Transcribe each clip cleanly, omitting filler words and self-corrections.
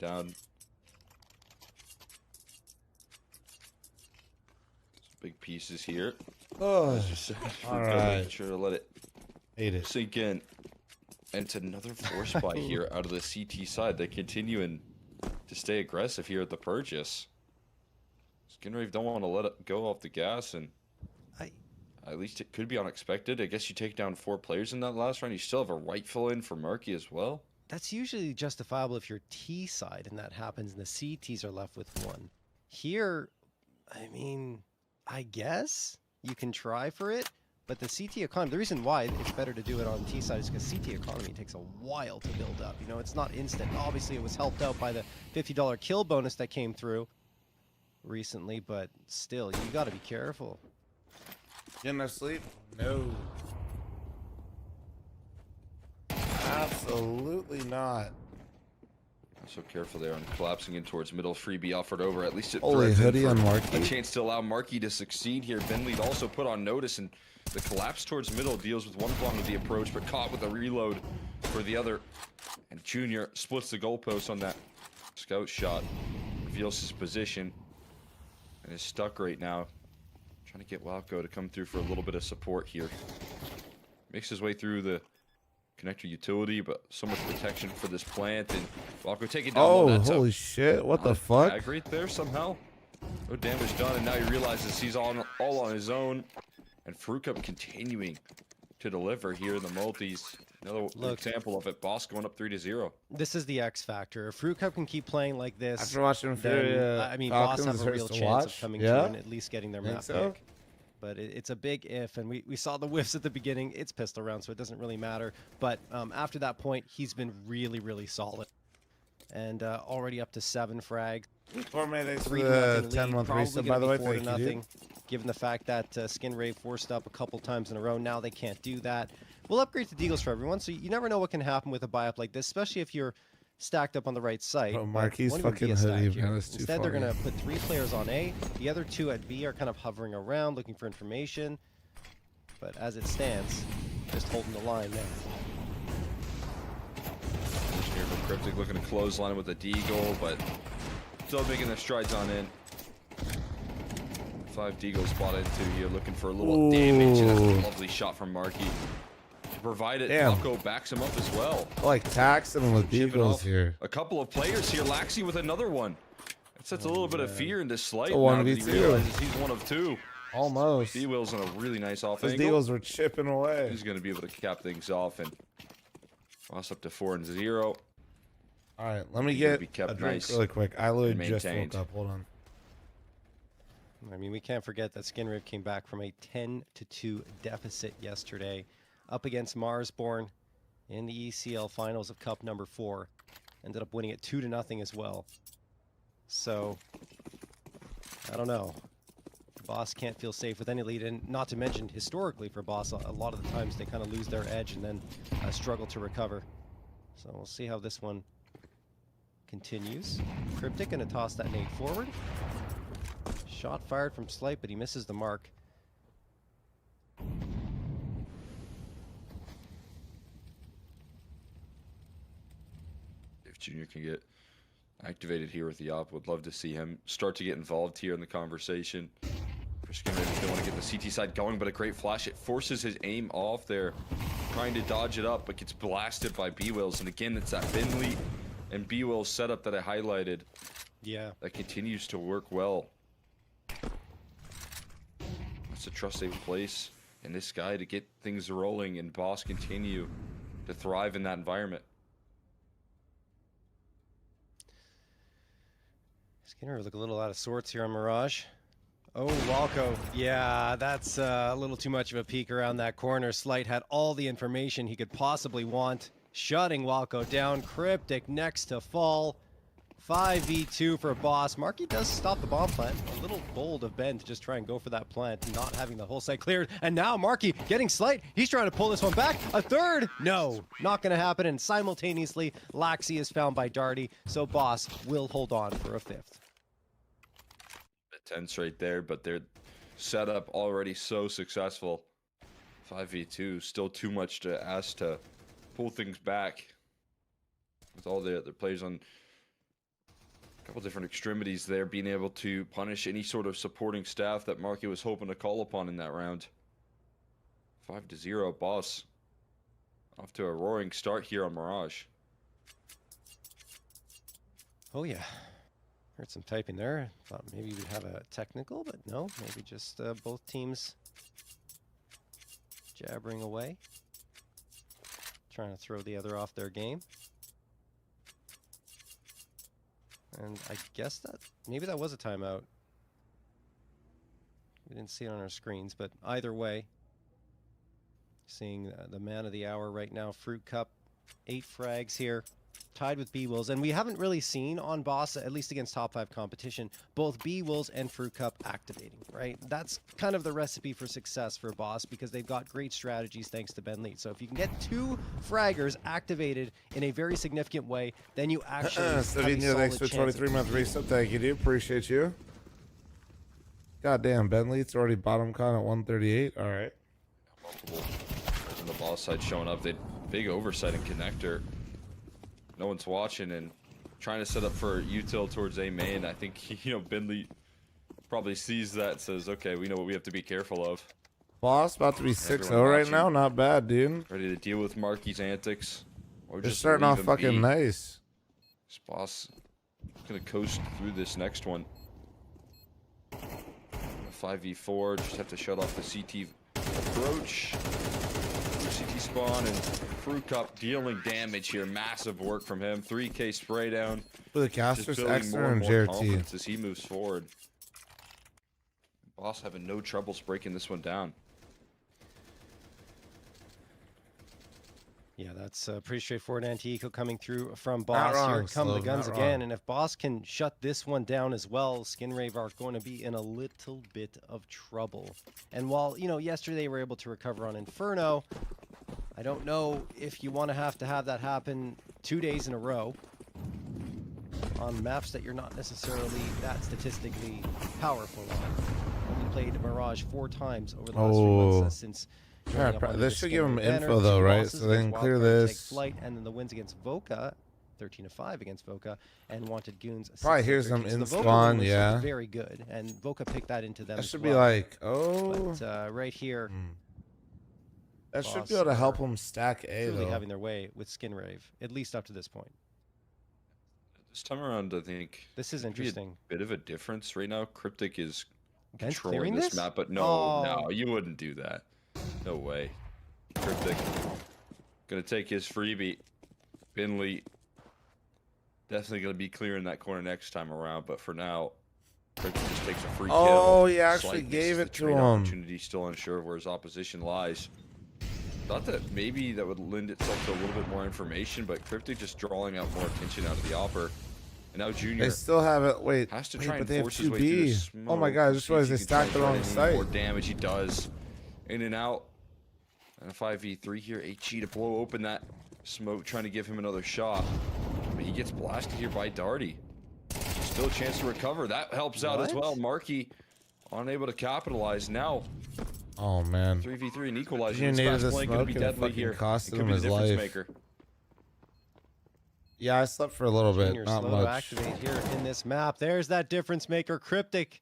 down. Some big pieces here. Oh, All right. Sure to let it Hate it. sink in. And it's another force buy here out of the CT side. They're continuing to stay aggressive here at the purchase. Skinrave don't want to let it go off the gas, and at least it could be unexpected. I guess you take down 4 players in that last round. You still have a right fill in for Murky as well. That's usually justifiable if you're T side and that happens and the CTs are left with 1. Here, I mean, I guess you can try for it, but the CT economy, the reason why it's better to do it on T side is because CT economy takes a while to build up. You know, it's not instant. Obviously, it was helped out by the $50 kill bonus that came through recently, but still, you got to be careful. Getting no sleep? No. Absolutely not. So careful there on collapsing in towards middle. Freebie offered over. At least it Holy hoodie on a Marky. chance to allow Marky to succeed here. Benlead also put on notice, and the collapse towards middle deals with one prong of the approach, but caught with a reload for the other. And Junior splits the goalpost on that scout shot. Reveals his position and is stuck right now. Trying to get Walco to come through for a little bit of support here. Makes his way through the connector utility, but so much protection for this plant, and Walco taking down. Oh, holy shit. What the fuck? Tag right there somehow. No damage done, and now he realizes he's all on his own. And fl0m continuing to deliver here in the multis. Another example of it. Boss going up 3-0. This is the X factor. If fl0m can keep playing like this, After watching then, I mean, Boss have a real chance of coming to and at least getting their map pick. But it's a big if, and we saw the whiffs at the beginning. It's pistol round, so it doesn't really matter. But after that point, he's been really, really solid. And already up to 7 frags. 3-0 10-1 resub, by the way. Thank you, dude. Given the fact that Skinrave forced up a couple times in a row, now they can't do that. We'll upgrade to deagles for everyone, so you never know what can happen with a buy-up like this, especially if you're stacked up on the right site. Oh, Marquis fucking hoodie, man. Instead, they're going to put 3 players on A. The other 2 at B are kind of hovering around, looking for information. But as it stands, just holding the line now. Here for Cryptic looking to clothesline with a deagle, but still making their strides on in. 5 deagles spotted into here, looking for a little damage, and that's a lovely shot from Marky. Provided Walco backs him up as well. I like taxing him with deagles here. A couple of players here. Laxi with another one. It sets a little bit of fear into Slight. It's a 1v2. He realizes he's one of 2. Almost. D-Will's on a really nice off Those angle. deagles were chipping away. He's going to be able to cap things off and lost up to 4-0. All right, let me get a drink really quick. I literally just woke up. Hold on. I mean, we can't forget that Skinrave came back from a 10-2 deficit yesterday up against Marsborn in the ECL finals of Cup number 4. Ended up winning it 2-0 as well. So, I don't know. Boss can't feel safe with any lead, and not to mention, historically for Boss, a lot of the times they kind of lose their edge and then struggle to recover. So we'll see how this one continues. Cryptic gonna toss that nade forward. Shot fired from Slight, but he misses the mark. If Junior can get activated here with the op, would love to see him start to get involved here in the conversation. Skinner don't want to get the CT side going, but a great flash. It forces his aim off there, trying to dodge it up, but gets blasted by B-Wills. And again, it's that Finley and B-Wills setup that I highlighted. Yeah. That continues to work well. That's a trust they place in this guy to get things rolling, and Boss continue to thrive in that environment. Skinner look a little out of sorts here on Mirage. Oh, Walco. Yeah, that's a little too much of a peek around that corner. Slight had all the information he could possibly want. Shutting Walco down. Cryptic next to fall. 5v2 for Boss. Marky does stop the bomb plant. A little bold of Ben to just try and go for that plant, not having the whole site cleared. And now Marky getting Slight. He's trying to pull this one back. A third? No, not going to happen. And simultaneously, Laxi is found by Darty. So Boss will hold on for a 5th. Tense right there, but their setup already so successful. 5v2, still too much to ask to pull things back with all the other players on A couple different extremities there, being able to punish any sort of supporting staff that Marky was hoping to call upon in that round. 5-0, Boss. Off to a roaring start here on Mirage. Oh yeah, heard some typing there. Thought maybe we'd have a technical, but no, maybe just both teams jabbering away, trying to throw the other off their game. And I guess that maybe that was a timeout. We didn't see it on our screens, but either way, seeing the man of the hour right now, Fruit Cup, 8 frags here, tied with B-Wills. And we haven't really seen on Boss, at least against top 5 competition, both B-Wills and Fruit Cup activating, right? That's kind of the recipe for success for Boss, because they've got great strategies thanks to Ben Lead. So if you can get 2 fraggers activated in a very significant way, then you actually have a solid thanks for 23-month reset. Thank you, dude. Appreciate you. Goddamn, Ben Lead's already bottom con at 138. All right. Multiple on the Boss side showing up. They big oversight in connector. No one's watching and trying to set up for util towards A main. I think, Bentley probably sees that, says, okay, we know what we have to be careful of. Boss about to be 6-0 right now. Not bad, dude. Ready to deal with Marky's antics. Or They're just starting off fucking nice. This Boss going to coast through this next one. 5v4, just have to shut off the CT approach. CT spawn and Fruit Cup dealing damage here. Massive work from him. 3K spray down. The casters, Exner, and JRT. As he moves forward. Boss having no troubles breaking this one down. Yeah, that's pretty straightforward anti-eco coming through from Boss. Here come the guns again. And if Boss can shut this one down as well, Skinrave are going to be in a little bit of trouble. And while, yesterday they were able to recover on Inferno, I don't know if you want to have that happen 2 days in a row on maps that you're not necessarily that statistically powerful on. Only played Mirage 4 times over the last 3 months since... Yeah, this should give them info though, right? So they can clear this. Flight, and then the wins against Voka, 13-5 against Voka, and Wanted Goons. Probably here's some in spawn, yeah. Very good, and Voka picked that into them. That should be like, But, right here. That should be able to help them stack A really though. Having their way with Skinrave, at least up to this point. This time around, I think this is interesting. A bit of a difference right now. Cryptic is Ben's controlling this map, but no, you wouldn't do that. No way. Cryptic gonna take his freebie. Binley definitely gonna be clearing that corner next time around, but for now, Cryptic just takes a free kill. Oh, he actually gave it to him. Opportunity, still unsure of where his opposition lies. Thought that maybe that would lend itself to a little bit more information, but Cryptic just drawing out more attention out of the Opper. And now Junior. They still have it. Wait, has to try but and they have force his way through the smoke. Oh my god, I just realized they stacked the wrong site. More damage he does. In and out. And a 5v3 here. HG to blow open that smoke, trying to give him another shot. But he gets blasted here by Darty. Still a chance to recover. That helps out as well. Marky unable to capitalize now. Oh man. 3v3 and equalizer. He needed the smoke and it fucking costed him his life. Maker. Yeah, I slept for a little bit, not much. To activate here in this map. There's that difference maker, Cryptic.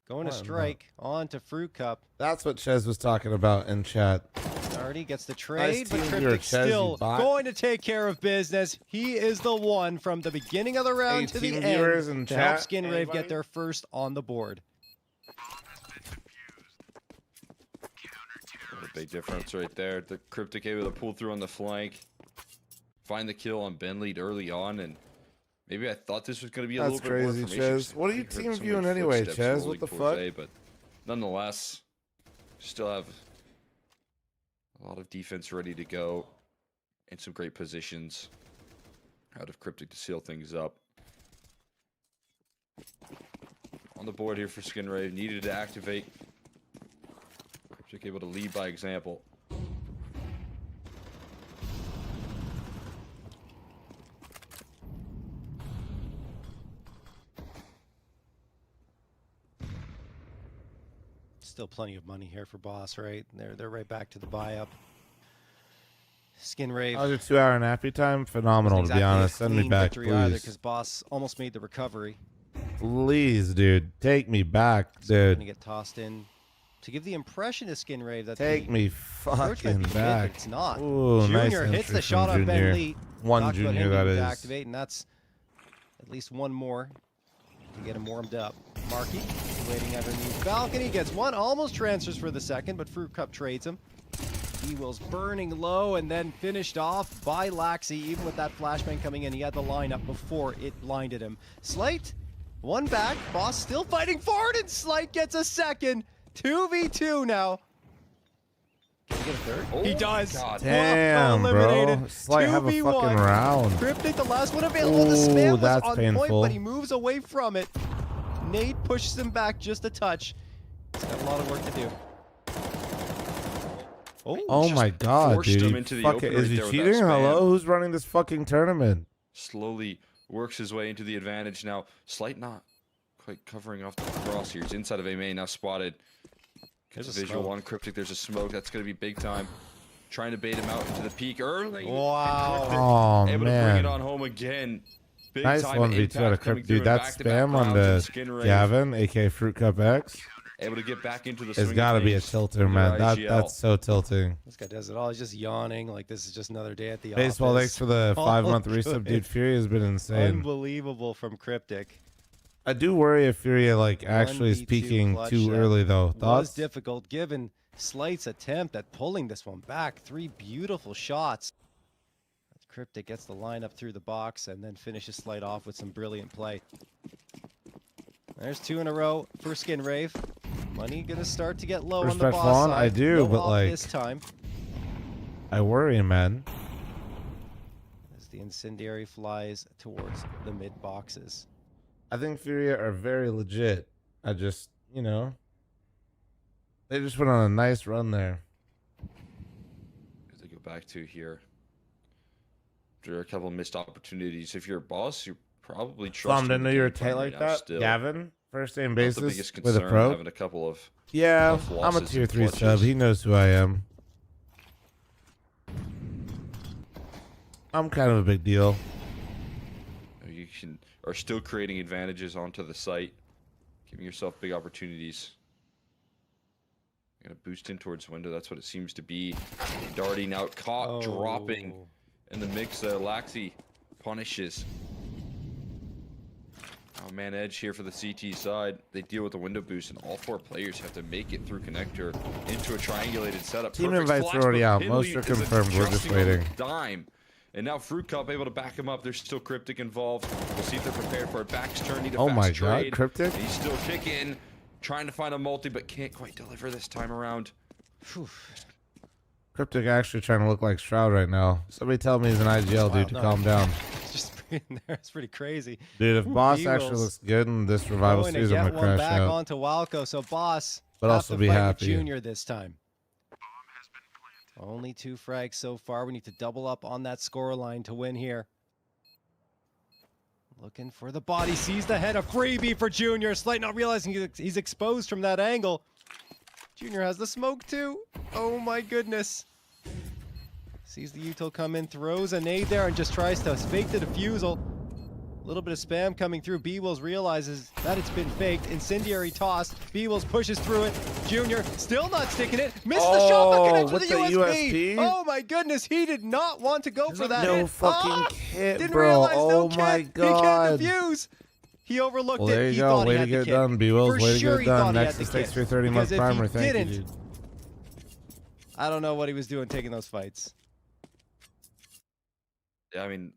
Going to strike on to Fruit Cup. That's what Chez was talking about in chat. Already gets the trade, but Cryptic still going to take care of business. He is the one from the beginning of the round to the end to help Skinrave get their first on the board. What a big difference right there. The Cryptic able to pull through on the flank. Find the kill on Ben Lead early on, and maybe I thought this was going to be a little bit more information. Chez. What are you team viewing anyway, Chez? What the fuck? But nonetheless, still have a lot of defense ready to go and some great positions out of Cryptic to seal things up. On the board here for Skinrave, needed to activate. Cryptic able to lead by example. Still plenty of money here for Boss, right? They're right back to the buy up. Skin Rave. How's your 2-hour nappy time? Phenomenal, to be honest. Send me back, please. Because Boss almost made the recovery. Please, dude. Take me back, dude. Gonna get tossed in to give the impression of Skin Rave that take me fucking back. It's not. Ooh, Junior nice hits the shot on Ben Lee. One Junior, that is. Activate, and that's at least one more to get him warmed up. Markey waiting underneath balcony, gets one, almost transfers for the second, but Fruit Cup trades him. E-Will's burning low and then finished off by Laxey. Even with that flashbang coming in, he had the lineup before it blinded him. Slight, one back. Boss still fighting forward, and Slight gets a second. 2v2 now. Can he get a third? Oh, he does. God. Damn, bro. Slight have a fucking round. Cryptic, the last one available. The spam was that's on painful. point, but he moves away from it. Nate pushes him back just a touch. He's got a lot of work to do. Oh my God, dude. Is he cheating? Hello? Who's running this fucking tournament? Slowly works his way into the advantage now. Slight not quite covering off the crosshairs. Inside of A main, now spotted. There's a visual on Cryptic. There's a smoke. That's going to be big time. Trying to bait him out into the peak early. Wow. Able to bring it on home again. Big nice 1v2 out of Cryptic. Dude, that spam on the Gavin, aka Fruit Cup X. Able to get back into the swing. It's got to be a tilter, man. That's so tilting. This guy does it all. He's just yawning like this is just another day at the Baseball, office. thanks for the 5-month resub. Dude, Fury has been insane. Unbelievable from Cryptic. I do worry if Fury actually is peaking too early, though. Thoughts? Was difficult given Slight's attempt at pulling this one back. 3 beautiful shots. Cryptic gets the line up through the box and then finishes Slight off with some brilliant play. There's 2 in a row for Skin Rave. Money gonna start to get low on the boss side. I do, but like this time. I worry, man. As the incendiary flies towards the mid boxes. I think Furia are very legit. I just, you know, they just went on a nice run there. As they go back to here, there are a couple of missed opportunities. If you're a boss, you're probably trusting. Didn't know you were tight like that. Still. Gavin, first name basis the biggest with a concern, pro. having a couple of I'm a tier 3 sub. He knows who I am. I'm kind of a big deal. You are still creating advantages onto the site, giving yourself big opportunities. Gonna boost in towards window. That's what it seems to be. Darting out, caught, dropping in the mix. Laxey punishes. Oh man, edge here for the CT side. They deal with the window boost, and all 4 players have to make it through connector into a triangulated setup. Team invites are already out. Most are confirmed. We're just waiting. Dime. And now Fruit Cup able to back him up. There's still Cryptic involved. We'll see if they're prepared for a back's turn. Need a fast trade. God, Cryptic. He's still kicking, trying to find a multi, but can't quite deliver this time around. Whew. Cryptic actually trying to look like Shroud right now. Somebody tell me he's an IGL, dude, to calm down. It's just in there. It's pretty crazy. Dude, if Boss actually looks good in this revival series, I'm gonna crash back out. onto Walco, so Boss, but also be happy. Junior this time. Only 2 frags so far. We need to double up on that score line to win here. Looking for the body, sees the head, a freebie for Junior. Slight not realizing he's exposed from that angle. Junior has the smoke too. Oh my goodness. Sees the util come in, throws a nade there and just tries to fake the defusal. A little bit of spam coming through. B-Wills realizes that it's been faked. Incendiary toss. B-Wills pushes through it. Junior still not sticking it. Missed the shot, but connects with the USP. Oh my goodness, he did not want to go for that. No fucking kit, didn't bro. realize Oh no my kit. God. He can't defuse. He overlooked well, there it. you go. Way to get it done, B-Wills. Way to get it done. Next to 6 for 30-month primer. Thank you, dude. I don't know what he was doing taking those fights. Yeah, I mean,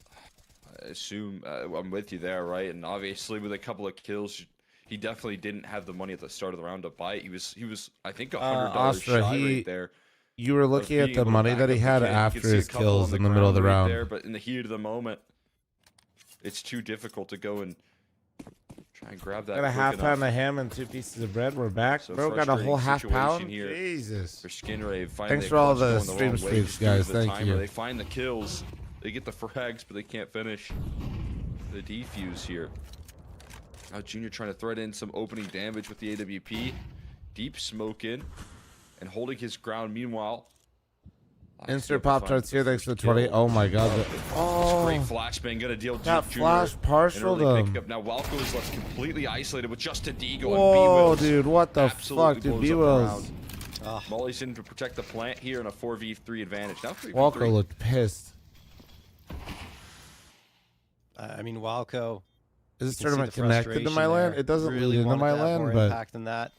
I assume I'm with you there, right? And obviously, with a couple of kills, he definitely didn't have the money at the start of the round to buy it. He was, I think, $100 shy right there. You were looking at the money that he had after his kills in the middle of the round. There, but in the heat of the moment, it's too difficult to go and try and grab that. Got a half pound of ham and 2 pieces of bread. We're back. So bro, got a whole half pound. Here Jesus. For Skin Rave. Thanks for all the stream streaks, guys. Thank you. They find the kills. They get the frags, but they can't finish the defuse here. Now Junior trying to thread in some opening damage with the AWP. Deep smoke in and holding his ground. Meanwhile, Insert Pop Tarts here. Thanks for the 20. Oh my god. Oh, great flashbang. Gonna deal that Junior flash partialed him. Now Walco is left completely isolated with just a Deagle and Whoa, B-Wills. dude, what the fuck, dude? B-Wills. Molly's in to protect the plant here in a 4v3 advantage. Now 3v3. Walco looked pissed. I mean, Walco. Is this tournament connected to my land? It doesn't really lead into my land, but impact than that.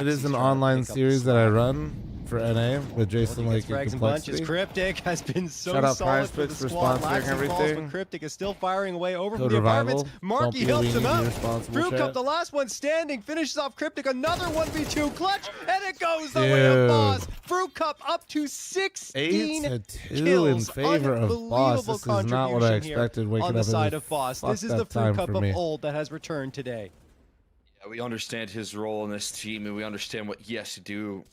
it is an online series that I run for NA with Jason Lake and Complexity. Cryptic has been so Shout out solid for the PrizePicks for squad. sponsoring everything. Cryptic is still firing away over Code from the Revival. apartments. Marky Don't be helps him out. irresponsible, Fruit Cup, chat. the last one standing, finishes off Cryptic. Another 1v2 clutch, and it goes the way of Boss. Fruit Cup up to 16 8-2 kills. in favor of Boss. This is not what I Contribution here expected waking on the up side in of Boss. fuck This is that the Fruit time Cup for of me. old that has returned today. Yeah, we understand his role in this team, and we understand what he has to do,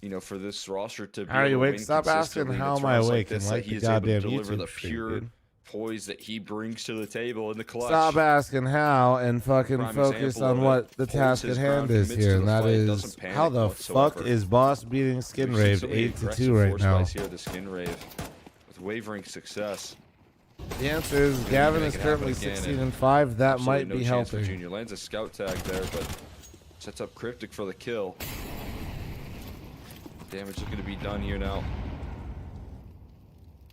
you know, for this roster to be How are you able to awake? win Stop asking consistently. how It's am I rounds awake this and that like he the is able to goddamn deliver the YouTube stream, pure dude. poise that he brings to the table in the clutch. Stop asking how and fucking Prime focus example on of what it. the Holds task his at hand ground, is commits here, to and the that fight, is doesn't panic how the whatsoever. fuck is Boss beating Skin We've seen Rave so many 8-2 aggressive right force now? plays here, the Skin Rave, with wavering success. The answer is Gonna Gavin make is it happen currently again, 16-5. That Absolutely might no be chance for helping. Junior lands a scout tag there, but sets up Cryptic for the kill. Damage is going to be done here now.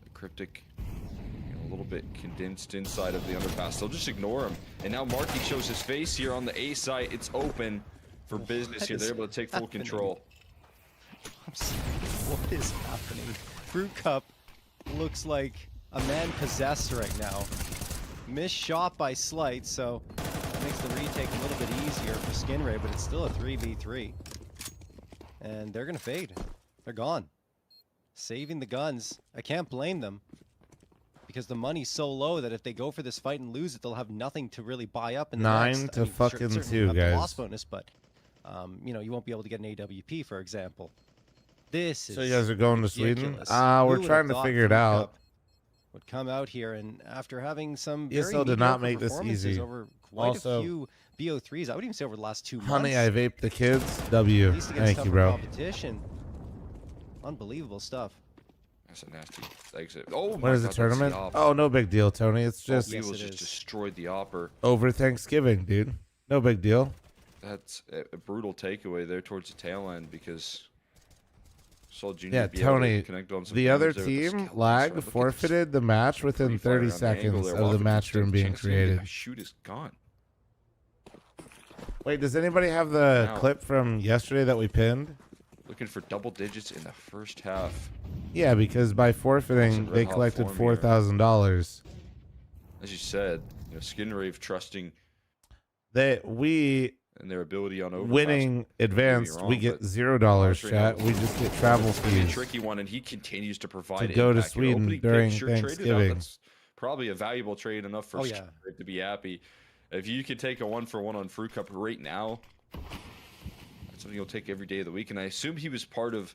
The Cryptic, you know, a little bit condensed inside of the underpass. They'll just ignore him. And now Marky shows his face here on the A site. It's open for business here. They're able to take full control. I'm sorry, what is happening? Fruit Cup looks like a man possessed right now. Missed shot by Slight, so that makes the retake a little bit easier for Skin Ray, but it's still a 3v3. And they're gonna fade. They're gone. Saving the guns. I can't blame them, because the money's so low that if they go for this fight and lose it, they'll have nothing to really buy up in the 9 next. to fucking certainly 2, have the guys. loss bonus, but you know, you won't be able to get an AWP, for example. This is So you guys are going to Sweden? ridiculous. We're Who would have trying to thought figure it Fruit out. Cup would come out here, and after having some ESL very did not mediocre make this performances easy. over quite Also, a few BO3s, I would even say over the last 2 months. Honey, I vaped the kids. W. At least against Thank you, tougher bro. competition. Unbelievable stuff. That's a nasty exit. Oh, What my is the God, that's tournament? op. Oh, no big deal, Tony. It's just yes, Eagles it just is. destroyed the Opper. over Thanksgiving, dude. No big deal. That's a brutal takeaway there towards the tail end because saw Junior Yeah, be able to Tony, connect on some the other damage there with the team Skeletons. lagged, Look at this forfeited the match within pre-fire 30 on the angle seconds there. of the Walker match just room being chance to get created. a shoot is gone. Wait, does anybody have the Now- clip from yesterday that we pinned? Looking for double digits in the first half. Yeah, because by forfeiting, Red they hot collected form here. $4,000. As you said, you know, Skin Rave trusting We in their ability on overpass. winning advanced, wrong, we get but $0, Ours right now chat. We just get travel It's gonna be a fees. tricky one, and he continues to provide To go to impact here. Sweden Opening during picture traded out, Thanksgiving. That's probably a valuable trade enough for Oh, Skin yeah. Rave to be happy. If you could take a 1-for-1 on Fruit Cup right now, that's something you'll take every day of the week. And I assume he was part of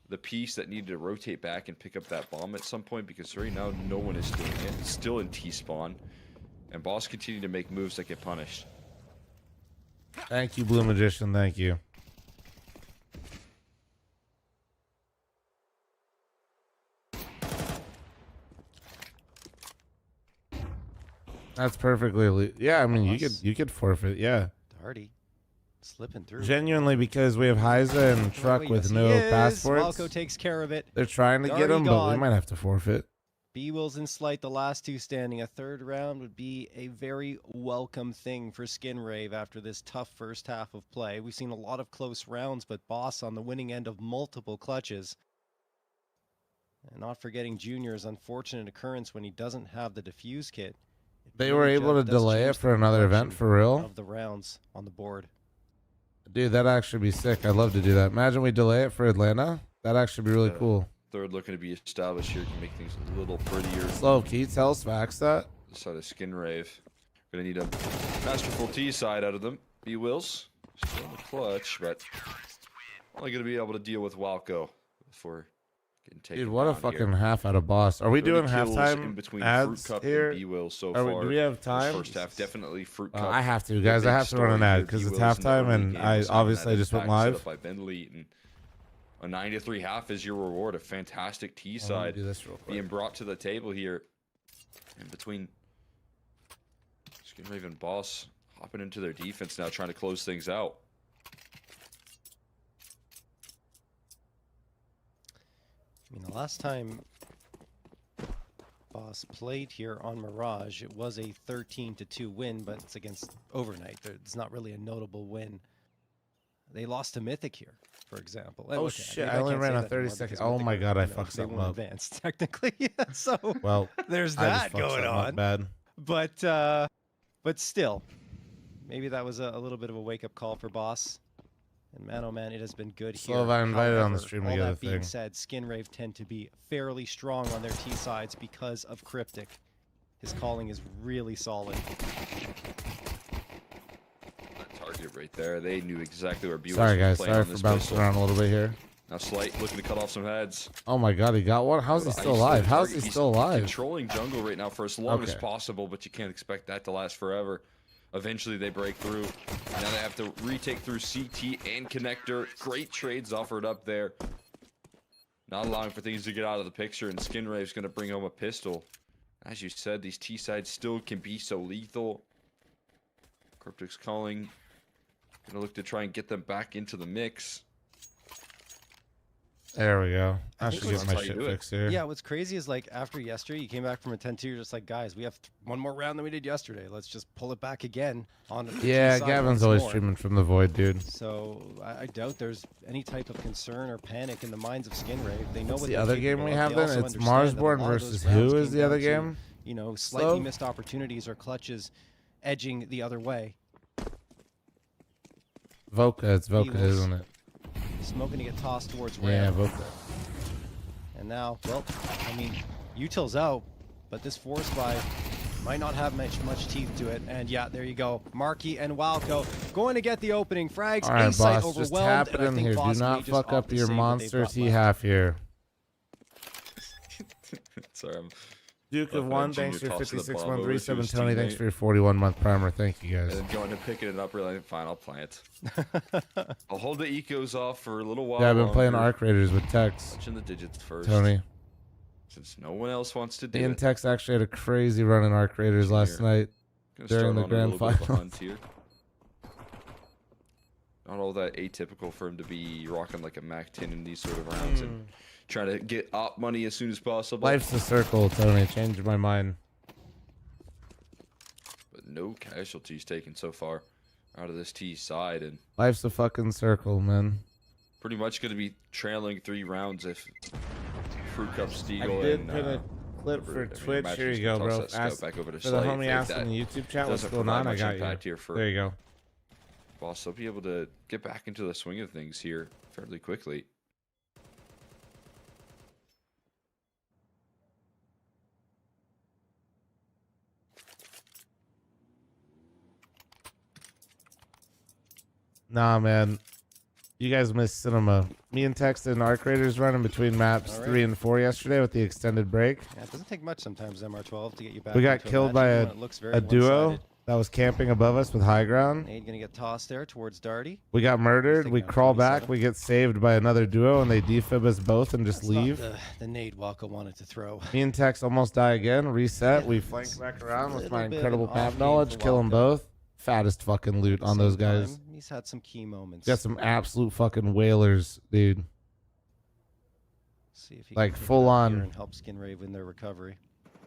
the piece that needed to rotate back and pick up that bomb at some point, because right now no one is doing it. It's still in T-spawn, and Boss continue to make moves that get punished. Thank you, Blue Magician. Thank you. That's perfectly yeah. I mean, you could forfeit. Yeah, Darty slipping through. genuinely, because we have Heiza and Truck Wait, with yes, no he is. passports. Malco takes care of it. They're trying to get Darty him, but we gone. might have to forfeit. B-Wills and Slight, the last two standing. A third round would be a very welcome thing for Skin Rave after this tough first half of play. We've seen a lot of close rounds, but Boss on the winning end of multiple clutches. And not forgetting Junior's unfortunate occurrence when he doesn't have the defuse kit. It They really were able to does delay change it for the another event, complexion for real. of the rounds on the board. Dude, that'd actually be sick. I'd love to do that. Imagine we delay it for Atlanta. That'd actually be really cool. Third looking to be established here can make things a little prettier. Slow, can you tell Smax that? This side of Skin Rave. Gonna need a masterful T side out of them. B-Wills. Still in the clutch, but only gonna be able to deal with Walco before getting taken Dude, what a down fucking here. half out of Boss. Are we 30 doing kills in halftime between ads Fruit Cup here? and B-Wills so Are we, far. do we have This time? First half, definitely Fruit Cup. I have to, The guys. I big have to run an story ad here. because it's B-Wills in the halftime, early and game I was having obviously that just went impact set live. up by Ben Leet, and A 9-3 half is your reward. A fantastic T Let me side do this real quick. being brought to the table here. And between Skin Raven Boss hopping into their defense now, trying to close things out. I mean, the last time Boss played here on Mirage, it was a 13-2 win, but it's against Overnight. It's not really a notable win. They lost to Mythic here, for example. Oh, Okay, shit, maybe I only can't ran say a that 30 anymore second. because Oh Mythic my are, God, I you know, fucked they something weren't up. advanced technically. So Well, there's I just that fucked going something up on. bad. But still, maybe that was a little bit of a wake-up call for Boss. And man, oh man, it has been good here. Slov, I invited on the However, stream all to get a that being thing. said, Skinrave tend to be fairly strong on their T sides because of Cryptic. His calling is really solid. That target right there. They knew exactly where Buick Sorry, was guys. playing Sorry on for this bouncing pistol. around a little bit here. Now Slight looking to cut off some heads. Oh my God, he got one. How's he still alive? How's he He's still alive? Controlling jungle right now for as long as Okay. possible, but you can't expect that to last forever. Eventually they break through. Now they have to retake through CT and connector. Great trades offered up there. Not allowing for things to get out of the picture, and Skinrave's going to bring home a pistol. As you said, these T-sides still can be so lethal. Cryptic's calling. Gonna look to try and get them back into the mix. There we go. I think should that's get my how you shit do it. fixed here. Yeah, what's crazy is like after yesterday, you came back from a 10-2, you're just like, guys, we have one more round than we did yesterday. Let's just pull it back again on the Yeah, T side Gavin's once always more. streaming from the void, dude. So I doubt there's any type of concern or panic in the minds of Skinrave. They know What's what the they're other game capable we of. have They then? also It's understand that a Marsborn lot of versus those rounds who is came the other down to, game? you know, slightly Slow? missed opportunities or clutches edging the other way. Voka, it's Voka, Eagles. isn't it? Smoking to get tossed towards Yeah, ramp. Voka. And now, well, I mean, Util's out, but this force buy might not have much teeth to it. And yeah, there you go. Marky and Wildco going to get the opening frags. All right, A-site boss, just overwhelmed, tap it and I in think here. Do Boss may not just fuck opt up to your save what they've monster got T left. half here. Sorry, I'm Duke of Left One, hand junior thanks for toss to the 56,137. bomb over to Tony, his thanks teammate. for your 41-month primer. Thank you, and guys. then going and picking it up, realizing, fine, I'll plant. I'll hold the ecos off for a little while. Yeah, I've been playing longer. Arc Raiders with Tex. Touching the digits first. Tony. Since no one else wants to do Me and it. Tex actually had a crazy run in Arc Raiders last Junior. night. Gonna during start the on grand a little bit of a finals. hunt here. Not all that atypical for him to be rocking like a Mac 10 in these sort of rounds and trying to get op money as soon as possible. Life's a circle, Tony. Changed my mind. But no casualties taken so far out of this T side, and Life's a fucking circle, man. pretty much going to be trailing 3 rounds if Fruit Cup I Steagle did and put a clip for Twitch. Here you go, bro. Ask, back over to for the Slight, homie if asked that in the YouTube chat what's doesn't going provide on. I much got impact you. here for There you go. Boss. They'll be able to get back into the swing of things here fairly quickly. Nah, man. You guys missed cinema. Me and Tex did an Arc Raiders run in between maps All right. 3 and 4 yesterday with the extended break. Yeah, it doesn't take much sometimes, MR12, to get you back. We got into killed match, by even when it looks very a duo one-sided. that was camping above us with high ground. Nade gonna get tossed there towards Darty. We got murdered. taking We out crawl 27. back. We get saved by another duo, and they defib us both and just That's not leave. the nade Walko wanted to throw. Me and Tex almost die again. Reset. Yeah, we it's flank a back around with little my bit of incredible an map off game knowledge. for Kill them Walko. both. Fattest fucking loot At the on those same guys. time, he's had some key moments. Got some absolute fucking whalers, dude. See if he like, can pick it full up here on- and help Skinrave in their recovery.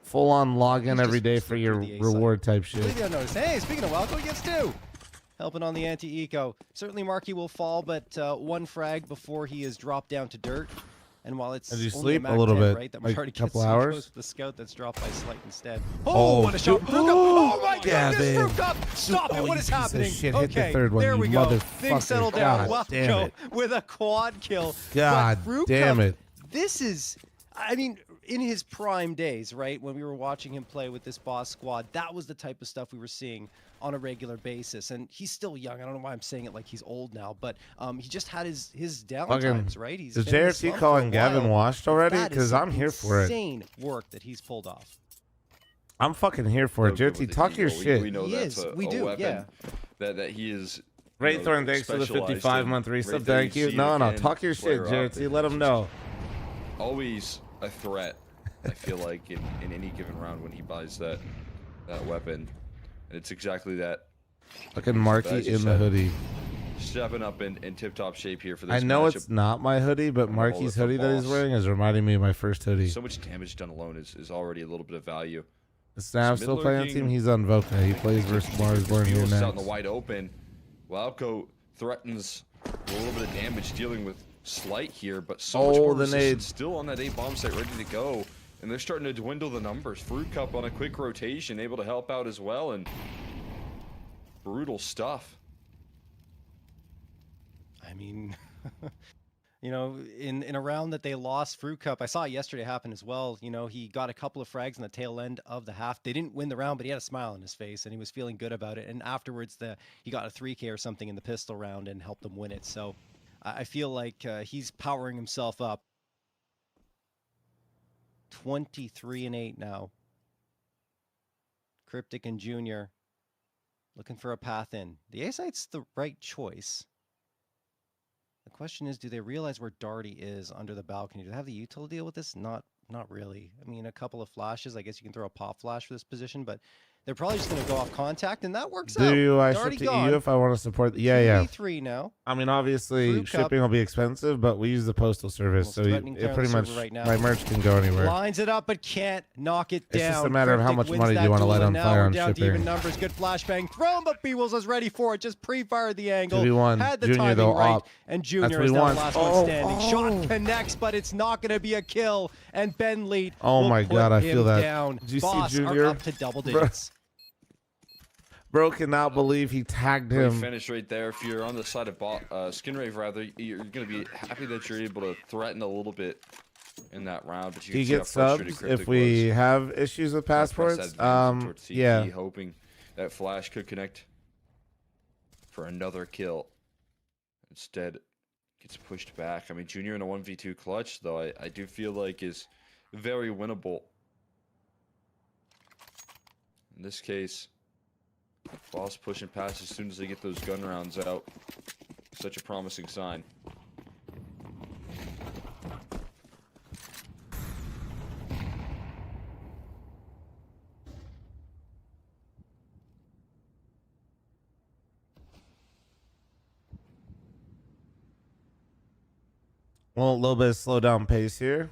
Full on log in He's every just day slipped for through your the A side. reward type shit. Completely unnoticed. Hey, speaking of Walko, he gets 2. Helping on the anti-eco. Certainly Marky will fall, but 1 frag before he is dropped down to dirt. And while it's Did you only sleep a Mac little 10, bit? right, that Like Majority a couple gets, he hours? goes with the scout that's dropped by Slight instead. Oh, What a shot! dude. Fruit Cup. Oh my Gavin. goodness, Fruit Cup! Stop Oh, it! What you is piece of happening? shit. Hit the Okay, third one, there we you go. motherfucker. Things settle down. God damn Walko it. with a quad kill. God But Fruit damn Cup, it. This is, I mean, in his prime days, right, when we were watching him play with this boss squad, that was the type of stuff we were seeing on a regular basis. And he's still young. I don't know why I'm saying it like he's old now, but he just had his down times, right? He's Is been in the JRT slump for calling a Gavin while. washed already? That is Because I'm here for it. insane work that he's pulled off. I'm fucking here for it. So good with JRT, the talk your Eagle. shit. We know He that's is. a We do, weapon yeah. that he is Raythorn, thanks for the 55-month resub. Thank you. No, talk your shit, JT. Let him know. Always a threat, I feel like, in any given round when he buys that weapon. And it's exactly that. Fucking Marky in the hoodie. Stepping up in tip-top shape here for this I know matchup. it's not my hoodie, but Marky's hoodie that he's wearing is reminding me of my first hoodie. So much damage done alone is already a little bit of value. The Snap still playing on team. He's on Voca. He plays versus Marsborn here next. Out in the wide open. Walco threatens a little bit of damage, dealing with Slight here, but so much more resistance still on that A bomb site, ready to go. And they're starting to dwindle the numbers. Fruit Cup on a quick rotation, able to help out as well, and brutal stuff. I mean, you know, in a round that they lost, Fruit Cup, I saw it yesterday happen as well. You know, he got a couple of frags in the tail end of the half. They didn't win the round, but he had a smile on his face and he was feeling good about it. And afterwards, he got a 3K or something in the pistol round and helped them win it. So I feel like he's powering himself up. 23-8 now. Cryptic and Junior looking for a path in. The A site's the right choice. The question is, do they realize where Darty is under the balcony? Do they have the util to deal with this? Not really. I mean, a couple of flashes. I guess you can throw a pop flash for this position, but they're probably just going to go off contact, and that works out. Do I ship to EU if I want to support? Yeah. 3 now. I mean, obviously, shipping will be expensive, but we use the postal service, so it pretty much, my merch can go anywhere. Lines it up, but can't knock it down. It's just a matter of how much money do you want to light on fire on shipping. To even numbers. Good flashbang thrown, but B-Wills was ready for it. Just pre-fired the angle. 2v1. Had the Junior, timing though, right, op. and Junior is now the last one standing. Shot connects, but it's not going to be a kill, and Ben Lead Oh my God, I feel that. Down. Did you Boss see Junior? Are up to double digits. Bro cannot believe he tagged him. Finish right there. If you're on the side of Skinrave, rather, you're going to be happy that you're able to threaten a little bit in that round. But you can get subs if we have issues with passports. Yeah. Hoping that Flash could connect for another kill. Instead, gets pushed back. I mean, Junior in a 1v2 clutch, though, I do feel like is very winnable. In this case, Boss pushing past as soon as they get those gun rounds out. Such a promising sign. Well, a little bit of slow down pace here.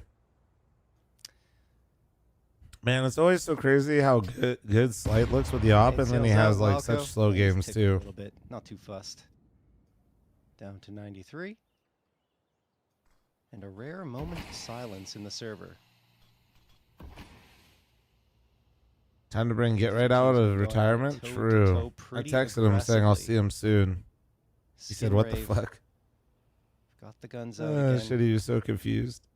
Man, it's always so crazy how good Slight looks with the op, and then he has like such slow games too. A little bit, not too fussed. Down to 93, and a rare moment of silence in the server. Time to bring Get Right out of retirement. True. I texted him saying I'll see him soon. He said, "What the fuck?" Got the guns out again. Shit, he was so confused.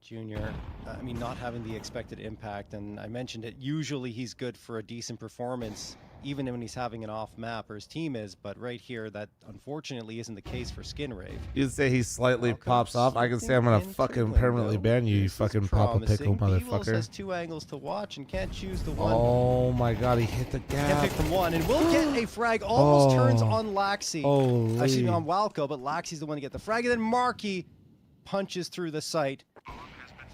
Junior, I mean, not having the expected impact, and I mentioned it, usually he's good for a decent performance, even when he's having an off map, or his team is, but right here, that unfortunately isn't the case for Skinrave. You'd say he slightly pops off. I can say I'm going to fucking permanently ban you, you fucking pop a pickle motherfucker. Has 2 angles to watch and can't choose the one. Oh my God, he hit the gap. Can't pick from one, and we'll get a frag. Almost turns on Laxi. Actually, on Walco, but Laxi's the one to get the frag, and then Marky punches through the site.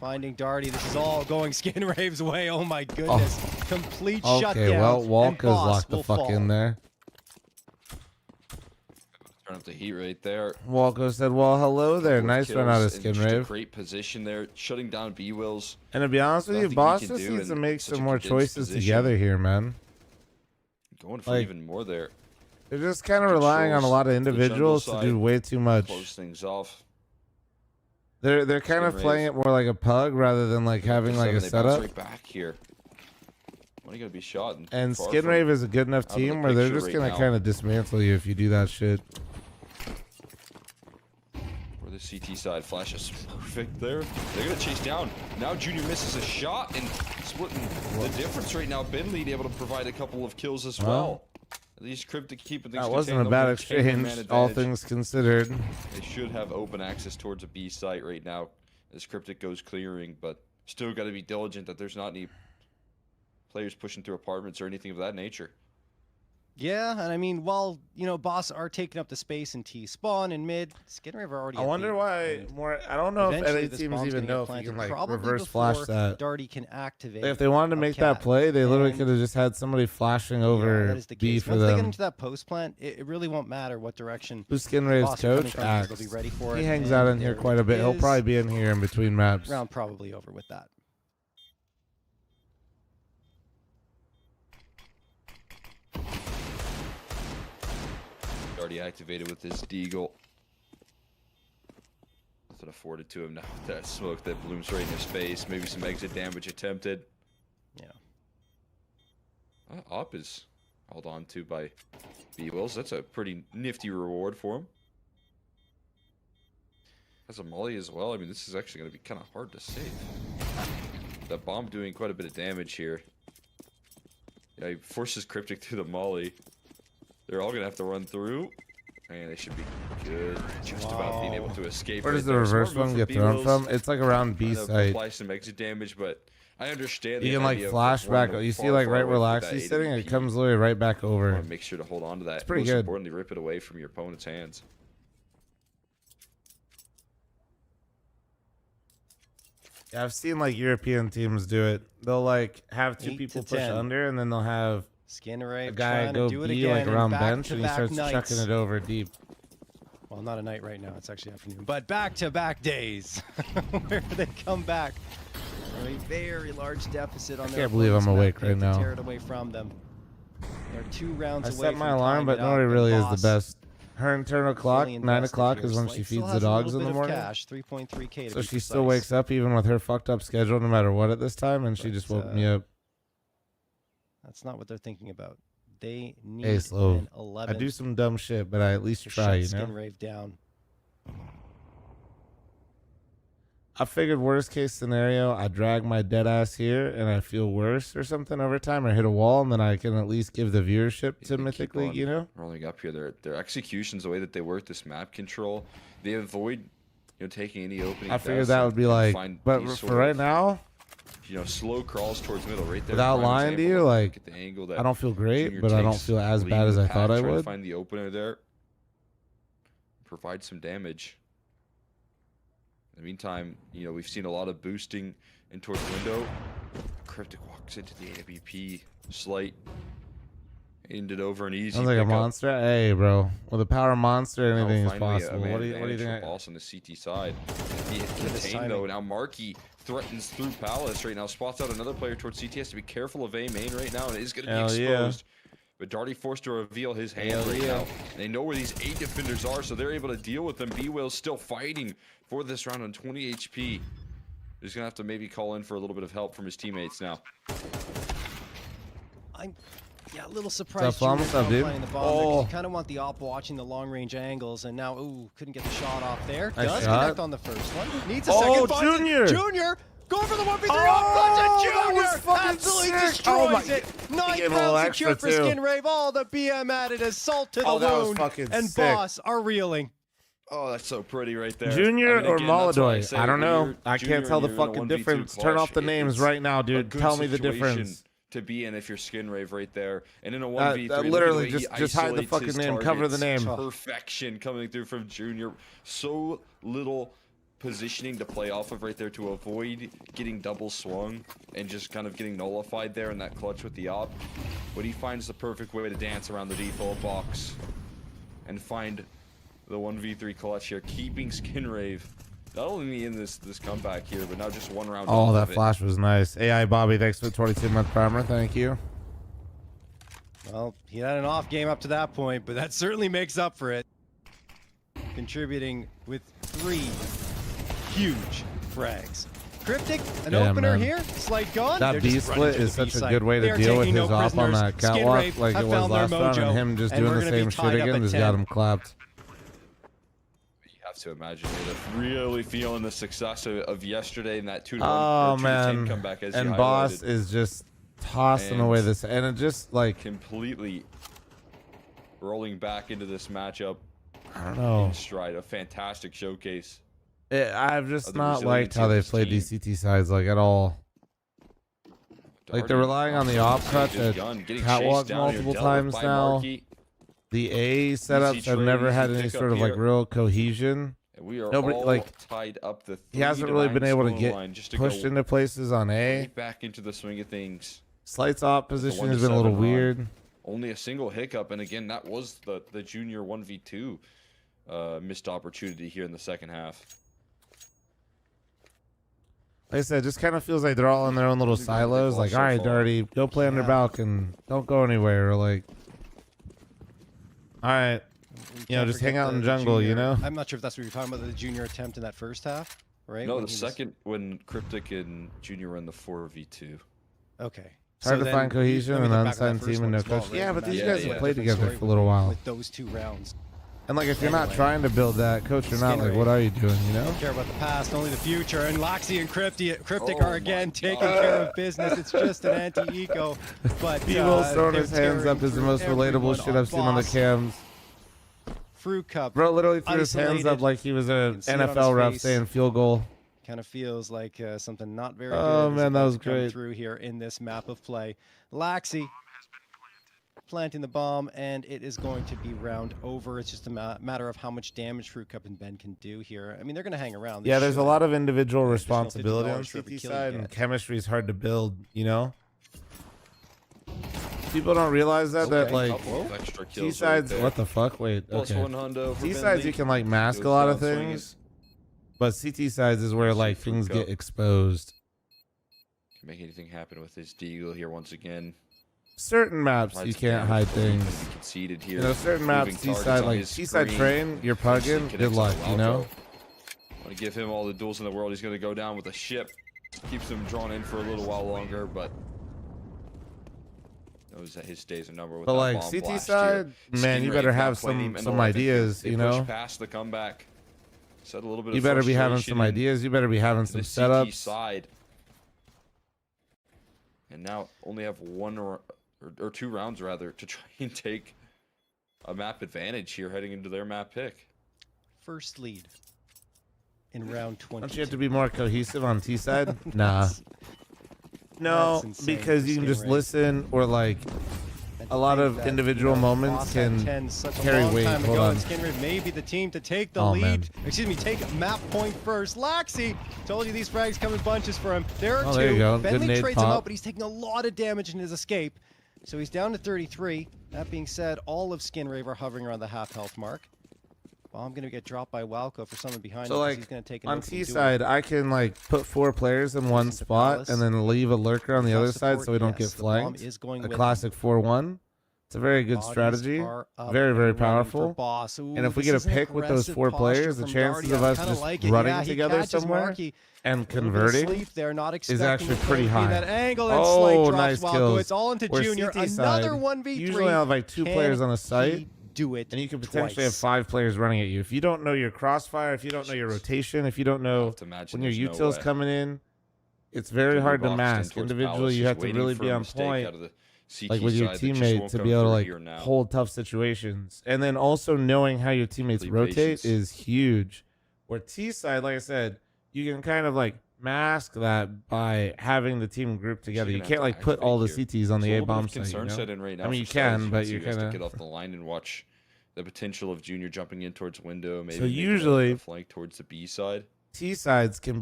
Finding Darty. This is all going Skinrave's way. Oh my goodness. Complete shutdown. Okay, well, Walker's locked the fuck in there. Turn up the heat right there. Walker said, well, hello there. Nice run out of Skinrave. Great position there, shutting down B-Wills. And to be honest with you, Boss just needs to make some more choices together here, man. Going for even more there. They're just kind of relying on a lot of individuals to do way too much. Close things off. They're kind of playing it more like a pug rather than like having like a setup. Right back here. When are you gonna be shot? And Skinrave is a good enough team where they're just gonna kind of dismantle you if you do that shit. For the CT side, Flash is perfect there. They're gonna chase down. Now Junior misses a shot and splitting the difference right now. Ben Lead able to provide a couple of kills as well. At least Cryptic keeping things. That wasn't a bad exchange, all things considered. They should have open access towards a B site right now as Cryptic goes clearing, but still got to be diligent that there's not any players pushing through apartments or anything of that nature. Yeah, and I mean, while, Boss are taking up the space in T-spawn and mid, Skinrave are already I at wonder B, why and more. I don't know if eventually any this teams bomb's even gonna know get if you planted, can like probably reverse flash before that. Darty can activate. If they wanted to make that Cat. play, they literally And could have just had somebody flashing yeah, over that is the B case. for Once they get them. into that post plant, it really won't matter what direction Who's Skinrave's Boss are coming coach? from, because they'll Axe. be ready for He it. hangs and out in here there quite a bit. He'll is probably be in here in between maps. round probably over with that. Already activated with his deagle. Nothing afforded to him now with that smoke that blooms right in his face. Maybe some exit damage attempted. Yeah. Op is held on to by B-Wills. That's a pretty nifty reward for him. Has a molly as well. I mean, this is actually going to be kind of hard to save. That bomb doing quite a bit of damage here. Yeah, he forces Cryptic through the molly. They're all going to have to run through. And they should be good. Just about being able to escape. Where right does the there. reverse Smart one move get for thrown B-Wills. from? It's like around B Kind of site. apply some exit damage, but I understand You the can like idea of flash running back. You see far, like far right away where from that Laxy's sitting, it AWP. comes literally right back You over. want to make sure to hold on to that. It's pretty Most good. importantly, rip it away from your opponent's hands. Yeah, I've seen like European teams do it. They'll like have two 8 people to push 10. under, and then they'll have Skinrave a guy trying go to do it B again. like around and bench, and he back-to-back starts chucking nights. it over deep. Well, not a night right now. It's actually afternoon. But back-to-back days where they come back from a very large deficit on I their can't believe opponent's I'm map. awake They have right to now. tear it away from them. They're 2 rounds I away set from my alarm, tying but it nobody up, really and is the Boss best. Her internal clock, fully 9 invested o'clock here. is when Slate she still feeds has the a little dogs in bit the of morning. cash, 3.3K to So be she still precise. wakes up even with her fucked up schedule, no matter what at this time, and she just woke me up. That's not what they're thinking about. They need Hey, Slow. an I 11 do some dumb shit, but I at least to try, shut you know? Skinrave down. I figured worst case scenario, I drag my dead ass here and I feel worse or something over time, or hit a wall, and then I can at least give the viewership to They Mythic keep League, on you know? rolling up here. Their executions, the way that they work this map control, they avoid taking any opening. I figured tests that and- would be and like, find but these for sort right of, now, slow crawls towards middle right there. without prime lying to example you, of like, at the angle that I don't feel great, Junior but I don't takes, feel as leading bad as the I pack, thought I trying to would. find the opener there. Provide some damage. In the meantime, we've seen a lot of boosting in towards window. Cryptic walks into the AWP. Slight. Ended over an easy Sounds like a pickup. monster. Hey, bro. With a power monster, anything is Finally, possible. What do you think? Boss on the CT side. He this contained though. timing. Now Markey threatens through Palace right now. Spots out another player towards CT. Has to be careful of A main right now, and is going to be Hell yeah. exposed. But Darty forced to reveal his hand Hell right yeah. now. They know where these A defenders are, so they're able to deal with them. B-Will's still fighting for this round on 20 HP. He's going to have to maybe call in for a little bit of help from his teammates now. I'm a little surprised fl0m? Junior's What's up, not dude? playing the bomb there, 'cause Oh. you kind of want the op watching the long range angles, and now couldn't get the shot off there. Nice Does shot. connect on the first one. Needs a Oh, second. finds it. Junior! Junior! Going for the 1v3 Oh, off. that Junior! was fucking Absolutely sick. destroys Oh my- it. He 9 gave him a little pounds extra, secure for too. Skinrave. All the BM added as salt to the Oh, that was wound. fucking And sick. Boss are reeling. Oh, that's so pretty right there. Junior I mean, or again, that's why I Maladoy? say I don't when know. you're I Junior can't tell and the you're in a fucking 1v2 difference. Turn clash, off the names it's right now, a dude. good Tell me the situation difference. to be in if you're Skinrave right there. And in a 1v3, look at the literally, way he just hide the isolates fucking his name. Cover the targets. name. Perfection coming through from Junior. So little positioning to play off of right there to avoid getting double swung and just kind of getting nullified there in that clutch with the op. But he finds the perfect way to dance around the default box and find the 1v3 clutch here, keeping Skinrave not only in this comeback here, but now just one round Oh, off that of it. flash was nice. AI Bobby, thanks for the 22-month primer. Thank you. Well, he had an off game up to that point, but that certainly makes up for it. Contributing with 3 huge frags. Cryptic, an Yeah, opener man. here. Slight gone. That They're B just running split to is the B such a site. good way They to are deal with taking his no op on prisoners. that catwalk Skinrave like it have was found their last round, and mojo, him just and doing we're the gonna be same shit tied up again at just 10. got him clapped. You have to imagine they're really feeling the success of yesterday in that 2-1 Oh, or 2-10 man. comeback as And you Boss highlighted. is just tossing And away this, and it just like, Completely rolling back into this matchup I don't know. in stride. A fantastic showcase. I've Of just the not liked resiliency how of they this played team. these CT sides like at all. Like they're relying on the off cut at catwalks multiple times now. The A setups have never had any sort of like real cohesion. And we are Nobody all like tied up. he hasn't really been able to get pushed into places on A. Right back into the swing of things. Slight's op position has been a little weird. Only a single hiccup, and again, that was the junior 1v2 missed opportunity here in the second half. Like I said, it just kind of feels like they're all in their own little silos. Like, all right, Darty, go play under Balkan. Don't go anywhere. Or like, all right, you know, just hang out in the jungle, you know? I'm not sure if that's what you're talking about, the junior attempt in that first half, right? No, the second when Cryptic and Junior run the 4v2. Okay. It's hard to find cohesion in an unsigned team and no coach. Yeah, but these guys have played together for a little while. With those 2 rounds. And like, if you're not trying to build that, coach or not, like, what are you doing, you know? Don't care about the past, only the future. And Laxi and Cryptic are again taking care of business. It's just an anti-eco. But Bevo's throwing his hands up is the most relatable shit I've seen on the cams. Fruit Cup. Bro literally threw his hands up like he was an NFL ref saying field goal. Kind of feels like something not very good. Oh man, that was great. Through here in this map of play. Laxi planting the bomb, and it is going to be round over. It's just a matter of how much damage Fruit Cup and Ben can do here. I mean, they're going to hang around. Yeah, there's a lot of individual responsibility on CT side, and chemistry is hard to build, you know? People don't realize that, like, T-sides, what the fuck? Wait, okay. T-sides, you can, like, mask a lot of things, but CT sides is where, like, things get exposed. Can make anything happen with his Deagle here once again. Certain maps you can't hide things. Conceded here. You know, certain maps T-side, like T-side train, you're plugging, good luck, you know? I want to give him all the duels in the world. He's going to go down with a ship. Keeps him drawn in for a little while longer, but knows that his days are numbered with but that like bomb CT blast side, here. man, you better have some ideas, you know? Past the comeback. Said a little bit you of better be having some ideas. You better be having some setups. Side. And now only have one or 2 rounds rather to try and take a map advantage here heading into their map pick. First lead in round 20. Don't you have to be more cohesive on T side? Nah. No, because you can just listen, or like a lot of individual moments can carry weight. Hold on. Skinner may be the team to take the lead. Man. Excuse me, take map point first. Laxi, told you these frags come in bunches for him. There are 2. There you go. Bentley trades him out, but he's taking a lot of damage in his escape. So he's down to 33. That being said, all of Skinrave are hovering around the half health mark. Bomb going to get dropped by Walco for someone behind him. So like he's gonna take on T side, I can like put 4 players in one spot and then leave a lurker on the other side so we don't get flanked. A classic 4-1. It's a very good strategy. Very, very powerful. And if we get a pick with those 4 players, the chances of us just running together somewhere and converting is actually pretty high. Oh, nice kills. It's all into Junior. Another 1v3. Usually I have like 2 players on a site. Do it, and you can potentially have 5 players running at you. If you don't know your crossfire, if you don't know your rotation, if you don't know when your util's coming in, it's very hard to mask. Individually, you have to really be on point, like with your teammate, to be able to like hold tough situations. And then also knowing how your teammates rotate is huge. Where T side, like I said, you can kind of like mask that by having the team group together. You can't like put all the CTs on the A bomb site. You know? I mean, you can, but you're kind of get off the line and watch the potential of Junior jumping in towards window. Maybe so usually flank towards the B side. T sides can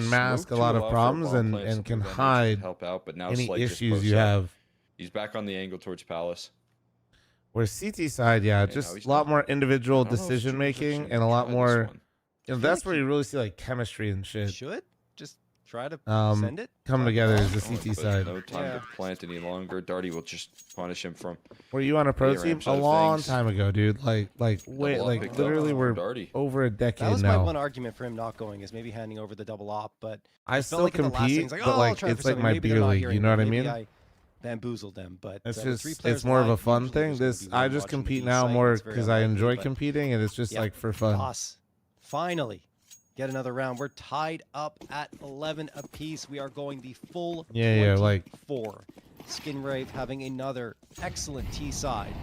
mask a lot of problems and can hide help out, but now any issues you have. He's back on the angle towards Palace. Where CT side, yeah, just a lot more individual decision making and a lot more. You know, that's where you really see like chemistry and shit. Should just try to send it. Come together as the CT side. No time to plant any longer. Darty will just punish him from. Were you on a pro team a long time ago, dude? Like literally we're over a decade now. That was my one argument for him not going, is maybe handing over the double op, but I still compete, but like it's like my beer league. You know what I mean? I bamboozled them, but it's just it's more of a fun thing. I just compete now more because I enjoy competing, and it's just like for fun. Boss, finally get another round. We're tied up at 11 apiece. We are going the full 24. Skinrave having another excellent T side.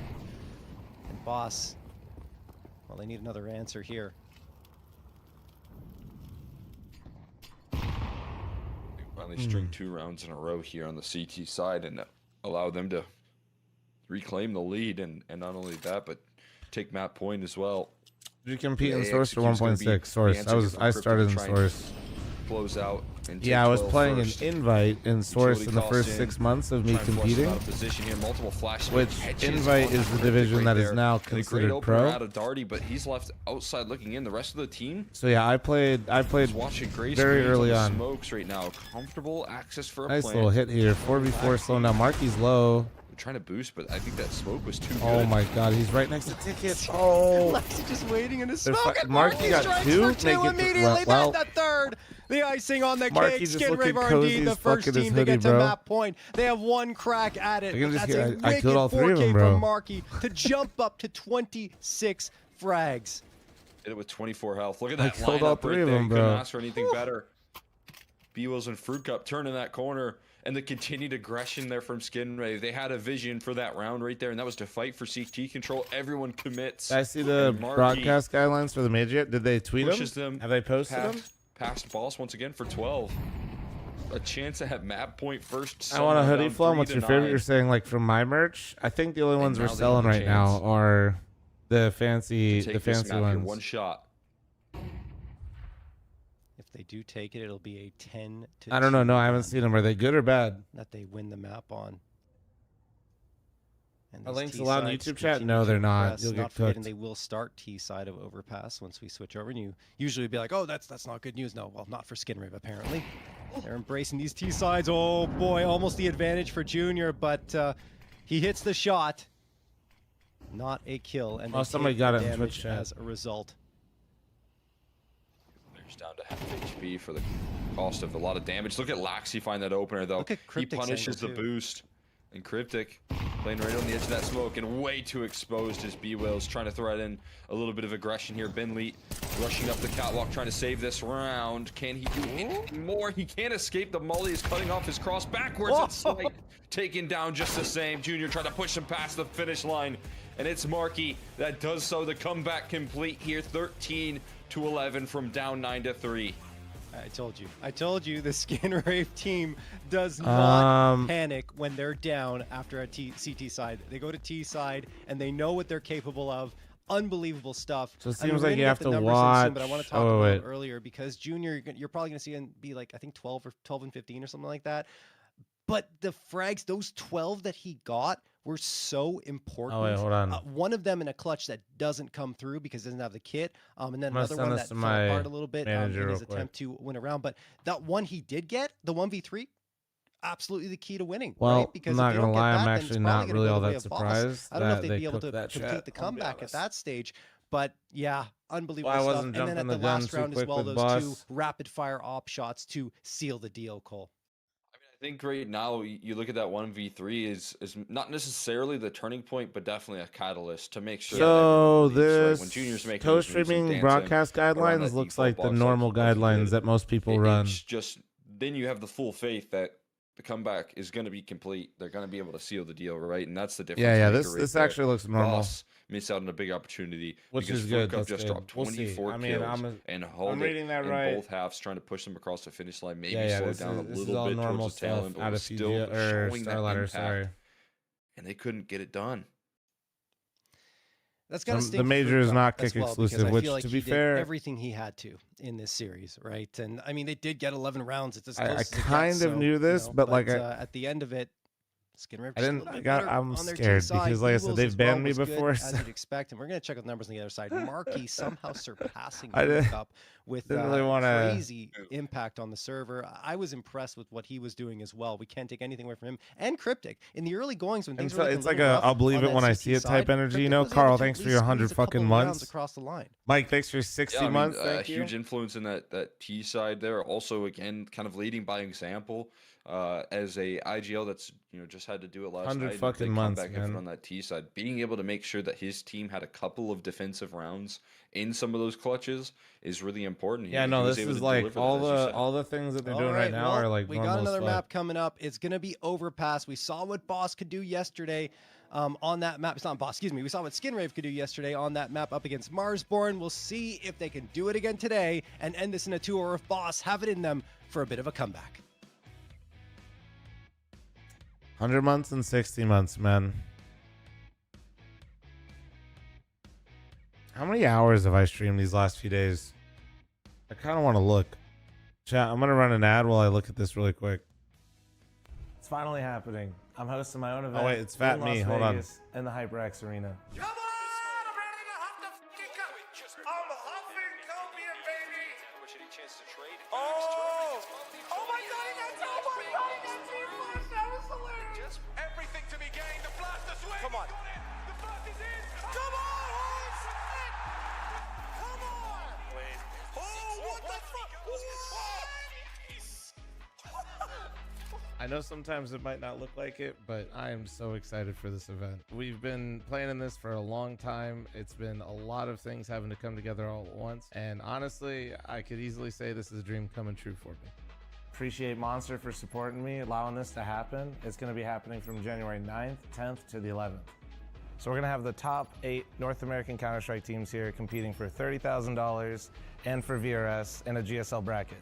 And Boss, well, they need another answer here. finally string 2 rounds in a row here on the CT side and allow them to reclaim the lead, and not only that, but take map point as well. Did you compete in Source for 1.6? Source. I started in Source. Close out. Yeah, I was playing an invite in Source in the first 6 months of me competing. Which invite is the division that is now considered pro. Out of Darty, but he's left outside looking in. The rest of the team. So yeah, I played very early on. Smokes right now. Comfortable access for a nice plant. Little hit here. 4v4 slow. Now Marky's low. They're trying to boost, but I think that smoke was too good. Oh my god, he's right next to Ticket. Oh, Lexi just waiting in the smoke. And Marky got two. Immediately back the third. The icing on the cake. SkinRave are indeed the first team to get to map point. They have one crack at it. That's a wicked 4K from Marky to jump up to 26 frags. Did it with 24 health. Look at that. I killed all 3 of them, bro. Couldn't ask for anything better. B-Wills and Fruit Cup turning that corner. And the continued aggression there from SkinRave. They had a vision for that round right there, and that was to fight for CT control. Everyone commits. I see the broadcast guidelines for the major yet. Did they tweet them? Have they posted them? Past boss once again for 12. A chance to have map point first. I want a hoodie, fl0m. What's your favorite? You're saying like from my merch? I think the only ones we're selling right now are the fancy ones. One shot. If they do take it, it'll be a 10 to 2. I don't know. No, I haven't seen them. Are they good or bad? That they win the map on. And are links allowed in YouTube chat? No, they're not. You'll get cooked. And they will start T side of Overpass once we switch over. And you usually be like, oh, that's not good news. No, well, not for SkinRave apparently. They're embracing these T sides. Oh boy, almost the advantage for Junior, but he hits the shot. Not a kill, and somebody got it in Twitch chat as a result. There's down to half HP for the cost of a lot of damage. Look at Laxi find that opener though. He punishes the boost. And Cryptic playing right on the edge of that smoke and way too exposed as B-Wills trying to thread in a little bit of aggression here. Bentley rushing up the catwalk trying to save this round. Can he do any more? He can't escape. The molly is cutting off his cross backwards. It's Slight taken down just the same. Junior trying to push him past the finish line. And it's Marky that does so. The comeback complete here. 13 to 11 from down 9 to 3. I told you the SkinRave team does not panic when they're down after a CT side. They go to T side and they know what they're capable of. Unbelievable stuff. So it seems like you have to watch. But I want to talk about it earlier because Junior, you're probably going to see him be like, I think 12 and 15 or something like that. But the frags, those 12 that he got were so important. Oh, wait, hold on. One of them in a clutch that doesn't come through because it doesn't have the kit. And then another one that fell apart a little bit in his attempt to win a round. But that one he did get, the 1v3, absolutely the key to winning. Well, right? Because I'm not going to lie, I'm actually not really all that surprised. I don't know if they'd be able to complete the comeback at that stage. But yeah, unbelievable stuff. And then at the last round as well, those 2 rapid fire op shots to seal the deal, Cole. I think right now you look at that 1v3 is not necessarily the turning point, but definitely a catalyst to make sure. So this when Junior's making co-streaming broadcast guidelines looks like the normal guidelines that most people run. It's just then you have the full faith that the comeback is going to be complete. They're going to be able to seal the deal, right? And that's the difference. Yeah. This actually looks normal. Boss missed out on a big opportunity, which is good. Just dropped 24 kills and held it in both halves, trying to push them across the finish line. Maybe slow down a little bit towards the tail end, but still showing that impact. And they couldn't get it done. That's got to the major is not kick exclusive, which to be fair, everything he had to in this series, right? And I mean, they did get 11 rounds. It's as close as kind of knew this, but like at the end of it, SkinRave. I'm scared because, like I said, they've banned me before. As you'd expect, and we're going to check out the numbers on the other side. Marky somehow surpassing Cup with crazy impact on the server. I was impressed with what he was doing as well. We can't take anything away from him. And Cryptic in the early goings when things were it's like a I'll believe it when I see it type energy. You know, Carl, thanks for your 100 fucking months across the line. Mike, thanks for 60 months. Thank you. Huge influence in that T side there. Also, again, kind of leading by example. As a IGL that's just had to do it last 100 night. Fucking months, man. On that T side, being able to make sure that his team had a couple of defensive rounds in some of those clutches is really important. Yeah, no, this is like all the things that they're doing right now are like we got another map coming up. It's gonna be Overpass. We saw what Boss could do yesterday. On that map, it's not Boss, excuse me. We saw what SkinRave could do yesterday on that map up against Marsborn. We'll see if they can do it again today and end this in a 2, or if Boss have it in them for a bit of a comeback. 100 months and 60 months, man. How many hours have I streamed these last few days? I kind of want to look. Chat, I'm going to run an ad while I look at this really quick. It's finally happening. I'm hosting my own event. Oh, wait, it's Fat Me. Hold on. In the HyperX Arena. Come on! I'm ready to huff the fucking cup. I'm huffing copium, baby! Oh! Oh my god, he got two! Oh my god, he got two flash! That was hilarious! Everything to be gained. The blaster swing! Come on. The blast is in! Come on, Horse! Come on! Wait. Oh, what the fuck? I know sometimes it might not look like it, but I am so excited for this event. We've been planning this for a long time. It's been a lot of things having to come together all at once. And honestly, I could easily say this is a dream coming true for me. Appreciate Monster for supporting me, allowing this to happen. It's going to be happening from January 9th, 10th to the 11th. So we're going to have the top 8 North American Counter-Strike teams here competing for $30,000 and for VRS in a GSL bracket.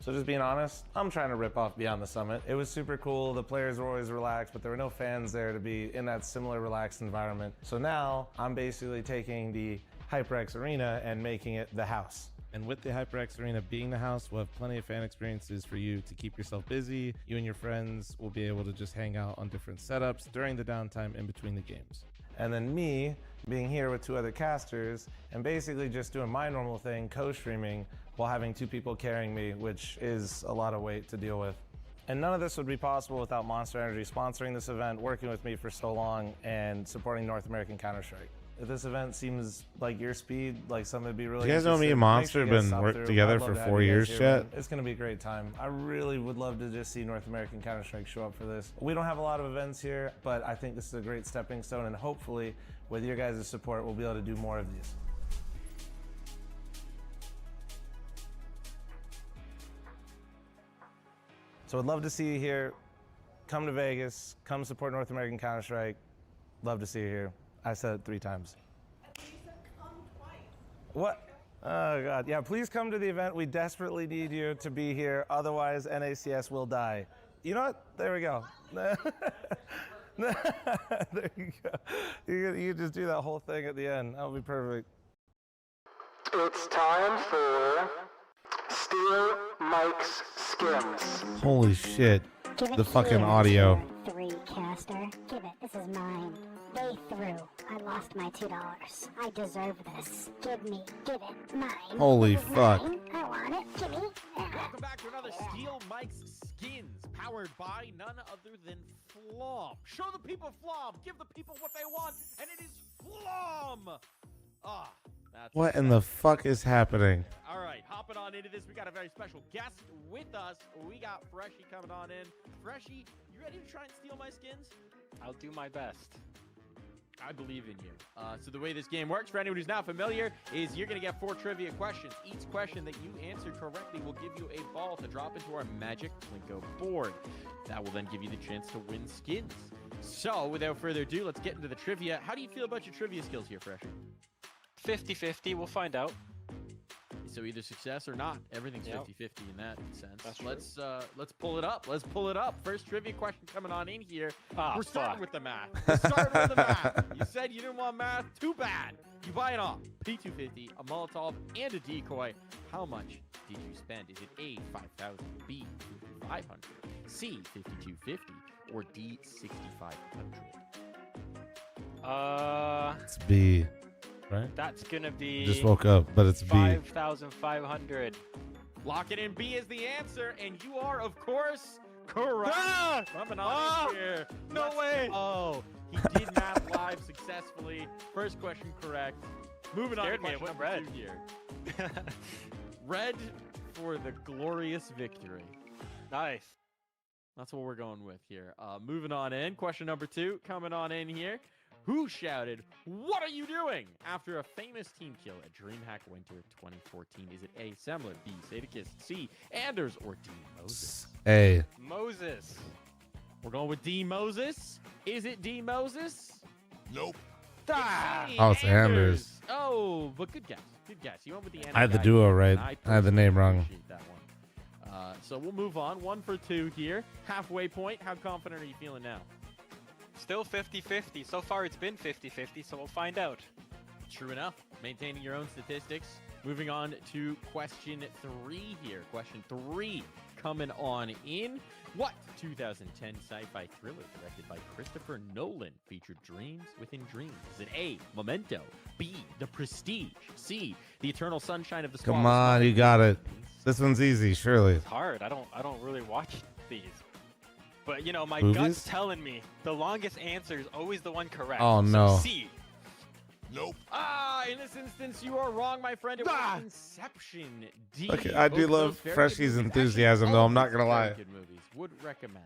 So just being honest, I'm trying to rip off Beyond the Summit. It was super cool. The players were always relaxed, but there were no fans there to be in that similar relaxed environment. So now I'm basically taking the HyperX Arena and making it the house. And with the HyperX Arena being the house, we'll have plenty of fan experiences for you to keep yourself busy. You and your friends will be able to just hang out on different setups during the downtime in between the games. And then me being here with 2 other casters and basically just doing my normal thing, co-streaming, while having 2 people carrying me, which is a lot of weight to deal with. And none of this would be possible without Monster Energy sponsoring this event, working with me for so long, and supporting North American Counter-Strike. If this event seems like your speed, like something would be really You guys know me and Monster have been working together for 4 years, chat? It's going to be a great time. I really would love to just see North American Counter-Strike show up for this. We don't have a lot of events here, but I think this is a great stepping stone, and hopefully, with your guys' support, we'll be able to do more of these. So I'd love to see you here. Come to Vegas. Come support North American Counter-Strike. Love to see you here. I said it 3 times. What? Oh, God. Yeah, please come to the event. We desperately need you to be here. Otherwise, NACS will die. You know what? There we go. There you go. You just do that whole thing at the end. That'll be perfect. It's time for Steal Mike's Skins. Holy shit. The fucking audio. 3 caster. Give it. This is mine. Day through. I lost my $2. I deserve this. Give it. Mine. Holy This is fuck. mine. I want it. Give me. Welcome back to another Steal Mike's Skins, powered by none other than fl0m. Show the people fl0m. Give the people what they want, and it is fl0m. Ah, that's What in the fuck is happening? All right, hopping on into this, we got a very special guest with us. We got Freshy coming on in. Freshy, you ready to try and steal my skins? I'll do my best. I believe in you. So the way this game works, for anyone who's not familiar, is you're going to get 4 trivia questions. Each question that you answer correctly will give you a ball to drop into our Magic Plinko board. That will then give you the chance to win skins. So without further ado, let's get into the trivia. How do you feel about your trivia skills here, Freshy? 50-50, we'll find out. So either success or not. Everything's 50-50 in that sense. That's true. Let's pull it up. Let's pull it up. First trivia question coming on in here. Ah, We're starting fuck. with the math. We're starting with the math. You said you didn't want math. Too bad. You buy it all. P250, a Molotov, and a decoy. How much did you spend? Is it A, 5,000, B, 500, C, 5,250, or D, 6,500? It's B, right? That's gonna be Just woke up, but it's B. 5,500. Lock it in. B is the answer, and you are, of course, correct. Ah! Coming on in here. No way. Oh, he did math live successfully. First question correct. Moving on to Scared me. It question went number 2 here. Red for the glorious victory. Nice. That's what we're going with here. Moving on in. Question number 2 coming on in here. Who shouted, "What are you doing?" after a famous team kill at DreamHack Winter 2014? Is it A, Semler, B, Sadakist, C, Anders, or D, Moses? A. Moses. We're going with D, Moses. Is it D, Moses? Nope. Ah, Oh, it's Anders. Oh, but good guess. Good guess. You went with the Anders. I had the guy duo here, right. and I had the name wrong. appreciate that one. So we'll move on. 1 for 2 here. Halfway point. How confident are you feeling now? Still 50-50. So far it's been 50-50, so we'll find out. True enough. Maintaining your own statistics. Moving on to question 3 here. Question 3 coming on in. What 2010 sci-fi thriller directed by Christopher Nolan featured dreams within dreams? Is it A, Memento, B, The Prestige, C, The Eternal Sunshine of the Spotless Come on, Mind? you got it. This one's easy, surely. It's hard. I don't really watch these. But you know, my Movies? gut's telling me the longest answer is always the one correct. Oh, So no. C. Nope. In this instance, you are wrong, my friend. It was Inception. D. Okay, I do Both of love those very Freshy's good movies. enthusiasm, Actually, though. all I'm not of gonna these lie. very Good movies. Would recommend.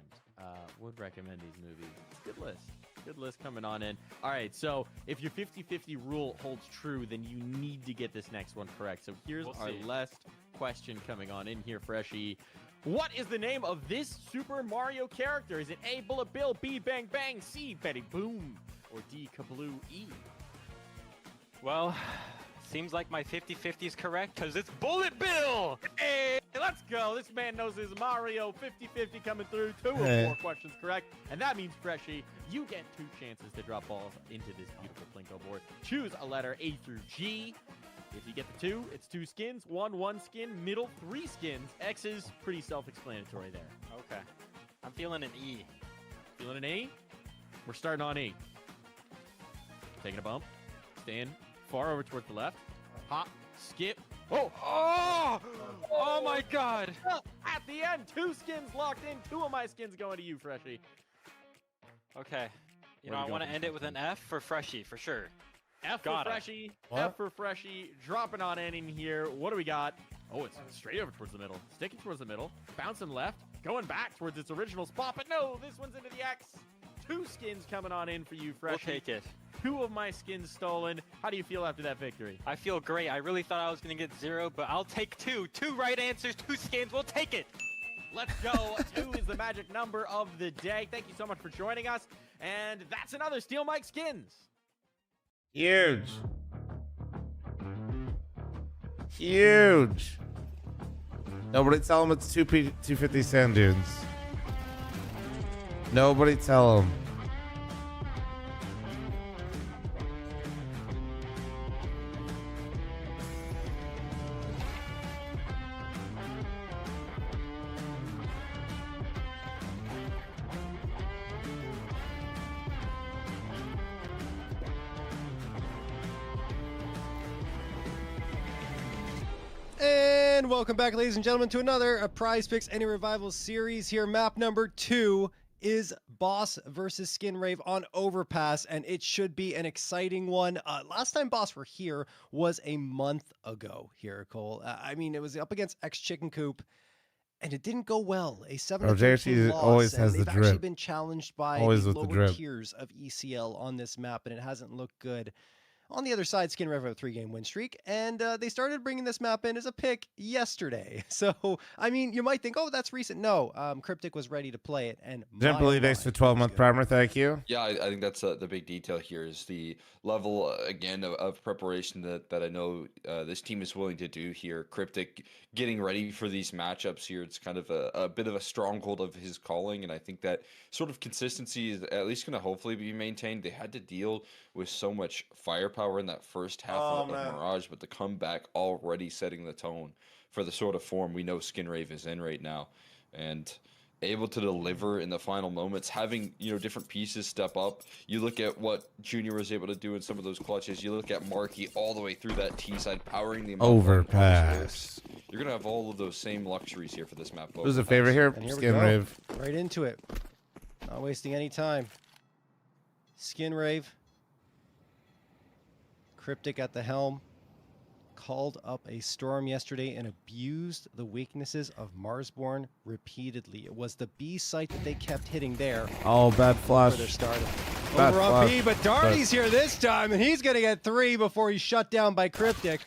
Would recommend these movies. Good list. Good list coming on in. All right, so if your 50-50 rule holds true, then you need to get this next one correct. So here's We'll our see. last question coming on in here, Freshy. What is the name of this Super Mario character? Is it A, Bullet Bill, B, Bang Bang, C, Betty Boom, or D, Kabloo E? Well, seems like my 50-50 is correct because it's Bullet Bill. Hey, let's go. This man knows his Mario. 50-50 coming through. 2 of Hey. 4 questions correct. And that means, Freshy, you get 2 chances to drop balls into this beautiful Plinko board. Choose a letter A through G. If you get the 2, it's 2 skins. 1 skin. Middle, 3 skins. X is pretty self-explanatory there. Okay. I'm feeling an E. Feeling an A? We're starting on E. Taking a bump. Stand far over towards the left. Hop. Skip. Oh! Oh my God. At the end, 2 skins locked in. 2 of my skins going to you, Freshy. Okay. You Where know, we I want going to end it with an F for Freshie, for sure. F Got for it. Freshy. What? F for Freshy. Dropping on in here. What do we got? Oh, it's straight over towards the middle. Sticking towards the middle. Bouncing left. Going back towards its original spot. But no, this one's into the X. 2 skins coming on in for you, We'll Freshy. take it. 2 of my skins stolen. How do you feel after that victory? I feel great. I really thought I was going to get 0, but I'll take 2. 2 right answers, 2 skins. We'll take it. Let's go. 2 is the magic number of the day. Thank you so much for joining us. And that's another Steel Mike Skins. Huge. Huge. Nobody tell him it's 250 sand dunes. Nobody tell him. And welcome back, ladies and gentlemen, to another PrizePicks Any Revival series here. Map number 2 is Boss versus Skinrave on Overpass, and it should be an exciting one. Last time Boss were here was a month ago here, Cole. I mean, it was up against X Chicken Coop, and it didn't go well. A 7-13 JRT loss, always and has the they've actually drip. been challenged by Always the with the lower drip. tiers of ECL on this map, and it hasn't looked good. On the other side, Skinrave have a 3-game win streak, and they started bringing this map in as a pick yesterday. So, I mean, you might think, oh, that's recent. No, Cryptic was ready to play it, and Gently, thanks for 12-month primer. Thank you. Yeah, I think that's the big detail here is the level, again, of preparation that I know this team is willing to do here. Cryptic getting ready for these matchups here. It's kind of a bit of a stronghold of his calling, and I think that sort of consistency is at least going to hopefully be maintained. They had to deal with so much firepower in that first half of Mirage, but the comeback already setting the tone for the sort of form we know Skinrave is in right now. And able to deliver in the final moments, having, you know, different pieces step up. You look at what Junior was able to do in some of those clutches. You look at Marky all the way through that T side, powering the Overpass. You're gonna have all of those same luxuries here for this map. Who's a favorite here? And here we Skinrave. go. Right into it. Not wasting any time. Skinrave. Cryptic at the helm. Called up a storm yesterday and abused the weaknesses of Marsborn repeatedly. It was the B site that they kept hitting there Oh, bad where they're flush. starting. Bad Over on flush, B, but Darty's here this time, and he's going to get 3 before he's shut down by Cryptic.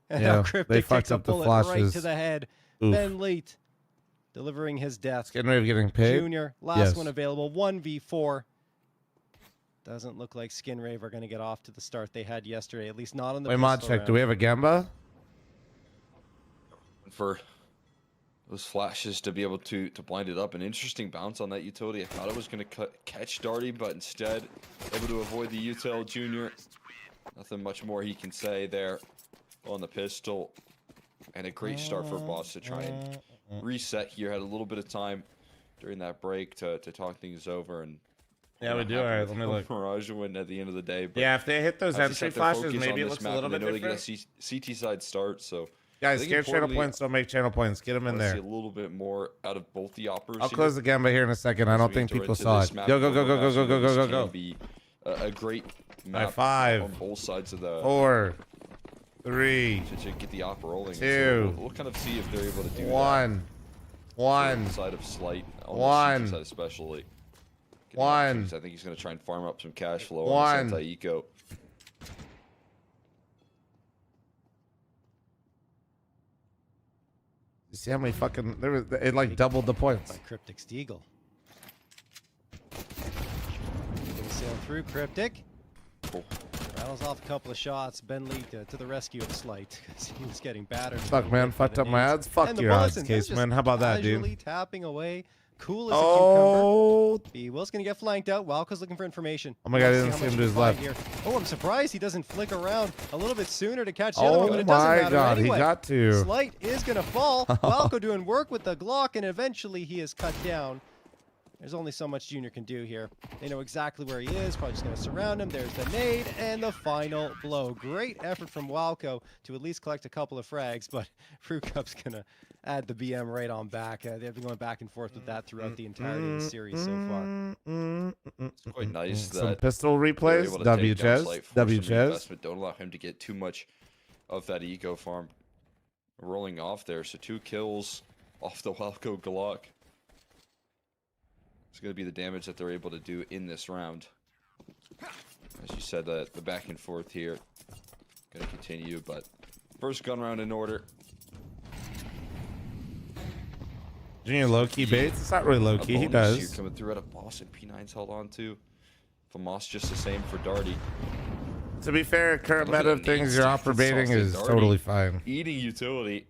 And Yeah, now Cryptic they fucked takes a up the bullet right flashes. to the head. Oof. Ben Leet delivering his death. Skinrave getting paid. Junior, last Yes. one available, 1v4. Doesn't look like Skinrave are going to get off to the start they had yesterday, at least not on the Wait, mod pistol check. Do we round. have a Gamba? For those flashes to be able to blind it up. An interesting bounce on that utility. I thought it was going to catch Darty, but instead able to avoid the util. Junior, nothing much more he can say there on the pistol. And a great start for Boss to try and reset here. Had a little bit of time during that break to talk things over. And yeah, we do. All right, let me look. Mirage win at the end of the day. But yeah, if they hit those entry flashes, maybe it looks a little bit different. They know they get a CT side start, so... Guys, scared channel points, don't make channel points. Get them in there. See a little bit more out of both the operas. I'll close the gamba here in a second. I don't think people saw it. Go, go, go, go, go, go, go, go, go, go. Be a great map 5, on both sides of the 4, 3, to get the op rolling. 2. So we'll kind of see if they're able to do 1. that. 1. Side of Slight, on 1. the side especially. 1. I think he's going to try and farm up some cash flow 1. on Santa Eco. You see how many fucking it like doubled the points. By Cryptic Steagle. Gonna sail through Cryptic. Rattles off a couple of shots. Ben Lee to the rescue of Slight because he was getting battered. Fuck man, fucked up my odds. Fuck your odds, Case man. How about that, dude? Tapping away. Cool as a cucumber. B Will's gonna get flanked out. Walco's looking for information. Oh my god, he doesn't see him to his left. Here. Oh, I'm surprised he doesn't flick around a little bit sooner to catch the other one, but it doesn't matter god, anyway. He got to. Slight is gonna fall. Walco doing work with the Glock, and eventually he is cut down. There's only so much Junior can do here. They know exactly where he is. Probably just going to surround him. There's the nade and the final blow. Great effort from Walco to at least collect a couple of frags, but Fruit Cup's going to add the BM right on back. They've been going back and forth with that throughout the entirety of the series so far. It's quite nice that some pistol replays. WJs. Don't allow him to get too much of that eco farm rolling off there. So 2 kills off the Walco Glock. It's going to be the damage that they're able to do in this round. As you said, the back and forth here going to continue, but first gun round in order. Junior low-key baits? It's not really low-key. He does. Here coming through at a boss, and P9's held on to. Famas just the same for Darty. To be fair, current meta of things you're offer baiting is totally fine. Eating utility.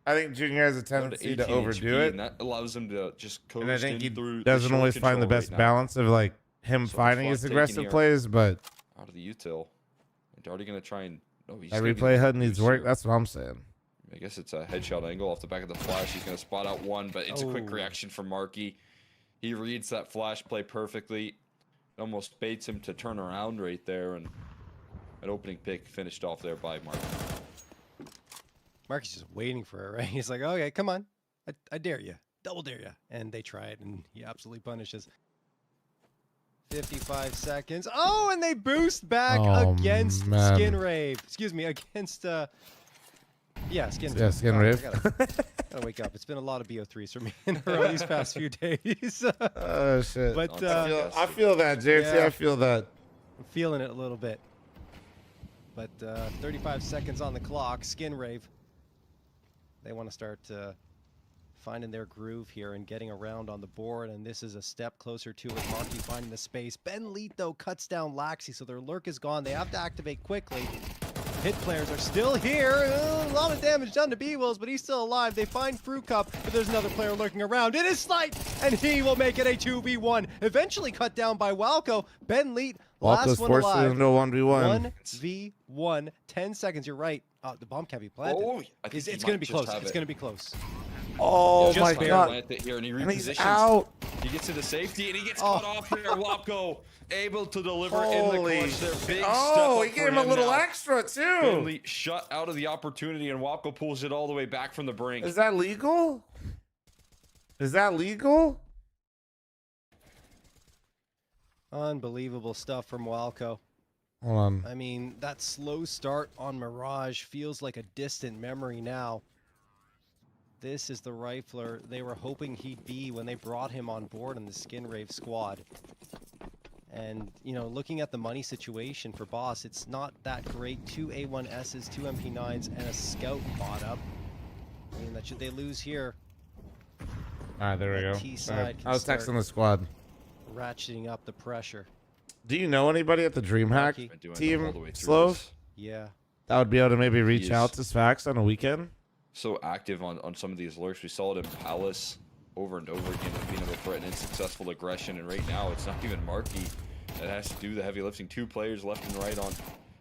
I think Junior has a tendency to overdo it. And that allows him to just coast and I think he through doesn't always find the best balance of like him finding his aggressive plays, but out of the util. And Darty gonna try and that replay HUD needs work. That's what I'm saying. I guess it's a headshot angle off the back of the flash. He's gonna spot out one, but it's a quick reaction from Marky. He reads that flash play perfectly. It almost baits him to turn around right there, and an opening pick finished off there by Marky. Marky's just waiting for it, right? He's like, okay, come on. I dare you. Double dare you. And they try it, and he absolutely punishes. 55 seconds. Oh, and they boost back against Skin Rave. Excuse me, against... yeah, Skin Rave. Yeah, Skin Rave. Gotta wake up. It's been a lot of BO3s for me in a row these past few days. Oh, shit. But, I feel that, James. Yeah, I feel that. I'm feeling it a little bit. But 35 seconds on the clock. Skin Rave. They want to start finding their groove here and getting around on the board, and this is a step closer to it. Marky finding the space. Ben Leet, though, cuts down Laxi, so their lurk is gone. They have to activate quickly. Hit players are still here. A lot of damage done to B-Wills, but he's still alive. They find Fruit Cup, but there's another player lurking around. It is Slight, and he will make it a 2v1. Eventually cut down by Walco. Ben Leet, last one alive. Into 1v1. 1v1. 10 seconds, you're right. The bomb can't be planted. Oh, it's going to be close. It's going to be close. Oh my god. Here, and he and he's repositions. Out. He gets to the safety, and he gets cut off there. Walco able to deliver in the clutch there. Big step he gave him a little extra, too. Finley shut out of the opportunity, and Walco pulls it all the way back from the brink. Is that legal? Is that legal? Unbelievable stuff from Walco. Hold on. I mean, that slow start on Mirage feels like a distant memory now. This is the rifler they were hoping he'd be when they brought him on board in the Skin Rave squad. And, you know, looking at the money situation for Boss, it's not that great. 2 A1Ss, 2 MP9s, and a Scout bought up. I mean, should they lose here? All right, there we go. T-side I was texting the squad. Ratcheting up the pressure. Do you know anybody at the DreamHack team, Slow? Yeah. That would be able to maybe reach out to Sfax on a weekend? so active on some of these lurks. We saw it in Palace over and over again, being able to threaten successful aggression. And right now, it's not even Markey that has to do the heavy lifting. 2 players left and right on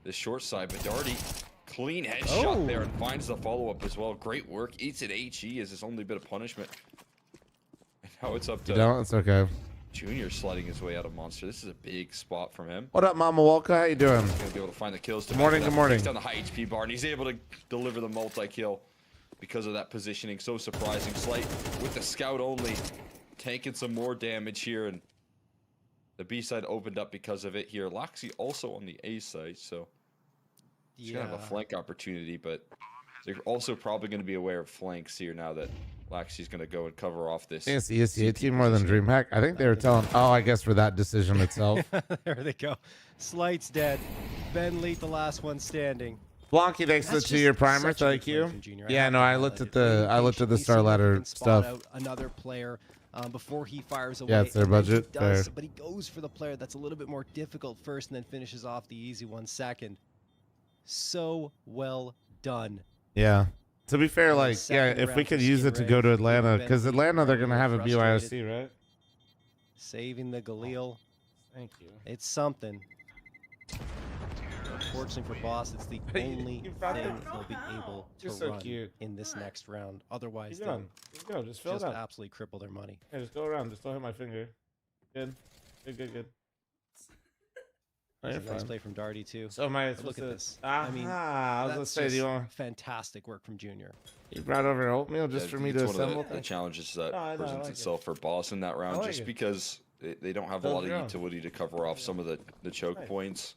the short side, but Darty, clean headshot there and finds the follow-up as well. Great work. Eats it HE as his only bit of punishment. And now it's up to it's okay. Junior sliding his way out of Monster. This is a big spot from him. What up, Mama Walker? How you doing? He's going to be able to find the kills. Good morning. Takes down the high HP bar, and he's able to deliver the multi-kill because of that positioning. So surprising. Slight with the scout only, taking some more damage here, and the B side opened up because of it here. Laxi also on the A side, so he's going to have a flank opportunity, but they're also probably going to be aware of flanks here now that Laxi's going to go and cover off this. It's the ESCA team more than DreamHack. I think they were telling, I guess for that decision itself. There they go. Slight's dead. Ben Leet, the last one standing. Blanky, thanks for the 2-year primer. Thank you. Yeah, no, I looked at the Star Ladder stuff. Out another player before he fires away. Yeah, it's their budget. But he goes for the player that's a little bit more difficult first, and then finishes off the easy one second. So well done. Yeah. To be fair, like, yeah, if we could use it to go to Atlanta, because Atlanta, they're going to have a BYOC, right? Saving the Galil. Thank you. It's something. Unfortunately for Boss, it's the only thing they'll be able to run in this next round. Otherwise, they'll just fill it up. absolutely cripple their money. Yeah, just go around. Just don't hit my finger. Good. Nice play from Darty too. So look at this. I mean, I was gonna say, do you want fantastic work from Junior. He brought over oatmeal just for me to assemble. One of the challenges that presents itself for Boss in that round, just because they don't have a lot of utility to cover off some of the choke points.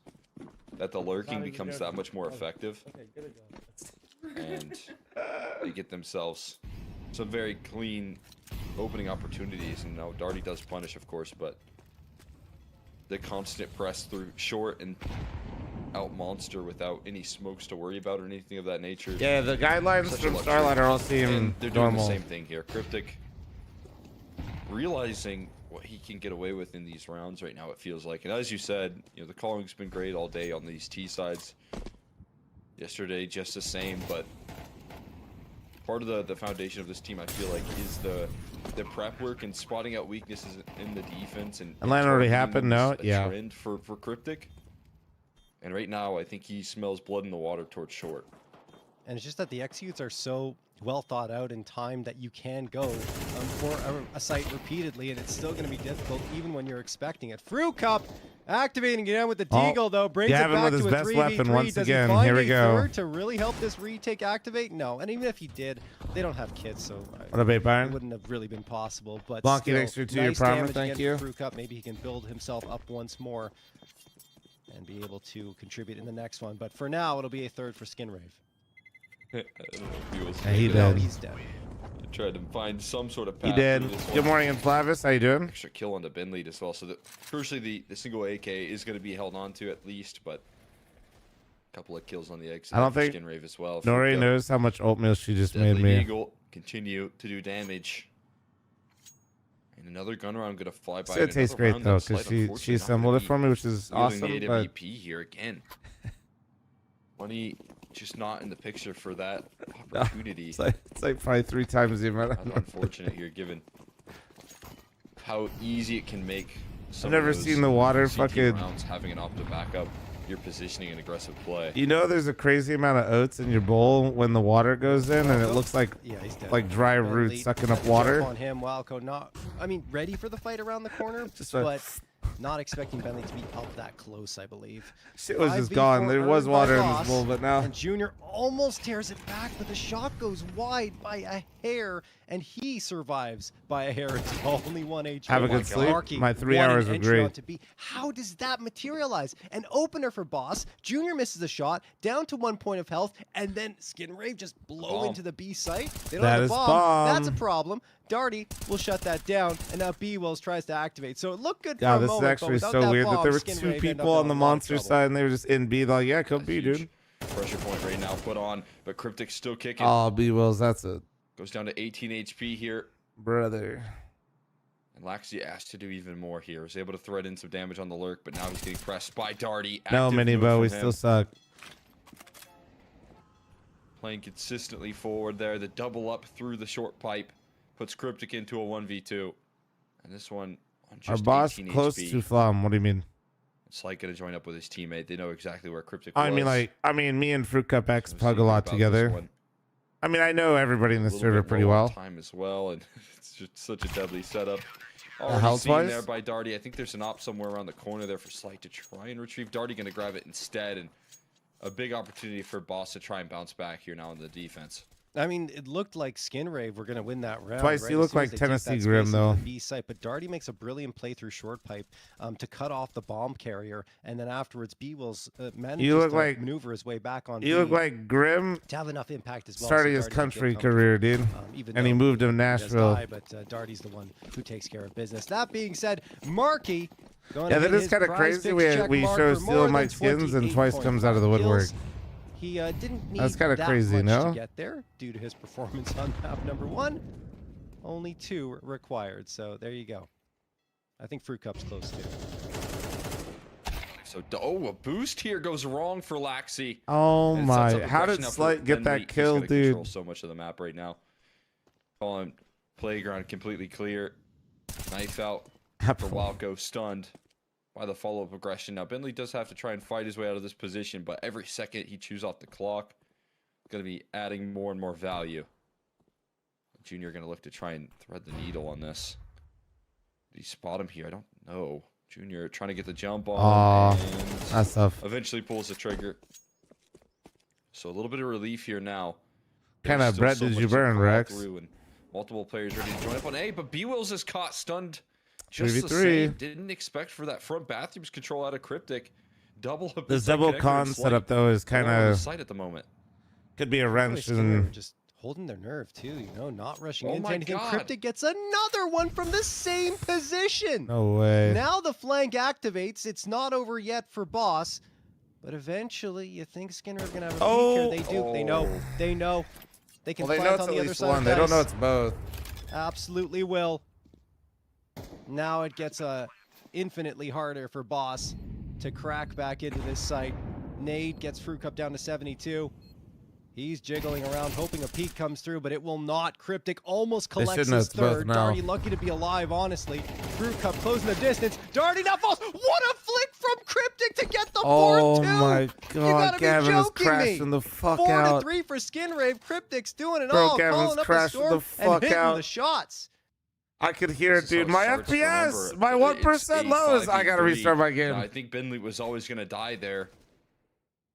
That the lurking becomes that much more effective, and they get themselves some very clean opening opportunities. And now Darty does punish, of course, but the constant press through short and out Monster without any smokes to worry about or anything of that nature. Yeah, the guidelines from Starlight all seem they're doing the same thing here. Cryptic realizing what he can get away with in these rounds right now, it feels like. And as you said, you know, the calling's been great all day on these T sides. Yesterday, just the same, but part of the foundation of this team, I feel like, is the prep work and spotting out weaknesses in the defense. And Atlanta already happened, no? Yeah. Trend for Cryptic. And right now, I think he smells blood in the water towards short. And it's just that the executes are so well thought out in time that you can go for a site repeatedly, and it's still going to be difficult even when you're expecting it. Fruit Cup activating again with the Deagle, though, brings it back to a 3v3. Does he find a third to really help this retake activate? No, and even if he did, they don't have kits, so it wouldn't have really been possible. But Blanky, thanks for your primer. Thank you. Fruit Cup, maybe he can build himself up once more and be able to contribute in the next one. But for now, it'll be a third for Skinrave. I don't know if he was he did. He's dead. Tried to find some sort of path. He did. Good morning, and Flavis. How you doing? Extra kill on the bin lead as well. So crucially, the single AK is going to be held on to at least, but a couple of kills on the exit. I don't think Skinrave as well. Nori knows how much oatmeal she just made me. Eagle continue to do damage. And another gun round going to fly by. It tastes great though, because she assembled it for me, which is awesome. The but AWP here again. Money just not in the picture for that opportunity. It's like probably 3 times the amount. That's unfortunate here, given how easy it can make. I've never seen the water CT fucking rounds having an op to back up your positioning and aggressive play. You know, there's a crazy amount of oats in your bowl when the water goes in, and it looks like dry roots sucking up water. On him, Wildco not, ready for the fight around the corner, but not expecting Bentley to be up that close, I believe. Shit was just gone. There was water in this bowl, but now. And Junior almost tears it back, but the shot goes wide by a hair, and he survives by a hair as well. Only 1 HP. Have a good sleep. My 3 hours were great. How does that materialize? An opener for Boss. Junior misses a shot, down to 1 point of health, and then Skinrave just blow into the B site. They don't have a bomb. That's a problem. Darty will shut that down, and now B-Wells tries to activate. So it looked good for a moment. This is actually so weird that there were 2 people on the monster side, and they were just in B. Like, yeah, could be, dude. Pressure point right now put on, but Cryptic's still kicking. Oh, B-Wells, that's it. Goes down to 18 HP here. Brother. And Laxi asked to do even more here. Was able to thread in some damage on the lurk, but now he's getting pressed by Darty. No, Minibo, we still suck. Playing consistently forward there. The double up through the short pipe puts Cryptic into a 1v2. And this one on just Our boss 18 close HP. to fl0m. What do you mean? It's like gonna join up with his teammate. They know exactly where Cryptic I was. mean, me and Fruit Cup X So pug a lot together. I mean, I know everybody in the server pretty well. Time as well, and it's just such a deadly setup. Health Already seen wise there by Darty. I think there's an op somewhere around the corner there for Slight to try and retrieve. Darty gonna grab it instead, and a big opportunity for Boss to try and bounce back here now in the defense. I mean, it looked like Skinrave were going to win that round. Twice, right? you look like Tennessee Grim, though. B site, but Darty makes a brilliant play through short pipe to cut off the bomb carrier, and then afterwards, B-Will's manages to maneuver his way back on. You look like Grim to have enough impact as well. Started his country career, dude, and he moved to Nashville. But Darty's the one who takes care of business. That being said, Marky. Yeah, that is kind of crazy. We show Steel Mike skins and Twice comes out of the woodwork. He didn't need That's kind of crazy, much no? to get there due to his performance on map number 1. Only 2 required, so there you go. I think Fruit Cup's close too. So, a boost here goes wrong for Laxi. Oh my! How did Slight get that kill, dude? Control so much of the map right now. Calling playground completely clear. Knife out for Walco, stunned by the follow-up aggression. Now, Bentley does have to try and fight his way out of this position, but every second he chews off the clock, going to be adding more and more value. Junior going to look to try and thread the needle on this. Did he spot him here? I don't know. Junior trying to get the jump on. That's tough. Eventually pulls the trigger. So a little bit of relief here now. Kind of bread did you burn, Rex? And multiple players ready to join up on A, but B-Wills is caught stunned. Just 3v3. the same. Didn't expect for that front bathrooms control out of Cryptic. This double con setup though is kind of sight at the moment. Could be a wrench and just holding their nerve too, you know, not rushing into anything. Cryptic gets another one from the same position. No way. Now the flank activates. It's not over yet for Boss, but eventually you think Skinner are gonna have a peek here. They do. They know. They know. They can plant on the other side. They don't know it's both. Absolutely will. Now it gets infinitely harder for Boss to crack back into this site. Nade gets Fruit Cup down to 72. He's jiggling around, hoping a peek comes through, but it will not. Cryptic almost collects his third. Darty lucky to be alive, honestly. Fruit Cup closing the distance. Darty now falls. What a flick from Cryptic to get the 4-2. Oh my God, Gavin is crashing the fuck out. 4-3 for Skinrave. Cryptic's doing it Bro, all. Gavin's crashing the fuck and out. The shots. I could hear it, dude. My FPS, my 1% lowest. I gotta restart my game. I think Bentley was always gonna die there,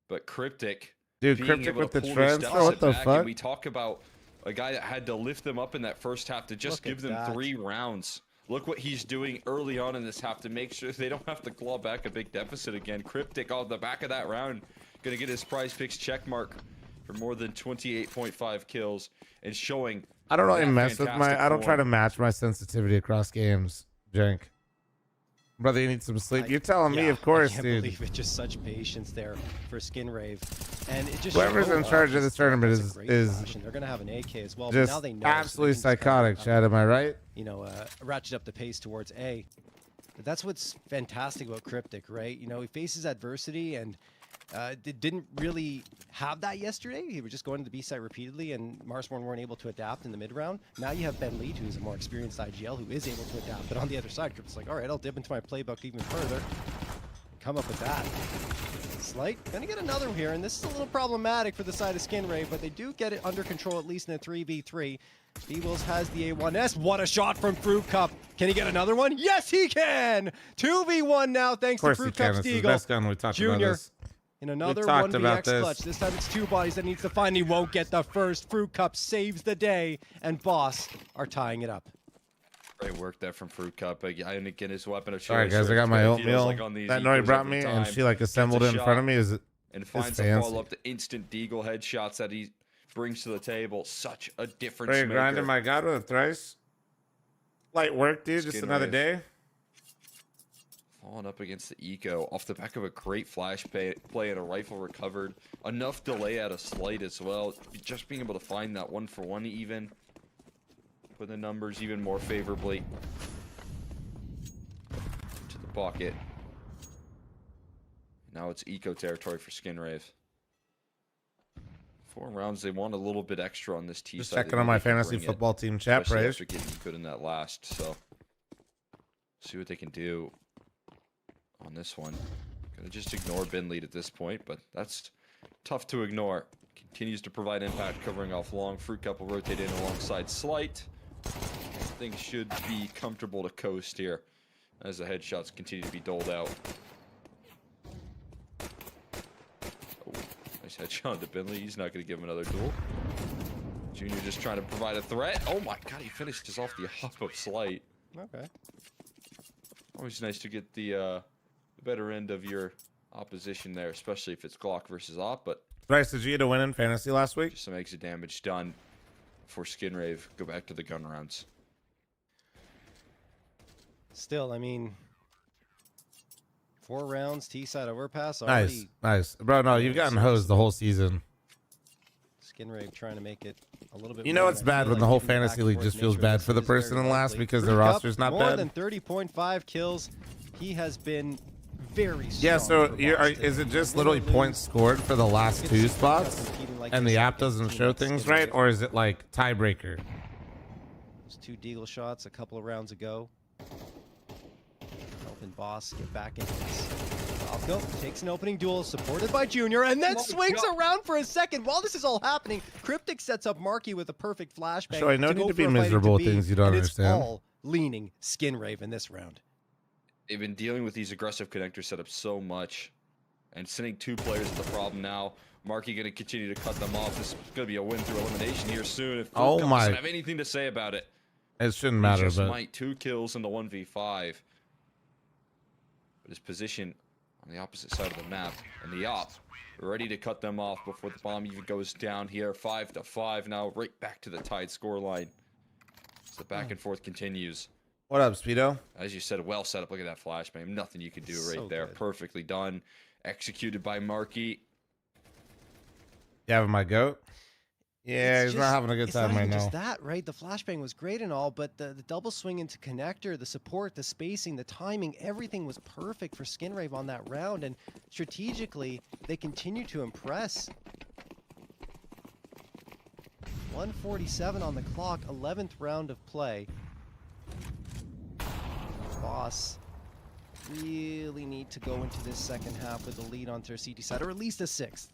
but Cryptic, dude, Cryptic with the transfer. What the fuck? We talk about a guy that had to lift them up in that first half to just give them 3 rounds. Look what he's doing early on in this half to make sure they don't have to claw back a big deficit again. Cryptic on the back of that round, gonna get his PrizePicks check mark for more than 28.5 kills and showing. I don't really mess with I don't try to match my sensitivity across games, Jank. Brother, you need some sleep. You're telling me, of course, I can't believe it. Just such patience there for Skinrave, and it just whoever's in charge of this tournament is they're gonna have an AK as well. Just but now they know, absolutely psychotic, Chad. Am I right? You know, ratchet up the pace towards A. But that's what's fantastic about Cryptic, right? You know, he faces adversity and didn't really have that yesterday. He was just going to the B site repeatedly, and Marsborn weren't able to adapt in the mid round. Now you have Ben Lead, who's a more experienced IGL, who is able to adapt. But on the other side, Cryptic's like, all right, I'll dip into my playbook even further. Come up with that. Slight gonna get another one here, and this is a little problematic for the side of Skinrave, but they do get it under control at least in a 3v3. B-Wills has the A1S. What a shot from Fruit Cup. Can he get another one? Yes, he can! 2v1 now, thanks to Fruit Cup Steagle. Best gun. We talked about this. In another 1vx clutch. This time it's 2 bodies that needs to find. He won't get the first. Fruit Cup saves the day, and Boss are tying it up. Great work there from Fruit Cup. And again, his weapon of choice. All right, guys, I got my oatmeal that Nori brought me, and she like assembled it in front of me. And finds the follow-up, the instant deagle headshots that he brings to the table. Such a difference maker. Grinding my God with a thrice. Light work, dude. Just another day. Falling up against the eco off the back of a great flash play and a rifle recovered. Enough delay at a Slight as well. Just being able to find that 1-for-1 even. Put the numbers even more favorably to the bucket. Now it's eco territory for Skinrave. 4 rounds, they want a little bit extra on this T Just side. checking on my fantasy football team chat, especially Praise. after getting good in that last. So see what they can do on this one. Gonna just ignore bin lead at this point, but that's tough to ignore. Continues to provide impact, covering off long. Fruit Cup will rotate in alongside Slight. Things should be comfortable to coast here as the headshots continue to be doled out. Oh, nice headshot to Binley. He's not going to give him another duel. Junior just trying to provide a threat. Oh my god, he finishes off the hop of Slight. Okay. Always nice to get the better end of your opposition there, especially if it's Glock versus Op, but Bryce, did you get a win in fantasy last week? just some exit damage done for Skinrave. Go back to the gun rounds. Still, I mean, 4 rounds, T-side overpass Nice, already. nice. Bro, no, you've gotten hosed the whole season. Skinrave trying to make it a little bit You know more, it's and I bad feel when the like whole given the fantasy back league and just forth feels nature of bad this for the is very person in last likely. because the Fruit Cup, roster's not more bad. than 30.5 kills. He has been very strong. Yeah, so for Boston. is it just Win or literally lose, points scored for the last it's 2 Fruit Cup spots? competing like And this the app against doesn't team show like things Skinrave. right? Or is it like tiebreaker? Those 2 deagle shots a couple of rounds ago. Helping Boss get back into this. Falco takes an opening duel, supported by Junior, and then swings around for a second. While this is all happening, Cryptic sets up Marky with a perfect flashbang. So I know to need go to be for a fighting miserable to with be, things you don't and understand. It's all leaning Skinrave in this round. They've been dealing with these aggressive connector setups so much, and sending 2 players is the problem now. Marky going to continue to cut them off. This is going to be a win through elimination here soon. If Oh Fruit Cup my- doesn't have anything to say about it, It shouldn't he matter, just but might 2 kills in the 1v5. But his position on the opposite side of the map, and the op ready to cut them off before the bomb even goes down here. 5-5 now, right back to the tied scoreline. As the back and forth continues. what up, Speedo? As you said, well set up. Look at that flashbang. Nothing you can do right So there. good. Perfectly done. Executed by Marky. You having my goat? Yeah, It's he's not just- having a good it's time not right even now. just that, right? The flashbang was great and all, but the double swing into connector, the support, the spacing, the timing, everything was perfect for Skinrave on that round. And strategically, they continue to impress. 1:47 on the clock, 11th round of play. Boss really need to go into this second half with a lead on their CT side, or at least a 6th.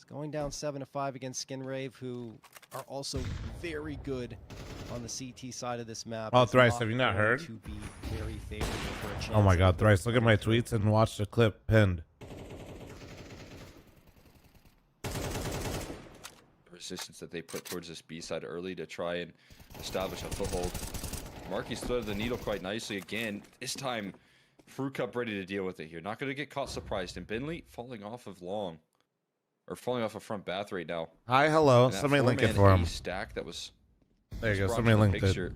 Going down 7-5 against Skinrave, who are also very good on the CT side of this map. Oh, is Thrice, have you not going heard? To be very favorable for a chance Oh my at god, a Thrice, look at my victory. tweets and watch the clip pinned. The resistance that they put towards this B side early to try and establish a foothold. Marky's threaded the needle quite nicely again. This time, Fruit Cup ready to deal with it here. Not going to get caught surprised. And Binley falling off of long. Or falling off of front bath right now. Hi, hello. And that Somebody link it 4-man for him. ace stack that was There you go. brought Somebody to the linked it. picture.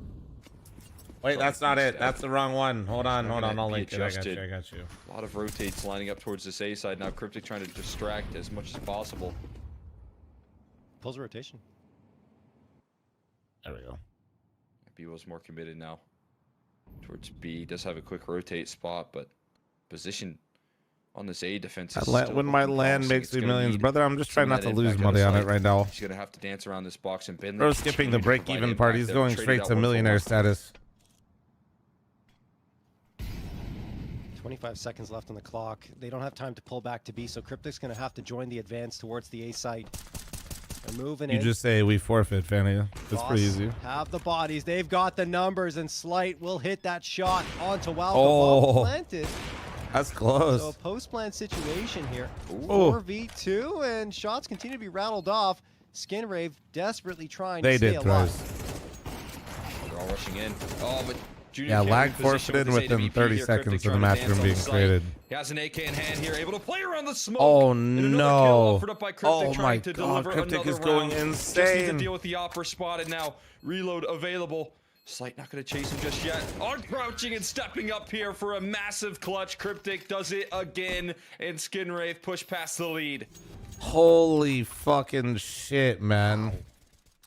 Wait, that's not it. Stack. That's the wrong one. Hold on, hold on. I'll Be link it. I got adjusted. you. I got you. A lot of rotates lining up towards this A side now. Cryptic trying to distract as much as possible. Pulls a rotation. There we go. B was more committed now towards B. Does have a quick rotate spot, but position on this A defense is still When my looking land promising. makes It's me gonna millions, need brother, I'm just trying some not of to that lose impact out money of on it sight. right now. He's gonna have to dance around this box, and Binley Bro, skipping the break-even part. He's going straight to millionaire status. 25 seconds left on the clock. They don't have time to pull back to B, so Cryptic's going to have to join the advance towards the A site. They're moving You in. just say we forfeit, Fanny. That's Boss pretty easy. have the bodies. They've got the numbers, and Slight will hit that shot onto Walco. Oh. Planted. That's So a close. post-plant situation here. Ooh. 4v2, and shots continue to be rattled off. Skinrave desperately trying They to stay did, alive. Thrice. They're all rushing in. Oh, but Junior Yeah, can't lag reposition with forfeited his within AWP 30 here. seconds Cryptic of the trying to match dance room on being the site. created. He has an AK in hand here, able to play around the smoke. Oh, And another kill no. offered up by Cryptic, Oh, trying my to God. deliver Cryptic another is going round. Just need to insane. deal with the opper spotted now. Reload available. Slight not going to chase him just yet. Uncrouching and stepping up here for a massive clutch. Cryptic does it again, and Skinrave push past the lead. Holy fucking shit, man.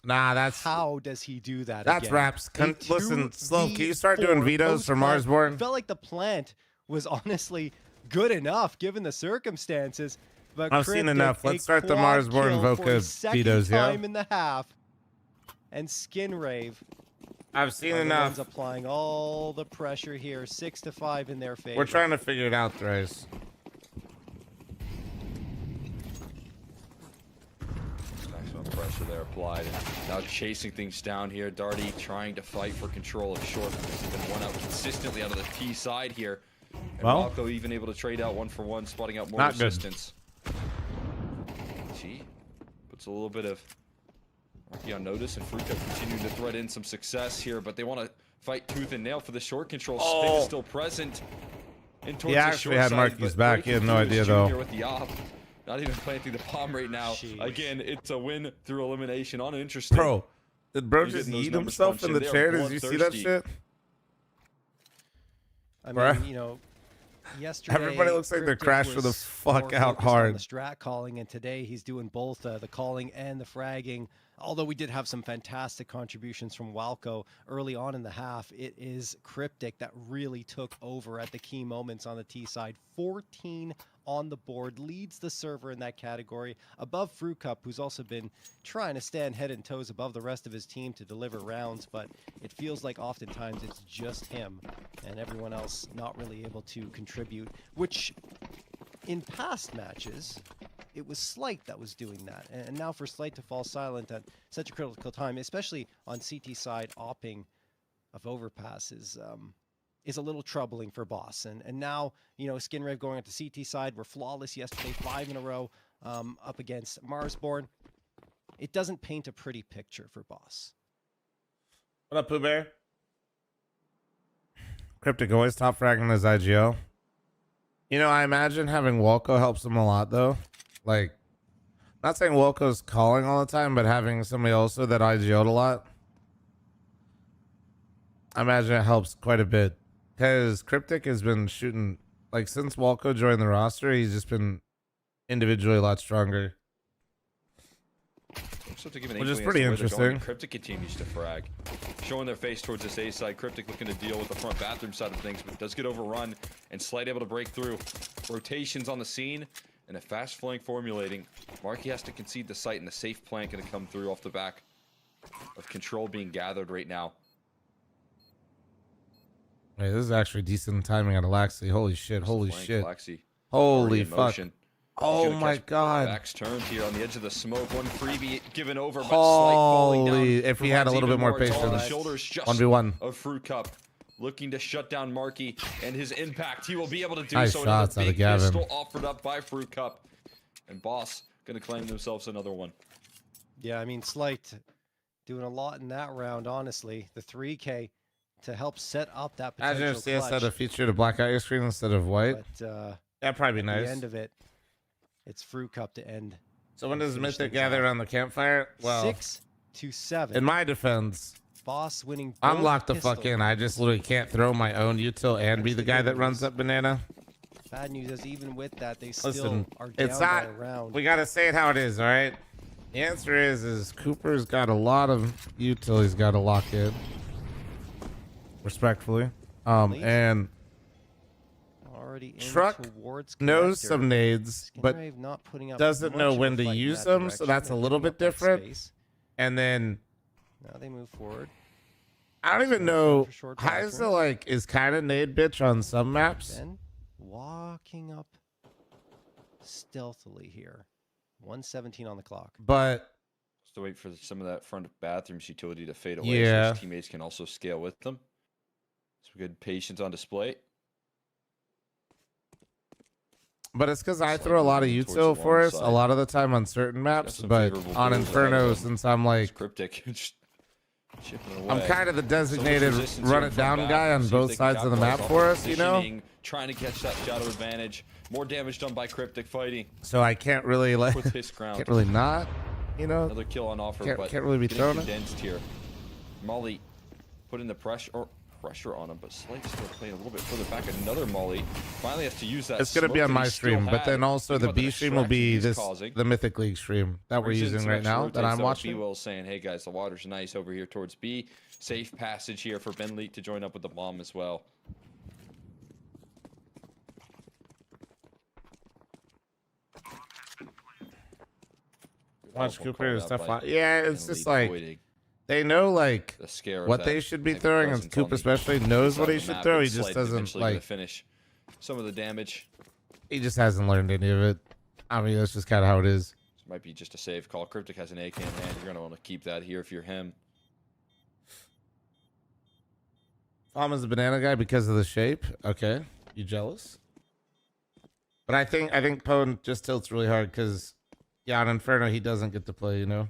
Nah, that's How does he do that That's again? raps. A Listen, Slow, can you 2v4 start doing vetoes for post-plant. Marsborn? Felt like the plant was honestly good enough given the circumstances. But I've seen Cryptic, enough. a Let's start the quad Marsborn kill for Voca his second Vetoes, yeah? time in the half. And Skinrave I've seen are the enough. ones applying all the pressure here. 6-5 in their favor. We're trying to figure it out, Thrice. Maximum pressure there applied. And now chasing things down here. Darty trying to fight for control of short. He's been one out consistently out of the T side here. And Well, Malco even able to trade out 1-for-1, spotting out more not good. resistance. She puts a little bit of Marky on notice, and fl0m continuing to thread in some success here, but they want to fight tooth and nail for the short control. Spin is still present. In towards He the actually short had side, Marky's but back. He had breaking no through idea, is though. Junior with the op. Not even planting the bomb right now. Jeez. Again, it's a win through elimination. Uninteresting. Bro, did bro He's just getting those eat numbers himself punched in in. the They are chair? Did you see that bloodthirsty. shit? I Bruh. mean, you know, yesterday Everybody looks like they're Cryptic crashed for the was fuck more out focused on hard. the strat calling, and today he's doing both the calling and the fragging. Although we did have some fantastic contributions from Walco early on in the half, it is Cryptic that really took over at the key moments on the T side. 14 on the board, leads the server in that category, above fl0m, who's also been trying to stand head and toes above the rest of his team to deliver rounds, but it feels like oftentimes it's just him and everyone else not really able to contribute, which in past matches, it was Slight that was doing that. And now for Slight to fall silent at such a critical time, especially on CT side, opping of overpass is a little troubling for Boss. And now, you know, Skinrave going onto CT side, were flawless yesterday, 5 in a row up against Marsborn. It doesn't paint a pretty picture for Boss. What up, Pooh Bear? Cryptic always top fragging his IGO. You know, I imagine having Walco helps him a lot, though. Like, not saying Walco's calling all the time, but having somebody also that IGO'd a lot. I imagine it helps quite a bit. Because Cryptic has been shooting, like, since Walco joined the roster, he's just been individually a lot stronger. Which is pretty interesting. Cryptic continues to frag, showing their face towards this A side. Cryptic looking to deal with the front bathroom side of things, but does get overrun, and Slight able to break through. Rotations on the scene, and a fast flank formulating. Marky has to concede the site, and the safe plant going to come through off the back of control being gathered right now. Hey, this is actually decent timing out of Laxi. Holy shit, holy Flank, shit. Laxi Holy already in fuck. motion. Oh my god. Backs turned here on the edge of the smoke. One freebie given over, but Slight falling down. Holy, if he had a little bit more It's on the patience. shoulders just 1v1. of fl0m, looking to shut down Marky and his impact. He will be able to do Nice so. shots Another out of big Gavin. pistol offered up by fl0m, and Boss gonna claim themselves another one. Yeah, I mean, Slight doing a lot in that round, honestly. The 3K to help set up that potential Imagine if CS clutch. had a feature to black out your screen instead of white. But That'd probably be at nice. the end of it, it's fl0m to end. So when and does finish Mythic things gather off. around the campfire? Well, 6-7. in my defense, Boss winning. I'm both locked the fuck pistol in. I just literally can't throw my own util and be the guy that runs up banana. Bad news is even with that, they still Listen, are down it's by not. a round. We gotta say it how it is, all right? The answer is Cooper's got a lot of util he's got to lock in. Respectfully, and Already in Truck towards knows connector. some nades, but Skinrave not putting up doesn't much know of a when to fight in use that them, so direction. that's a They're little picking bit up that different. space. And then Now they move forward. I don't even know. Heisa like is kind of nade bitch on some maps. Then walking up stealthily here. 1:17 on the clock. But Just to wait for some of that front bathrooms utility to fade away, yeah, so his teammates can also scale with them. Some good patience on display. but it's because I It's throw a like lot of moving towards util the for long us a side. lot of the time on certain maps, some but favorable on pools ahead Inferno, of him. since I'm like, Cryptic just chipping I'm away. kind of the So much designated resistance run here it from down back. guy on See if both they can sides of the map capitalize for off us, the you know? positioning, trying to catch that shadow advantage. More damage done by Cryptic fighting. So I can't really like, With his ground. can't really not, you know? Another kill on offer, Can't- but can't really be getting throwing it. condensed here. Molly putting the pressure on him, but Slight still playing a little bit further back. Another Molly finally has to use that. It's gonna be smoke on that he my still stream, but had. then also Think the about B stream will be distraction he's this causing. the Mythic League stream that we're Brings in using some right extra now rotates that I'm though. watching. B-Will saying, hey guys, the water's nice over here towards B. Safe passage here for Benleet to join up with the bomb as well. Watch powerful Cooper call is out tough. by Yeah, it's Benlead, just like avoiding they know like the scare of what that they should be heavy throwing, and presence Coop on the especially knows what side he of the should map, throw. and He just Slight is doesn't eventually gonna like. finish some of the damage. He just hasn't learned any of it. I mean, that's just kind of how it is. This might be just a safe call. Cryptic has an AK in hand. You're gonna want to keep that here if you're him. fl0m is a banana guy because of the shape. Okay, you jealous? But I think Pone just tilts really hard because, yeah, on Inferno he doesn't get to play. You know.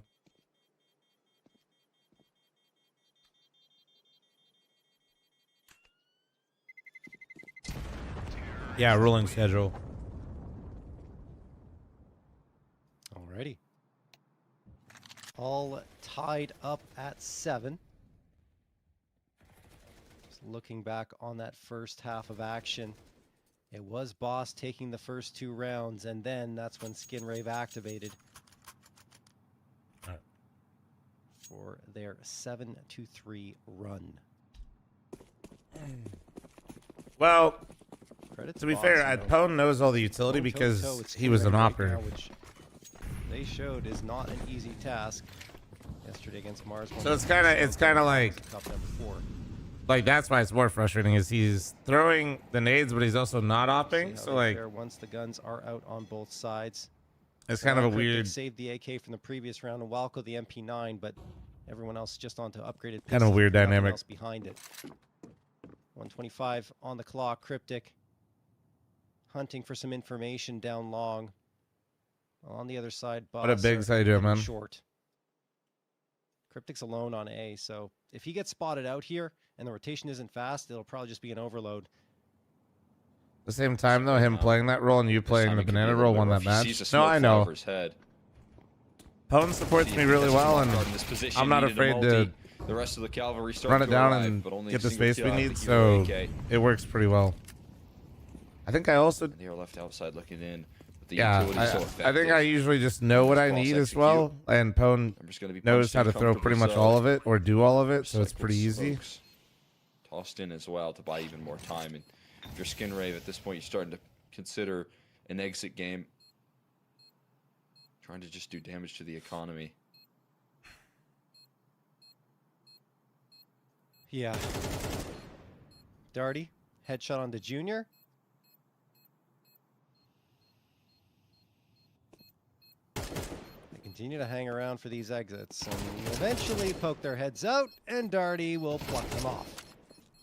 Yeah, ruling schedule. Alrighty. All tied up at 7. Just looking back on that first half of action, it was Boss taking the first 2 rounds, and then that's when Skinrave activated Alright. for their 7-3 run. Well, Credit to be Boss, fair, you know. Pone knows all the utility Toe-to-toe because with he was an Skinrave right operator. now, which they showed is not an easy task yesterday against Mars. So it's kind of like Cup number 4. Like that's why it's more frustrating is he's throwing the nades, but he's also not See opping. how So they like fare once the guns are out on both sides. it's kind of a Cryptic weird, saved the AK from the previous round and Walco the MP9, but everyone else just onto upgraded Kind of pistols, weird nothing dynamic. else behind it. 125 on the clock. Cryptic hunting for some information down long. On the other side, What a Boss big are side do, heading man. short. Cryptic's alone on A, so if he gets spotted out here and the rotation isn't fast, it'll probably just be an overload. At the same time though, him playing that role and you This playing time the it could be a banana little role bit won rough. that He match. sees the No, smoke I fly know. over his head. Pone supports See me if he really gets his well, lock and guard in this position, I'm not needed a afraid to multi. The rest of the cavalry start run it to down arrive, and but only get a the single space kill we out of need. the hero So AK. it works pretty well. I think I also, And they are left outside looking in. But the yeah, utility is so I effective. think I usually just know what I Boss need as execute. well, and Pone I'm just gonna be knows punched how in to throw pretty much comfortably all so. of it or do all of it, so it's Recycled pretty easy. smokes tossed in as well to buy even more time. And if you're Skinrave at this point, you're starting to consider an exit game. Trying to just do damage to the economy. Yeah. Darty, headshot on the junior. They continue to hang around for these exits and eventually poke their heads out, and Darty will pluck them off.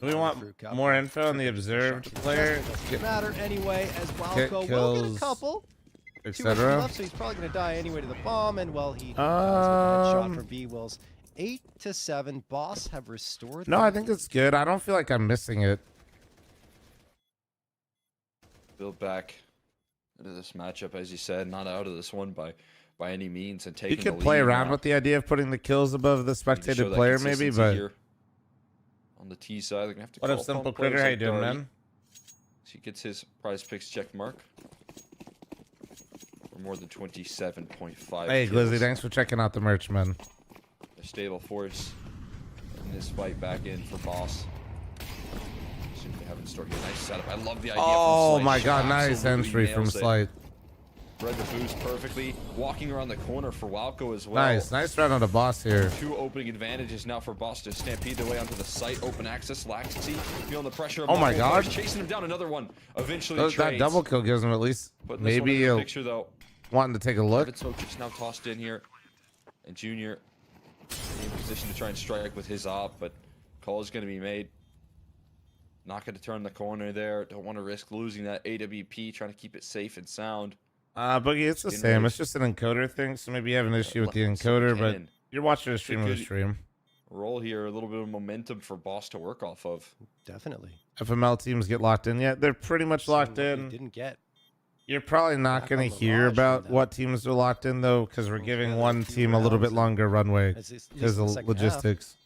Do we want Fruit Cup. more info on the Cryptic observed shot to the player, chest, but doesn't matter anyway, as hit Walco will get kills, a couple. 2 HP etc.? left, so he's probably going to die anyway to the bomb, and well, he dies with a headshot from B-Wills. 8-7. Boss have restored. No, their I think it's good. I don't feel like I'm missing it. Build back into this matchup, as you said, not out of this one by any means, and taking You the could play lead around now. with the idea of putting the kills above the Need to show spectated that player, maybe, consistency but here. On the T side, they're gonna have to what call if Simple upon players Critter? How you like doing, Darty. man? So he gets his PrizePicks check mark for more than 27.5. Hey, kills. Glizzy, thanks for checking out the merch, man. A stable force in this fight back in for Boss. See if they have in store here. Nice setup. I love the idea. Oh from my Slight. god, nice Absolutely entry from nails it. Slight. Read the boost perfectly. Walking around the corner for Walco as well. Nice round on the boss here. 2 opening advantages now for Boss to stampede their way onto the site. Open access, Laxity, feeling the pressure of Oh my multiple God. players, chasing him down. Another one eventually That trades. double kill gives him at least Putting this one in maybe the a, picture though. wanting to take a look. Evan Smoke just now tossed in here, and Junior in position to try and strike with his op, but call is going to be made. Not going to turn the corner there. Don't want to risk losing that AWP. Trying to keep it safe and sound. Boogie, it's the Skin same. rave. It's just an encoder thing, so maybe you have an issue with the Left some encoder, but cannon. you're watching a stream of a good- stream. Roll here, a little bit of momentum for Boss to work off of. Definitely. FML teams get locked in yet? They're pretty much locked So what we in. didn't get. You're probably not Back going on to the hear Mirage about from them. what teams are locked in, though, because we're Well, giving yeah, one a few team a little bit rounds. longer runway As this- at because least in of the second half, logistics.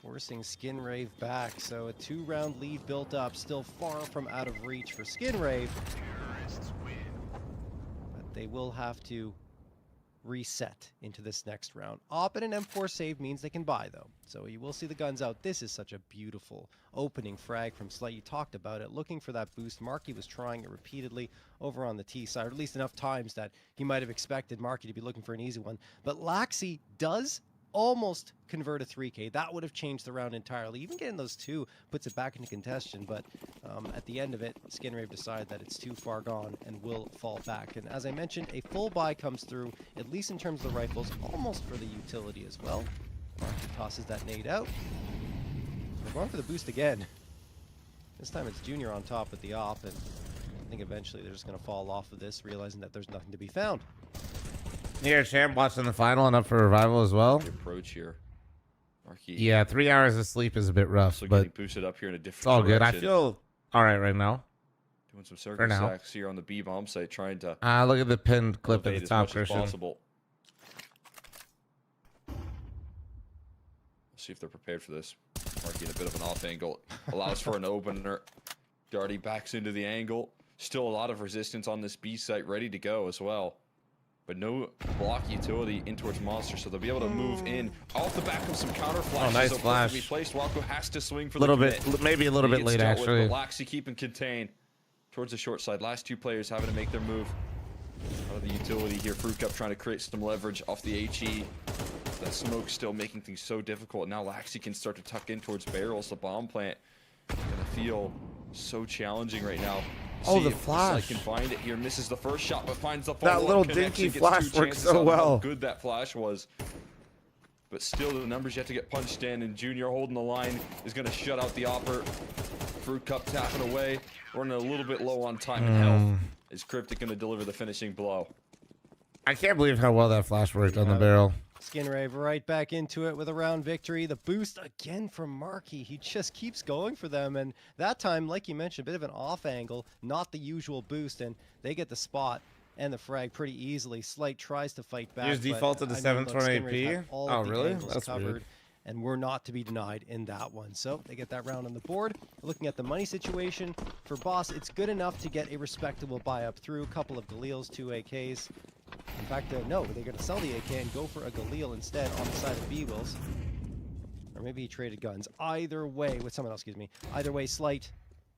forcing Skinrave back. So a 2-round lead built up, still far from out of reach for Skinrave. But they will have to reset into this next round. Op and an M4 save means they can buy, though. So you will see the guns out. This is such a beautiful opening frag from Slight. You talked about it. Looking for that boost. Marky was trying it repeatedly over on the T side, or at least enough times that he might have expected Marky to be looking for an easy one. But Laxi does almost convert a 3K. That would have changed the round entirely. Even getting those two puts it back into contention, but at the end of it, Skinrave decided that it's too far gone and will fall back. And as I mentioned, a full buy comes through, at least in terms of the rifles, almost for the utility as well. Marky tosses that nade out. They're going for the boost again. This time it's Junior on top with the op, and I think eventually they're just going to fall off of this, realizing that there's nothing to be found. Here, Champ watching the final and up for revival as well. The approach here. Marky. Yeah, 3 hours of sleep is a bit rough, So but getting boosted up here in a different it's all good. I direction. feel all right now. Doing some circle now. sacks here on the B bomb site, trying to Look at the pinned clip at elevate the as top, much as Christian. possible. We'll see if they're prepared for this. Marky in a bit of an off angle. Allows for an opener. Darty backs into the angle. Still a lot of resistance on this B site, ready to go as well. But no block utility in towards Monster, so they'll be able to move in off the back of some counter flashes. Oh, nice flash. Placed. Walko has to swing for Little the bit, maybe a little bit late actually. Laxi keeping contained towards the short side. Last two players having to make their move out of the utility here. Fruit Cup trying to create some leverage off the HE. That smoke still making things so difficult. Now Laxi can start to tuck in towards barrels. The bomb plant gonna feel so challenging right now. Oh, See the if flash. Slight can find it here. Misses the first shot, but finds the That follow-up little connection, dinky gets flash two worked chances so on well. How good that flash was. But still, the numbers yet to get punched in, and Junior holding the line is going to shut out the Opper. Fruit Cup tapping away, running a little bit low on time and health. Is Cryptic going to deliver the finishing blow? I can't believe how well that flash worked on the barrel. Skinrave right back into it with a round victory. The boost again from Marky. He just keeps going for them. And that time, like you mentioned, a bit of an off angle, not the usual boost. And they get the spot and the frag pretty easily. Slight tries to fight back. He's defaulted to 720p? Oh, really? That's covered. weird. And we're not to be denied in that one. So they get that round on the board. Looking at the money situation for Boss, it's good enough to get a respectable buy up through. A couple of Galils, 2 AKs. In fact, no, they're going to sell the AK and go for a Galil instead on the side of B-Wills. Or maybe he traded guns. Either way, with someone else, excuse me. Either way, Slight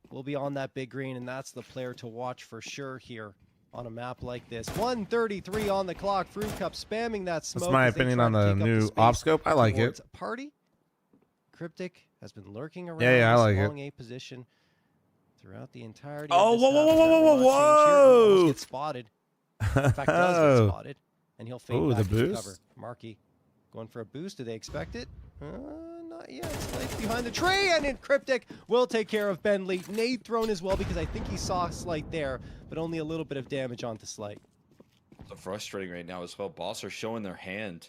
will be on that big green, and that's the player to watch for sure here on a map like this. 1:33 on the clock. Fruit Cup spamming that smoke. That's my opinion on the new op scope. I like it. Party. Cryptic has been lurking around I like this long it. A position throughout the entirety Oh, of this whoa, half. whoa, whoa, whoa, Almost whoa! gets spotted. In fact, does get spotted, and he'll fade Ooh, back the to boost? cover. Marky going for a boost. Do they expect it? Not yet. Slight behind the tree, and in Cryptic will take care of Bentley. Nade thrown as well because I think he saw Slight there, but only a little bit of damage onto Slight. So frustrating right now as well. Boss are showing their hand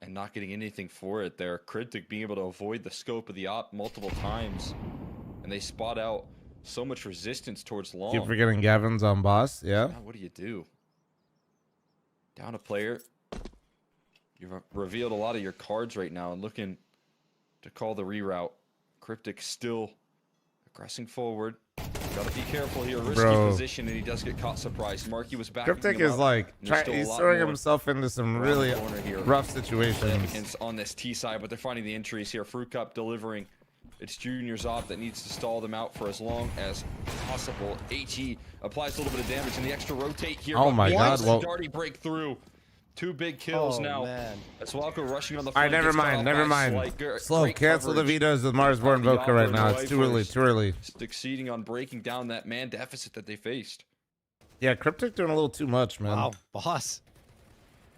and not getting anything for it there. Cryptic being able to avoid the scope of the op multiple times, and they spot out so much resistance towards long. Keep forgetting Gavin's on Boss. Yeah. Now what do you do? Down a player. You've revealed a lot of your cards right now and looking to call the reroute. Cryptic still aggressing forward. Gotta be careful here. Risky position, and he does get caught surprised. Marky was back. Cryptic is like, he's throwing himself into some really rough situations. On this T side, but they're finding the entries here. Fruit Cup delivering. It's Junior's op that needs to stall them out for as long as possible. HE applies a little bit of damage, and the extra rotate here. Oh my God! Well, Darty break through. 2 big kills now. Man. That's Walko rushing on the All right, flank. never mind. Slow, cancel the vetoes with Marsborn Voka right now. It's too early. Succeeding on breaking down that man deficit that they faced. Yeah, Cryptic doing a little too much, man. Wow, Boss.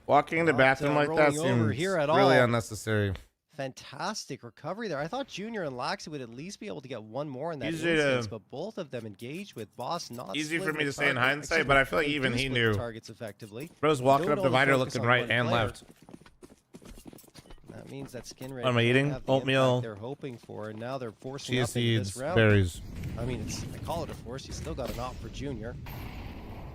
Walking into bathroom like that seems really unnecessary. Fantastic recovery there. I thought Junior and Laxi would at least be able to get one more in that instance, but both of them engaged with Boss. Not easy for me to say in hindsight, but I feel like even he knew. Targets effectively. Bro's walking up divider, looking right and left. That means that Skinrave. What am I eating? Oatmeal. They're hoping for, and now they're forcing Chia up into seeds, this round. berries. I mean, I call it a force. You still got an op for Junior.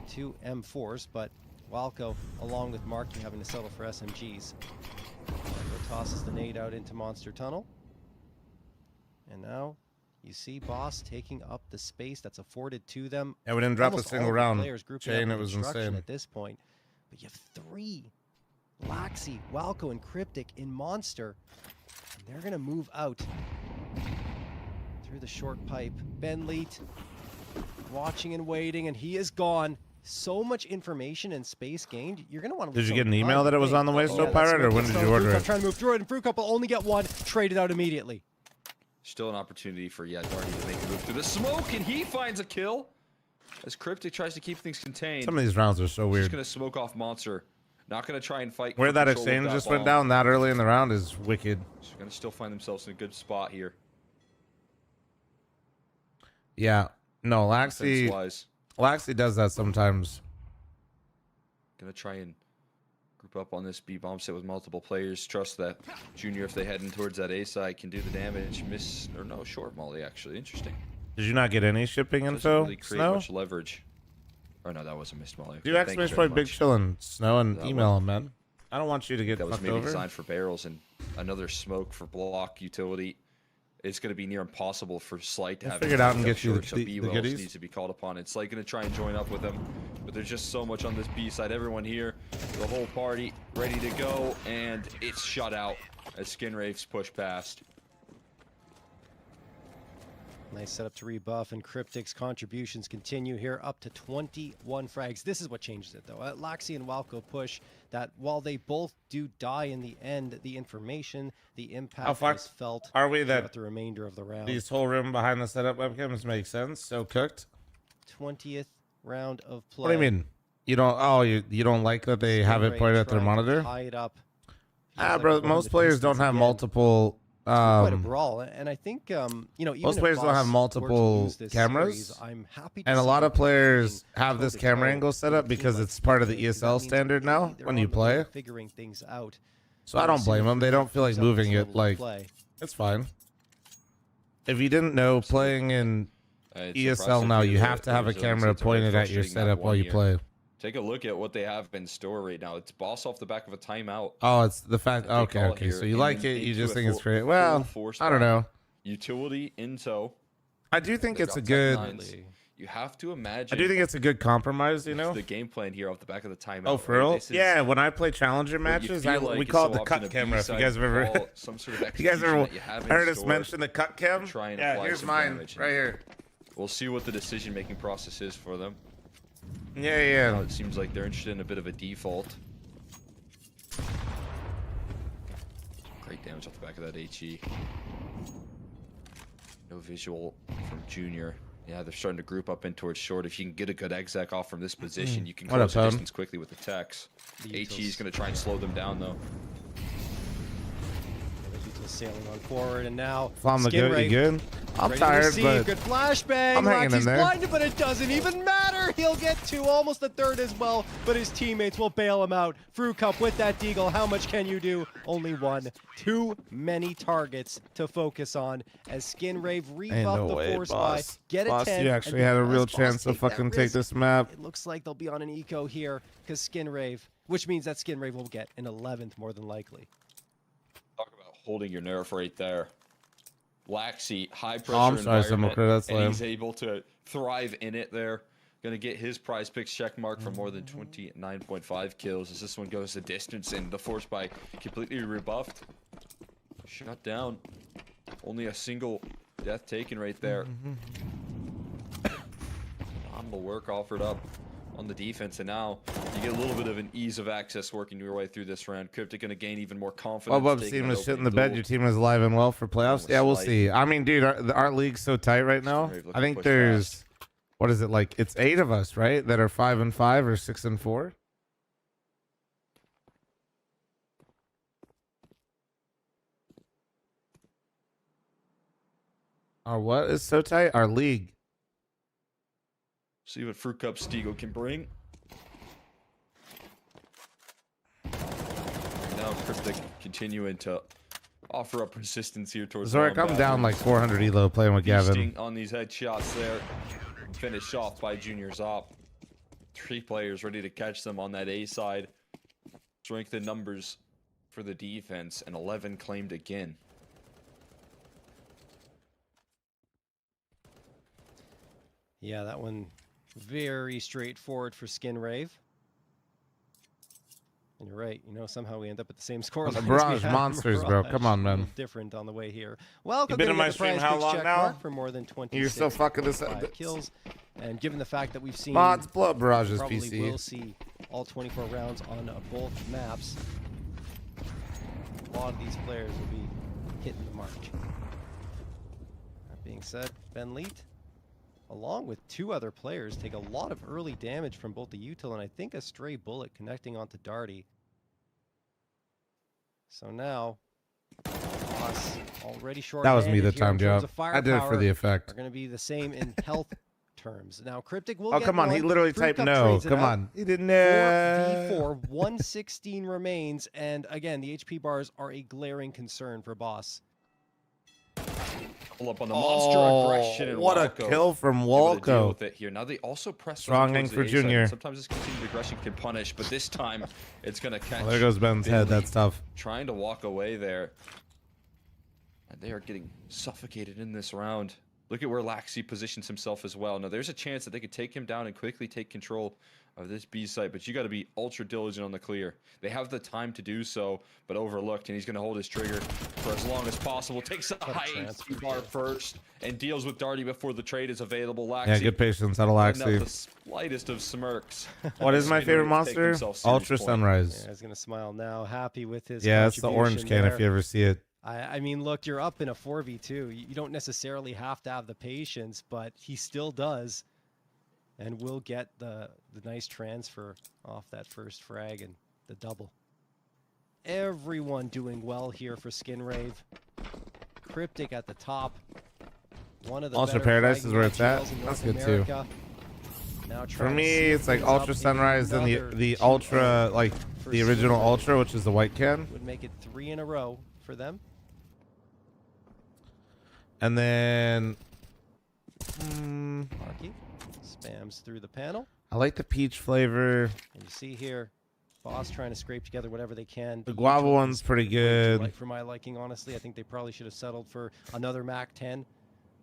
2 M4s, but Walko, along with Marky, having to settle for SMGs. Tosses the nade out into Monster Tunnel. And now you see Boss taking up the space that's afforded to them. Yeah, we didn't drop a Almost single all the round. players grouping Chain, up it was construction insane. at this point. But you have 3 Laxi, Walco, and Cryptic in Monster. And they're going to move out through the short pipe. Ben Leet watching and waiting, and he is gone. So much information and space gained. You're going to want to. Did you get an email that it was on the way, Snow Pirate, or when did you order it? Trying to move through it, and Fruit Cup will only get one. Traded out immediately. Still an opportunity for Darty to make a move through the smoke, and he finds a kill as Cryptic tries to keep things contained. Some of these rounds are so weird. He's going to smoke off Monster. Not going to try and fight. Where that exchange just went down that early in the round is wicked. So going to still find themselves in a good spot here. Yeah. No, Laxi does that sometimes. Going to try and group up on this B bomb set with multiple players. Trust that Junior, if they head in towards that A side, can do the damage. Miss or no, short molly actually. Interesting. Did you not get any shipping info? Really create much leverage. Or no, that was a missed molly. Do X-Mish play Big Chillin' Snow and email him, man. I don't want you to get that was fucked maybe over. designed for barrels and another smoke for block utility. It's going to be near impossible for Slight to have figure it out and get you so the B-Wells goodies. needs to be called upon. It's Slight going to try and join up with them, but there's just so much on this B side. Everyone here, the whole party, ready to go, and it's shut out as Skinrave's push past. Nice setup to rebuff, and Cryptic's contributions continue here, up to 21 frags. This is what changes it, though. Laxi and Walco push that while they both do die in the end, the information, the impact is felt are we that the remainder of the round. These whole room behind the setup webcams make sense? So cooked? 20th round of play. What do you mean? You don't? Oh, you don't like that they have it pointed at their monitor? Tie it up. Bro, most players don't have multiple. Quite a brawl, and I think you know, even most players don't have multiple cameras, series, I'm happy to and a see lot of them players have this toe-to-toe camera angle set up because it's part of the ESL standard now when you play. Figuring things out. So I don't blame them. They don't feel like moving it. Like, it's fine. If you didn't know, playing in ESL now, you have to have a camera pointed at your setup while you play. Take a look at what they have in store right now. It's boss off the back of a timeout. Oh, it's the fact. Okay. So you like it. You just think it's great. Well, I don't know. Utility in tow. I do think it's a good. You have to imagine. I do think it's a good compromise. You know, the game plan here off the back of the timeout. Oh, for real? Yeah. When I play challenger matches, we call it the cut camera. If you guys have ever, some sort of you guys ever heard us mention the cut cam? Yeah. Here's mine right here. We'll see what the decision-making process is for them. Yeah. It seems like they're interested in a bit of a default. Great damage off the back of that HE. No visual from Junior. Yeah, they're starting to group up in towards short. If you can get a good exec off from this position, you can close the distance quickly with the techs. HE is going to try and slow them down, though. Sailing on forward, and now Skinrave, you good? I'm tired, but good flashbang. I'm hanging in there. Blinded, but it doesn't even matter. He'll get two, almost the third as well, but his teammates will bail him out. Fruit Cup with that deagle. How much can you do? Only one. Too many targets to focus on as Skinrave rebuff the force by. Get a 10. You actually had a real chance to fucking take this map. It looks like they'll be on an eco here because Skinrave, which means that Skinrave will get an 11th more than likely. Holding your nerve right there. Laxi, high pressure environment, and he's able to thrive in it there. Going to get his PrizePicks check mark for more than 29.5 kills as this one goes the distance, and the force by completely rebuffed. Shut down. Only a single death taken right there. Phenomenal work offered up on the defense, and now you get a little bit of an ease of access working your way through this round. Cryptic going to gain even more confidence. Well, Bub's team is shit in the bed. Your team is alive and well for playoffs. Yeah, we'll see. I mean, dude, our league's so tight right now. I think there's, what is it, like, it's 8 of us, right, that are 5-5 or 6-4. Our what is so tight? Our league. See what Fruit Cup Stigo can bring. Now Cryptic continuing to offer up resistance here towards Zorak. I'm down like 400 elo playing with Gavin. On these headshots there. Finished off by Junior's op. 3 players ready to catch them on that A side. Strength in numbers for the defense, and 11 claimed again. Yeah, that one very straightforward for Skinrave. And you're right. You know, somehow we end up at the same score. The Barrage monsters, bro. Come on, man. Different on the way here. Well, you've been in my stream how long now? For more than 20. You're still fucking this up. Kills. And given the fact that we've seen mods blow up Barrage's probably PC. We'll see all 24 rounds on both maps. A lot of these players will be hitting the mark. That being said, Ben Leet, along with 2 other players, take a lot of early damage from both the util and I think a stray bullet connecting onto Darty. So now, Boss already short. That was me that timed you up. I did it for the effect. Are going to be the same in health terms. Now, Cryptic will. Oh, come on. He literally typed no. Come on. He didn't. 4v4, 116 remains. And again, the HP bars are a glaring concern for Boss. Pull up on the monster aggression. And what a kill from Walco. With it here. Now they also press strong ink for Junior. Sometimes this continued aggression can punish, but this time it's going to catch. Well, there goes Ben's head. That's tough. Trying to walk away there. And they are getting suffocated in this round. Look at where Laxi positions himself as well. Now, there's a chance that they could take him down and quickly take control of this B site, but you got to be ultra diligent on the clear. They have the time to do so, but overlooked, and he's going to hold his trigger for as long as possible. Takes a high HP bar first and deals with Darty before the trade is available. Laxi, yeah, good patience out of Laxi. The slightest of smirks. What is my favorite monster? Ultra Sunrise. Yeah, he's going to smile now, happy with his. Yeah, it's the orange can if you ever see it. I mean, look, you're up in a 4v2. You don't necessarily have to have the patience, but he still does. And will get the nice transfer off that first frag and the double. Everyone doing well here for Skinrave. Cryptic at the top. One of the Ultra Paradise is where it's at. That's good too. Now for me, it's like Ultra Sunrise, then the Ultra, like the original Ultra, which is the white can. Would make it 3 in a row for them. And then Marky spams through the panel. I like the peach flavor. And you see here, Boss trying to scrape together whatever they can. The guava one's pretty good. For my liking, honestly, I think they probably should have settled for another Mac 10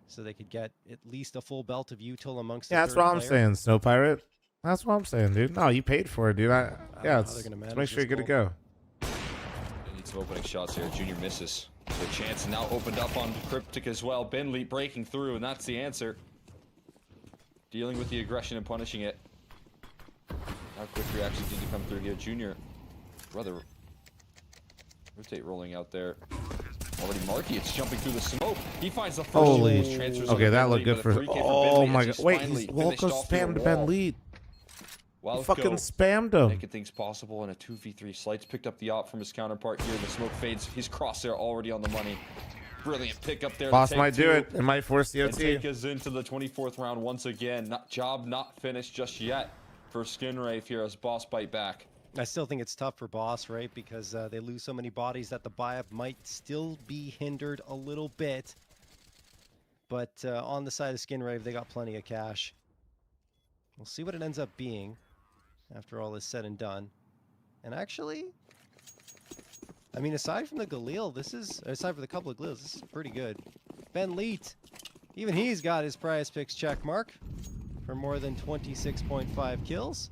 so they could get at least a full belt of util amongst. Yeah, that's what I'm saying, Snow Pirate. That's what I'm saying, dude. No, you paid for it, dude. Yeah, let's make sure you're good to go. They need some opening shots here. Junior misses. So a chance now opened up on Cryptic as well. Benley breaking through, and that's the answer. Dealing with the aggression and punishing it. Now quick reactions need to come through here. Junior, rather rotate rolling out there. Already Marky, it's jumping through the smoke. He finds the first transfers. Okay, that looked good for. Oh my god! Wait, he's Walco spammed Ben Lead. He fucking spammed him. Making things possible in a 2v3. Slights picked up the op from his counterpart here. The smoke fades. His crosshair already on the money. Brilliant pick up there. Boss might do it. It might force the OT. Take us into the 24th round once again. Job not finished just yet for Skinrave here as Boss bite back. I still think it's tough for Boss, right? Because they lose so many bodies that the buy-up might still be hindered a little bit. But on the side of Skinrave, they got plenty of cash. We'll see what it ends up being after all is said and done. And actually, I mean, aside from the Galil, aside from the couple of Galils, this is pretty good. Ben Leet, even he's got his PrizePicks check mark for more than 26.5 kills.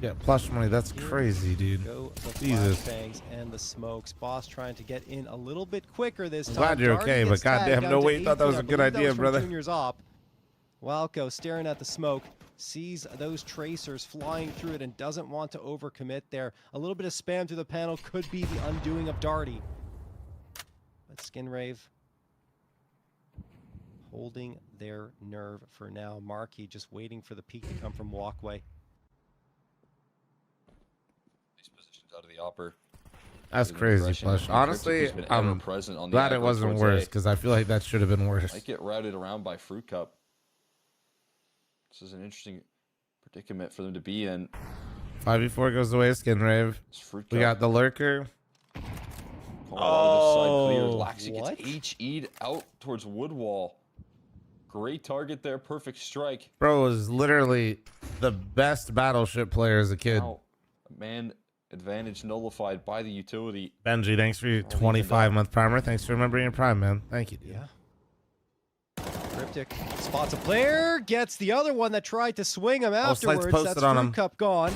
Yeah, plush money, that's crazy, dude. Go the Jesus. Flashbangs and the smokes. Boss trying to get in a little bit quicker this time. Glad you're okay, but goddamn, no way. Thought that was a good idea, brother. Junior's op. Walco staring at the smoke, sees those tracers flying through it and doesn't want to overcommit there. A little bit of spam through the panel could be the undoing of Darty. But Skinrave holding their nerve for now. Marky just waiting for the peak to come from Walkway. He's positioned out of the upper. That's crazy, Plush. Honestly, I'm glad it wasn't worse because I feel like that should have been worse. Might get routed around by Fruit Cup. This is an interesting predicament for them to be in. 5v4 goes away, Skinrave. We got the lurker. Laxi gets HE'd out towards Woodwall. Great target there, perfect strike. Bro was literally the best battleship player as a kid. Now, man advantage nullified by the utility. Benji, thanks for your 25-month primer. Thanks for remembering your prime, man. Thank you, dude. Yeah. Cryptic spots a player, gets the other one that tried to swing him afterwards. That's Fruit Cup gone.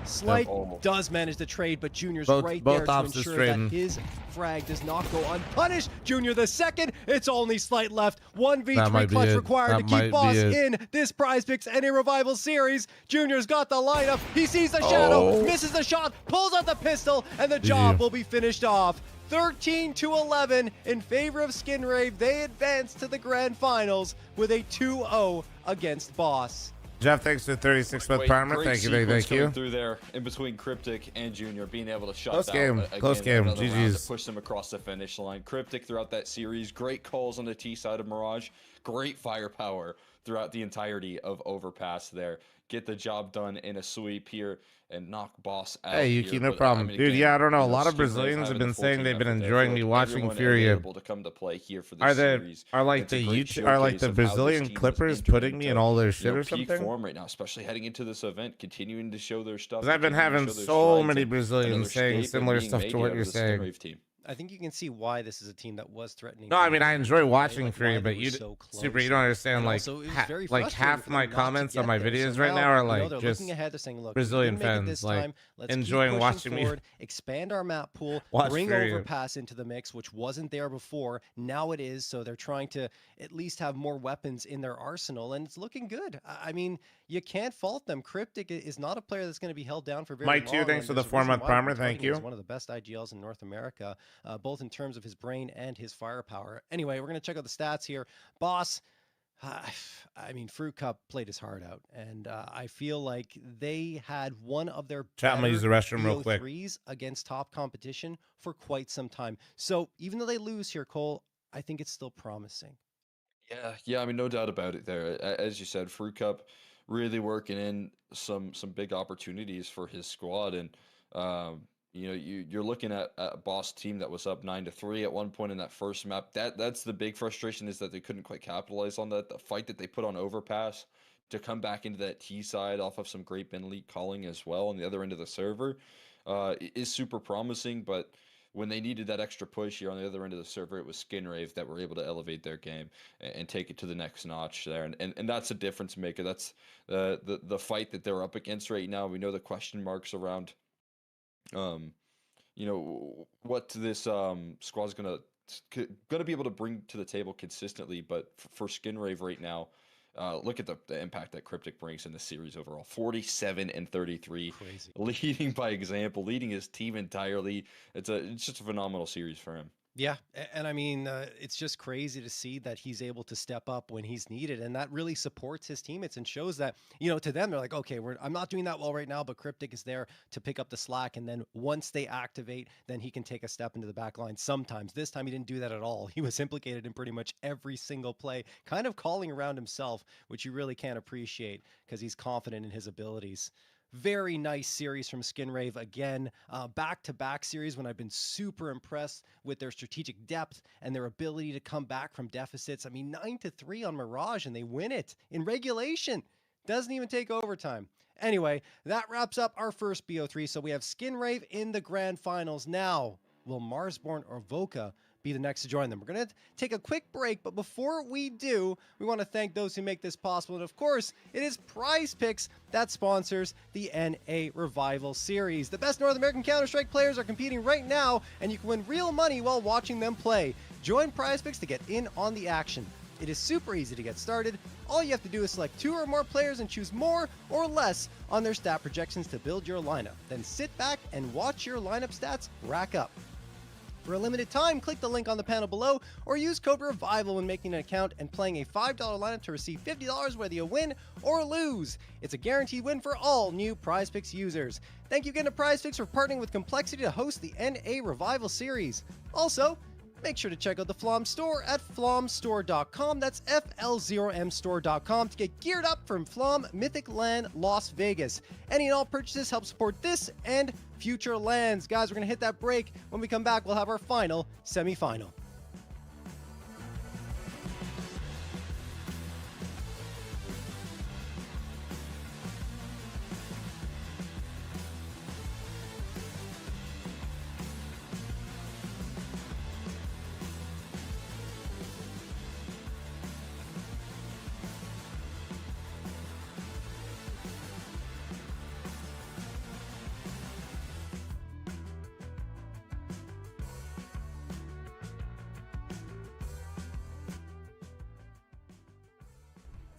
Slight does manage the trade, but Junior's right both there to ensure that trading. his frag does not go unpunished. Junior the second. It's only Slight left. 1v3 clutch required to keep Boss in this PrizePicks NA Revival series. Junior's got the lineup. He sees the shadow, misses the shot, pulls out the pistol, and the job will be finished off. 13-11 in favor of Skinrave. They advance to the grand finals with a 2-0 against Boss. Jeff, thanks for 36 with Primer. Thank you. Through there in between Cryptic and Junior, being able to shut Close game. GG's. To push them across the finish line. Cryptic throughout that series, great calls on the T side of Mirage, great firepower throughout the entirety of Overpass there. Get the job done in a sweep here and knock Boss out. Hey, Yuki, no problem. Dude, yeah, I don't know. A lot of Brazilians have been saying they've been enjoying me watching Fury. Able to come to play here for this series. Are the Brazilian Clippers putting me in all their shit or something? Peak form right now, especially heading into this event, continuing to show their stuff. Because I've been having so many Brazilians saying similar stuff to what you're saying. I think you can see why this is a team that was threatening. No, I mean I enjoy watching Fury, but you Super, you don't understand. Like half my comments on my videos right now are like just Brazilian fans, like enjoying watching me expand our map pool, bring Overpass into the mix, which wasn't there before. Now it is, so they're trying to at least have more weapons in their arsenal, and it's looking good. I mean, you can't fault them. Cryptic is not a player that's going to be held down for very long. Mike, too, thanks for the 4-month primer. Thank you. He's one of the best IGLs in North America, both in terms of his brain and his firepower. Anyway, we're going to check out the stats here. Boss, I mean, Fruit Cup played his heart out, and I feel like they had one of their better use the restroom real quick against top competition for quite some time. So even though they lose here, Cole, I think it's still promising. Yeah, I mean, no doubt about it there. As you said, Fruit Cup really working in some big opportunities for his squad, and you know, you're looking at a Boss team that was up 9-3 at one point in that first map. That's the big frustration, is that they couldn't quite capitalize on that. The fight that they put on Overpass to come back into that T side off of some great bin leak calling as well on the other end of the server is super promising, but when they needed that extra push here on the other end of the server, it was Skinrave that were able to elevate their game and take it to the next notch there. And that's a difference maker. That's the fight that they're up against right now. We know the question marks around, you know, what this squad's gonna be able to bring to the table consistently. But for Skinrave right now, look at the impact that Cryptic brings in the series overall. 47-33, leading by example, leading his team entirely. It's just a phenomenal series for him. Yeah, and I mean, it's just crazy to see that he's able to step up when he's needed, and that really supports his teammates and shows that, you know, to them, they're like, okay, I'm not doing that well right now, but Cryptic is there to pick up the slack, and then once they activate, then he can take a step into the back line sometimes. This time he didn't do that at all. He was implicated in pretty much every single play, kind of calling around himself, which you really can't appreciate because he's confident in his abilities. Very nice series from Skinrave again. Back-to-back series when I've been super impressed with their strategic depth and their ability to come back from deficits. I mean, 9-3 on Mirage, and they win it in regulation. Doesn't even take overtime. Anyway, that wraps up our first BO3. So we have Skinrave in the grand finals. Now, will Marsborn or Voka be the next to join them? We're going to take a quick break, but before we do, we want to thank those who make this possible. And of course, it is PrizePicks that sponsors the NA Revival series. The best North American Counter-Strike players are competing right now, and you can win real money while watching them play. Join PrizePicks to get in on the action. It is super easy to get started. All you have to do is select 2 or more players and choose more or less on their stat projections to build your lineup. Then sit back and watch your lineup stats rack up. For a limited time, click the link on the panel below or use code REVIVAL when making an account and playing a $5 lineup to receive $50 whether you win or lose. It's a guaranteed win for all new PrizePicks users. Thank you again to PrizePicks for partnering with Complexity to host the NA Revival series. Also, make sure to check out the fl0m store at fl0mstore.com. That's fl0m store.com to get geared up from fl0m Mythic Land Las Vegas. Any and all purchases help support this and future lands. Guys, we're going to hit that break. When we come back, we'll have our final semifinal.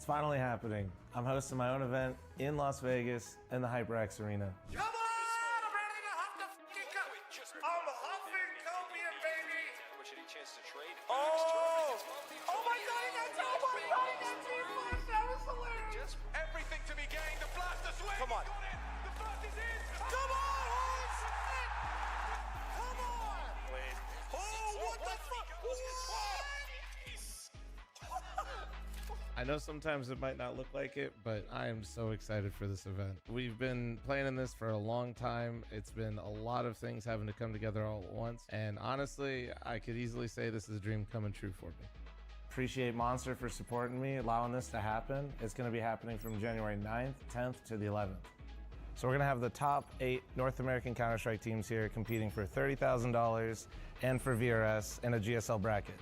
finally happening. I'm hosting my own event in Las Vegas in the HyperX Arena. Come on! I'm ready to huff the f***ing cup. I'm huffing copium, baby! Oh! Oh my god, he got so much! That G-Force, that was hilarious! Everything to be gained, the blaster swing! Come on! The first is in! Come on, Horse! Come on! Wait. Oh, what the fuck? What? I know sometimes it might not look like it, but I am so excited for this event. We've been planning this for a long time. It's been a lot of things having to come together all at once. And honestly, I could easily say this is a dream coming true for me. Appreciate Monster for supporting me, allowing this to happen. It's going to be happening from January 9th, 10th to the 11th. So we're going to have the top 8 North American Counter-Strike teams here competing for $30,000 and for VRS in a GSL bracket.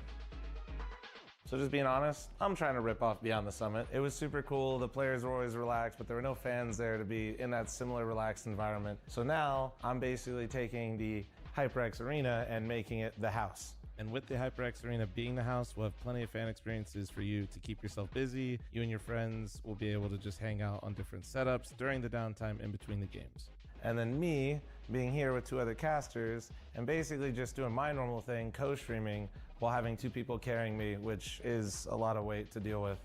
So just being honest, I'm trying to rip off Beyond the Summit. It was super cool. The players were always relaxed, but there were no fans there to be in that similar relaxed environment. So now I'm basically taking the HyperX Arena and making it the house. And with the HyperX Arena being the house, we'll have plenty of fan experiences for you to keep yourself busy. You and your friends will be able to just hang out on different setups during the downtime in between the games. And then me being here with 2 other casters and basically just doing my normal thing, co-streaming, while having 2 people carrying me, which is a lot of weight to deal with.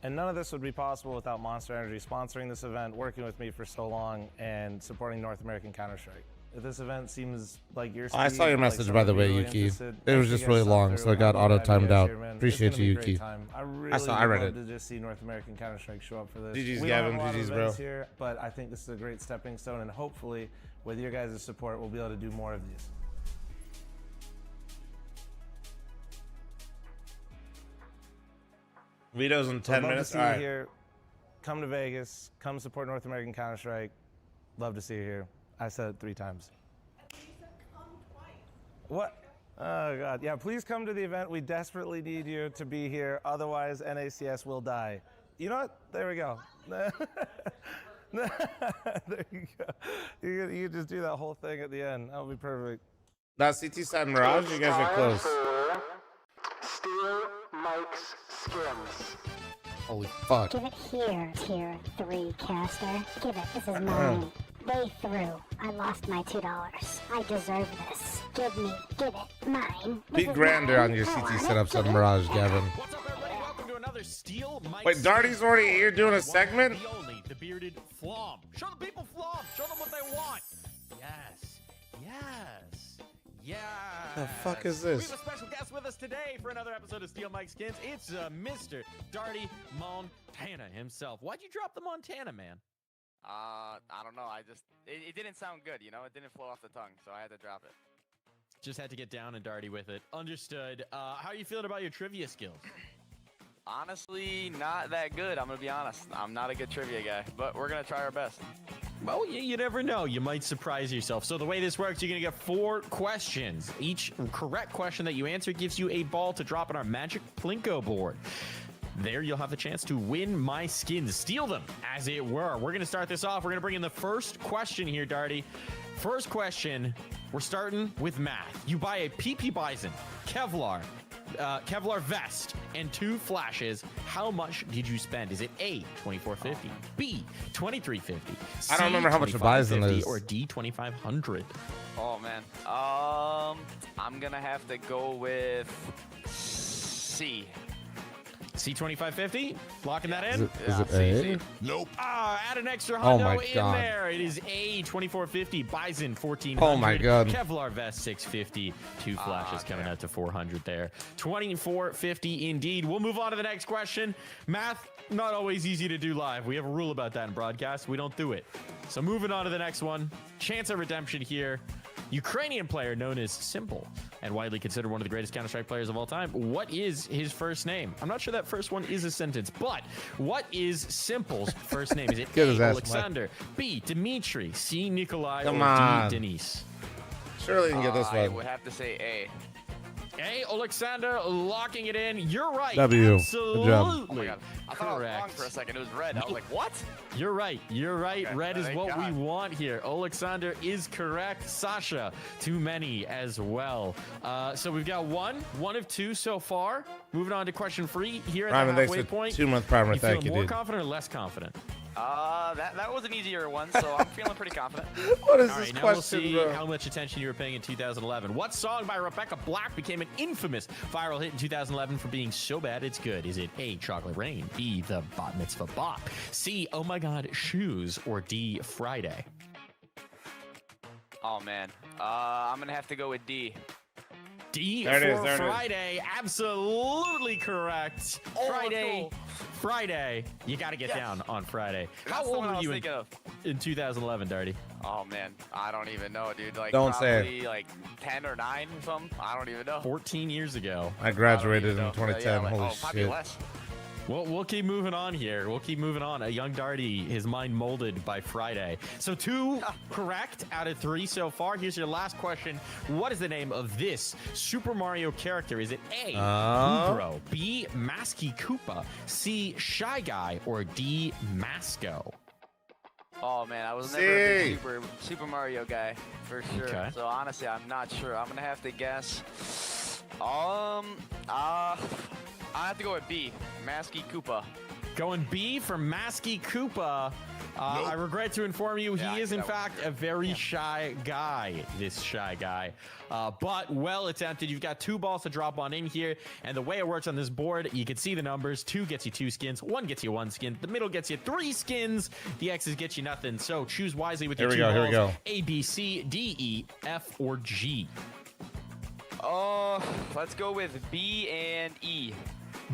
And none of this would be possible without Monster Energy sponsoring this event, working with me for so long, and supporting North American Counter-Strike. If this event seems like your speed, I saw your message, like by the way, really Yuki. It was just you really guys long, through. so it got I'm glad auto-timed you guys out. here, man. Appreciate It's gonna you, be a great Yuki. time. I I read love it. to just see North American Counter-Strike show up for this. GG's, We Gavin. don't have a lot of GG's, bro. events here, but I think this is a great stepping stone, and hopefully, with your guys' support, we'll be able to do more of these. Vito's in 10 minutes. All right. Here. Come to Vegas. Come support North American Counter-Strike. Love to see you here. I said it 3 times. What? Oh, God. Yeah, please come to the event. We desperately need you to be here. Otherwise, NACS will die. You know what? There we go. There you go. You can just do that whole thing at the end. That'll be perfect. That's CT side Mirage. You guys are close. Steal Mike's skins. Holy fuck. Give it here, tier 3 caster. Give it. This is mine. They threw. I lost my $2. I deserve this. Give it. Mine. Be grander on your CT setups on Mirage, Gavin. What's up, everybody? Welcome to another Steel Mike. Wait, Darty's already here doing a segment? The only, the bearded fl0m. Show the people fl0m. Show them what they want. Yes. The fuck is We this? have a special guest with us today for another episode of Steel Mike Skins. It's Mr. Darty Montana himself. Why'd you drop the Montana, man? I don't know. It didn't sound good, you know? It didn't flow off the tongue, so I had to drop it. Just had to get down and Darty with it. Understood. How are you feeling about your trivia skills? Honestly, not that good. I'm going to be honest. I'm not a good trivia guy, but we're going to try our best. Well, you never know. You might surprise yourself. So the way this works, you're going to get 4 questions. Each correct question that you answer gives you a ball to drop on our magic Plinko board. There, you'll have the chance to win my skins, steal them, as it were. We're going to start this off. We're going to bring in the first question here, Darty. First question, we're starting with math. You buy a PP Bison, Kevlar vest, and 2 flashes. How much did you spend? Is it A, $2,450, B, $2,350, C, I don't remember how much a Bison is, or D, $2,500? Oh, man. I'm going to have to go with C. C2550, locking that in. Is it A? Nope. Add an extra Oh hundo my in God. there. It is A 2450, Bison 1400. Oh my God. Kevlar vest 650, 2 flashes coming out to 400 there. 2450 indeed. We'll move on to the next question. Math, not always easy to do live. We have a rule about that in broadcast. We don't do it. So moving on to the next one. Chance of redemption here. Ukrainian player known as Simple and widely considered one of the greatest Counter-Strike players of all time. What is his first name? I'm not sure that first one is a sentence, but what is Simple's first name? Is it Get his A, ass, Alexander, B, Dimitri, C, Nikolai, Come or on. D, Denise? Surely you can get this I one. would have to say A. Okay, Alexander locking it in. You're right. W. Absolutely. Good job. Oh my god. I thought I was wrong Correct. for a second. It was red. I was like, what? You're right. You're right. Okay, Red is thank what we God. want here. Alexander is correct. Sasha, too many as well. So we've got one of two so far. Moving on to question 3 here at Primer, the thanks halfway for point. 2 month primer. You Thank feeling you, more dude. confident or less confident? That was an easier one, so I'm feeling pretty confident. What is All this right, now we'll question, see bro? how much attention you were paying in 2011. What song by Rebecca Black became an infamous viral hit in 2011 for being so bad it's good? Is it A, Chocolate Rain, B, The Bat Mitzvah Bop, C, Oh My God, Shoes, or D, Friday? Oh man. I'm gonna have to go with D. D There it is, for there it is. Friday. Absolutely correct. Oh, Friday. let's go. Friday. You got to get Yes. down on Friday. How That's the old one I were was you thinking of. in 2011, Darty? Oh man, I don't even know, dude. Like Don't say it. probably like 10 or 9 or something. I don't even know. 14 years ago. I graduated in I don't even know. 2010. Yeah, like, Holy probably shit. less. Well, we'll keep moving on here. We'll keep moving on. A young Darty, his mind molded by Friday. So 2 correct out of 3 so far. Here's your last question. What is the name of this Super Mario character? Is it A, Boudreaux, B, Masky Koopa, C, Shy Guy, or D, Masco? Oh man, I was never a See. big Super Mario guy for sure. Okay. So honestly, I'm not sure. I'm gonna have to guess. I have to go with B, Masky Koopa. Going B for Masky Koopa. I regret to inform you, Yeah, he is in that was fact a very shy guy, this shy guy. But well attempted. You've got 2 balls to drop on in here. And the way it works on this board, you can see the numbers. 2 gets you 2 skins. 1 gets you 1 skin. The middle gets you 3 skins. The X's get you nothing. So choose wisely with your 2 balls. Here we go. A, B, C, D, E, F, or G. Let's go with B and E.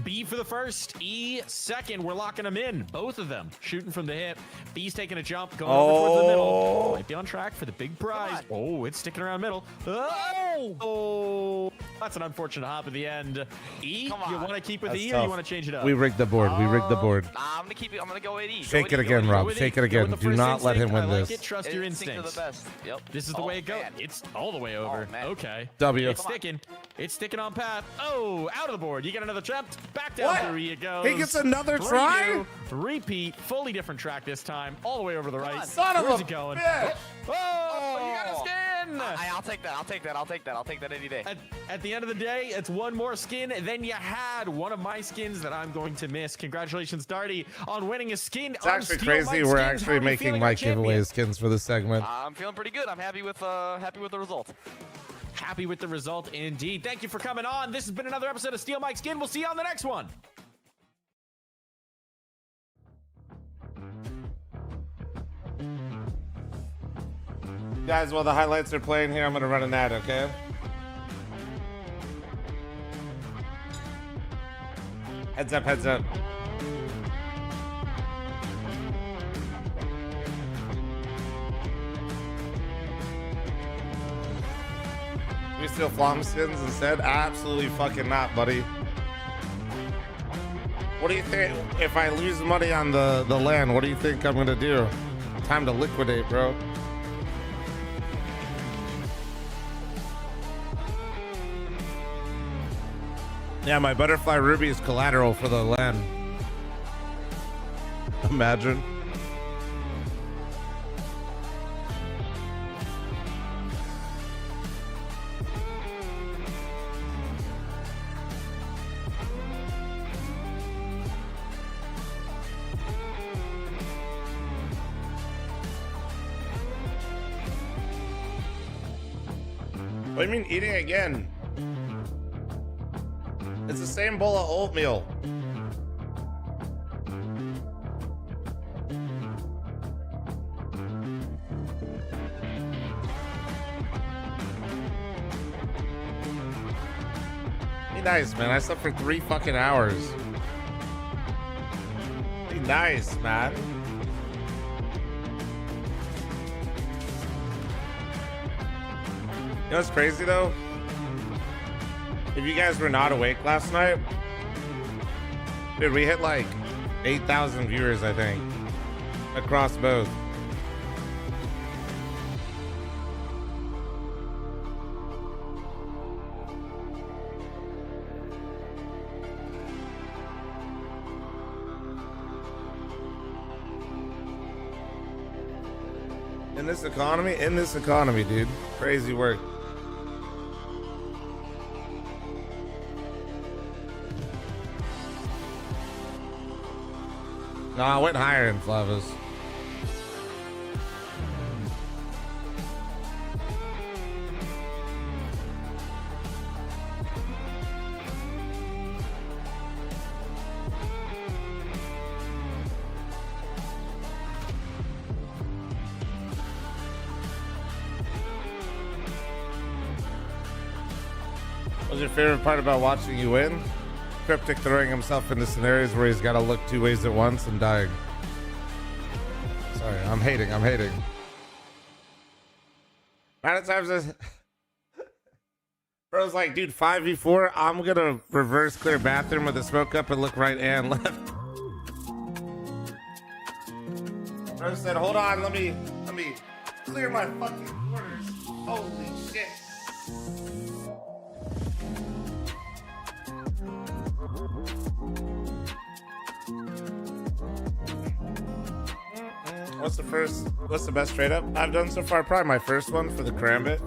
B for the first, E second. We're locking them in. Both of them shooting from the hip. B's taking a jump, going over towards the middle. Might be on track for the big prize. Oh, it's sticking around middle. Oh, that's an unfortunate hop at the end. E, Come on. you want to keep with That's E or tough. you want to change it up? We rigged the board. We rigged the board. I'm gonna keep it. I'm gonna go with E. Shake it again, Rob. with Shake E. it Go with again. the Do first not let him instinct. win I like this. it. Trust your Instincts instincts. are the best. Yep. This is the way it goes. Man. It's all the way over. Oh, man. Okay. W. It's sticking. It's sticking on path. Oh, out of the board. You get another attempt. Back down What? through you go. He gets another try? Repeat. Fully different track this time. All the way over to the right. Son of Where's a it going? bitch. Oh, you got a skin. I'll take that. I'll take that. I'll take that. I'll take that any day. At the end of the day, it's 1 more skin than you had. One of my skins that I'm going to miss. Congratulations, Darty, on winning a skin. It's actually crazy. We're actually making my giveaway skins for this segment. I'm feeling pretty good. I'm happy with the result. Happy with the result, indeed. Thank you for coming on. This has been another episode of Steal Mike Skin. We'll see you on the next one. Guys, while the highlights are playing here, I'm going to run an ad, okay? Heads up, heads up. We steal fl0m skins instead? Absolutely fucking not, buddy. What do you think? If I lose money on the land, what do you think I'm going to do? Time to liquidate, bro. Yeah, my butterfly ruby is collateral for the land. Imagine. What do you mean eating again? It's the same bowl of oatmeal. Be nice, man. I slept for 3 fucking hours. Be nice, man. You know what's crazy, though? If you guys were not awake last night, dude, we hit like 8,000 viewers, I think, across both. In this economy, dude. Crazy work. No, I went higher in Flavas. What's your favorite part about watching you win? Cryptic throwing himself into scenarios where he's got to look 2 ways at once and dying. Sorry, I'm hating. Amount of times bro's like, dude, 5v4, I'm gonna reverse clear bathroom with a smoke up and look right and left. Bro said, hold on, let me clear my fucking quarters. Holy shit. What's the best trade up I've done so far? Probably my first one for the Karambit.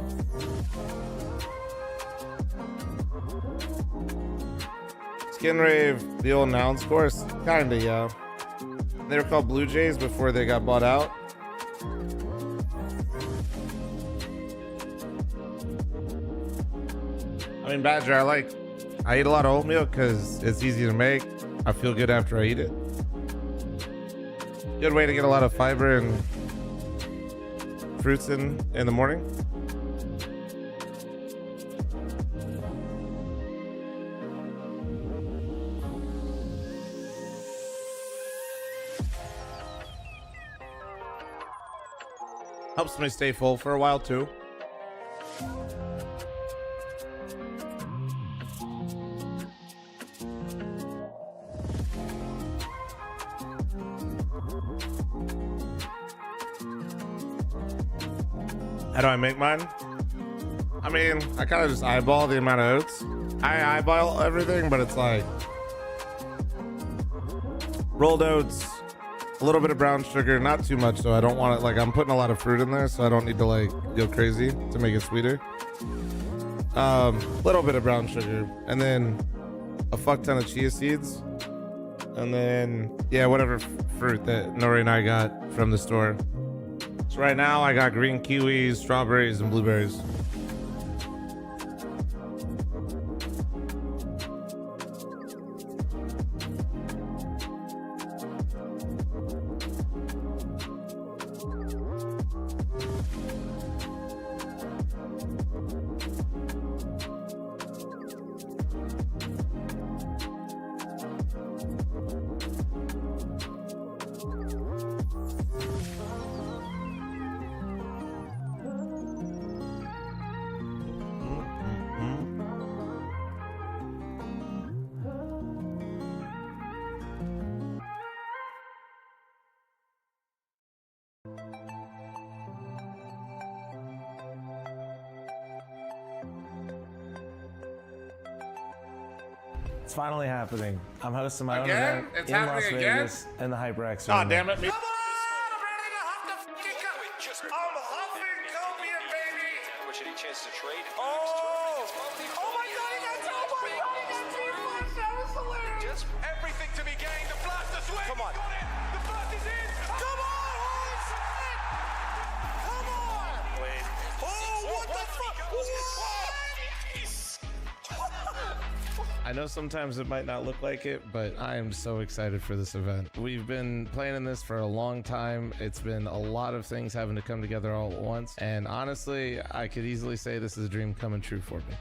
Skin Rave, the old Nouns course. Kinda, yeah. They were called Blue Jays before they got bought out. I mean, Badger, I eat a lot of oatmeal because it's easy to make. I feel good after I eat it. Good way to get a lot of fiber and fruits in the morning. Helps me stay full for a while too. How do I make mine? I mean, I kind of just eyeball the amount of oats. I eyeball everything, but it's like rolled oats, a little bit of brown sugar, not too much, so I don't want it, like, I'm putting a lot of fruit in there, so I don't need to like go crazy to make it sweeter. Little bit of brown sugar, and then a fuck ton of chia seeds, and then yeah, whatever fruit that Nori and I got from the store. So right now I got green kiwis, strawberries, and blueberries. It's finally happening. I'm hosting my own Again? event It's in Las happening again? Vegas in the HyperX. Oh, Arena. damn it. Come on! I'm ready to have the fucking go. I'm huffing copium, baby. Which any chance to trade? Oh! Oh my God! He got so much money. That was hilarious. Just Everything to be gained. The blaster swing. Come on. Got it. The first is in. Come on, Horse. Come on. wait. Oh, what the fuck? What? I know sometimes it might not look like it, but I am so excited for this event. We've been planning this for a long time. It's been a lot of things having to come together all at once. And honestly, I could easily say this is a dream coming true for me.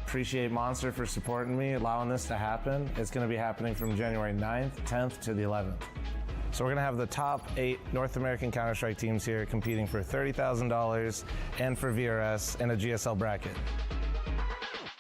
Appreciate Monster for supporting me, allowing this to happen. It's going to be happening from January 9th, 10th to the 11th. So we're going to have the top 8 North American Counter-Strike teams here competing for $30,000 and for VRS in a GSL bracket.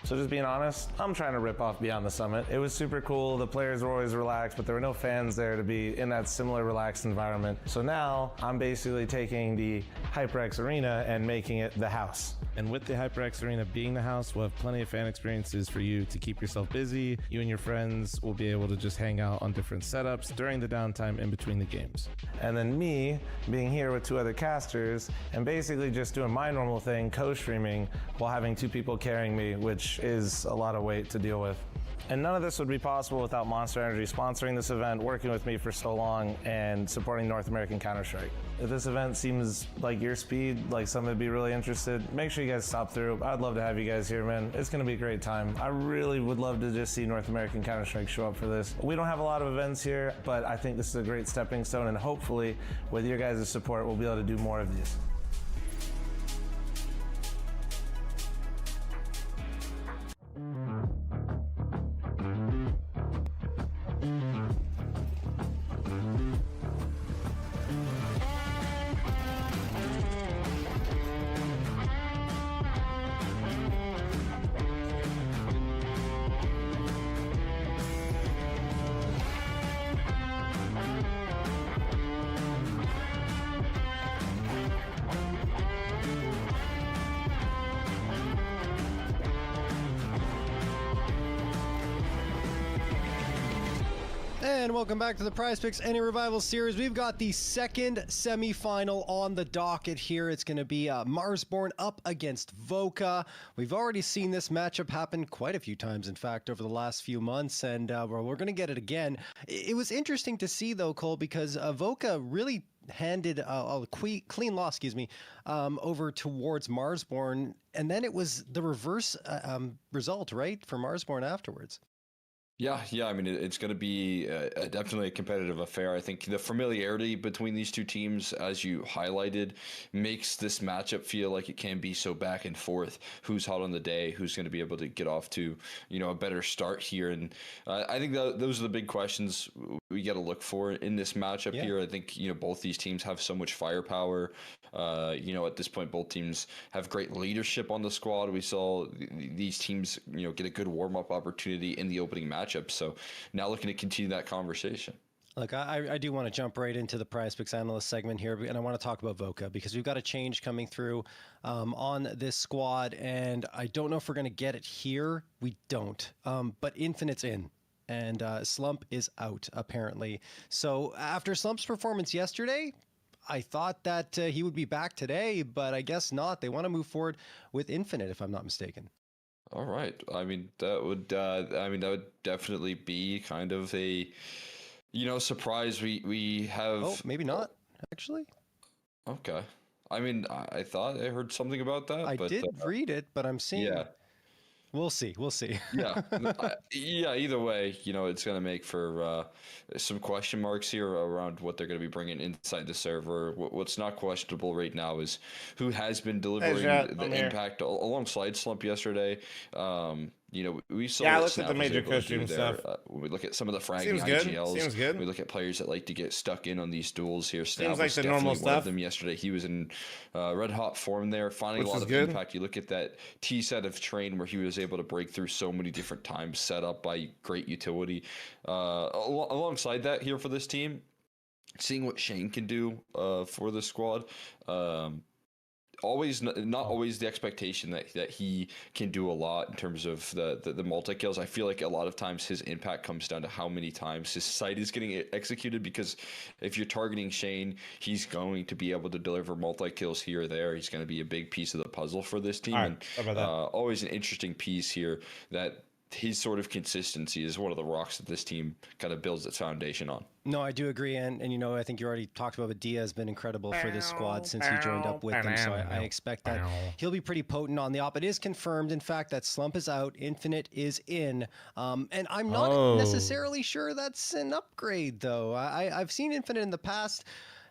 So just being honest, I'm trying to rip off Beyond the Summit. It was super cool. The players were always relaxed, but there were no fans there to be in that similar relaxed environment. So now I'm basically taking the HyperX Arena and making it the house. And with the HyperX Arena being the house, we'll have plenty of fan experiences for you to keep yourself busy. You and your friends will be able to just hang out on different setups during the downtime in between the games. And then me being here with 2 other casters and basically just doing my normal thing, co-streaming, while having 2 people carrying me, which is a lot of weight to deal with. And none of this would be possible without Monster Energy sponsoring this event, working with me for so long, and supporting North American Counter-Strike. If this event seems like your speed, like something to be really interested, make sure you guys stop through. I'd love to have you guys here, man. It's gonna be a great time. I really would love to just see North American Counter-Strike show up for this. We don't have a lot of events here, but I think this is a great stepping stone, and hopefully, with your guys' support, we'll be able to do more of these. And welcome back to the PrizePicks Any Revival Series. We've got the second semifinal on the docket here. It's going to be Marsborn up against Voka. We've already seen this matchup happen quite a few times, in fact, over the last few months, and we're going to get it again. It was interesting to see, though, Cole, because Voka really handed a clean loss, over towards Marsborn, and then it was the reverse result, right, for Marsborn afterwards. Yeah. I mean, it's going to be definitely a competitive affair. I think the familiarity between these 2 teams, as you highlighted, makes this matchup feel like it can be so back and forth. Who's hot on the day? Who's going to be able to get off to, a better start here? And I think those are the big questions we got to look for in this matchup here. I think, both these teams have so much firepower. At this point, both teams have great leadership on the squad. We saw these teams, get a good warm-up opportunity in the opening match. So now looking to continue that conversation. Look, I do want to jump right into the PrizePicks analyst segment here, and I want to talk about Voka because we've got a change coming through on this squad, and I don't know if we're going to get it here. We don't, but Infinite's in, and Slump is out, apparently. So after Slump's performance yesterday, I thought that he would be back today, but I guess not. They want to move forward with Infinite, if I'm not mistaken. All right. I mean, that would definitely be kind of a, surprise. We have. Oh, maybe not, actually. Okay. I mean, I thought I heard something about that. I did read it, but I'm seeing. Yeah. We'll see. Yeah. Either way, it's going to make for some question marks here around what they're going to be bringing inside the server. What's not questionable right now is who has been delivering the impact alongside Slump yesterday. We saw. Yeah, I looked at the major costume stuff. When we look at some of the fragging IGLs, Seems good. We look at players that like to get stuck in on these duels here. Seems like the normal stuff. One of them yesterday. He was in red hot form there, finding a lot of impact. You look at that T set of Train where he was able to break through so many different times, set up by great utility. Alongside that, here for this team, seeing what Shane can do for the squad. Not always the expectation that he can do a lot in terms of the multi-kills. I feel like a lot of times his impact comes down to how many times his sight is getting executed, because if you're targeting Shane, he's going to be able to deliver multi-kills here or there. He's going to be a big piece of the puzzle for this team. Right, and always an interesting piece here that his sort of consistency is one of the rocks that this team kind of builds its foundation on. No, I do agree, and I think you already talked about, but Dia has been incredible for this squad since he joined up with them, so I expect that he'll be pretty potent on the op. It is confirmed, in fact, that Slump is out, Infinite is in, and I'm not necessarily sure that's an upgrade, though. I've seen Infinite in the past.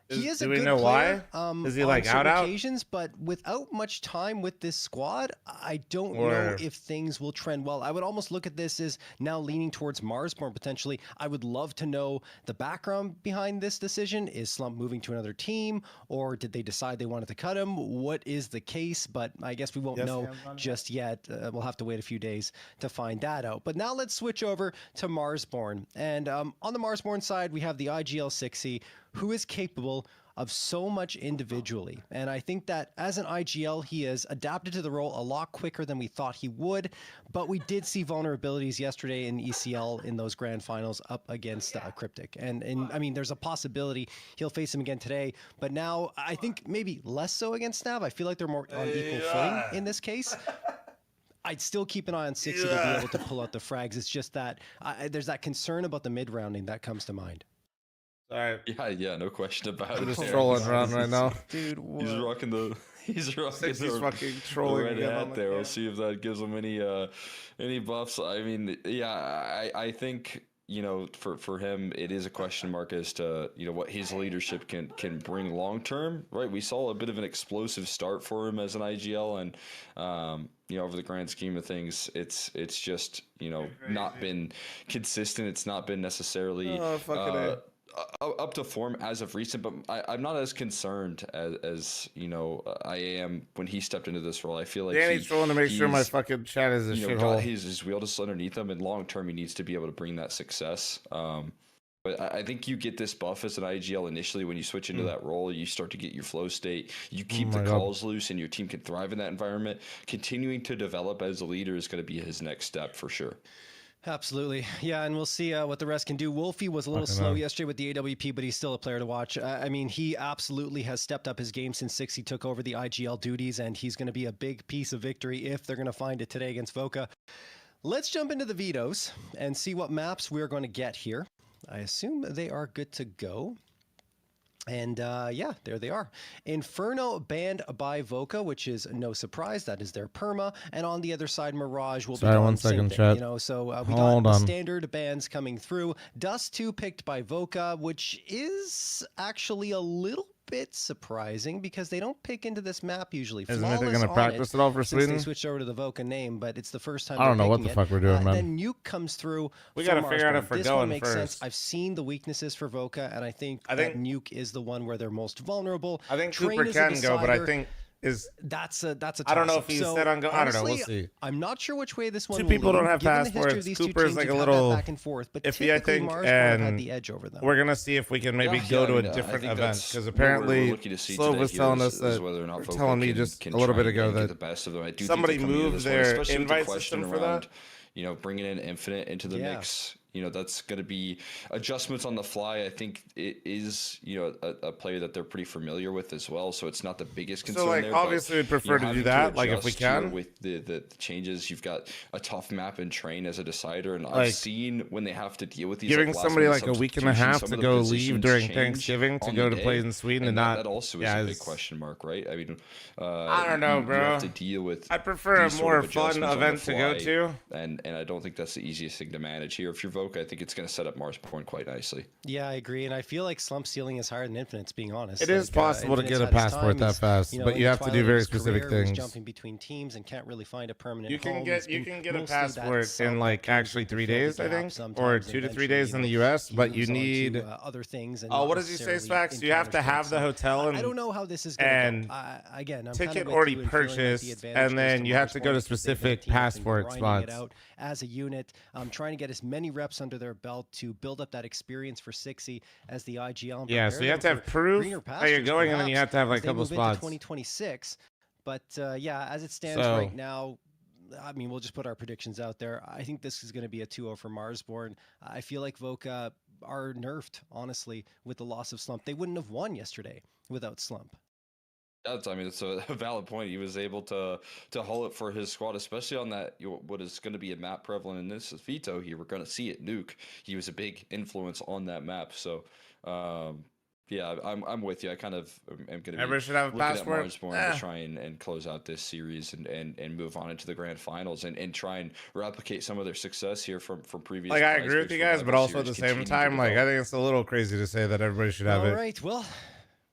He is a good player, why? Is he like out occasions, but without much time with this squad, I don't know if things will trend well. I would almost look at this as now leaning towards Marsborn potentially. I would love to know the background behind this decision. Is Slump moving to another team, or did they decide they wanted to cut him? What is the case? But I guess we won't know just yet. We'll have to wait a few days to find that out. But now let's switch over to Marsborn. And on the Marsborn side, we have the IGL 6C, who is capable of so much individually. And I think that as an IGL, he has adapted to the role a lot quicker than we thought he would. But we did see vulnerabilities yesterday in ECL in those grand finals up against Cryptic. And I mean, there's a possibility he'll face him again today. But now I think maybe less so against Snav. I feel like they're more on equal footing in this case. I'd still keep an eye on 60 to be able to pull out the frags. It's just that there's that concern about the mid-rounding that comes to mind. All right. Yeah, no question about it. I'm just trolling around right now. Dude, what? He's rocking the he's fucking trolling red again hat there. We'll see if that gives him any buffs. I mean, yeah, I think, you know, for him, it is a question mark as to, you know, what his leadership can bring long term, right? We saw a bit of an explosive start for him as an IGL, and you know, over the grand scheme of things, it's just, you know, not been consistent. It's not been necessarily up to form as of recent, but I'm not as concerned as you know, I am when he stepped into this role. I feel like Danny's trolling to make sure my fucking chat is a shithole. Got his wheel just underneath him, and long term, he needs to be able to bring that success. But I think you get this buff as an IGL initially when you switch into that role. You start to get your flow state. You keep the calls loose, and your team can thrive in that environment. Continuing to develop as a leader is going to be his next step for sure. Absolutely. Yeah, and we'll see what the rest can do. Wolfie was a little slow yesterday with the AWP, but he's still a player to watch. I mean, he absolutely has stepped up his game since 60 took over the IGL duties, and he's going to be a big piece of victory if they're going to find it today against Voka. Let's jump into the vetoes and see what maps we're going to get here. I assume they are good to go. And yeah, there they are. Inferno banned by Voka, which is no surprise. That is their perma. And on the other side, Mirage will be one one second, thing, chat. you know. So we got the standard bans coming through. Dust 2 picked by Voka, which is actually a little bit surprising because they don't pick into this map usually. Isn't it they're going to practice it all for Sweden? They switched over to the Voka name, but it's the first time I don't know what the fuck we're doing, man. Then Nuke comes through. We got to figure out if we're this going one makes first. sense. I've seen the weaknesses for Voka, and I think that Nuke is the one where they're most vulnerable. I think Train Cooper can go, but I think that's a I don't know if he's so, set on go. I don't know. We'll honestly, see. I'm not sure which way this one. Two people will don't have Given the history of passports. these two Cooper's teams, like a you've had little that back and forth, but iffy, I think, Mars and had the edge over them. we're gonna see if we can maybe go to a different event because apparently Slove was telling us that, telling me just a little bit ago that somebody moved their invite system for that. You know, bringing in Infinite into the mix. You know, that's going to be adjustments on the fly. I think it is, you know, a player that they're pretty familiar with as well. So it's not the biggest concern. So, like, there, obviously, we'd prefer to do that. Like, if we can. With the changes, you've got a tough map and Train as a decider. And I've seen when they have to deal with these. Giving somebody like a week and a half to go leave during Thanksgiving to go to play in Sweden and not. That also is a big question mark, right? I mean, I don't know, bro. You have to deal with. I prefer a more fun event to go to. And I don't think that's the easiest thing to manage here. If you're Voka, I think it's going to set up Marsborn quite nicely. Yeah, I agree, and I feel like Slump ceiling is higher than Infinite's. Being honest, it is possible to get a passport that fast, you know, but you have to do very specific things. Jumping between teams and can't really find a permanent. You can get a passport in like actually 3 days, I think, or 2 to 3 days in the U.S. But you need other things. And what does he say, Spax? You have to have the hotel and I don't know how this is going to go. Again, I'm ticket already purchased, and then you have to go to specific passport spots. As a unit, trying to get as many reps under their belt to build up that experience for 60 as the IGL. Yeah, so you have to have proof that you're going, and then you have to have like a couple spots. 2026, but yeah, as it stands right now, I mean, we'll just put our predictions out there. I think this is going to be a 2-0 for Marsborn. I feel like Voka are nerfed, honestly, with the loss of Slump. They wouldn't have won yesterday without Slump. I mean, it's a valid point. He was able to hold it for his squad, especially on that what is going to be a map prevalent in this veto here. We're going to see it. Nuke. He was a big influence on that map. So, yeah, I'm with you. I kind of am going to be should have a passport. At Marsborn to try and close out this series and move on into the grand finals and try and replicate some of their success here from previous. Like, I agree with you guys, but also at the same time, like, I think it's a little crazy to say that everybody should have it. All right, well.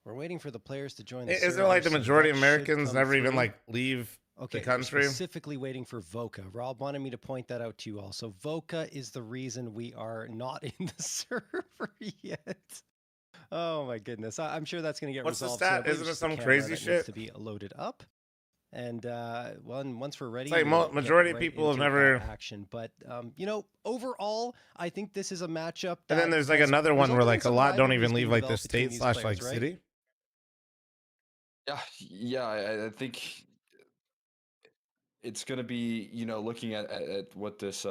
We're waiting for the players to join. Is there like the majority of Americans never even like leave the country? Specifically waiting for Voka. Rob wanted me to point that out to you all. So Voka is the reason we are not in the server yet. Oh my goodness! I'm sure that's going to get resolved. What's the stat? Isn't it some crazy shit? Needs to be loaded up. And once we're ready, it's like majority of people have never action. But you know, overall, I think this is a matchup. And then there's like another one where like a lot don't even leave like their state / like city. Yeah, I think it's going to be, looking at what this,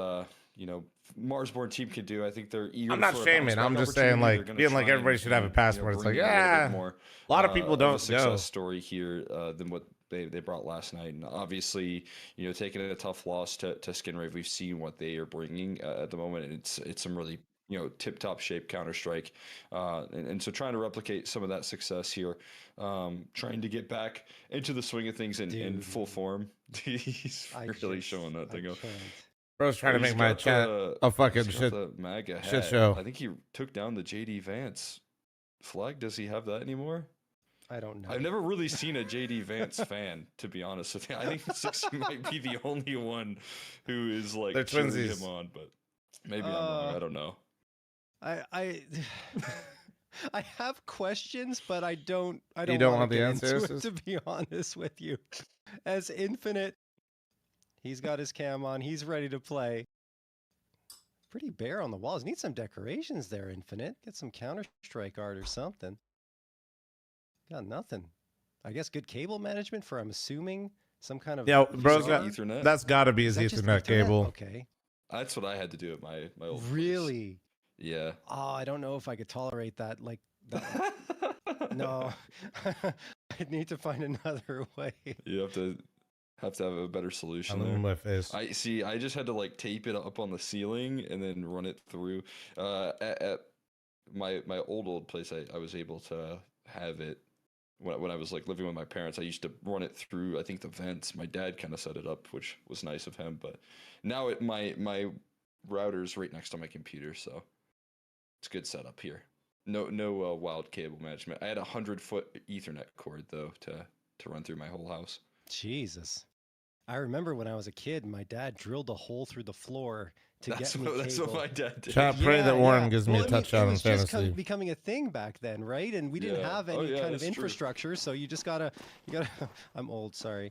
Marsborn team can do. I think they're eager I'm not for a shaming. bounce-back I'm just saying, opportunity. They're like, gonna being like try everybody and- should have a and, passport. It's bring like, in a little yeah, bit more, a lot of people of don't a success know. story here than what they brought last night. And obviously, taking a tough loss to Skinrave, we've seen what they are bringing at the moment. And it's some really tip-top shape Counter-Strike, and so trying to replicate some of that success here, trying to get back into the swing of things in full form. He's really showing that thing up. Bro's trying to make my chat a fucking shit show. I think he took down the JD Vance flag. Does he have that anymore? I don't know. I've never really seen a JD Vance fan, to be honest with you. I think 60 might be the only one who is like They're cheering twinsies. him on, but maybe I'm wrong. I don't know. I have questions, but I don't You don't want wanna the get into answers? it, to be honest with you. As Infinite, he's got his cam on. He's ready to play. Pretty bare on the walls. Need some decorations there, Infinite. Get some Counter-Strike art or something. Got nothing. I guess good cable management for, I'm assuming, some kind of... Yeah, bro's got Ethernet. that's got to be his Is that just Ethernet cable. Okay. That's what I had to do at my old place. Really? Yeah. Oh, I don't know if I could tolerate that. Like, that. No. I'd need to find another way. You have to have a better solution I'm there. in my face. I just had to like tape it up on the ceiling and then run it through. At my old place, I was able to have it when I was like living with my parents. I used to run it through, I think, the vents. My dad kind of set it up, which was nice of him. But now my router's right next to my computer, so it's a good setup here. No wild cable management. I had 100-foot Ethernet cord though to run through my whole house. Jesus. I remember when I was a kid, my dad drilled a hole through the floor to That's get me what cable. my dad did. Chat, pray that Warren gives me Well, a I mean, touchdown it in was just fantasy. becoming a thing back then, right? And we didn't Yeah. have Oh, any yeah, kind of that's true. infrastructure, so you just gotta. I'm old, sorry.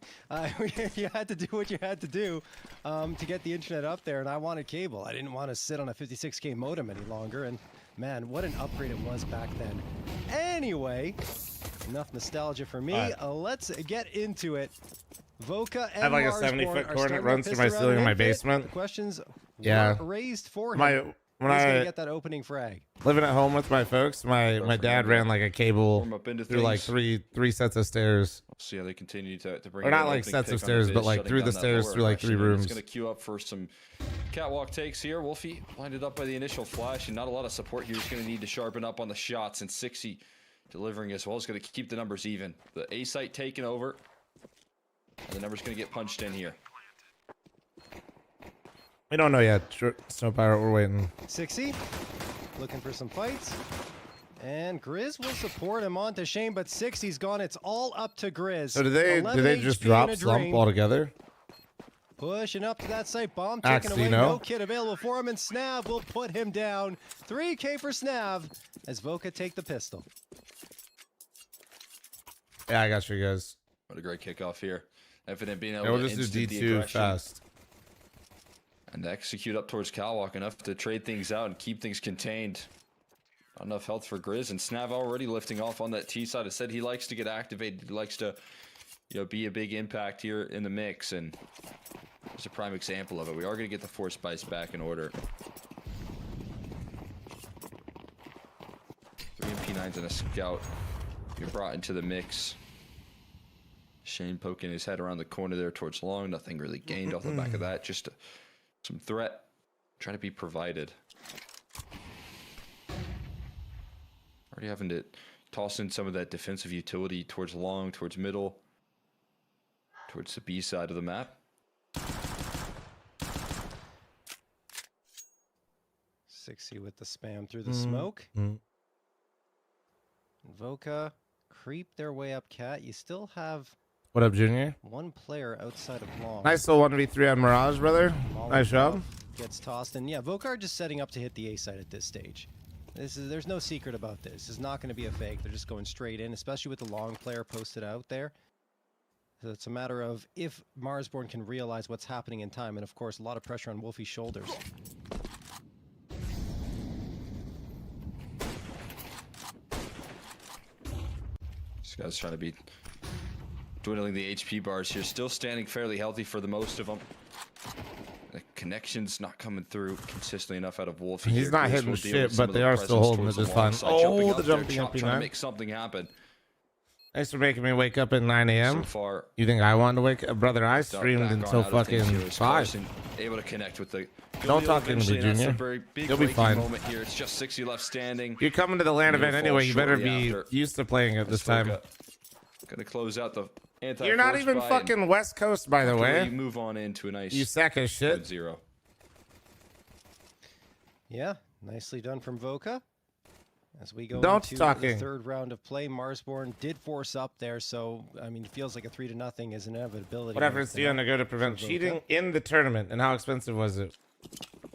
You had to do what you had to do to get the internet up there, and I wanted cable. I didn't want to sit on a 56K modem any longer, and man, what an upgrade it was back then. Anyway, enough nostalgia for me. All right. Let's get into it. Voka and I have like a Marsborn 70-foot are cord that starting runs to through my piss around ceiling in my Infinite. basement. The questions Yeah. were raised for him. When He's gonna I get that opening frag. living at home with my folks, my dad ran like a cable Warm up into through like things. three sets of stairs. See how they continue to bring. Or not in like opening sets pick of on stairs, the but biz, like shutting through down the that stairs lower through like 3 aggression, and rooms. It's going to queue up for some catwalk takes here. Wolfie blinded up by the initial flash, and not a lot of support here. He's going to need to sharpen up on the shots, and 60 delivering as well. He's going to keep the numbers even. The A site taking over, and the number's going to get punched in here. We don't know yet. Snow Pirate, we're waiting. 60, looking for some fights. And Grizz will support him on to Shane, but 60's gone. It's all up to Grizz. So did they 11 just HP drop and a Slump drain. altogether? Pushing up to that site. Bomb taken away. Axino. No kit available for him, and Snav will put him down. 3K for Snav as Voka take the pistol. Yeah, I got you guys. What a great kickoff here. Infinite being able Yeah, we'll to just do instant the D2 aggression fast. and execute up towards Catwalk enough to trade things out and keep things contained. Not enough health for Grizz, and Snav already lifting off on that T side. I said he likes to get activated. He likes to, be a big impact here in the mix, and there's a prime example of it. We are going to get the Force Spice back in order. 3 MP9s and a scout being brought into the mix. Shane poking his head around the corner there towards long. Nothing really gained off the back of that. Just some threat trying to be provided. Already having to toss in some of that defensive utility towards long, towards middle, towards the B side of the map. 60 with the spam through the smoke. Voka creep their way up cat. You still have What up, Junior? one player outside of long. Nice little 1v3 on Mirage, brother. Nice job. Gets tossed, and yeah, Vokar just setting up to hit the A side at this stage. There's no secret about this. This is not going to be a fake. They're just going straight in, especially with the long player posted out there. So it's a matter of if Marsborn can realize what's happening in time, and of course, a lot of pressure on Wolfie's shoulders. This guy's trying to be dwindling the HP bars here. Still standing fairly healthy for the most of them. The connection's not coming through consistently enough out of Wolf. He's not hitting shit, but they are still holding it just fine. Oh, the jumping up trying to make something happen. Thanks for making me wake up at 9 a.m. So far, you think I wanted to wake up? Brother, I streamed until fucking 5. Able to connect with the... Don't talk to me, Junior. You'll be fine. Moment here. It's just 60 left standing. You're coming to the LAN event anyway. You better be used to playing it this time. Gonna close out the anti. You're not even fucking West Coast, by the way. You move on into a nice. You sack of shit. 0. Yeah, nicely done from Voka. As we go into the third round of play, Marsborn did force up there, so I mean, it feels like a 3-0 is an inevitability. What efforts do you undergo to prevent cheating in the tournament, and how expensive was it?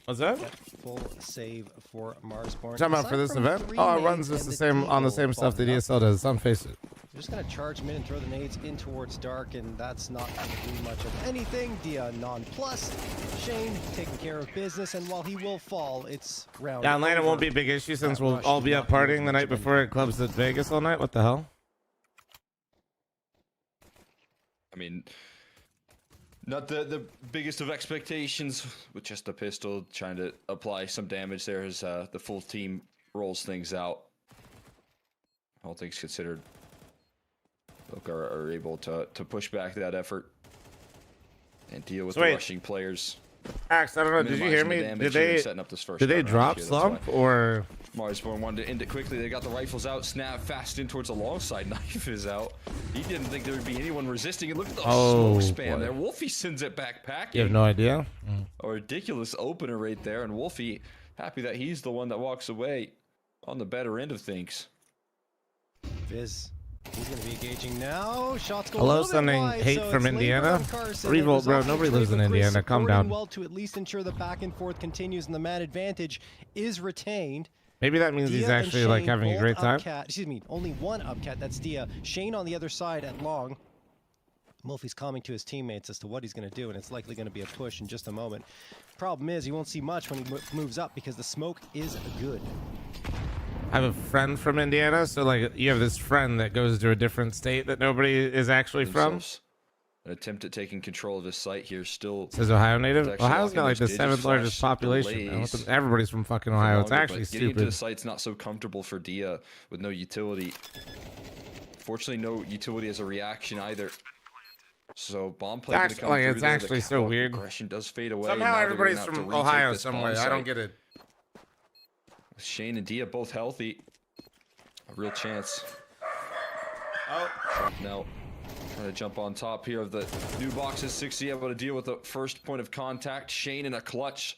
What's that? Full save for Marsborn. Talking about for this event? Oh, it runs just the same on the same stuff that ESL does. It's on Face It. They're just going to charge mid and throw the nades in towards dark, and that's not going to do much of anything. Dia nonplussed. Shane taking care of business, and while he will fall, it's round. Yeah, Atlanta won't be a big issue since we'll all be up partying the night before at clubs at Vegas all night. What the hell? I mean, not the biggest of expectations with just a pistol, trying to apply some damage there as the full team rolls things out. All things considered, Look are able to push back that effort and deal with the rushing players. Axe, I don't know. Did you hear me? Did they drop slump or? Marsborn wanted to end it quickly. They got the rifles out. Snap fast in towards the long side. Knife is out. He didn't think there would be anyone resisting it. Look at the smoke spam there. Wolfie sends it back packing. You have no idea. A ridiculous opener right there, and Wolfie happy that he's the one that walks away on the better end of things. Viz. He's going to be engaging now. Shots go Hello, sending hate from Indiana. Revolt, bro. Nobody lives in Indiana. Calm down. Well, to at least ensure the back and forth continues and the man advantage is retained. Maybe that means he's actually like having a great time. Excuse me, only one upcat. That's Dia. Shane on the other side at long. Wolfie's calming to his teammates as to what he's going to do, and it's likely going to be a push in just a moment. Problem is, he won't see much when he moves up because the smoke is good. I have a friend from Indiana, so like you have this friend that goes to a different state that nobody is actually from. An attempt at taking control of this site here still. Says Ohio native. Ohio's got like the 7th largest population. Everybody's from fucking Ohio. It's actually stupid. Getting into the site's not so comfortable for Dia with no utility. Fortunately, no utility as a reaction either. So bomb play. It's actually so weird. Aggression does fade away. Somehow everybody's from Ohio some way. I don't get it. Shane and Dia both healthy. A real chance. Oh. No. Trying to jump on top here of the new boxes. 60 able to deal with the first point of contact. Shane in a clutch.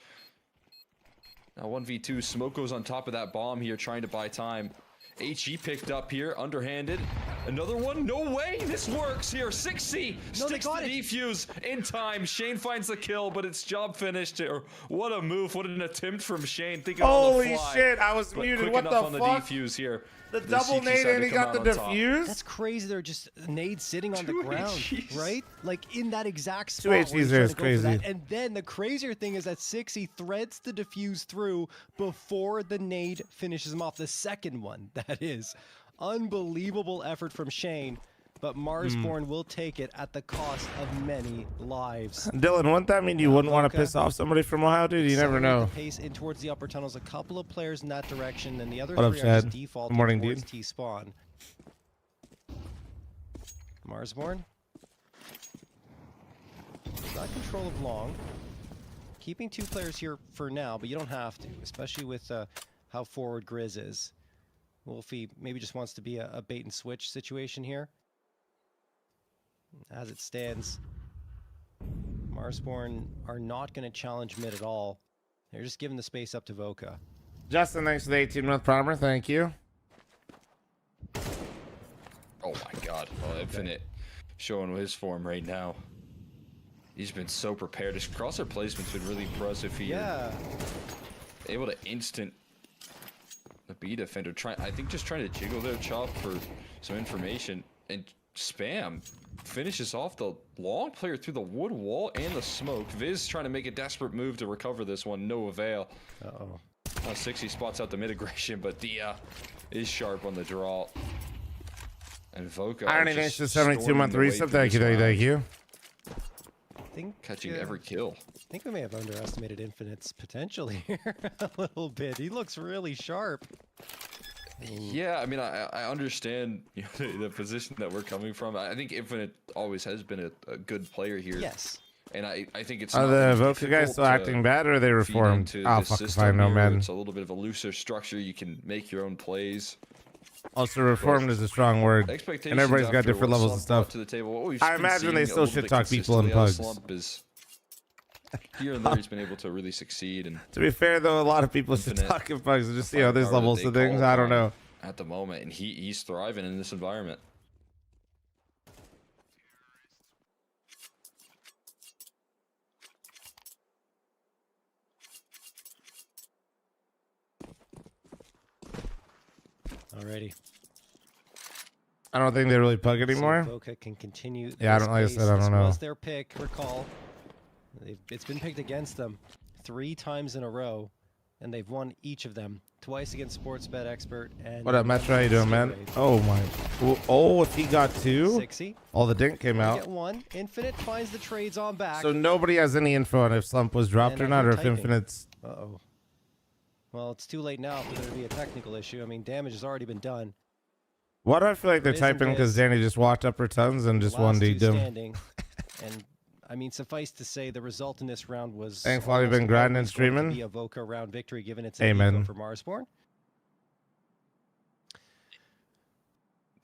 Now 1v2. Smoke goes on top of that bomb here, trying to buy time. HE picked up here, underhanded. Another one? No way! This works here. 6C sticks the defuse in time. Shane finds the kill, but it's job finished. What a move! What an attempt from Shane. Thinking holy on the fly, shit! I was muted. What the fuck? On the defuse here. The double nade and he got the defuse? That's crazy. They're just nades sitting on the ground, right? Like in that exact spot. 2 HEs there is crazy. And then the crazier thing is that 6E threads the defuse through before the nade finishes him off. The second one, that is. Unbelievable effort from Shane. But Marsborn will take it at the cost of many lives. Dylan, wouldn't that mean you wouldn't want to piss off somebody from Ohio, dude? You never know. The pace in towards the upper tunnels, a couple of players in that direction, and the other three are just defaulting towards T-spawn. Marsborn. Got control of long. Keeping 2 players here for now, but you don't have to, especially with how forward Grizz is. Wolfie maybe just wants to be a bait and switch situation here. As it stands, Marsborn are not going to challenge mid at all. They're just giving the space up to Voka. Justin, thanks for the 18-month primer. Thank you. Oh my god. Well, Infinite showing his form right now. He's been so prepared. His crosshair placement's been really impressive here. Able to instant the B defender. I think just trying to jiggle their chop for some information and spam. Finishes off the long player through the wood wall and the smoke. Viz trying to make a desperate move to recover this one. No avail. 60 spots out the mid aggression, but Dia is sharp on the draw. And Voka Irony thanks to 72-month resub. Thank you, thank you. I think Catching every kill. I think we may have underestimated Infinite's potential here a little bit. He looks really sharp. Yeah, I mean, I understand the position that we're coming from. I think Infinite always has been a good player here. Yes. And I think it's Are the Voka guys still acting bad, or are they reformed? Oh, fuck if I know, man. It's a little bit of a looser structure. You can make your own plays. Also, reformed is a strong word. And everybody's got different levels of stuff. To the table. I imagine they still shit talk people in pugs. Here and there, he's been able to really succeed. And to be fair, though, a lot of people should talk in pugs and just see how there's levels to things. I don't know. At the moment, and he's thriving in this environment. Alrighty. I don't think they really pug anymore. So Voka can continue. Yeah, I don't. Like I said, I don't know. This was their pick. Recall, it's been picked against them 3 times in a row, and they've won each of them. Twice against Sportsbet Expert and. What up, Metro? How you doing, man? Oh my! Oh, if he got 2, 60. All the dink came out. Get 1. Infinite finds the trades on back. So nobody has any info on if Slump was dropped or not, or if Infinite's. Uh-oh. Well, it's too late now for there to be a technical issue. I mean, damage has already been done. Why do I feel like they're typing because Danny just walked up her tons and just one d him? And I mean, suffice to say, the result in this round was. Thanks, Flavio. You've been grinding and streaming. Be a Voka round victory, given its Amen for Marsborn.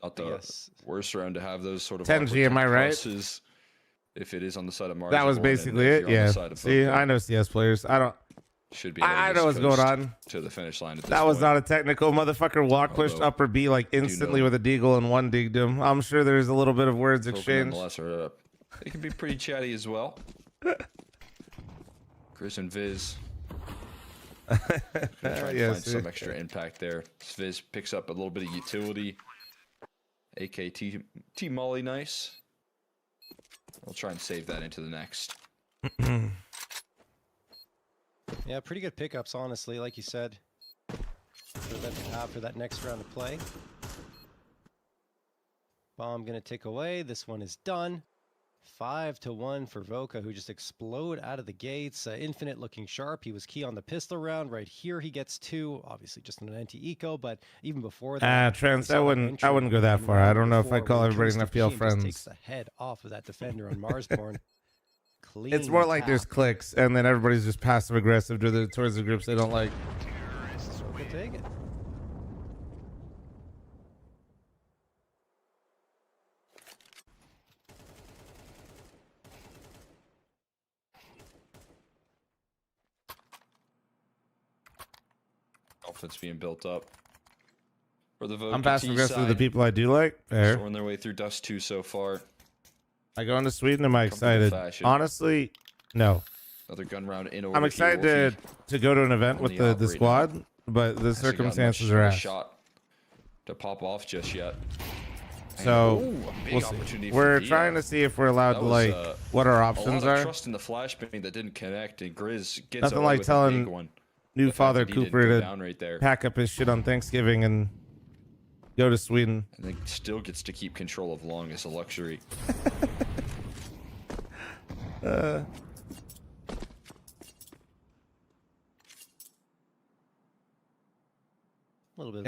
Not the worst round to have those sort of 10G, am I right? If it is on the side of Marsborn. That was basically it. Yeah. See, I know CS players. I don't. Should be. I know what's going on. To the finish line. At this that was point. not a technical. Motherfucker walk pushed upper B like instantly with a deagle and one digged him. I'm sure there's a little bit of words exchanged. It can be pretty chatty as well. Chris and Viz. Gonna try and find some extra impact there. Viz picks up a little bit of utility. AKT Molly, nice. We'll try and save that into the next. Yeah, pretty good pickups, honestly, like you said. For that next round of play. Bomb gonna tick away. This one is done. 5-1 for Voka, who just explode out of the gates. Infinite looking sharp. He was key on the pistol round. Right here, he gets 2. Obviously, just an anti-eco, but even before that, Trans, I wouldn't go that far. I don't know if I'd call everybody an FPL friends. Takes the head off of that defender on Marsborn. It's more like there's clicks, and then everybody's just passive aggressive towards the groups they don't like. Voka take it. Offense being built up. For the I'm passive aggressive with the people I do like. Fair. Storing their way through Dust 2 so far. I go into Sweden. Am I excited? Honestly, no. Another gun round in order. I'm excited to go to an event with the squad, but the circumstances are ass. Shot to pop off just yet. So we'll see. We're trying to see if we're allowed to what our options are. Trust in the flashbang that didn't connect, and Grizz gets nothing like telling new father Cooper to pack up his shit on Thanksgiving and go to Sweden. And then still gets to keep control of long as a luxury. Yeah,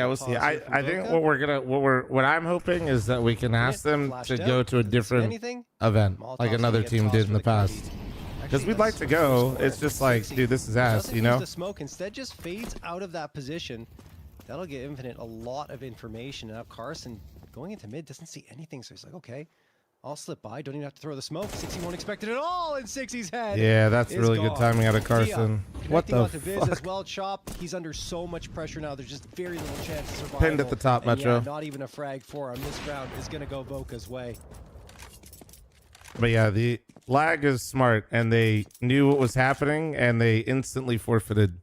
we'll see. I think what I'm hoping is that we can ask them to go to a different event, like another team did in the past. Because we'd like to go. It's just like, dude, this is ass, you know? The smoke instead just fades out of that position. That'll give Infinite a lot of information. Now Carson going into mid doesn't see anything, so he's like, okay, I'll slip by. Don't even have to throw the smoke. 60 won't expect it at all, and 60's head. Yeah, that's really good timing out of Carson. What the fuck? As well, Chop. He's under so much pressure now. There's just very little chance of survival. Pinned at the top, Metro. Yeah, not even a frag for him. This round is going to go Voka's way. But yeah, the lag is smart, and they knew what was happening, and they instantly forfeited.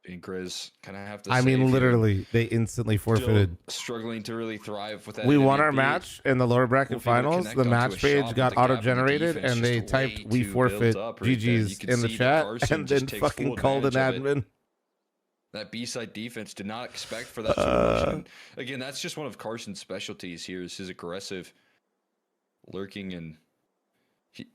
And Grizz kind of have to. I mean, literally, they instantly forfeited. Struggling to really thrive with that. We won our match in the lower bracket finals. The match page got auto-generated, and they typed "We forfeit GG's" in the chat, and then fucking called an admin. That B-side defense did not expect for that to rush. Again, that's just one of Carson's specialties here is his aggressive lurking, and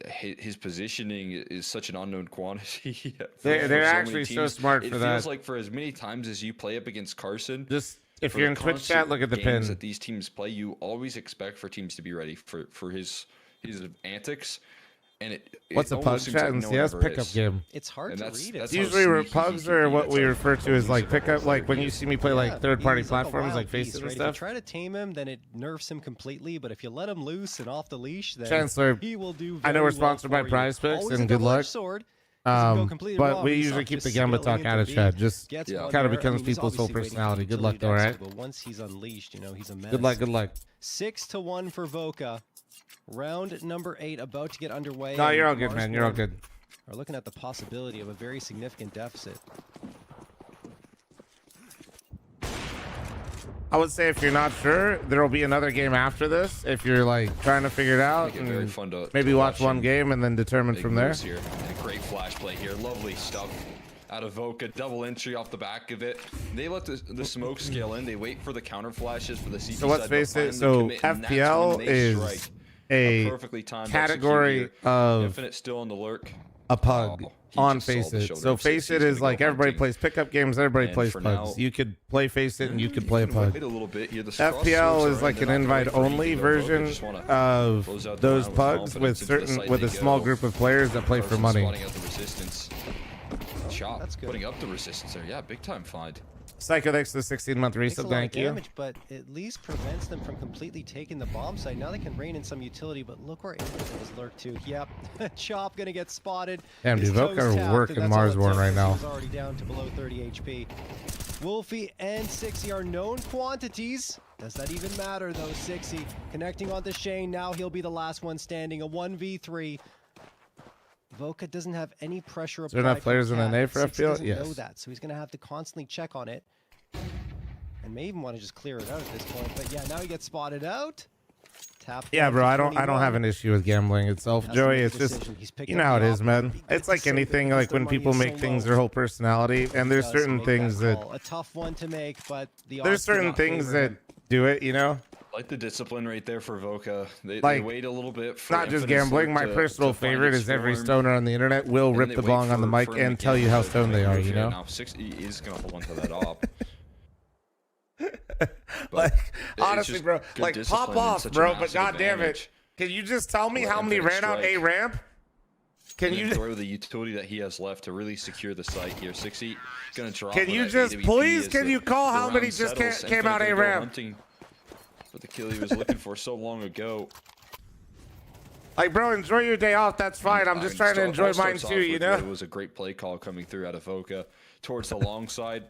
his positioning is such an unknown quantity. They're actually so smart for that. It feels like for as many times as you play up against Carson, just if you're in Twitch chat, look at the pin that these teams play. You always expect for teams to be ready for his antics. And what's a pug chat in CS pickup game? It's hard to read it. It's usually pugs are what we refer to as like pickup, like when you see me play like third-party platforms like Faceit and stuff. If you try to tame him, then it nerfs him completely. But if you let him loose and off the leash, then Chancellor, he will do. I know we're sponsored by PrizePicks, and good luck. But we usually keep the Gamba talk out of chat. Just kind of becomes people's whole personality. Good luck, though, right? But once he's unleashed, you know, he's a mess. Good luck. Good luck. 6-1 for Voka. Round number 8 about to get underway. No, you're all good, man. You're all good. Are looking at the possibility of a very significant deficit. I would say if you're not sure, there will be another game after this. If you're like trying to figure it out, Make it very fun to maybe watch one game and then determine from there. Here. And a great flash play here. Lovely stuff out of Voka. Double entry off the back of it. They let the smoke scale in. They wait for the counter flashes for the CP. So let's face it. So FPL is a category of Infinite still on the lurk. A pug on Faceit. So Faceit is like everybody plays pickup games, everybody plays pugs. You could play Faceit and you could play a pug. FPL is like an invite-only version of those pugs with a small group of players that play for money. That's good. Putting up the resistance there. Yeah, big time find. Psycho thanks for the 16-month resub. Thank you. Damage, but at least prevents them from completely taking the bomb site. Now they can rein in some utility, but look where Infinite was lurked to. Yep, Chop gonna get spotted. Damn, dude, Voka are working Marsborn right now. He's already down to below 30 HP. Wolfie and Sixy are known quantities. Does that even matter though? Sixy connecting onto Shane. Now he'll be the last one standing. A 1v3. Voka doesn't have any pressure. Is there enough players in NA for FPL? Yes. Know that, so he's going to have to constantly check on it, and may even want to just clear it out at this point. But yeah, now he gets spotted out. Tap. Yeah, bro, I don't have an issue with gambling itself, Joey. It's just, you know how it is, man. It's like anything. Like when people make things their whole personality, and there's certain things that a tough one to make, but there's certain things that do it, you know. Like the discipline right there for Voka. They wait a little bit for not just gambling. My personal favorite is every stoner on the internet will rip the bong on the mic and tell you how stoned they are, you know? Now 60 is going to hold on to that op. Like, honestly, bro, like pop off, bro, but goddamn it. Can you just tell me how many ran out A ramp? Can you throw the utility that he has left to really secure the site here? 60 going to drop. Can you just please, can you call how many just came out A ramp? But the kill he was looking for so long ago. Like, bro, enjoy your day off. That's fine. I'm just trying to enjoy mine too, you know? It was a great play call coming through out of Voka towards the long side.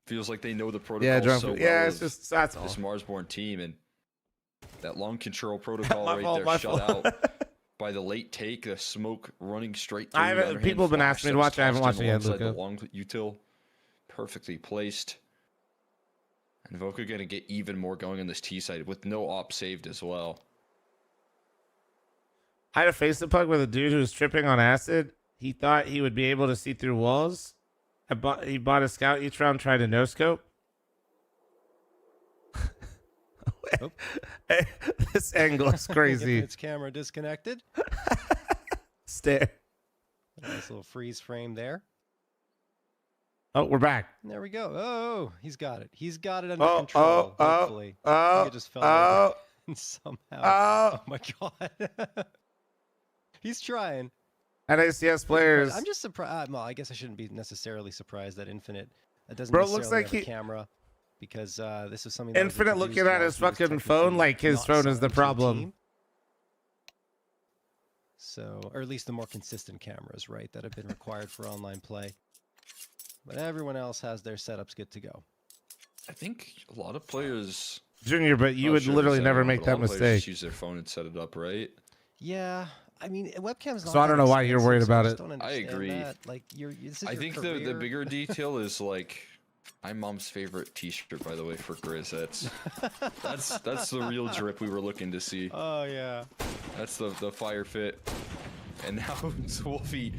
Feels like they know the protocol so well. Yeah, it's just, that's all. This Marsborn team, and that long control protocol right there shut out by the late take, the smoke running straight through. People have been asking me to watch it. I haven't watched it yet, Luca. The long util, perfectly placed. And Voka going to get even more going on this T side with no op saved as well. I had a Faceit pug with a dude who was tripping on acid. He thought he would be able to see through walls. He bought a scout each round, tried to no scope. Oh. Hey, this angle is crazy. Its camera disconnected. Stare. Nice little freeze frame there. Oh, we're back. There we go. Oh, he's got it. He's got it under control. Hopefully. He just fell over somehow. Oh my god. He's trying. NACS players. I'm just surprised. Well, I guess I shouldn't be necessarily surprised that Infinite doesn't Bro, looks like have a camera, because this is something. Infinite looking at his fucking phone like his phone is the problem. So, or at least the more consistent cameras, right, that have been required for online play. But everyone else has their setups good to go. I think a lot of players, Junior, but you would literally never make that mistake. Just use their phone and set it up, right? Yeah, I mean, webcams. So I don't know why you're worried about it. I agree. That. Like, I think the bigger detail is like, my mom's favorite T-shirt, by the way, for Grizz. That's the real drip we were looking to see. Oh yeah. That's the fire fit, and now it's Wolfie.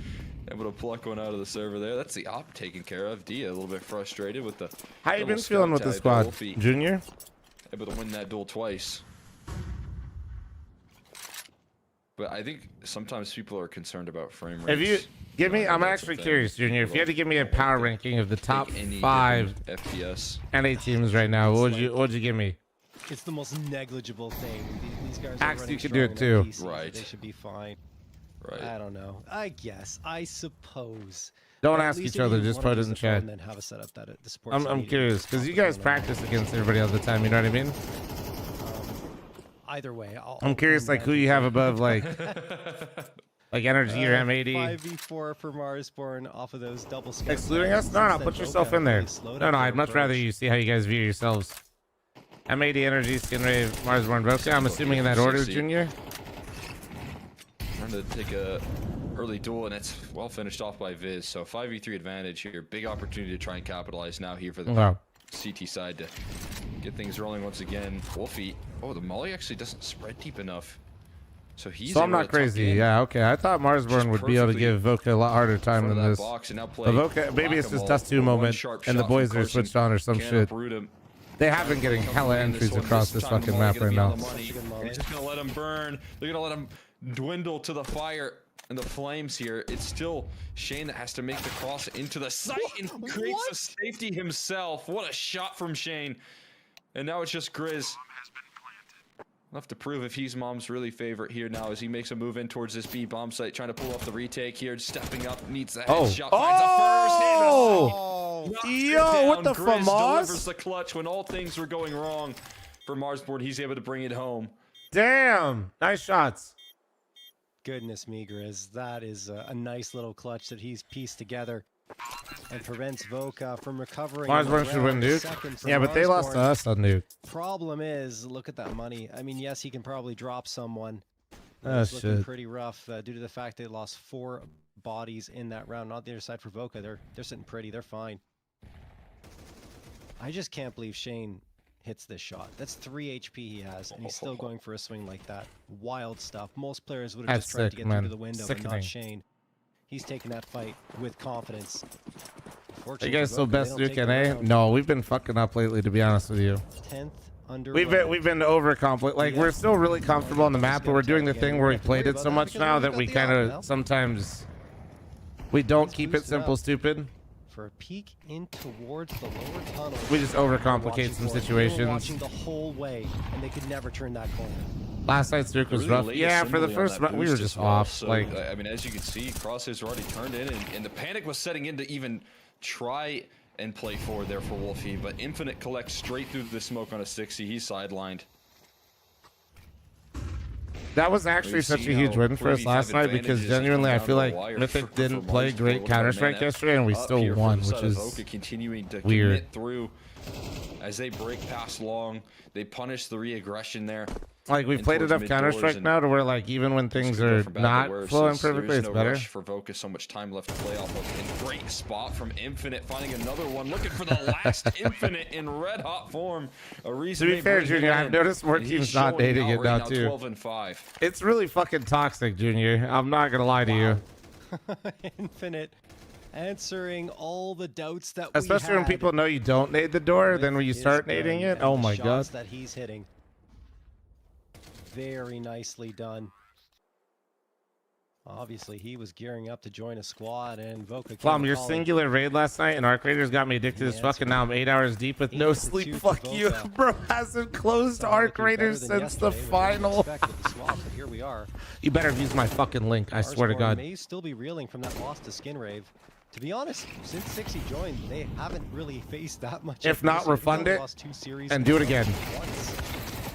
Able to pluck one out of the server there. That's the op taken care of. Dia a little bit frustrated with the. How you been feeling with the squad, Junior? Able to win that duel twice. But I think sometimes people are concerned about frame rates. If you give me, I'm actually curious, Junior. If you had to give me a power ranking of the top 5 FPS NA teams right now, what would you give me? It's the most negligible thing. These guys are Axe, running you could do it strong too. enough PCs, Right. They should be fine. Right. I don't know. I guess. I suppose. Don't At ask least each if other. you Just wanna put it use in the phone, chat. then have a setup that the supports I'm immediately curious because you guys practice against everybody all the time. You know what I mean? Either way, I'm curious, like who you have above, like Energy or M80. 5v4 for Marsborn off of those double scouts. Excluding us? No, put yourself in there. No, I'd much rather you see how you guys view yourselves. M80, Energy, Skinrave, Marsborn, Voka. I'm assuming in that order, Junior. Trying to take a early duel, and it's well finished off by Viz. So 5v3 advantage here. Big opportunity to try and capitalize now here for the CT side to get things rolling once again. Wolfie. Oh, the molly actually doesn't spread deep enough. So he's. So I'm not crazy. Yeah, okay. I thought Marsborn would be able to give Voka a lot harder time than this. But Voka, maybe it's this Dust 2 moment, and the boys are switched on or some shit. They have been getting hella entries across this fucking map right now. They're just gonna let him burn. They're gonna let him dwindle to the fire and the flames here. It's still Shane that has to make the cross into the site and creates a safety himself. What a shot from Shane. And now it's just Grizz. Left to prove if he's Mom's really favorite here now as he makes a move in towards this B bomb site, trying to pull off the retake here, stepping up, needs the headshot, finds a first, yo, what the Grizz delivers FAMAS? the clutch when all things were going wrong for Marsborn. He's able to bring it home. Damn, nice shots. Goodness me, Grizz. That is a nice little clutch that he's pieced together and prevents Voka from recovering. Marsborn should win, dude. Yeah, but they lost to us on Nuke. Problem is, look at that money. I mean, yes, he can probably drop someone. Oh, It's looking shit. pretty rough due to the fact they lost 4 bodies in that round. Not the other side for Voka. They're sitting pretty. They're fine. I just can't believe Shane hits this shot. That's 3 HP he has, and he's still going for a swing like that. Wild stuff. Most players would have That's just tried to sick, get man. through to the window, but Sickening. not Shane. He's taking that fight with confidence. Are you guys still best Duke NA? No, we've been fucking up lately, to be honest with you. 10th under. We've been over conflict. Like we're still really comfortable on the map, but we're doing the thing where we played it so much now that we kind of sometimes we don't keep it simple, stupid. For a peek in towards the lower tunnel. We just overcomplicate some They were situations. watching the whole way, and they could never turn that corner. Last night's Duke was rough. Yeah, for the first round, we were just off. So, like, I mean, as you can see, crosshairs are already turned in, and the panic was setting in to even try and play forward there for Wolfie, but Infinite collects straight through the smoke on a 60. He's sidelined. that was actually such a huge win for us last night because genuinely I feel like Mythic didn't play great Counter-Strike yesterday and we still won, which is continuing to weird. commit through as they break past long. They punish the re-aggression there. Like we've played enough Counter-Strike now to where like even when things are not flowing perfectly, it's better. Rush for Voka, so much time left to play off of. And great spot from Infinite, finding another one, looking for the last Infinite in red hot form. A reason To be fair, Junior, I've noticed more teams not dating it now too. 12-5. It's really fucking toxic, Junior. I'm not gonna lie to you. Infinite answering all the doubts that Especially when people know you don't nade the door, then when you start nading it, oh my god. that he's hitting. Very nicely done. Obviously, he was gearing up to join a squad, and Voka. Flom, your singular raid last night and Arc Raiders got me addicted as fuck, and now I'm 8 hours deep with no sleep. Fuck you, bro. Hasn't closed Arc Raiders since the final. Here we are. You better use my fucking link. I swear to God. May still be reeling from that loss to Skinrave. To be honest, since 60 joined, they haven't really faced that much. If not, refund it and do it again.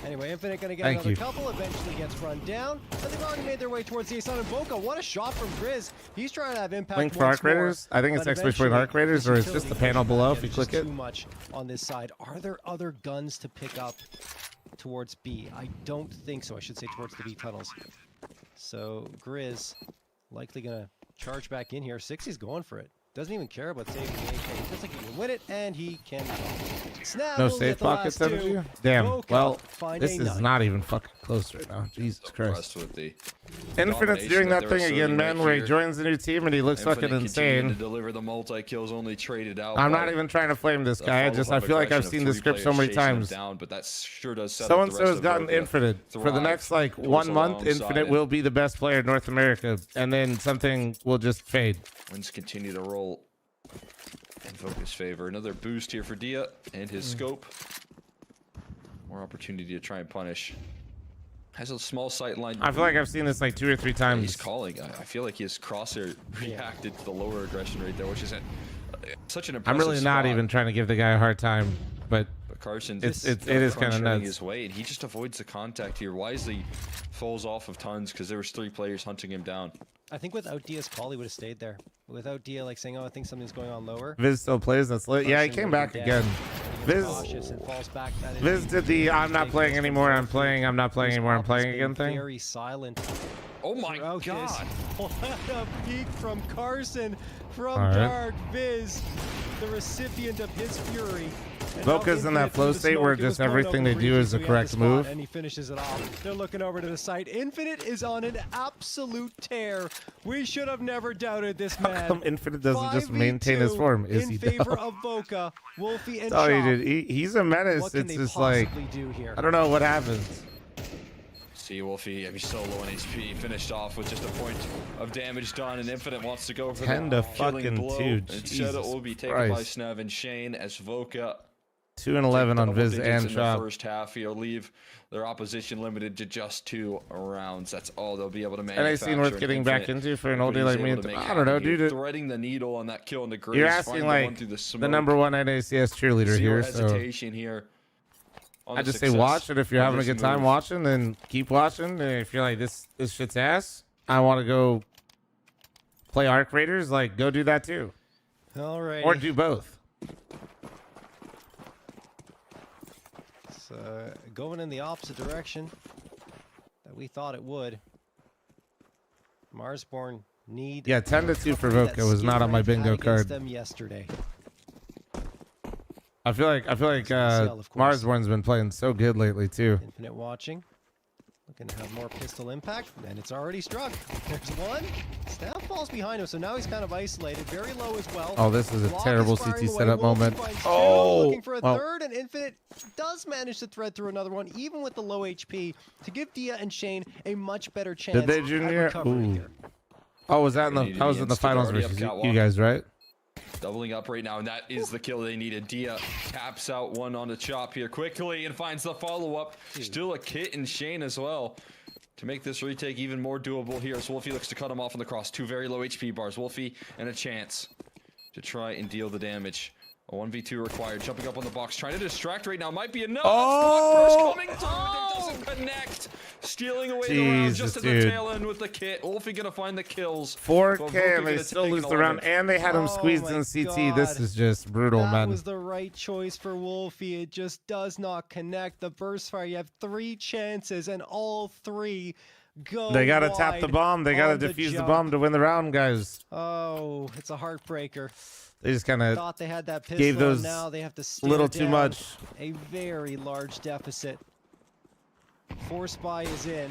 Anyway, Infinite gonna get another couple, eventually gets run down, and they've already made their way towards the Asan and Voka. What a shot from Grizz. He's trying to have impact. Link for Arc Raiders? I think it's exclamation point Arc Raiders, or it's just the panel below if you click it. Too much on this side. Are there other guns to pick up towards B? I don't think so. I should say towards the B tunnels. So Grizz likely gonna charge back in here. 60's going for it. Doesn't even care about saving the AK. He feels like he can win it, and he can. Snap No safe pockets, energy? Damn. Well, this is not even fucking close right now. Jesus Christ. With the Infinite's doing that thing again, man, where he joins a new team and he looks fucking insane. To deliver the multi-kills, only traded out. I'm not even trying to flame this guy. I feel like I've seen the script so many times. But that sure does set So and so has gotten Infinite for the next like 1 month. Infinite will be the best player in North America, and then something will just fade. Wins continue to roll in Focus favor. Another boost here for Dia and his scope. More opportunity to try and punish. Has a small sight line. I feel like I've seen this like 2 or 3 times. He's calling. I feel like his crosshair reacted to the lower aggression rate there, which is such an impressive I'm really not even trying to give the guy a hard time, but Carson, it is kind of nuts. His way, and he just avoids the contact here. Wisely falls off of tons because there was 3 players hunting him down. I think without Dia's call, he would have stayed there. Without Dia like saying, "Oh, I think something's going on lower." Viz still plays. That's lit. Yeah, he came back again. Viz did the "I'm not playing anymore. I'm playing. I'm not playing anymore. I'm playing again" thing. Very silent. Oh my God! What a peek from Carson from Dark. Viz, the recipient of his fury. Voka's in that flow state where just everything they do is the correct move. And he finishes it off. They're looking over to the site. Infinite is on an absolute tear. We should have never doubted this man. How come Infinite doesn't just maintain his form? Is he in favor of Voka, Wolfie, and That's all he did. He's a menace. What can it's they just like, do here? I don't know what happens. See Wolfie, he's so low on HP, finished off with just a point of damage done, and Infinite wants to go for 10 the to fucking blow. 2. Instead it will be taken by Snev and Shane as Voka 2 and 11 on Viz and in Chop. the first half. He'll leave their opposition limited to just 2 rounds. That's all they'll be able to manufacture. And I seen worth getting back into for an oldie like me. I don't know, dude. Threading the needle on that kill in the graves. You're asking like the #1 NACS cheerleader here. Hesitation here. I just say watch it. If you're having a good time watching, then keep watching. And if you're like this shit's ass, I want to go play Arc Raiders. Like go do that too. All right. Or do both. It's going in the opposite direction that we thought it would. Marsborn need. Yeah, 10 to 2 for Voka was not on my bingo card. Them yesterday. I feel like Marsborn's been playing so good lately too. Infinite watching, looking to have more pistol impact, and it's already struck. There's one. Stab falls behind him, so now he's kind of isolated, very low as well. Oh, this is a terrible CT setup moment. Looking for a third, and Infinite does manage to thread through another one, even with the low HP, to give Dia and Shane a much better chance. Did they, Junior? Ooh. Oh, was that in the finals versus you guys, right? Doubling up right now, and that is the kill they needed. Dia taps out one on the Chop here quickly and finds the follow-up. Still a Kit and Shane as well to make this retake even more doable here. So Wolfie looks to cut him off on the cross. 2 very low HP bars. Wolfie and a chance to try and deal the damage. A 1v2 required. Jumping up on the box, trying to distract right now. Might be enough. Oh! Coming through, doesn't connect. Stealing away the round just at the tail end with the Kit. Wolfie gonna find the kills. 4K and they still lose the round, and they had him squeezed in CT. This is just brutal, man. That was the right choice for Wolfie. It just does not connect. The burst fire, you have 3 chances, and all 3 go They gotta tap the bomb. They gotta defuse the bomb to win the round, guys. Oh, it's a heartbreaker. They just kind of thought they had that pistol, gave those now they have to a little too much. A very large deficit. Force buy is in.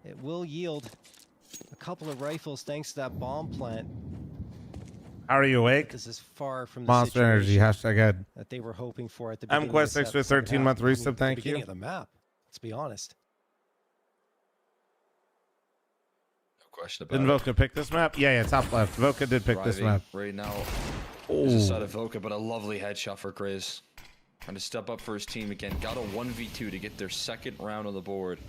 It will yield a couple of rifles thanks to that bomb plant. How are you awake? This is far from the Monster Energy #. that they were hoping for at the beginning. MQuest 6 for 13-month resub. Thank you. Beginning of the map. Let's be honest. Question about Didn't Voka pick this map? Yeah, top left. Voka did pick this map. Right now, there's a side of Voka, but a lovely headshot for Grizz. Trying to step up for his team again. Got a 1v2 to get their 2nd round on the board.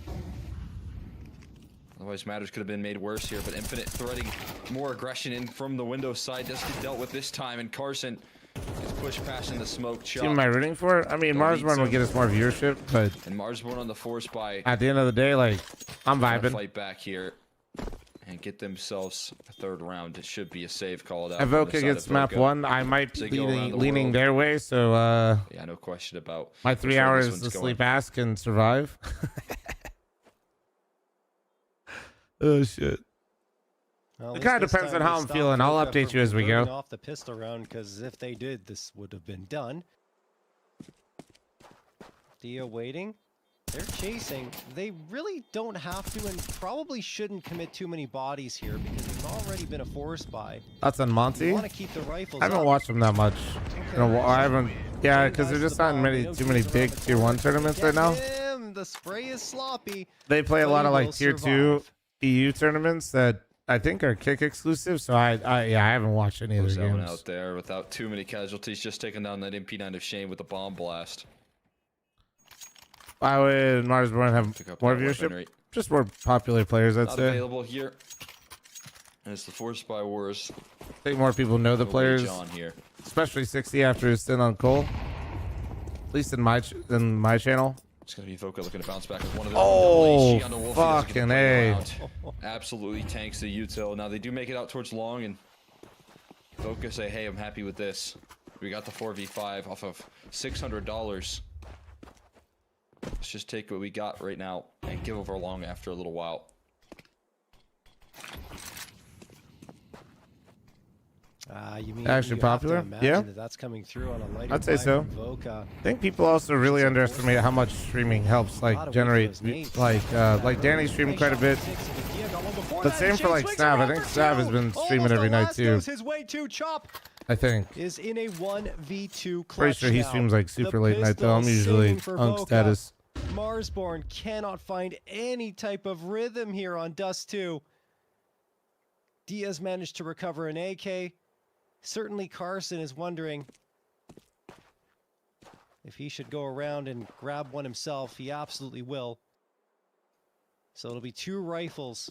Otherwise, matters could have been made worse here, but Infinite threading more aggression in from the window side does get dealt with this time, and Carson is pushed past in the smoke. Team am I rooting for? I mean, Marsborn will get us more viewership, but and Marsborn on the force by at the end of the day, like I'm vibing. Fight back here and get themselves a 3rd round. It should be a save called out. If Voka gets map 1, I might be leaning their way. So yeah, no question about my 3 hours to sleep ass can survive. Oh shit. Well, it kind of depends on how I'm feeling. I'll update you as we go. Off the pistol round, because if they did, this would have been done. Dia waiting. They're chasing. They really don't have to and probably shouldn't commit too many bodies here because they've already been a forest buy. That's on Monty. You want to keep the rifles I haven't up. watched them that much. Okay. I haven't. Yeah, because they're just not in too many big tier 1 tournaments right now. The spray is sloppy. They play a lot of like tier 2 survive. EU tournaments that I think are kick exclusive. So I haven't watched any of Close their that one games. out there without too many casualties, just taking down that MP9 of Shane with a bomb blast. Why would Marsborn have more viewership? Weaponry. Just more popular players, I'd Not say. available here. And it's the Force by Wars. I think more people know the players, On here. especially 60 after his stint on Cole. At least in my channel. It's gonna be Voka looking to bounce back with one of them. Oh, On the Wolf, fucking A. Absolutely tanks the util. Now they do make it out towards long, and Voka say, "Hey, I'm happy with this. We got the 4v5 off of $600. Let's just take what we got right now and give over long after a little while." You mean Actually you popular? have to imagine Yeah. that that's coming through on a lighter I'd say buy so. from Voka. I think people also really underestimate how much streaming helps, like generate, like Danny streamed quite a bit. But same for like Snav. I think Snav has been streaming every night too. His way to Chop I think. is in a 1v2 clutch. Pretty sure he now. streams like super The late night though. I'm pistol usually singing for unk Voka. status. Marsborn cannot find any type of rhythm here on Dust 2. Diaz managed to recover an AK. Certainly Carson is wondering if he should go around and grab one himself. He absolutely will. So it'll be 2 rifles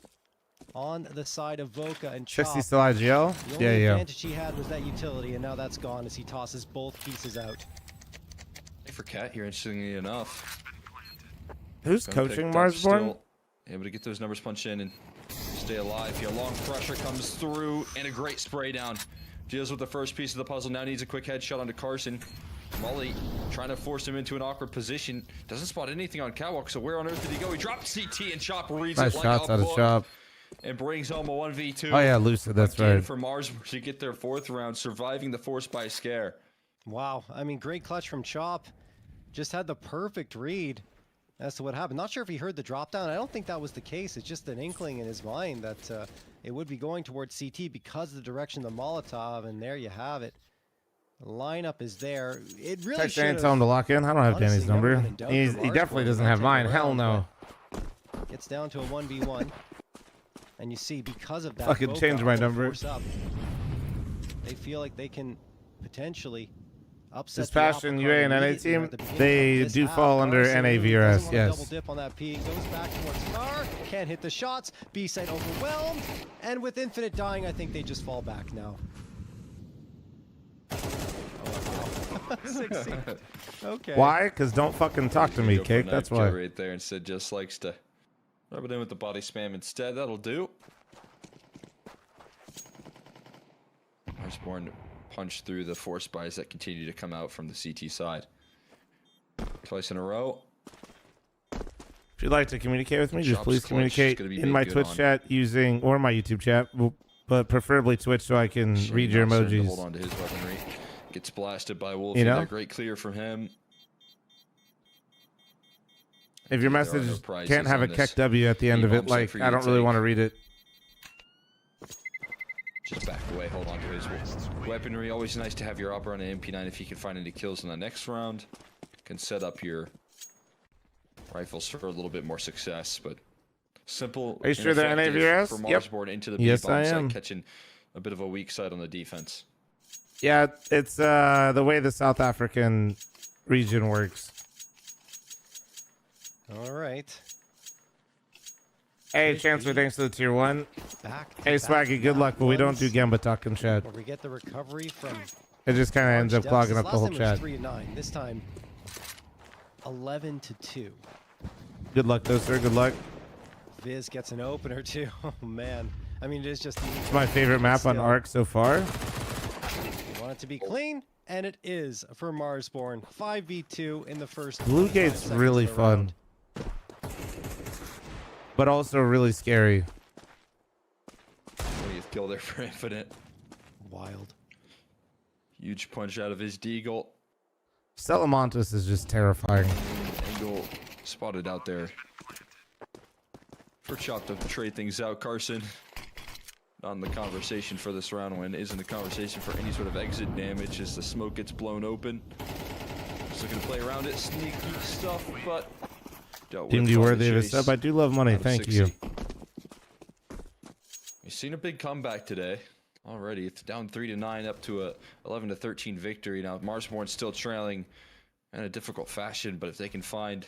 on the side of Voka and Chop. 60 still IGL? The only Yeah. advantage he had was that utility, and now that's gone as he tosses both pieces out. For Cat here, interestingly enough. Who's Gonna coaching pick up Marsborn? still, able to get those numbers punched in and stay alive here. Long pressure comes through and a great spray down. Deals with the first piece of the puzzle. Now needs a quick headshot onto Carson. Molly trying to force him into an awkward position. Doesn't spot anything on catwalk, so where on earth did he go? He dropped CT and Chop reads Nice it like shots a out of book Chop. and brings home a 1v2. Oh yeah, Lucid, that's Again right. for Mars to get their 4th round, surviving the force by scare. Wow, I mean, great clutch from Chop. Just had the perfect read as to what happened. Not sure if he heard the drop down. I don't think that was the case. It's just an inkling in his mind that it would be going towards CT because of the direction of the Molotov, and there you have it. The lineup is there. It really Text Danny, should tell him to lock in. I don't have Danny's honestly never number. been in doubt He for definitely Marsborn. doesn't They have might mine. take Hell around, no. but Gets down to a 1v1. And you see, because of that, Fucking Voka change my will number. force up. They feel like they can potentially upset This the past apple in cart UA and NA immediately team, at the beginning they of this do half. fall under Carson NA doesn't VRS, wanna yes. double dip on that P, goes back towards Scar, can't hit the shots, B site overwhelmed, and with Infinite dying, I think they just fall back now. Oh, wow. 16. Okay. Why? Because don't fucking talk to me, Go for a Cake. knife That's Joe why. right there instead just likes to rub it in with the body spam instead. That'll do. Marsborn punch through the force buys that continue to come out from the CT side. Twice in a row. If you'd like to communicate with me, just Shop's please clutch communicate is gonna be in my made good Twitch on. chat using, or my YouTube chat, but preferably Twitch so I can Shane read your now starting to hold emojis. on to his weaponry. Gets blasted by Wolf. You know? Great clear from him. If your There are message no prizes can't have a on this Keck W at the end of it, bomb set like, for you I to don't really take. want to read it. Just back away, hold on to his weaponry. Always nice to have your upper on an MP9 if you can find any kills in the next round. Can set up your rifles for a little bit more success, but simple. Are you sure they're ineffective NAVRS? For Yep. Marsborn into the Yes, B-bomb I site, am. catching a bit of a weak side on the defense. Yeah, it's the way the South African region works. All right. Hey, Chancellor, thanks for the tier 1. Back to Hey, back Swaggy, good luck, but we don't do ones Gamba talk in chat. where we get the recovery from It just kind of ends up Depths. clogging His up the last whole time chat. was 3-9. This time 11-2. Good luck, though, sir. Good luck. Viz gets an opener too. Oh man. I mean, it is just It's my favorite map on Still. Arc so far. You want it to be clean, and it is for Marsborn. 5v2 in the first. Blue 25 Gate's seconds really of the fun, round. but also really scary. 20th kill there for Infinite. Wild. Huge punch out of his deagle. Salamantis is just terrifying. Angle spotted out there for Chop to trade things out. Carson not in the conversation for this round when isn't the conversation for any sort of exit damage as the smoke gets blown open. Just looking to play around it, sneaky stuff, but Team D worthy of a sub. I do love money, thank you. We've seen a big comeback today already. It's down 3-9 up to a 11-13 victory. Now Marsborn still trailing in a difficult fashion, but if they can find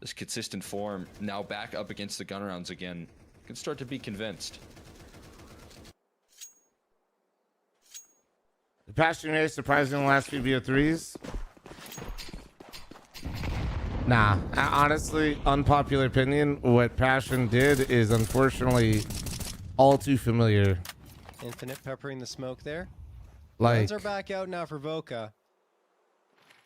this consistent form, now back up against the gun rounds again, can start to be convinced. The Passion Race surprising in the last few BO3s. Nah, honestly, unpopular opinion, what Passion did is unfortunately all too familiar. Infinite peppering the smoke there. Like, Guns are back out now for Voka.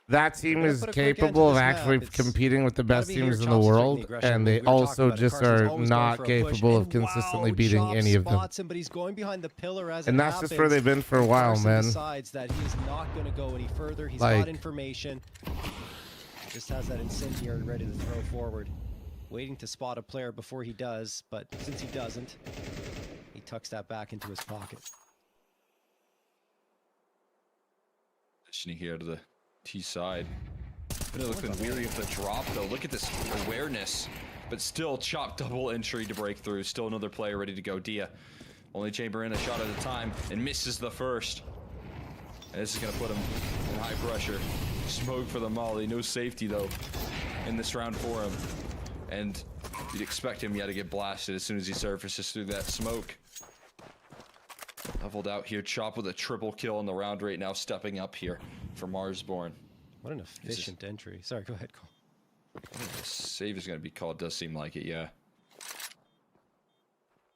that team is capable of actually competing with the best teams in the world, and they also just are not capable of consistently beating any of them. And that's just where they've been for a while, man. Decides that he is not going to go any further. He's got information. Just has that incendiary ready to throw forward. Waiting to spot a player before he does, but since he doesn't, he tucks that back into his pocket. Positioning here to the T side. Gonna look weary of the drop though. Look at this awareness, but still Chop double entry to break through. Still another player ready to go. Dia only chamber in a shot at a time and misses the first. And this is gonna put him in high pressure. Smoke for the molly. No safety though in this round for him. And you'd expect him to get blasted as soon as he surfaces through that smoke. Leveled out here. Chop with a triple kill in the round right now, stepping up here for Marsborn. What an efficient entry. Sorry, go ahead, Cole. I think the save is going to be called. Does seem like it, yeah.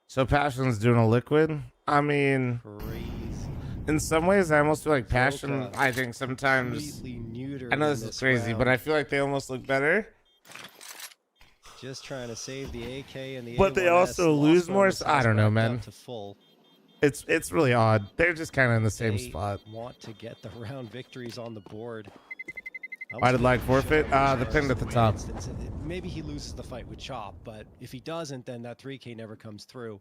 So Passion's doing a liquid. I mean, crazy. In some ways, I almost feel like Passion. I think sometimes. I know this is crazy, but I feel like they almost look better. Just trying to save the AK and the. But they also lose more. So I don't know, man. It's really odd. They're just kind of in the same spot. Want to get the round victories on the board. Why did Lag forfeit? The pin at the top. Maybe he loses the fight with Chop, but if he doesn't, then that 3K never comes through.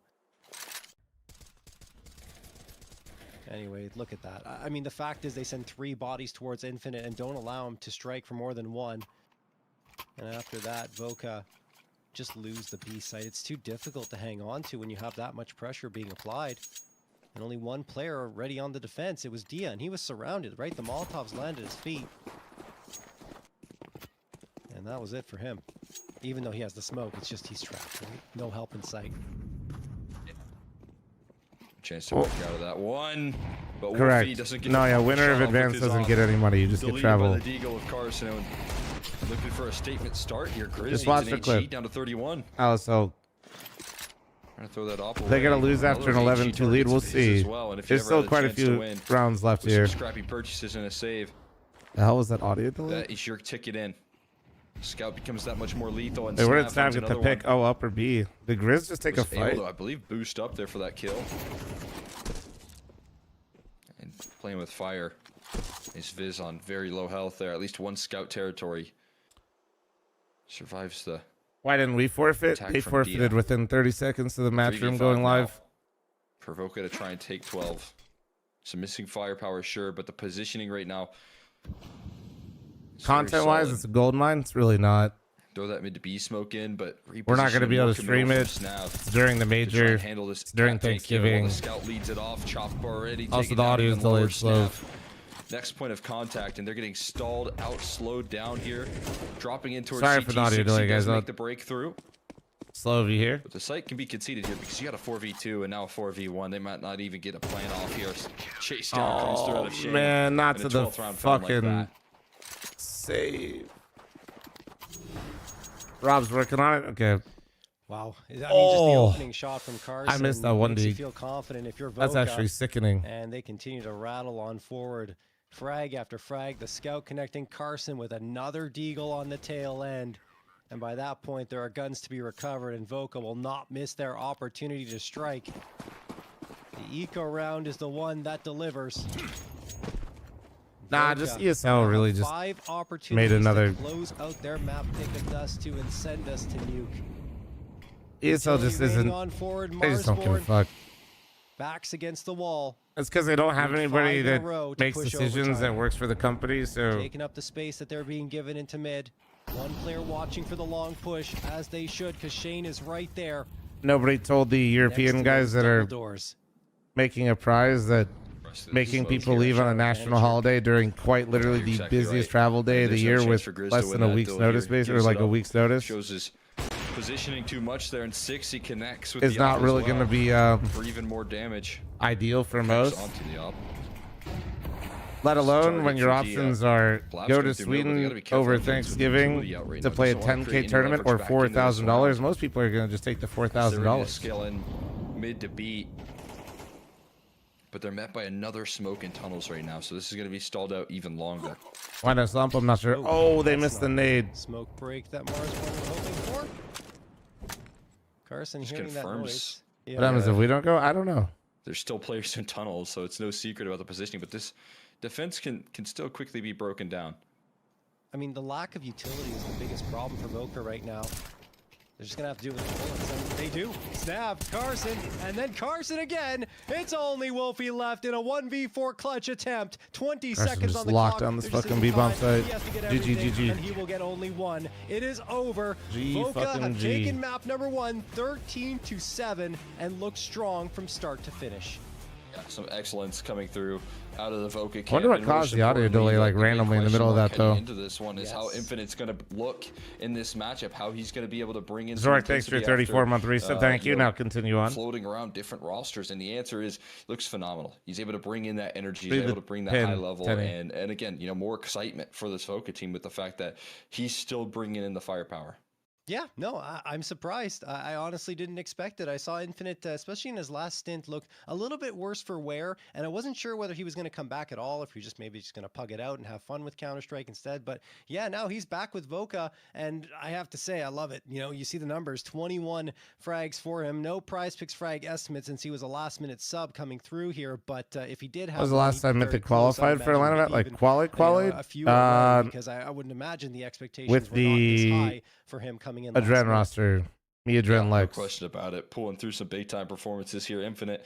Anyway, look at that. I mean, the fact is they send 3 bodies towards Infinite and don't allow him to strike for more than 1. And after that, Voka just lose the B site. It's too difficult to hang on to when you have that much pressure being applied. And only one player ready on the defense. It was Dia, and he was surrounded, right? The Molotovs landed at his feet. And that was it for him. Even though he has the smoke, it's just he's trapped, right? No help in sight. Chance to work out of that one. But correct. Doesn't get winner of advance doesn't get any money. You just get travel. By the Deagle of Carson. Looking for a statement start here. Grizzlies just watch the clip. Down to 31. So trying to throw that off. They're gonna lose after an 11-2 lead. We'll see. There's still quite a few rounds left here. Scrappy purchases and a save. The hell was that audio delay? That is your ticket in. Scout becomes that much more lethal. And where did Snav get the pick? Oh, up or B? The Grizz just take a fight. I believe boost up there for that kill. And playing with fire. Is Viz on very low health there. At least one scout territory. Survives the. Why didn't we forfeit? They forfeited within 30 seconds of the match room going live. Provoke to try and take 12. Some missing firepower, sure, but the positioning right now. Content-wise, it's a gold mine. It's really not. Throw that mid to B smoke in, but we're not going to be able to stream it. It's during the major. It's during Thanksgiving. The scout leads it off. Chop already. Also, the audio is delayed slow. Next point of contact, and they're getting stalled out, slowed down here, dropping in towards. Sorry for the audio delay, guys. Make the breakthrough. Slow over here. But the site can be conceded here because you got a 4v2 and now a 4v1. They might not even get a plan off here. Chase down comes through out of shame. Man, not to the fucking save. Rob's working on it. Okay. Wow. I mean, just the opening shot from Carson. I missed that one, makes dude. You feel confident if you're Voka. That's actually sickening. And they continue to rattle on forward. Frag after frag. The scout connecting Carson with another deagle on the tail end. And by that point, there are guns to be recovered, and Voka will not miss their opportunity to strike. The eco round is the one that delivers. Nah, Voca just ESL really just 5 opportunities made another. to close out their map pick of Dust 2 and send us to Nuke. ESL just isn't. On forward, They just don't give a Marsborn fuck. backs against the wall. It's because they don't have Need anybody 5 in a that row to makes push decisions that overtime. works for the company. So Taking up the space that they're being given into mid. One player watching for the long push, as they should, because Shane is right there. nobody told the European guys that are doors. making a prize that Rest of the making smoke people here. leave on a Shower national manager. holiday during quite literally You're the exactly busiest right. travel day of the There's no year chance with for Grizz less to than win a that week's duel notice, here. basically, or Gives like it a up. week's notice. Shows his positioning too much there, and 6 he connects with It's the not op really as well going to be for even more damage. ideal for Goes most, onto the op. let alone Target when your for Gia. options are Collapse go coming to through middle, but they gotta Sweden be careful over on things with Thanksgiving utility out right to now. play a Doesn't wanna create 10K any tournament or leverage back into this $4,000. round. Most people are going to just take the They're ready to $4,000. scale in mid to beat, but they're met by another smoke in tunnels right now, so this is going to be stalled out even longer. Why not slump? I'm not sure. Oh, they that's missed the not nade. Smoke break that Marsborn was hoping for. Carson Just hearing that confirms noise. What happens if we don't go? I don't know. There's still players in tunnels, so it's no secret about the positioning, but this defense can still quickly be broken down. I mean, the lack of utility is the biggest problem for Voca right now. They're just going to have to do it with the bullets, and they do. Snapped Carson, and then Carson again. It's only Wolfie left in a 1v4 clutch attempt. 20 Carson seconds just on the locked clock. on this There just fucking isn't B-bomb time. site. He has to get GG, everything, GG. and he will get only one. It is over. G Voca fucking have G. taken map number 1, 13-7, and look strong from start to finish. Yeah, some excellence coming through out of the Voca camp. Wonder what and caused most the audio importantly, delay, like, the big randomly in the middle of question that, mark though. heading into this one is how Yes. Infinite's going to look in this matchup, how he's going to be able to bring in Zorak, thanks for your 34-month reset. Thank you. Now continue on. Floating around different rosters, and the answer is looks phenomenal. He's able to bring in that energy, Read he's the able to bring that pin, high level, Tenny. and again, more excitement for this Voca team with the fact that he's still bringing in the firepower. Yeah, no, I'm surprised. I honestly didn't expect it. I saw Infinite, especially in his last stint, look a little bit worse for wear, and I wasn't sure whether he was going to come back at all, if he was just maybe just going to pug it out and have fun with Counter-Strike instead. But yeah, now he's back with Voca, and I have to say, I love it. You see the numbers, 21 frags for him. No PrizePicks frag estimate since he was a last-minute sub coming through here, but if he did have... When was the one, last he'd time be very Mythic close, I'd qualified for imagine, Atlanta? maybe Like even, quali? a few above, because I wouldn't imagine the expectations with were not this the high for him coming in last Adren minute. roster. Me, Adren, No Lex. question about it. Pulling through some big time performances here. Infinite,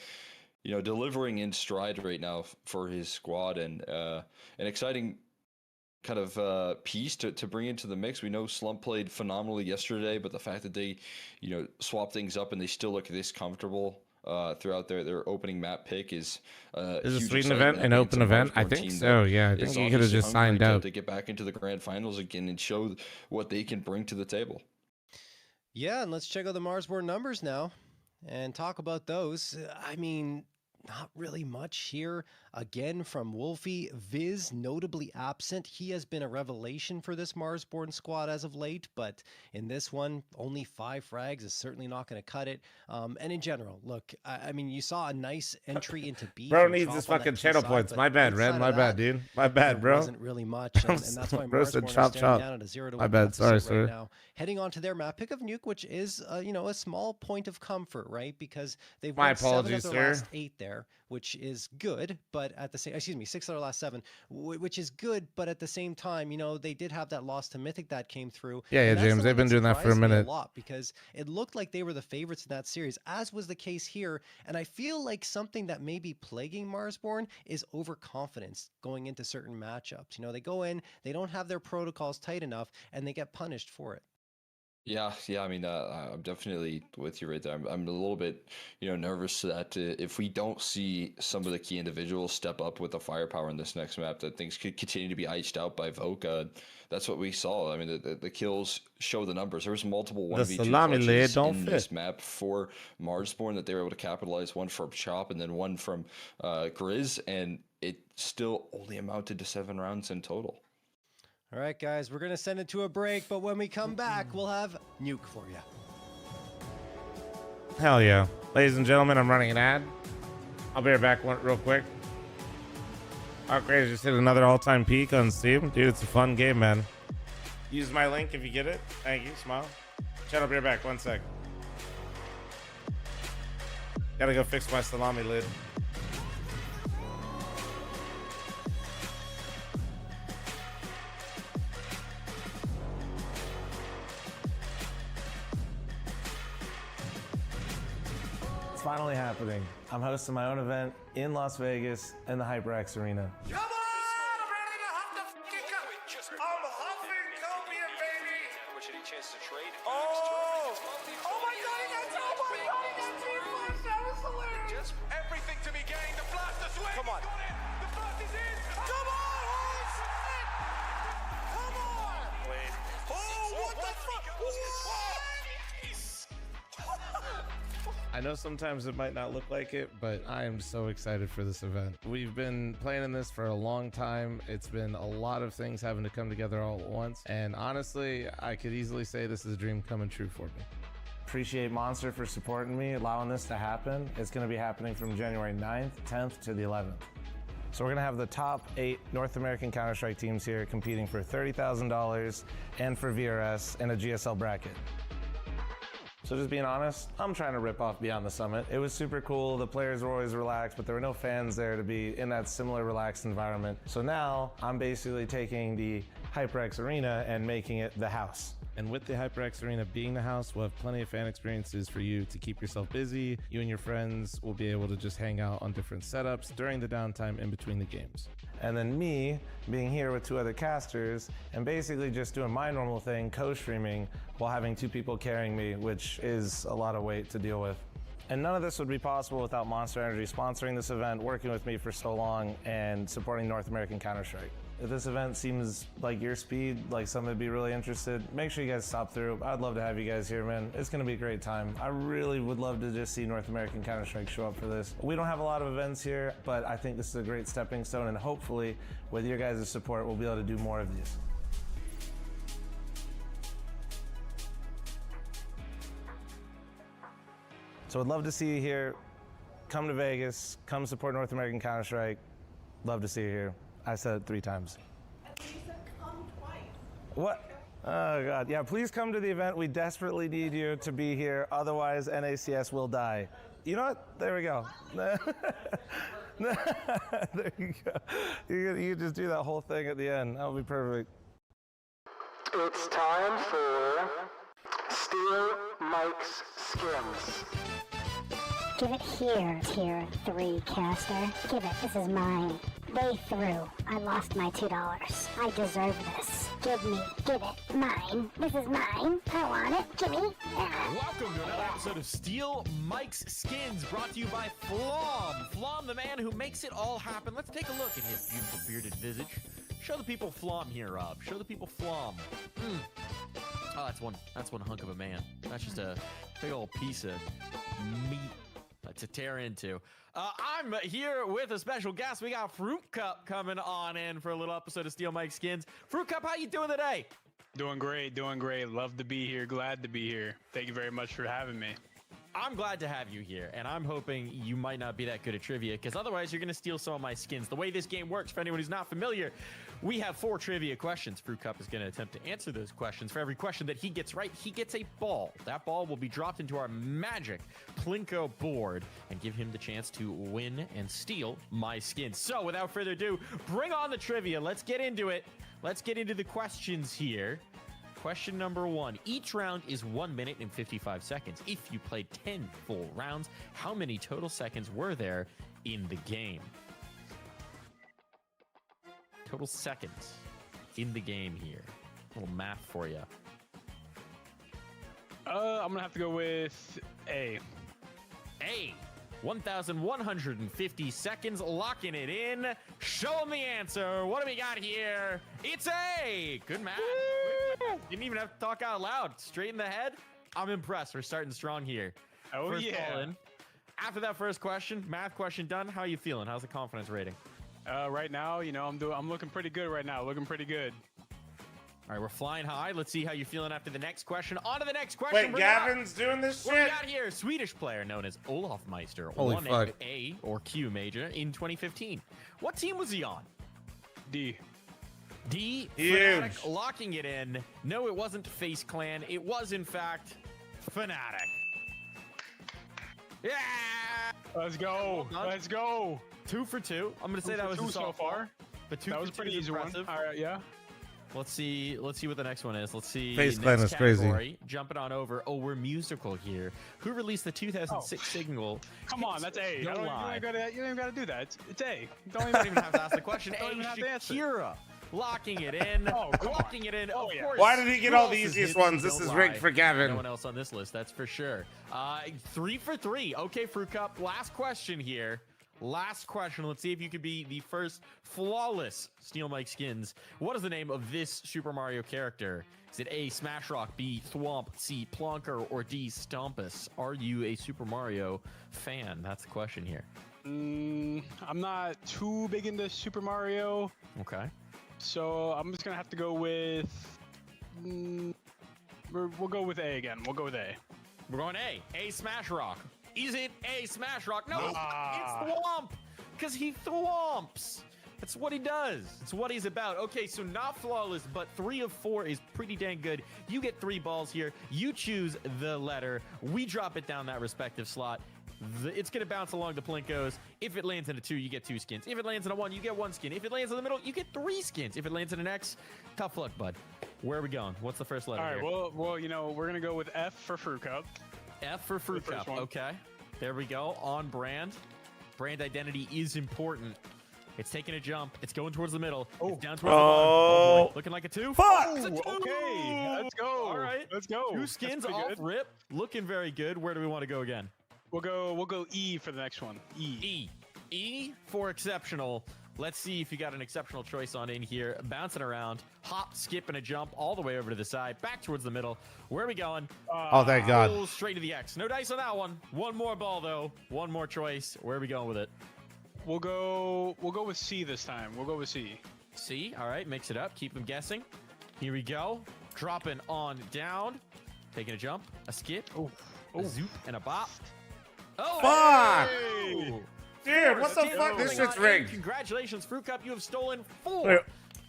delivering in stride right now for his squad, and an exciting kind of piece to bring into the mix. We know Slump played phenomenally yesterday, but the fact that they, swap things up and they still look this comfortable throughout their opening map pick is Is a huge Sweden excitement event an against open a event? I Marsborn think team so. that Yeah, I is think you could have obviously just hungry signed out. to get back into the grand finals again and show what they can bring to the table. Yeah, and let's check out the Marsborn numbers now and talk about those. I mean, not really much here. Again, from Wolfie. Viz, notably absent. He has been a revelation for this Marsborn squad as of late, but in this one, only 5 frags is certainly not going to cut it. And in general, look, I mean, you saw a nice entry into B. Bro from needs Chop his on that fucking key channel side, points. but My bad, outside Red. of My bad, that, dude. My bad, there bro. wasn't really much, and that's why Bro said Marsborn chop, are standing chop. down at a 0-1 My bad. Sorry, deficit sir. right now. Heading on to their map pick of Nuke, which is a small point of comfort, right? Because they've My won 7 of apologies, their sir. last 8 there, which is good, but at the same 6 of their last 7, which is good, but at the same time, they did have that loss to Mythic that came through. Yeah, and that's James, the they've one been doing that for a surprised me minute. lot, because it looked like they were the favorites in that series, as was the case here. And I feel like something that may be plaguing Marsborn is overconfidence going into certain matchups. They go in, they don't have their protocols tight enough, and they get punished for it. Yeah. I mean, I'm definitely with you right there. I'm a little bit, nervous that if we don't see some of the key individuals step up with the firepower in this next map, that things could continue to be iced out by Voca. That's what we saw. I mean, the kills show the numbers. There was multiple 1v2 salami lid clutches don't in fit. this map for Marsborn that they were able to capitalize. One from Chop and then one from Grizz, and it still only amounted to 7 rounds in total. All right, guys, we're going to send it to a break, but when we come back, we'll have Nuke for you. Hell yeah. Ladies and gentlemen, I'm running an ad. I'll be right back real quick. Oh, crazy. Just hit another all-time peak on Steam. Dude, it's a fun game, man. Use my link if you get it. Thank you. Smile. Chat, I'll be right back. 1 sec. Gotta go fix my salami lid. finally happening. I'm hosting my own event in Las Vegas in the HyperX Arena. Come on! I'm ready to huff the f***ing cup. I'm huffing copium, baby! Which any chance to trade? Oh! Oh my god, he got two! Oh my god, he got two flash! That was hilarious! Just Everything to be gained. The blaster swing! Come on. Got it! The first is in! Come on! Holy shit! Come on! wait. Oh, what the fuck? What? I know sometimes it might not look like it, but I am so excited for this event. We've been planning this for a long time. It's been a lot of things having to come together all at once. And honestly, I could easily say this is a dream coming true for me. Appreciate Monster for supporting me, allowing this to happen. It's going to be happening from January 9th, 10th to the 11th. So we're going to have the top 8 North American Counter-Strike teams here competing for $30,000 and for VRS in a GSL bracket. So just being honest, I'm trying to rip off Beyond the Summit. It was super cool. The players were always relaxed, but there were no fans there to be in that similar relaxed environment. So now I'm basically taking the HyperX Arena and making it the house. And with the HyperX Arena being the house, we'll have plenty of fan experiences for you to keep yourself busy. You and your friends will be able to just hang out on different setups during the downtime in between the games. And then me being here with 2 other casters and basically just doing my normal thing, co-streaming, while having 2 people carrying me, which is a lot of weight to deal with. And none of this would be possible without Monster Energy sponsoring this event, working with me for so long, and supporting North American Counter-Strike. If this event seems like your speed, like something to be really interested, make sure you guys stop through. I'd love to have you guys here, man. It's gonna be a great time. I really would love to just see North American Counter-Strike show up for this. We don't have a lot of events here, but I think this is a great stepping stone, and hopefully, with your guys' support, we'll be able to do more of these. So I'd love to see you here. Come to Vegas, come support North American Counter-Strike. Love to see you here. I said it 3 times. You said come twice. What? Oh God, yeah, please come to the event. We desperately need you to be here. Otherwise, NACS will die. You know what? There we go. There you go. You just do that whole thing at the end. That'll be perfect. It's time for Steal Mike's Skins. Give it here, tier 3 caster. Give it, this is mine. They threw. I lost my $2. I deserve this. Give it, mine. This is mine. I want it. Gimme. Welcome to another episode of Steal Mike's Skins, brought to you by fl0m. fl0m, the man who makes it all happen. Let's take a look at his beautiful bearded visage. Show the people fl0m here, Rob. Show the people fl0m. Oh, that's one hunk of a man. That's just a big old piece of meat to tear into. I'm here with a special guest. We got Fruit Cup coming on in for a little episode of Steal Mike Skins. Fruit Cup, how you doing today? Doing great, doing great. Love to be here. Glad to be here. Thank you very much for having me. I'm glad to have you here, and I'm hoping you might not be that good at trivia, because otherwise you're going to steal some of my skins. The way this game works, for anyone who's not familiar, we have 4 trivia questions. Fruit Cup is going to attempt to answer those questions. For every question that he gets right, he gets a ball. That ball will be dropped into our magic Plinko board and give him the chance to win and steal my skins. So without further ado, bring on the trivia. Let's get into it. Let's get into the questions here. Question number 1. Each round is 1 minute and 55 seconds. If you played 10 full rounds, how many total seconds were there in the game? Total seconds in the game here. A little math for you. I'm gonna have to go with A. A. 1,150 seconds, locking it in. Show them the answer. What do we got here? It's A. Good math. Didn't even have to talk out loud. Straight in the head. I'm impressed. We're starting strong here. Oh, first yeah. ball in. After that first question, math question done. How are you feeling? How's the confidence rating? Right now, you know, I'm looking pretty good right now. Looking pretty good. All right, we're flying high. Let's see how you're feeling after the next question. On to the next question. Wait, Gavin's doing this shit? What we got here? Swedish player known as Olof Meister won A or Q major in 2015. What team was he on? D. D. Huge. Fnatic locking it in. No, it wasn't Face Clan. It was, in fact, Fnatic. Yeah! Let's go. Let's go. 2 for 2. I'm going to say that was two so far. But 2 that for was 2 pretty is easy impressive. one. All right, yeah. Let's see what the next one is. Let's see. Face next Clan is category. crazy. Jumping on over. Oh, we're musical here. Who released the 2006 single? Come on, that's A. Don't lie. You don't even gotta do that. It's A. Don't even have to ask the question. Don't even have to answer. Shakira. Locking it in. Locking it in. Oh, of yeah. course. Why did he get Who all else the is easiest hidden? ones? This Don't is lie. rigged for Gavin. No one else on this list, that's for sure. 3 for 3. Okay, Fruit Cup. Last question here. Last question. Let's see if you could be the first flawless Steel Mike Skins. What is the name of this Super Mario character? Is it A, Smash Rock, B, Thwomp, C, Plonker, or D, Stompus? Are you a Super Mario fan? That's the question here. I'm not too big into Super Mario, Okay. so I'm just gonna have to go with. We'll go with A again. We'll go with A. We're going A. A, Smash Rock. Is it A, Smash Rock? No, it's Ah. Thwomp. Because he thwomps. That's what he does. It's what he's about. Okay, so not flawless, but 3 of 4 is pretty dang good. You get 3 balls here. You choose the letter. We drop it down that respective slot. It's going to bounce along the Plinkos. If it lands in a 2, you get 2 skins. If it lands in a 1, you get 1 skin. If it lands in the middle, you get 3 skins. If it lands in an X, tough luck, bud. Where are we going? What's the first letter All right. here? Well, you know, we're gonna go with F for Fruit Cup. F for Fruit The first Cup. one. Okay. There we go. On brand. Brand identity is important. It's taking a jump. It's going towards the middle. It's down towards the bottom. Oh, boy. Looking like a 2. Fuck! It's a 2. Okay, let's go. All right. Let's go. 2 That's skins pretty off good. rip. Looking very good. Where do we want to go again? We'll go E for the next one. E. E for exceptional. Let's see if you got an exceptional choice on in here. Bouncing around. Hop, skip, and a jump all the way over to the side. Back towards the middle. Where are we going? Oh, thank God. Pull straight to the X. No dice on that one. One more ball, though. One more choice. Where are we going with it? We'll go with C this time. We'll go with C. C. All right. Mix it up. Keep them guessing. Here we go. Dropping on down. Taking a jump. A skip. A zoop. And a bop. Oh, Fuck! hey! Dude, what the fuck? This shit's rigged. Congratulations, Fruit Cup. You have stolen 4. Wait.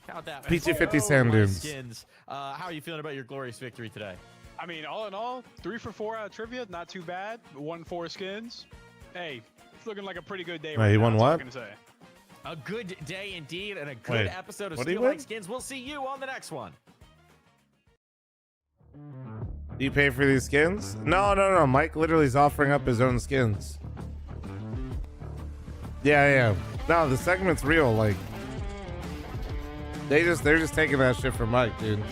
Count that. PT50 sand dunes. Skins. How are you feeling about your glorious victory today? I mean, all in all, 3 for 4 out of trivia. Not too bad. 1 4 skins. Hey, it's looking like a pretty good day. Wait, right he now, won that's all I'm what? gonna say. A good day indeed, and a good Wait, episode of what did he Steel Like win? Skins. We'll see you on the next one. Do you pay for these skins? No. Mike literally is offering up his own skins. Yeah. No, the segment's real. Like, they're just taking that shit from Mike, dude.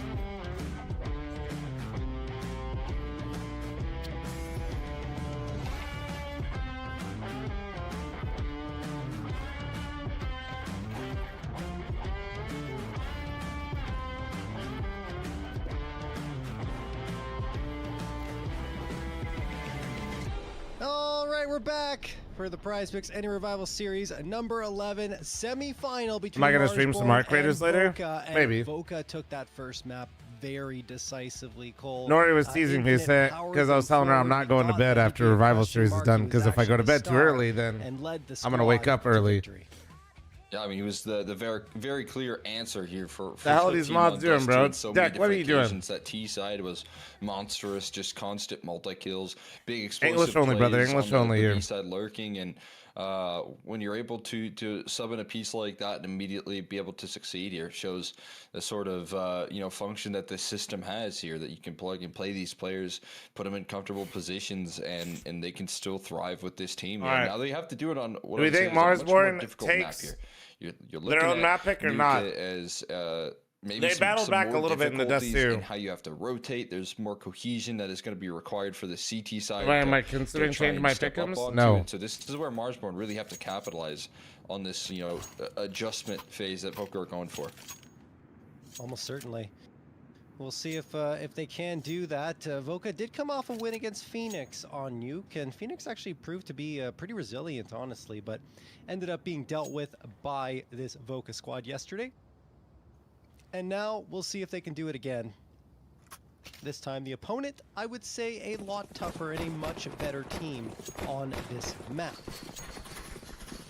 All right, we're back for the PrizePicks Any Revival Series number 11 semifinal between. Am I gonna stream some Arc Raiders later? Maybe. Voka took that first map very decisively. Cole. Nori was teasing me because I was telling her I'm not going to bed after Revival Series is done, because if I go to bed too early, then I'm gonna wake up early. Yeah, I mean, it was the very, very clear answer here for The hell are these Team mods doing, Dusty bro? in so Deck, many what are you different doing? occasions. That T side was monstrous, just constant multi-kills, big explosive English only, brother, plays English on only the here. B side lurking, and when you're able to sub in a piece like that and immediately be able to succeed here, shows the sort of function that the system has here, that you can plug and play these players, put them in comfortable positions, and they can still thrive with this team. All right. Now they have to do it on what Do we I would say think is a much more Marsborn difficult map takes here. You're their looking own at map pick or Nuka not? as maybe They battled back more a little bit in the dust difficulties too. in how you have to rotate. There's more cohesion that is going to be required for the CT side. Am I to considering try changing and my step up pick'ems? onto No. it. So this is where Marsborn really have to capitalize on this, adjustment phase that Poker are going for. Almost certainly. We'll see if they can do that. Voka did come off a win against Phoenix on Nuke, and Phoenix actually proved to be pretty resilient, honestly, but ended up being dealt with by this Voka squad yesterday. And now we'll see if they can do it again. This time the opponent, I would say, a lot tougher and a much better team on this map.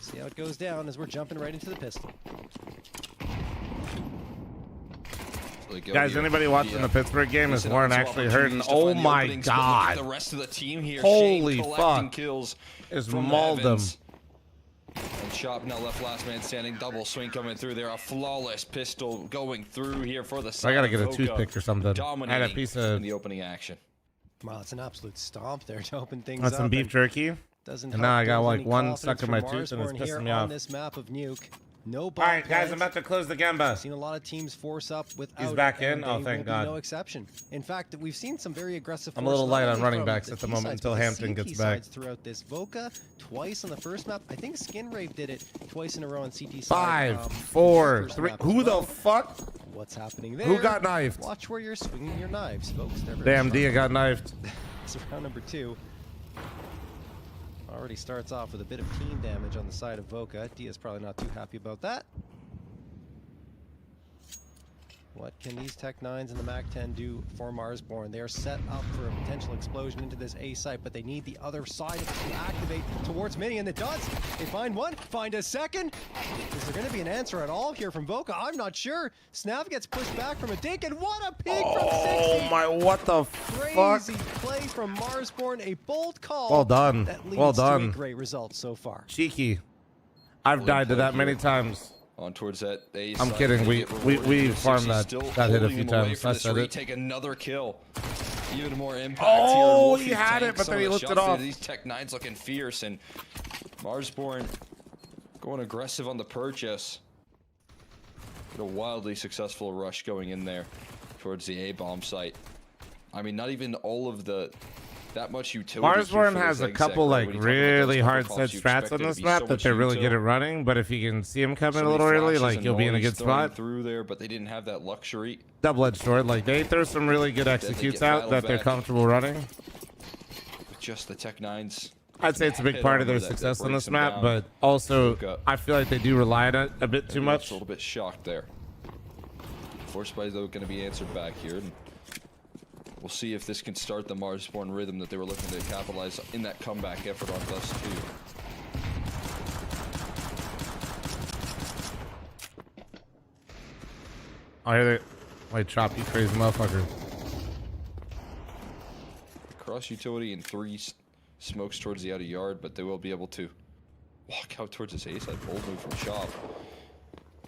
See how it goes down as we're jumping right into the pistol. Guys, anybody watching the Pittsburgh game is Warren actually hurting. To Oh find the my openings, but look at God. the rest of the team here. Holy Shane collecting fuck. kills Is from mauled them. Evans. And Chop now left last man standing. Double swing coming through there. A flawless pistol going through here for the side. I gotta get a toothpick or something. Dominating Add a piece of in the opening action. Wow, it's an absolute stomp there to open things want up. some beef jerky. Doesn't and now I got build like any one confidence stuck in my for tooth and it's Marsborn here pissing me on off. this map of Nuke. No All bomb right, guys, plans. I'm about to close the Gemba. Seen a lot of teams force up without. He's back it, in? and Oh, they thank will be God. No exception. In fact, we've seen some very aggressive. I'm a little light on only running from backs the at the T moment sides, until but the Hampton CT gets back. sides throughout this. Voka twice on the first map. I think Skinrave did it twice in a row on CT side. 5, 4, 3. Who the fuck? What's happening there? Who got knifed? Watch where you're swinging your knives, folks. They're very Damn, sharp. Dia got knifed. It's round number 2. Already starts off with a bit of team damage on the side of Voka. Dia's probably not too happy about that. What can these Tech 9s and the Mac 10 do for Marsborn? They are set up for a potential explosion into this A site, but they need the other side to activate towards Mini, and it does. They find one, find a second. Is there going to be an answer at all here from Voka? I'm not sure. Snav gets pushed back from a dink, and what a peek from 60. Oh my, what the fuck? Crazy play from Marsborn, a bold call. Well done. That leads Well to done. a great result so far. Cheeky. I've died to that many times. On towards that A I'm side, kidding. they We get rewarded. farmed 60 that still hit a holding few him away times. for I this said it. retake, another kill. Even more impact Oh, here. he had it, but then he looked it off. These Tech 9s looking fierce, and Marsborn going aggressive on the purchase. Get a wildly successful rush going in there towards the A bomb site. I mean, not even all of that much utility. Marsborn has a couple like really hard set strats on this map that they're really good at running, but if you can see them coming a little early, like you'll be in a good spot. Through there, but they didn't have that luxury. Double-edged sword, like they throw some really good executes out that they're comfortable running. With just the Tech 9s. I'd say it's a big part of their success on this map, but also I feel like they do rely on it a bit too much. A little bit shocked there. Force by though going to be answered back here. And we'll see if this can start the Marsborn rhythm that they were looking to capitalize in that comeback effort on Dust 2. I hear it. Wait, Chop, you crazy motherfucker. Cross utility and 3 smokes towards the outer yard, but they will be able to walk out towards this A side. Bold move from Chop.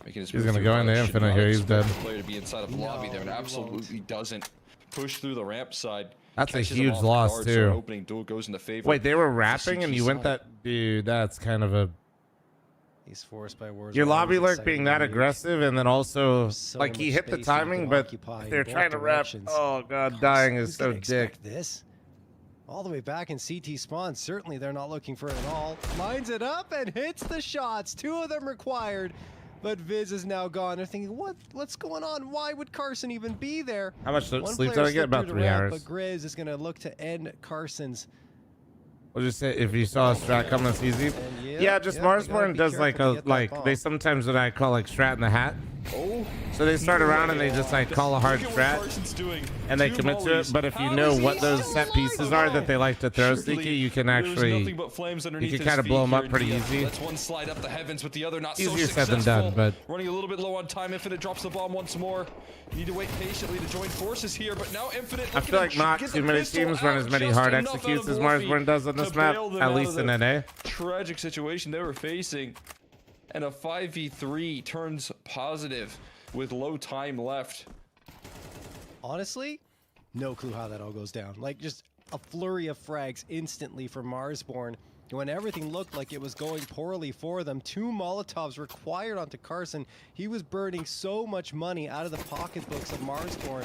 Making his He's gonna go into infinite here. He's dead. The player to be inside of lobby there and absolutely doesn't push through the ramp side. That's a Catches him huge off loss guard, too. So opening duel goes into favor. Wait, they were of the rapping and CT you went side. that, dude. That's kind of a. He's forced by Wars. Your lobby lurk being that aggressive, and then also So like he much hit the space that he timing, can but occupy in they're both trying to rap. directions. Oh god, dying is Who's so gonna dick. expect this? All the way back in CT spawn. Certainly they're not looking for it at all. Lines it up and hits the shots. 2 of them required. But Viz is now gone. They're thinking, what's going on? Why would Carson even be there? How much One sleep did player I get? slipped About through 3 the ramp, hours. But Grizz is going to look to end Carson's. I'll just say if you saw a strat coming, it's easy. Yeah, just Marsborn does like they sometimes what I call like strat in the hat. Oh, so they start around and they just like call a hard strat and they commit to it. But if you know what those set pieces are that they like to throw, Sneaky, you can actually you can kind of blow them up pretty easy. That's one slide up the heavens with the other not Easier so said than successful. done, but running a little bit low on time. Infinite drops the bomb once more. You need to wait patiently to join forces here, but now Infinite. I feel like not too many teams run as many hard executes as Marsborn does on this map, at least in NA. Tragic situation they were facing, and a 5v3 turns positive with low time left. Honestly, no clue how that all goes down. Like, just a flurry of frags instantly from Marsborn. When everything looked like it was going poorly for them, 2 Molotovs required onto Carson. He was burning so much money out of the pocketbooks of Marsborn.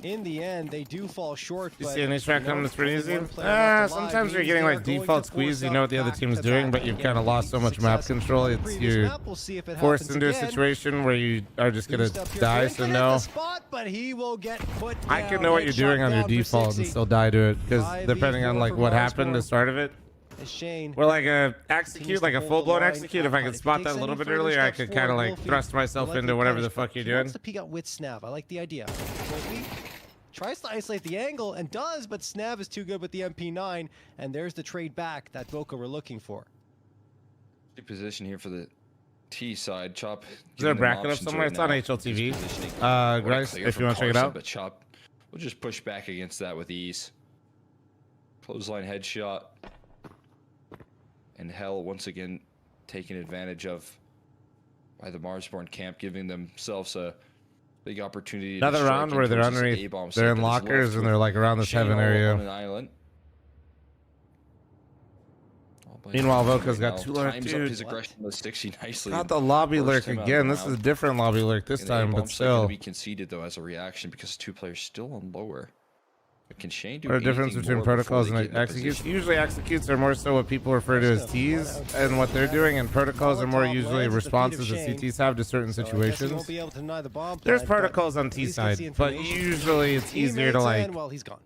In the end, they do fall short. You but, see any strat coming that's pretty only easy? one player left alive Sometimes you're means getting they are like going default to squeeze. force You know what the up other team's back doing, to but back you've again. kind of lost so much map Success control. on the It's previous you're map. We'll see if it forced happens into a again. situation where you are just gonna Boost up here, die. Brink So can hit no, the spot, but he will get put I down. can know what you're Headshot doing on your down for default and 60. still die to it because 5v4 depending on like for what happened Marsborn. the start of it. As Shane Well, like a continues execute, to like a hold the full-blown line execute, if up, I but could if he spot takes that a little any bit further earlier, I steps could forward, kind of Will like Fee thrust myself will likely into whatever the punish, but fuck you're he wants doing. to peek out with Snav. I like the idea. Wolfie tries to isolate the angle and does, but Snav is too good with the MP9, and there's the trade back that Voka were looking for. Good position here for the T side. Chop. Is there a giving them bracket of options somewhere? right It's on now. HLTV. He's positioning. Grace, Clear if from you want to check it Carson, out. But Chop will just push back against that with ease. Clothesline headshot. And Hell once again taken advantage of by the Marsborn camp, giving themselves a big opportunity. Another round where they're underneath, they're in lockers and they're like around this heaven area. On an island. Meanwhile, Voka's got 2 lurk. Times up his aggression with 60 nicely. Got the lobby lurk again. This is a different lobby lurk this time, but still. Going to be conceded though as a reaction because 2 players still on lower. But can Shane do what a difference between protocols and executes? Usually executes are more so what people refer to as T's and what they're doing, and protocols are more usually responses that CTs have to certain situations. There's protocols on T side, but usually it's easier to like. Well, he's gone.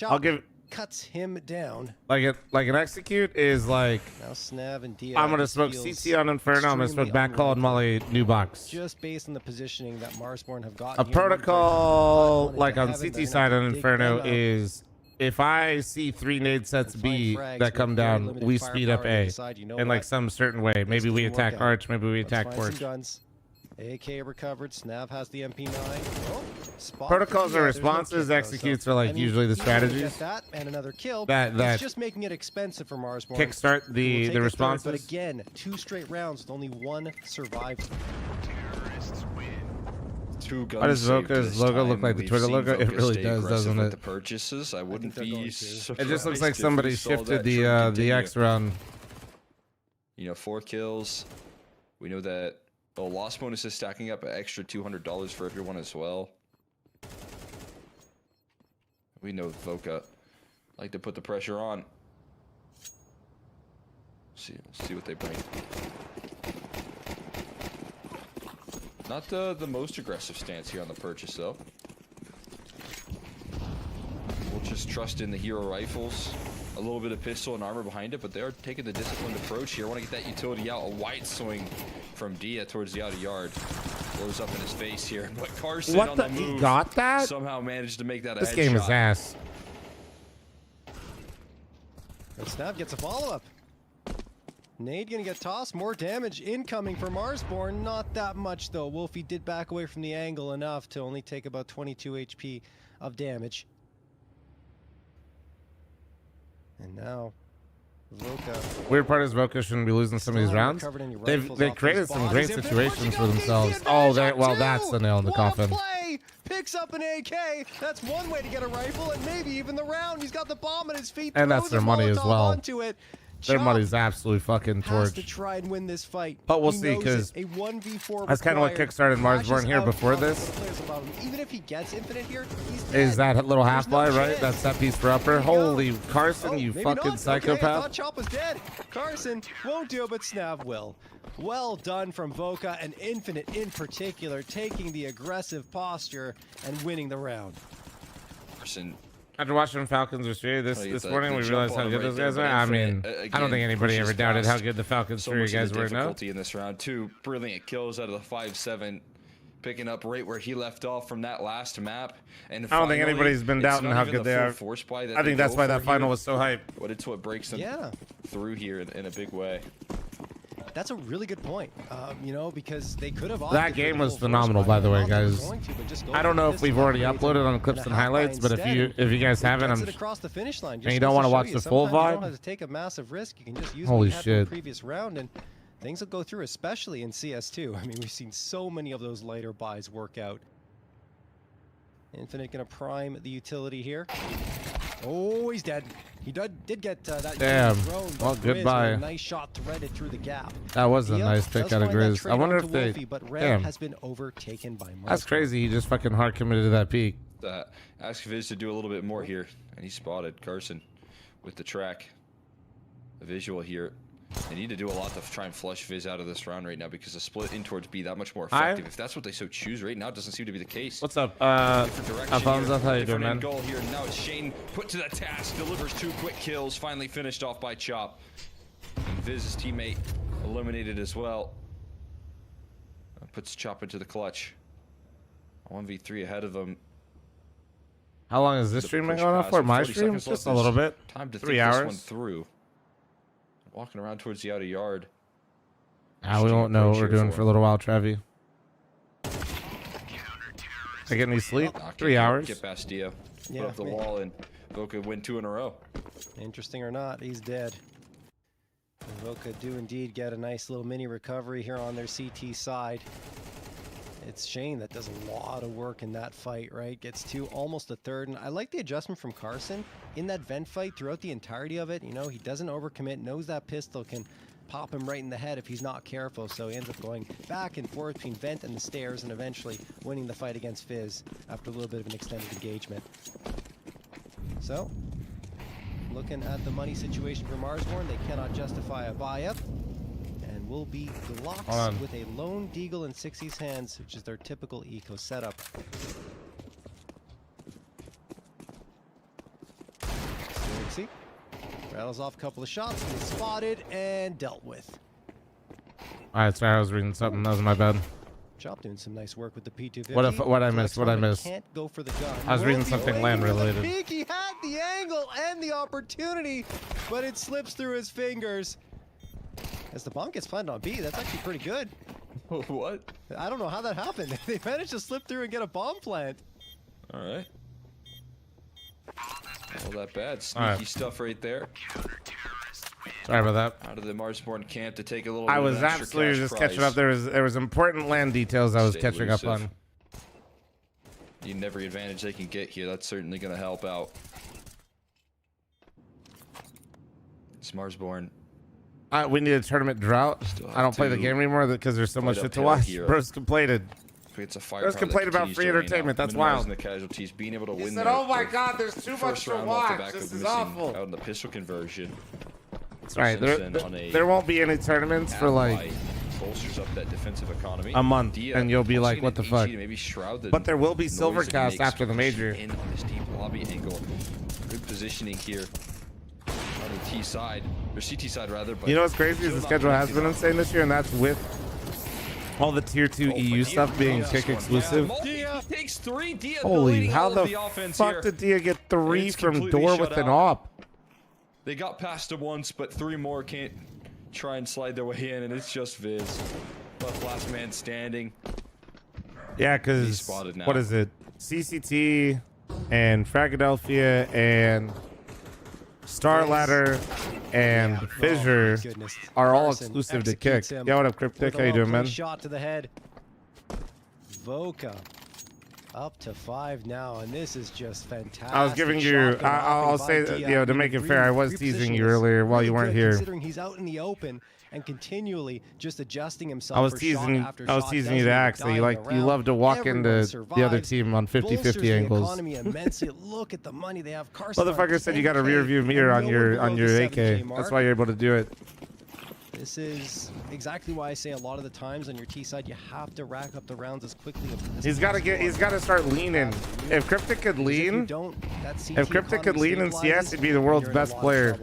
I'll give. Cuts him down. Like an execute is like. Now Snav and Dia. I'm gonna smoke CT on Inferno. I'm gonna smoke back call and Molly new box. Just based on the positioning that Marsborn have gotten. A protocol like on CT side on Inferno is if I see 3 nade sets B that come down, we speed up A in like some certain way. Maybe we attack Arch. Maybe we attack Porch. AK recovered. Snav has the MP9. Oh, protocols are responses. Executes are like usually the strategies. That and another kill. That just making it expensive for Marsborn. Kickstart the responses. But again, 2 straight rounds with only 1 survivor. Why does Voka's logo look like the Twitter logo? It really does, doesn't it? The purchases, I wouldn't be surprised. It just looks like somebody shifted the X around. You know, 4 kills. We know that the loss bonus is stacking up an extra $200 for everyone as well. We know Voka like to put the pressure on. See what they bring. Not the most aggressive stance here on the purchase though. We'll just trust in the hero rifles. A little bit of pistol and armor behind it, but they are taking the disciplined approach here. Want to get that utility out. A wide swing from Dia towards the outer yard. Blows up in his face here. But Carson on the move. He got that? Somehow managed to make that a headshot. This game is ass. And Snav gets a follow-up. Nade gonna get tossed. More damage incoming for Marsborn. Not that much though. Wolfie did back away from the angle enough to only take about 22 HP of damage. And now, Voka. Weird part is Voka shouldn't be losing some of these rounds. They created some great situations for themselves. Oh, well, that's the nail in the coffin. Play! Picks up an AK. That's one way to get a rifle, and maybe even the round. He's got the bomb at his feet. And that's their money as well. Onto it. Their money's absolutely fucking torched. To try and win this fight. But we'll see, because that's kind of what kickstarted Marsborn here before this. Even if he gets infinite here, he's dead. Is that little half-life, right? That's that piece for upper. Holy Carson, you fucking psychopath. Okay, I thought Chop was dead. Carson won't do it, but Snav will. Well done from Voka, and Infinite in particular, taking the aggressive posture and winning the round. Carson. After watching Falcons Australia this morning, we realized how good those guys are. I mean, I don't think anybody ever doubted how good the Falcons Australia guys were. No. In this round, 2 brilliant kills out of the 5-7, picking up right where he left off from that last map. And I don't think anybody's been doubting how good they are. I think that's why that final was so hype. But it's what breaks them through here in a big way. That's a really good point, you know, because they could have. That game was phenomenal, by the way, guys. I don't know if we've already uploaded on clips and highlights, but if you guys haven't, across the finish line, and you don't want to watch the full VOD, you don't have VOD, to take a massive risk. You can just use holy what you had from shit, the previous round, and things will go through, especially in CS2. I mean, we've seen so many of those later buys work out. Infinite gonna prime the utility here. Oh, he's dead. He did get that. Damn. Drone, well, goodbye. Nice shot threaded through the gap. That was a nice pick out of Grizz. I wonder if they. Wolfie, but Red damn. has been overtaken by Marsborn. That's crazy. He just fucking hard committed to that peak. Ask Viz to do a little bit more here, and he spotted Carson with the track. A visual here. They need to do a lot to try and flush Viz out of this round right now, because the split in towards B that much more effective. If that's what they so choose right now, it doesn't seem to be the case. What's up, Alfonso? How you doing, man? Goal here. And now it's Shane put to the task, delivers 2 quick kills, finally finished off by Chop. And Viz's teammate eliminated as well. Puts Chop into the clutch. 1v3 ahead of him. How long is this stream been going on for? My stream? Just a little bit. Time to 3 think hours. this one through. Walking around towards the outer yard. We won't know what we're doing for a little while, Trevi. I get any sleep? 3 hours. Get Bastia. Put up the wall, and Voka win 2 in a row. Interesting or not, he's dead. Roca do indeed get a nice little mini recovery here on their CT side. It's Shane that does a lot of work in that fight, right? Gets to almost a third. And I like the adjustment from Carson in that vent fight throughout the entirety of it. You know, he doesn't overcommit, knows that pistol can pop him right in the head if he's not careful. So he ends up going back and forth between vent and the stairs and eventually winning the fight against Fizz after a little bit of an extended engagement. So, looking at the money situation for Marsborn, they cannot justify a buy-up. And will be Glocks with a lone Deagle in 60's hands, which is their typical eco setup. See, rattles off a couple of shots, gets spotted and dealt with. Alright, sorry, I was reading something. That was my bad. Chop doing some nice work with the P250. What I missed? What I missed? Can't go for the gun. I was reading something land related. He had the angle and the opportunity, but it slips through his fingers. As the bomb gets planted on B, that's actually pretty good. What? I don't know how that happened. They managed to slip through and get a bomb plant. All right. Not all that bad. Sneaky stuff right there. Sorry about that. Out of the Marsborn camp to take a little. I bit was of extra absolutely cash just prize. catching up. There was important land details I was catching up on. Needing every advantage they can get here. That's certainly going to help out. It's Marsborn. We need a tournament drought. I don't play the game anymore because there's so much shit to watch. Bro's complained. Bro's complained about free entertainment. That's wild. The casualties, being able to win. Said, "Oh my God, there's too much to watch. This is awful." Out in the pistol conversion. That's right. There won't be any tournaments for like bolsters up that defensive economy. A month, and you'll be like, "What the fuck?" But there will be Silvercast after the major. In on this deep lobby angle. Good positioning here. On the T side, or CT side rather. But you know what's crazy is the schedule has been insane this year, and that's with all the tier 2 EU stuff being kick exclusive. Takes 3. Dia holy, how the fuck did Dia get 3 from door with an op? They got past it once, but 3 more can't try and slide their way in, and it's just Viz. Last man standing. Yeah, because what is it? CCT and Fragadelphia and Star Ladder and Fissure are all exclusive to kick. Yeah, what up, Cryptic? How you doing, man? Shot to the head. Voka up to 5 now, and this is just fantastic. I was giving you. I'll say, to make it fair, I was teasing you earlier while you weren't here. Considering he's out in the open and continually just adjusting himself. I was teasing you to ask that you love to walk into the other team on 50-50 angles. Look at the money they have. Motherfucker said you got a rear view mirror on your AK. That's why you're able to do it. This is exactly why I say a lot of the times on your T side you have to rack up the rounds as quickly as possible. He's got to start leaning. If Cryptic could lean, if Cryptic could lean in CS, he'd be the world's best player.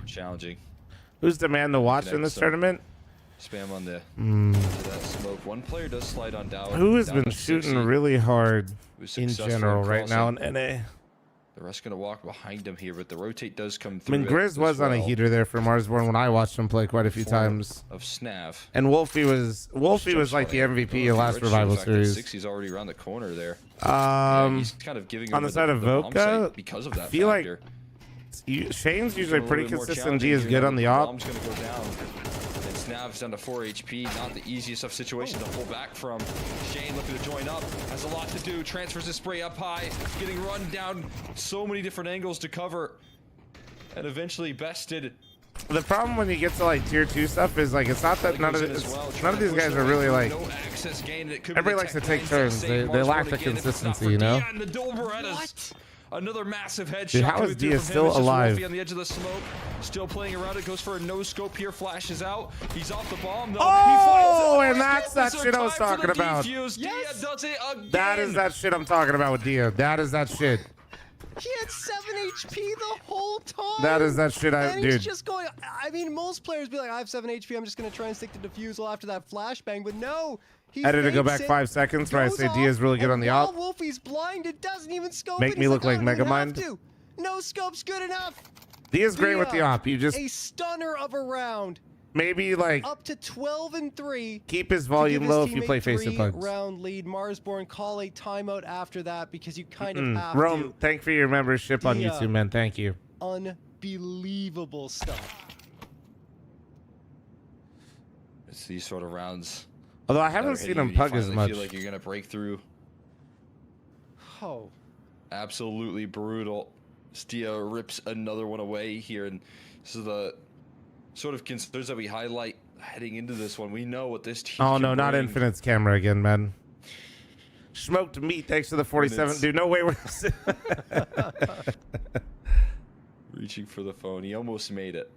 Challenging. Who's the man to watch in this tournament? Spam on the to that smoke. One player does slide on down. Who has been shooting really hard in general right now in NA? The rest gonna walk behind him here, but the rotate does come through. I mean, Grizz was on a heater there for Marsborn when I watched him play quite a few times. Of Snav. And Wolfie was like the MVP of last Revival series. He's already around the corner there. He's kind of giving on the side of Voka because of that. I feel factor. Like Shane's usually pretty consistent. D is good on the op. Bomb's gonna go down. And Snav's down to 4 HP. Not the easiest of situations to pull back from. Shane looking to join up. Has a lot to do. Transfers his spray up high. Getting run down. So many different angles to cover. And eventually bested. The problem when you get to like tier 2 stuff is like it's not that none of these guys are really like. Everybody likes to take turns. They lack the consistency, you know. What? Another massive headshot. Dude, how is Dia still alive? On the edge of the smoke, still playing around it. Goes for a no scope here. Flashes out. He's off the bomb. Oh, and that's that shit I was talking about. Yes. Dia does it again. That is that shit I'm talking about with Dia. That is that shit. He had 7 HP the whole time. That is that shit and dude. He's just going. I mean, most players be like, I have 7 HP. I'm just gonna try and stick to defusal after that flashbang. But no. I had to go back 5 seconds where I say Dia's really good on the op. Wolfie's blinded, doesn't even scope. Make me look like Megamind. No scope's good enough. Dia's great with the op. You just a stunner of a round. Maybe like up to 12-3. Keep his volume low if you play face to punch. Round lead. Marsborn call a timeout after that because you kind of have Rome, to. thank for your membership on YouTube, man. Thank you. Unbelievable stuff. It's these sort of rounds. Although I haven't seen him pug as much. Feel like you're gonna break through. Oh. Absolutely brutal. Stia rips another one away here, and this is the sort of concerns that we highlight heading into this one. We know what this team. Oh no, can not bring. Infinite's camera again, man. Smoked meat. Thanks to the 47, dude. No way we're reaching for the phone. He almost made it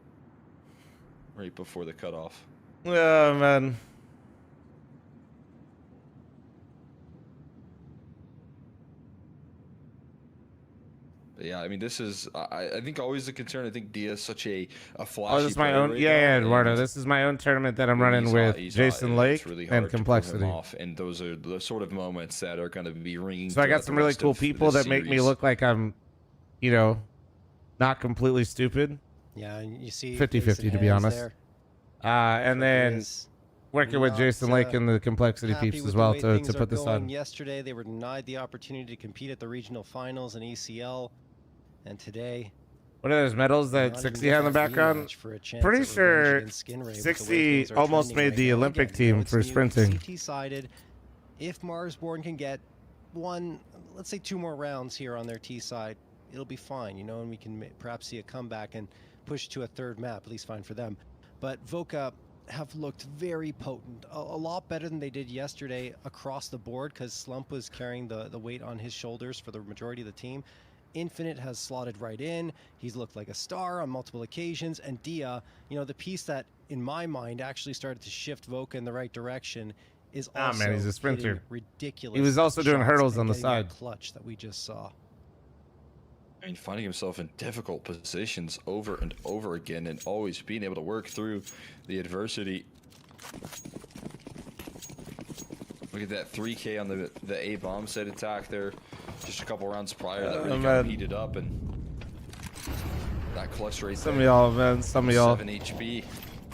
right before the cutoff. Oh man. But yeah, I mean, this is I think always the concern. I think Dia is such a flashy. Oh, this is my own. Right yeah, now, Eduardo. This is my own tournament that I'm running with Jason Lake really and Complexity. And those are the sort of moments that are going to be ringing. So I got some really cool people that make me look like I'm, you know, not completely stupid. Yeah, and you see 50-50 to be honest. And then working with Jason Lake and the Complexity peeps as well to put this on. Yesterday, they were denied the opportunity to compete at the regional finals in ECL, and today. What are those medals that 60 had in the background? Pretty sure 60 almost made the Olympic team for sprinting. T-sided. If Marsborn can get one, let's say 2 more rounds here on their T side, it'll be fine, you know, and we can perhaps see a comeback and push to a 3rd map, at least fine for them. But Voca have looked very potent, a lot better than they did yesterday across the board, because Slump was carrying the weight on his shoulders for the majority of the team. Infinite has slotted right in. He's looked like a star on multiple occasions. And Dia, you know, the piece that, in my mind, actually started to shift Voca in the right direction is also man, he's a sprinter. Ridiculous. He was also doing hurdles on the side. Clutch that we just saw. I mean, finding himself in difficult positions over and over again, and always being able to work through the adversity. Look at that 3K on the A bomb set attack there, just a couple rounds prior that really got heated up, and that clutch rate. Some of y'all, man, some of y'all. 7 HP.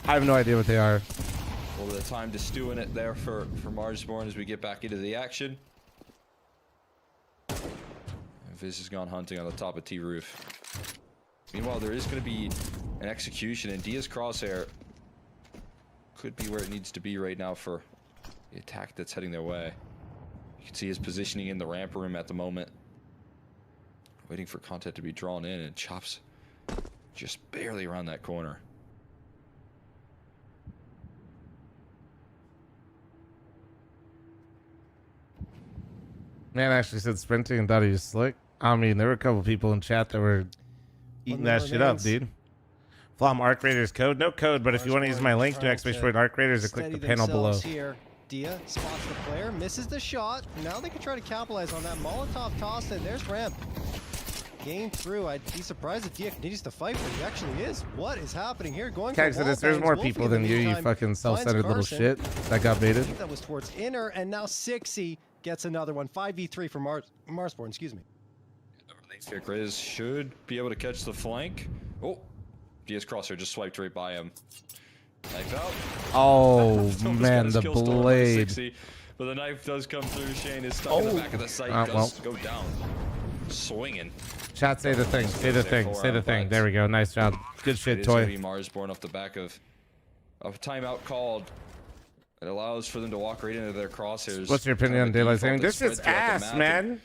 I have no idea what they are. A little bit of time to stew in it there for Marsborn as we get back into the action. Viz has gone hunting on the top of T roof. Meanwhile, there is going to be an execution, and Dia's crosshair could be where it needs to be right now for the attack that's heading their way. You can see his positioning in the ramp room at the moment, waiting for content to be drawn in, and Chops just barely around that corner. Man actually said sprinting and thought he was slick. I mean, there were a couple people in chat that were eating that shit up, dude. fl0m Arc Raiders code. No code, but if you want to use my link to exclamation Arc Raiders, click the panel below. Here. Dia spots the player, misses the shot. Now they can try to capitalize on that Molotov toss, and there's Ramp. Game through. I'd be surprised if Dia continues to fight, but he actually is. What is happening here? Going for Exodus, there's more people than you fucking self-centered little shit that got baited. That was towards inner, and now 60 gets another one. 5v3 for Marsborn, excuse me. Grizz should be able to catch the flank. Oh, Dia's crosshair just swiped right by him. Knife out. Oh man, the blade. 60, but the knife does come through. Shane is stuck in the back of the sight. Does go down. Swinging. Chat, say the thing. Say the thing. Say the thing. There we go. Nice job. Good shit, Toy. It is Marsborn off the back of a timeout called. It allows for them to walk right into their crosshairs. What's your opinion on daylight saving? This shit's ass, man.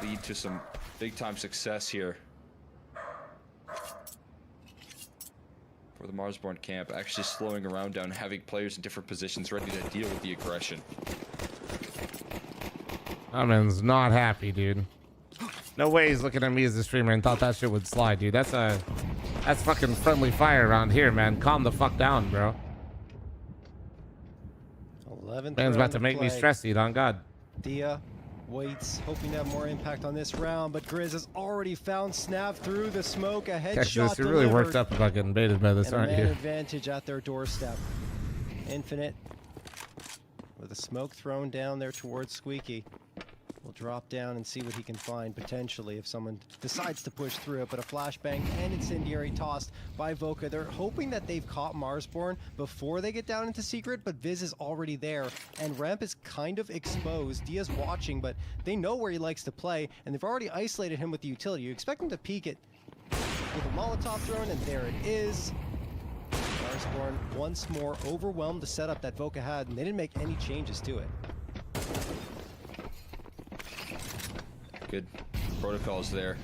Lead to some big time success here for the Marsborn camp, actually slowing around down, having players in different positions ready to deal with the aggression. That man's not happy, dude. No way he's looking at me as a streamer and thought that shit would slide, dude. That's fucking friendly fire around here, man. Calm the fuck down, bro. 11th man's about to make me stress eat, on God. Dia waits, hoping to have more impact on this round, but Grizz has already found Snap through the smoke. A headshot you're really worked up about getting baited by this, aren't you? Advantage at their doorstep. Infinite with a smoke thrown down there towards Squeaky. will drop down and see what he can find potentially if someone decides to push through it. But a flashbang and incendiary tossed by Voka. They're hoping that they've caught Marsborn before they get down into secret, but Viz is already there and Ramp is kind of exposed. Dia's watching, but they know where he likes to play and they've already isolated him with the utility. You expect him to peek it with a Molotov thrown, and there it is. Marsborn once more overwhelmed the setup that Voka had, and they didn't make any changes to it. Good protocols there.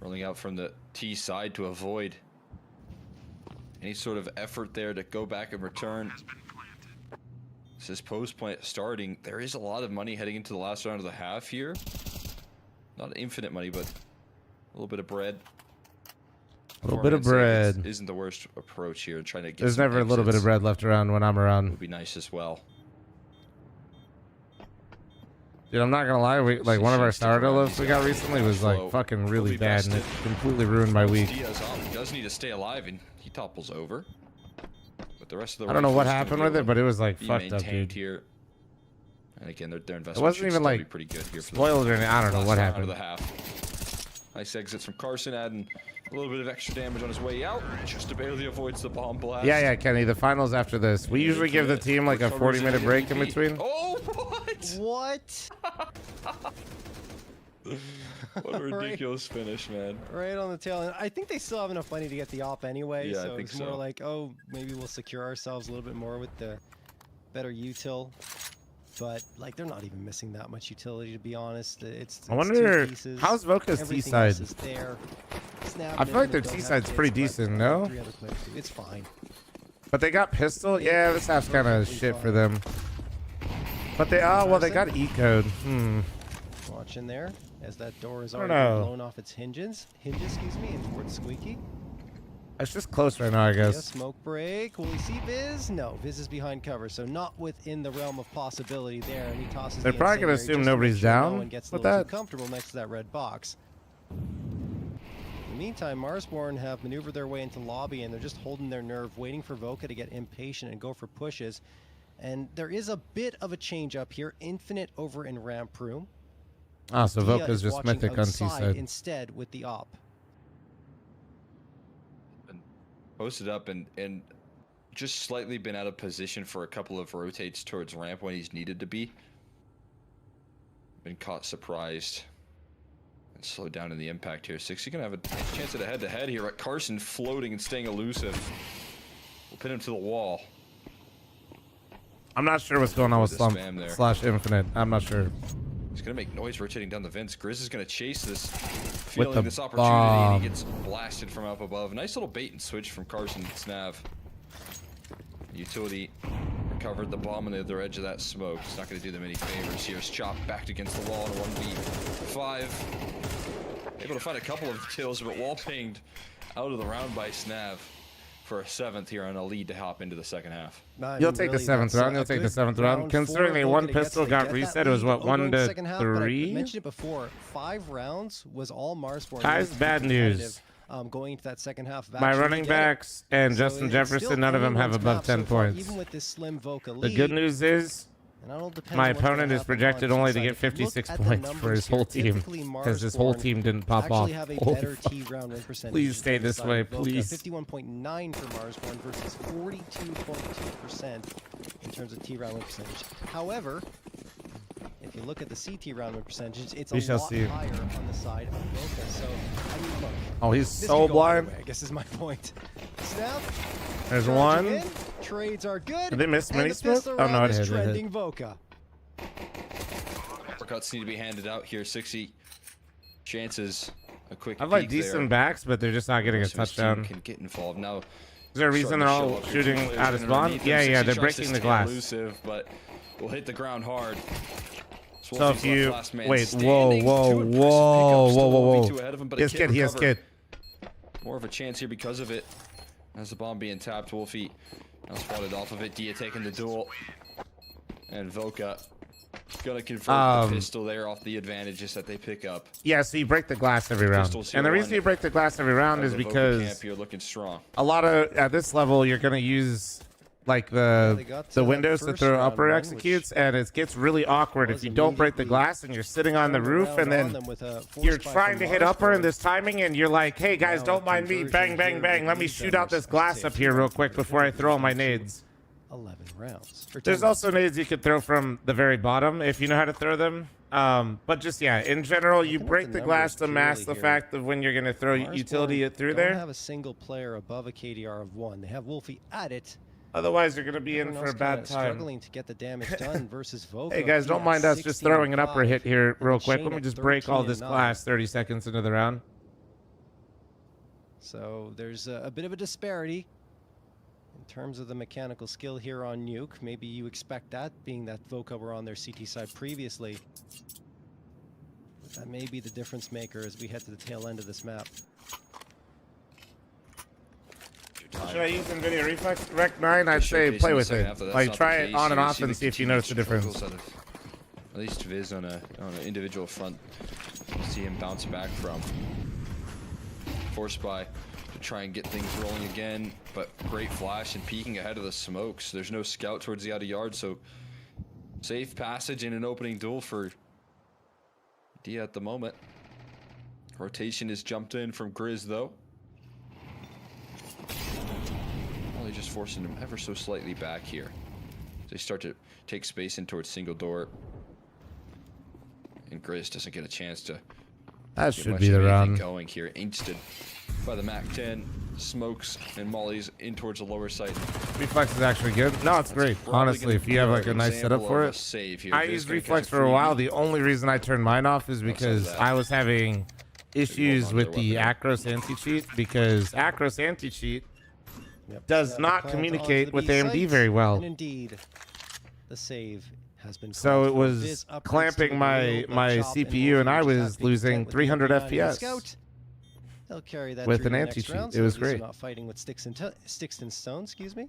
Rolling out from the T side to avoid any sort of effort there to go back and return. This is post plant starting. There is a lot of money heading into the last round of the half here. Not infinite money, but a little bit of bread. A little bit of bread isn't the worst approach here. Trying to get. There's never a little bit of bread left around when I'm around. Would be nice as well. Dude, I'm not gonna lie. Like one of our starter lifts we got recently was like fucking really bad, and it completely ruined my week. Diaz does need to stay alive, and he topples over. But the rest of the I don't know what happened with it, but it was like fucked up, dude. Here. And again, their investment it wasn't even like pretty good here for spoiled or anything. I don't know what happened. Of the half. Nice exits from Carson, adding a little bit of extra damage on his way out. Just barely avoids the bomb blast. Yeah, Kenny. The finals after this. We usually give the team like a 40-minute break in between. Oh, what? What? What a ridiculous finish, man. Right on the tail end. I think they still have enough money to get the op anyway. Yeah, so I think it's more like, oh, maybe we'll secure ourselves a little bit more with the better util. But like they're not even missing that much utility, to be honest. It's I wonder two pieces. how's Voka's T side? I feel like their T side's pretty decent, no? It's fine. But they got pistol. Yeah, this half's kind of shit for them. But they they got E-code. Watch in there as that door is already blown off its hinges. Excuse me, and towards Squeaky. It's just close right now, I guess. Yeah, smoke break. Will we see Viz? No, Viz is behind cover, so not within the realm of possibility there. And he tosses. They're probably gonna assume nobody's down. No one gets with a little that. too comfortable next to that red box. In the meantime, Marsborn have maneuvered their way into lobby, and they're just holding their nerve, waiting for Voka to get impatient and go for pushes. And there is a bit of a change up here. Infinite over in ramp room. Ah, so Voka's just mythic on T side instead with the op. Posted up and just slightly been out of position for a couple of rotates towards ramp when he's needed to be. Been caught surprised and slowed down in the impact here. 60 gonna have a chance at a head-to-head here. Carson floating and staying elusive. We'll pin him to the wall. I'm not sure what's going on with slash infinite. I'm not sure. He's gonna make noise rotating down the vents. Grizz is gonna chase this, feeling this opportunity, bomb. and he gets blasted from up above. Nice little bait and switch from Carson Snav. Utility recovered the bomb on the other edge of that smoke. It's not gonna do them any favors here. It's chopped backed against the wall in a 1v5. Able to find a couple of kills, but wall pinged out of the round by Snav for a 7th here on a lead to hop into the second half. You'll take the 7th round. You'll take the 7th round. Considering the one pistol got reset, it was what, 1 to 3? I mentioned it before. 5 rounds was all Marsborn. Guys, bad news. Going into that second half. My running backs and Justin Jefferson, none of them have above 10 points. Even with this slim Voka lead, the good news is my opponent is projected only to get 56 points for his whole team because his whole team didn't pop off. Please stay this way, please. 51.9 for Marsborn versus 42.2% in terms of T round win percentage. However, if you look at the CT round win percentage, it's a lot higher on the side of Voka. So, I mean, look. Oh, he's so blind. I guess is my point. Snap. There's one. Trades are good. Did they miss mini smoke? Oh no, it hit. Trending Voka. Uppercuts need to be handed out here. 60 chances. A quick. I've like decent backs, but they're just not getting a touchdown. Can get involved now. Is there a reason they're all shooting out of spawn? Yeah, they're breaking the glass. Elusive, but will hit the ground hard. So if you wait, whoa. Yes, kid. More of a chance here because of it. As the bomb being tapped, Wolfie now spotted off of it. Dia taking the duel, and Voka gonna convert the pistol there off the advantages that they pick up. Yeah, so you break the glass every round, and the reason you break the glass every round is because you're looking strong. A lot of at this level, you're gonna use like they got the that windows to first throw round upper one, executes, and it gets really awkward if was you don't break the immediately glass and you're sitting on the turned roof, around and on then them with a force you're buy trying from to hit upper in Marsborn. this timing, and you're like, hey guys, Now a don't mind me, conversion bang, bang, here bang, would let me lead shoot them, out this I'd glass say, up here real quick before I throw all my nades. 11 rounds. Or 10 There's rounds. also nades you could throw from the very bottom if you know how to throw them. But just, yeah, in general, you Looking at break the the glass to numbers mask the purely here, fact of when you're going to throw Marsborn utility it through don't there. have a single player above a KDR of 1. They have Wolfie at it. Otherwise, you're going to be in Everyone for a else bad kinda time. struggling to get the damage done versus Voka. Hey guys, don't He mind at us just throwing an upper 16-5, hit here and real then quick. Shane Let me at just break all this 13-9. glass 30 seconds into the round. So there's a bit of a disparity in terms of the mechanical skill here on Nuke. Maybe you expect that, being that Voka were on their CT side previously. That may be the difference maker as we head to the tail end of this map. Should I use NVIDIA Reflex Rec 9? I'd say play with it. Like, try it on and off and see if you notice the difference. At least Viz on an individual front. See him bounce back from. Force by to try and get things rolling again, but great flash and peeking ahead of the smokes. There's no scout towards the outer yard, so safe passage in an opening duel for Dia at the moment. Rotation is jumped in from Grizz though. Only just forcing him ever so slightly back here. They start to take space in towards single door. And Grizz doesn't get a chance to That get should much be of the anything round. going here. Ainsted by the MAC-10. Smokes and mollies in towards the lower side. Reflex is actually good. No, it's great. Honestly, if you have like a nice setup for it. I used Reflex for a while. The only reason I turned mine off is because I was having issues with the Acros anti-cheat, because Acros anti-cheat does not communicate with AMD very well. And indeed, the save has been So called it for. was Viz upgrades to clamping the my wheel, my but Chop and CPU, and Wolfie I just was have to be losing content with 300 the 99 FPS Scout. They'll carry that with through an the next anti-cheat. round, It so was at least great. you're not fighting with sticks and stones, excuse me.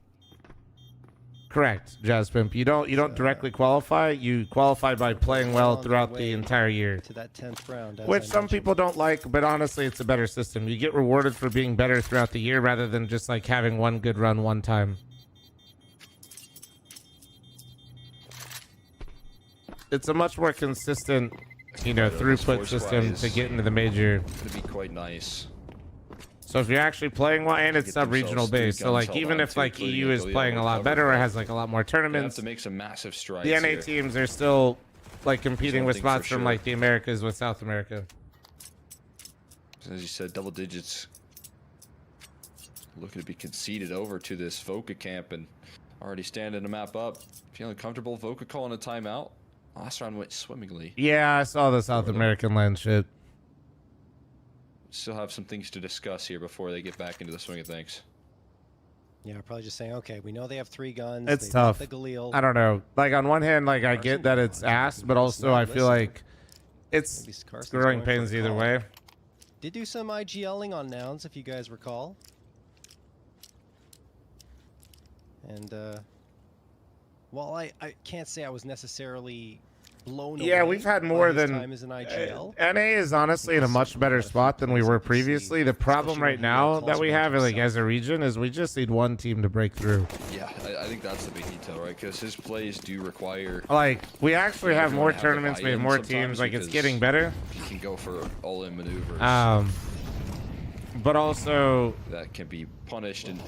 Correct, Jazz Pimp. You don't directly qualify. You qualify by playing well throughout the entire year. To that 10th round, as Which I some mentioned. people don't like, but honestly, it's a better system. You get rewarded for being better throughout the year rather than just like having one good run one time. It's a much more consistent, throughput system to get into the major. Could be quite nice. So if you're actually playing well, and it's Get sub-regional themselves three based, so guns like held even on if to, like including EU is Galileo playing a lot recovered, better or but has like a lot more They have tournaments, to make some massive strides the NA here. teams are still like competing with Something for spots from sure. like the Americas with South America. As you said, double digits. Looking to be conceded over to this Voka camp and already standing the map up. Feeling comfortable. Voka calling a timeout. Last round went swimmingly. Yeah, I saw the South American land shit. Still have some things to discuss here before they get back into the swing of things. Yeah, probably just saying, okay, we know they have 3 guns. It's they've got tough. The Galil. I don't know. Like on one hand, like I get that it's ass, but also I feel like it's Carson's growing going for a pains either call. way. Did do some IGLing on Nouns, if you guys recall. And, while I can't say I was necessarily blown away. Yeah, we've had more by his than time as an IGL. NA is honestly in a much better spot than we were previously. The problem right now that we have, like as a region, is we just need one team to break through. Yeah, I think that's the big detail, right? Because his plays do require. Like we actually have more everyone to have the tournaments, we have buy-in more sometimes teams. Like it's because getting better. You can go for all-in maneuvers. But also that can be punished in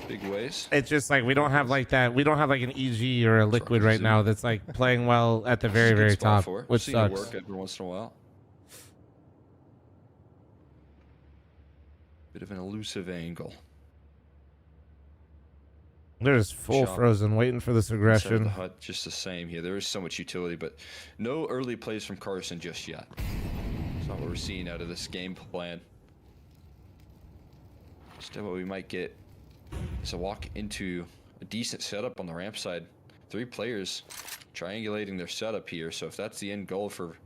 big ways. it's just like we don't have like that. We don't have like an EG or a Liquid right now that's like playing well at the very, very top, which Seen it sucks. work every once in a while. Bit of an elusive angle. They're just full Shot frozen, waiting for this inside of aggression. the hut, just the same here. There is so much utility, but no early plays from Carson just yet. That's not what we're seeing out of this game plan. Instead, what we might get is a walk into a decent setup on the ramp side. 3 players triangulating their setup here. So if that's the end goal for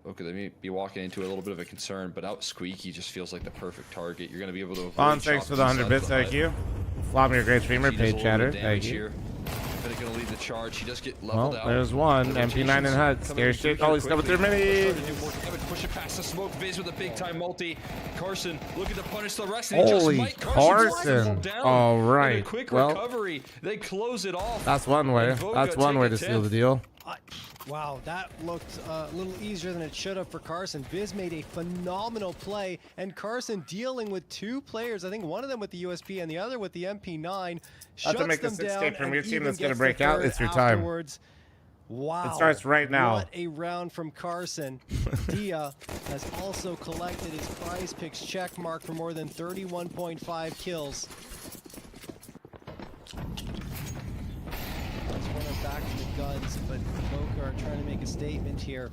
okay, they may be walking into a little bit of a concern, but out Squeaky just feels like the perfect target. You're going to be able to avoid Bon, thanks chopping for the 100 inside bits, the hut. thank you. fl0m, your great streamer, He does a paid little chatter, bit of thank damage you. here. Infinite gonna lead the charge. He does get leveled out. There's one. MP9 and HUD. Scary shit. Oh, he's coming through mini. Push it past the smoke. Viz with a big time multi. Carson looking to punish the rest. Holy Carson. All right. Quick well, recovery. They close it off. That's one way. That's one way to seal the deal. Wow, that looked a little easier than it should have for Carson. Viz made a phenomenal play, and Carson dealing with two players, I think one of them with the USP and the other with the MP9, shuts to make them this down escape from your and team even that's going to gets break the out. third It's your time. afterwards. Wow. It starts right now. What a round from Carson. Dia has also collected his PrizePicks check mark for more than 31.5 kills. Let's run her back to the guns, but Boca are trying to make a statement here.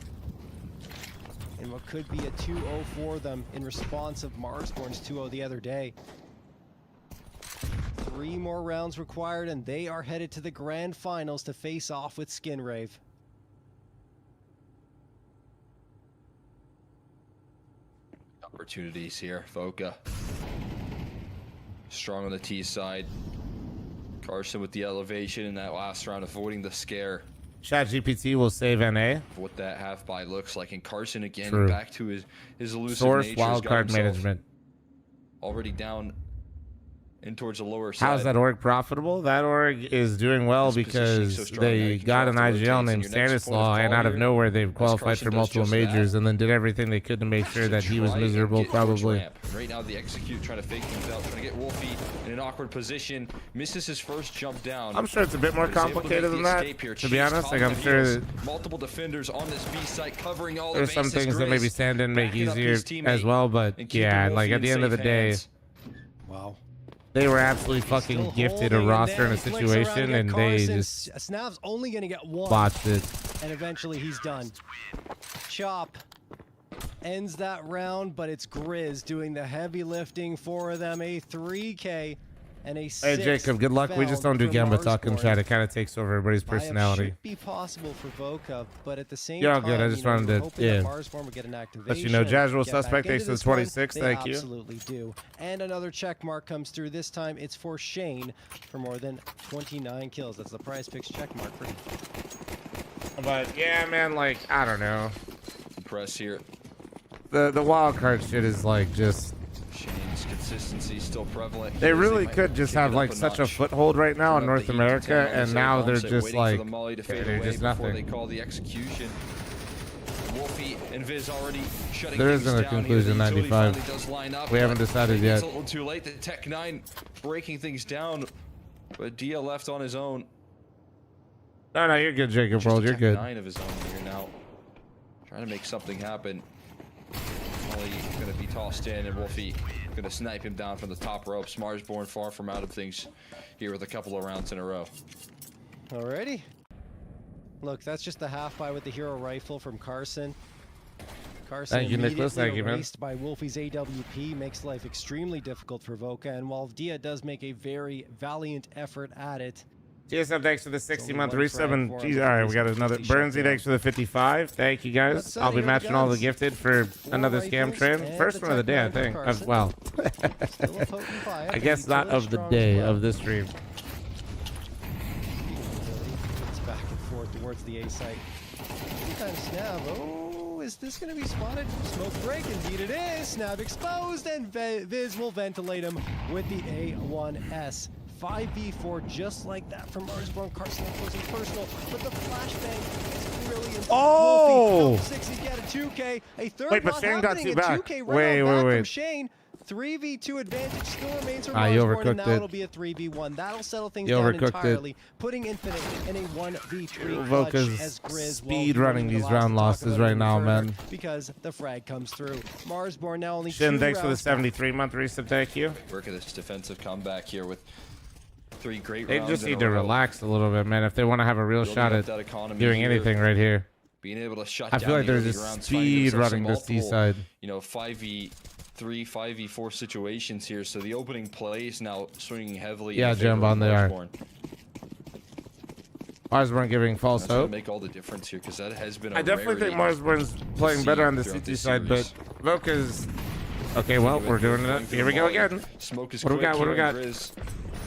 And what could be a 2-0 for them in response of Marsborn's 2-0 the other day. 3 more rounds required, and they are headed to the grand finals to face off with Skinrave. Opportunities here. Voka strong on the T side. Carson with the elevation in that last round, avoiding the scare. ChatGPT will save NA. What that half buy looks like, and Carson again True. back to his elusive Source nature. wildcard management. Already down in towards the lower side. How's that org profitable? That org is doing well because they got an IGL named Stanislaw, and out of nowhere they've qualified for multiple majors and then did everything they could to make sure that he was miserable, probably. Right now, the execute trying to fake things out, trying to get Wolfie in an awkward position. Misses his first jump down. I'm sure it's a bit more complicated than that, to be honest. Like, I'm sure that multiple defenders on this B site covering all there's some things that maybe Sand didn't make easier as well, but yeah, like at the end of the day, wow. They were absolutely fucking gifted a roster in a situation, and they just Snav's only gonna get one. botched it. And eventually he's done. Chop ends that round, but it's Grizz doing the heavy lifting for them. A 3K and a 6. Hey Jacob, good luck. We just don't do Gamba talk in chat. It kind of takes over everybody's personality. Should be possible for Voka, but at the same You're all time, good. I just wanted to, would get an activation. let you know, Jazzual Get suspect back thanks into to the this one. 26. They Thank you. Absolutely do. And another check mark comes through. This time it's for Shane for more than 29 kills. That's the PrizePicks check mark for him. But yeah, man, like I don't know. Press here. The wild card shit is like just. Shane's consistency still prevalent. They really could just have like such a foothold right now in North America, and now they're just like they're just nothing. They call the execution. Wolfie and Viz already shutting There things isn't a down conclusion. here. The utility 95. finally does line up, We haven't decided yet. It's a little too late. The Tech 9 breaking things down, but Dia left on his own. No, you're good, Jacob. Bro, you're good. 9 of his own here now, trying to make something happen. Molly going to be tossed in, and Wolfie going to snipe him down from the top ropes. Marsborn far from out of things here with a couple of rounds in a row. Alrighty. Look, that's just the half buy with the hero rifle from Carson. Carson Thank you, Nicholas. Thank you, man. erased by Wolfie's AWP makes life extremely difficult for Voka, and while Dia does make a very valiant effort at it. TSM, thanks for the 60-month resub. Geez, all right, we got another. Burnsy, thanks for the 55. Thank you, guys. I'll be matching all the gifted for another scam trade. First one of the day, I think. Well, I guess not of the day of this stream. It's back and forth towards the A site. Sometimes Snav. Oh, is this going to be spotted? Smoke break. Indeed it is. Snav exposed, and Viz will ventilate him with the A1S. 5v4 just like that from Marsborn. Carson of course is personal, but the flashbang is brilliant. Oh! Wolfie, 6, he's got a 2K. A third Wait, but not Shane got happening. two A back. 2K Wait. from Shane. 3v2 advantage still remains for You Marsborn, and overcooked now it. it'll be a 3v1. That'll settle things You down overcooked entirely, it. putting Infinite in a 1v3 Voka's as Grizz speed running these round losses right now, man. Because the frag comes through. Marsborn now only Shin, 2 thanks for the rounds back. 73-month resub. Thank you. Work of this defensive comeback here with 3 great They rounds. just in need a to row. relax a little bit, man, if they want to have a real Building shot up at that economy doing here. anything right here. Being able to shut I down feel like the they're early just rounds, speed finding themselves in running this multiple, D-side. 5v3, 5v4 situations here. So the opening plays now swinging heavily. Yeah, in favor Jump of on, they are. Marsborn. Marsborn giving false That's gonna hope. make all the difference here, because that has been. I definitely think Marsborn's playing better on the CT side, but Voka's. Okay, well, we're doing it. Here we go again. Smoke is What do we quick got? What do we here, got? and Grizz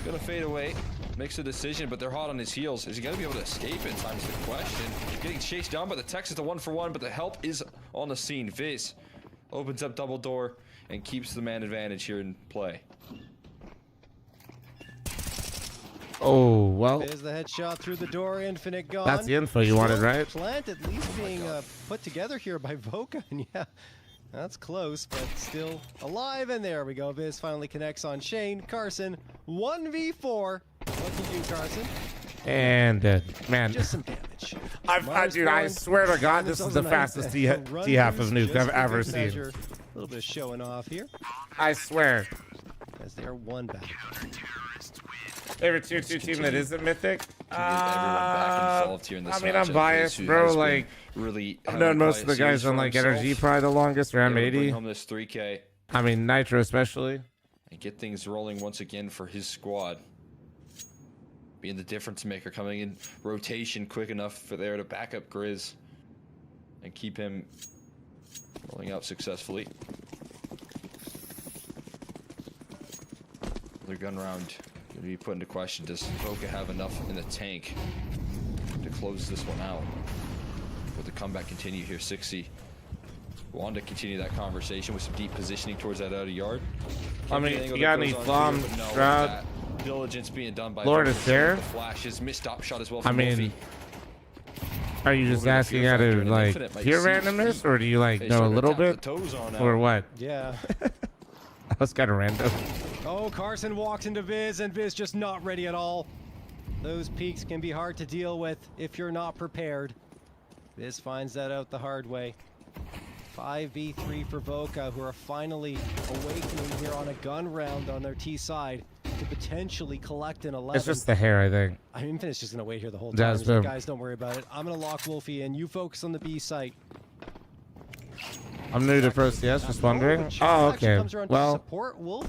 gonna fade away. makes a decision, but they're hot on his heels. Is he going to be able to escape in time is the question. Getting chased down by the Texans, the 1-for-1, but the help is on the scene. Viz opens up double door and keeps the man advantage here in play. Oh, well. There's the headshot through the door. Infinite gone. That's the info you wanted, right? Plant at least being put together here by Voka. And yeah, that's close, but still alive. And there we go. Viz finally connects on Shane. Carson, 1v4. What can you do, Carson? And man, just some damage. Dude, I swear to God, this is the fastest T half of nuke I've ever seen. A little bit of showing off here. I swear. As they're one back. Favorite tier 2 team that isn't mythic? I mean, I'm biased, bro. Like, really, I've known most of the guys on like Energy probably the longest, or M80. Home this 3K. I mean, Nitro especially. And get things rolling once again for his squad. Being the difference maker, coming in rotation quick enough for there to back up Grizz and keep him rolling out successfully. Another gun round going to be put into question. Does Voka have enough in the tank to close this one out? Will the comeback continue here? 60 want to continue that conversation with some deep positioning towards that outer yard. I mean, you got any fl0m, Shroud? Diligence being done by Lord is there. The flashes, missed stop shot as well. I mean, are you just asking out of like pure randomness, or do you like know a little bit, or what? Yeah. That was kind of random. Oh, Carson walks into Viz, and Viz just not ready at all. Those peaks can be hard to deal with if you're not prepared. Viz finds that out the hard way. 5v3 for Voka, who are finally awakening here on a gun round on their T side to potentially collect an 11. It's just the hair, I think. I mean, Infinite's just going to wait here the whole time. So guys, don't worry about it. I'm going to lock Wolfie in. You focus on the B site. I'm new to Pro CS, just wondering. Oh, okay. Well,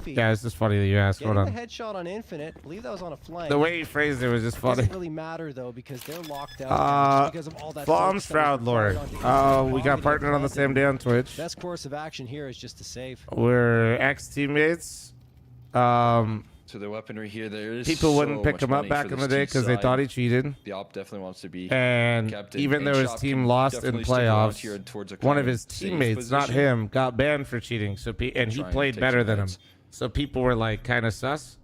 yeah, it's just funny that you asked. Hold on. The headshot on Infinite. I believe that was on a flank. The way you phrased it was just funny. It doesn't really matter though because they're locked out because of all that. fl0m Shroud Lord. Oh, we got partnered on the same day on Twitch. Best course of action here is just to save. We're ex-teammates. So the weaponry here, there is people wouldn't pick him up back in the day because they thought he cheated. The op definitely wants to be and even though his team lost in playoffs, one of his teammates, not him, got banned for cheating. So and he played better than him. So people were like kind of sus.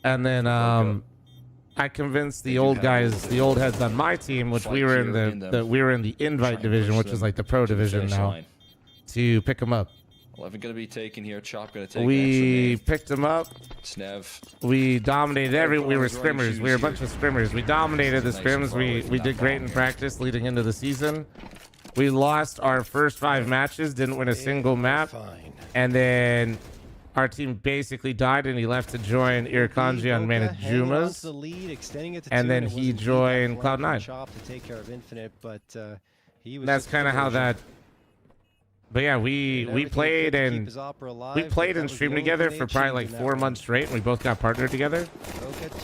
And then I convinced the old guys, the old heads on my team, which we were in the invite division, which is like the pro division now, to pick him up. 11 going to be taken here. Chop going to take. We picked him up. Snev. We dominated we were scrimmers. We were a bunch of scrimmers. We dominated the scrims. We did great in practice leading into the season. We lost our first 5 matches. Didn't win a single map. And then our team basically died, and he left to join Irkanji on Manajumas. And then he joined Cloud9. That's kind of how that. But yeah, we played and streamed together for probably like 4 months straight, and we both got partnered together.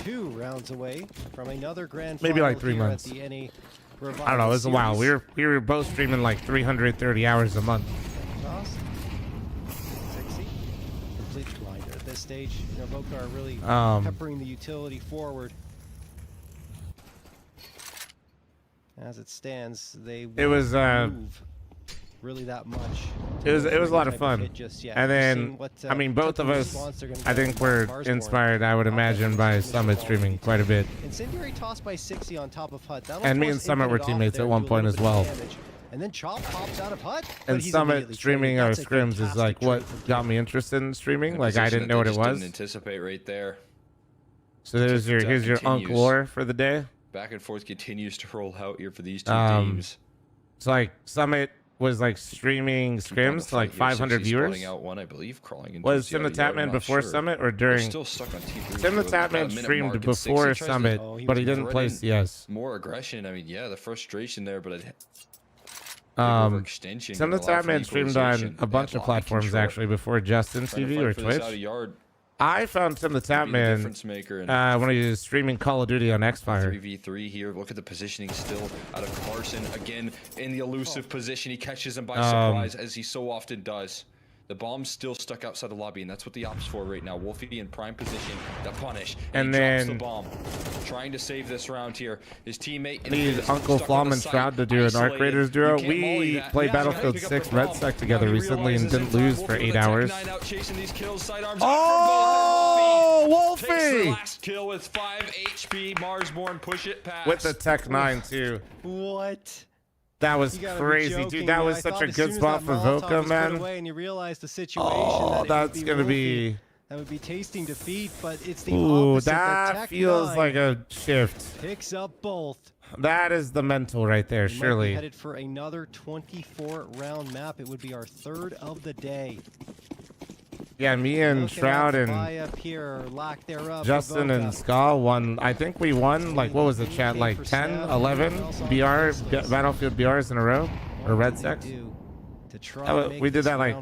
2 rounds away from another grand maybe like 3 months. I don't know. It was a while. We were both streaming like 330 hours a month. Awesome. 60. Complete blinder at this stage. Voka are really peppering the utility forward. As it stands, they move really that much. It was a lot of fun. And then I mean, both of us, I think we're inspired, I would imagine, by Summit streaming quite a bit. Incendiary tossed by 60 on top of Hut. And me and Summit were teammates at one point as well. And then Chop pops out of Hut. And Summit streaming our scrims is like what got me interested in streaming. Like I didn't know what it was. Didn't anticipate right there. So here's your Unc lore for the day. Back and forth continues to roll out here for these two teams. It's like Summit was like streaming scrims to like 500 viewers. Out one, I believe, crawling into was Sim the Tapman before Summit or during? Still stuck on T3. Sim the Tapman streamed before Summit, but he didn't play CS. More aggression. I mean, yeah, the frustration there, but Sim the Tapman streamed on a bunch of platforms actually before Justin TV or Twitch. I found Sim the Tapman when he was streaming Call of Duty on Xfire. 3v3 here. Look at the positioning still out of Carson. Again, in the elusive position. He catches him by surprise, as he so often does. The bomb's still stuck outside the lobby, and that's what the op's for right now. Wolfie in prime position to punish. And he then drops the bomb. Trying to save this round here. His teammate need Uncle fl0m and Shroud to do an Arc Raiders duo. We played Battlefield 6 Red Sec together recently and didn't lose for 8 hours. Oh, Wolfie! Last kill with 5 HP. Marsborn push it past. With the Tech 9 too. What? That was crazy, dude. That was such a good spot for Voka, man. And you realize the situation. Oh, that's gonna be. That would be tasting defeat, but it's the Ooh, opposite. that feels like a shift. Picks up both. That is the mental right there, We might be surely. headed for another 24-round map. It would be our 3rd of the day. Yeah, me and Shroud and Justin and Ska won. I think we won, like, what was the chat? Like 10, 11 Battlefield BRs in a row? Or Red Secs? We did that, like,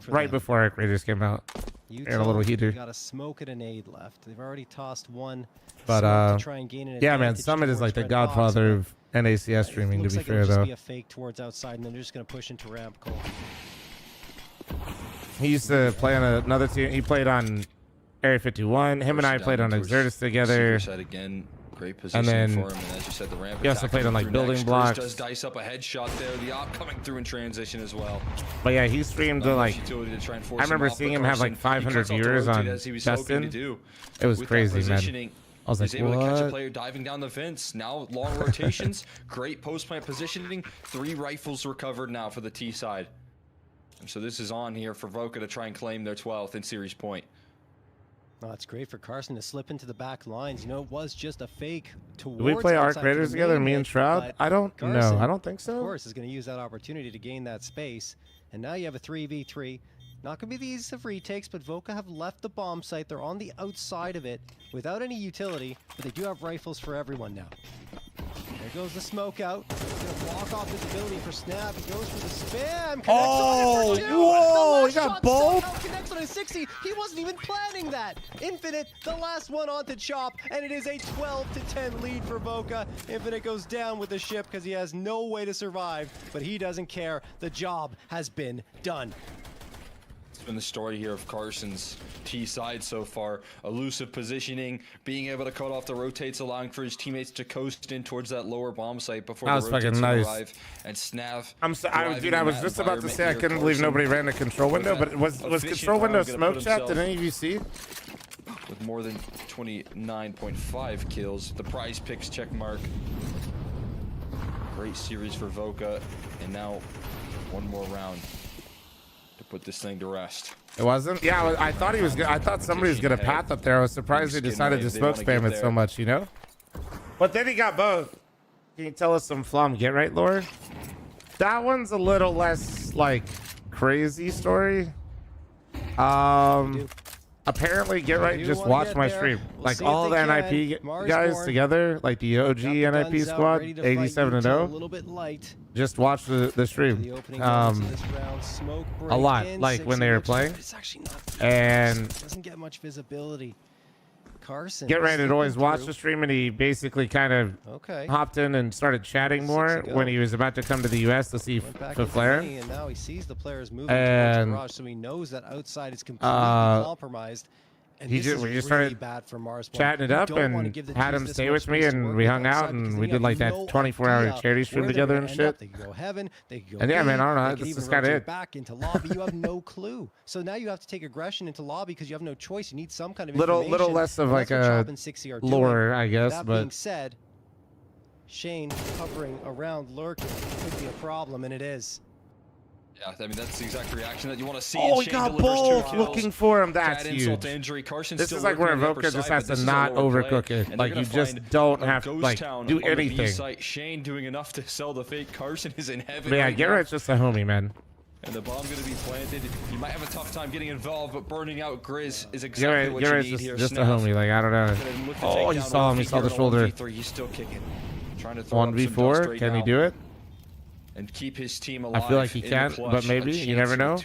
right before Arc Raiders came out. And a little heater. Got a smoke and a nade left. They've already tossed one. But, yeah, man, Summit is like the godfather of NACS streaming, to be fair, though. Just be a fake towards outside, and then they're just going to push into ramp. Cole. He used to play on another team. He played on Area 51. Him and I played on Exertus together. Again, great and then for him. And as you said, the ramp he also played on like building blocks. Does dice up a headshot there. The op coming through in transition as well. But yeah, he streamed like. I remember seeing him have like 500 viewers on Justin. It was crazy, man. I was like, able to catch a what? player diving down the fence. Now long rotations, great post plant positioning. 3 rifles recovered now for the T side. And so this is on here for Voka to try and claim their 12th in series point. Oh, it's great for Carson to slip into the back lines. You know, it was just a fake towards. Do we play Arc Raiders together, me and Shroud? I don't know. I don't think so. Of course, is going to use that opportunity to gain that space. And now you have a 3v3. Not going to be the easiest of retakes, but Voka have left the bomb site. They're on the outside of it without any utility, but they do have rifles for everyone now. There goes the smoke out. He's going to block off visibility for Snap. He goes for the spam. Oh, whoa, he got both. Connects on a 60. He wasn't even planning that. Infinite, the last one onto Chop, and it is a 12-10 lead for Voka. Infinite goes down with the ship because he has no way to survive, but he doesn't care. The job has been done. It's been the story here of Carson's T side so far. Elusive positioning, being able to cut off the rotates, allowing for his teammates to coast in towards that lower bomb site before that the was rotates fucking nice. Arrive. And Snav. Dude, I was just about to say I couldn't believe nobody ran the control window, but was control window smoke chat? Did any of you see? With more than 29.5 kills, the PrizePicks check mark. Great series for Voka, and now one more round to put this thing to rest. It wasn't? Yeah, I thought he was. I thought somebody was gonna path up there. I was surprised they decided to smoke spam it so much, you know. But then he got both. Can you tell us some fl0m get right lore? That one's a little less like crazy story. Apparently, get right. Just watch my stream. Like all the NIP guys together, like the OG NIP squad, 87-0. A little bit light. Just watch the stream. A lot, like when they were playing. And doesn't get much visibility. Carson. Get right. I'd always watch the stream, and he basically kind of hopped in and started chatting more when he was about to come to the US to see fl0m. And now he sees the players moving towards the garage, so he knows that outside is completely compromised. And we just started chatting it up and had him stay with me, and we hung out and we did like that 24-hour charity stream together and shit. They could go heaven, they could go and yeah, man, I don't know. This is kind of it. Back into lobby, you have no clue. So now you have to take aggression into lobby because you have no choice. You need some kind of little less of like a lore, I guess. That but being said, Shane hovering around lurking could be a problem, and it is. Yeah, I mean, that's the exact reaction that you want to see. Oh, he got both looking for him. That's huge. This is like where Voka just has to not overcook it. Like, you just don't have to, like, do anything. Shane doing enough to sell the fake. Carson is in heaven. But yeah, Garrett's just a homie, man. And the bomb's going to be planted. You might have a tough time getting involved, but burning out Grizz is exactly what you need here. Just a homie. Like, I don't know. Oh, he saw him. He saw the shoulder. He's still kicking. Trying to 1v4. Can he do it? And keep his team alive. I feel like he can, but maybe. You never know.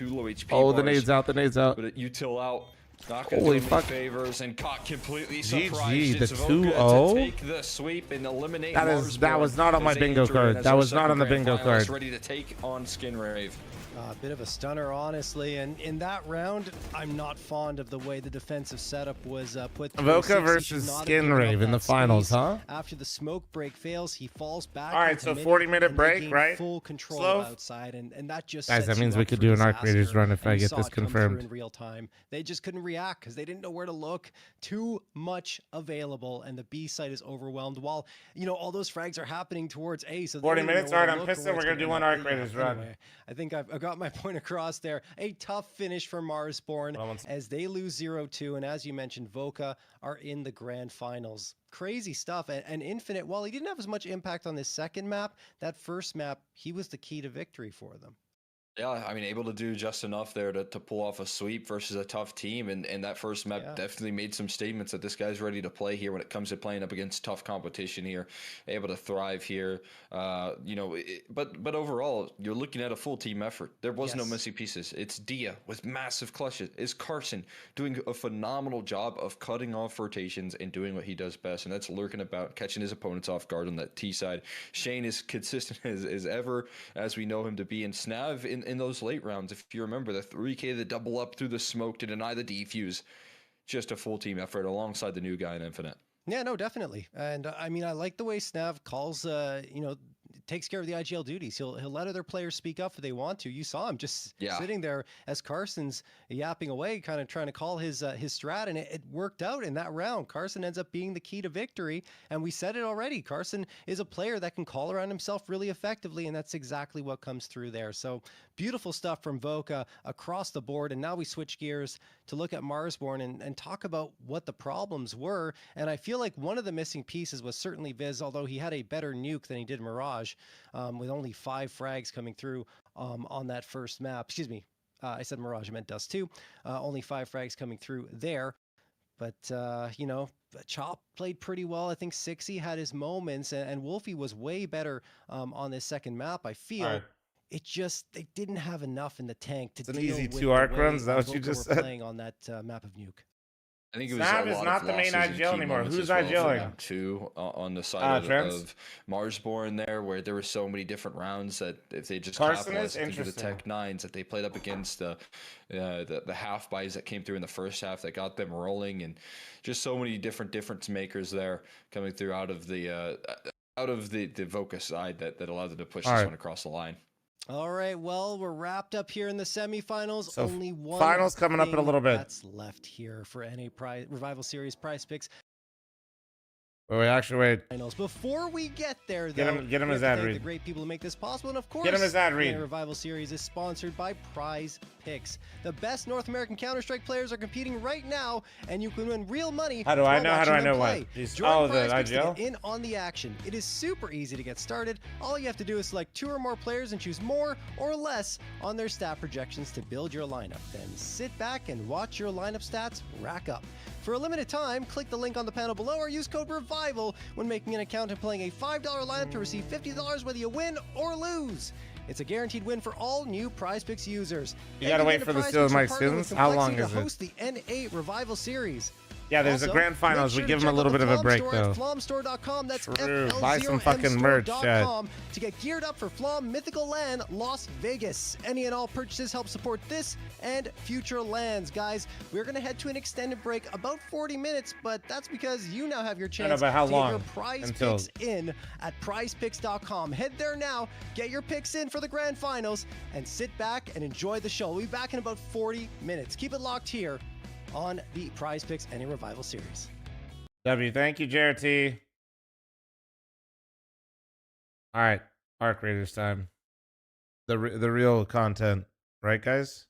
Oh, the nade's out. The nade's out. But you till out. Not gonna Holy do him fuck. any favors, and caught completely GG, surprised. the It's Voka 2-0? to take the sweep and eliminate That was not on my bingo card. That was not on the bingo card. Ready to take on Skinrave. A bit of a stunner, honestly, and in that round, I'm not fond of the way the defensive setup was put through. Voka versus Skinrave in the finals, huh? After the smoke break fails, he falls back. All right, so 40-minute break, right? Full control Slow? outside, and that just Guys, that sets means you we up could for do an Arc disaster. Raiders run if And I you get saw this it come through confirmed. in real time. They just couldn't react because they didn't know where to look. Too much available, and the B site is overwhelmed. While all those frags are happening towards A, so 40 minutes. All right, I'm pissed. We're gonna do one Arc Raiders run. Anyway, I think I've got my point across there. A tough finish for Marsborn as they lose 0-2, and as you mentioned, Voka are in the grand finals. Crazy stuff. And Infinite, while he didn't have as much impact on this second map, that first map, he was the key to victory for them. Yeah, I mean, able to do just enough there to pull off a sweep versus a tough team. And that first map definitely made some statements that this guy's ready to play here when it comes to playing up against tough competition here. Able to thrive here. But overall, you're looking at a full team effort. There was no missing pieces. It's Dia with massive clutches. It's Carson doing a phenomenal job of cutting off rotations and doing what he does best. And that's lurking about, catching his opponents off guard on that T side. Shane is consistent as ever, as we know him to be. And Snav in those late rounds, if you remember, the 3K, the double up through the smoke to deny the defuse, just a full team effort alongside the new guy in Infinite. Yeah, no, definitely. And I mean, I like the way Snav calls, takes care of the IGL duties. He'll let other players speak up if they want to. You saw him just sitting there as Carson's yapping away, kind of trying to call his strat, and it worked out in that round. Carson ends up being the key to victory, and we said it already. Carson is a player that can call around himself really effectively, and that's exactly what comes through there. So beautiful stuff from Voka across the board, and now we switch gears to look at Marsborn and talk about what the problems were. And I feel like one of the missing pieces was certainly Viz, although he had a better nuke than he did Mirage, with only 5 frags coming through on that first map. Excuse me, I said Mirage, I meant Dust 2. Only 5 frags coming through there. But, Chop played pretty well. I think Sixy had his moments, and Wolfie was way better on this second map, I feel. It just, they didn't have enough in the tank to deal with easy 2 arc runs. Is that what you Voka just were said? playing on that map of Nuke. I think it was Snav a is lot not of the main losses in IGL key anymore. moments Who's as well for IGLing? them, too, on the side of Marsborn there, where there were so many different rounds that if they just Carson capitalized, is I think of the interesting. Tech 9s that they played up against, the half buys that came through in the first half that got them rolling, and just so many different difference makers there coming through out of the Voka side that allowed them to push this one across the line. All right, well, we're wrapped up here in the semifinals. So only one finals coming up in a little bit. That's left here for NA Revival Series PrizePicks. Wait. Before we get there, though, Get him we his have ad to thank read. the great people who make this possible, and of course, Get him his ad the read. NA Revival Series is sponsored by PrizePicks. The best North American Counter-Strike players are competing right now, and you can win real money. How do I know? How do I watching them know what? play. He's- Join the PrizePicks to IGL? get in on the action. It is super easy to get started. All you have to do is select 2 or more players and choose more or less on their stat projections to build your lineup. Then sit back and watch your lineup stats rack up. For a limited time, click the link on the panel below or use code REVIVAL when making an account and playing a $5 lineup to receive $50 whether you win or lose. It's a guaranteed win for all new PrizePicks users. You gotta wait for the Steal Mike Skins? How long is to it? host the NA Revival Series. Yeah, there's a Also, grand finals. make We sure give to him a check little out bit the of a break, Flom though. store at flomstore.com. That's True. Buy some fucking merch, Chad. FL0m to get geared up for Flom Mythical Land Las Vegas. Any and all purchases help support this and future lands. Guys, we're going to head to an extended break, about 40 minutes, but that's because you now have your chance but how to long? get your prize picks in at prizepicks.com. Head there now, get your picks in for the grand finals, and sit back and enjoy the show. We'll be back in about 40 minutes. Keep it locked here on the PrizePicks NA Revival Series. W, thank you, JRT. All right, Arc Raiders time. The real content, right, guys?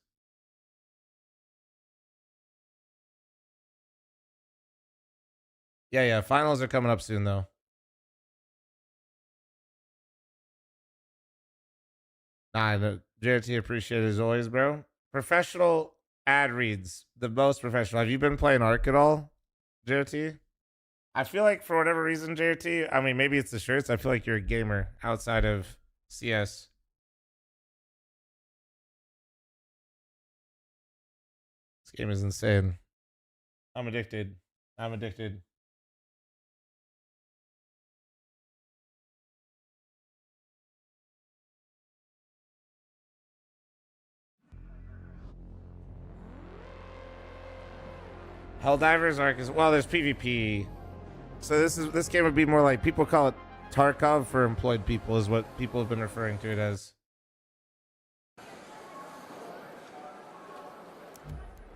Yeah. Finals are coming up soon, though. JRT appreciate it as always, bro. Professional ad reads, the most professional. Have you been playing Arc at all, JRT? I feel like for whatever reason, JRT, I mean, maybe it's the shirts. I feel like you're a gamer outside of CS. This game is insane. I'm addicted. I'm addicted. Helldivers Arc is well. There's PvP, so this game would be more like people call it Tarkov for employed people is what people have been referring to it as.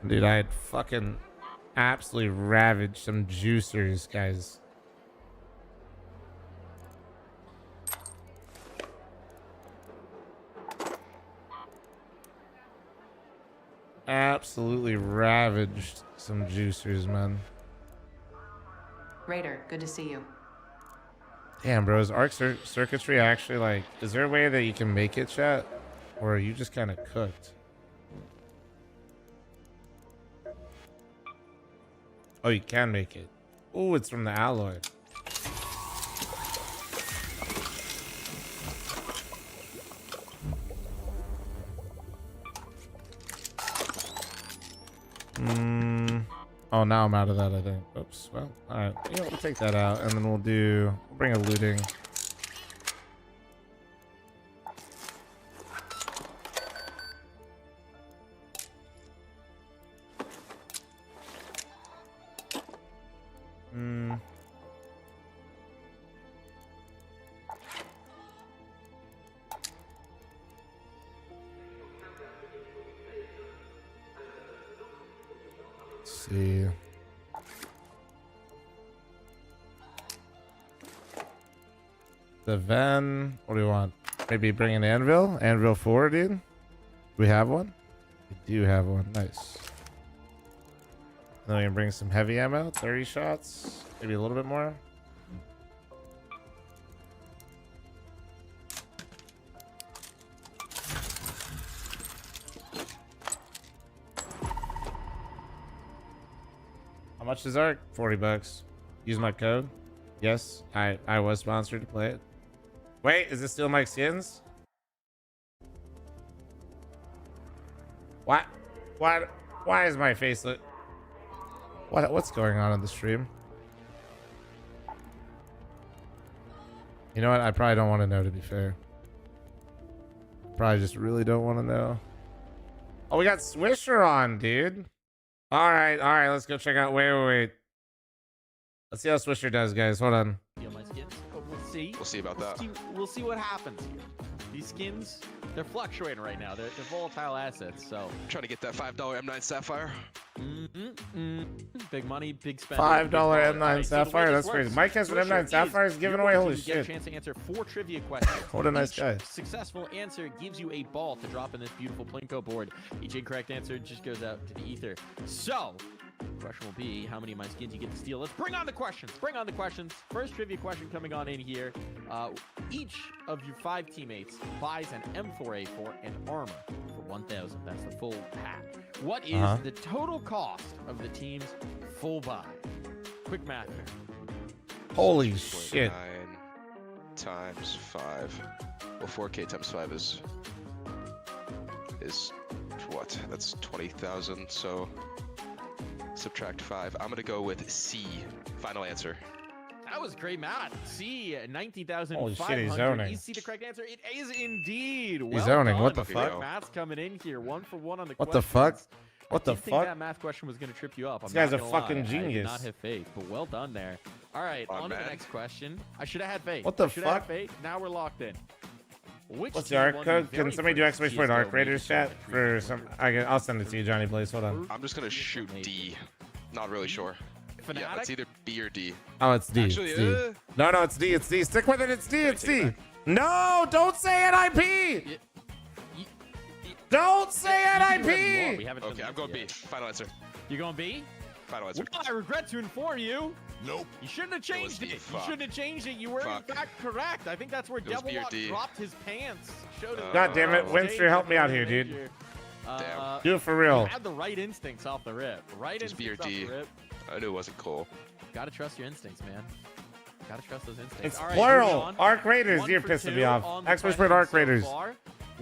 Dude, I had fucking absolutely ravaged some juicers, guys. Absolutely ravaged some juicers, man. Raider, good to see you. Damn, bro, is Arc Circuitry actually like... Is there a way that you can make it, chat? Or are you just kind of cooked? Oh, you can make it. Oh, it's from the alloy. Oh, now I'm out of that, I think. Oops. Well, all right. Yeah, we'll take that out, and then we'll bring a looting. See. The van. What do we want? Maybe bring an anvil? Anvil 4, dude? Do we have one? We do have one. Nice. Then we can bring some heavy ammo. 30 shots. Maybe a little bit more. How much is Arc? 40 bucks. Use my code. Yes, I was sponsored to play it. Wait, is this still Mike Skins? What? Why is my face look? What's going on in the stream? You know what? I probably don't want to know, to be fair. Probably just really don't want to know. Oh, we got Swisher on, dude. All right, let's go check out. Wait. Let's see how Swisher does, guys. Hold on. My skins, but we'll see. We'll see about that. We'll see what happens here. These skins, they're fluctuating right now. They're volatile assets, so. Trying to get that $5 M9 Sapphire. Big money, big spend. $5 M9 Sapphire? That's crazy. Mike has an M9 Sapphire is giving away. Holy shit. You get a chance to answer 4 trivia questions. What a nice guy. Successful answer gives you a ball to drop in this beautiful Plinko board. Each incorrect answer just goes out to the ether. So, the question will be how many of my skins you get to steal. Let's bring on the questions. First trivia question coming on in here. Each of your 5 teammates buys an M4A4 and armor for 1,000. That's the full pack. What is the total cost of the team's full buy? Quick math here. Holy shit. 9 times 5. Well, 4K times 5 is what? That's 20,000. So subtract 5. I'm gonna go with C. Final answer. That was great math. C, 19,500. Holy shit, he's zoning. You see the correct answer? It is indeed. He's zoning. What the fuck? Math's coming in here. 1 for 1 on the What the fuck? What the I think fuck? that math question was going to trip you up. This guy's a fucking genius. I did not have faith, but well done there. All right, on to the next question. I should have had faith. What the should have had fuck? faith. Now we're locked in. What's the arc code? Can somebody do exclamation point Arc Raiders chat for some? I'll send it to you, Johnny Blaze. Hold on. I'm just gonna shoot D. Not really sure. Fnatic? Yeah, it's either B or D. Oh, it's D. Actually, it's D. No, it's D. It's D. Stick with it. It's D. It's D. No, don't say NIP. Don't say NIP. Okay, I'm going B. Final answer. You going B? Final answer. Well, I regret to inform you. Nope. You shouldn't have changed it. You shouldn't have changed it. You were in fact correct. I think that's where Devillock dropped his pants. God damn it, Winster, help me out here, dude. Damn. Do it for real. You had the right instincts off the rip. B or D. I knew it wasn't Cole. Gotta trust your instincts, man. Gotta trust those instincts. It's all right, plural. Arc Raiders. You're pissing me off. Exclamation point Arc Raiders.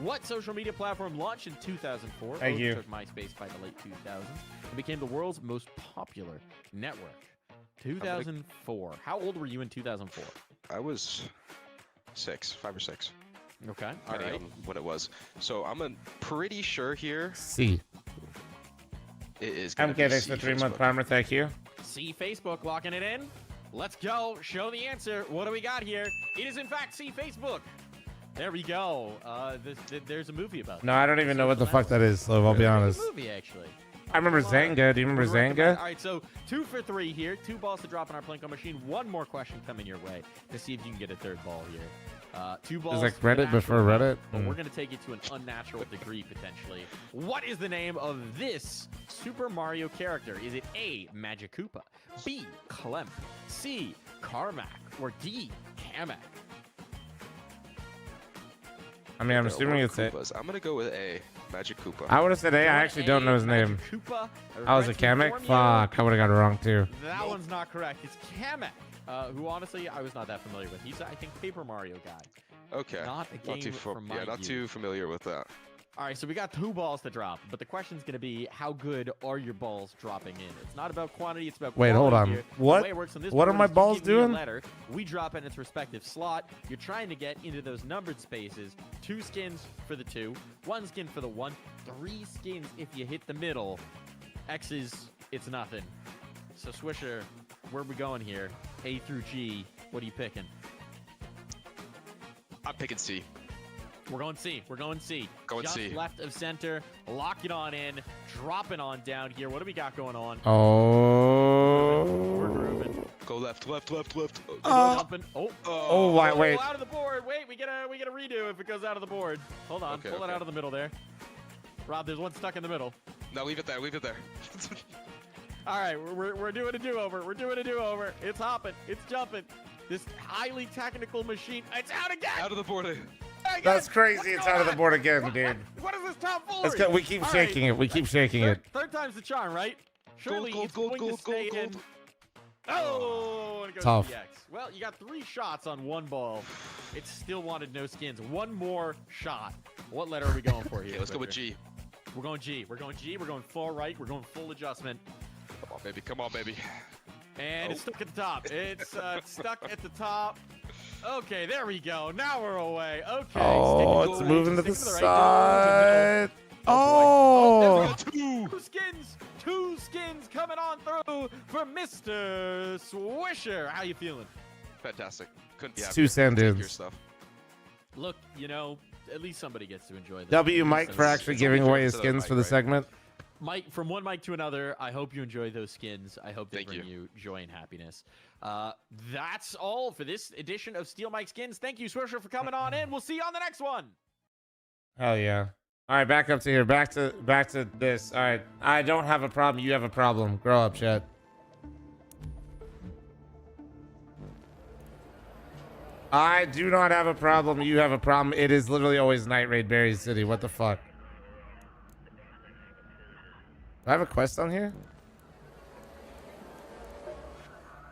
What social media platform launched in 2004? Thank you. Took MySpace by the late 2000s and became the world's most popular network. 2004. How old were you in 2004? I was 5 or 6. Okay. All right. What it was. So I'm pretty sure here. C. It is. I'm getting the 3-month primer. Thank you. C Facebook, locking it in. Let's go. Show the answer. What do we got here? It is in fact C Facebook. There we go. There's a movie about. No, I don't even know what the fuck that is. So I'll be honest. Movie actually. I remember Zanga. Do you remember Zanga? All right, so 2 for 3 here. 2 balls to drop in our Plinko machine. One more question coming your way to see if you can get a 3rd ball here. 2 balls. Is like Reddit before Reddit? But we're going to take it to an unnatural degree, potentially. What is the name of this Super Mario character? Is it A, Magic Koopa, B, Clemp, C, Carmack, or D, Kamek? I mean, I'm assuming it's A. I'm going to go with A, Magic Koopa. I would have said A. I actually don't know his name. Koopa, I was a Kamek? Fuck, I would have got it wrong too. That one's not correct. It's Kamek, who honestly I was not that familiar with. He's, I think, Paper Mario guy. Okay. Not a game from my not too familiar with that. All right, so we got 2 balls to drop, but the question's going to be how good are your balls dropping in? It's not about quantity, it's about quality. Wait, hold on. Here. What? The way it works on this What are board my is you balls give me a doing? letter, we drop it in its respective slot. You're trying to get into those numbered spaces. 2 skins for the 2, 1 skin for the 1, 3 skins if you hit the middle. X's, it's nothing. So Swisher, where are we going here? A through G, what are you picking? I'm picking C. We're going C. We're going C. Going Just C. left of center. Lock it on in. Dropping on down here. What do we got going on? Oh. We're grooving. Go left. Jumping. Oh, wait. Out of the board. Wait, we get a redo if it goes out of the board. Hold on. Pull it out of the middle there. Rob, there's one stuck in the middle. No, leave it there. All right, we're doing a do-over. We're doing a do-over. It's hopping. It's jumping. This highly technical machine. It's out again. Out of the board. That's crazy. It's out of the board again, dude. What is this tomfoolery? Let's go. We keep shaking it. We keep shaking it. Third time's the charm, right? Surely Gold, it's going to stay in. Oh, and it goes Tough. to the X. Well, you got 3 shots on 1 ball. It still wanted no skins. 1 more shot. What letter are we going for here? Okay, let's go with G. We're going G. We're going G. We're going full right. We're going full adjustment. Come on, baby. And it's stuck at the top. It's stuck at the top. Okay, there we go. Now we're away. Okay. Oh, it's moving to the side. Oh, there we go. 2 skins. 2 skins coming on through for Mr. Swisher. How you feeling? Fantastic. Couldn't be It's happier. 2 send-ins. Take your stuff. Look, you know, at least somebody gets to enjoy this. W Mike for actually giving away his skins for the segment. Mike, from one mic to another, I hope you enjoy those skins. I hope they bring you joy and happiness. That's all for this edition of Steel Mike Skins. Thank you, Swisher, for coming on in. We'll see you on the next one. Hell yeah. All right, back up to here. Back to this. All right. I don't have a problem. You have a problem. Grow up, chat. I do not have a problem. You have a problem. It is literally always Night Raid Berry City. What the fuck? Do I have a quest on here?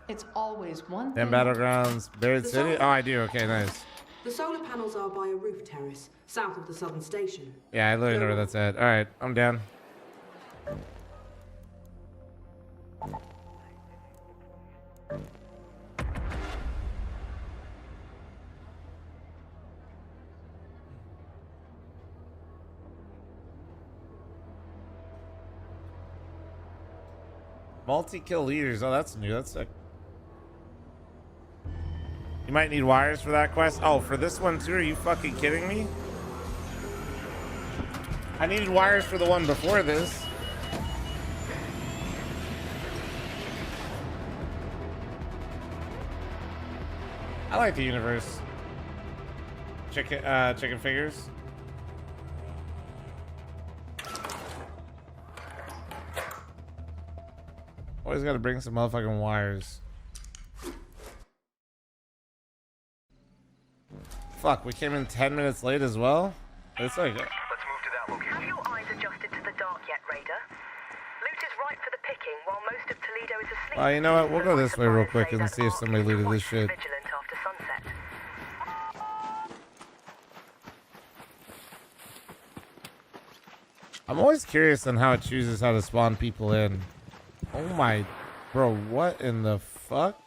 It's always one Then thing. Battlegrounds, Buried The City? solar- Oh, I do. Okay, nice. The solar panels are by a roof terrace, south of the southern station. Yeah, I literally know where that's at. All right, I'm down. Multi-kill leaders. Oh, that's new. That's sick. You might need wires for that quest. Oh, for this one too? Are you fucking kidding me? I needed wires for the one before this. I like the universe. Chicken figures. Always got to bring some motherfucking wires. Fuck, we came in 10 minutes late as well? It's like... Let's move to that location. Have your eyes adjusted to the dark yet, Raider? Loot is ripe for the picking while most of Toledo is asleep. Oh, you know what? We'll go this way real quick and see if somebody looted this shit. Vigilant after sunset. I'm always curious on how it chooses how to spawn people in. Oh my, bro, what in the fuck?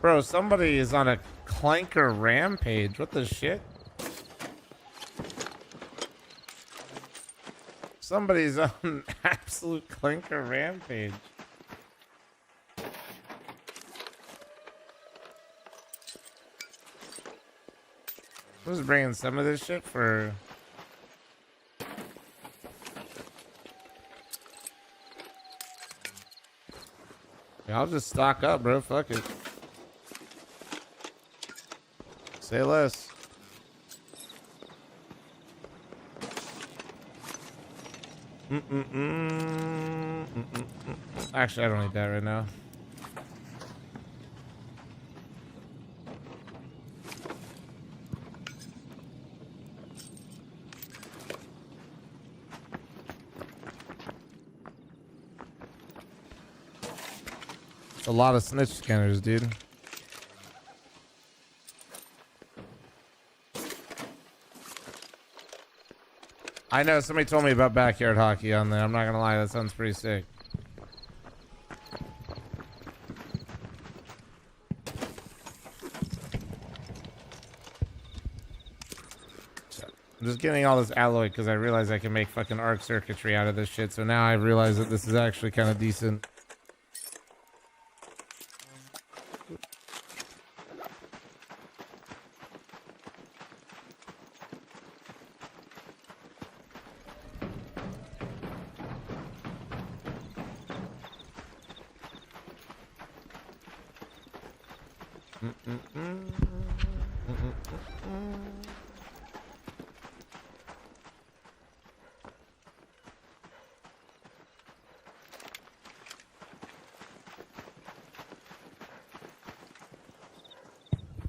Bro, somebody is on a clanker rampage. What the shit? Somebody's on an absolute clanker rampage. Who's bringing some of this shit for? Yeah, I'll just stock up, bro. Fuck it. Say less. Actually, I don't need that right now. It's a lot of snitch scanners, dude. I know somebody told me about backyard hockey on there. I'm not gonna lie, that sounds pretty sick. I'm just getting all this alloy because I realize I can make fucking arc circuitry out of this shit. So now I realize that this is actually kind of decent.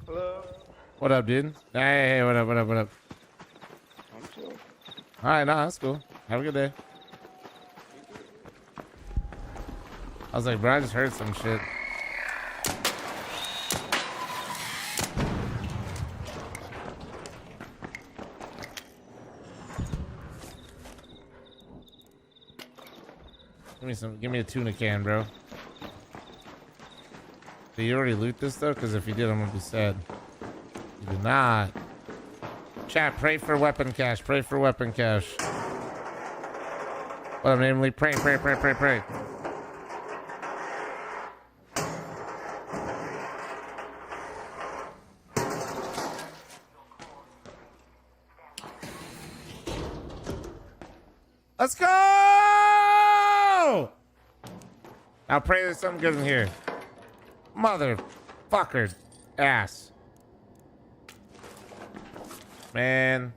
Hello. What up, dude? Hey, what up, what up, what up? I'm chill. Alright, nah, that's cool. Have a good day. I was like, bro, I just heard some shit. Give me a tuna can, bro. Did you already loot this though? Because if you did, I'm gonna be sad. You did not. Chat, pray for weapon cache. Pray for weapon cache. What up, namely? Pray, pray, pray, pray, pray. Let's go! Now pray there's something good in here. Motherfucker ass. Man.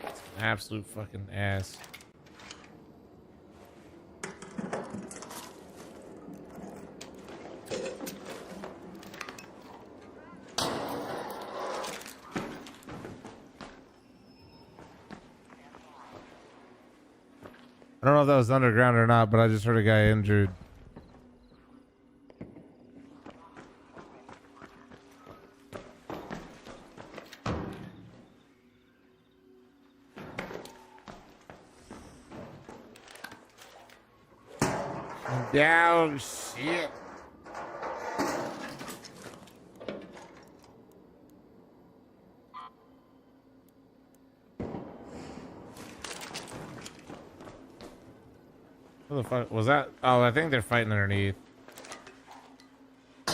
It's an absolute fucking ass. I don't know if that was underground or not, but I just heard a guy injured. Down shit. What the fuck was that? Oh, I think they're fighting underneath. Oh,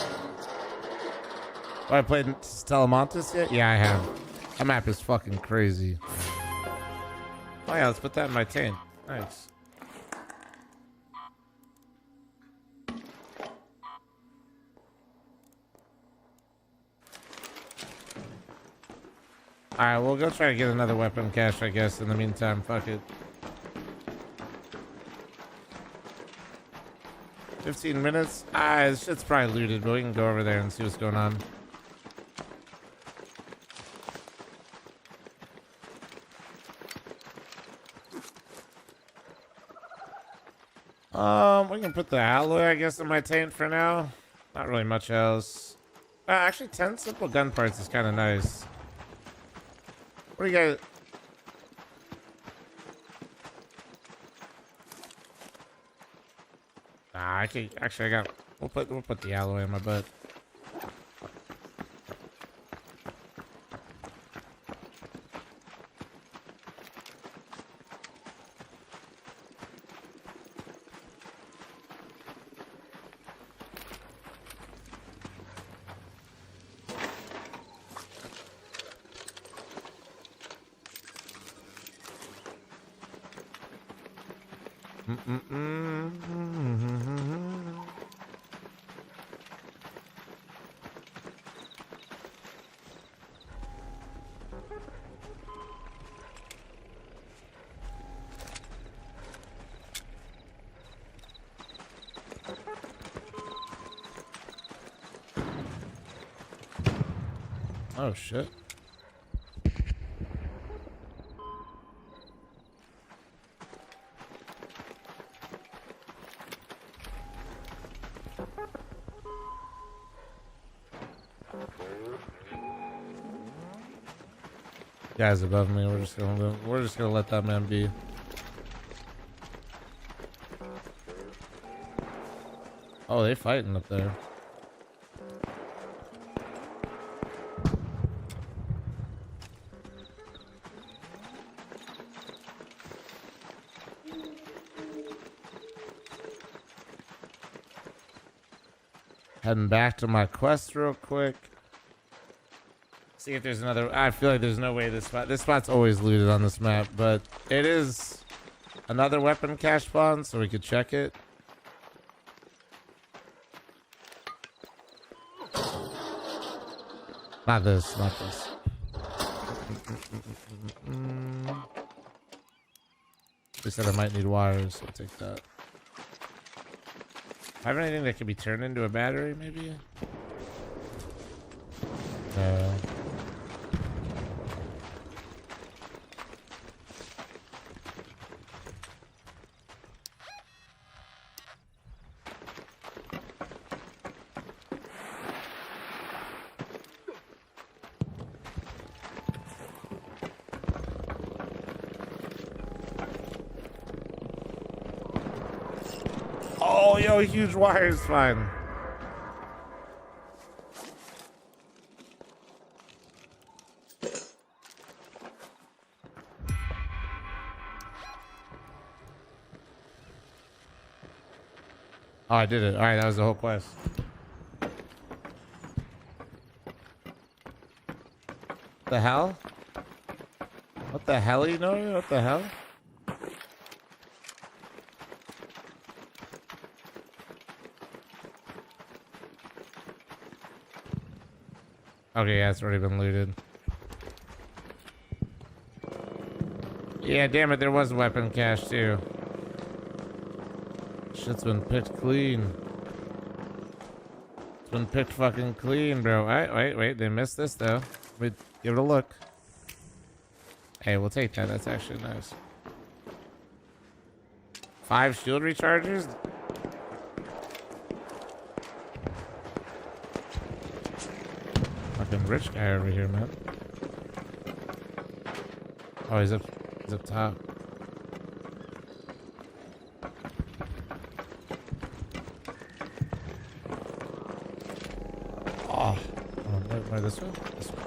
I played Telemontis yet? Yeah, I have. That map is fucking crazy. Oh yeah, let's put that in my tank. Nice. Alright, we'll go try to get another weapon cache, I guess, in the meantime. Fuck it. 15 minutes? This shit's probably looted, but we can go over there and see what's going on. We can put the alloy, I guess, in my tank for now. Not really much else. Actually, 10 simple gun parts is kind of nice. What do you guys? Nah, I can actually. I got. We'll put the alloy in my butt. Oh shit. Guys above me, we're just gonna let that man be. Oh, they fighting up there. Heading back to my quest real quick. See if there's another. I feel like there's no way this spot's always looted on this map, but it is another weapon cache spawn, so we could check it. Not this, not this. They said I might need wires, so I'll take that. Have anything that could be turned into a battery, maybe? No. Oh, yo, huge wire is fine. Oh, I did it. All right, that was the whole quest. The hell? What the hell, you know? What the hell? Okay, yeah, it's already been looted. Yeah, damn it, there was a weapon cache too. Shit's been picked clean. It's been picked fucking clean, bro. Wait, they missed this though. Wait, give it a look. Hey, we'll take that. That's actually nice. 5 shield rechargers? Fucking rich guy over here, man. Oh, he's up top. Oh, where this way? This way.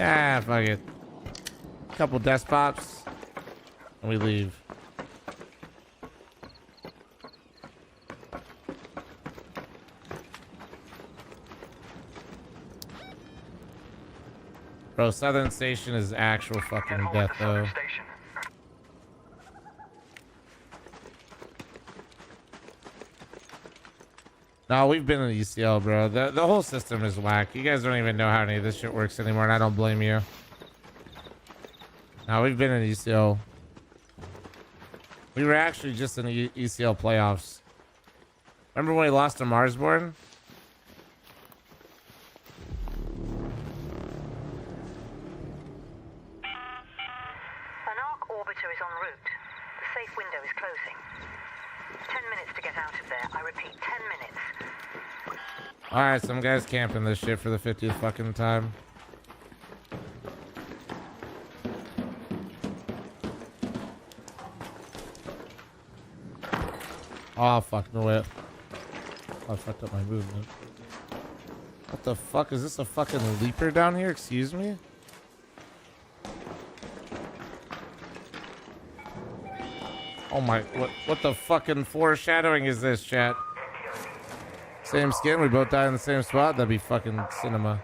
Ah, fuck it. Couple desk pops, and we leave. Bro, Southern Station is actual fucking death, though. No, we've been in the ECL, bro. The whole system is whack. You guys don't even know how any of this shit works anymore, and I don't blame you. Now we've been in ECL. We were actually just in the ECL playoffs. Remember when we lost to Marsborn? An arc orbiter is en route. The safe window is closing. 10 minutes to get out of there. I repeat, 10 minutes. Alright, some guy's camping this shit for the 50th fucking time. Oh, fuck, no way. I fucked up my movement. What the fuck? Is this a fucking leaper down here? Excuse me? Oh my, what the fucking foreshadowing is this, chat? Same skin, we both died in the same spot? That'd be fucking cinema.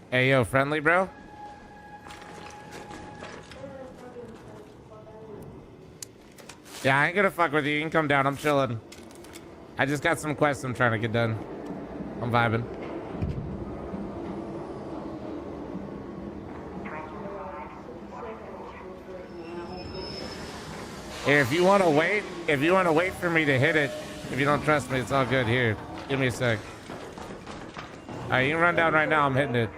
Hey, yo, friendly, bro? Yeah, I ain't gonna fuck with you. You can come down. I'm chilling. I just got some quests I'm trying to get done. I'm vibing. Here, if you want to wait for me to hit it, if you don't trust me, it's all good. Here, give me a sec. All right, you can run down right now. I'm hitting it.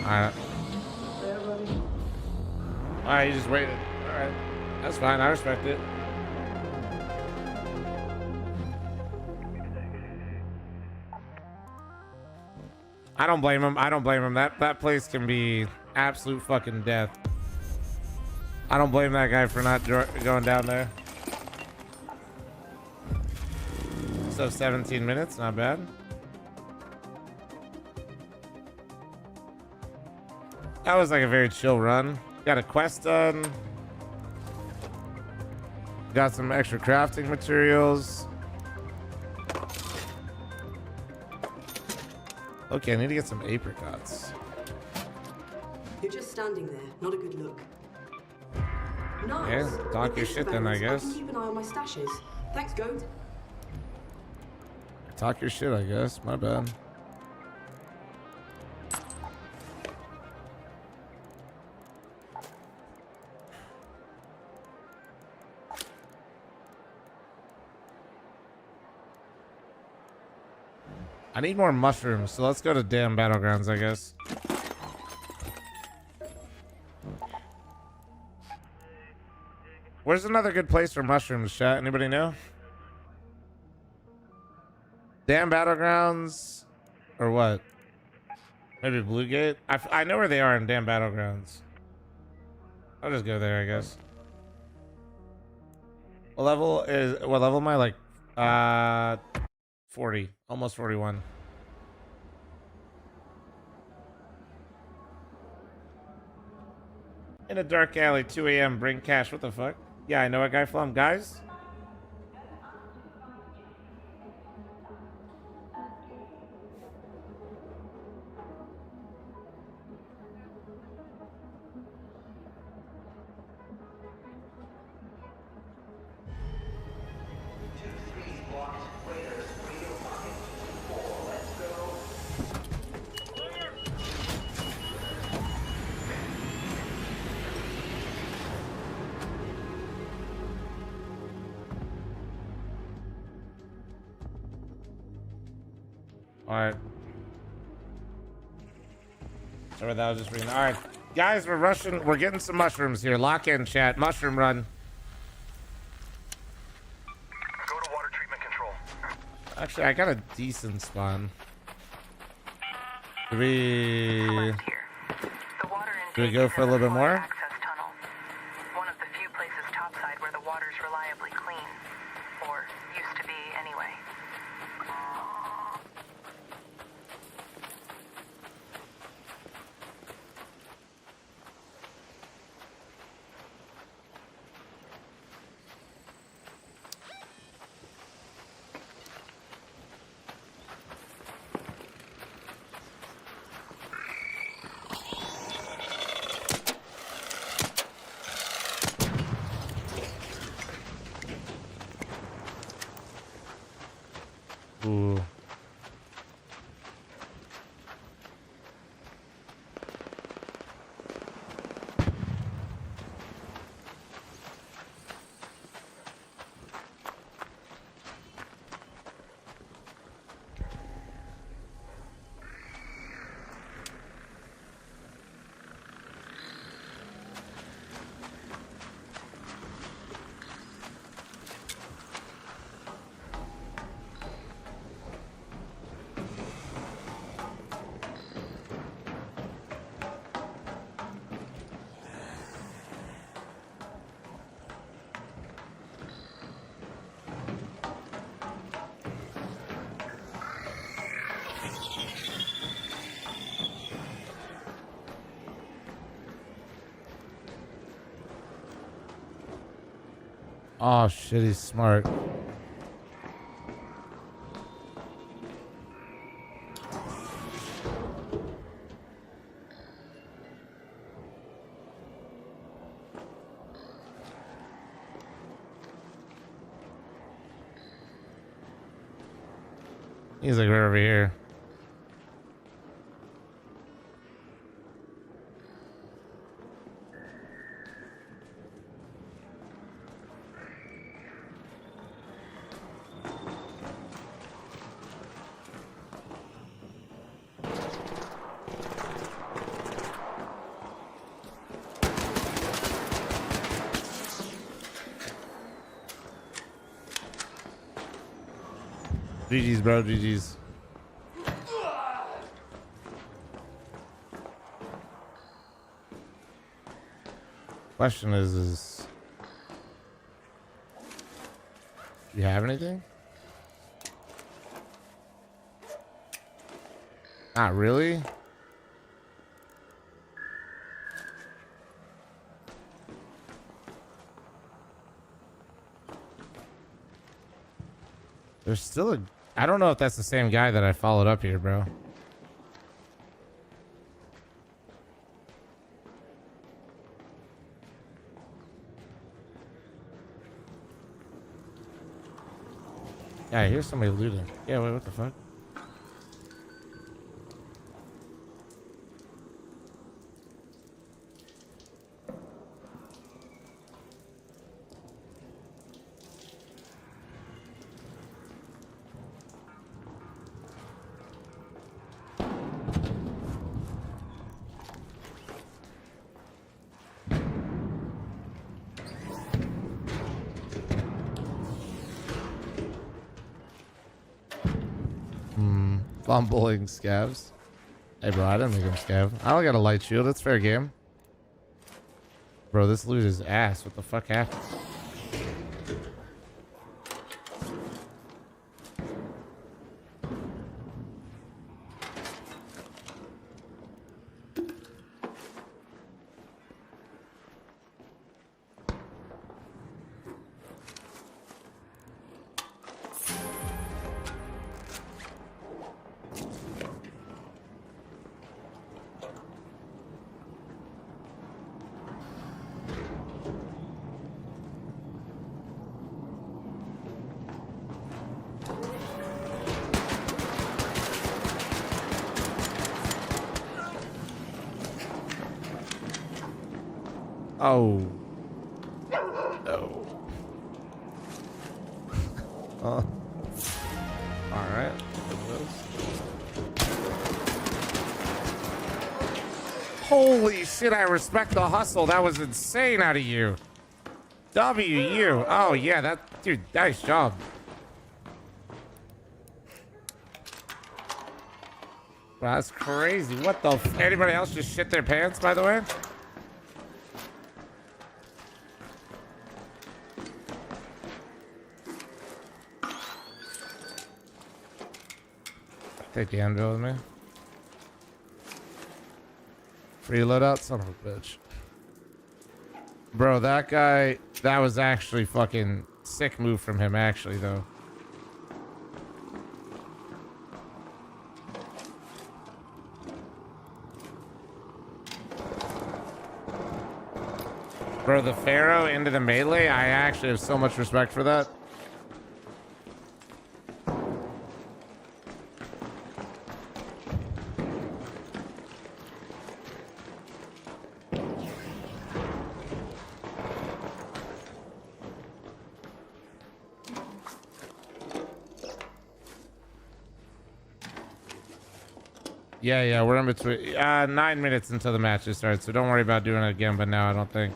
Alright. Alright, you just waited. Alright. That's fine. I respect it. I don't blame him. I don't blame him. That place can be absolute fucking death. I don't blame that guy for not going down there. So 17 minutes, not bad. That was like a very chill run. Got a quest done. Got some extra crafting materials. Okay, I need to get some apricots. You're just standing there. Not a good look. Nice. Yeah, talk your shit then, I guess. I can keep an eye on my stashes. Thanks, Goat. Talk your shit, I guess. My bad. I need more mushrooms, so let's go to damn battlegrounds, I guess. Where's another good place for mushrooms, chat? Anybody know? Damn battlegrounds, or what? Maybe Blue Gate. I know where they are in damn battlegrounds. I'll just go there, I guess. What level am I? Like 40, almost 41. In a dark alley, 2 a.m. Bring cash. What the fuck? Yeah, I know a guy from guys. Alright. Sorry, that was just reading. Alright. Guys, we're rushing. We're getting some mushrooms here. Lock in, chat. Mushroom run. Go to water treatment control. Actually, I got a decent spawn. Do we go for a little bit more? One of the few places topside where the water's reliably clean. Or used to be, anyway. Oh shit, he's smart. He's like right over here. GG's, bro. GG's. Question is you have anything? Not really. There's still a... I don't know if that's the same guy that I followed up here, bro. Yeah, I hear somebody looting. Yeah, wait, what the fuck? Fumbling scavs. Hey, bro, I didn't make him scav. I don't got a light shield. It's fair game. Bro, this loot is ass. What the fuck happened? Oh. No. Oh. Alright. Holy shit, I respect the hustle. That was insane out of you. WU. Oh, yeah, that... Dude, nice job. Wow, that's crazy. What the... Anybody else just shit their pants, by the way? Take the anvil with me. Free loadout, son of a bitch. Bro, that guy, that was actually fucking sick move from him, actually, though. Bro, the Pharaoh into the melee, I actually have so much respect for that. Yeah, we're in between. 9 minutes until the match starts, so don't worry about doing it again, but now I don't think.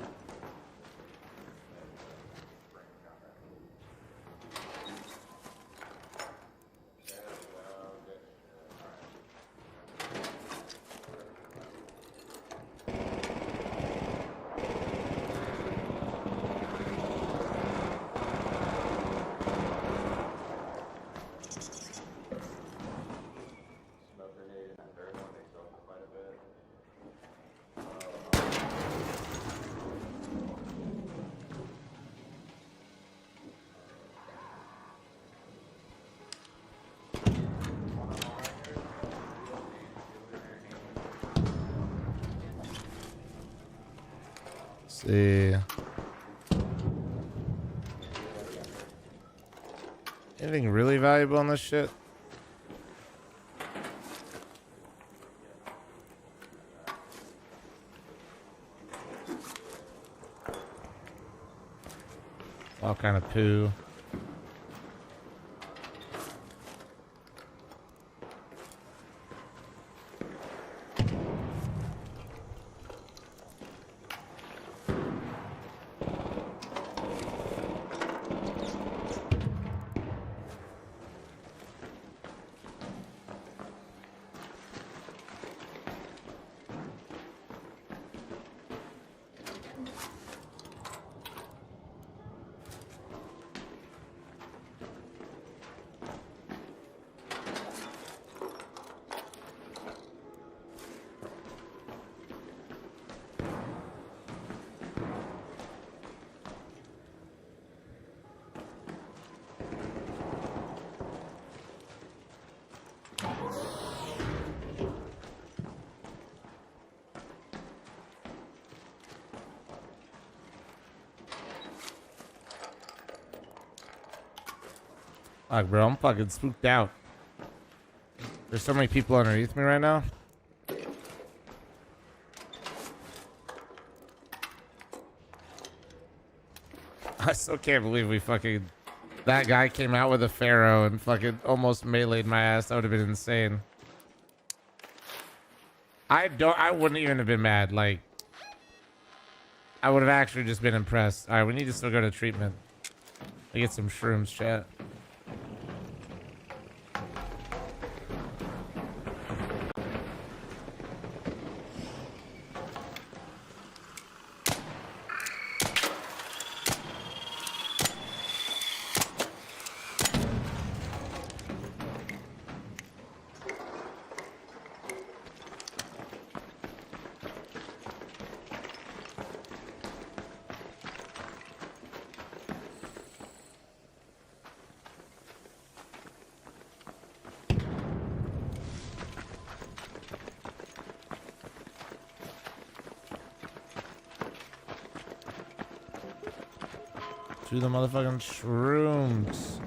see. Anything really valuable on this shit? All kind of poo. Fuck, bro, I'm fucking spooked out. There's so many people underneath me right now. I still can't believe we fucking... That guy came out with a Pharaoh and fucking almost meleeed my ass. That would have been insane. I wouldn't even have been mad. Like, I would have actually just been impressed. All right, we need to still go to treatment. I get some shrooms, chat. To the motherfucking shrooms.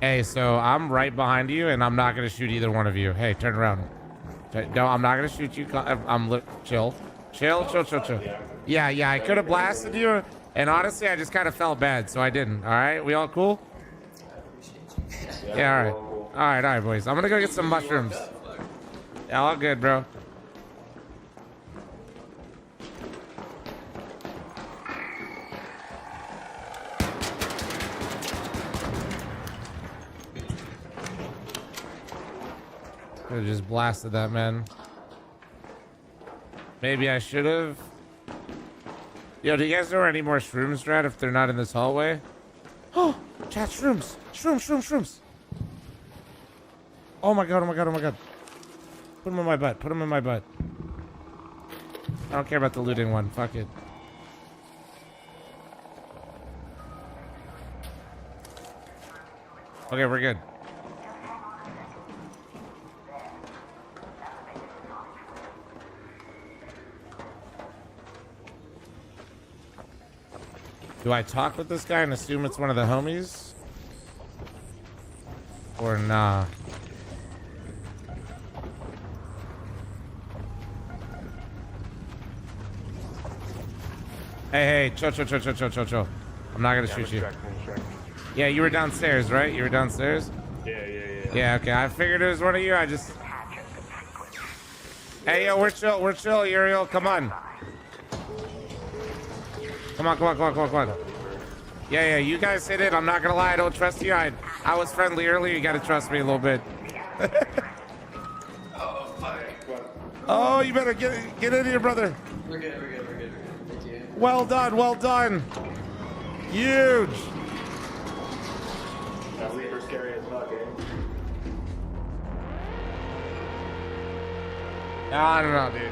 Hey, so I'm right behind you, and I'm not gonna shoot either one of you. Hey, turn around. No, I'm not gonna shoot you. Chill. Yeah, I could have blasted you, and honestly, I just kind of felt bad, so I didn't. All right, we all cool? Yeah, all right, boys. I'm gonna go get some mushrooms. Yeah, all good, bro. I just blasted that man. Maybe I should have. Yo, do you guys know where any more shrooms are at if they're not in this hallway? Oh, chat, shrooms. Shrooms. Oh my god. Put them in my butt. I don't care about the looting one. Fuck it. Okay, we're good. Do I talk with this guy and assume it's one of the homies? Or nah? Hey, chill. I'm not gonna shoot you. Yeah, you were downstairs, right? You were downstairs? Yeah, okay. I figured it was one of you. I just... Hey, yo, we're chill, Uriel. Come on. Come on, come on, come on, come on, come on. Yeah, you guys hit it. I'm not gonna lie, I don't trust you. I was friendly earlier. You gotta trust me a little bit. Oh, you better get in here, brother. We're good. Thank you. Well done. Huge. That leader's scary as fuck, eh? I don't know, dude.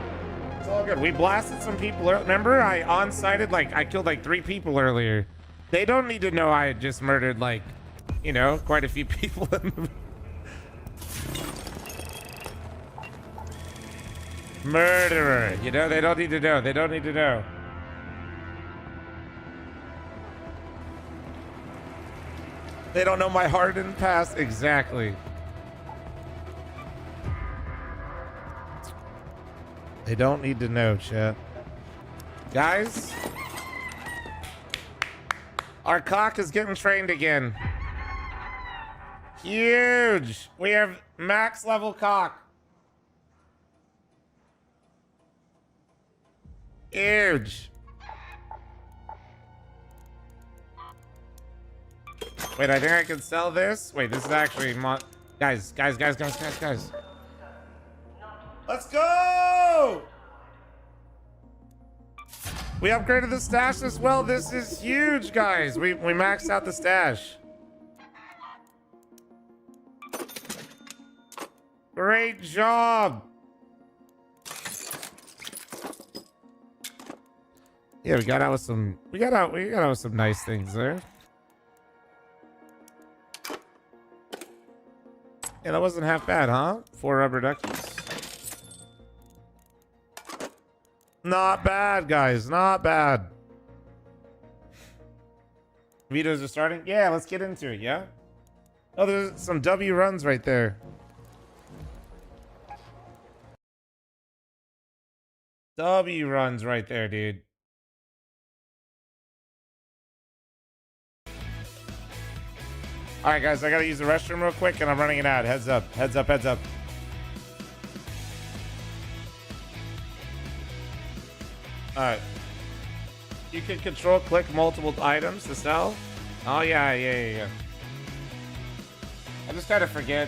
It's all good. We blasted some people. Remember, I on-sighted, like, I killed like 3 people earlier. They don't need to know I had just murdered, like, you know, quite a few people in the... Murderer. You know, they don't need to know. They don't need to know. They don't know my hardened past. Exactly. They don't need to know, chat. Guys, our cock is getting trained again. Huge. We have max level cock. Huge. Wait, I think I can sell this. Wait, this is actually guys. Let's go! We upgraded the stash as well. This is huge, guys. We maxed out the stash. Great job. Yeah, we got out with some nice things there. Yeah, that wasn't half bad, huh? 4 rubber duckies. Not bad, guys. Not bad. Vetoes are starting? Yeah, let's get into it, yeah? Oh, there's some W runs right there. W runs right there, dude. All right, guys, I gotta use the restroom real quick, and I'm running it out. Heads up, heads up, heads up. All right. You can control click multiple items to sell. Oh yeah. I just gotta forget.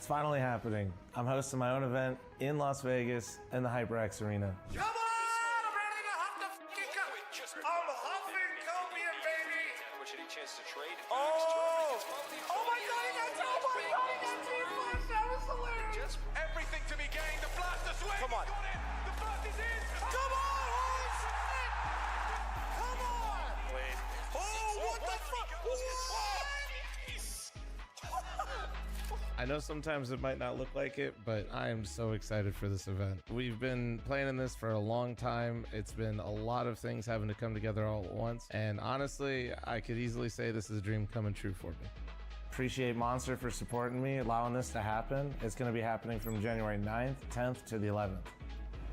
It's finally happening. I'm hosting my own event in Las Vegas in the HyperX Arena. Come on! I'm ready to huff the fucking cup. I'm huffing copium, baby! Which any chance to trade? Oh! Oh my god, that's that was hilarious! Just everything to be gained. The blaster swing. Come on. Got it. The first is in. Come on, Horse! Come on! Wait. Oh, what the fuck? What? I know sometimes it might not look like it, but I am so excited for this event. We've been planning this for a long time. It's been a lot of things having to come together all at once. And honestly, I could easily say this is a dream coming true for me. Appreciate Monster for supporting me, allowing this to happen. It's going to be happening from January 9th, 10th to the 11th.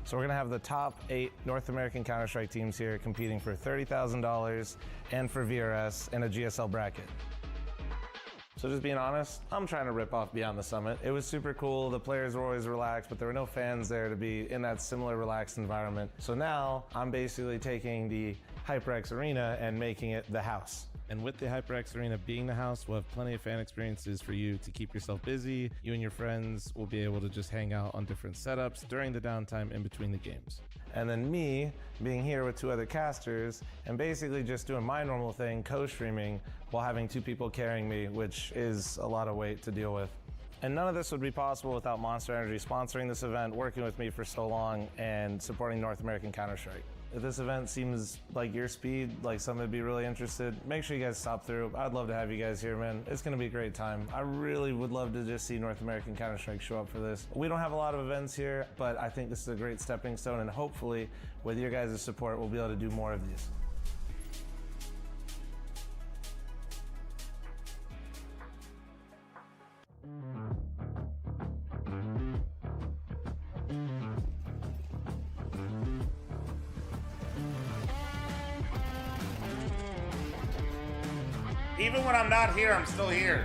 So we're going to have the top 8 North American Counter-Strike teams here competing for $30,000 and for VRS in a GSL bracket. So just being honest, I'm trying to rip off Beyond the Summit. It was super cool. The players were always relaxed, but there were no fans there to be in that similar relaxed environment. So now I'm basically taking the HyperX Arena and making it the house. And with the HyperX Arena being the house, we'll have plenty of fan experiences for you to keep yourself busy. You and your friends will be able to just hang out on different setups during the downtime in between the games. And then me being here with 2 other casters and basically just doing my normal thing, co-streaming, while having 2 people carrying me, which is a lot of weight to deal with. And none of this would be possible without Monster Energy sponsoring this event, working with me for so long, and supporting North American Counter-Strike. If this event seems like your speed, like somebody would be really interested, make sure you guys stop through. I'd love to have you guys here, man. It's gonna be a great time. I really would love to just see North American Counter-Strike show up for this. We don't have a lot of events here, but I think this is a great stepping stone, and hopefully, with your guys' support, we'll be able to do more of these. Even when I'm not here, I'm still here.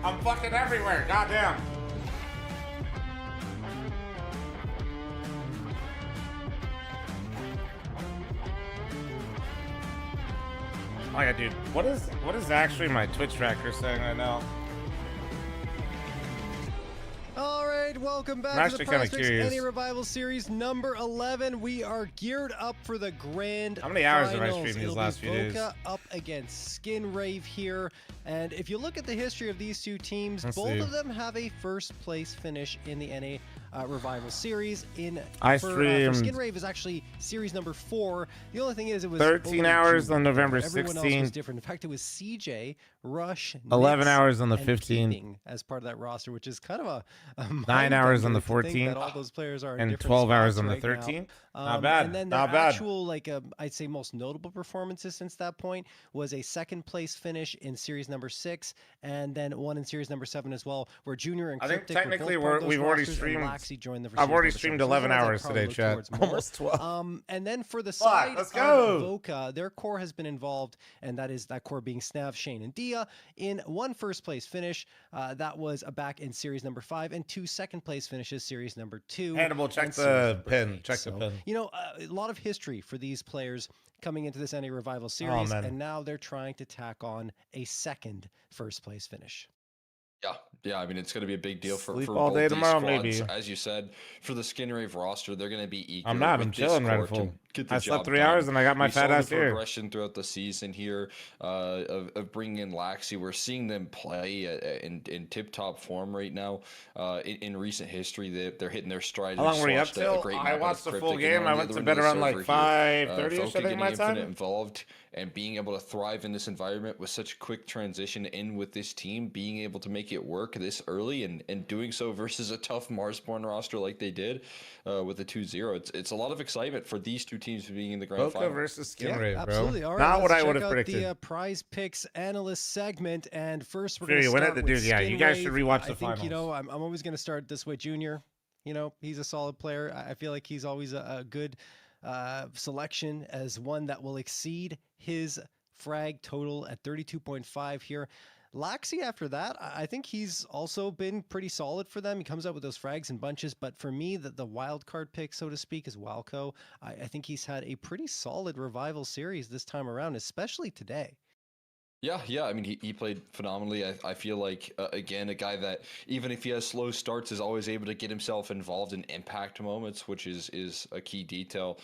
I'm fucking everywhere, goddamn. Oh yeah, dude. What is actually my Twitch tracker saying right now? All right, welcome back to the PrizePicks Any Revival Series number 11. We are geared up for the grand How many hours finals. have I streamed these last few days? Up against Skin Rave here. And if you look at the history of these 2 teams, both of them have a first place finish in the NA Revival Series. For Skin Rave is actually series number 4. The only thing is it was 13 hours on November 16th. Everyone else was different. In fact, it was CJ, Rush, 11 Nix, hours on the and 15th. Keeping as part of that roster, which is kind of a 9 hours on the 14th. That all those players are in and different 12 hours spots on the right 13th. now. Not bad. And then Not the bad. actual, like, I'd say most notable performances since that point was a 2nd place finish in series number 6, and then one in series number 7 as well, where Junior and Cryptic, I think technically we've already streamed. Joined I've already streamed 11 hours today, chat. Almost 12. And then for the side let's go. of Voka, their core has been involved, and that core being Snav, Shane, and Dia in 1 first place finish. That was back in series number 5, and 2 second place finishes, series number 2. Hannibal, check the pin. Check the pin. You know, a lot of history for these players coming into this NA Revival Series, and now they're trying to tack on a 2nd first place finish. Yeah. I mean, it's going to be a big deal for all both day these tomorrow, squads. maybe. As you said, for the Skin Rave roster, they're going to be eager. I'm chilling right full. I slept 3 hours and I got my fat ass here. Progression throughout the season here of bringing in Laxi. We're seeing them play in tip-top form right now. In recent history, they're hitting their stride. How long were you up till? I watched the full game. I went to bed around like 5:30ish, I think, my time. Involved and being able to thrive in this environment with such a quick transition in with this team, being able to make it work this early and doing so versus a tough Marsborn roster like they did with the 2-0. It's a lot of excitement for these 2 teams being in the grand final. Boca versus Skin Rave, bro. Absolutely. All right, not what I would have check predicted. out the PrizePicks analyst segment, and first we're Sure, going to you start win it, with dude. Yeah, you guys should rewatch the finals. I think, you know, I'm always going to start this way, Junior. You know, he's a solid player. I feel like he's always a good selection as one that will exceed his frag total at 32.5 here. Laxi, after that, I think he's also been pretty solid for them. He comes out with those frags in bunches, but for me, the wild card pick, so to speak, is Walco. I think he's had a pretty solid revival series this time around, especially today. Yeah. I mean, he played phenomenally. I feel like, again, a guy that, even if he has slow starts, is always able to get himself involved in impact moments, which is a key detail,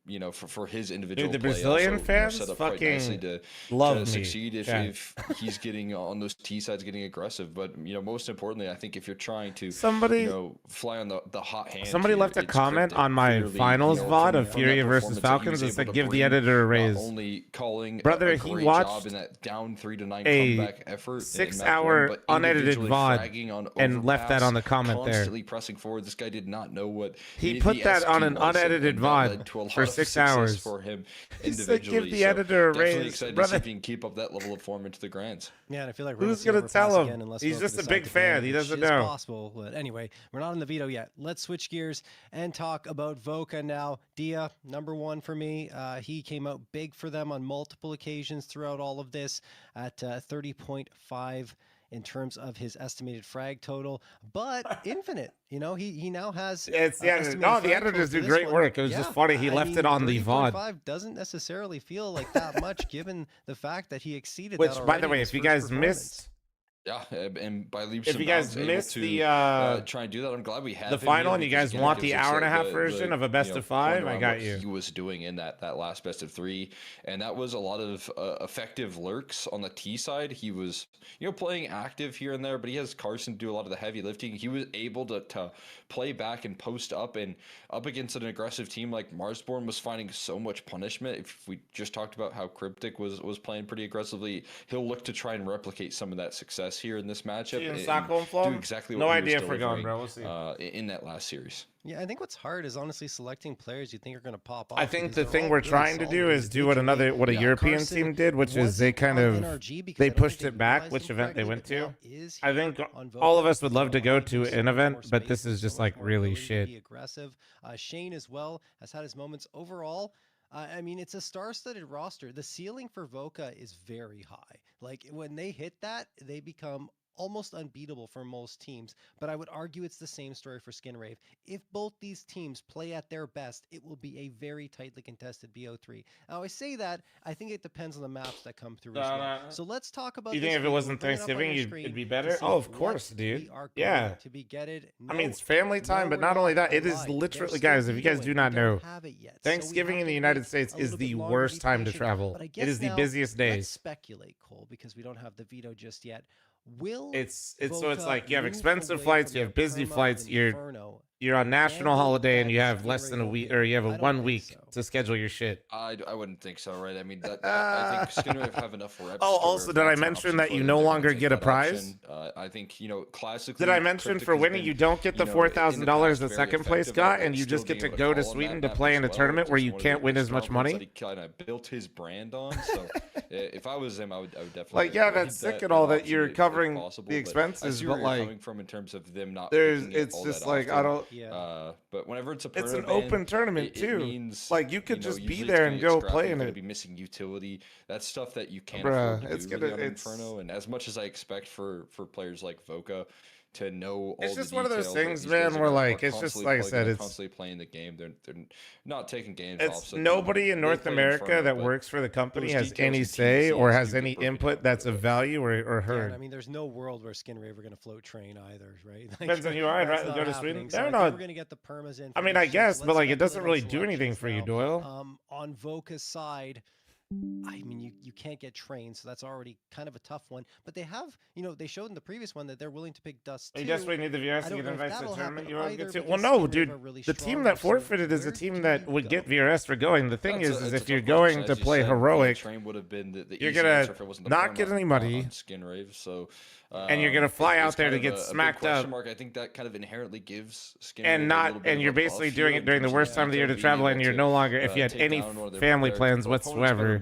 you know, for his individual Dude, the play. Brazilian also, fans set up fucking quite nicely to love succeed me. if he's getting on those T sides, getting aggressive. But, you know, most importantly, I think if you're trying to, you know, fly on the hot hand. Somebody left a comment on my finals VOD of Fury versus Falcons and said, give the editor a raise. Only calling brother, he watched in that down 3-9 a comeback effort, 6-hour unedited VOD and left that on the comment there. Constantly pressing forward. This guy did not know what he put that on an unedited VOD for 6 hours for him he individually. Said, give the editor a definitely raise, excited brother. to see if he can keep up that level of form into the grands. Yeah, and I feel like who's gonna tell him? He's just a big fan. He doesn't know. Possible, but anyway, we're not on the veto yet. Let's switch gears and talk about Voka now. Dia, number 1 for me. He came out big for them on multiple occasions throughout all of this at 30.5 in terms of his estimated frag total, but infinite. You know, he now has. It's the editor. No, the editors do great work. It was just funny. He left it on the VOD. 30.5 doesn't necessarily feel like that much, given the fact that he exceeded Which, that already. by the way, if you guys missed. Yeah, and by leaps if you guys missed the try and do that, I'm glad we had the final, and you guys want the hour-and-a-half version of a best of 5, I got you. He was doing in that last best of 3, and that was a lot of effective lurks on the T side. He was playing active here and there, but he has Carson do a lot of the heavy lifting. He was able to play back and post up, and up against an aggressive team like Marsborn was finding so much punishment. If we just talked about how Cryptic was playing pretty aggressively, he'll look to try and replicate some of that success here in this matchup and do exactly what no he idea was if we're going, bro. We'll see. In that last series. Yeah, I think what's hard is honestly selecting players you think are going to pop off. I think the thing we're trying to do is do what a European team did, which is they kind of they pushed it back, which event they went to. I think all of us would love to go to an event, but this is just like really shit. Aggressive. Shane as well has had his moments overall. I mean, it's a star-studded roster. The ceiling for Voka is very high. Like, when they hit that, they become almost unbeatable for most teams, but I would argue it's the same story for Skinrave. If both these teams play at their best, it will be a very tightly contested BO3. Now, I say that, I think it depends on the maps that come through as well. So let's talk about You think if it wasn't Thanksgiving, it'd be better? Oh, of course, dude. Yeah. To be getted. I mean, it's family time, but not only that, it is literally, guys, if you guys do not know, Thanksgiving in the United States is the worst time to travel. It is the busiest days. Let's speculate, Cole, because we don't have the veto just yet. It's so it's like you have expensive flights, you have busy flights, you're on national holiday, and you have less than a week, or you have a 1 week to schedule your shit. I wouldn't think so, right? I mean, I think Skinrave have enough reps. Oh, also, did I mention that you no longer get a prize? I think classically. Did I mention for winning you don't get the $4,000 that second place got, and you just get to go to Sweden to play in a tournament where you can't win as much money? He kind of built his brand on. So if I was him, I would definitely. Like, yeah, that's sick and all that you're covering the expenses, but like, coming from in terms of them not. It's just like I don't. But whenever it's an open tournament too. Means, like you could just be there and go play in it. Be missing utility. That's stuff that you can't afford to do on Inferno. And as much as I expect for players like Voka to know all it's the just one of those details, things, man, where like it's just like I said, it's constantly playing the game. They're not taking games off. So nobody in North America that works for the company has any say or has any input that's of value or heard. I mean, there's no world where Skinrave are going to float train either, right? Like, depends on you. I'd rather go to Sweden. So no, we're going to get the permas in. I mean, I guess, but like it doesn't really do anything for you, Doyle. On Voka's side, I mean, you can't get trained, so that's already kind of a tough one. But they have, they showed in the previous one that they're willing to pick Dust too. You desperately need the VRS to get invited to the tournament. You want to get to? Well, no, dude. The team that forfeited is a team that would get VRS for going. The thing is if you're going to play heroic, you're gonna not get any money. Skinrave, so. And you're gonna fly out there to get smacked up. I think that kind of inherently gives Skinrave and you're basically doing it during the worst time of the year to travel, and you're no longer, if you had any family plans whatsoever,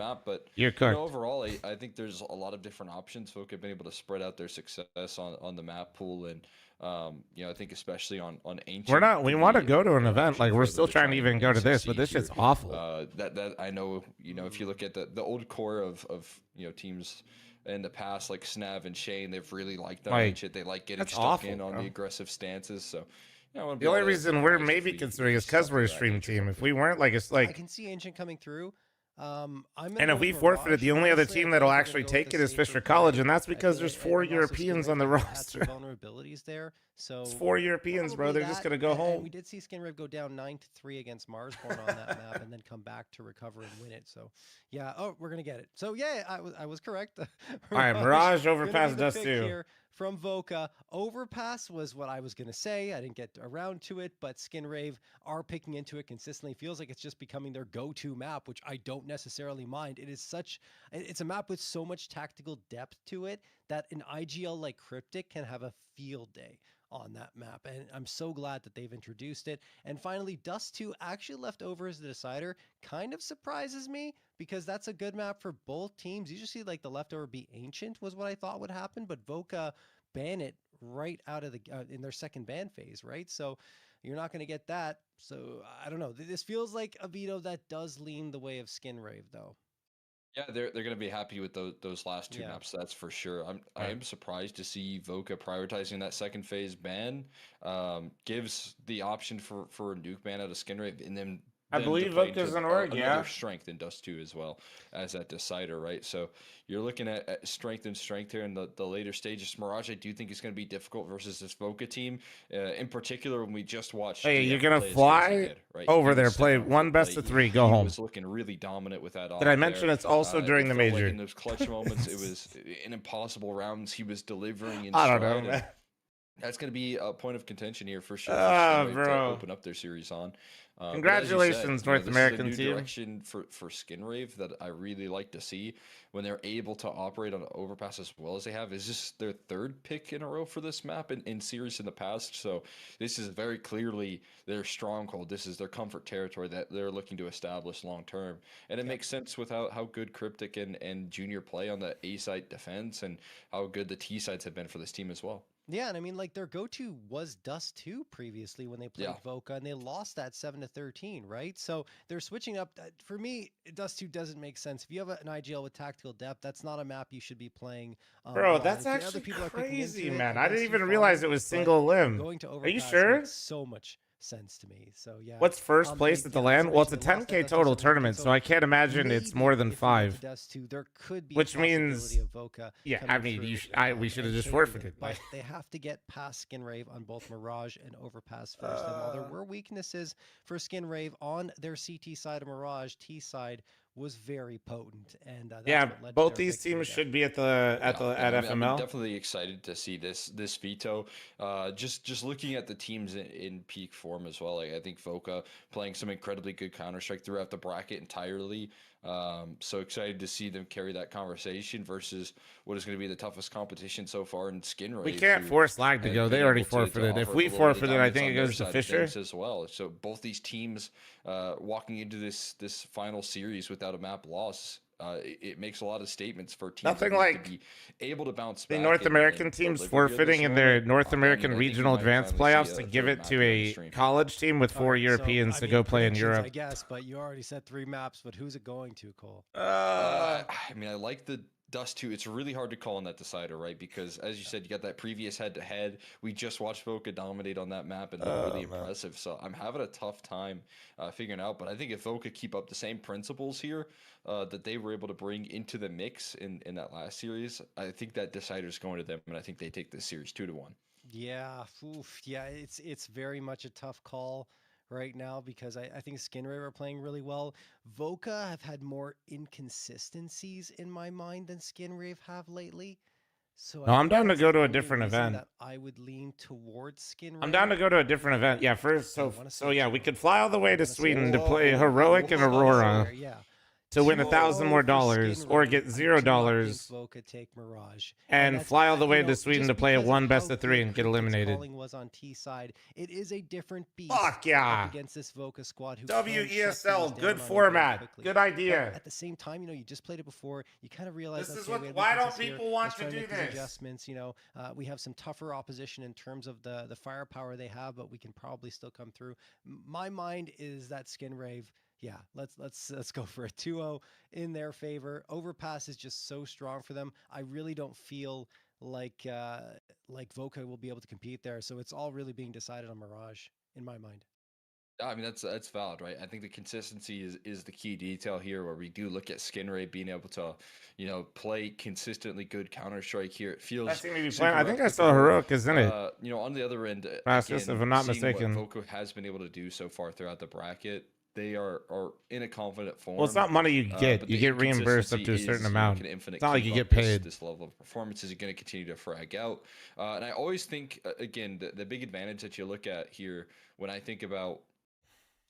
you're cooked. Overall, I think there's a lot of different options. Folk have been able to spread out their success on the map pool, and I think especially on Ancient. We want to go to an event. Like we're still trying to even go to this, but this shit's awful. That I know. If you look at the old core of teams in the past, like Snav and Shane, they've really liked that Ancient. They like getting stuck in on the aggressive stances. So the only reason we're maybe considering is because we're a stream team. If we weren't, like, it's like I can see Ancient coming through. And if we forfeited, the only other team that'll actually take it is Fisher College, and that's because there's 4 Europeans on the roster. Vulnerabilities there, so it's 4 Europeans, bro. They're just gonna go home. We did see Skinrave go down 9-3 against Marsborn on that map, and then come back to recover and win it. So yeah, we're gonna get it. So yeah, I was correct. All right, Mirage overpass Dust 2. From Voka. Overpass was what I was going to say. I didn't get around to it, but Skinrave are picking into it consistently. Feels like it's just becoming their go-to map, which I don't necessarily mind. It's a map with so much tactical depth to it that an IGL like Cryptic can have a field day on that map, and I'm so glad that they've introduced it. And finally, Dust 2 actually left over as the decider kind of surprises me, because that's a good map for both teams. You just see like the leftover be Ancient was what I thought would happen, but Voka ban it right out of the in their second ban phase, right? So you're not going to get that. So I don't know. This feels like a veto that does lean the way of Skinrave, though. Yeah, they're going to be happy with those last two maps. That's for sure. I am surprised to see Voka prioritizing that second phase ban. Gives the option for a nuke ban out of skin rate, and then I believe Voka's an org, another strength in Dust 2 as well as that decider, right? So you're looking at strength and strength here in the later stages. Mirage, I do think is going to be difficult versus this Voka team, in particular when we just watched. Hey, you're going to fly over there, play one best of 3, go home. He was looking really dominant with that. Did I mention it's also during the major? Like in those clutch moments, it was in impossible rounds he was delivering. I don't know, man. That's going to be a point of contention here for sure. Bro. To open up their series on. Congratulations, said, North American this is a new team. Direction for Skin Rave that I really like to see when they're able to operate on an overpass as well as they have. Is this their third pick in a row for this map in series in the past? So this is very clearly their stronghold. This is their comfort territory that they're looking to establish long term. And it makes sense with how good Cryptic and Junior play on the A side defense and how good the T sides have been for this team as well. Yeah, and I mean, like, their go-to was Dust 2 previously when they played Voka, and they lost that 7-13, right? So they're switching up. For me, Dust 2 doesn't make sense. If you have an IGL with tactical depth, that's not a map you should be playing. Bro, that's actually crazy, man. I didn't even realize it was single limb. Are you sure? Makes so much sense to me. So yeah. What's first place at the LAN? Well, it's a 10K total tournament, so I can't imagine it's more than 5. There could be which means, yeah, I mean, we should have just forfeited. But they have to get past Skin Rave on both Mirage and Overpass first. And while there were weaknesses for Skin Rave on their CT side of Mirage, T side was very potent, and that's yeah, what led both to their these teams victory should be at FML. I'm definitely excited to see this veto. Just looking at the teams in peak form as well. Like I think Voka playing some incredibly good Counter-Strike throughout the bracket entirely. So excited to see them carry that conversation versus what is going to be the toughest competition so far in Skin Rave. We can't force Lag to go. They already forfeited. If we forfeited, I think it goes to Fisher as well. So both these teams walking into this final series without a map loss. It makes a lot of statements for teams Nothing like to be able to bounce back. The North American teams forfeiting in their North American regional advanced playoffs to give it to a college team with 4 Europeans to go play in Europe. I guess, but you already said 3 maps. But who's it going to, Cole? I mean, I like the Dust 2. It's really hard to call on that decider, right? Because as you said, you got that previous head-to-head. We just watched Voka dominate on that map, and they're really impressive. So I'm having a tough time figuring out. But I think if Voka keep up the same principles here that they were able to bring into the mix in that last series, I think that decider's going to them, and I think they take this series 2-1. Yeah, yeah, it's very much a tough call right now because I think Skin Rave are playing really well. Voka have had more inconsistencies in my mind than Skin Rave have lately. So no, I'm down to go to a different event. I would lean towards Skin Rave. I'm down to go to a different event. Yeah, first, so yeah, we could fly all the way to Sweden to play Heroic and Aurora. Yeah. To win $1,000 more or get $0 take Mirage and fly all the way to Sweden to play a 1 best of 3 and get eliminated. Was on T side. It is a different beast. Fuck yeah! Against this Voka squad. Who WESL, good format, good idea. But at the same time, you know, you just played it before. You kind of realize this is what. Why don't people want to do this? Adjustments. You know, we have some tougher opposition in terms of the firepower they have, but we can probably still come through. My mind is that Skin Rave. Yeah, let's go for a 2-0 in their favor. Overpass is just so strong for them. I really don't feel like Voka will be able to compete there. So it's all really being decided on Mirage in my mind. I mean, that's valid, right? I think the consistency is the key detail here, where we do look at Skin Ray being able to, you know, play consistently good Counter-Strike here. It feels. I think I saw Heroic is in it. You know, on the other end, if I'm not mistaken, what Voka has been able to do so far throughout the bracket. They are in a confident form. Well, it's not money you get. You get reimbursed up to a certain amount. It's not like you get paid. This level of performance is going to continue to frag out. And I always think, again, the big advantage that you look at here when I think about,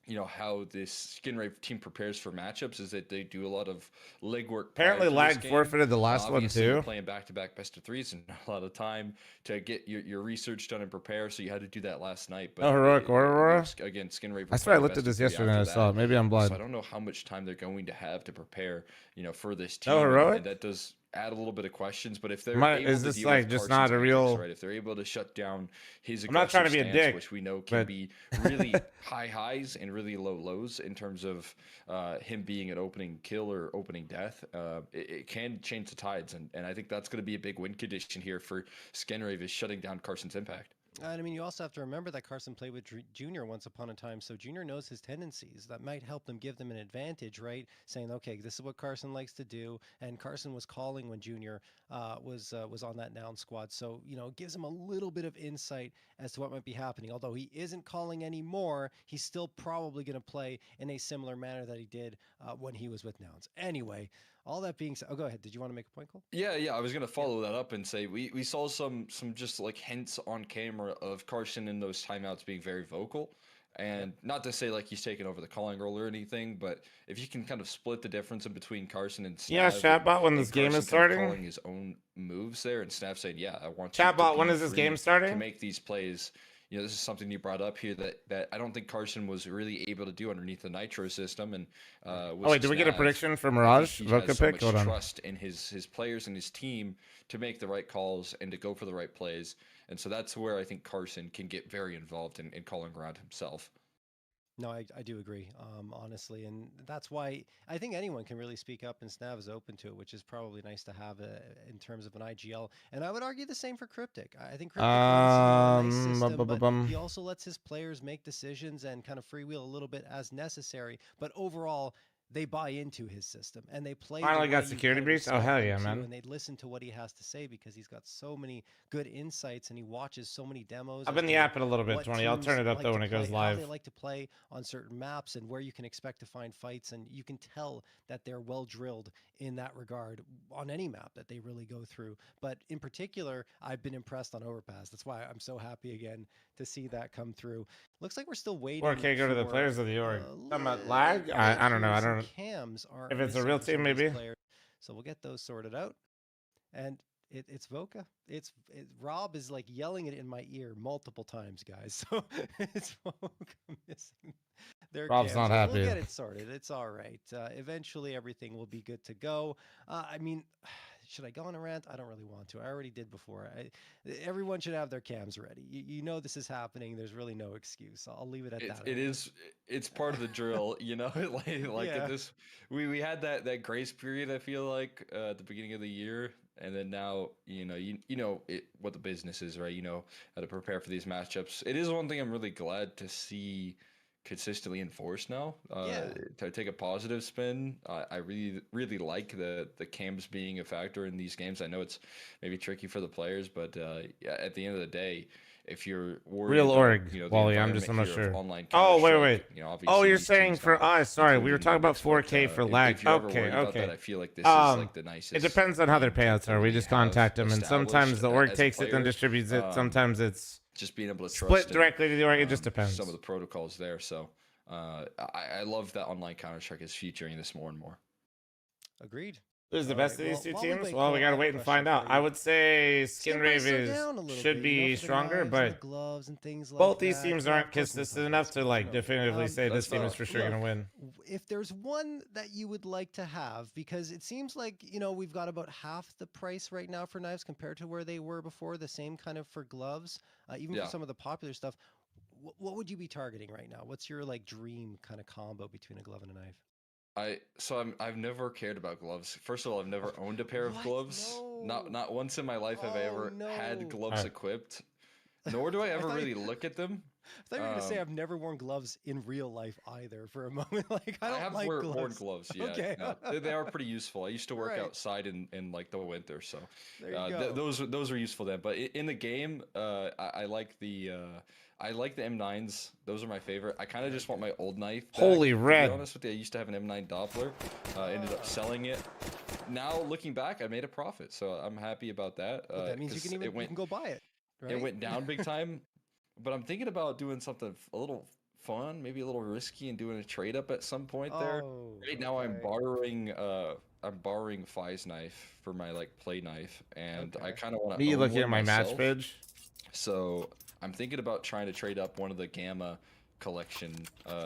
you know, how this Skin Rave team prepares for matchups is that they do a lot of legwork. Apparently, Lag forfeited the last one too. Playing back-to-back best of 3s and not a lot of time to get your research done and prepare. So you had to do that last night. But Heroic Aurora. Again, Skin Rave. I swear I looked at this yesterday and I saw it. Maybe I'm blind. So I don't know how much time they're going to have to prepare, you know, for this team. Heroic. And that does add a little bit of questions. But if they're able is to this deal like with just Carson's not a antics, real? right? If they're able to shut down his I'm not trying to be a stance, dick, which we know can be really high highs and really low lows in terms of him being an opening kill or opening death, it can change the tides, and I think that's going to be a big win condition here for Skinrave, is shutting down Carson's impact. And I mean, you also have to remember that Carson played with Junior once upon a time, so Junior knows his tendencies. That might help them, give them an advantage, right? Saying, okay, this is what Carson likes to do, and Carson was calling when Junior was on that noun squad, so it gives him a little bit of insight as to what might be happening. Although he isn't calling anymore, he's still probably going to play in a similar manner that he did when he was with nouns. Anyway. All that being said, go ahead. Did you want to make a point, Cole? Yeah. I was gonna follow that up and say we saw some just like hints on camera of Carson in those timeouts being very vocal, and not to say like he's taken over the calling role or anything, but if you can kind of split the difference in between Carson and Snav, Chatbot, when this game is starting, calling his own moves there, and Snav saying, "Yeah, I want Chatbot, you when is this game starting to make these plays." This is something you brought up here that I don't think Carson was really able to do underneath the Nitro system. And did we get a prediction for Mirage? He has so much Hold on. trust in his players and his team to make the right calls and to go for the right plays. And so that's where I think Carson can get very involved in calling around himself. No, I do agree, honestly, and that's why I think anyone can really speak up, and Snav is open to it, which is probably nice to have in terms of an IGL. And I would argue the same for Cryptic. I think Cryptic runs a nice system, but he also lets his players make decisions and kind of freewheel a little bit as necessary. But overall, they buy into his system and they play. Finally got security breach. Oh hell yeah, man! And they listen to what he has to say because he's got so many good insights and he watches so many demos. I've been the app it a little bit, 20. I'll turn it up though when it goes live. How they like to play on certain maps and where you can expect to find fights, and you can tell that they're well drilled in that regard on any map that they really go through. But in particular, I've been impressed on Overpass. That's why I'm so happy again to see that come through. Looks like we're still waiting. 4K go to the players of the org. Talking about lag? I don't know. I don't know. Cams are if it's a real team, maybe. So we'll get those sorted out. And it's Voka. Rob is like yelling it in my ear multiple times, guys. So it's Voka missing their Rob's cams. not happy. We'll get it sorted. It's all right. Eventually, everything will be good to go. I mean, should I go on a rant? I don't really want to. I already did before. Everyone should have their cams ready. You know this is happening. There's really no excuse. I'll leave it at that. It's part of the drill, at this. We had that grace period. I feel like at the beginning of the year, and then now what the business is, right? You know how to prepare for these matchups. It is one thing I'm really glad to see consistently enforced now. To take a positive spin, I really like the cams being a factor in these games. I know it's maybe tricky for the players, but at the end of the day, if you're worried real about, org, Wally, I'm not sure. Online wait. You're saying for us? Sorry, we were talking about 4K for lag. Okay. That, I feel like this is like the nicest. It depends on how their payouts are. We just contact them, and sometimes the org takes it and distributes it. Sometimes it's just being able to split directly to the org. It just depends. Some of the protocols there. So I love that online Counter-Strike is featuring this more and more. Agreed. Who's the best of these two teams? Well, we gotta wait and find out. I would say Skinrave should be stronger, but both these teams aren't consistent enough to definitively say this team is for sure gonna win. If there's one that you would like to have, because it seems like we've got about half the price right now for knives compared to where they were before. The same kind of for gloves, even for some of the popular stuff. What would you be targeting right now? What's your dream kind of combo between a glove and a knife? I've never cared about gloves. First of all, I've never owned a pair of gloves. No. Not once in my life have I ever had gloves equipped. Nor do I ever really look at them. I thought you were going to say I've never worn gloves in real life either for a moment. I have worn gloves, yeah. Okay. No, they are pretty useful. I used to work outside in the winter, so those are useful then. But in the game, I like the M9s. Those are my favorite. I kind of just want my old knife back, Holy red. To be honest with you, I used to have an M9 Doppler. Ended up selling it. Now looking back, I made a profit, so I'm happy about that. That means you can go buy it. Right? It went down big time, but I'm thinking about doing something a little fun, maybe a little risky, and doing a trade up at some point there. Right now, I'm borrowing Fi's knife for my play knife, and I kind of want to. Me looking at my match page. So I'm thinking about trying to trade up one of the Gamma collection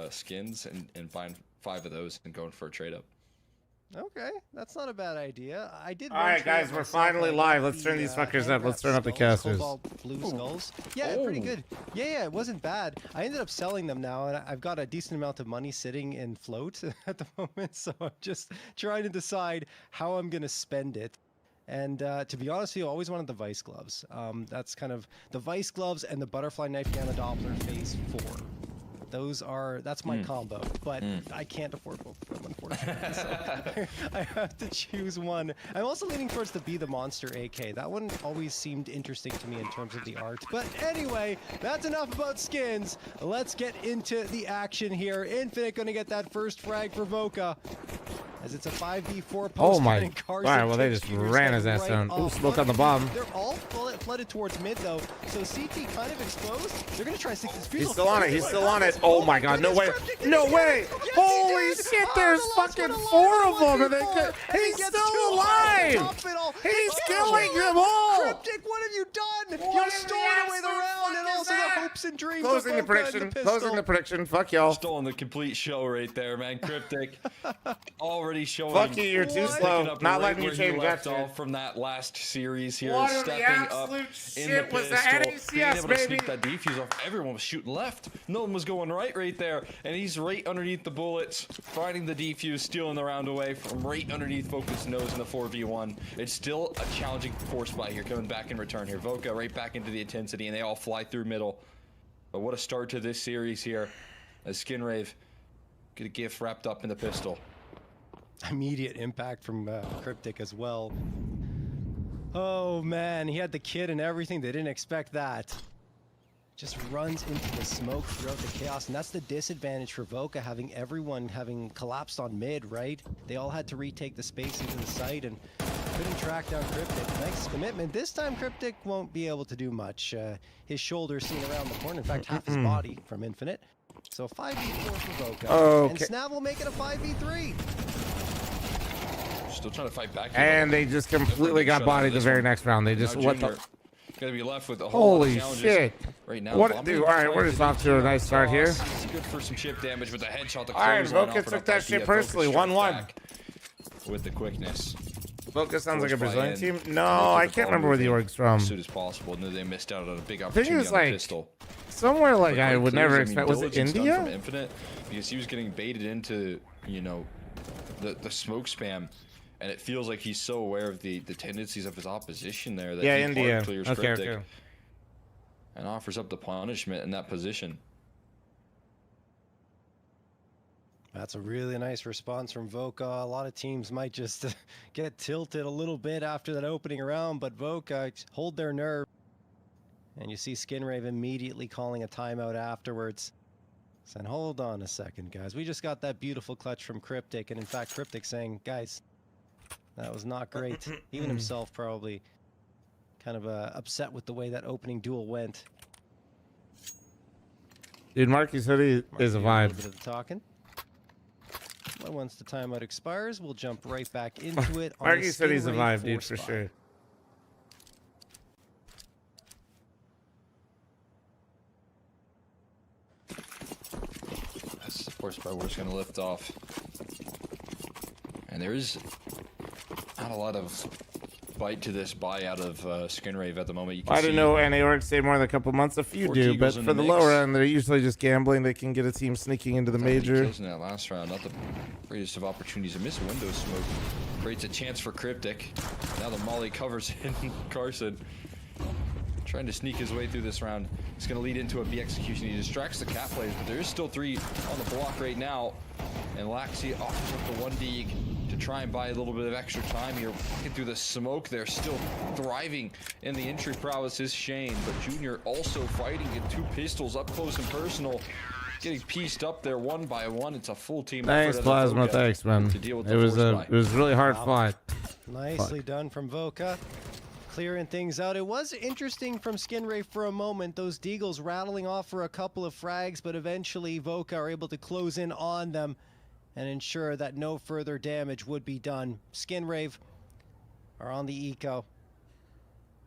skins and buying 5 of those and going for a trade up. Okay, that's not a bad idea. I did. All right, guys, we're finally live. Let's turn these fuckers up. Let's turn up the casters. Blue skulls. Yeah, pretty good. Yeah, it wasn't bad. I ended up selling them now, and I've got a decent amount of money sitting in float at the moment. So I'm just trying to decide how I'm gonna spend it. And to be honest with you, I always wanted the vice gloves. That's kind of the vice gloves and the butterfly knife gamma Doppler phase 4. That's my combo, but I can't afford both of them, unfortunately. So I have to choose one. I'm also leaning towards the Be the Monster AK. That one always seemed interesting to me in terms of the art. But anyway, that's enough about skins. Let's get into the action here. Infinite gonna get that first frag for Voka. As it's a 5v4 post. Oh my! All right, well they just ran his ass down. Ooh, smoke on the bomb. They're all flooded towards mid though, so CT kind of exposed. They're gonna try to stick this field. He's still on it. He's still on it. Oh my God! No way! No way! Holy shit! There's fucking 4 of them, and he's still alive. He's killing them all. Cryptic, what have you done? You stole away the round and also the hopes and dreams. Closing the prediction. Closing the prediction. Fuck y'all. Stolen the complete show right there, man. Cryptic already showing. Fuck you, you're too slow. Not letting you change that off from that last series here. What stepping up in the was pistol, being able to baby. sneak that defuse off. Everyone was shooting left. No one was going right there. And he's right underneath the bullets, finding the defuse, stealing the round away from right underneath Voka's nose in the 4v1. It's still a challenging force buy here, coming back in return here. Voka right back into the intensity, and they all fly through middle. But what a start to this series here, as Skinrave get a gift wrapped up in the pistol. Immediate impact from Cryptic as well. Oh man, he had the kid and everything. They didn't expect that. Just runs into the smoke throughout the chaos, and that's the disadvantage for Voka, having everyone having collapsed on mid, right? They all had to retake the space into the site and couldn't track down Cryptic. Nice commitment. This time Cryptic won't be able to do much. His shoulder seen around the corner, in fact half his body from Infinite. So 5v4 for Voka. Okay. And Snav will make it a 5v3. Still trying to fight back. And they just completely got bodied the very next round. They just what the. Gonna be left with a whole Holy shit! Right now, What do? All right, we're just off to a nice start here. It's good for some chip damage with the headshot. The all right, Voka took that shit personally. 1-1 with the quickness. Voka sounds like a Brazilian team. No, I can't remember where the org's from. As soon as possible, and then they missed out on a big opportunity on the like, pistol. Somewhere like I would never expect. Was it India? From Infinite, because he was getting baited into, you know, the smoke spam. And it feels like he's so aware of the tendencies of his opposition there that he India. Clears Cryptic and offers up the punishment in that position. That's a really nice response from Voka. A lot of teams might just get tilted a little bit after that opening round, but Voka hold their nerve. And you see Skinrave immediately calling a timeout afterwards. Saying, hold on a second, guys. We just got that beautiful clutch from Cryptic, and in fact, Cryptic saying, guys, that was not great. Even himself probably kind of upset with the way that opening duel went. Dude, Marky's hoodie is a vibe. A bit of the talking. Well, once the timeout expires, we'll jump right back into it. Marky's hoodie's a vibe, dude, for sure. That's the force by we're just gonna lift off. And there is not a lot of bite to this buy out of Skinrave at the moment. You can I don't know NA orgs say more than a couple months. A few do, but for the lower end, they're usually just gambling. They can get a team sneaking into the major. In that last round, not the greatest of opportunities. A missed window smoke creates a chance for Cryptic. Now the molly covers in Carson. Trying to sneak his way through this round. It's going to lead into a B execution. He distracts the cat players, but there is still 3 on the block right now. And Laxi offers up the 1 dig to try and buy a little bit of extra time here. Walking through the smoke, they're still thriving in the entry prowess is Shane, but Junior also fighting in 2 pistols up close and personal. Getting pieced up there 1 by 1. It's a full team effort. Thanks, Plasma. Thanks, man. It was really hard fought. Nicely done from Voka. Clearing things out. It was interesting from Skinrave for a moment, those Deagles rattling off for a couple of frags, but eventually Voka are able to close in on them and ensure that no further damage would be done. Skinrave are on the eco.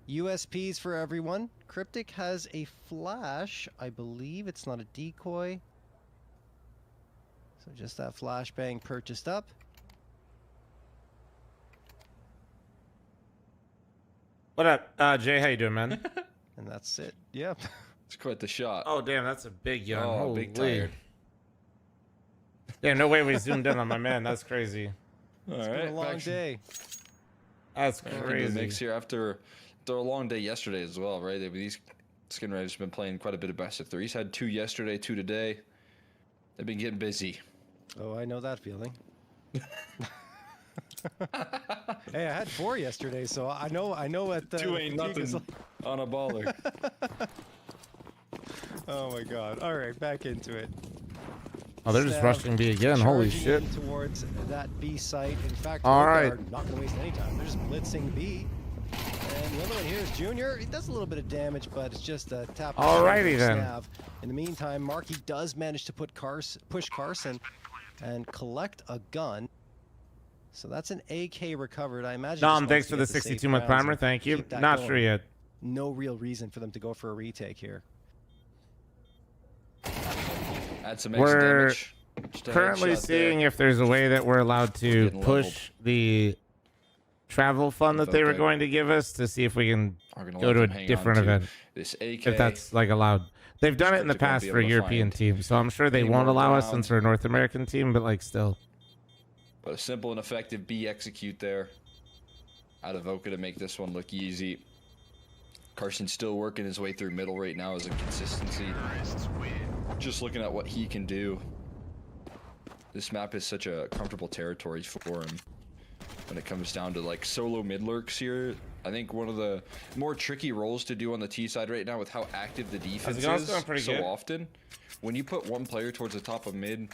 USPs for everyone. Cryptic has a flash. I believe it's not a decoy. So just that flashbang purchased up. What up, Jay? How you doing, man? And that's it. Yep. It's quite the shot. Oh, damn, that's a big yawn. Oh, Holy. big tired. Yeah, no way we zoomed in on my man. That's crazy. It's been a long day. That's Crazy. crazy. Mix here after a long day yesterday as well, right? These skin riders have been playing quite a bit of best of threes. Had 2 yesterday, 2 today. They've been getting busy. Oh, I know that feeling. Hey, I had 4 yesterday, so I know what 2 ain't nothing on a baller. Oh my God! All right, back into it. Oh, they're just rushing B again. Holy shit! Towards that B site. In fact, all right, they're not going to waste any time. They're just blitzing B. And the other one here is Junior. He does a little bit of damage, but it's just a tap. Alrighty then. Snav. In the meantime, Markey does manage to push Carson and collect a gun. So that's an AK recovered. I imagine. Dom, thanks for the 62-month primer. Thank you. Not sure yet. No real reason for them to go for a retake here. Add some We're damage. currently seeing if there's a way that we're allowed to push the travel fund that they were going to give us to see if we can go to a different event. This AK, if that's like allowed. They've done it in the past for European teams, so I'm sure they won't allow us since we're a North American team, but like still. But a simple and effective B execute there out of Voka to make this one look easy. Carson's still working his way through middle right now as a consistency. Just looking at what he can do. This map is such a comfortable territory for him when it comes down to like solo mid lurks here. I think one of the more tricky roles to do on the T side right now with how active the defense is so often. When you put one player towards the top of mid,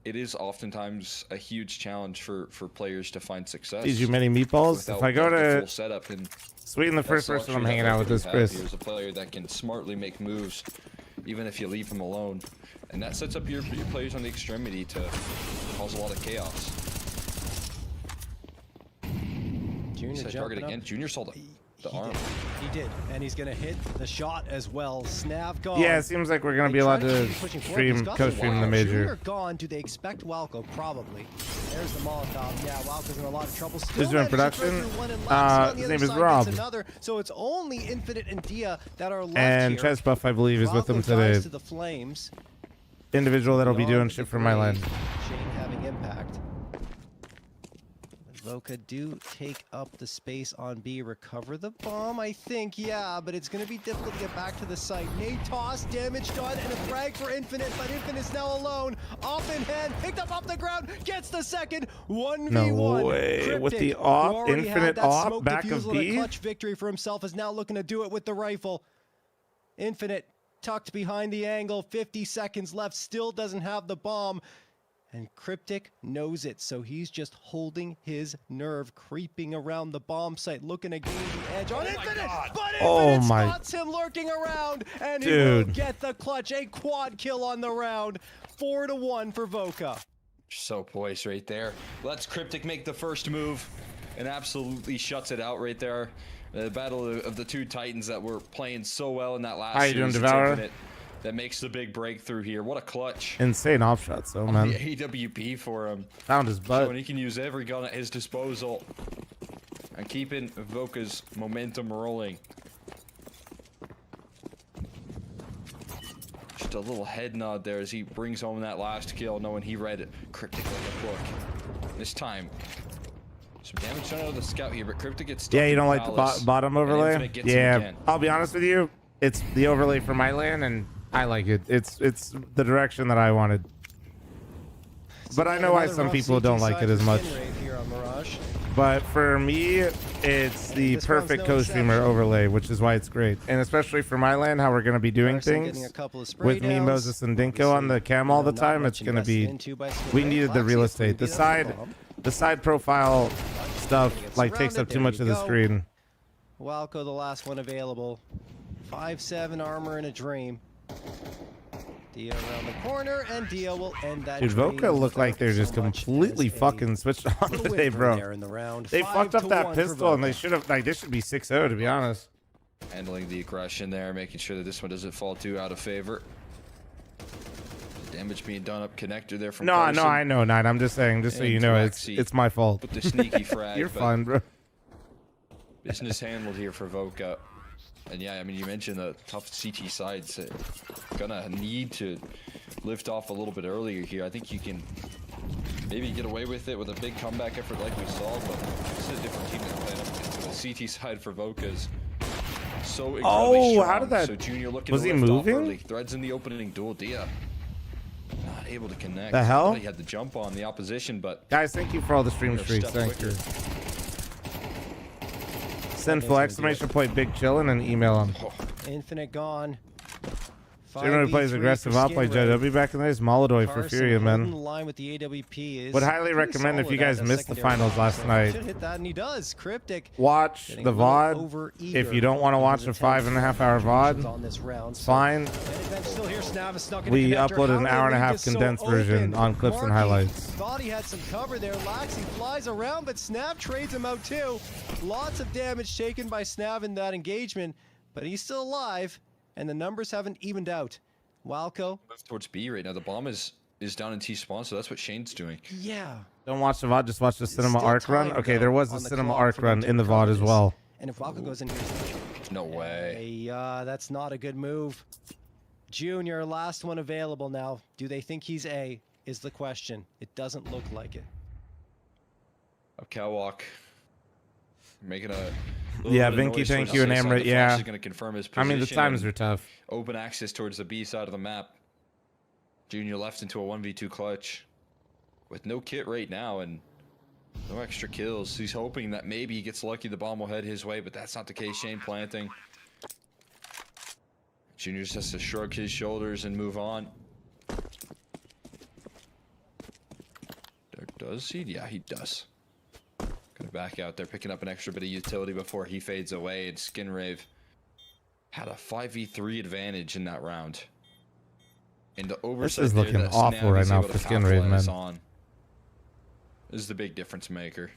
it is oftentimes a huge challenge for players to find success. These you many meatballs. If I go to full setup and Sweeten, the first person I'm hanging out with is Chris. Here's a player that can smartly make moves, even if you leave him alone, and that sets up your players on the extremity to cause a lot of chaos. Junior target again. Junior saw the arm. He did, and he's gonna hit the shot as well. Snav gone. Yeah, it seems like we're gonna be allowed to co-stream the major. Junior gone. Do they expect Walco? Probably. There's the Molotov. Yeah, Walco's in a lot of trouble. Who's doing production? His name is Rob. So it's only Infinite and Dia that are left and here. Chesbuff, I believe, is with them today. To the Flames. Individual that'll be doing shit for my land. Shane having impact. Voka do take up the space on B, recover the bomb, I think, yeah, but it's going to be difficult to get back to the site. Nade toss, damage done, and a frag for Infinite, but Infinite is now alone. Off in hand, picked up off the ground, gets the second, 1v1. No way, Cryptic, with the off, Infinite off, back of B. A clutch victory for himself, is now looking to do it with the rifle. Infinite tucked behind the angle, 50 seconds left, still doesn't have the bomb. And Cryptic knows it, so he's just holding his nerve, creeping around the bomb site, looking to gain the edge on Infinite, but Infinite spots him lurking around, and he will get the clutch, a quad kill on the round, 4-1 for Voka. So poised right there. Lets Cryptic make the first move, and absolutely shuts it out right there. The battle of the two Titans that were playing so well in that last series. How you doing, Devourer? That makes the big breakthrough here. What a clutch. Insane off shots, though, man. The AWP for him. Found his butt. So he can use every gun at his disposal. And keeping Voka's momentum rolling. Just a little head nod there as he brings home that last kill, knowing he read it. Cryptic like a book. This time. Some damage done out of the scout here, but Cryptic gets stuck. Yeah, you don't like the bottom overlay? Yeah, I'll be honest with you. It's the overlay for my land, and I like it. It's the direction that I wanted. But I know why some people don't like it as much. But for me, it's the perfect co-streamer overlay, which is why it's great. And especially for my land, how we're going to be doing things with me, Moses, and Dinko on the cam all the time, it's going to be... We needed the real estate. The side profile stuff like takes up too much of the screen. Walco, the last one available. 5-7 armor in a dream. Dia around the corner, and Dia will end that. Dude, Voka look like they're just completely fucking switched on today, bro. They fucked up that pistol, and they should have, like, this should be 6-0, to be honest. Handling the aggression there, making sure that this one doesn't fall too out of favor. Damage being done up connector there from Carson. No, I know, Nine. I'm just saying, just so you know, it's my fault. With the sneaky frag. You're fine, bro. Business handled here for Voka. And yeah, I mean, you mentioned the tough CT sides. Gonna need to lift off a little bit earlier here. I think you can maybe get away with it with a big comeback effort like we saw, but this is a different team that's playing up against the CT side for Voka's so incredibly strong. How did that? So Junior looking Was to he lift off moving? early. Threads in the opening duel. Dia not able to connect. The hell? He had the jump on the opposition, but Guys, thank you for all the stream streaks. Thank you. Sinful exclamation point big chillin' and email him. Infinite gone. Streamer who plays aggressive. I'll play JW back in the days. Molodoy for Furia, man. Line with the AWP is Would highly recommend if you guys missed the finals last night. Should hit that, and he does. Cryptic. Watch the VOD. If you don't want to watch a 5.5 hour VOD, it's fine. We uploaded an hour and a half condensed version on clips and highlights. Thought he had some cover there. Laxi flies around, but Snav trades him out too. Lots of damage taken by Snav in that engagement, but he's still alive. And the numbers haven't evened out. Walco move towards B right now. The bomb is down in T spawn, so that's what Shane's doing. Yeah. Don't watch the VOD, just watch the cinema arc run. Okay, there was a cinema arc run in the VOD as well. And if Walco goes in here, no way. That's not a good move. Junior, last one available now. Do they think he's A? Is the question. It doesn't look like it. Catwalk making a yeah, Vinky, thank you, and Amrit. Yeah, is going to confirm his position. I mean, the times are tough. Open access towards the B side of the map. Junior left into a 1v2 clutch with no kit right now and no extra kills. He's hoping that maybe he gets lucky, the bomb will head his way, but that's not the case. Shane planting. Junior just has to shrug his shoulders and move on. Does he? Yeah, he does. Gonna back out there, picking up an extra bit of utility before he fades away. And Skinrave had a 5v3 advantage in that round. And the oversight this is looking awful right now for Skinrave, man. This is the big difference maker.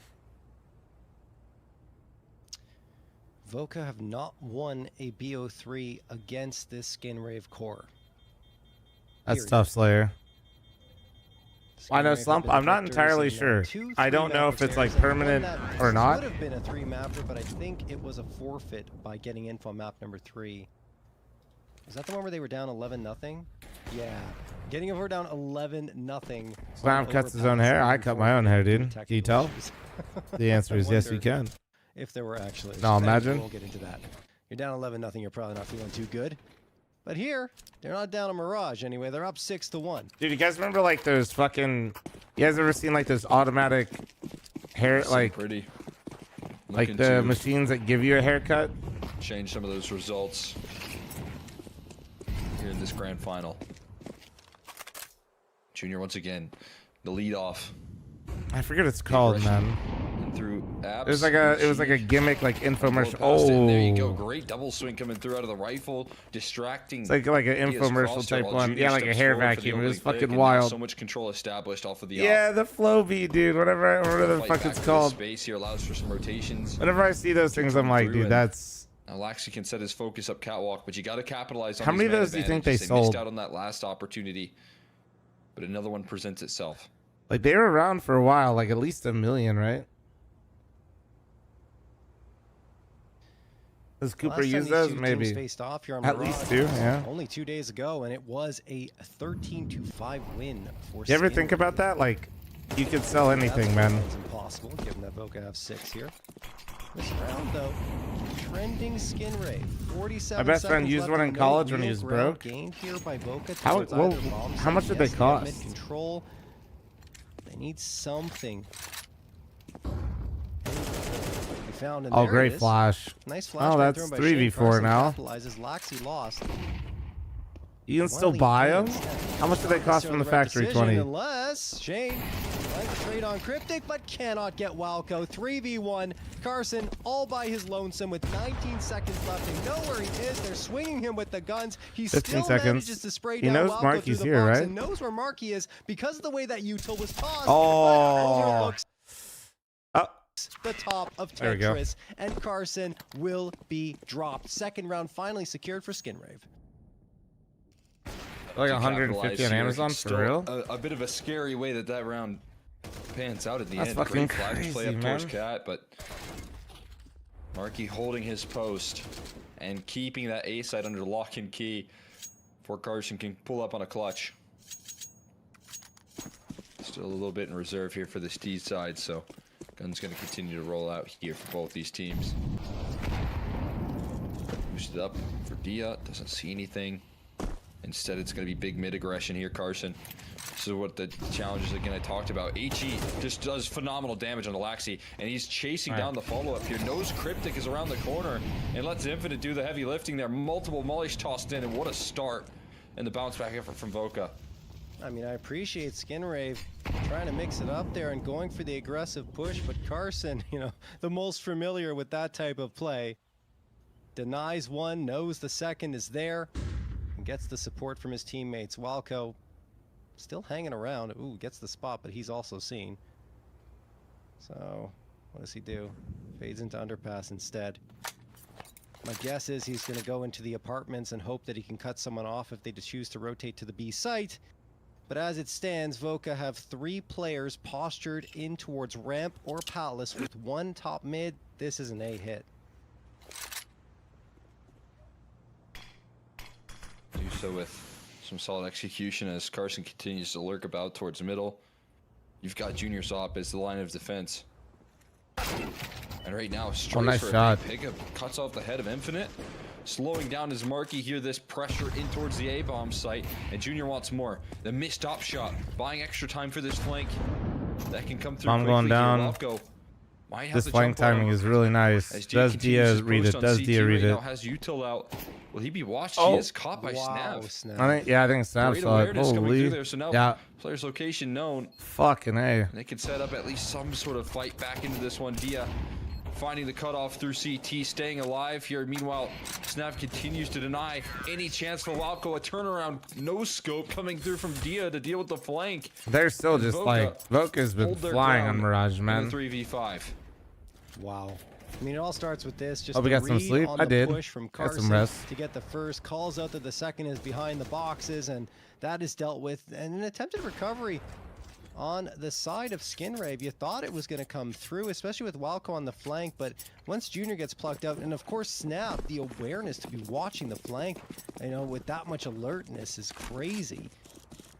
Voka have not won a BO3 against this Skinrave core. That's tough, Slayer. I know Slump. I'm not entirely sure. I don't know if it's like permanent or not. It would have been a 3-mapper, but I think it was a forfeit by getting info map number 3. Was that the one where they were down 11-0? Yeah, getting over down 11-0. Slump cuts his own hair. I cut my own hair, dude. Can you tell? The answer is yes, you can. If there were actually. No, imagine. We'll get into that. You're down 11-0. You're probably not feeling too good. But here, they're not down a Mirage anyway. They're up 6-1. Dude, you guys remember like those fucking? You guys ever seen like those automatic hair, like pretty, like the machines that give you a haircut? Change some of those results here in this grand final. Junior once again, the lead off. I forget what it's called, man. Through apps. It was like a gimmick, like infomercial. Oh, there you go. Great double swing coming through out of the rifle, distracting. It's like an infomercial type one. Yeah, like a hair vacuum. It was fucking wild. So much control established off of the. Yeah, the fl0m, dude. Whatever the fuck it's called. Space here allows for some rotations. Whenever I see those things, I'm like, dude, that's. Now Laxi can set his focus up catwalk, but you got to capitalize on. How many of those do you think they sold? Missed out on that last opportunity, but another one presents itself. Like they were around for a while, like at least 1 million, right? Does Cooper use those? Maybe. Faced off here on at least 2, yeah. Only 2 days ago, and it was a 13-5 win for. You ever think about that? Like, you could sell anything, man. It's impossible, given that Voka have 6 here. This round, though, trending Skinrave. 47. My best friend used one in college when he was broke. Gained here by Voka. How much did they cost? Control. They need something. Found, and great flash. Nice flash. Oh, that's 3v4 now. Laxi lost. You can still buy them? How much do they cost from the factory? 20. Unless Shane tries to trade on Cryptic, but cannot get Walco. 3v1. Carson all by his lonesome with 19 seconds left. They know where he is. They're swinging him with the guns. He still manages to spray down Walco through the box and knows where Marky is because of the way that util was tossed. Oh. The top of Tetris, and Carson will be dropped. Second round finally secured for Skinrave. Like 150 on Amazon for real? A bit of a scary way that round pans out at the end. That's fucking crazy, play up towards Cat, but Markey holding his post and keeping that A side under lock and key before Carson can pull up on a clutch. Still a little bit in reserve here for this D side, so gun's going to continue to roll out here for both these teams. Boosted up for Dia, doesn't see anything. Instead, it's going to be big mid aggression here, Carson. This is what the challenges again I talked about. HE just does phenomenal damage on the Laxi, and he's chasing down the follow-up here. Knows Cryptic is around the corner and lets Infinite do the heavy lifting there. Multiple mollies tossed in, and what a start. And the bounce back effort from Voka. I mean, I appreciate Skinrave trying to mix it up there and going for the aggressive push, but Carson, you know, the most familiar with that type of play, denies one, knows the second is there, and gets the support from his teammates. Walco still hanging around. Ooh, gets the spot, but he's also seen. So, what does he do? Fades into underpass instead. My guess is he's going to go into the apartments and hope that he can cut someone off if they choose to rotate to the B site. But as it stands, Voka have 3 players postured in towards ramp or palace with 1 top mid. This is an A hit. Do so with some solid execution as Carson continues to lurk about towards the middle. You've got Junior Zop as the line of defense. And right now, straight nice for shot. a big pickup, cuts off the head of Infinite. Slowing down his Markey here, this pressure in towards the A-bomb site. And Junior wants more. The missed up shot, buying extra time for this flank. That can come through I'm quickly going down. here. Might have This to flank jump on timing him. is really nice. As Dia Does continues Dia his read post it? on Does CT Dia read right it? now, has Util out. Will he be watched? Oh. He is caught by Snap. I think Snap Great saw it. awareness coming Holy. through there. So now Yeah. player's location known. Fucking A. And they can set up at least some sort of fight back into this one. Dia finding the cutoff through CT, staying alive here. Meanwhile, Snap continues to deny any chance for Walco. A turnaround, no scope coming through from Dia to deal with the flank. They're still And just Voka like, Voka's been hold their flying on ground Mirage, in man. a 3v5. Wow. I mean, it all starts with this. Just Oh, we the got some read sleep? on I the did. push from Got some Carson rest. to get the first. Calls out that the second is behind the boxes, and that is dealt with. And an attempted recovery on the side of Skinrave. You thought it was going to come through, especially with Walco on the flank, but once Junior gets plucked out, and of course Snap, the awareness to be watching the flank, you know, with that much alertness is crazy.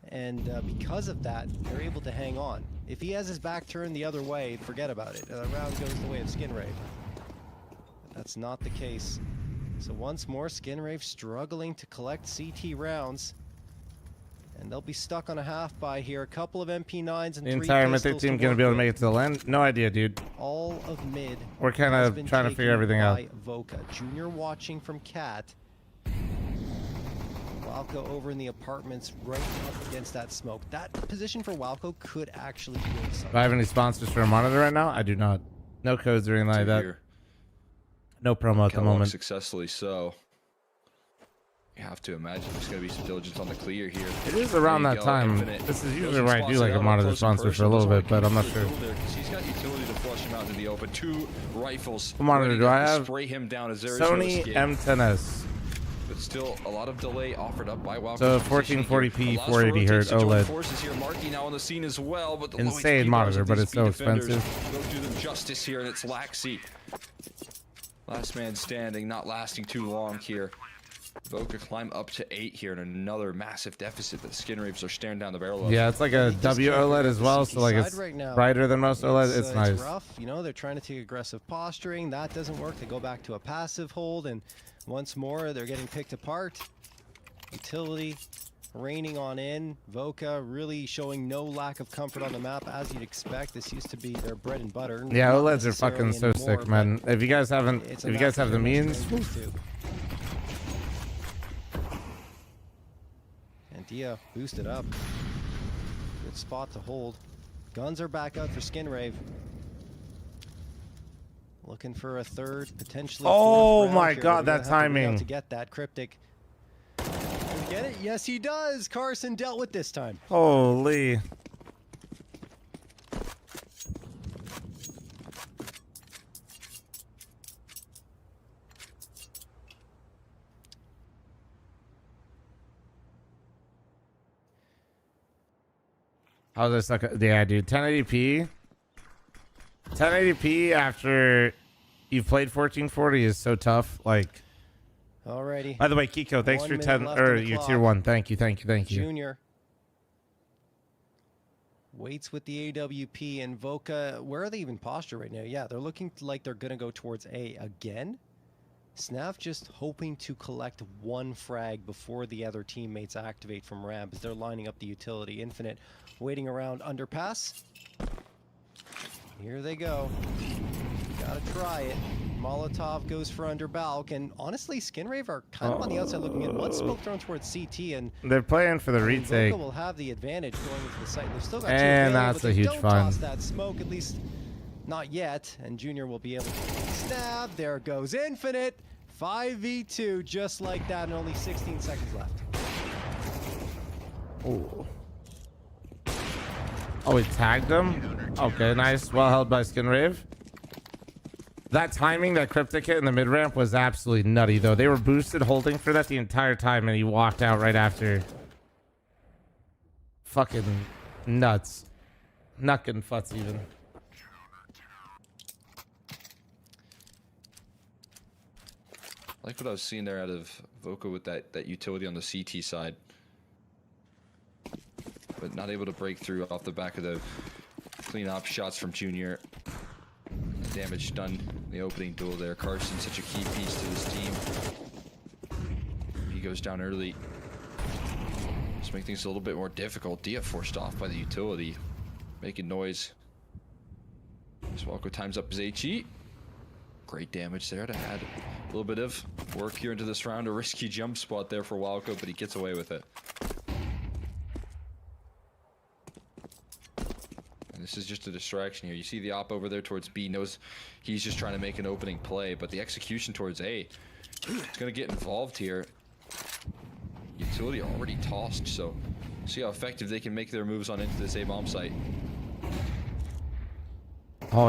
And because of that, they're able to hang on. If he has his back turned the other way, forget about it. The round goes the way of Skinrave. But that's not the case. So once more, Skinrave struggling to collect CT rounds. And they'll be stuck on a half by here. A couple of MP9s and The 3 entire Mythic pistols team to gonna work be able to with. make it to the land? No idea, dude. All of mid. We're kind has of been trying to figure taken everything out. by Voka. Junior watching from Cat. Walco over in the apartments right up against that smoke. That position for Walco could actually yield something. Do I have any sponsors for a monitor right now? I do not. No codes or anything like that. Here. No promo at the Catalog moment. successfully so. You have to imagine there's going to be some diligence on the clear here. It is around There that you go, time. Infinite. This is usually Goes where and I do spots like it a out monitor close and sponsor for a personal. little Doesn't bit, but I'm not keep sure. the field there 'cause he's got utility to flush him out into the open. 2 rifles. What monitor ready do to I have? Spray him down as there is no Sony escape. M10s. But still, a lot of delay offered up by Walco. So 1440p, 480 hertz OLED. Forces here, Markey now on the scene as well, but the low Insane HP monitor, bars of but these it's so speed defenders expensive. Don't do them justice here, and it's Laxi. Last man standing, not lasting too long here. Voka climb up to 8 here, and another massive deficit that Skinraves are staring down the barrel of. Yeah, it's like a W OLED as well, so like it's right now, brighter than most OLED. It's nice. It's rough. You know, they're trying to take aggressive posturing. That doesn't work. They go back to a passive hold, and once more, they're getting picked apart. Utility raining on in. Voka really showing no lack of comfort on the map, as you'd expect. This used to be their bread and butter. Yeah, Not OLEDs are fucking necessarily so anymore, sick, man. but If you guys haven't, it's if a you guys have the knack means, they're used to. And Dia boosted up. Good spot to hold. Guns are back out for Skinrave. Looking for a third, potentially. Oh fourth round my here. God, They're that gonna have to wait out timing. to get that Cryptic. Can we get it? Yes, he does. Carson dealt with this time. holy. How does this suck? Yeah, dude. 1080p. 1080p after You've played 1440 is so tough. Like, alrighty. By the way, Kiko, thanks for your 10 or your tier 1. Thank you. Junior waits with the AWP and Voka. Where are they even postured right now? Yeah, they're looking like they're gonna go towards A again. Snaf just hoping to collect one frag before the other teammates activate from ramp as they're lining up the utility. Infinite waiting around underpass. Here they go. Gotta try it. Molotov goes for under Balk, and honestly, Skinrave are kind of on the outside looking in. One smoke thrown towards CT, and they're playing for the retake. Voka will have the advantage going into the site. They've still got and that's a huge don't fun. Toss that smoke, at least not yet. And Junior will be able to snap. There goes Infinite. 5v2, just like that, and only 16 seconds left. Oh, he tagged him? Okay, nice. Well held by Skinrave. That timing, that cryptic hit in the mid-ramp was absolutely nutty, though. They were boosted holding for that the entire time, and he walked out right after. Fucking nuts. Nuckin' futs, even. I like what I was seeing there out of Voka with that utility on the CT side. But not able to break through off the back of the clean up shots from Junior. Damage done in the opening duel there. Carson, such a key piece to this team. He goes down early. Just make things a little bit more difficult. Dia forced off by the utility. Making noise. Swalko times up his HE. Great damage there to add a little bit of work here into this round. A risky jump spot there for Walco, but he gets away with it. And this is just a distraction here. You see the op over there towards B, knows he's just trying to make an opening play, but the execution towards A, it's going to get involved here. Utility already tossed, so see how effective they can make their moves on into this A bomb site. Oh,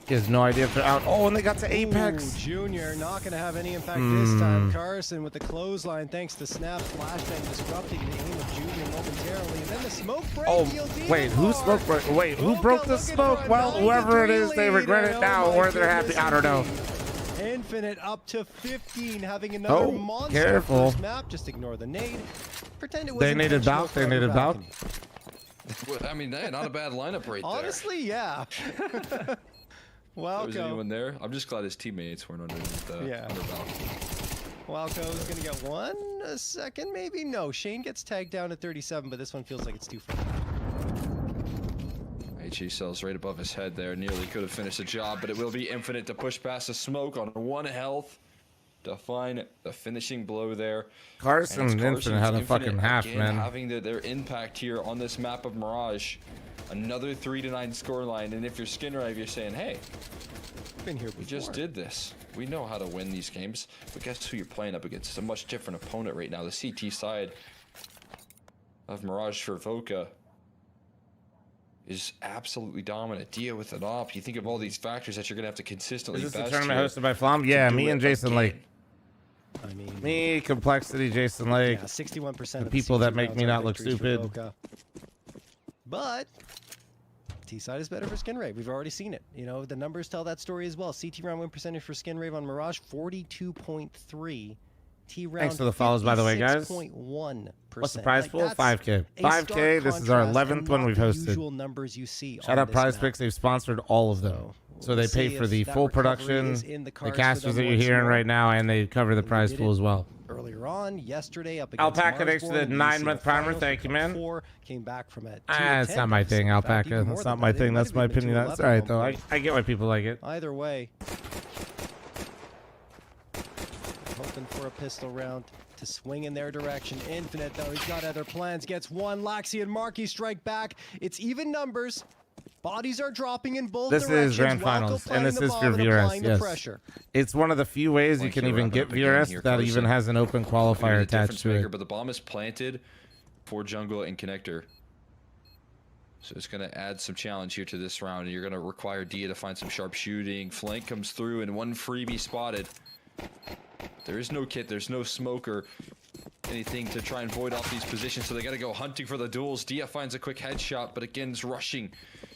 he has no idea if they're out. Oh, and they got to Apex. Ooh, Junior not going to have any impact this time. Carson with the clothesline thanks to Snap. Flashbang disrupting the aim of Junior momentarily. And then the smoke break. Oh, wait, who smoke break? Wait, who broke the smoke? Well, whoever it is, they regret it now, or they're happy. I don't know. Infinite up to 15, having another monster careful. first map. Just ignore the nade. Pretend it was They needed Balk. They needed Balk. I mean, hey, not a bad lineup right there. Honestly, yeah. Welcome. Was anyone there? I'm just glad his teammates weren't underneath the underbound. Walco's gonna get a second, maybe? No, Shane gets tagged down at 37, but this one feels like it's too far. HE cells right above his head there. Nearly could have finished the job, but it will be Infinite to push past the smoke on 1 health to find the finishing blow there. Carson and Infinite had a fucking half, again, man. Having their impact here on this map of Mirage. Another 3-9 scoreline, and if you're Skinrave, you're saying, hey, been here before. We just did this. We know how to win these games, but guess who you're playing up against? It's a much different opponent right now. The CT side of Mirage for Voka is absolutely dominant. Dia with an op. You think of all these factors that you're going to have to consistently Is this best the tournament here hosted by fl0m? Yeah, me and Jason Lake. I mean, me, Complexity, Jason Lake. Yeah, 61% the of people the that make me not look stupid. But T-side is better for Skinrave. We've already seen it. You know, the numbers tell that story as well. CT round win percentage for Skinrave on Mirage, 42.3. T round. Thanks for the follows, by the way, guys. 56.1%. What's the prize pool? 5K. 5K. This is our 11th one we've hosted. Numbers you see Shout out PrizePicks. They've sponsored all of them. So they pay for the full production, the casters that you're hearing right now, and they cover the prize pool as well. Earlier on, yesterday, up against Alpaca, thanks for the 9-month primer. Thank you, man. Came back from it. It's not my thing, Alpaca. That's not my thing. That's my opinion. That's all right, though. I get why people like it. Either way, hoping for a pistol round to swing in their direction. Infinite, though, he's got other plans. Gets one. Laxi and Marky strike back. It's even numbers. Bodies are dropping in both directions. This is Grand Finals, and this is for VRS, yes. It's one of the few ways you can even get VRS that even has an open qualifier attached to it. But the bomb is planted for jungle and connector. So it's going to add some challenge here to this round. You're going to require Dia to find some sharp shooting. Flank comes through, and one freebie spotted. There is no kit, there's no smoker, anything to try and void off these positions, so they got to go hunting for the duels. Dia finds a quick headshot, but again, is rushing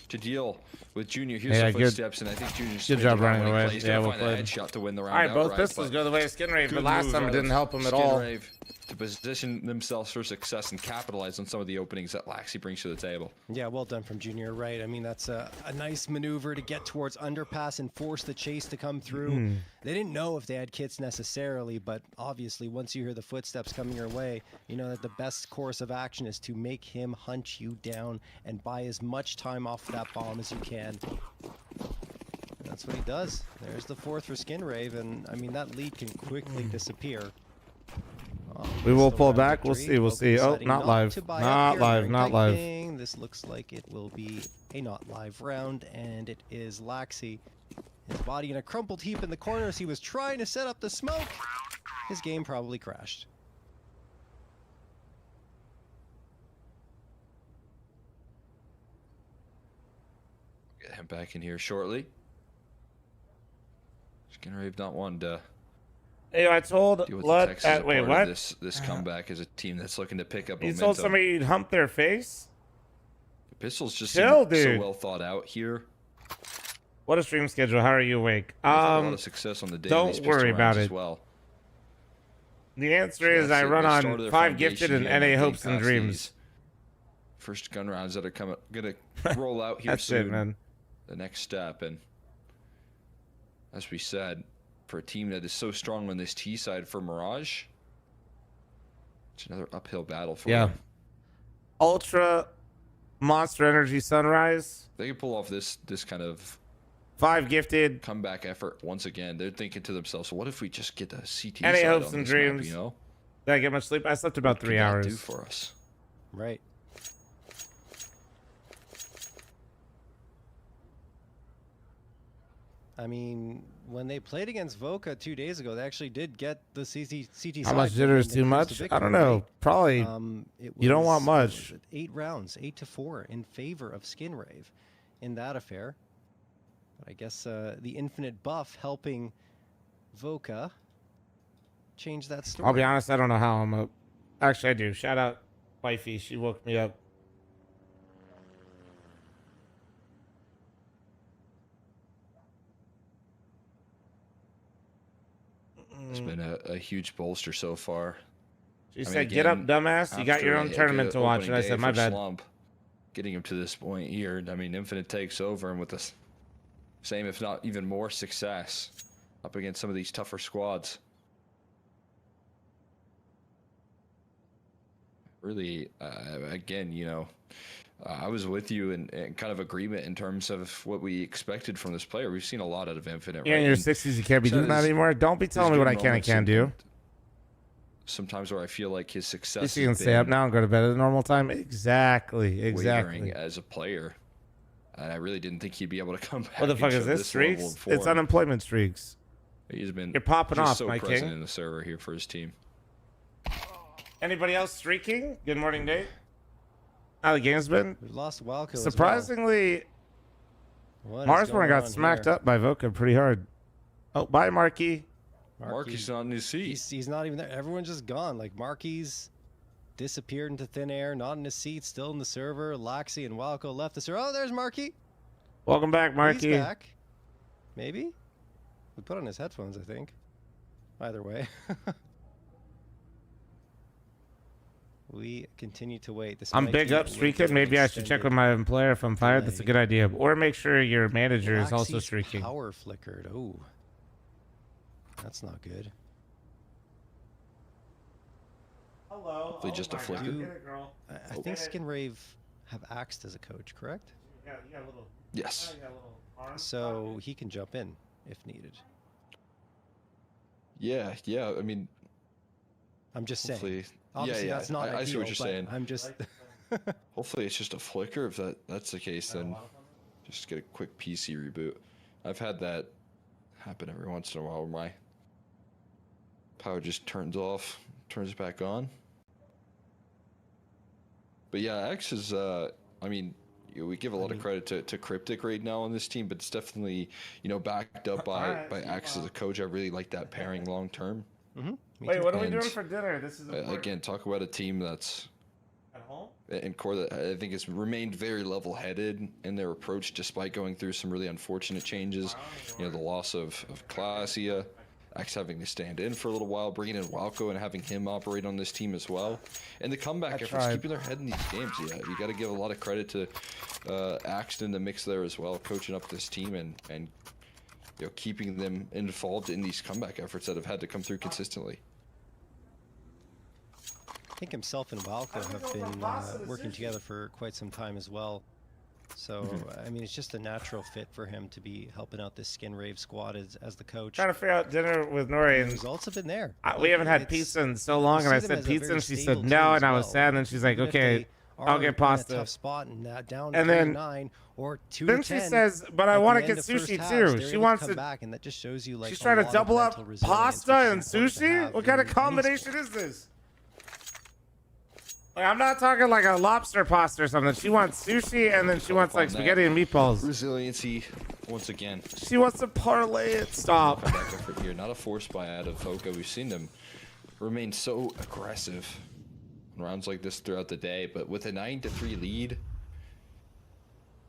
to deal with Junior. Here's the footsteps, and I think Junior's good job running away. He's yeah, gonna well find that played. headshot to win the round. All right, both outright, pistols go the way of Skinrave, but last time it didn't help him at all. To position themselves for success and capitalize on some of the openings that Laxi brings to the table. Yeah, well done from Junior, right? I mean, that's a nice maneuver to get towards underpass and force the chase to come through. They didn't know if they had kits necessarily, but obviously once you hear the footsteps coming your way, you know that the best course of action is to make him hunt you down and buy as much time off that bomb as you can. And that's what he does. There's the 4th for Skinrave, and I mean, that lead can quickly disappear. We will pull back. We'll see. We'll see. Oh, not live. Not live. Not live. This looks like it will be a not live round, and it is Laxi. His body in a crumpled heap in the corner as he was trying to set up the smoke. His game probably crashed. Get him back in here shortly. Skinrave not one to. Hey, I told wait, what? This comeback is a team that's looking to pick up You momentum. told somebody you'd hump their face? The pistols just Chill, seem dude. so well thought out here. What a stream schedule. How are you awake? A lot of success on the day. Don't worry about it. As well. The answer is I run on 5 gifted and NA hopes and dreams. First gun rounds that are gonna roll out here That's soon. it, man. The next step, and as we said, for a team that is so strong on this T side for Mirage, it's another uphill battle for them. Ultra Monster Energy Sunrise. They can pull off this kind of 5 gifted comeback effort once again. They're thinking to themselves, "What if we just get the CT NA side hopes on and this dreams. map, you know? Did I get much sleep? I slept about 3 hours. Do for us, right? I mean, when they played against Voca 2 days ago, they actually did get the CT side. How much jitter is too much? I don't know. Probably. You don't want much. 8 rounds, 8-4 in favor of Skinrave in that affair. But I guess the infinite buff helping Voca change that story. I'll be honest, I don't know how I'm up. Actually, I do. Shout out Wifey. She woke me up. It's been a huge bolster so far. She said, "Get up, dumbass. You got your own tournament to watch." And I said, "My bad." Slump, getting him to this point here, I mean, Infinite takes over, and with the same, if not even more, success up against some of these tougher squads. Really, again, you know, I was with you in kind of agreement in terms of what we expected from this player. We've seen a lot out of Infinite. Yeah, in your 60s, you can't be doing that anymore. Don't be telling me what I can and can't do. Sometimes where I feel like his success. You can stay up now and go to bed at a normal time. Exactly. Wavering as a player, and I really didn't think he'd be able to come back. What the fuck is this? Streaks? It's unemployment streaks. He's been. You're popping off, so my present king. in the server here for his team. Anybody else streaking? Good morning, Nate. How the game's been? We lost Wildco. Surprisingly, Marsborn got smacked up by Voca pretty hard. Oh, bye, Marky. Marky's not in his seat. He's not even there. Everyone's just gone. Like, Marky's disappeared into thin air, not in his seat, still in the server. Laxi and Wildco left the server. Oh, there's Marky. Welcome back, Marky. He's back. Maybe? We put on his headphones, I think. Either way. We continue to wait. This I'm big up streaking. Maybe I should check with my employer if I'm fired. That's a good idea. Or make sure your manager is also streaking. Power flickered. Oh, that's not good. Hello. Hopefully just a flicker. I think Skinrave have axed as a coach, correct? Yes. So he can jump in if needed. Yeah. I mean, I'm just saying. Obviously, that's not I see what you're saying. I'm just. Hopefully, it's just a flicker. If that's the case, then just get a quick PC reboot. I've had that happen every once in a while where my power just turns off, turns back on. But yeah, X is. I mean, we give a lot of credit to Cryptic right now on this team, but it's definitely backed up by X as a coach. I really like that pairing long term. Wait, what are we doing for dinner? This is again, talk about a team that's at home. and core that I think has remained very level-headed in their approach despite going through some really unfortunate changes. You know, the loss of Klasia, Axe having to stand in for a little while, bringing in Walco and having him operate on this team as well. And the comeback efforts, keeping their head in these games. Yeah, you got to give a lot of credit to Axe in the mix there as well, coaching up this team and you know, keeping them involved in these comeback efforts that have had to come through consistently. I think himself and Walco have been working together for quite some time as well. So, I mean, it's just a natural fit for him to be helping out this Skin Rave squad as the coach. Trying to figure out dinner with Nori. And the results have been there. We haven't had pizza in so long, and I said pizza, and she said no, and I was sad, and she's like, okay, I'll get pasta. Tough spot and down and then 9 or 2 then she says, but I want to get sushi too. She wants to back, and that just shows you like she's trying to double up pasta and sushi. What kind of combination is this? Like, I'm not talking like a lobster pasta or something. She wants sushi, and then she wants like spaghetti and meatballs. Resiliency, once again. She wants to parlay it. Stop. Comeback effort here. Not a force buy out of Voka. We've seen them remain so aggressive in rounds like this throughout the day, but with a 9-3 lead,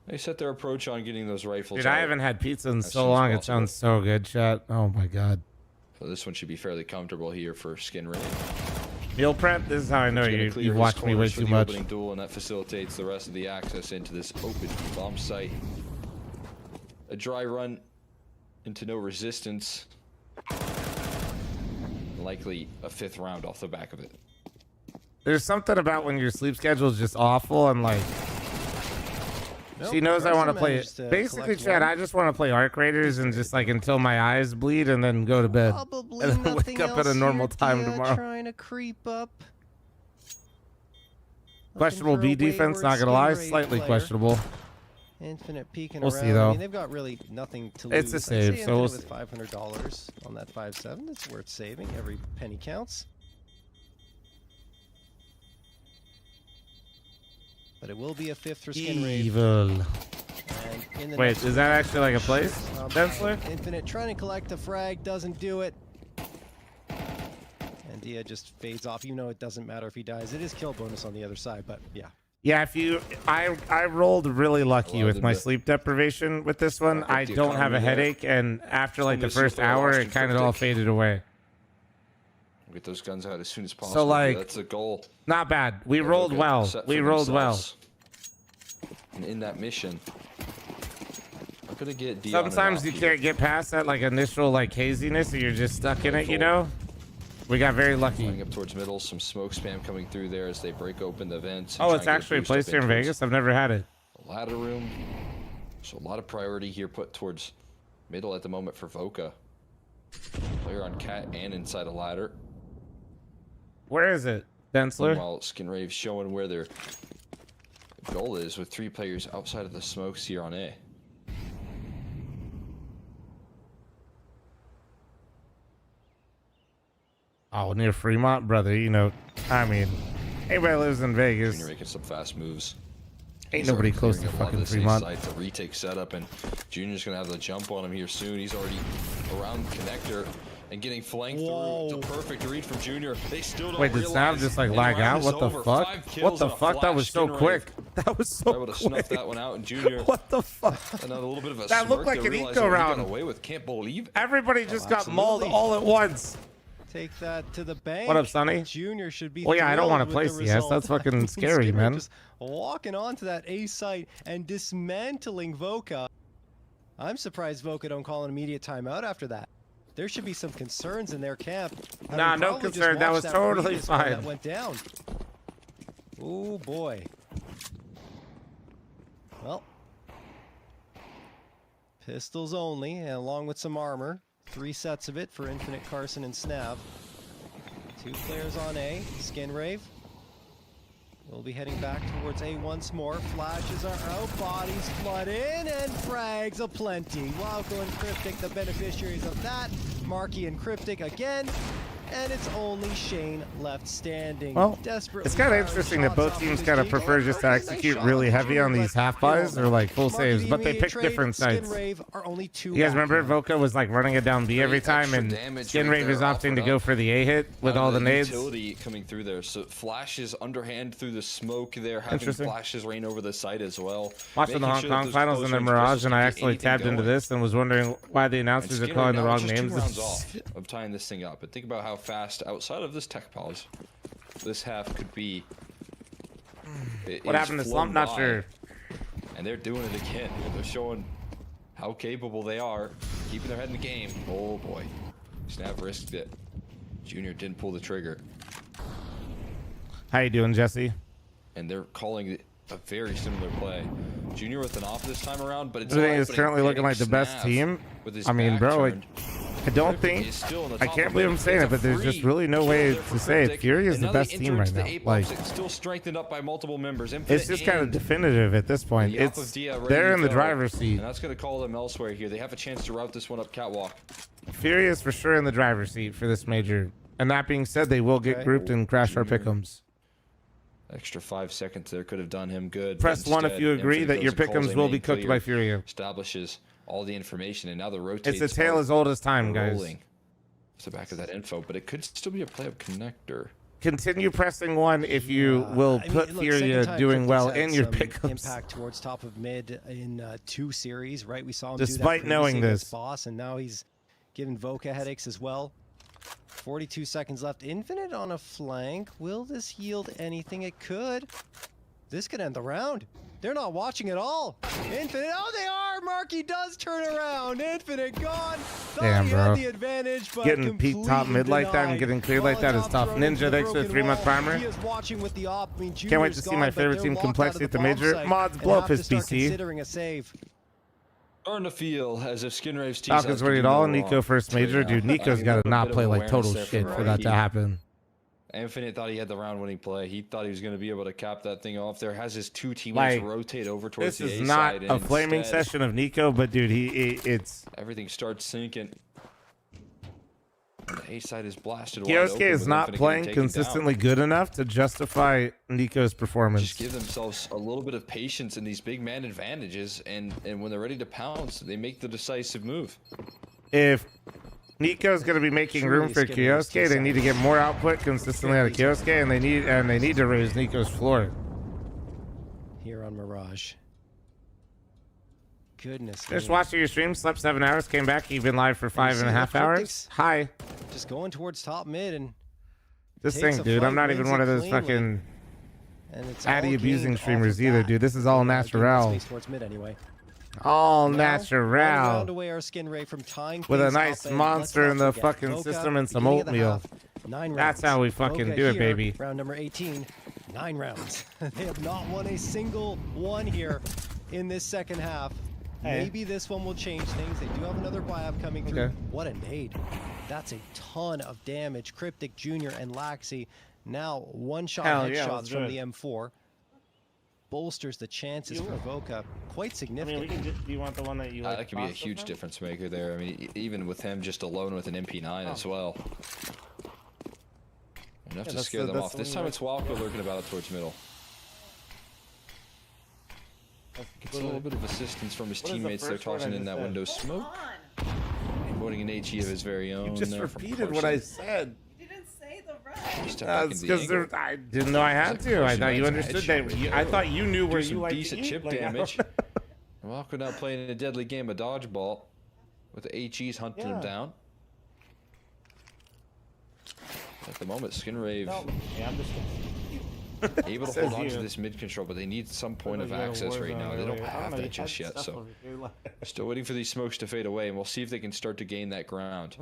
they set their approach on getting those rifles. Dude, I haven't had pizza in so long. It sounds so good, chat. Oh my god. So this one should be fairly comfortable here for Skin Rave. Meal prep. This is how I know you've watched me way too much. Duel, and that facilitates the rest of the access into this open bomb site. A dry run into no resistance. Likely a 5th round off the back of it. There's something about when your sleep schedule is just awful and like. She knows I want to play it. Basically, Chad, I just want to play Arc Raiders and just like until my eyes bleed and then go to bed. Probably and then wake up at a normal time tomorrow. Trying to creep up. Questionable B defense, not gonna lie, slightly questionable. Infinite peeking we'll around. see though. I mean, they've got really nothing to lose. It's a save, so we'll see. With $500 on that 5-7, it's worth saving. Every penny counts. But it will be a 5th for Skin Rave. Evil. Wait, is that actually like a place? Densler? Infinite trying to collect a frag, doesn't do it. And Dia just fades off. You know it doesn't matter if he dies. It is kill bonus on the other side, but yeah. Yeah, I rolled really lucky with my sleep deprivation with this one. I don't have a headache, and after like the first hour, it kind of all faded away. Get those guns out as soon as possible. So like, that's the goal. Not bad. We rolled well. We rolled well. And in that mission, I'm gonna get Dion. Sometimes you can't get past that like initial like haziness, or you're just stuck in it. You know. We got very lucky. Going up towards middle, some smoke spam coming through there as they break open the vents. Oh, it's actually a place here in Vegas. I've never had it. Ladder room. So a lot of priority here put towards middle at the moment for Voka. Player on cat and inside a ladder. Where is it, Densler? While Skin Rave showing where their goal is with 3 players outside of the smokes here on A. Oh, near Fremont, brother. You know, I mean, anybody lives in Vegas. Junior making some fast moves. Ain't nobody close to fucking Fremont. It's a retake setup, and Junior's gonna have the jump on him here soon. He's already around connector and getting flanked through. It's a perfect read from Junior. They still don't. Wait, did Sam just like lag out? What the fuck? What the fuck? That was so quick. That was so quick. Snuffed that one out, and Junior. What the fuck? Another little bit of a that looked like an eco round. Away with. Can't believe it. Everybody just got mauled all at once. Take that to the bank. What up, Sonny? Junior should be. Well, yeah, I don't want to play CS. That's fucking scary, man. Just walking onto that A site and dismantling Voka. I'm surprised Voka don't call an immediate timeout after that. There should be some concerns in their camp. Nah, no concern. That was totally fine. That went down. Oh boy. Well, pistols only, and along with some armor. 3 sets of it for Infinite, Carson, and Snav. 2 players on A. Skin Rave. We'll be heading back towards A once more. Flashes are out, bodies flood in, and frags aplenty. Walco and Cryptic, the beneficiaries of that. Marky and Cryptic again. and it's only Shane left standing. Well, Desperately it's kind of firing interesting shots that both off teams his kind of G. prefer just to Nice execute shot really off the heavy on Junior, these but half buys or like full Mark saves, the but they immediate pick trade, different sides. Skinrave are only 2 You guys back remember now. Voka was like running it down B every time, and Skinrave is opting to go for the A hit with all the nades. Utility coming through there, so flashes underhand through the smoke there, having flashes rain over the site as well. Watching the Hong Kong finals and the Mirage, and I actually tabbed into this and was wondering why the announcers are calling the wrong names. 2 rounds off of tying this thing up, but think about how fast outside of this tech pause this half could be. What happened to Slump? Not sure. And they're doing it again. They're showing how capable they are, keeping their head in the game. Oh boy, Snap risked it. Junior didn't pull the trigger. How you doing, Jesse? And they're calling it a very similar play. Junior with an off this time around, but it's I think it's currently looking like the best team. I mean, bro, I don't think, I can't believe I'm saying it, but there's just really no way to say it. Fury is the best team right now. Like, still strengthened up by multiple members. it's just kind of definitive at this point. It's they're in the driver's seat. And that's going to call them elsewhere here. They have a chance to route this one up catwalk. Fury is for sure in the driver's seat for this major. And that being said, they will get grouped and crash our pick'ems. Extra 5 seconds there could have done him good. Press 1 if you agree that your pick'ems will be cooked by Fury. Establishes all the information, and now the rotates. It's a tale as old as time, guys. It's the back of that info, but it could still be a play up connector. Continue pressing 1 if you will put Fury doing well in your pick'ems. Impact towards top of mid in 2 series, right? We saw him despite do that knowing this. Boss, and now he's giving Voka headaches as well. 42 seconds left. Infinite on a flank. Will this yield anything? It could. This could end the round. They're not watching at all. Infinite. Oh, they are. Marky does turn around. Infinite gone. Damn, bro. The advantage, but getting peak top mid like that and getting cleared like that is tough. Ninja, thanks for the 3-month primer. Can't wait to see my favorite team complexity at the major. Mods, blow up his PC. Considering a save. Starting to feel as if Skinrave's team Falcons ready at all. Nico first major. Dude, Nico's got to not play like total shit for that to happen. Infinite thought he had the round-winning play. He thought he was going to be able to cap that thing off there. Has his 2 teammates rotate over towards the A side. This is not a flaming session of Nico, but dude, it's... Everything starts sinking. The A side is blasted. Kioske is not playing consistently good enough to justify Nico's performance. Just give themselves a little bit of patience in these big man advantages, and when they're ready to pounce, they make the decisive move. If Nico's going to be making room for Kioske, they need to get more output consistently out of Kioske, and they need to raise Nico's floor. Here on Mirage. Goodness. Just watching your stream, slept 7 hours, came back, you've been live for 5.5 hours. Hi. Just going towards top mid and this thing, dude. I'm not even one of those fucking Addy abusing streamers either, dude. This is all natural. All natural. With a nice monster in the fucking system and some oatmeal. That's how we fucking do it, baby. Round number 18. 9 rounds. They have not won a single one here in this second half. Maybe this one will change things. They do have another buy-up coming through. Okay. What a nade. That's a ton of damage. Cryptic Jr. and Laxi now one-shot headshots from the M4. Bolsters the chances for Voka quite significant. I mean, do you want the one that you like? That could be a huge difference maker there. I mean, even with him just alone with an MP9 as well. Enough to scare them off. This time it's Walker lurking about it towards middle. Gets a little bit of assistance from his teammates. They're tossing in that window smoke. Putting an HE of his very own. You just repeated what I said. You didn't say the rest. Because I didn't know I had to. I thought you understood that. I thought you knew where you like decent chip damage. Walker now playing a deadly game of dodgeball with the HEs hunting him down. At the moment, Skinrave able to hold on to this mid control, but they need some point of access right now. They don't have that just yet, so still waiting for these smokes to fade away, and we'll see if they can start to gain that ground.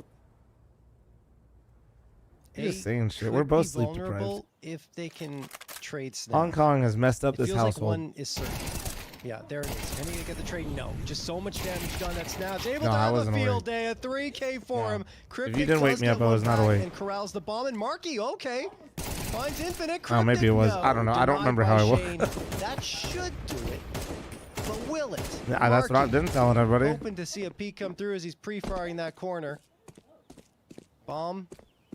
You're just saying shit. We're both sleep deprived. If they can trade snaps. Hong Kong has messed up this household. Like one is certain. Yeah, there it is. Can he get the trade? No. Just so much damage done. That's now able to have a field day. A 3K for him. If you didn't wake me up, I was not awake. And corrals the bomb. And Marky, okay. Finds Infinite. Oh, maybe it was. I don't know. I don't remember how I was. That should do it. But will it? Yeah, that's what I've been telling everybody. Hoping to see a peek come through as he's pre-firing that corner. Bomb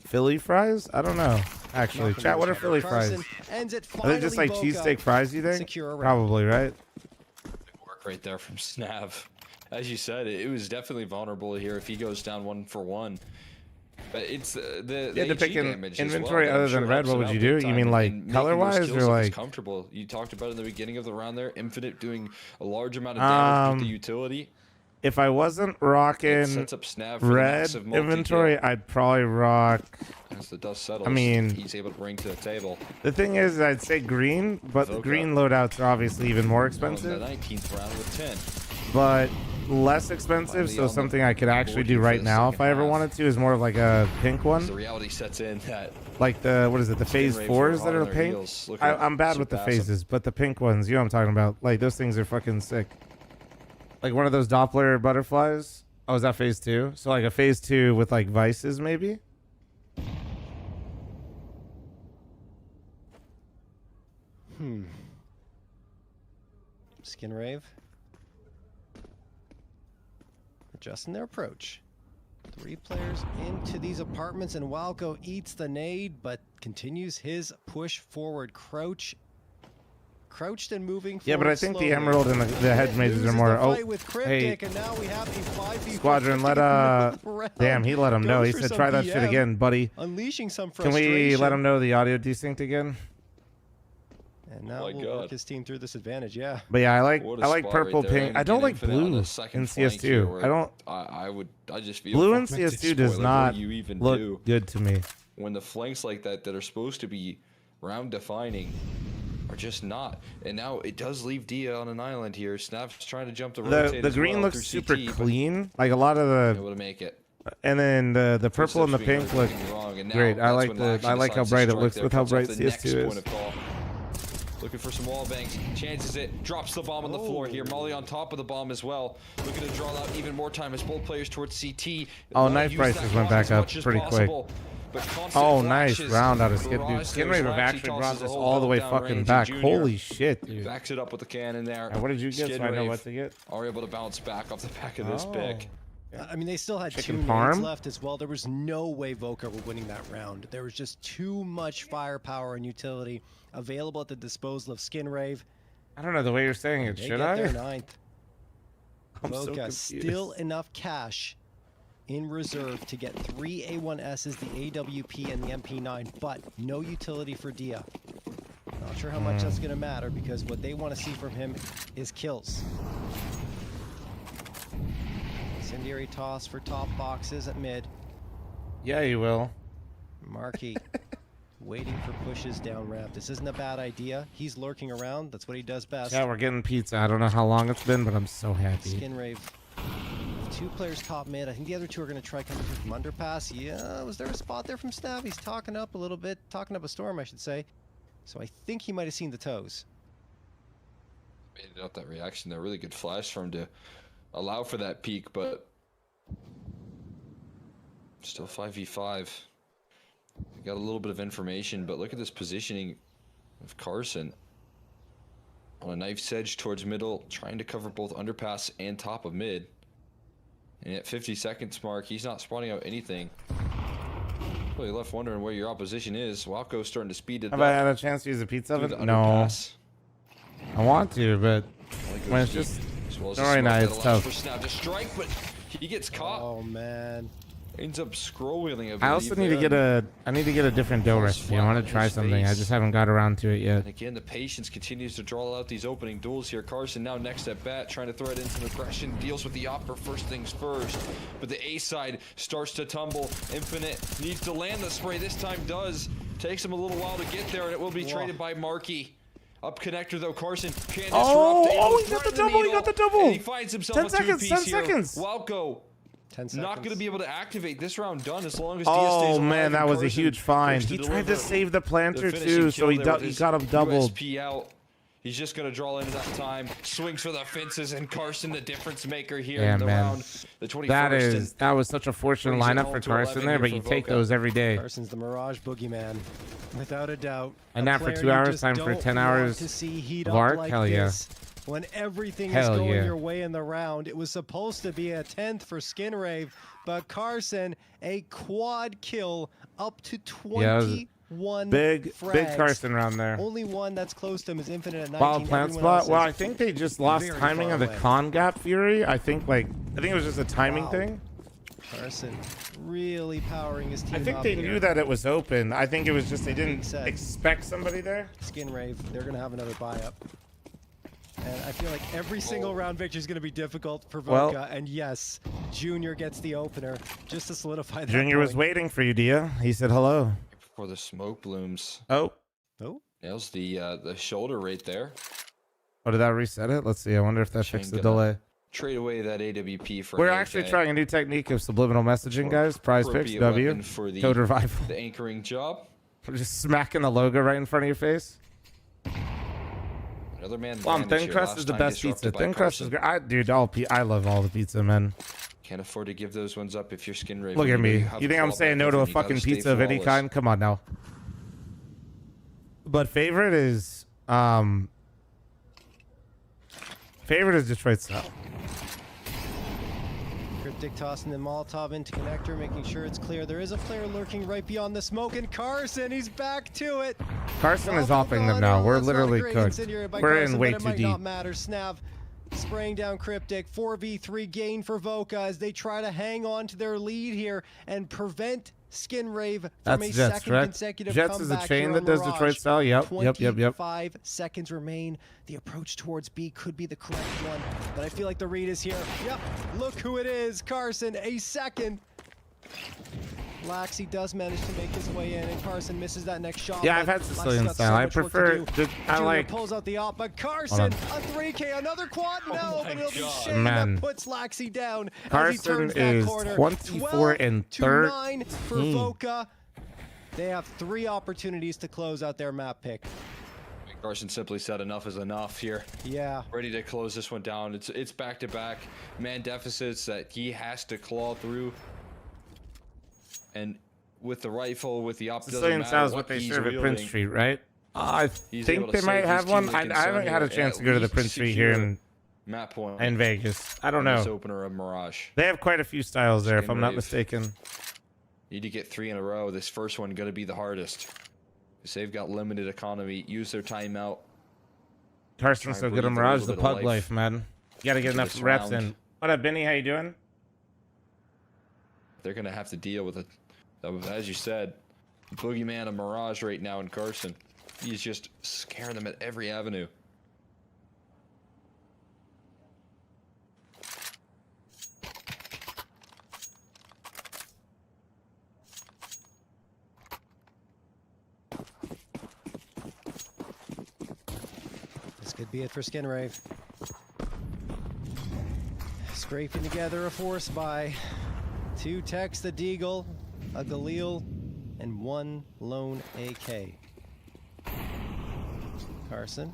Philly fries? I don't know. Actually, chat, what are Philly fries? Are they just like cheesesteak fries, you think? Probably, right? Work right there from Snav. As you said, it was definitely vulnerable here if he goes down 1 for 1. But it's the to pick an damage inventory as well, other than red. What would you do? You mean like color wise or like comfortable? You talked about in the beginning of the round there, Infinite doing a large amount of damage with the utility. If I wasn't rocking red inventory, I'd probably rock. As the dust settles, I mean, he's able to bring to the table. The thing is, I'd say green, but the green loadouts are obviously even more expensive. The 19th round with 10. But less expensive, so something I could actually do right now if I ever wanted to is more of like a pink one. The reality sets in that like the what is it, the phase 4s that are pink? I'm bad with the phases, but the pink ones, you know what I'm talking about. Like those things are fucking sick. Like one of those Doppler butterflies. Oh, is that phase 2? So like a phase 2 with like vices maybe? Skin Rave. Adjusting their approach. 3 players into these apartments, and Walco eats the nade, but continues his push forward. Crouched and moving forward. Yeah, but I think slowly. the Emerald and the Hedge Mazes are more. Oh, hey, and now we have a Squadron, damn, he let him know. He said, try that shit again, buddy. Unleashing some Can we let him know the audio desync again? And now we'll work his team through this advantage, yeah. But yeah, I like purple, pink. I don't like blue in CS2. I just feel blue in CS2 does not look good to me. When the flanks like that are supposed to be round defining are just not. And now it does leave Dia on an island here. Snap's trying to jump the rotate. The green looks super clean. Like a lot of the able to make it. And then the purple and the pink look great. I like how bright it looks with how bright CS2 is. Looking for some wall bangs, chances it, drops the bomb on the floor here. Molly on top of the bomb as well. Looking to draw out even more time as both players towards CT. Oh, knife prices went back up pretty quick. Oh, nice round out of Skid. Dude, Skin Rave have actually brought this all the way fucking back. Holy shit, dude. Backs it up with the cannon there. And what did you get so I know what to get? Are able to bounce back off the back of this pick. I mean, they still had 2 nades left as well. There was no way Voka were winning that round. There was just too much firepower and utility available at the disposal of Skin Rave. I don't know the way you're saying it. Should I? Their 9th. Voka still enough cash in reserve to get 3 A1Ss, the AWP, and the MP9, but no utility for Dia. Not sure how much that's going to matter because what they want to see from him is kills. Incendiary toss for top boxes at mid. Yeah, you will. Marky waiting for pushes down ramp. This isn't a bad idea. He's lurking around. That's what he does best. Yeah, we're getting pizza. I don't know how long it's been, but I'm so happy. Skin Rave. 2 players top mid. I think the other 2 are going to try coming through from underpass. Yeah, was there a spot there from Snav? He's talking up a little bit. Talking up a storm, I should say. So I think he might have seen the toes. Made out that reaction there. Really good flash for him to allow for that peak, but still 5v5. Got a little bit of information, but look at this positioning of Carson on a knife's edge towards middle, trying to cover both underpass and top of mid. And at 50 seconds mark, he's not spotting out anything. Really left wondering where your opposition is. Walco's starting to speed it up. Have I had a chance to use a pizza oven? No. I want to, but when it's just right now, it's tough. To strike, but he gets caught. Oh man. Ends up scroll wheeling. I also need to get a different dough recipe. I want to try something. I just haven't got around to it yet. And again, the patience continues to draw out these opening duels here. Carson now next at bat, trying to throw it into aggression. Deals with the opera first things first. But the A side starts to tumble. Infinite needs to land the spray. This time does. Takes him a little while to get there, and it will be traded by Marky. Up connector though, Carson can't disrupt. Oh, he got the double. He got the double. And he finds himself 10 a seconds. 10 seconds. Walco. 10 seconds. Not going to be able to activate this round done as long as Oh stays man, that was a Carson huge find. He tried to save the planter too, so he got him doubled. USP out. He's just going to draw into that time. Swings for the fences, and Carson, the difference maker here in the round. The 21st. That was such a fortunate lineup for Carson there, but you take those every day. Carson's the Mirage Boogeyman, without a doubt. And now for 2 hours, time for 10 hours of arc? Hell yeah. when everything Hell is going yeah. your way in the round. It was supposed to be a 10th for Skinrave, but Carson, a quad kill up to 21 big frags. Carson round there. Only one that's close to him is Infinite at 19. Wild plant Everyone else spot. Well, is I think they just lost very timing far on the away. con gap Fury. I think it was just a timing thing. Carson really powering his team I think up they here. knew that it was open. I think it was just they didn't expect somebody there. Skinrave, they're going to have another buy up. And I feel like every single round victory is going to be difficult for Voka. Well- And yes, Junior gets the opener just to solidify that Junior was point. waiting for you, Dia. He said hello. Before the smoke blooms. Oh. Nails the shoulder right there. Oh, did that reset it? Let's see. I wonder if that fixed the delay. Trade away that AWP for We're an actually AK. trying a new technique of subliminal messaging, guys. PrizePicks, Appropriate W. weapon for the, Code Revival. the anchoring job. We're just smacking the logo right in front of your face. Another man. Thin crust is the best pizza. Thin crust is great. I love all the pizza, man. Can't afford to give those ones up if you're Skinrave. Look at me. You think I'm saying no to a fucking pizza of any kind? Come on now. But favorite is Detroit style. Cryptic tossing the Molotov into connector, making sure it's clear. There is a player lurking right beyond the smoke, and Carson, he's back to it. Carson is offing them now. We're literally cooked. We're in way too Might deep. not matter. Snav spraying down Cryptic. 4v3 gain for Voka as they try to hang on to their lead here and prevent Skinrave from That's a Jets, second correct? consecutive Jets is a comeback chain here that on does Mirage. Detroit style. Yep. 25 seconds remain. The approach towards B could be the correct one, but I feel like the read is here. Yep, look who it is. Carson, a second. Laxi does manage to make his way in, and Carson misses that next shot. Yeah, I've but had Laxi's Sicilian got so style. I much work to prefer. do. I Junior like. pulls out the op, but Carson, a 3K, another quad. No, but it'll be Shane Man. that puts Laxi down as he Carson turns that is corner. 24 and 12-9 for 13. Voka. They have 3 opportunities to close out their map pick. Carson simply said enough is enough here. Yeah. Ready to close this one down. It's back-to-back man deficits that he has to claw through. And with the rifle, with the op, doesn't Sicilian matter style is what what they he's serve at Prince wielding. Street, right? I He's think able to they might save have his one. team I the haven't had a concern chance here, to go to the at Prince least Street here secure in map point Vegas. I don't on this know. opener of Mirage. They have quite a few styles there, if I'm not Skinrave. mistaken. Need to get 3 in a row. This first one going to be the hardest. Because they've got limited economy. Use their timeout. Carson's Try so and good on breathe a Mirage, little the bit of pug life, man. You gotta get into enough this reps round. in. What up, Benny? How you doing? They're going to have to deal with it. As you said, the boogeyman of Mirage right now in Carson. He's just scaring them at every avenue. This could be it for Skinrave. Scraping together a force buy. 2 techs, the Deagle, a Galil, and 1 lone AK. Carson.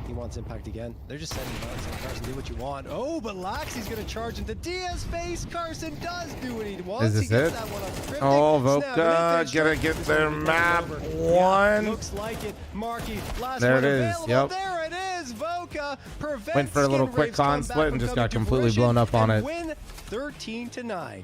He wants impact again. They're just setting him out, saying, Carson, do what you want. Oh, but Laxi's going to charge into Dia's face. Carson does do what he wants. Is this he gets it? that one off Cryptic. Oh, Snap, Voka, mid-pitch gotta strike. get This their one map over. one. Yeah, looks like it. Marky, last There one it is, available. yep. There it is. Voka prevents Went for a little quick Skinrave's con comeback split and from just coming got to completely fruition blown up on and it. Win 13-9.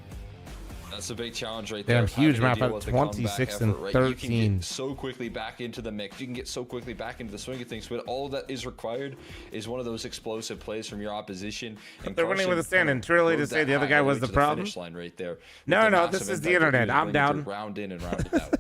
That's a big challenge right Damn, there. huge having map to deal at with the comeback 26 and effort, right? You can 13. get so quickly back into the mix. You can get so quickly back into the swing of things. But all that is required is one of those explosive plays from your opposition. And They're winning with a Carson stand, kind and of too early to rode say that the other high guy all the was way the to problem. finish line right there. No, With the no, massive this is the impact internet. that I'm he was willing to down. round in and round it out.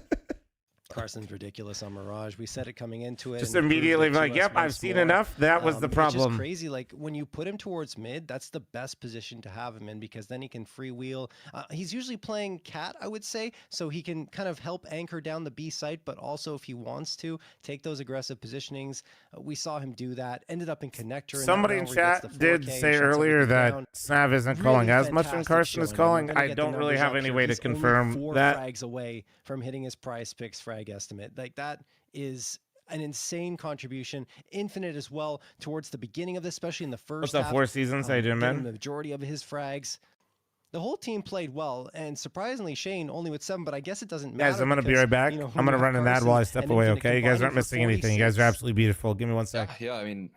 Carson's ridiculous on Mirage. We said it coming into it. Just and he proved immediately it to like, us yep, I've once seen more. enough. That was the It's problem. just crazy. Like when you put him towards mid, that's the best position to have him in because then he can freewheel. He's usually playing cat, I would say, so he can kind of help anchor down the B site, but also if he wants to take those aggressive positionings. We saw him do that. Ended up in connector. Somebody in chat did say earlier that Snav isn't calling as much as Carson is calling. I don't really have any way to confirm that. Frags away from hitting his PrizePicks frag estimate. Like that is an insane contribution. Infinite as well towards the beginning of this, especially in the first What's up, half. 4 Seasons? How you doing, Getting man? the majority of his frags. The whole team played well, and surprisingly, Shane only with 7, but I guess it doesn't matter. Guys, I'm going to be because, right back. you know, I'm going to when run an ad Carson while I step and away, Infinite okay? You guys combining aren't for missing anything. You guys are 46. absolutely beautiful. Give me 1 sec. Yeah, I mean,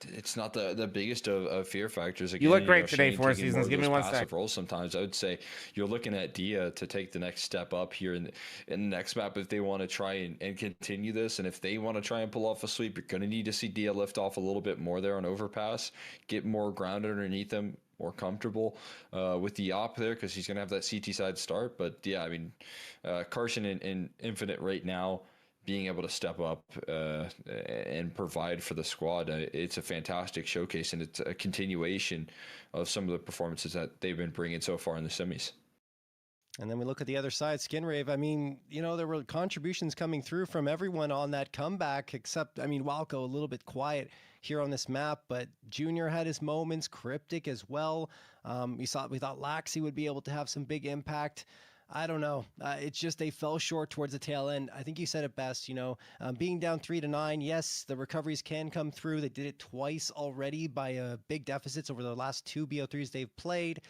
it's not the biggest of fear factors. Again, you look great Shane today, Four taking Seasons. more Give of me those one passive sec. roles sometimes. I would say you're looking at Dia to take the next step up here in the next map if they want to try and continue this. And if they want to try and pull off a sweep, you're going to need to see Dia lift off a little bit more there on overpass, get more ground underneath him, more comfortable with the op there, because he's going to have that CT side start. But yeah, I mean, Carson in Infinite right now, being able to step up and provide for the squad, it's a fantastic showcase, and it's a continuation of some of the performances that they've been bringing so far in the semis. And then we look at the other side, Skinrave. I mean, you know, there were contributions coming through from everyone on that comeback, except, I mean, Walco a little bit quiet here on this map, but Junior had his moments, Cryptic as well. We thought Laxi would be able to have some big impact. I don't know. It's just they fell short towards the tail end. I think you said it best, you know, being down 3-9. Yes, the recoveries can come through. They did it twice already by big deficits over the last 2 BO3s they've played.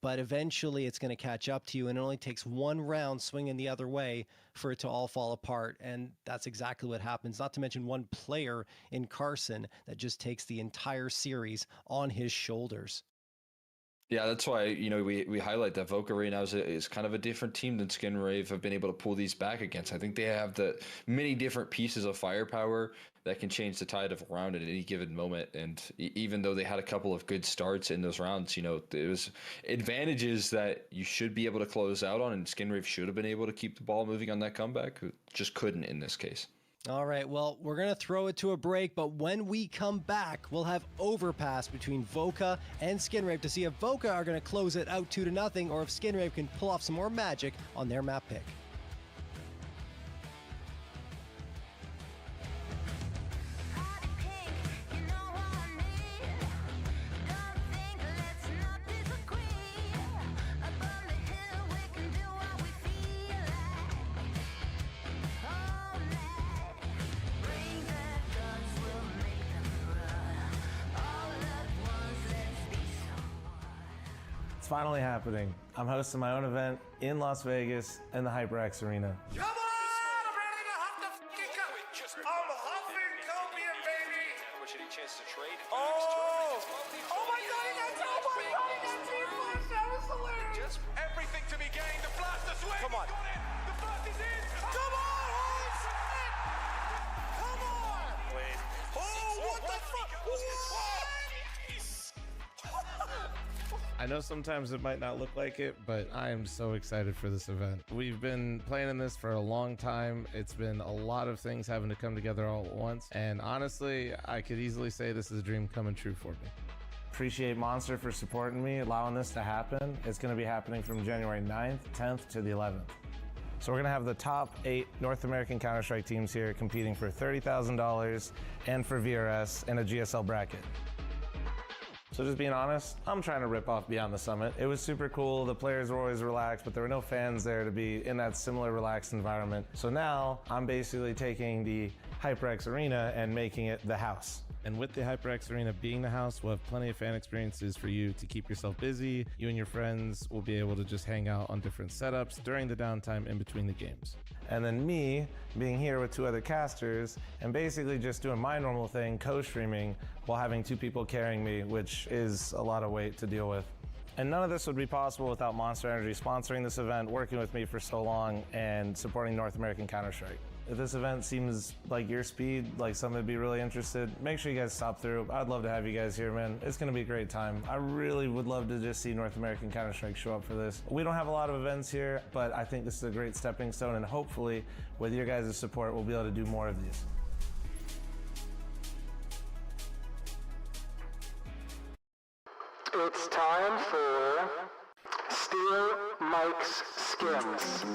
But eventually it's going to catch up to you, and it only takes one round swinging the other way for it to all fall apart. And that's exactly what happens. Not to mention one player in Carson that just takes the entire series on his shoulders. Yeah, that's why, you know, we highlight that Voca right now is kind of a different team than Skinrave have been able to pull these back against. I think they have the many different pieces of firepower that can change the tide of a round at any given moment. And even though they had a couple of good starts in those rounds, you know, there was advantages that you should be able to close out on, and Skinrave should have been able to keep the ball moving on that comeback. Just couldn't in this case. All right, well, we're going to throw it to a break, but when we come back, we'll have overpass between Voca and Skinrave to see if Voca are going to close it out 2-0, or if Skinrave can pull off some more magic on their map pick. It's finally happening. I'm hosting my own event in Las Vegas in the HyperX Arena. Come on! I'm ready to hop the fucking cup. I'm huffing copium, baby! Which any chance to trade? Oh! Oh my god, he got so much! That was hilarious! Everything to be gained. The blaster swing! Come on! The first is in! Come on, Horse! Come on! Wait. Oh, what the fuck? What? I know sometimes it might not look like it, but I am so excited for this event. We've been planning this for a long time. It's been a lot of things having to come together all at once. And honestly, I could easily say this is a dream coming true for me. Appreciate Monster for supporting me, allowing this to happen. It's going to be happening from January 9th, 10th to the 11th. So we're going to have the top 8 North American Counter-Strike teams here competing for $30,000 and for VRS in a GSL bracket. So just being honest, I'm trying to rip off Beyond the Summit. It was super cool. The players were always relaxed, but there were no fans there to be in that similar relaxed environment. So now I'm basically taking the HyperX Arena and making it the house. And with the HyperX Arena being the house, we'll have plenty of fan experiences for you to keep yourself busy. You and your friends will be able to just hang out on different setups during the downtime in between the games. And then me being here with 2 other casters and basically just doing my normal thing, co-streaming, while having 2 people carrying me, which is a lot of weight to deal with. And none of this would be possible without Monster Energy sponsoring this event, working with me for so long, and supporting North American Counter-Strike. If this event seems like your speed, like someone would be really interested, make sure you guys stop through. I'd love to have you guys here, man. It's gonna be a great time. I really would love to just see North American Counter-Strike show up for this. We don't have a lot of events here, but I think this is a great stepping stone, and hopefully, with your guys' support, we'll be able to do more of these. It's time for Steal Mike's Skins.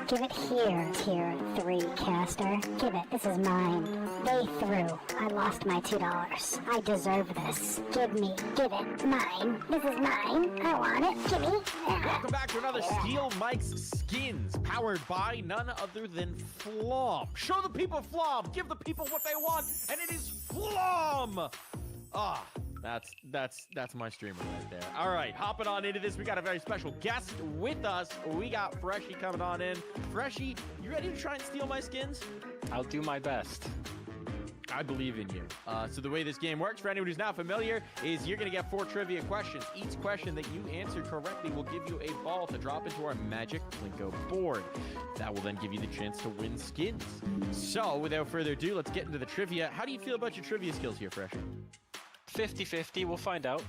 Give it here, tier 3 caster. Give it, this is mine. They threw. I lost my $2. I deserve this. Give it, mine. This is mine. I want it. Gimme. Welcome back to another Steal Mike's Skins, powered by none other than fl0m. Show the people fl0m. Give the people what they want, and it is fl0m. Ah. That's my streamer right there. All right, hopping on into this. We got a very special guest with us. We got Freshy coming on in. Freshy, you ready to try and steal my skins? I'll do my best. I believe in you. So the way this game works, for anyone who's not familiar, is you're going to get 4 trivia questions. Each question that you answer correctly will give you a ball to drop into our Magic Plinko board. That will then give you the chance to win skins. So without further ado, let's get into the trivia. How do you feel about your trivia skills here, Freshy? 50-50, we'll find out.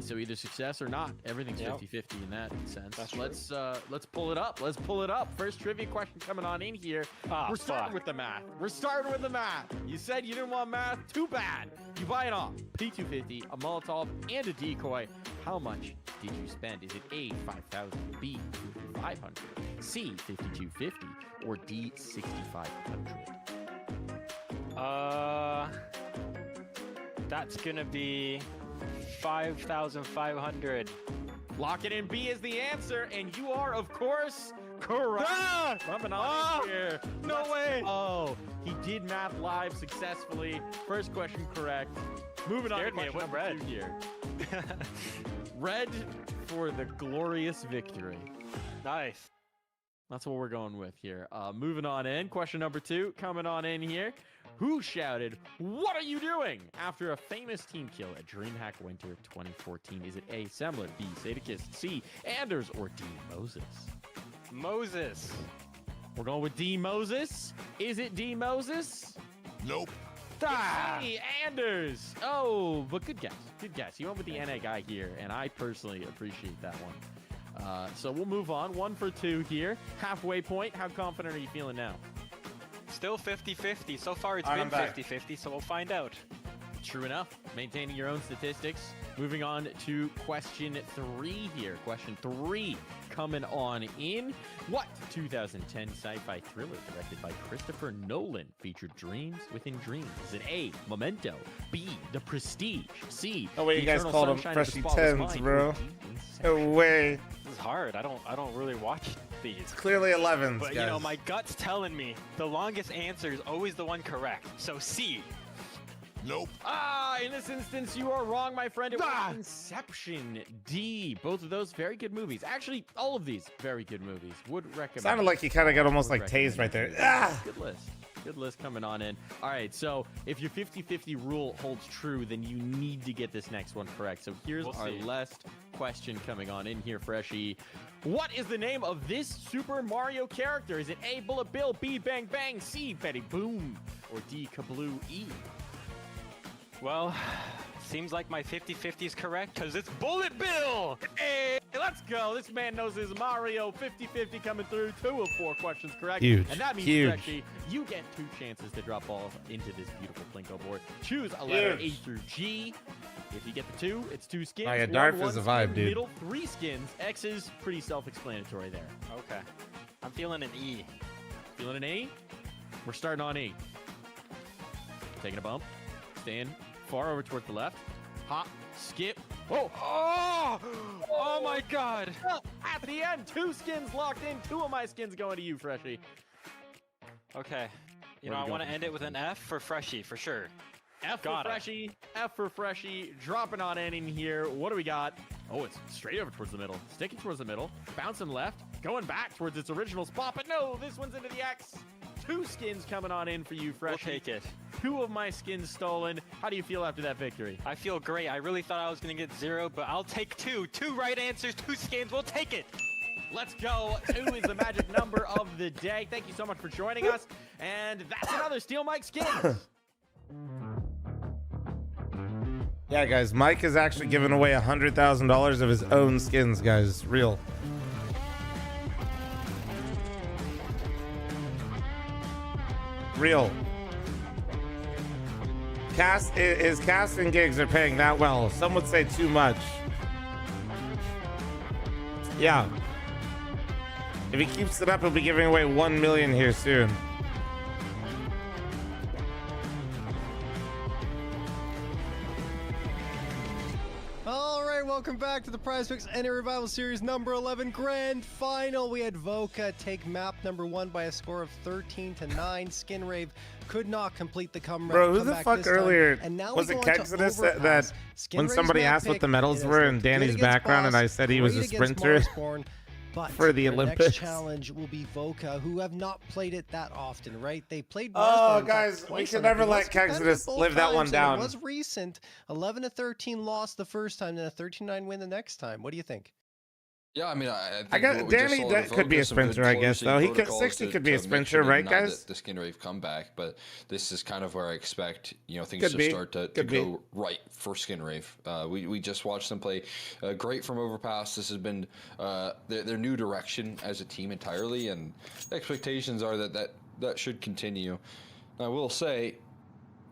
So either success or not. Everything's 50-50 in that sense. That's let's pull it up. Let's pull it up. First trivia question coming on in here. We're starting with the math. We're starting with the math. You said you didn't want math. Too bad. You buy it all. P250, a Molotov, and a decoy. How much did you spend? Is it A, 5,000, B, 500, C, 5,250, or D, 6,500? That's gonna be 5,500. Lock it in. B is the answer, and you are, of course, correct. Coming on in here. No way. Oh, he did math live successfully. First question correct. Moving on to question number 2 here. Red for the glorious victory. Nice. That's what we're going with here. Moving on in. Question number 2 coming on in here. Who shouted, "What are you doing?" after a famous team kill at DreamHack Winter 2014? Is it A, Semler, B, Sadakist, C, Anders, or D, Moses? Moses. We're going with D, Moses. Is it D, Moses? Nope. It's C, Anders. Oh, but good guess. Good guess. You went with the NA guy here, and I personally appreciate that one. So we'll move on. 1 for 2 here. Halfway point. How confident are you feeling now? Still 50-50. So far it's been 50-50, so we'll find out. True enough. Maintaining your own statistics. Moving on to question 3 here. Question 3 coming on in. What 2010 sci-fi thriller directed by Christopher Nolan featured dreams within dreams? Is it A, Memento, B, The Prestige, C, Oh wait, you guys called them Freshy 10s, bro. No way. This is hard. I don't really watch these. It's clearly 11s, but guys. you know, my gut's telling me the longest answer is always the one correct. So C. Nope. In this instance, you are wrong, my friend. It was Inception. D. Both of those very good movies. Actually, all of these very good movies. Would recommend. Sounded like you kind of got almost like tased right there. Good list. Good list coming on in. All right, so if your 50-50 rule holds true, then you need to get this next one correct. So here's our last question coming on in here, Freshie. What is the name of this Super Mario character? Is it A, Bullet Bill, B, Bang Bang, C, Betty Boom, or D, Kabloo E? Well, seems like my 50-50 is correct because it's Bullet Bill! Hey, let's go. This man knows his Mario. 50-50 coming through. 2 of 4 questions correct. Huge. And that means, Freshie, you get 2 chances to drop balls into this beautiful Plinko board. Choose a letter A through G. If you get the 2, it's 2 skins. Oh, yeah, Darth is a vibe, dude. Middle 3 skins. X is pretty self-explanatory there. Okay. I'm feeling an E. Feeling an E? We're starting on E. Taking a bump. Staying far over towards the left. Hop, skip. Whoa. Oh my God. At the end, 2 skins locked in. 2 of my skins going to you, Freshie. Okay. You know, I want to end it with an F for Freshie, for sure. F for Freshie. F for Freshie. Dropping on in here. What do we got? Oh, it's straight over towards the middle. Sticking towards the middle. Bouncing left. Going back towards its original spot. But no, this one's into the X. 2 skins coming on in for you, Freshie. We'll take it. 2 of my skins stolen. How do you feel after that victory? I feel great. I really thought I was going to get 0, but I'll take 2. 2 right answers, 2 skins. We'll take it. Let's go. 2 is the magic number of the day. Thank you so much for joining us. And that's another Steel Mike Skins. Yeah, guys, Mike is actually giving away $100,000 of his own skins, guys. It's real. Real. His casting gigs are paying that well. Some would say too much. Yeah. If he keeps it up, he'll be giving away 1 million here soon. All right, welcome back to the PrizePicks NA Revival Series number 11 Grand Final. We had Voka take map number 1 by a score of 13-9. Skinrave could not complete the comeback. Bro, who the fuck earlier was it Kexodus that when somebody asked what the medals were in Danny's background and I said he was a sprinter? But for the their Olympics. next challenge will be Voca, who have not played it that often, right? They played. Oh, guys, we can never let Kexodus live that one down. It was recent. 11-13 loss the first time, then a 13-9 win the next time. What do you think? Yeah, I mean, I got Danny. That could be a sprinter, I guess. Though he could 60 could be a sprinter, right, guys? The skin rave comeback, but this is kind of where I expect things to start to go right for skin rave. We just watched them play great from overpass. This has been their new direction as a team entirely, and expectations are that should continue. I will say.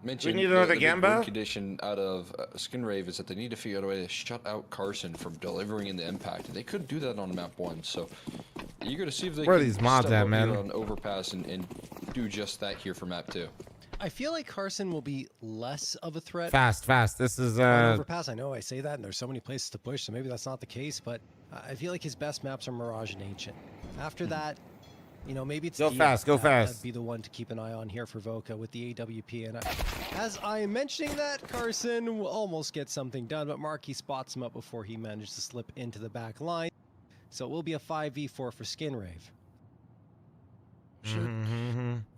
We need another Gamba? Condition out of Skin Rave is that they need to figure out a way to shut out Carson from delivering in the impact. And they could do that on map 1, so eager to see if they Where are can these mods step at, up man? here on overpass and do just that here for map 2. I feel like Carson will be less of a threat. Fast. This is On overpass. I know I say that, and there's so many places to push, so maybe that's not the case. But I feel like his best maps are Mirage and Ancient. After that. Maybe it's go fast. That'd be the one to keep an eye on here for Voca with the AWP. And as I am mentioning that, Carson will almost get something done, but Marky spots him up before he managed to slip into the back line. So it will be a 5v4 for Skin Rave.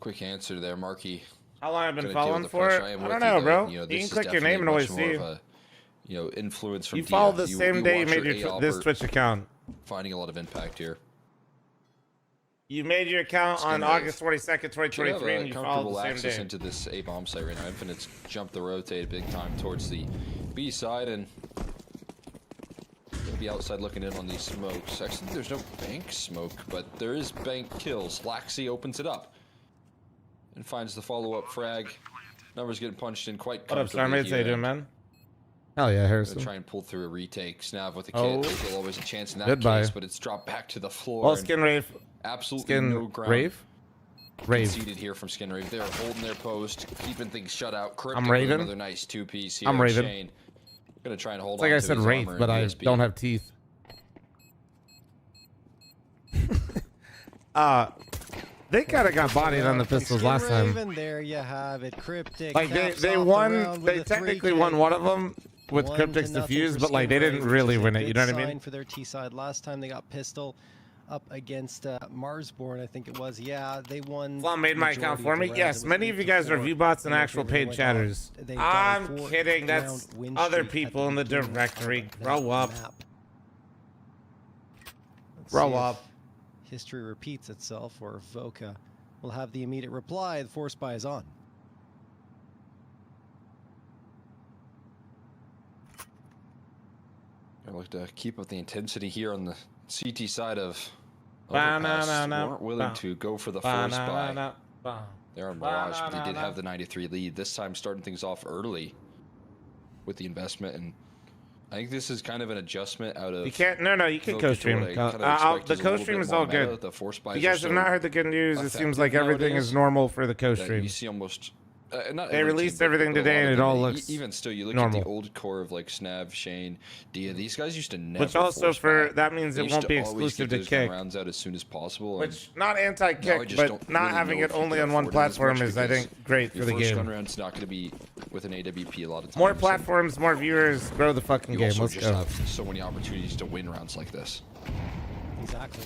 Quick answer there, Marky. How long have I been following for it? I don't know, bro. You can click your name and always see. Influence from you followed the same day you made this Twitch account. Finding a lot of impact here. You made your account on August 22nd, 2023, and you followed the same access day. Into this A bomb site right now. Infinite's jumped the rotate big time towards the B side, and they'll be outside looking in on these smokes. Actually, there's no bank smoke, but there is bank kills. Laxi opens it up and finds the follow-up frag. Numbers getting punched in quite comfortably. What up, Starmates? How you doing, man? Hell yeah, Harrison. Try and pull through a retake. Snav with the kit. There's still always a chance in that Goodbye. case, but it's dropped back to the floor. Well, Skin Rave. Absolutely no ground. Rave conceded here from Skin Rave. They're holding their post, keeping things shut out. I'm Raven. Another nice 2-piece here. I'm Raven. Shane gonna try and hold it's on like I to said his Wraith, but I don't have teeth. They kind of got bodied on the pistols last time. And there you have it. Cryptic. Like they won. They technically won one of them with Cryptic's defuse, but like they didn't really win it. You know what I mean? For their T side last time they got pistol up against Marsborn, I think it was. Yeah, they won. fl0m made my account for me. Yes, many of you guys are view bots and actual paid chatters. I'm kidding. That's other people in the directory. Grow up. Grow up. History repeats itself, or Voca will have the immediate reply. The force buy is on. I like to keep up the intensity here on the CT side of Overpass. Weren't willing to go for the force buy. They're on Mirage, but they did have the 93 lead. This time starting things off early with the investment, and I think this is kind of an adjustment out of. You can't. No. You can co-stream. The co-stream is all good. You guys have not heard the good news. It seems like everything is normal for the co-stream. You see almost. They released everything today, and it all looks even still. You look normal. at the old core of like Snav, Shane, Dia. These guys used to never. Which also that means it won't be exclusive to kick. Rounds out as soon as possible. Which not anti-kick, but not having it only on one platform is, I think, great for the game. Your first gun round's not going to be with an AWP a lot of times. More platforms, more viewers, grow the fucking game. You Let's also go. just have so many opportunities to win rounds like this. Exactly.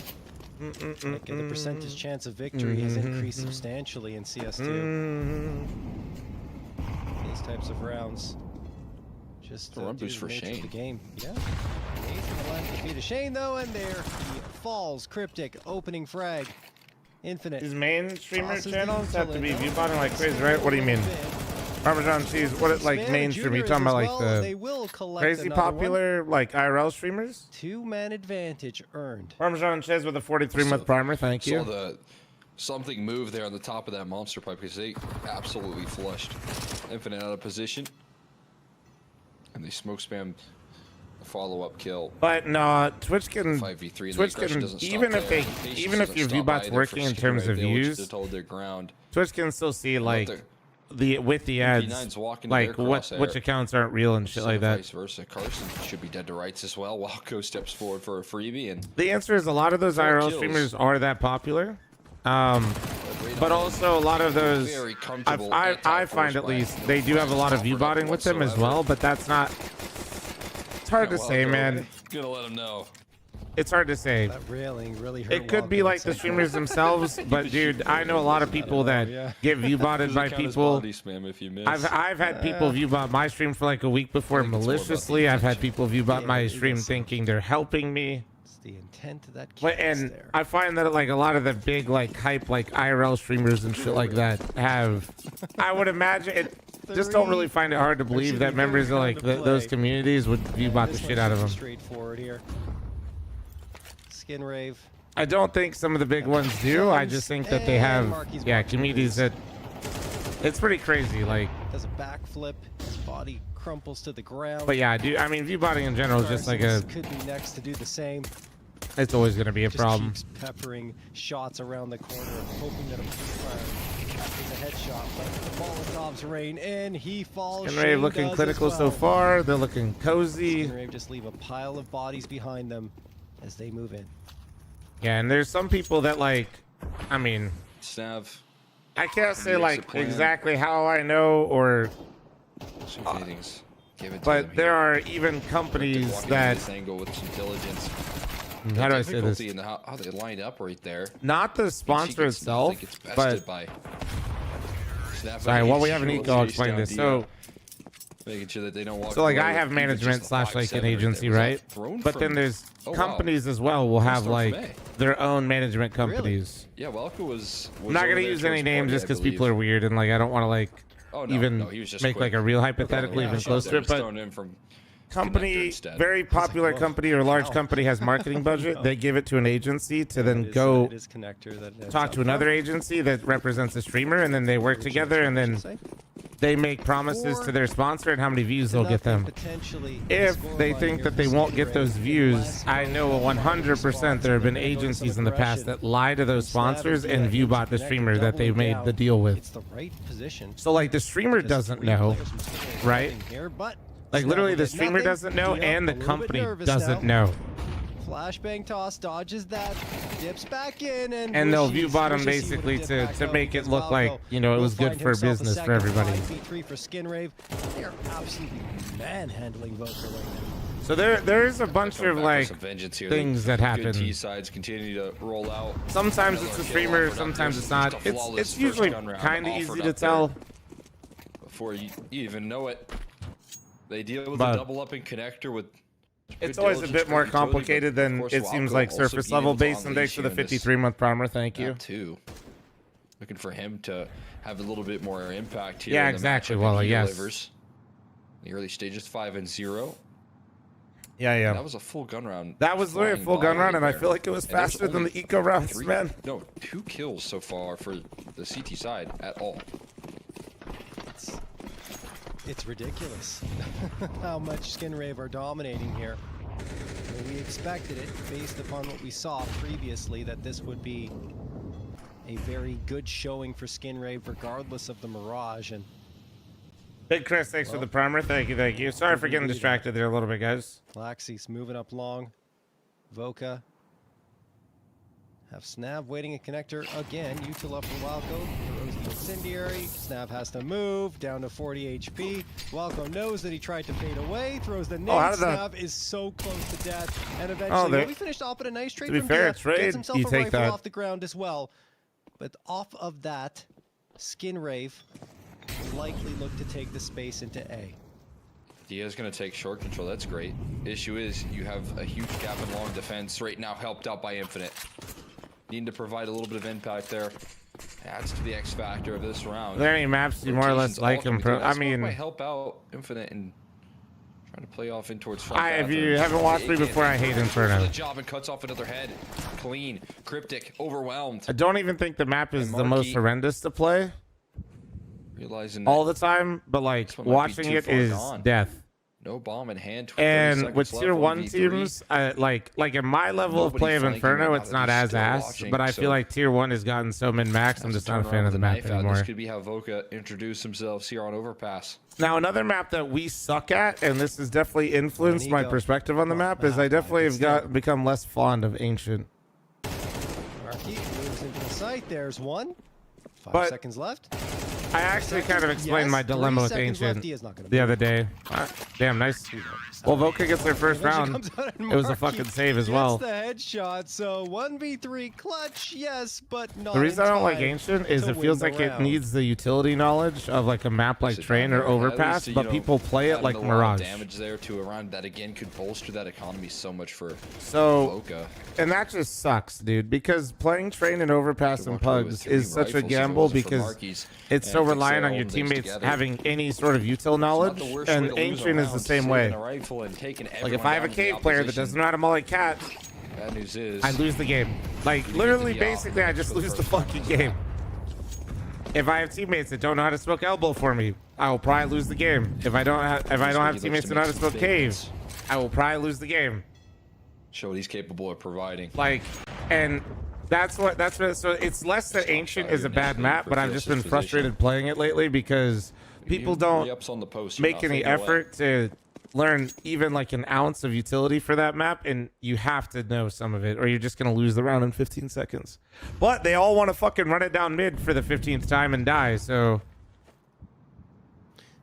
The percentage chance of victory has increased substantially in CS2. These types of rounds. Just run boost for Shane. The game. Yeah. Defeat Shane though, and there he falls. Cryptic opening frag. Infinite. These main streamer channels have to be viewbotting like crazy, right? What do you mean? Parmesan cheese. What like mainstream? You talking about like the crazy popular like IRL streamers? 2-man advantage earned. Parmesan cheese with a 43-month primer. Thank you. Saw something move there on the top of that monster pipe because they absolutely flushed Infinite out of position, and they smoke spammed a follow-up kill. But no, Twitch can 5v3. Twitch can even if your viewbot's working in terms of views, Twitch can still see like with the ads like which accounts aren't real and shit like that. Vice versa. Carson should be dead to rights as well. Walko steps forward for a freebie, and the answer is a lot of those IRL streamers are that popular. But also a lot of those, I find at least, they do have a lot of viewbotting with them as well, but that's not, it's hard to say, man. Gonna let them know. It's hard to say. That railing really hurt. It could be like the streamers themselves, but dude, I know a lot of people that get view botted by people. I've had people view bot my stream for like a week before maliciously. I've had people view bot my stream thinking they're helping me. It's the intent of that. And I find that like a lot of the big like hype like IRL streamers and shit like that have. I would imagine it. Just don't really find it hard to believe that members of like those communities would view bot the shit out of them. Straightforward here. Skin Rave. I don't think some of the big ones do. I just think that they have, communities that. It's pretty crazy. Like does a backflip, his body crumples to the ground. But yeah, dude. I mean, view botting in general is just like a. Could be next to do the same. It's always going to be a problem. Keeps peppering shots around the corner, hoping that a captures a headshot. But the Molotovs rain in. He falls. Skin Rave looking clinical so far. They're looking cozy. Skin Rave just leave a pile of bodies behind them as they move in. Yeah, and there's some people that like, I mean, Snav. I can't say like exactly how I know or. But there are even companies that. Angle with some diligence. How do I say this? In how they lined up right there. Not the sponsor itself, but. Sorry, while we have an eco, I'll explain this. So. Making sure that they don't walk. So like I have management / like an agency, right? But then there's companies as well will have like their own management companies. Yeah, Welke was I'm not gonna use any names just because people are weird and like I don't want to like even make like a real hypothetical even close to it. But company, very popular company or large company has marketing budget. They give it to an agency to then go talk to another agency that represents a streamer, and then they work together, and then they make promises to their sponsor and how many views they'll get them. If they think that they won't get those views, I know 100% there have been agencies in the past that lie to those sponsors and view bot the streamer that they made the deal with. So like the streamer doesn't know, right? Like literally the streamer doesn't know and the company doesn't know. Flashbang toss, dodges that, dips back in, and they'll view bottom basically to make it look like, you know, it was good for business for everybody. 5v3 for Skin Rave. They are absolutely manhandling Voker right now. So there's a bunch of like things that happen. T sides continue to roll out. Sometimes it's the streamer, sometimes it's not. It's usually kind of easy to tell. Before you even know it, they deal with a double up and connector with. It's always a bit more complicated than it seems like surface level based, and thanks for the 53-month primer. Thank you. Too. Looking for him to have a little bit more impact here. Yeah, exactly. Well, yes. The early stages 5 and 0. Yeah. That was a full gun round. That was literally a full gun round, and I feel like it was faster than the eco rounds, man. No, 2 kills so far for the CT side at all. It's ridiculous how much Skin Rave are dominating here. I mean, we expected it based upon what we saw previously that this would be a very good showing for Skin Rave regardless of the Mirage. And Big Chris, thanks for the primer. Thank you. Sorry for getting distracted there a little bit, guys. Laxy's moving up long. Voka. Have Snav waiting a connector again. Util up for Walco. Throws the incendiary. Snav has to move down to 40 HP. Walco knows that he tried to fade away. Throws the nade. Snav is so close to death. And eventually, we finished off at a nice trade from DF. Gets himself a rifle off the ground as well. But off of that, Skin Rave will likely look to take the space into A. Dia's going to take short control. That's great. Issue is you have a huge gap in long defense right now, helped out by Infinite. Needing to provide a little bit of impact there. Adds to the X factor of this round. Are there any maps you more or less like him? I mean, might help out Infinite and trying to play off in towards front. If you haven't watched me before, I hate Inferno. The job and cuts off another head. Clean, cryptic, overwhelmed. I don't even think the map is the most horrendous to play. Realizing all the time, but like watching it is death. No bomb in hand. And with tier 1 teams, like in my level of play of Inferno, it's not as ass, but I feel like tier 1 has gotten so min-max, I'm just not a fan of the map anymore. This could be how Voka introduced themselves here on Overpass. Now, another map that we suck at, and this has definitely influenced my perspective on the map, is I definitely have become less fond of Ancient. Marky moves into the site. There's one. 5 seconds left. I actually kind of explained my dilemma with Ancient the other day. Damn, nice. Well, Voka gets their first round. It was a fucking save as well. The headshot, so 1v3 clutch, yes, but not. The reason I don't like Ancient is it feels like it needs the utility knowledge of like a map like Train or Overpass, but people play it like Mirage. Damage there to around that again could bolster that economy so much for Voka. And that just sucks, dude, because playing Train and Overpass and Pugs is such a gamble because it's so reliant on your teammates having any sort of util knowledge, and Ancient is the same way. Like if I have a cave player that doesn't know how to mullet cat, bad news is I lose the game. Like literally, basically, I just lose the fucking game. If I have teammates that don't know how to smoke elbow for me, I will probably lose the game. If I don't have teammates that know how to smoke cave, I will probably lose the game. Show what he's capable of providing. Like, and that's what. So it's less that Ancient is a bad map, but I've just been frustrated playing it lately because people don't make any effort to learn even like an ounce of utility for that map, and you have to know some of it or you're just gonna lose the round in 15 seconds. But they all want to fucking run it down mid for the 15th time and die, so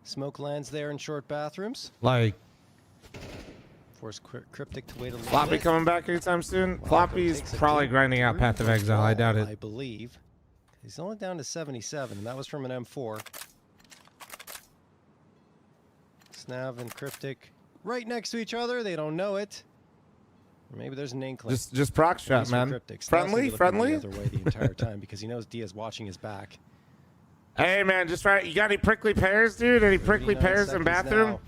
smoke lands there in short bathrooms. Like, force Cryptic to wait a little Floppy bit. coming back anytime soon? Floppy's probably grinding out Path of Exile. I doubt it. I believe he's only down to 77, and that was from an M4. Snav and Cryptic right next to each other. They don't know it. Or maybe there's an inkling. Just proc shot, man. Friendly. The other way the entire time because he knows Dia's watching his back. Hey man, just right. You got any prickly pears, dude? Any prickly pears in bathroom?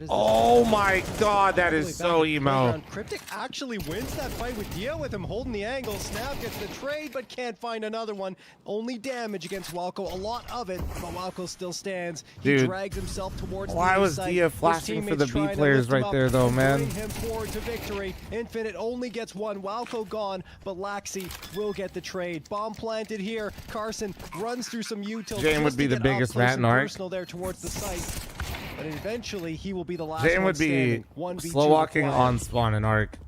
Oh my god, that is so emo. Cryptic actually wins that fight with Dia with him holding the angle. Snap gets the trade but can't find another one. Only damage against Walco, a lot of it, but Walco still stands. He drags himself towards why was Dia flashing for the B players right there though, man? Bring him forward to victory. Infinite only gets one. Walco gone, but Laxi will get the trade. Bomb planted here. Carson runs through some util. Jane would be the biggest rat in Arc. There towards the site. But eventually, he will be the last Jane would be slow walking on spawn in Arc.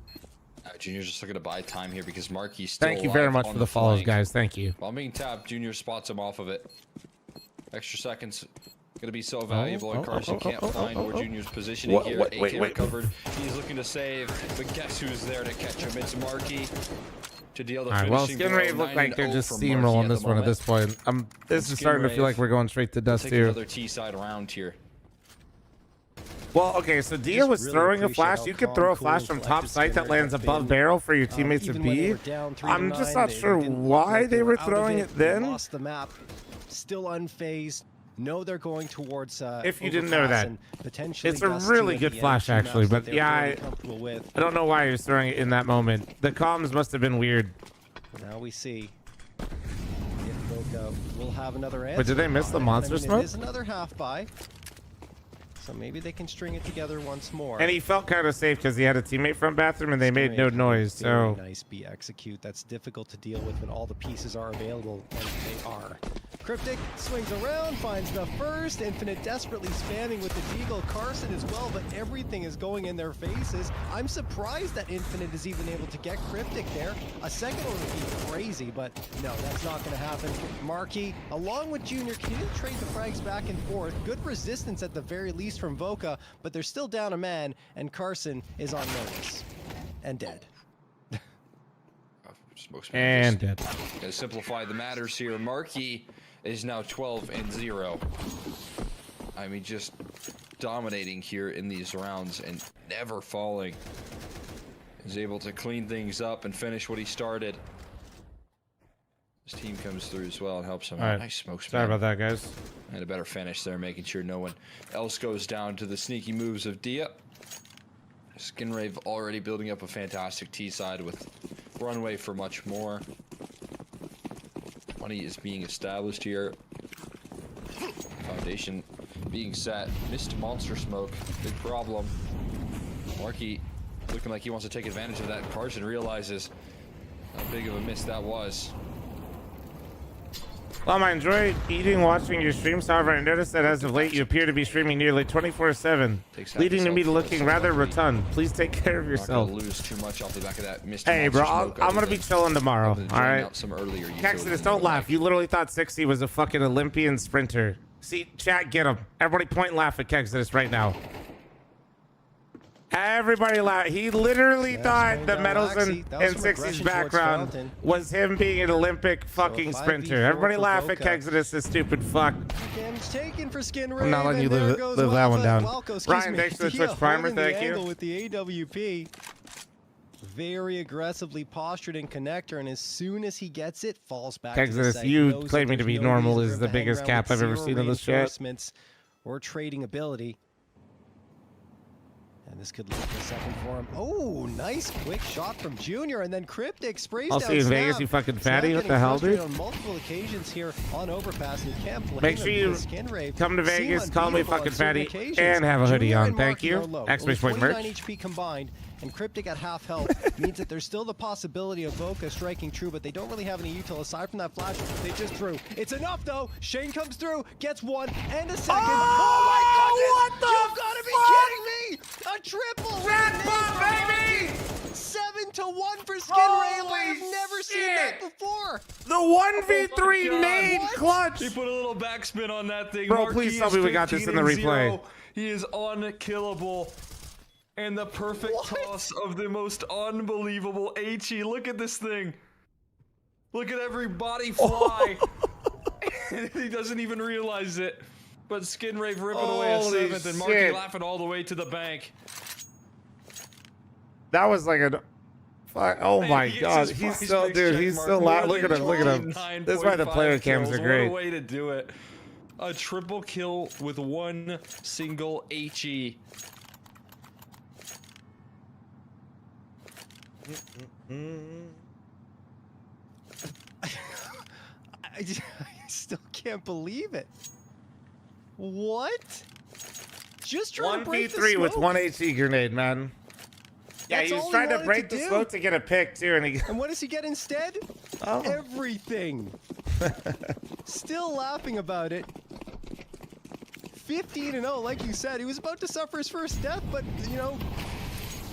Junior's just looking to buy time here because Marky's still Thank you very much for the follows, guys. Thank you. While being tapped, Junior spots him off of it. Extra seconds going to be so valuable, and Carson can't find where Junior's positioning here. AK covered. He's looking to save, but guess who's there to catch him? It's Marky. To deal the All right, well, Skinrave look like they're just steamrolling this one at this point. This is starting to feel like we're going straight to dust here. Another T-side round here. Well, okay, so Dia was throwing a flash. You could throw a flash from top site that lands above barrel for your teammates to B. I'm just not sure why they were throwing it then. Lost the map, still unfazed. No, they're going towards. If you didn't know that, it's a really good flash actually. But yeah, I don't know why he was throwing it in that moment. The comms must have been weird. Now we see if Voka will have another answer. But did they miss the monster smoke? It is another half buy. So maybe they can string it together once more. And he felt kind of safe because he had a teammate from bathroom and they made no noise. So nice B execute. That's difficult to deal with when all the pieces are available, and they are. Cryptic swings around, finds the first. Infinite desperately spamming with the Deagle. Carson as well, but everything is going in their faces. I'm surprised that Infinite is even able to get Cryptic there. A second one would be crazy, but no, that's not going to happen. Marky, along with Junior, can you trade the frags back and forth? Good resistance at the very least from Voka, but they're still down a man, and Carson is on notice. And dead. And dead. Gotta simplify the matters here. Marky is now 12-0. I mean, just dominating here in these rounds and never falling. Is able to clean things up and finish what he started. His team comes through as well and helps him. Right. Nice smokes, Sorry about that, guys. And a better finish there, making sure no one else goes down to the sneaky moves of Dia. Skinrave already building up a fantastic T-side with runway for much more. Money is being established here. Foundation being set. Missed monster smoke. Big problem. Marky looking like he wants to take advantage of that. Carson realizes how big of a miss that was. Well, I enjoy eating, watching your streams. However, I noticed that as of late, you appear to be streaming nearly 24/7, leading to me looking rather rotund. Please take care of yourself. Not gonna lose too much off the back of that. Hey, bro, I'm gonna be chilling tomorrow. All right. Some earlier Exodus, don't laugh. You literally thought 60 was a fucking Olympian sprinter. See, chat, get him. Everybody point and laugh at Exodus right now. Everybody laugh. He literally thought the medals in 60's background was him being an Olympic fucking sprinter. Everybody laugh at Exodus, this stupid fuck. Taken for Skin I'm not letting you live that one down. Ryan, thanks for the Twitch primer. Thank you. With the AWP. Very aggressively postured in connector, and as soon as he gets it, falls back. Exodus, you claiming to be normal is the biggest cap I've ever seen in this chat. Or trading ability. And this could lead to a second for him. Oh, nice quick shot from Junior, and then Cryptic sprays down. I'll see you in Vegas, you fucking fatty. What the hell, dude? On multiple occasions here on Overpass, and you can't blame Make sure you come to Vegas, call me fucking fatty, and have a hoodie on. Thank you. Exclamation point merch. 29 HP combined, and Cryptic at half health means that there's still the possibility of Voka striking true, but they don't really have any util aside from that flash they just threw. It's enough though. Shane comes through, gets one and a second. Oh my goodness! You've got to be kidding me! A triple! Red Bull, baby! 7-1 for Skin Ray. I've never seen that before. The 1v3 nade clutch. He put a little backspin on that thing. Bro, please tell me we got this in the replay. He is unkillable. And the perfect toss of the most unbelievable HE. Look at this thing. Look at everybody fly. He doesn't even realize it. But Skin Rave ripping away a 7th, and Marky laughing all the way to the bank. That was like a... Oh my god, he's still, dude, he's still loud. Look at him, look at him. This is why the player cams are great. What a way to do it. A triple kill with one single HE. I still can't believe it. What? Just trying to break the 1v3 with smoke. one HE grenade, man. Yeah, That's he was all trying to wanted break the do. smoke to get a pick too, and he. And what does he get instead? Oh. Everything. Still laughing about it. 15-0, like you said. He was about to suffer his first death, but, you know,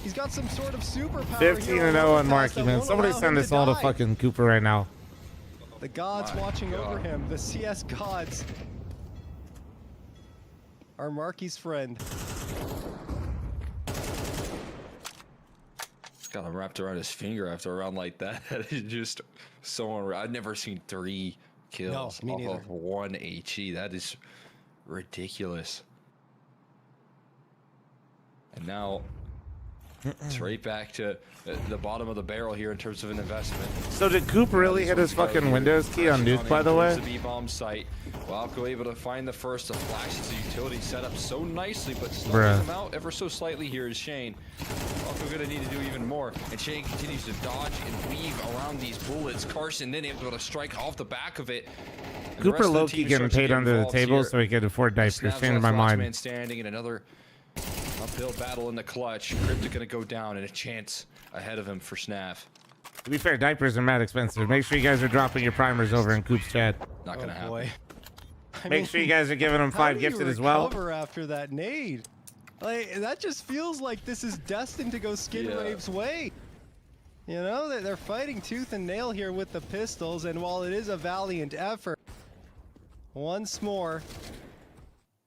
he's got some sort of superpower. 15-0 on Marky, man. Somebody send this all to fucking Cooper right now. The gods watching over him. The CS gods. Are Marky's friend. Got him wrapped around his finger after a round like that. That is just so unreal. I've never seen 3 kills off of 1 HE. That is ridiculous. And now it's right back to the bottom of the barrel here in terms of an investment. So did Coop really hit his fucking Windows key on Nuke, by the way? The B-bomb site. Walco able to find the first to flash his utility set up so nicely, but still him out ever so slightly here is Shane. Walco gonna need to do even more, and Shane continues to dodge and weave around these bullets. Carson then able to strike off the back of it. And Cooper low-key getting paid under the table so he could afford diapers. Changing my mind. Man standing in another uphill battle in the clutch. Cryptic gonna go down, and a chance ahead of him for Snav. To be fair, diapers are mad expensive. Make sure you guys are dropping your primers over in Coop's chat. Not gonna happen. Boy. Make sure you guys are giving him 5 gifted as well. After that nade, like that just feels like this is destined to go Skin Rave's way. You know, they're fighting tooth and nail here with the pistols, and while it is a valiant effort, once more,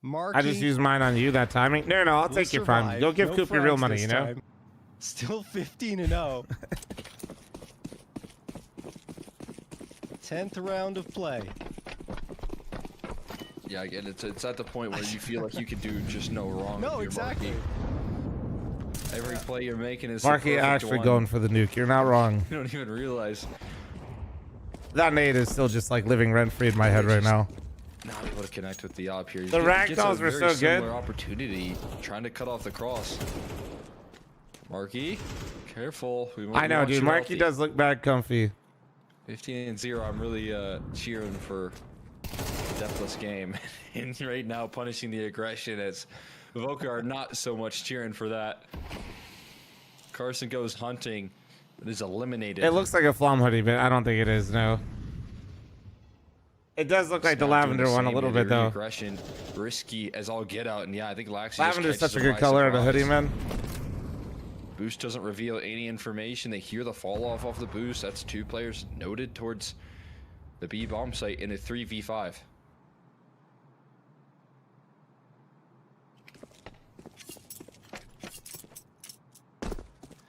Marky. I just used mine on you that timing. No, I'll take your prime. Go give Coop your real money, you know? Still 15-0. 10th round of play. Yeah, again, it's at the point where you feel like you can do just no wrong. No, exactly. Marky. Every play you're making is Marky actually going for the nuke. You're not wrong. You don't even realize. That nade is still just like living rent-free in my head right now. Not able to connect with the op here. The ragdolls were so good. Opportunity trying to cut off the cross. Marky, careful. I know, dude. Marky does look bad comfy. 15-0. I'm really cheering for a deathless game. And right now, punishing the aggression as Voka are not so much cheering for that. Carson goes hunting, but is eliminated. It looks like a fl0m hoodie, but I don't think it is, no. It does look like the lavender one a little bit, though. Aggression, risky as all get out, and yeah, I think Laxi. Lavender is such a good color of the hoodie, man. Boost doesn't reveal any information. They hear the fall off the boost. That's 2 players noted towards the B bomb site in a 3v5.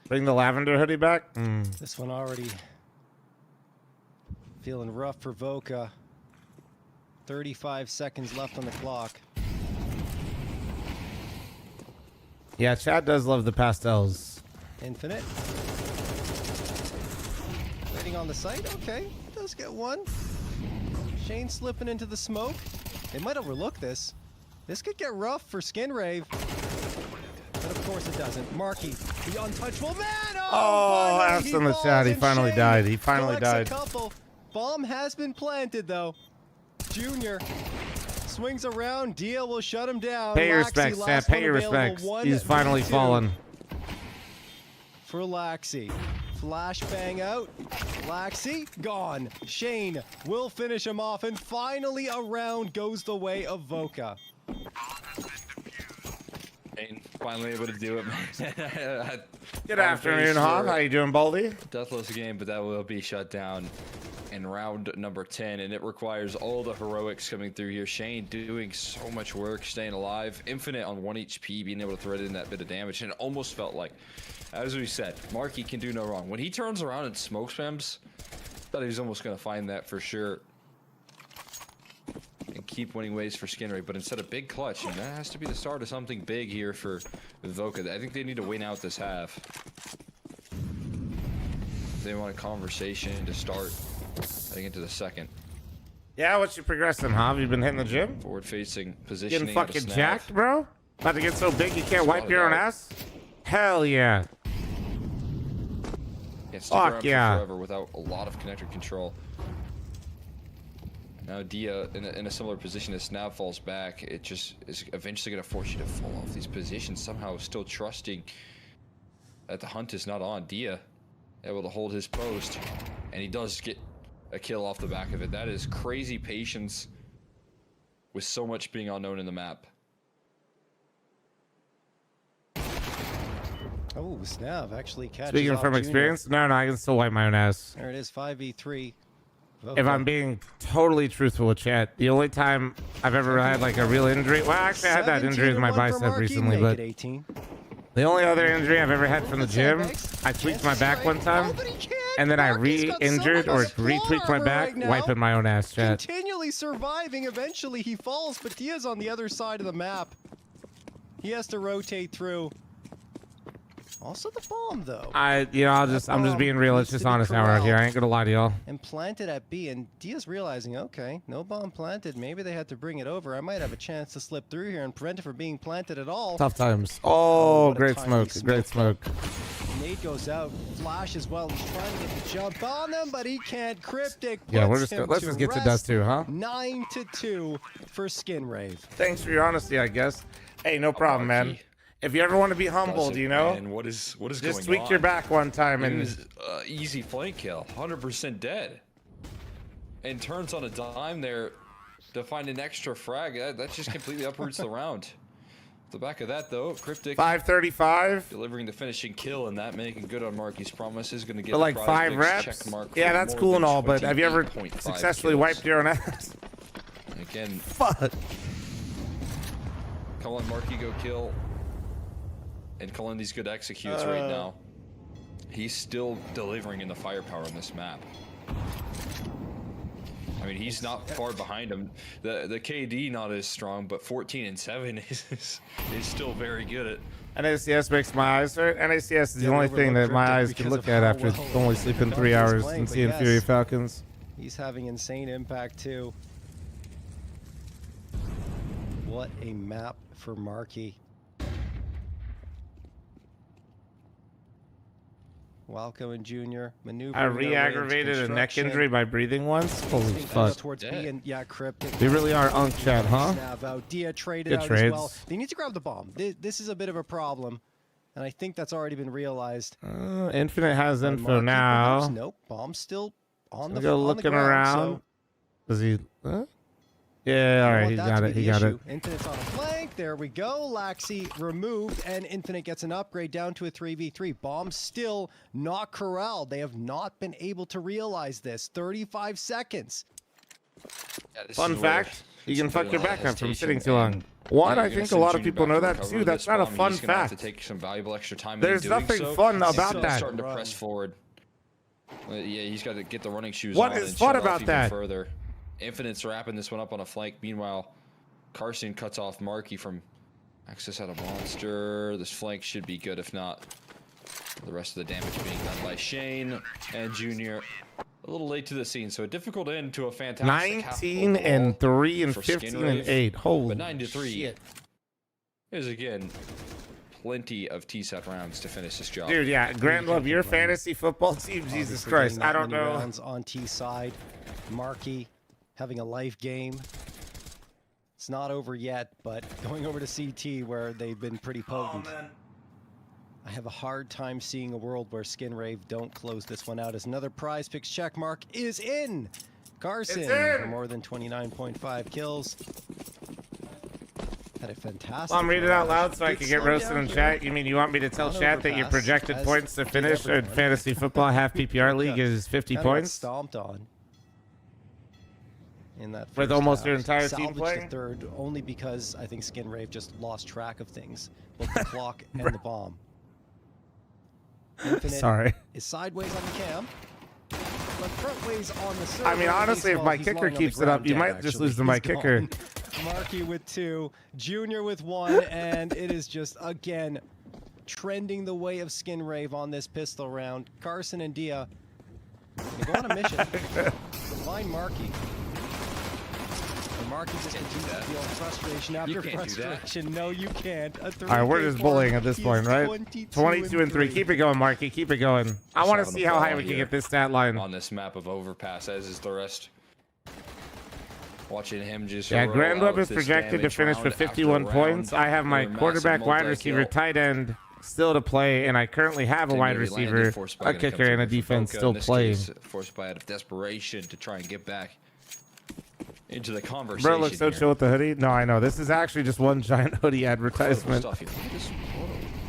Bring the lavender hoodie back. This one already feeling rough for Voka. 35 seconds left on the clock. Yeah, Chad does love the pastels. Infinite. Waiting on the site. Okay, does get one. Shane slipping into the smoke. They might overlook this. This could get rough for Skinrave. But of course it doesn't. Marky, the untouchable man. Oh, asked in the chat. He finally died. He finally died. Bomb has been planted, though. Junior swings around. Dia will shut him down. Pay your respects, Chad. Pay your respects. He's finally fallen. For Laxi. Flashbang out. Laxi gone. Shane will finish him off. And finally a round goes the way of Voka. Shane finally able to do it, man. Good afternoon, Hob. How you doing, Baldy? Deathless game, but that will be shut down in round number 10, and it requires all the heroics coming through here. Shane doing so much work, staying alive. Infinite on 1 HP, being able to thread in that bit of damage, and it almost felt like, as we said, Marky can do no wrong. When he turns around and smoke spams, thought he was almost going to find that for sure and keep winning ways for Skinray, but instead a big clutch, and that has to be the start of something big here for Voka. I think they need to win out this half. They want a conversation to start heading into the second. Yeah, what's you progressing, Hob? You been hitting the gym? Forward-facing positioning. Getting fucking jacked, bro? About to get so big you can't wipe your own ass? Hell yeah. Can't stick around forever without a lot of connector control. Now Dia in a similar position as Snap falls back. It just is eventually going to force you to fall off these positions. Somehow still trusting that the hunt is not on. Dia able to hold his post, and he does get a kill off the back of it. That is crazy patience with so much being unknown in the map. Oh, Snav actually catches. Speaking from experience, no, I can still wipe my own ass. There it is, 5v3. If I'm being totally truthful with chat, the only time I've ever had like a real injury, well, actually I had that injury with my bicep recently, but the only other injury I've ever had from the gym, I tweaked my back one time, and then I re-injured or re-tweaked my back, wiping my own ass, chat. Continually surviving, eventually he falls, but Dia's on the other side of the map. He has to rotate through. Also the bomb, though. I'm just being real. It's just honest hour out here. I ain't gonna lie to y'all. And planted at B, and Dia's realizing, okay, no bomb planted. Maybe they had to bring it over. I might have a chance to slip through here and prevent it from being planted at all. Tough times. Oh, great smoke. Great smoke. Nade goes out. Flash as well. He's trying to get the jump on them, but he can't. Cryptic. Yeah, let's just get to dust too, huh? 9-2 for Skinrave. Thanks for your honesty, I guess. Hey, no problem, man. If you ever want to be humbled, you know, and what is going on? Just tweak your back one time and it was easy flank kill, 100% dead, and turns on a dime there to find an extra frag. That just completely uproots the round. The back of that though, Cryptic 535 delivering the finishing kill, and that making good on Marky's promises. Going to get like 5 reps. Yeah, that's cool and all, but have you ever successfully wiped your own ass? Again, fuck. Come on, Marky, go kill. And Kalendi's good executes right now. He's still delivering in the firepower in this map. I mean, he's not far behind him. The KD not as strong, but 14 and 7 is still very good at. NACS makes my eyes hurt. NACS is the only thing that my eyes can look at after only sleeping 3 hours and seeing Fury Falcons. He's having insane impact too. What a map for Marky. Walco and Junior maneuver. I re-aggravated a neck injury by breathing once. Holy fuck. Towards B and, yeah, Cryptic. They really are unk chat, huh? Dia traded out as well. They need to grab the bomb. This is a bit of a problem, and I think that's already been realized. Infinite has info now. Nope, bomb's still on the ground. looking around. Does he? Huh? Yeah, all right, he got it. He got it. Infinite's on a flank. There we go. Laxi removed, and Infinite gets an upgrade down to a 3v3. Bomb still not corralled. They have not been able to realize this. 35 seconds. Yeah, Fun fact, you can fuck your back up from sitting too long. One, I think a lot of people know that. Two, that's not a fun fact. Have to take some valuable extra time. There's nothing fun about that. Starting to press forward. Yeah, he's got to get the running shoes on. What is fun about that? Further. Infinite's wrapping this one up on a flank. Meanwhile, Carson cuts off Marky from access out of Monster. This flank should be good, if not the rest of the damage being done by Shane and Junior. A little late to the scene, so a difficult end to a fantastic 19 and 3 and 15 and 8. Holy but 9-3 shit. Is again plenty of T-set rounds to finish this job. Dude, yeah, Grand Love, your fantasy football team, Jesus Christ, I don't know. Rounds on T side, Marky having a life game. It's not over yet, but going over to CT where they've been pretty potent. Oh, man. I have a hard time seeing a world where Skin Rave don't close this one out as another prize picks check mark is in. Carson for more than 29.5 kills. Had a fantastic. I'm reading it out loud so I can get roasted in chat. You mean you want me to tell chat that your projected points to finish in fantasy football half PPR league is 50 points? Stomped on. In that with almost your entire team playing? The third only because I think Skin Rave just lost track of things, both the clock and the bomb. Infinite Sorry. Is sideways on the cam, but frontways on the server. I mean, honestly, if my kicker keeps it up, you might just lose to my kicker. Marky with 2, Junior with 1, and it is just again trending the way of Skin Rave on this pistol round. Carson and Dia go on a mission. Find Marky. Marky just continues to feel frustration after frustration. No, you can't. All right, we're just bullying at this point, right? 22 and 3. Keep it going, Marky. Keep it going. I want to see how high we can get this stat line. On this map of overpass, as is the rest. Watching him just. Yeah, Grand Web is projected to finish with 51 points. I have my quarterback, wide receiver, tight end still to play, and I currently have a wide receiver, a kicker, and a defense still playing. Forced by out of desperation to try and get back into the conversation. Bro looks so chill with the hoodie. No, I know. This is actually just one giant hoodie advertisement.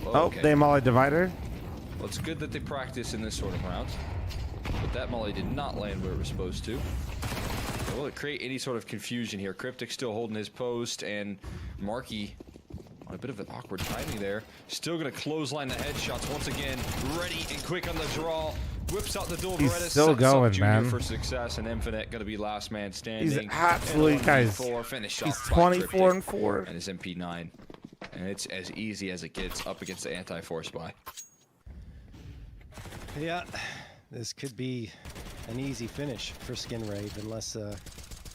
Oh, they molly divider. Well, it's good that they practice in this sort of round, but that molly did not land where it was supposed to. Will it create any sort of confusion here? Cryptic still holding his post, and Marky on a bit of an awkward timing there. Still going to clothesline the headshots once again. Ready and quick on the draw. Whips out the dual He's still going, man. For success, and Infinite going to be last man standing. He's absolutely, guys. He's 24 and 4. And his MP9, and it's as easy as it gets up against the anti-force buy. Yeah, this could be an easy finish for Skin Rave unless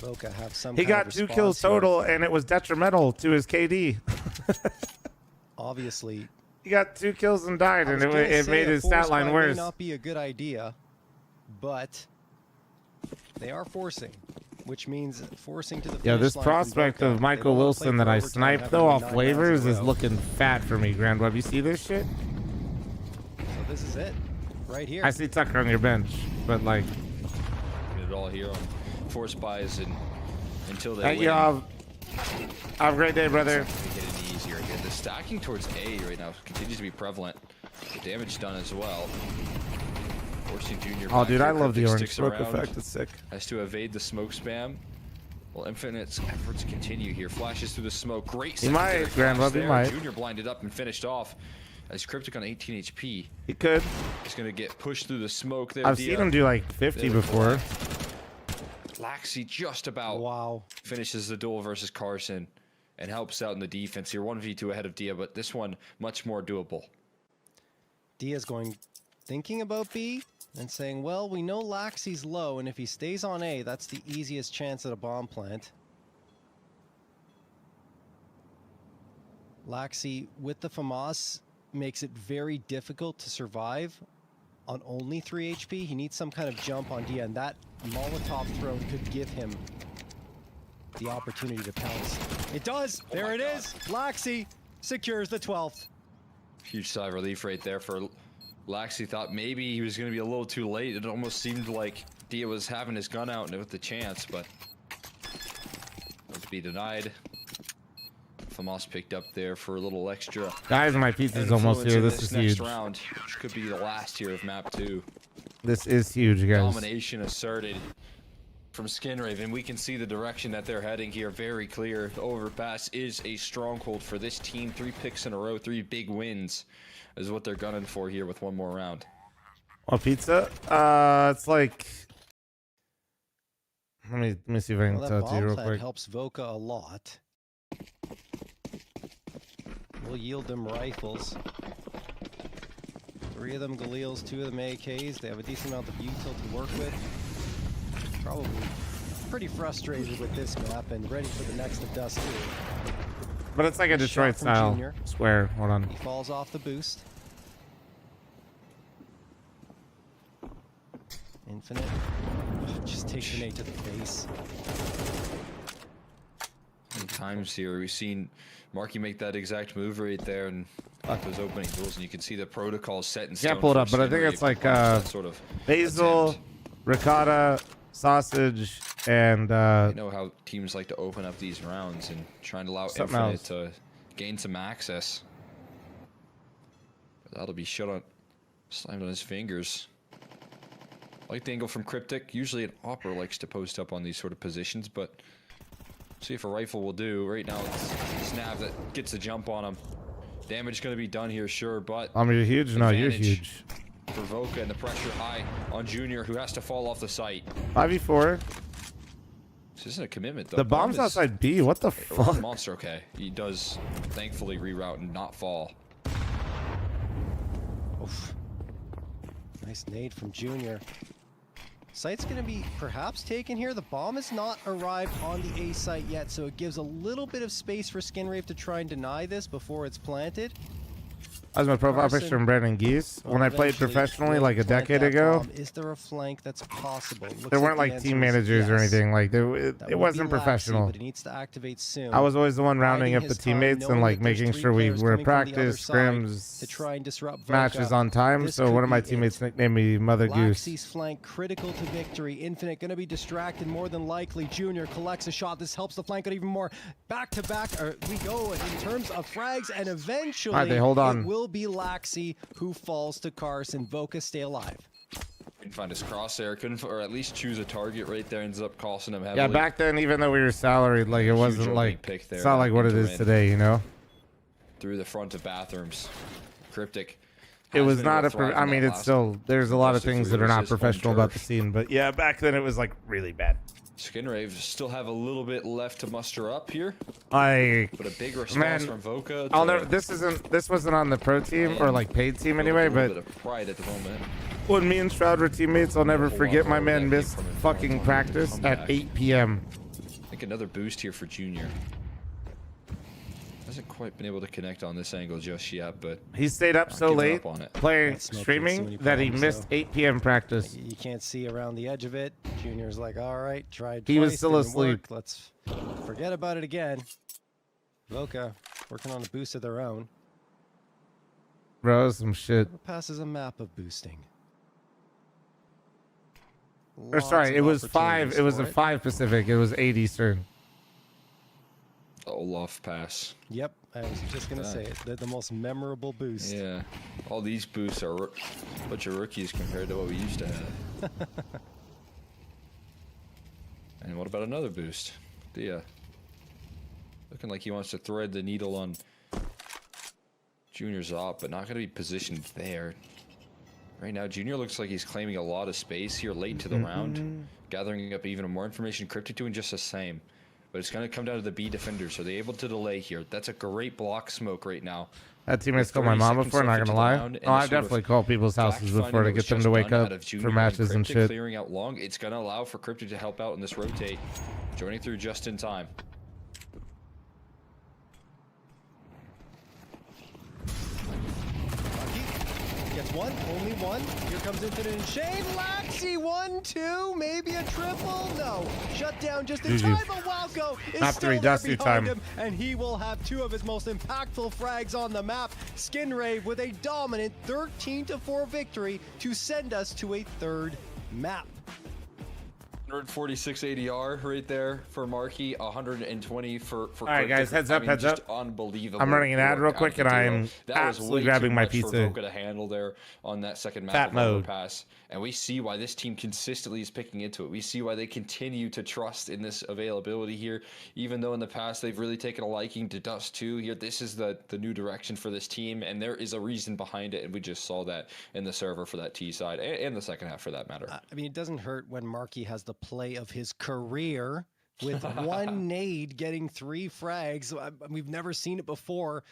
Boca have some. He got 2 kills total, and it was detrimental to his KD. Obviously. He got 2 kills and died, and it made his stat line worse. May not be a good idea, but they are forcing, which means forcing to the. Yeah, this prospect of Michael Wilson that I sniped though off waivers is looking fat for me, Grand Web. You see this shit? So this is it, right here. I see Tucker on your bench, but like. Get it all here on force buys and until they. Thank you, have a great day, brother. Easier again. The stacking towards A right now continues to be prevalent. The damage done as well. Forcing Junior. Oh, dude, I love the orange smoke effect. It's sick. Has to evade the smoke spam. Well, Infinite's efforts continue here. Flashes through the smoke. Great. He might, Grand Web. He might. Junior blinded up and finished off. As Cryptic on 18 HP. He could. He's gonna get pushed through the smoke there. I've seen him do like 50 before. Laxi just about finishes the duel versus Carson and helps out in the defense here. 1v2 ahead of Dia, but this one much more doable. Dia's thinking about B and saying, well, we know Laxi's low, and if he stays on A, that's the easiest chance at a bomb plant. Laxi with the FAMAS makes it very difficult to survive on only 3 HP. He needs some kind of jump on Dia, and that Molotov throw could give him the opportunity to pounce. It does. There it is. Laxi secures the 12th. Huge sigh of relief right there for Laxi. Thought maybe he was going to be a little too late. It almost seemed like Dia was having his gun out and with the chance, but was be denied. fl0m picked up there for a little extra. Guys, my pizza's almost here. This is next huge. round, which could be the last here of map 2. This is huge, guys. Domination asserted from Skinrave, and we can see the direction that they're heading here very clear. The overpass is a stronghold for this team. 3 picks in a row, 3 big wins is what they're gunning for here with one more round. Want pizza? It's like... Let me see if I can tell it to you real quick. Helps Voka a lot. We'll yield them rifles. 3 of them Galils, 2 of them AKs. They have a decent amount of util to work with. Probably pretty frustrated with this map and ready for the next of Dust 2. But it's like a Detroit style square. Hold on. He falls off the boost. Infinite. Just takes an 8 to the face. Many times here we've seen Marky make that exact move right there and those opening duels, and you can see the protocol set in stone. Can't pull it up, but I think it's like sort of basil, ricotta, sausage, and you know how teams like to open up these rounds and trying to allow Infinite to gain some access. But that'll be slammed on his fingers. I like the angle from Cryptic. Usually an Opera likes to post up on these sort of positions, but see if a rifle will do. Right now it's Snap that gets the jump on him. Damage going to be done here, sure, but you're huge. No, you're huge. For Voka, and the pressure high on Junior, who has to fall off the site. 5v4. This isn't a commitment, though. The bomb's outside B. What the fuck? Monster, okay. He does thankfully reroute and not fall. Oof. Nice nade from Junior. Site's going to be perhaps taken here. The bomb has not arrived on the A site yet, so it gives a little bit of space for Skinrave to try and deny this before it's planted. That was my profile picture from Brandon Geese. When I played professionally like a decade ago, is there a flank that's possible? There weren't like team managers or anything. Like it wasn't professional. But it needs to activate soon. I was always the one rounding up the teammates and like making sure we were practice, scrims, to try and disrupt matches on time. So one of my teammates nicknamed me Mother Goose. Laxey's flank critical to victory. Infinite going to be distracted more than likely. Junior collects a shot. This helps the flank out even more. Back to back, we go in terms of frags, and eventually they hold on. It will be Laxey who falls to Carson. Voka stay alive. Couldn't find his crosshair, or at least choose a target right there. Ends up costing him heavily. Yeah, back then, even though we were salaried, like it wasn't like it's not like what it is today, you know. Through the front of bathrooms, Cryptic. It was not a. I mean, it's still. There's a lot of things that are not professional about the scene, but yeah, back then it was like really bad. Skinrave still have a little bit left to muster up here. But a big response from Voka. I'll never. This wasn't on the pro team or like paid team anyway, but bit of pride at the moment. When me and Shroud were teammates, I'll never forget my man missed fucking practice at 8 p.m. I think another boost here for Junior. Hasn't quite been able to connect on this angle just yet, but he stayed up so late playing streaming that he missed 8 p.m. practice. You can't see around the edge of it. Junior's like, all right, tried. He was still asleep. Let's forget about it again. Voka working on a boost of their own. Bro, some shit. Passes a map of boosting. Or sorry, it was 5. It was a 5 Pacific. It was 8 Eastern. Olaf pass. Yep, I was just gonna say it. The most memorable boost. Yeah, all these boosts are a bunch of rookies compared to what we used to have. And what about another boost? Dia. Looking like he wants to thread the needle on Junior's op, but not gonna be positioned there. Right now, Junior looks like he's claiming a lot of space here late to the round, gathering up even more information. Cryptic doing just the same. But it's going to come down to the B defenders. Are they able to delay here? That's a great block smoke right now. Had teammates called my mom before, not going to lie. Oh, I've definitely called people's houses before to get them to wake up for matches and shit. Clearing out long. It's going to allow for Cryptic to help out in this rotate. Joining through just in time. Gets one, only one. Here comes Infinite and Shane. Laxey, 1-2, maybe a triple. No, shut down just in time. But Walco is still there behind him, and he will have 2 of his most impactful frags on the map. Skinrave with a dominant 13-4 victory to send us to a 3rd map. 146 ADR right there for Markey, 120 for All right, guys, heads up, heads up. Unbelievable. I'm running an ad real quick, and I'm absolutely grabbing my pizza. For Voka to handle there on that second map of overpass, and we see why this team consistently is picking into it. We see why they continue to trust in this availability here, even though in the past they've really taken a liking to Dust 2 here. This is the new direction for this team, and there is a reason behind it, and we just saw that in the server for that T side and the second half for that matter. I mean, it doesn't hurt when Markey has the play of his career with one nade getting 3 frags. We've never seen it before.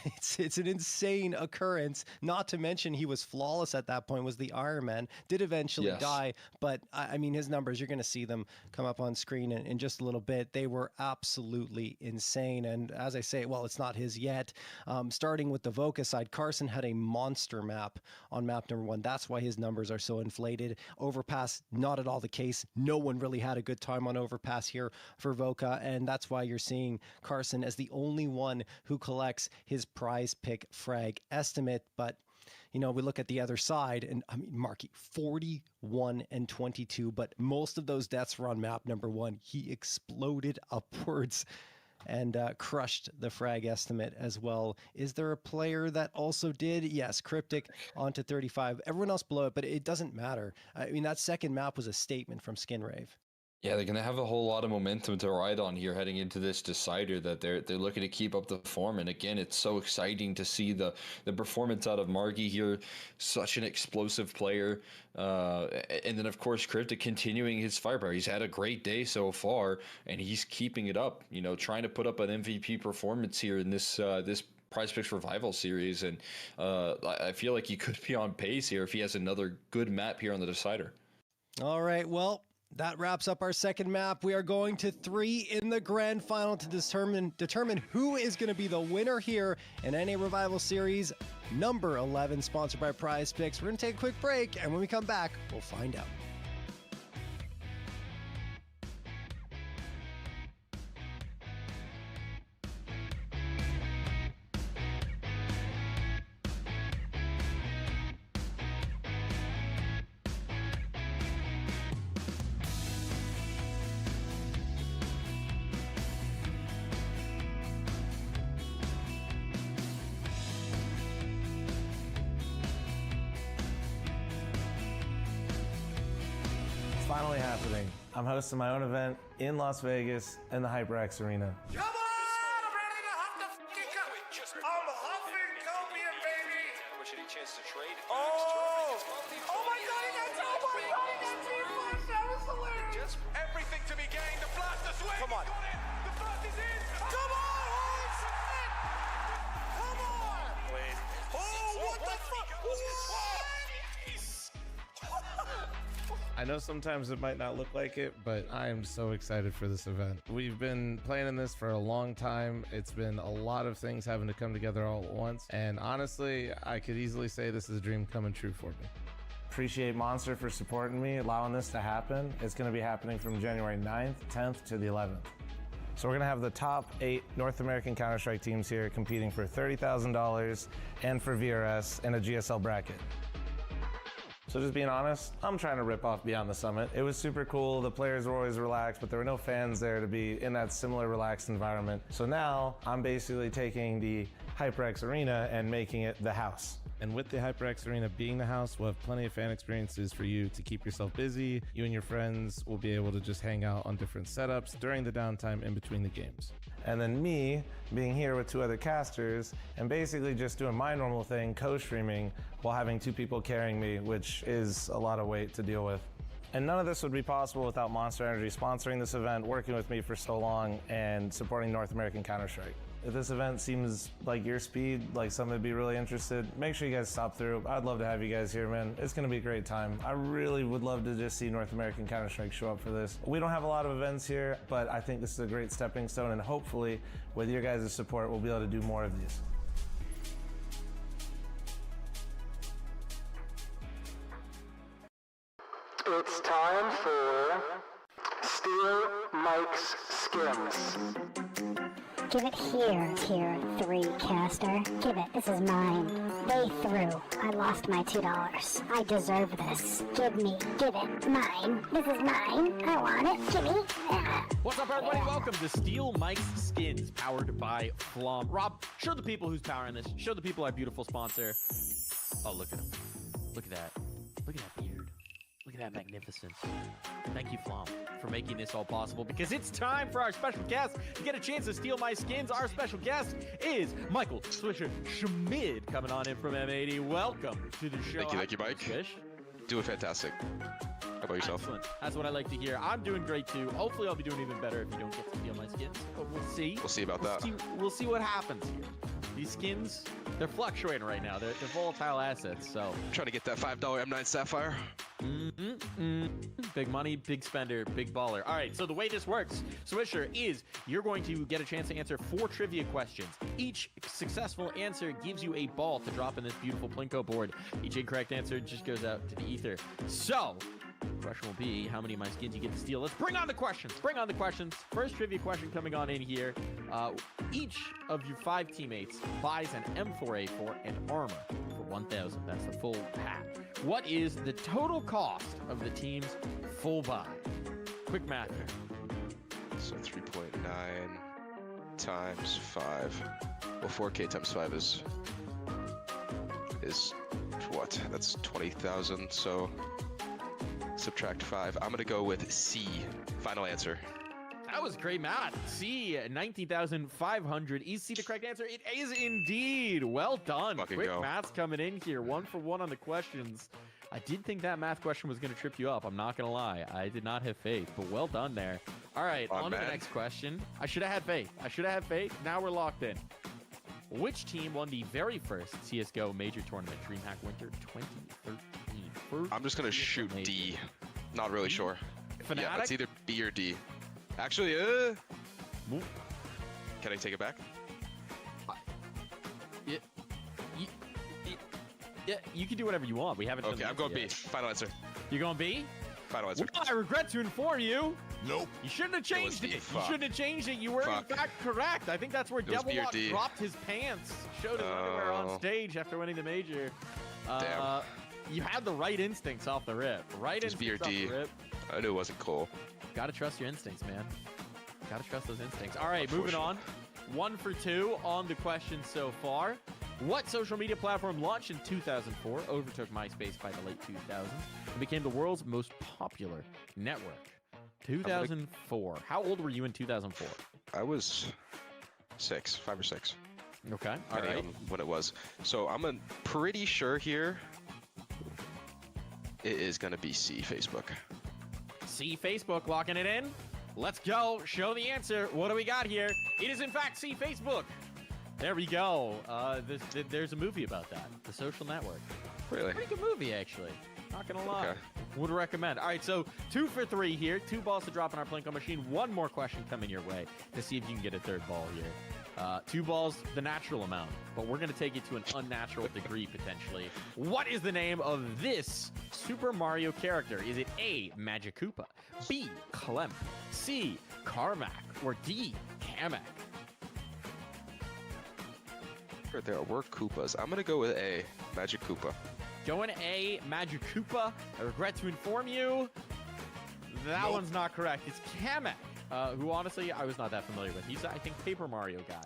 It's an insane occurrence. Not to mention he was flawless at that point, was the Iron Man. Did eventually die, but I mean, his numbers, you're going to see them come up on screen in just a little bit. They were absolutely insane. And as I say, well, it's not his yet. Starting with the Voka side, Carson had a monster map on map number 1. That's why his numbers are so inflated. Overpass, not at all the case. No one really had a good time on Overpass here for Voka, and that's why you're seeing Carson as the only one who collects his prize pick frag estimate. But you know, we look at the other side, and I mean, Markey 41 and 22, but most of those deaths were on map number 1. He exploded upwards and crushed the frag estimate as well. Is there a player that also did? Yes, Cryptic onto 35. Everyone else below it, but it doesn't matter. I mean, that second map was a statement from Skinrave. Yeah, they're going to have a whole lot of momentum to ride on here heading into this decider, that they're looking to keep up the form. And again, it's so exciting to see the performance out of Markey here. Such an explosive player. And then, of course, Cryptic continuing his firepower. He's had a great day so far, and he's keeping it up, you know, trying to put up an MVP performance here in this PrizePicks Revival series. And I feel like he could be on pace here if he has another good map here on the decider. All right, well, that wraps up our second map. We are going to 3 in the grand final to determine who is going to be the winner here in NA Revival Series number 11, sponsored by PrizePicks. We're going to take a quick break, and when we come back, we'll find out. Finally happening. I'm hosting my own event in Las Vegas in the HyperX Arena. Come on, I'm ready to hop the f***ing cup. I'm huffing copium, baby. Wish any chance to trade. Oh my God, he got so much running that team flash. That was hilarious. Just everything to be gained. The blast, the swing. Come on. The first is in. Come on, Horse. Come on. Wait. Oh, what the fuck? I know sometimes it might not look like it, but I am so excited for this event. We've been planning this for a long time. It's been a lot of things having to come together all at once. And honestly, I could easily say this is a dream coming true for me. Appreciate Monster for supporting me, allowing this to happen. It's going to be happening from January 9th, 10th to the 11th. So we're going to have the top 8 North American Counter-Strike teams here competing for $30,000 and for VRS in a GSL bracket. So just being honest, I'm trying to rip off Beyond the Summit. It was super cool. The players were always relaxed, but there were no fans there to be in that similar relaxed environment. So now I'm basically taking the HyperX Arena and making it the house. And with the HyperX Arena being the house, we'll have plenty of fan experiences for you to keep yourself busy. You and your friends will be able to just hang out on different setups during the downtime in between the games. And then me being here with 2 other casters and basically just doing my normal thing, co-streaming, while having 2 people carrying me, which is a lot of weight to deal with. And none of this would be possible without Monster Energy sponsoring this event, working with me for so long, and supporting North American Counter-Strike. If this event seems like your speed, like something would be really interested, make sure you guys stop through. I'd love to have you guys here, man. It's gonna be a great time. I really would love to just see North American Counter-Strike show up for this. We don't have a lot of events here, but I think this is a great stepping stone, and hopefully, with your guys' support, we'll be able to do more of these. It's time for Steal Mike's Skims. Give it here, tier 3 caster. Give it, this is mine. They threw. I lost my $2. I deserve this. Give it, mine. This is mine. I want it. Give me. What's up, everybody? Welcome to Steal Mike's Skins, powered by fl0m. Rob, show the people who's powering this. Show the people our beautiful sponsor. Oh, look at him. Look at that. Look at that beard. Look at that magnificence. Thank you, fl0m, for making this all possible, because it's time for our special guest to get a chance to steal my skins. Our special guest is Michael Swisher Schmid, coming on in from M80. Welcome to the show. Thank you, Mike. Swish? Doing fantastic. How about yourself? Excellent. That's what I like to hear. I'm doing great too. Hopefully, I'll be doing even better if you don't get to steal my skins, but we'll see. We'll see about that. We'll see what happens here. These skins, they're fluctuating right now. They're volatile assets, so. Trying to get that $5 M9 Sapphire. Big money, big spender, big baller. All right, so the way this works, Swisher, is you're going to get a chance to answer 4 trivia questions. Each successful answer gives you a ball to drop in this beautiful Plinko board. Each incorrect answer just goes out to the ether. So, the question will be how many of my skins you get to steal. Let's bring on the questions. Bring on the questions. First trivia question coming on in here. Each of your 5 teammates buys an M4A4 and armor for 1,000. That's the full hat. What is the total cost of the team's full buy? Quick math here. So 3.9 times 5. Well, 4K times 5 is what? That's 20,000. So subtract 5. I'm gonna go with C. Final answer. That was great math. C, 19,500. Is C the correct answer? It is indeed. Well done. Fucking Quick go. maths coming in here. 1 for 1 on the questions. I did think that math question was going to trip you up. I'm not going to lie. I did not have faith, but well done there. All right, on to the next question. I should have had faith. Now we're locked in. Which team won the very first CSGO major tournament, DreamHack Winter 2013? I'm just going to shoot D. Not really sure. Fnatic? Yeah, it's either B or D. Actually, can I take it back? Yeah, you can do whatever you want. We haven't. Okay, I'm going B. Final answer. You're going B? Final answer. Well, I regret to inform you. Nope. You shouldn't have changed it. Fuck. You shouldn't have changed it. You were in fact correct. I think that's where Devilwalk dropped his pants, showed his underwear on stage after winning the major. Damn. You had the right instincts off the rip. Right Just B or instincts off D. the rip. I knew it wasn't Cole. Gotta trust your instincts, man. Gotta trust those instincts. All right, moving on. 1 for 2 on the questions so far. What social media platform launched in 2004, overtook MySpace by the late 2000s, and became the world's most popular network? 2004. How old were you in 2004? I was 5 or 6. Okay, all right. When it was. So I'm pretty sure here it is going to be C, Facebook. C, Facebook, locking it in. Let's go. Show the answer. What do we got here? It is, in fact, C, Facebook. There we go. There's a movie about that. The Social Network. Really? Pretty good movie, actually. Not going to lie. Okay. Would recommend. All right, so 2 for 3 here. 2 balls to drop in our Plinko machine. 1 more question coming your way to see if you can get a 3rd ball here. 2 balls, the natural amount, but we're going to take it to an unnatural degree, potentially. What is the name of this Super Mario character? Is it A, Magic Koopa, B, Clem, C, Carmack, or D, Kamek? There were Koopas. I'm going to go with A, Magic Koopa. Going A, Magic Koopa. I regret to inform you, that one's not correct. It's Kamek. Who honestly I was not that familiar with. He's, I think, Paper Mario guy.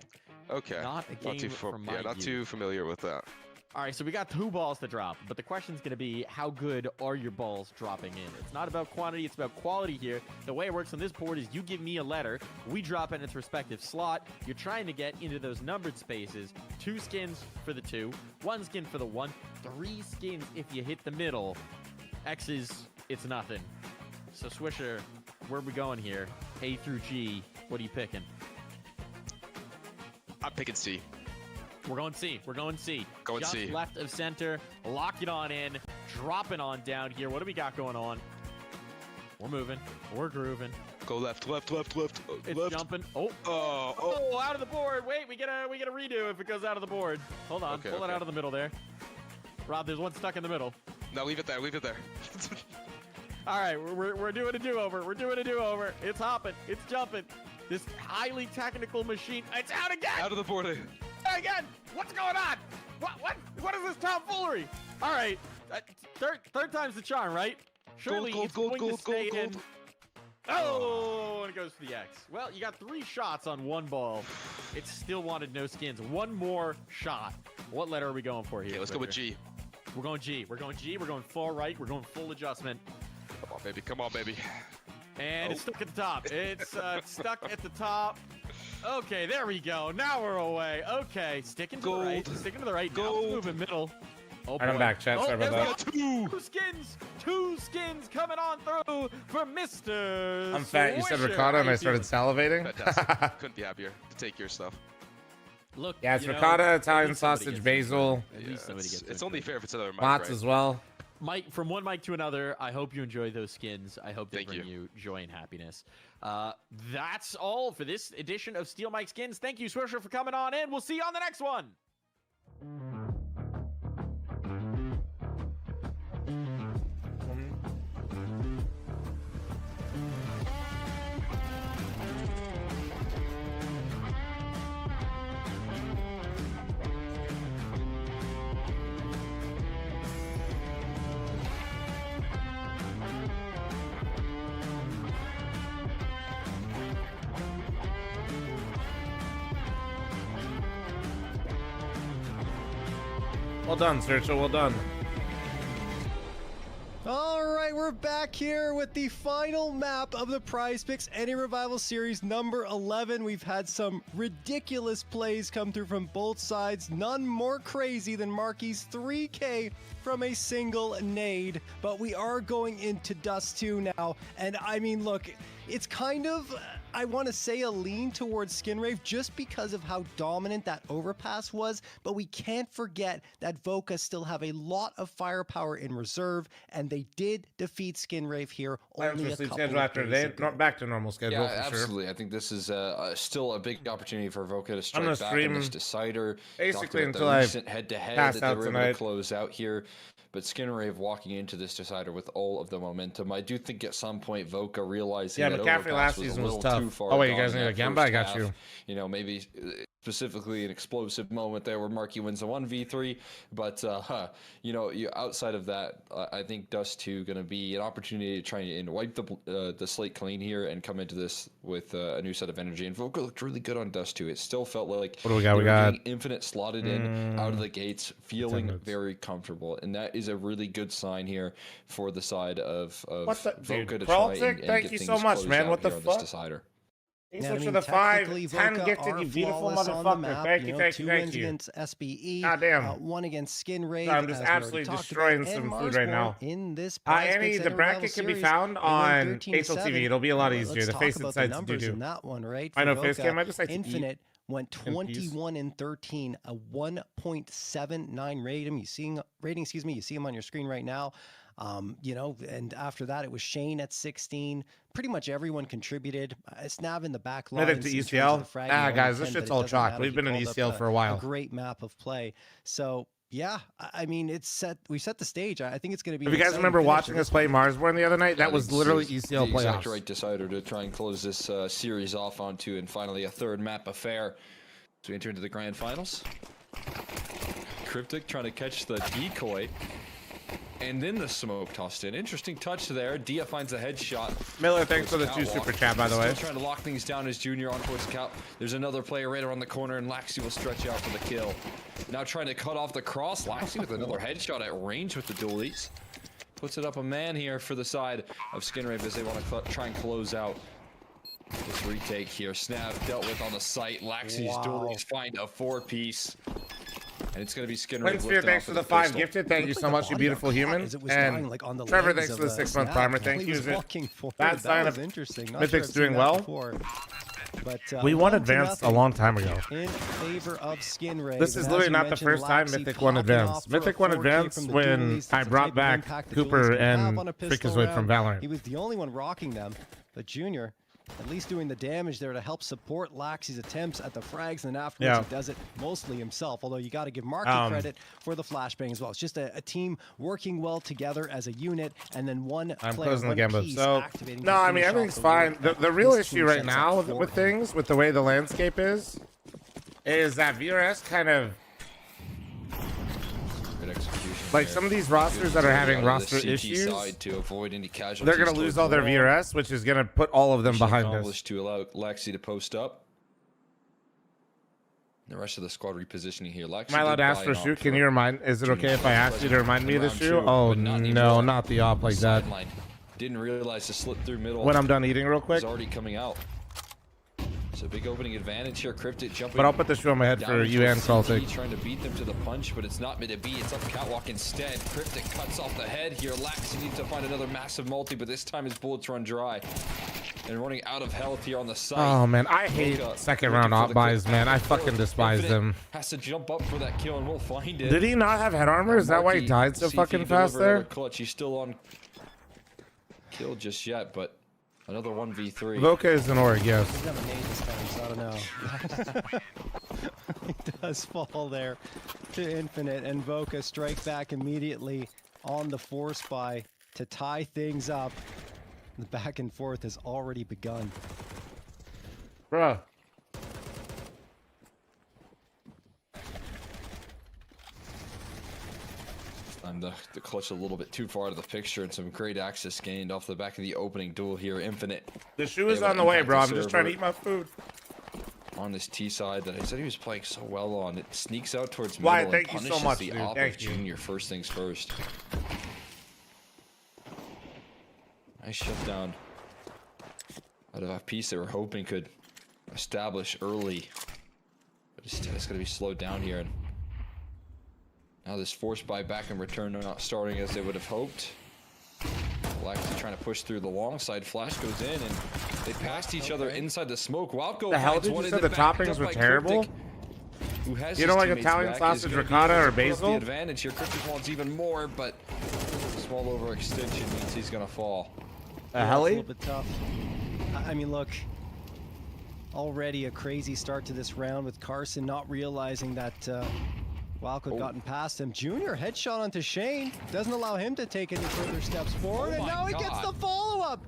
Okay. Not a game from my not youth. too familiar with that. All right, so we got 2 balls to drop, but the question's going to be how good are your balls dropping in? It's not about quantity, it's about quality here. The way it works on this board is you give me a letter, we drop in its respective slot. You're trying to get into those numbered spaces. 2 skins for the 2, 1 skin for the 1, 3 skins if you hit the middle. X's, it's nothing. So Swisher, where are we going here? A through G, what are you picking? I'm picking C. We're going C. We're going C. Going Just C. left of center. Lock it on in. Dropping on down here. What do we got going on? We're moving. We're grooving. Go left. It's left. jumping. Oh, out of the board. Wait, we gotta redo if it goes out of the board. Hold on. Pull it out of the middle there. Rob, there's one stuck in the middle. No, leave it there. All right, we're doing a do-over. We're doing a do-over. It's hopping. It's jumping. This highly technical machine. It's out again. Out of the border. Again. What's going on? What is this tomfoolery? All right. Third time's the charm, right? Surely it's going to stay in. Oh, and it goes for the X. Well, you got 3 shots on 1 ball. It still wanted no skins. 1 more shot. What letter are we going for here? Okay, let's go with G. We're going G. We're going G. We're going full right. We're going full adjustment. Come on, baby. Come on, baby. And it's stuck at the top. It's stuck at the top. Okay, there we go. Now we're away. Okay, sticking to the right. Sticking to the right. Now it's moving middle. Oh, boy. I'm back, chat. Sorry about that. 2 skins coming on through for Mr. I'm fat. You said ricotta, and I started salivating. Fantastic. Couldn't be happier to take your stuff. Look, yeah, it's ricotta, Italian sausage, basil. Yeah, it's only fair if it's another mic, Lots right? as well. Mike, from one mic to another, I hope you enjoy those skins. I hope they bring you joy and happiness. That's all for this edition of Steel Mike Skins. Thank you, Swisher, for coming on in. We'll see you on the next one. Well done, Sergio. Well done. All right, we're back here with the final map of the PrizePicks Any Revival Series number 11. We've had some ridiculous plays come through from both sides. None more crazy than Marky's 3K from a single nade. But we are going into Dust 2 now. And I mean, look, it's kind of, I want to say, a lean towards Skinrave just because of how dominant that overpass was. But we can't forget that Voka still have a lot of firepower in reserve, and they did defeat Skinrave here only a couple of days ago. Back to normal schedule. Yeah, for absolutely. Sure. I think this is still a big opportunity for Voka to I'm strike gonna back stream in this decider. basically Talked about until the I recent head-to-head pass that they out were able tonight. to close out here. But Skinrave walking into this decider with all of the momentum. I do think at some point Voka realizing that McCaffrey overpass last was season a was little tough. too far Oh wait, you gone guys in need a that Gamba? I first got half. you. You know, maybe specifically an explosive moment there where Marky wins a 1v3. But, you know, outside of that, I think Dust 2 going to be an opportunity to try and wipe the slate clean here and come into this with a new set of energy. And Voka looked really good on Dust 2. It still felt like what do we got? We got got infinite slotted in out of the gates, feeling very comfortable. And that is a really good sign here for the side of Voka to try and thank get you things so much, closed man. out What the here on fuck? this decider. Thanks Yeah, I for mean, the 5, technically, 10 Voka gifted, are you beautiful flawless on the motherfucker. map. Thank you, know, thank 2 you, thank wins you. against SBE. God damn. 1 against Skinrave. I'm just as we already absolutely talked destroying about, some and food right now. In this Annie, PrizePicks the bracket Any can be Revival found Series, on they win 13-7. HLTV. It'll be a lot easier. Let's The talk face about the insights numbers do. in that one, right? I know, For face Voka, cam. I just like to Infinite went in peace. 21-13, a 1.79 rating. You see him on your screen right now. You know, and after that, it was Shane at 16. Pretty much everyone contributed. Snav in the back line. Mythic to ECL. Guys, this shit's all chalk. We've been in ECL for a while. A great map of play. So, yeah, I mean, we set the stage. I think it's going to be. If you guys remember watching us play Marsborn the other night, that was literally ECL the exact playoffs. right decider to try and close this series off onto, and finally a third map affair. So we enter into the grand finals. Cryptic trying to catch the decoy. And then the smoke tossed in. Interesting touch there. Dia finds a headshot. Miller, thanks for the 2 super chat, by the way. Still trying to lock things down as Junior on towards Cal. There's another player right around the corner, and Laxi will stretch out for the kill. Now trying to cut off the cross. Laxi with another headshot at range with the dualies. Puts it up a man here for the side of Skinrave as they want to try and close out this retake here. Snav dealt with on the site. Laxi's dualies find a 4-piece. And it's going to be Skinrave. Winsphere, thanks for the 5 gifted. Thank you so much, you beautiful human. And Trevor, thanks for the 6-month primer. Thank you. That sign of Mythic's doing well. But, we won advanced a long time ago. In favor of Skinrave. This is literally not the first time Mythic won advanced. Mythic won advanced when I brought back Cooper and Freakazoid from Valorant. He was the only one rocking them, but Junior at least doing the damage there to help support Laxey's attempts at the frags, and afterwards he does it mostly himself, although you got to give Marky credit for the flashbang as well. It's just a team working well together as a unit, and then one I'm player, closing the game, but so activating no, I mean everything's fine. The real issue right now with things, with the way the landscape is that VRS kind of like some of these rosters that are having roster issues, to avoid any casualties, they're going to lose all their VRS, which is going to put all of them behind us. To allow Lexi to post up. The rest of the squad repositioning here. Lexi, am I allowed to ask for a shoe? Can you remind? Is it okay if I ask you to remind me of the shoe? Oh no, not the op like that. Didn't realize to slip through middle. When I'm done eating real quick. It's already coming out. So big opening advantage here. Cryptic jumping. But I'll put the shoe on my head for you and Celtic. Trying to beat them to the punch, but it's not meant to be. It's up catwalk instead. Cryptic cuts off the head here. Lax needs to find another massive multi, but this time his bullets run dry. And running out of health here on the side. Oh man, I hate second round op buys, man. I fucking despise them. Has to jump up for that kill, and we'll find it. Did he not have head armor? Is that why he died so fucking fast there? Clutch. He's still on kill just yet, but another 1v3. Voka is an org, yes. He's never made this time, so I don't know. He does fall there to Infinite, and Voka strike back immediately on the force buy to tie things up. The back and forth has already begun. Bruh. The clutch a little bit too far out of the picture, and some great access gained off the back of the opening duel here. Infinite. The shoe is on the way, bro. I'm just trying to eat my food. On this T side that I said he was playing so well on. It sneaks out towards middle Why, and thank you punishes so much, the dude. op Thank of you. Junior first things first. Nice shutdown out of a piece they were hoping could establish early. But instead it's going to be slowed down here. And now this force buy back in return not starting as they would have hoped. Lexi trying to push through the long side. Flash goes in, and they passed each other inside the smoke. Wildgo The hell did you say the toppings were terrible? You don't like Italian sausage ricotta or basil? The advantage here. Cryptic wants even more, but small overextension means he's going to fall. A heli? A little bit tough. I mean, look. Already a crazy start to this round with Carson not realizing that Wildco gotten past him. Junior headshot onto Shane. Doesn't allow him to take any further steps forward. And now he gets the follow-up.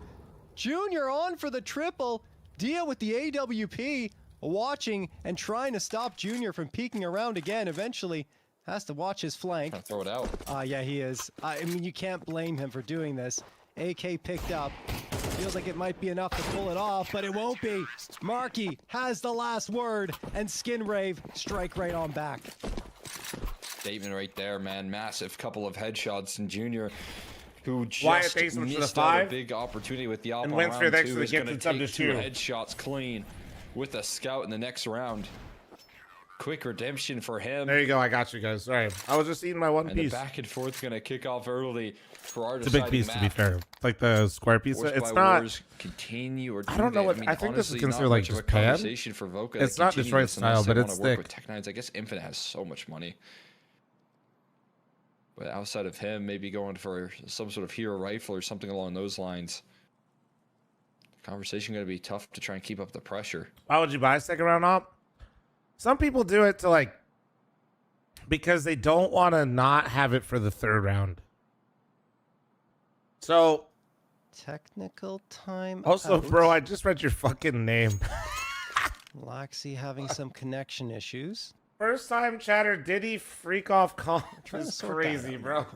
Junior on for the triple. Dia with the AWP. Watching and trying to stop Junior from peeking around again. Eventually has to watch his flank. Throw it out. Yeah, he is. I mean, you can't blame him for doing this. AK picked up. Feels like it might be enough to pull it off, but it won't be. Marky has the last word, and Skin Rave strike right on back. Statement right there, man. Massive couple of headshots, and Junior, who Wyatt, just thanks so much for the missed out 5. a big opportunity with the op And on Winston, round thanks 2, for the is gift going and to sub take to 2 2. headshots clean with a scout in the next round. Quick redemption for him. There you go. I got you guys. Sorry. I was just eating my one And piece. the back and forth going to kick off early for our It's a big piece, to be fair. Like the square pizza. It's not. Continue or I don't know what. I think this is considered like just pan. It's not Detroit style, but it's thick. I guess Infinite has so much money. But outside of him, maybe going for some sort of hero rifle or something along those lines. Conversation going to be tough to try and keep up the pressure. Why would you buy a second round op? Some people do it to like because they don't want to not have it for the third round. So technical time. Also, out. bro, I just read your fucking name. Laxey having some connection issues. First time chatter, did he freak off comp? That's crazy, bro.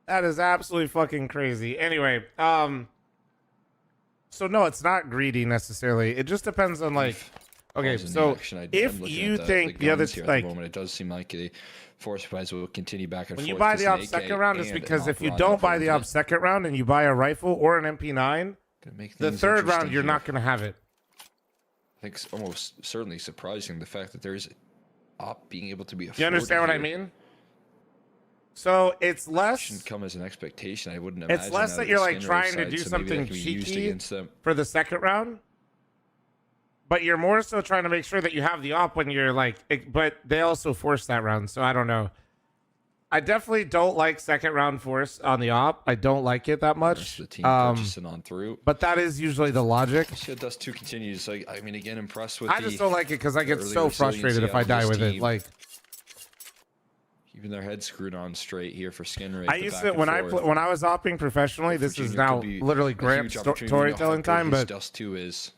That is absolutely fucking crazy. Anyway, so no, it's not greedy necessarily. It just depends on like, okay, so if you think the other like, it does seem like the force buys will continue back and forth. When you buy the op second round, it's because if you don't buy the op second round and you buy a rifle or an MP9, the third round you're not gonna have it. I think it's almost certainly surprising the fact that there is op being able to be afforded. You understand what I mean? So it's less. Shouldn't come as an expectation. I wouldn't imagine. It's less that you're like trying to do something cheeky for the second round, but you're more so trying to make sure that you have the op when you're like. But they also force that round, so I don't know. I definitely don't like second round force on the op. I don't like it that much. The team purchasing on through. But that is usually the logic. Shit, Dust 2 continues. So, I mean, again, impressed with I just don't like it because I get so frustrated if I die with it. Like, keeping their head screwed on straight here for Skinray. I used to when I was opping professionally. This is now literally Grant storytelling time. But Dust 2 is.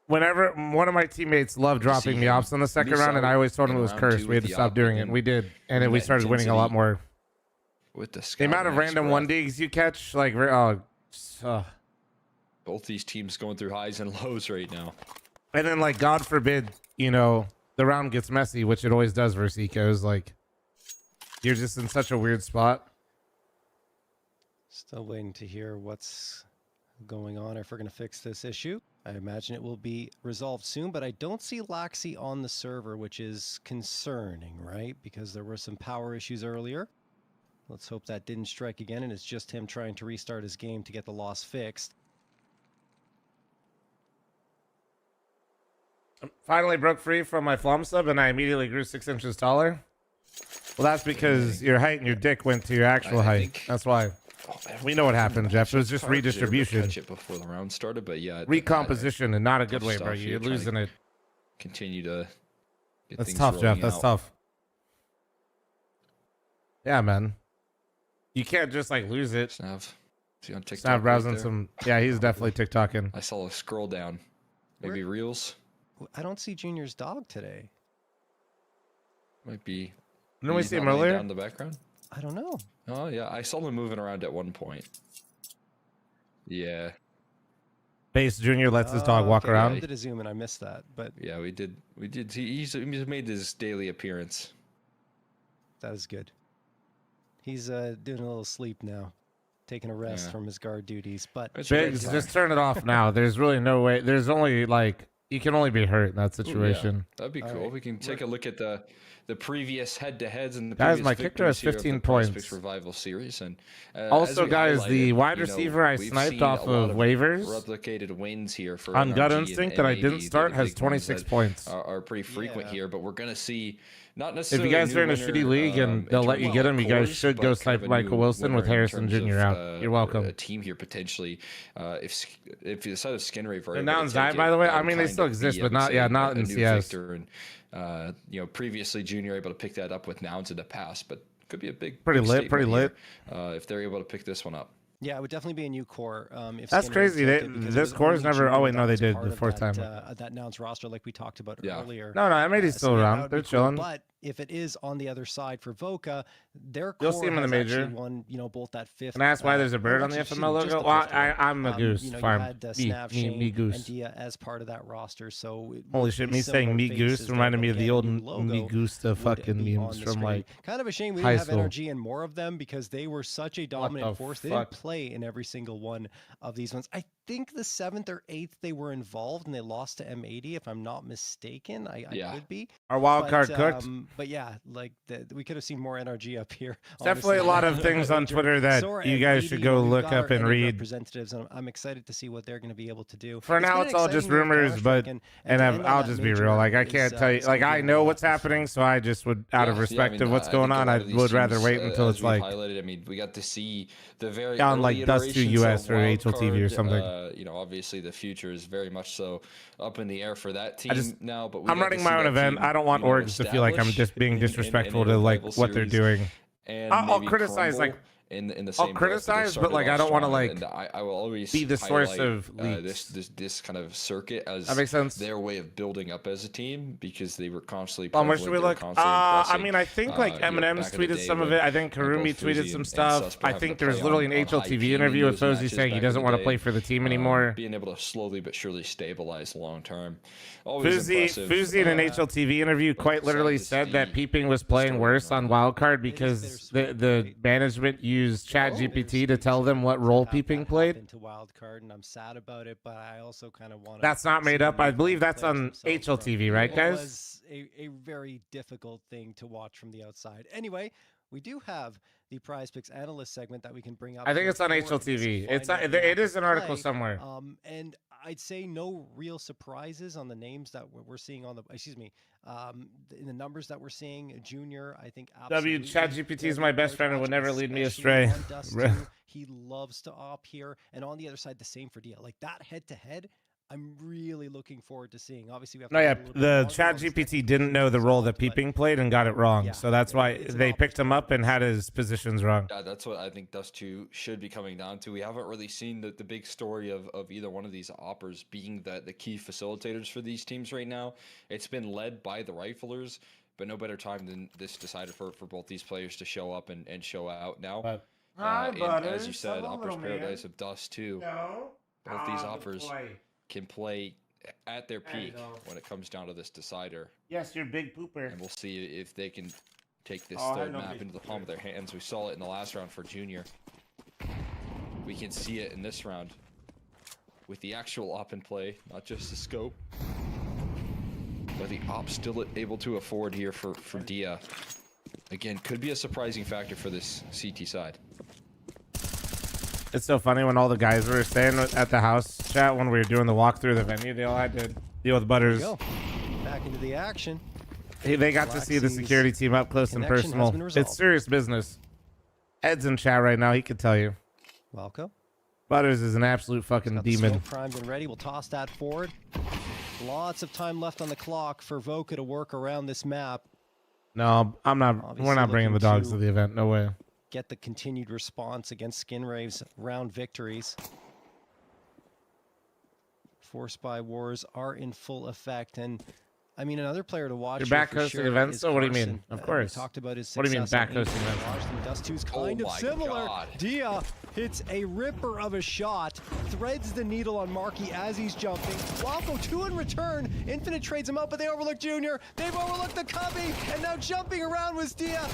Whenever one of my teammates loved dropping me ops in the second round, and I always told him it was cursed. We had to stop doing it. And we did, and we started winning a lot more. With the amount of random 1Ds you catch, like, both these teams going through highs and lows right now. And then, like, God forbid, you know, the round gets messy, which it always does versus Ecos. Like, you're just in such a weird spot. Still waiting to hear what's going on if we're going to fix this issue. I imagine it will be resolved soon, but I don't see Laxi on the server, which is concerning, right? Because there were some power issues earlier. Let's hope that didn't strike again, and it's just him trying to restart his game to get the loss fixed. Finally broke free from my fl0m sub, and I immediately grew 6 inches taller. Well, that's because your height and your dick went to your actual height. That's why. We know what happened, Jeff. It was just redistribution. Catch it before the round started, but yeah, recomposition, and not a good way, bro. You're losing it. Continue to. Get That's tough, Jeff. That's tough. Yeah, man. You can't just like lose it. Snav. See on TikTok. Snav browsing some. Yeah, he's definitely TikToking. I saw a scroll down. Maybe Reels. I don't see Junior's dog today. Might be. Didn't we see him earlier? Down in the background. I don't know. Oh yeah, I saw him moving around at one point. Yeah. Base Junior lets his dog walk around. I did a zoom and I missed that, but yeah, we did. He's made his daily appearance. That is good. He's doing a little sleep now, taking a rest from his guard duties. But Biggs, just turn it off now. There's really no way. There's only like you can only be hurt in that situation. Ooh, yeah. That'd be cool. Right. We can take a look at the previous head-to-heads and the guys. Previous My kicker has 15 points. Revival series, and also, guys, the wide receiver I sniped off of waivers, replicated wins here for on Gut NRG Instinct that I didn't start has 26 points. Are pretty frequent here, but we're gonna see. Not if necessarily you guys are in a shitty league and they'll let you get him, you guys should go snipe Michael Wilson with Harrison Jr. out. You're welcome. A team here potentially. If you decide to skin rave, the nouns die, by the way. I mean, they still exist, but not in CS. And previously Junior able to pick that up with nouns in the past, but could be a big pretty lit if they're able to pick this one up. Yeah, it would definitely be a new core. That's crazy. This core is never. Oh wait, no, they did the fourth time. That nouns roster, like we talked about earlier. No, MAD's still around. They're chilling. But if it is on the other side for Voca, their core you'll see him in the major. Won, both that fifth. And that's why there's a bird on the FML logo. Well, I'm a goose farm. Me goose. And Dia as part of that roster. So holy shit, me saying me goose reminded me of the old me goose the fucking memes from like kind of a shame we didn't have energy and more of them because they were such a dominant force. They didn't play in every single one of these ones. I think the 7th or 8th they were involved and they lost to M80 if I'm not mistaken. I could be. Our wild card cooked. But yeah, like we could have seen more NRG up here. Definitely a lot of things on Twitter that you guys should go look up and read. Representatives, and I'm excited to see what they're going to be able to do. For now, it's all just rumors, but I'll just be real. Like I can't tell you. Like I know what's happening, so I just would, out of respect of what's going on, I would rather wait until it's like. Highlighted. I mean, we got to see the very on like Dust 2 US or HLTV or something. Obviously the future is very much so up in the air for that team now. But I'm running my own event. I don't want orgs to feel like I'm just being disrespectful to like what they're doing. I'll criticize like in the I'll criticize, but like I don't want to like I will always be the source of this kind of circuit as that makes sense. Their way of building up as a team because they were constantly. Where should we look? I mean, I think like Eminem's tweeted some of it. I think Karumi tweeted some stuff. I think there's literally an HLTV interview with Fozy saying he doesn't want to play for the team anymore. Being able to slowly but surely stabilize long term. Fozy in an HLTV interview quite literally said that Peeping was playing worse on Wildcard because the management used ChatGPT to tell them what role Peeping played. Into Wildcard, and I'm sad about it, but I also kind of want. That's not made up. I believe that's on HLTV, right, guys? It was a very difficult thing to watch from the outside. Anyway, we do have the PrizePicks analyst segment that we can bring up. I think it's on HLTV. It is an article somewhere. And I'd say no real surprises on the names that we're seeing on the, in the numbers that we're seeing. Junior, I think absolutely. ChatGPT is my best friend and would never lead me astray. He loves to op here. And on the other side, the same for Dia. Like that head-to-head, I'm really looking forward to seeing. Obviously, we have to the ChatGPT didn't know the role that Peeping played and got it wrong. So that's why they picked him up and had his positions wrong. Yeah, that's what I think Dust 2 should be coming down to. We haven't really seen the big story of either one of these oppers being the key facilitators for these teams right now. It's been led by the Riflers, but no better time than this decided for both these players to show up and show out now. As you said, Opper's Paradise of Dust 2. Both these oppers can play at their peak when it comes down to this decider. Yes, you're big pooper. And we'll see if they can take this third map into the palm of their hands. We saw it in the last round for Junior. We can see it in this round with the actual op in play, not just the scope. But the op still able to afford here for Dia. Again, could be a surprising factor for this CT side. It's so funny when all the guys were staying at the house chat when we were doing the walkthrough of the venue. They all had to deal with Butters. Back into the action. They got to see the security team up close and personal. It's serious business. Ed's in chat right now. He could tell you. Welcome. Butters is an absolute fucking demon. Primed and ready. We'll toss that forward. Lots of time left on the clock for Voka to work around this map. No, I'm not. Obviously, we're not bringing the dogs to the event. No way. Get the continued response against Skinrave's round victories. Force by wars are in full effect, and I mean another player to watch. You're back hosting events, so what do you mean? Of course. Talked about his. What do you mean back hosting events? Dust 2's kind of similar. Dia hits a ripper of a shot, threads the needle on Marky as he's jumping. Walco 2 in return. Infinite trades him out, but they overlook Junior. They've overlooked the Cubby, and now jumping around was Dia.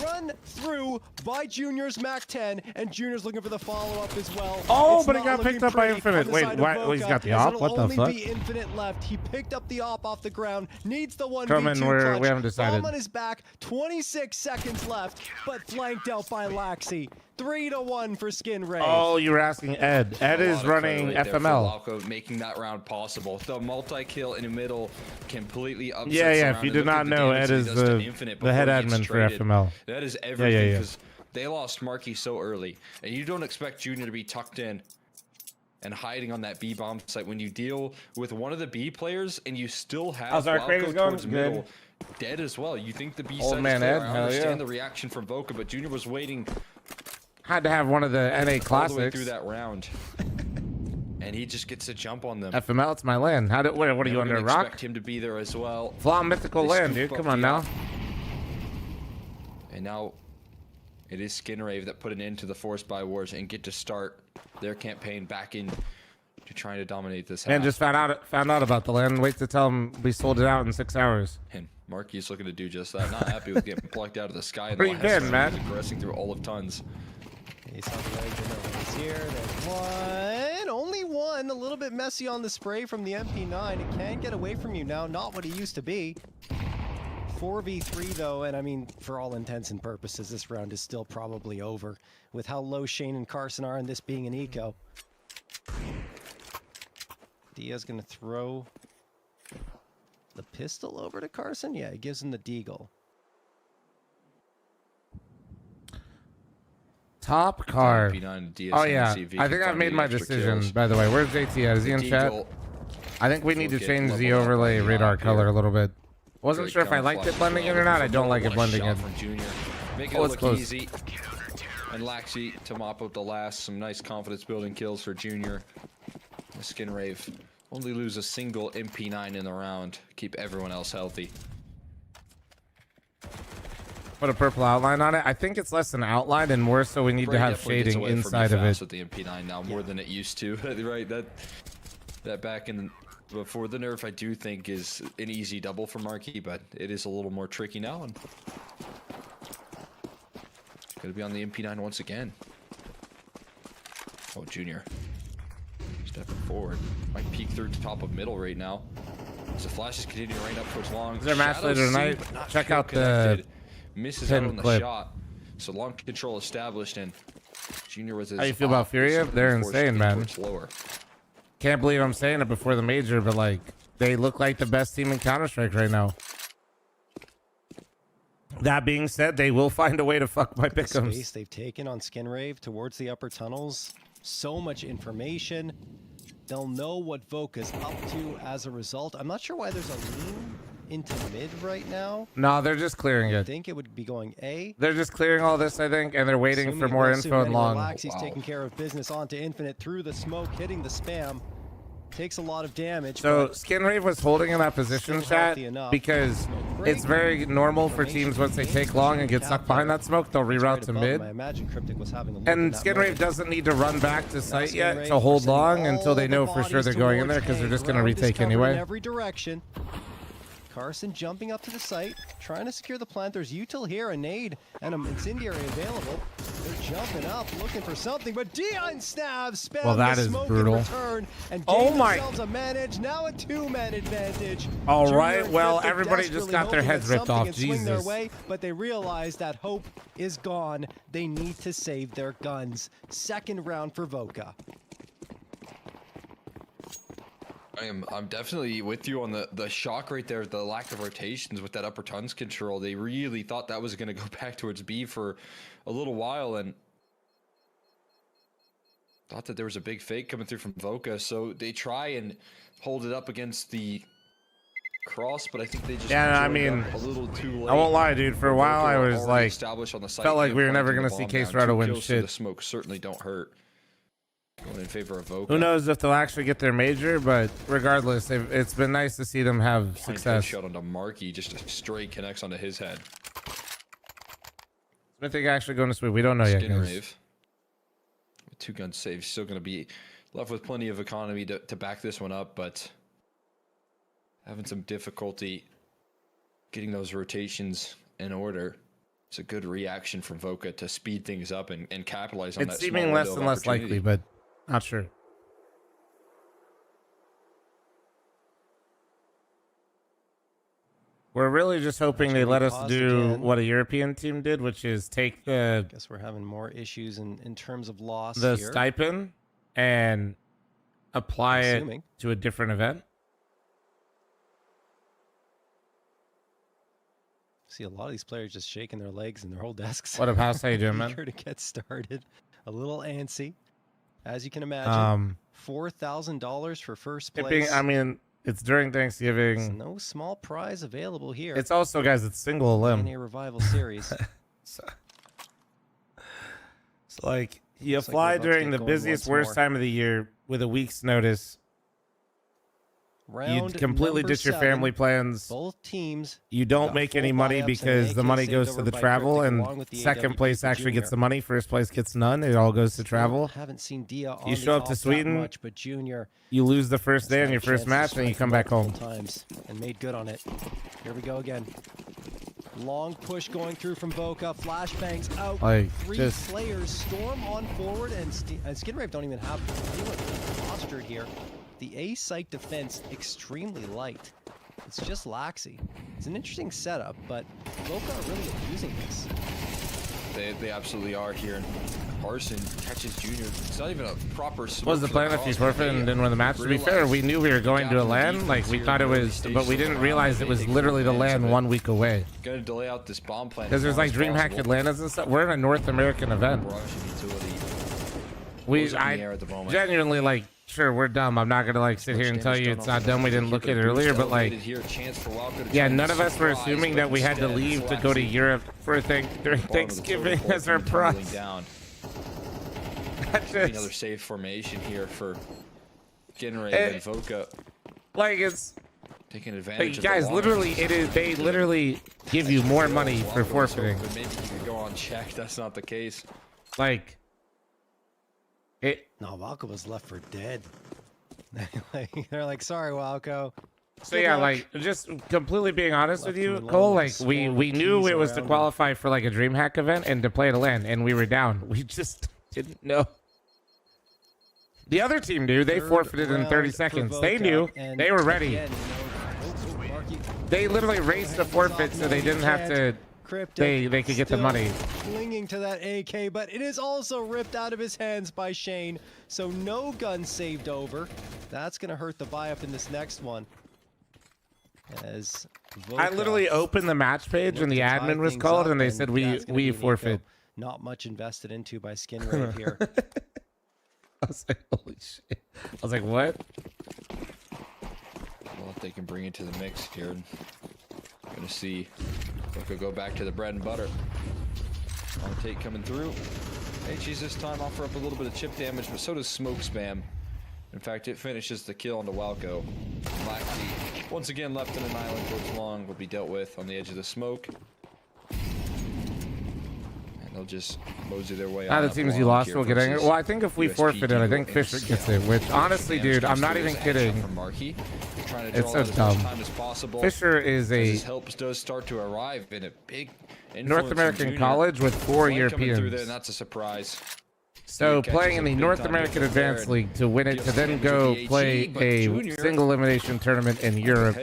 Run through by Junior's Mac 10, and Junior's looking for the follow-up as well. Oh, but he got picked up by Infinite. Wait, why? He's got the op? What the fuck? Only be Infinite left. He picked up the op off the ground. Needs the 1v2 Come in, clutch. we haven't decided. Bomb on his back. 26 seconds left, but flanked out by Laxi. 3-1 for Skinrave. Oh, you were asking Ed. Ed is running FML. Making that round possible. The multi-kill in the middle completely upsets. Yeah. If you did not know, Ed is the head admin for FML. That is everything because they lost Marky so early, and you don't expect Junior to be tucked in and hiding on that B bomb site when you deal with one of the B players and you still have Walco towards middle dead as well. You think the B side is clear. I understand the reaction from Voka, but Junior was waiting. Had to have one of the NA classics all the way through that round, and he just gets a jump on them. FML, it's my land. What are you under a rock? Expect him to be there as well. fl0m mythical land, dude. Come on now. And now it is Skinrave that put an end to the Force by Wars and get to start their campaign back in to trying to dominate this. And just found out about the land. Wait to tell him we sold it out in 6 hours. And Marky's looking to do just that. Not happy with getting plucked out of the sky. Where you been, man? Progressing through all of tons. He's on the legs here. There's one. Only one. A little bit messy on the spray from the MP9. It can't get away from you now. Not what it used to be. 4v3 though, and I mean, for all intents and purposes, this round is still probably over with how low Shane and Carson are, and this being an eco. Dia's gonna throw the pistol over to Carson. Yeah, he gives him the deagle. Top card. Oh yeah, I think I've made my decision. By the way, where's JT at? Is he in chat? I think we need to change the overlay radar color a little bit. Wasn't sure if I liked it blending in or not. I don't like it blending in. Make it look easy. And Laxi to mop up the last. Some nice confidence building kills for Junior. Skinrave only lose a single MP9 in the round. Keep everyone else healthy. Put a purple outline on it. I think it's less an outline and more so we need to have shading inside of it. With the MP9 now more than it used to. Right, that back in before the nerf I do think is an easy double for Marky, but it is a little more tricky now, and gonna be on the MP9 once again. Oh, Junior stepping forward, might peek through the top of middle right now. As the flashes continue to rain up towards long. Is there a match later tonight? Check out the misses out on the shot. So long control established, and Junior with his. How you feel about Furia? They're insane, man. can't believe I'm saying it before the major, but like they look like the best team in Counter-Strike right now. That being said, they will find a way to fuck my pick'ems. Space they've taken on Skinrave towards the upper tunnels. So much information. They'll know what Voka's up to as a result. I'm not sure why there's a lean into mid right now. No, they're just clearing it. I think it would be going A. They're just clearing all this, I think, and they're waiting for more info and long. Relax, he's taking care of business onto Infinite through the smoke, hitting the spam. Takes a lot of damage. So Skinrave was holding in that position, chat, because it's very normal for teams once they take long and get stuck behind that smoke, they'll reroute to mid. And Skinrave doesn't need to run back to site yet to hold long until they know for sure they're going in there, because they're just going to retake anyway. In every direction. Carson jumping up to the site, trying to secure the plant. There's util here, a nade, and an incendiary available. They're jumping up, looking for something, but Dion Snavs spam well, that the is smoke brutal. in return and gain themselves a manage. Now a two-man advantage. All Junior right, and well, Cryptic everybody just got their hoping heads that ripped something off. can swing their Jesus. way, but they realize that hope is gone. They need to save their guns. Second round for Voka. I'm definitely with you on the shock right there, the lack of rotations with that upper tons control. They really thought that was going to go back towards B for a little while and thought that there was a big fake coming through from Voka. So they try and hold it up against the cross, but I think they just I mean, a little too late. I won't lie, dude. For a while, I was like, on the site, felt like we were never going to see Case Rado win shit. The smoke certainly don't hurt. Going in favor of Voka. Who knows if they'll actually get their major, but regardless, it's been nice to see them have success. Shot onto Markey, just a straight connects onto his head. I think actually going to sweep. We don't know yet, guys. With 2 gun saves, still going to be left with plenty of economy to back this one up, but having some difficulty getting those rotations in order. It's a good reaction from Voka to speed things up and capitalize on that. It's seeming less and less likely, but not sure. We're really just hoping they let us do what a European team did, which is take the... Guess we're having more issues in terms of loss the here. stipend and apply it to a different event. See a lot of these players just shaking their legs and their whole desks. What up, House? How you doing, man? Eager to get started. A little antsy, as you can imagine. $4,000 for first place. I mean, it's during Thanksgiving. There's no small prize available here. It's also, guys, it's single limb. A revival series. So like, you fly during the busiest, worst time of the year with a week's notice. You completely ditch your family plans. Both teams. You don't make any money because the money goes to the travel, and second place actually gets the money. First place gets none. It all goes to travel. Haven't seen Dia on you show up to Sweden. Much, but Junior, you lose the first day on your first match, and you come back home. Times and made good on it. Here we go again. Long push going through from Voka. Flashbangs out. Like, 3 players storm on forward, and Skinrave don't even have anyone postured here. The A site defense extremely light. It's just Laxi. It's an interesting setup, but Voka are really abusing this. They absolutely are here. And Carson catches Junior. It's not even a proper smoke. What was the plan if you forfeit and didn't win the match? To be fair, we knew we were going to a LAN. Like, we thought it was, but we didn't realize it was literally the LAN 1 week away. Gonna delay out this bomb plan. Because there's like DreamHack Atlantas and stuff. We're in a North American event. I genuinely, like, sure, we're dumb. I'm not going to, like, sit here and tell you it's not dumb. We didn't look at it earlier, but, like, yeah, none of us were assuming that we had to leave to go to Europe for during Thanksgiving as our prize. Another safe formation here for Genray and Voka. Like, it's... taking advantage of guys, literally, they literally give you more money for forfeiting. But maybe you could go on check. That's not the case. Like... No, Walco was left for dead. They're like, sorry, Walco. So yeah, like, just completely being honest with you, Cole, like, we knew it was to qualify for, like, a DreamHack event and to play at a LAN, and we were down. We just didn't know. The other team knew. They forfeited in 30 seconds. They knew. They were ready. They literally raced the forfeit so they didn't have to Cryptic they could get the still money. clinging to that AK, but it is also ripped out of his hands by Shane. So no gun saved over. That's going to hurt the buy up in this next one. As I literally opened the match page and the admin was called and they said we forfeit. Not much invested into by Skinrave here. I was like, holy shit. I was like, what? Well, if they can bring it to the mix here, I'm gonna see if we could go back to the bread and butter. On take coming through. HG's this time offer up a little bit of chip damage, but so does smoke spam. In fact, it finishes the kill onto Walco. Black Tea, once again left in an island towards long, will be dealt with on the edge of the smoke. They'll just mosey their way the teams you lost will get angry. Well, I think if we forfeited, I think Fisher gets it, which honestly, dude, I'm not even kidding. It's so dumb. Fisher is a help does start to arrive in a big North American college with 4 Europeans. And that's a surprise. So playing in the North American Advanced League to win it, to then go play a single elimination tournament in Europe,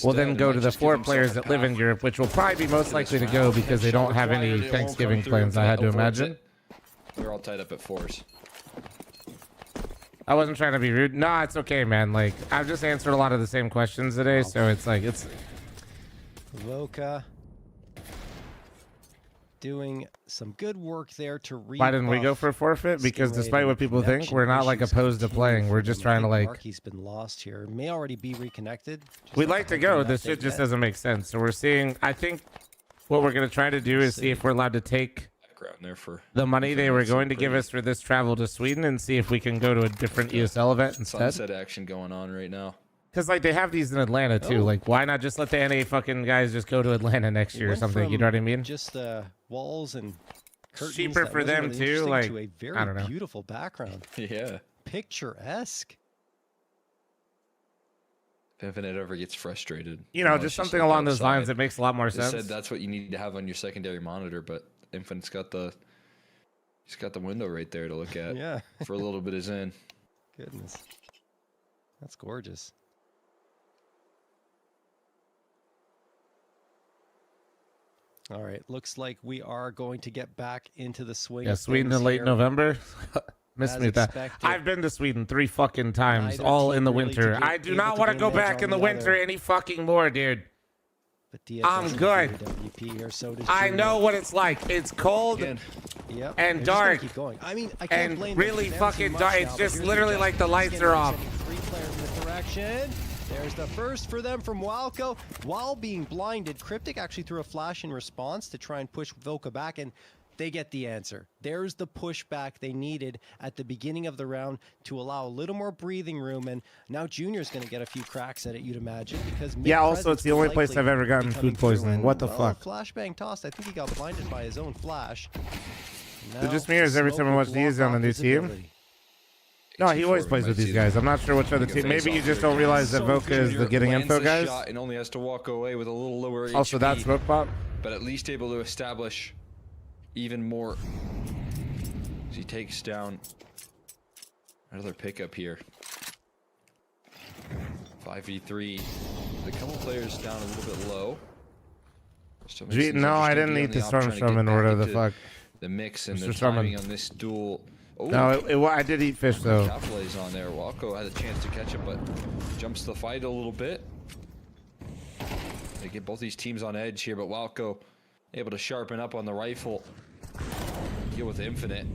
will then go to the 4 players that live in Europe, which will probably be most likely to go because they don't have any Thanksgiving plans, I had to imagine. We're all tied up at 4s. I wasn't trying to be rude. Nah, it's okay, man. Like, I've just answered a lot of the same questions today, so it's like, it's... Voka doing some good work there to rebuff. Why didn't we go for a forfeit? Because despite what people think, we're not like opposed to playing. We're just trying to like. Marky's been lost here. May already be reconnected. We'd like to go. This shit just doesn't make sense. So we're seeing. I think what we're gonna try to do is see if we're allowed to take there for the money they were going to give us for this travel to Sweden and see if we can go to a different ESL event instead. Sunset action going on right now. Because like they have these in Atlanta too. Like why not just let the NA fucking guys just go to Atlanta next year or something? You know what I mean? Just walls and curtains. Cheaper for them really too. Like to a very I don't know. Beautiful background. Yeah. Picturesque. If Infinite ever gets frustrated, you know, just something along those lines that makes a lot more sense. Said that's what you need to have on your secondary monitor, but Infinite's got the he's got the window right there to look at. Yeah. For a little bit of Zen. Goodness. That's gorgeous. All right, looks like we are going to get back into the swing. Yeah, Sweden in late November. Miss me with that. I've been to Sweden 3 fucking times, all in the winter. I do not want to go back in the winter any fucking more, dude. I'm good. I know what it's like. It's cold and dark. I mean, I can't and blame really fucking dark. It's just literally like the lights are off. 3 players in the direction. There's the first for them from Walco. While being blinded, Cryptic actually threw a flash in response to try and push Voka back, and they get the answer. There's the pushback they needed at the beginning of the round to allow a little more breathing room, and now Junior's going to get a few cracks at it, you'd imagine, because yeah, also it's the only place I've ever gotten food poisoning. What the fuck? Flashbang tossed. I think he got blinded by his own flash. It just mirrors every time I watch these on the new team. No, he always plays with these guys. I'm not sure which other team. Maybe you just don't realize that Voka is the getting info guys. And only has to walk away with a little lower also, HP, that's smoke pop. But at least able to establish even more. As he takes down another pickup here. 5v3. A couple players down a little bit low. No, I didn't need to storm in order the fuck. The mix and the timing on this duel. Oh, no, I did eat fish though. Plays on there. Walco had a chance to catch him, but jumps the fight a little bit. They get both these teams on edge here, but Walco able to sharpen up on the rifle. Deal with Infinite.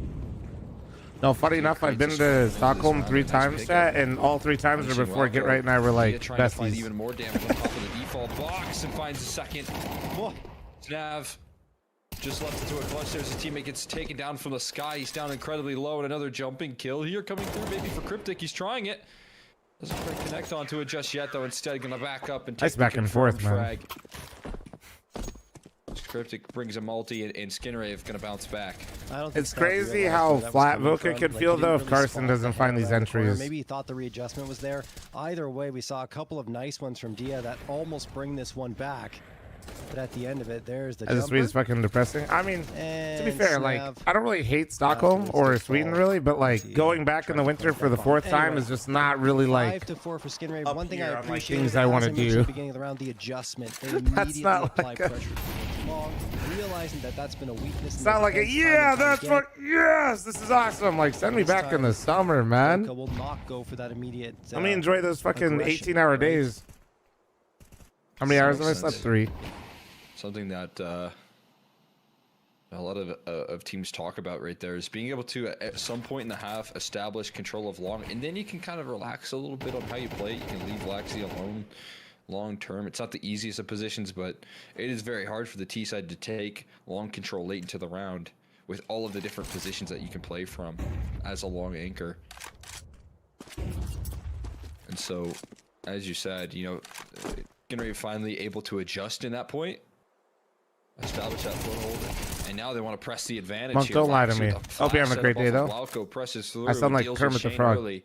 No, funny enough, I've been to Stockholm 3 times, chat, and all 3 times were before Get Right and I were like trying to find besties. even more damage on top of the default box and finds a second. Snav just left into a clutch. There's his teammate gets taken down from the sky. He's down incredibly low, and another jumping kill here coming through. Maybe for Cryptic, he's trying it. Doesn't quite connect onto it just yet, though. Instead, gonna back up and take nice back and forth, man. Cryptic brings a multi, and Skinrave gonna bounce back. It's crazy how flat Voka could feel, though, if Carson doesn't find these entries. Maybe he thought the readjustment was there. Either way, we saw a couple of nice ones from Dia that almost bring this one back. But at the end of it, there's the jumper. Sweden is fucking depressing. I mean, to be fair, like, I don't really hate Stockholm or Sweden, really, but, like, going back in the winter for the 4th time is just not really, like, 5-4 for Skinrave. One thing I appreciate things I want to do. At the beginning of the round, the adjustment. They immediately apply pressure. Long recognizing that that's been a weakness. It's not like a yes, this is awesome. Like send me back in the summer, man. Will not go for that immediate. Let me enjoy those fucking 18-hour days. How many hours have I slept? 3. Something that a lot of teams talk about right there is being able to, at some point in the half, establish control of long, and then you can kind of relax a little bit on how you play. You can leave Laxi alone long term. It's not the easiest of positions, but it is very hard for the T side to take long control late into the round with all of the different positions that you can play from as a long anchor. And so, as you said, you know, Skinrave finally able to adjust in that point, establish that foothold, and now they want to press the advantage. Monk, here. don't lie to me. Hope you're having a great day, though. Walco presses through. I sound like Kermit the Frog. Early.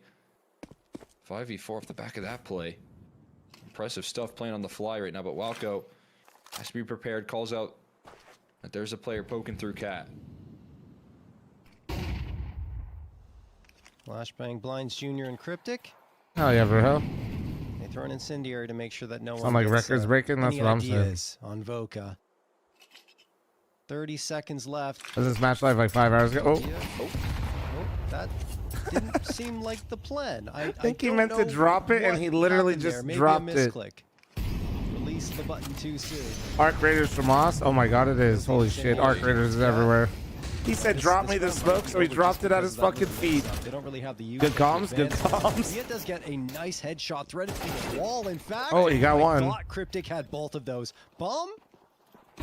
5v4 off the back of that play. Impressive stuff playing on the fly right now, but Walco has to be prepared. Calls out that there's a player poking through Cat. Flashbang blinds Junior and Cryptic. Oh yeah, bro. They throw an incendiary to make sure that no one. Sound like gets, records breaking. That's any what I'm saying. ideas on Voka. 30 seconds left. Was this match live like 5 hours ago? Oh, that didn't seem like the plan. I think he meant to drop it, and he literally just dropped it. Release the button too soon. Arc Raiders from Moss? Oh my god, it is. Holy shit, Arc Raiders is everywhere. He said drop me the smoke, so he dropped it at his fucking feet. They don't really have the good comms, good comms. He does get a nice headshot threaded through the wall, in fact. Oh, he got one. I thought Cryptic had both of those. Bomb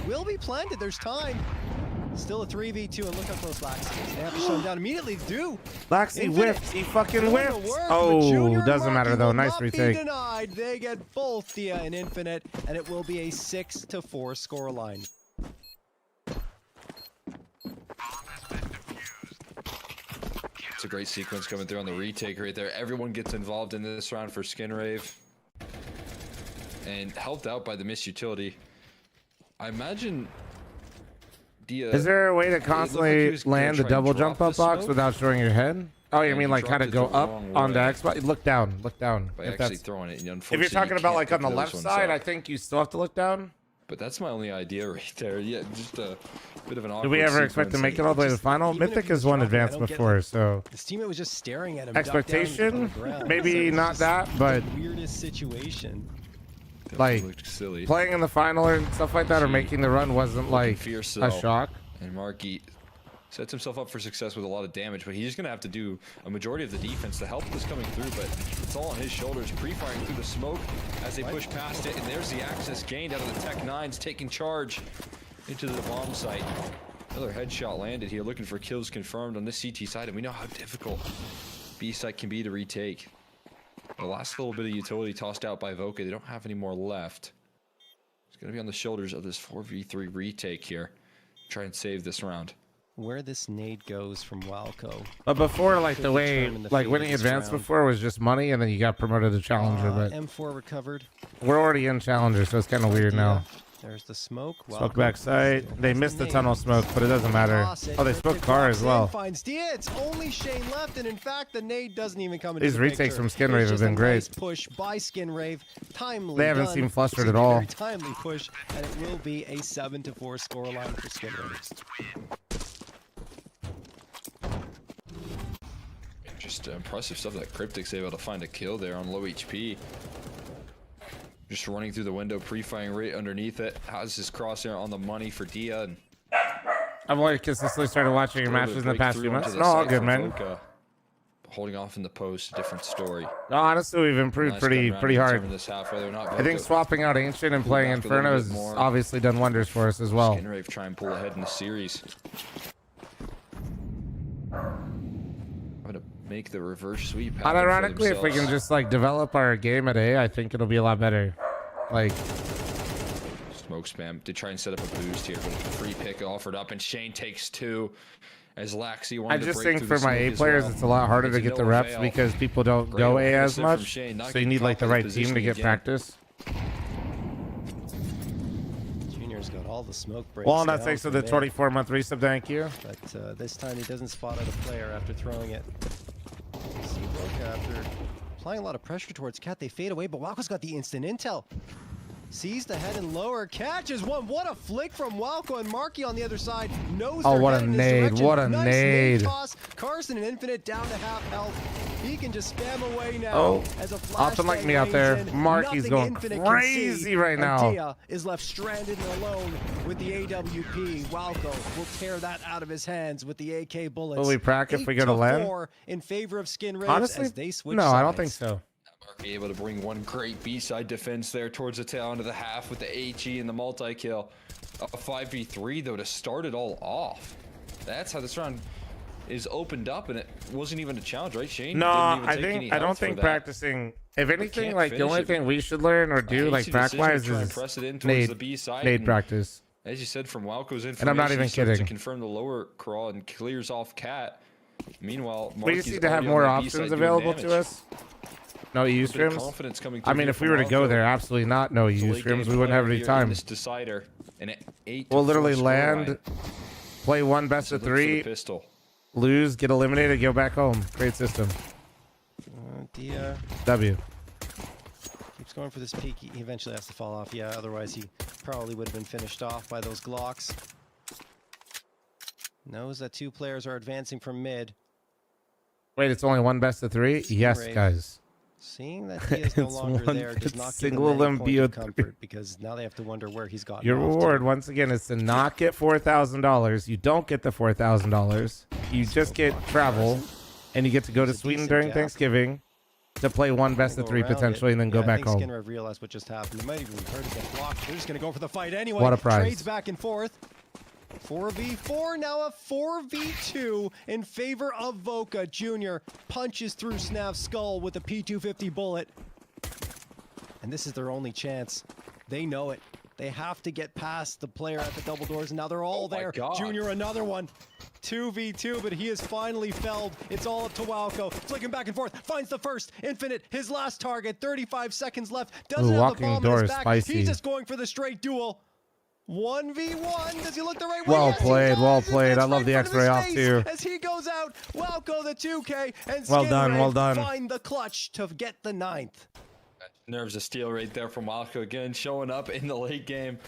will be planted. There's time. Still a 3v2, and look how close Laxi is. They have to shut him down immediately. Do. Laxi whiffed. He fucking whiffed. Oh, doesn't matter though. Nice retake. Denied. They get both Thea and Infinite, and it will be a 6-4 scoreline. It's a great sequence coming through on the retake right there. Everyone gets involved in this round for Skinrave, and helped out by the missed utility. I imagine. Is there a way to constantly land the double jump up box without showing your head? Oh, you mean like kind of go up on the Xbox? Look down, look down. By actually throwing it. If you're talking about like on the left side, I think you still have to look down. But that's my only idea right there. Yeah, just a bit of an awkward. Did we ever expect to make it all the way to the final? Mythic has won advance before, so. This teammate was just staring at him. Expectation? Maybe not that, but. Weirdest situation. Like playing in the final and stuff like that, or making the run wasn't like a shock. And Marky sets himself up for success with a lot of damage, but he's just gonna have to do a majority of the defense. The help is coming through, but it's all on his shoulders. Pre-firing through the smoke as they push past it, and there's the access gained out of the Tech 9s, taking charge into the bomb site. Another headshot landed here, looking for kills confirmed on this CT side, and we know how difficult B site can be to retake. The last little bit of utility tossed out by Voka. They don't have any more left. It's going to be on the shoulders of this 4v3 retake here. Try and save this round. Where this nade goes from Walco. But before, like the way, like winning advance before was just money, and then you got promoted to Challenger. But M4 recovered. We're already in Challenger, so it's kind of weird now. There's the smoke. Smoke backside. They missed the tunnel smoke, but it doesn't matter. Oh, they smoked car as well. Finds Dia. It's only Shane left, and in fact, the nade doesn't even come into These the retakes picture. from Skinrave have been great. Nice push by Skinrave. Timely. They haven't seemed flustered at all. Very timely push, and it will be a 7-4 scoreline for Skinrave. Just impressive stuff that Cryptic's able to find a kill there on low HP. Just running through the window, pre-firing right underneath it. Has his crosshair on the money for Dia. And I've only consistently started watching your matches in the past few months. No, all good, man. Holding off in the post, a different story. No, honestly, we've improved pretty hard. This half, I think swapping out Ancient and playing Inferno has obviously done wonders for us as well. Skinrave try and pull ahead in the series. I'm gonna make the reverse sweep. Ironically, if we can just like develop our game at A, I think it'll be a lot better. Like smoke spam to try and set up a boost here, but free pick offered up, and Shane takes 2. As Laxi wanted I just think for my A players, it's a lot harder to get the reps because people don't go A as much. So you need like the right team to get practice. Junior's got all the smoke breaks. Well, that's thanks to the 24-month resub. Thank you. But this time he doesn't spot out a player after throwing it. See Voka after applying a lot of pressure towards Cat. They fade away, but Walco's got the instant intel. Sees the head and lower, catches one. What a flick from Walco, and Markey on the other side knows Oh, they're what a headed in his nade. direction. What a nice nade. toss. Carson and Infinite down to half health. He can just spam away now. Oh, as a flash option like bang me out there. rains in. Markey's Nothing going Infinite can crazy see, right and now. Dia is left stranded and alone with the AWP. Walco will tear that out of his hands with the AK bullets. Will we prac if we go to land? 8-4 in favor of Skin Raves Honestly, as they switch no, sides. I don't think so. Markey able to bring one great B-side defense there towards the tail end of the half with the HE and the multi-kill. A 5v3 though to start it all off. That's how this round is opened up, and it wasn't even a challenge, right, Shane? No, Didn't even take any I don't health for think that. practicing. If We anything, can't like the finish only it. thing we should learn or do, like Hasty prac decision to wise, try and is press it in towards the nade, B-side, nade and practice. As you said, from Walco's information, And I'm not even he starts kidding. to confirm the lower crawl and clears off Cat. Meanwhile, We just Markey's need to have already on more that options B-side doing available damage. to us. No EU A bit of scrims. confidence coming I through mean, here if we from were to go Walco. there, absolutely not. No It's a EU late scrims. game We wouldn't have player any here in time. this decider, an 8 We'll literally 4 land, scoreline. play one best So of look for the 3, pistol. lose, get eliminated, go back home. Great system. Dia W. keeps going for this peak. He eventually has to fall off. Yeah, otherwise he probably would have been finished off by those Glocks. Knows that 2 players are advancing from mid. Wait, it's only one best of 3? Yes, Rave. guys. Seeing that he is no It's longer one- there does it's not give single them any point MBO3. of comfort, because now they have to wonder where he's gotten Your off to. reward, once again, is to not get $4,000. You don't get the $4,000. You just get travel, and you get to go to There's a Sweden decent during gap. Thanksgiving to play one best of Go 3 around it. potentially, and then go Yeah, I back think home. Skinner have realized what just happened. They might even have heard it get blocked. They're just going to go for the fight anyway. What a prize. Trades back and forth. 4v4, now a 4v2 in favor of Voka. Junior punches through Snav's skull with a P250 bullet. And this is their only chance. They know it. They have to get past the player at the double doors, and now they're all my there. God. Junior, another one. 2v2, but he is finally felled. It's all up to Walco. Flicking back and forth. Finds the first. Infinite, his last target. 35 seconds left. Doesn't have the walking bomb door in his is back. spicy. He's just going for the straight duel. 1v1. Does he look the right way? Well Yes, he played, does. well It's played. I love right the in front of X-ray his off face too. As he goes out, Walco the 2K, and Well done, Skinray well done. find the clutch to get the 9th. Nerves of steel right there from Walco again, showing up in the late game.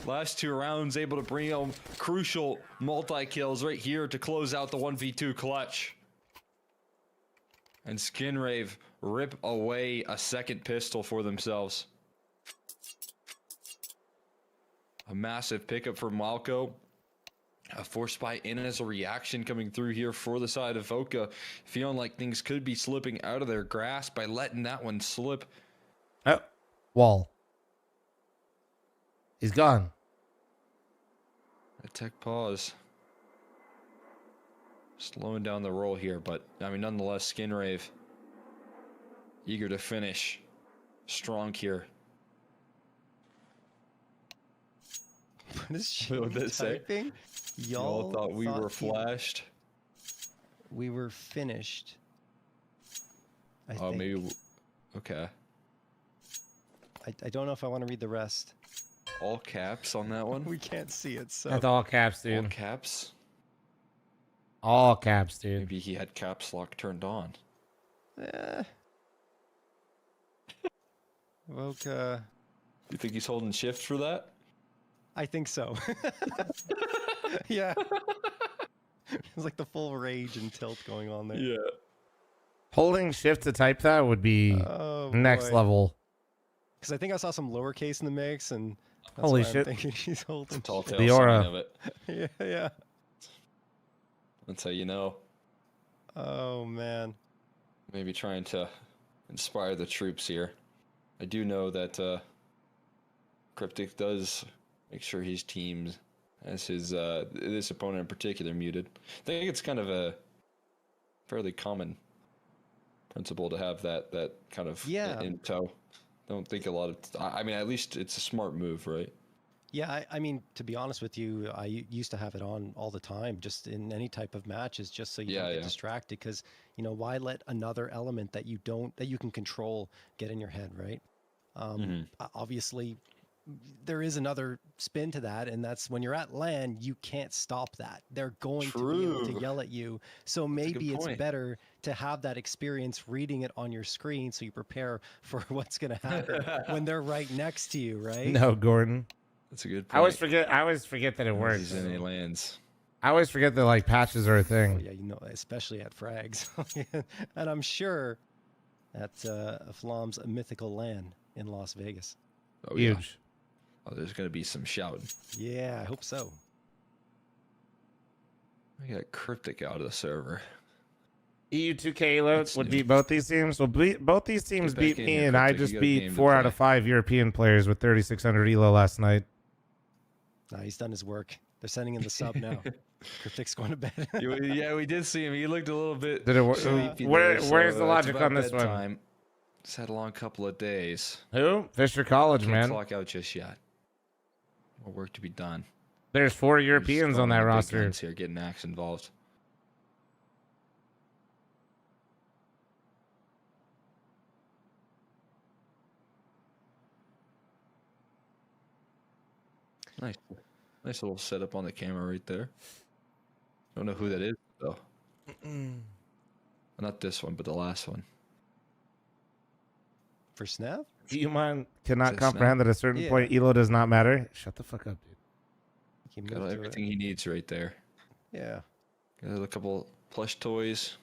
Last 2 rounds, able to bring home crucial multi-kills right here to close out the 1v2 clutch. And Skinrave rip away a second pistol for themselves. A massive pickup from Walco. A force buy in as a reaction coming through here for the side of Voka. Feeling like things could be slipping out of their grasp by letting that one slip. Oh, wall. He's gone. A tech pause. Slowing down the roll here, but I mean, nonetheless, Skinrave eager to finish strong here. What is she What would that say? typing? Y'all thought we were flashed. We were finished. I Oh, think. maybe. Okay. I don't know if I want to read the rest. All caps on that one. We can't see it, so. That's all caps, All dude. caps. All caps, dude. Maybe he had caps lock turned on. Voka. You think he's holding shift for that? I think so. Yeah. It's like the full rage and tilt going on there. Yeah. Holding shift to type that would be Oh, next boy. level. Because I think I saw some lowercase in the mix, and that's Holy why shit. I'm thinking he's holding Tall shit. tale The sign aura. of it. Yeah, yeah. That's how you know. Oh, man. Maybe trying to inspire the troops here. I do know that Cryptic does make sure his teams, as his this opponent in particular, muted. I think it's kind of a fairly common principle to have that kind of Yeah. in tow. Don't think a lot of. I mean, at least it's a smart move, right? Yeah, I mean, to be honest with you, I used to have it on all the time, just in any type of matches, just so you don't get distracted. Because why let another element that you can control get in your head, right? Obviously, there is another spin to that, and that's when you're at LAN, you can't stop that. They're going to be able to yell at you. So maybe it's better to have that experience reading it on your screen so you prepare for what's going to happen when they're right next to you, right? No, Gordon. That's a good point. I always forget that it works. He's in lands. I always forget that like patches are a thing. Oh, yeah, especially at frags. And I'm sure at fl0m's mythical LAN in Las Vegas. Oh, huge. Yeah. Oh, there's gonna be some shouting. Yeah, I hope so. I got Cryptic out of the server. EU2K Elo would beat both these teams. Well, both these teams beat me, and I just beat 4 out of 5 European players with 3,600 Elo last night. Nah, he's done his work. They're sending him the sub now. Cryptic's going to bed. Yeah, we did see him. He looked a little bit. Did it sleepy where's the logic on this one? Just had a long couple of days. Who? Fisher College, man. Can't clock out just yet. More work to be done. There's 4 Europeans on that roster. Here getting Axe involved. Nice little setup on the camera right there. Don't know who that is though. Not this one, but the last one. For Snap? Do you mind? Cannot comprehend that at a certain point Elo does not matter. Shut the fuck up, dude. Got everything he needs right there. Yeah. Got a couple plush toys.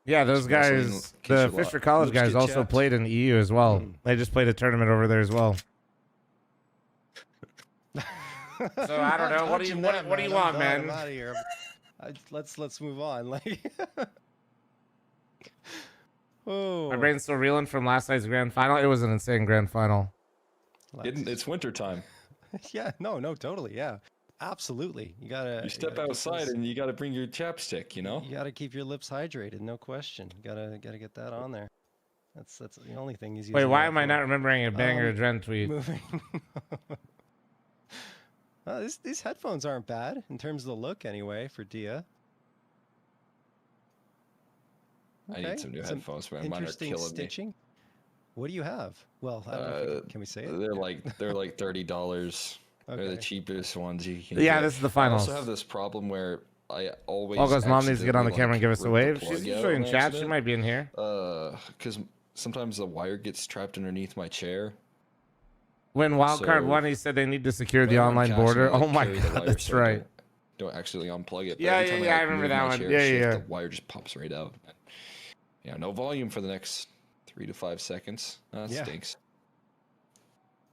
Yeah, those guys, the Fisher College guys, also played in EU as well. They just played a tournament over there as well. So I don't know. What do you want, man? I'm out of here. Let's move on. Like, my brain's still reeling from last night's grand final. It was an insane grand final. It's winter time. Yeah, no, totally, yeah, absolutely. You step outside and you gotta bring your chapstick. You know. You gotta keep your lips hydrated, no question. You gotta get that on there. That's the only thing he's using. Wait, why am I not remembering a banger Dren tweet? Moving. These headphones aren't bad in terms of the look, anyway, for Dia. Okay. I need some new headphones, man. Mine are killing stitching. Me. What do you have? Well, I don't know can we say it? They're like $30. Okay. They're the cheapest ones you can. Yeah, get. this is the finals. I also have this problem where I always. Olga's mom needs to get on the camera and give us a wave. She's usually in chat. She might be in here. Because sometimes the wire gets trapped underneath my chair. When Wildcard won, he said they need to secure the online border. Oh my god, that's right. Don't accidentally unplug it. Yeah, I remember that one. Yeah. The wire just pops right out. Yeah, no volume for the next 3 to 5 seconds. That stinks.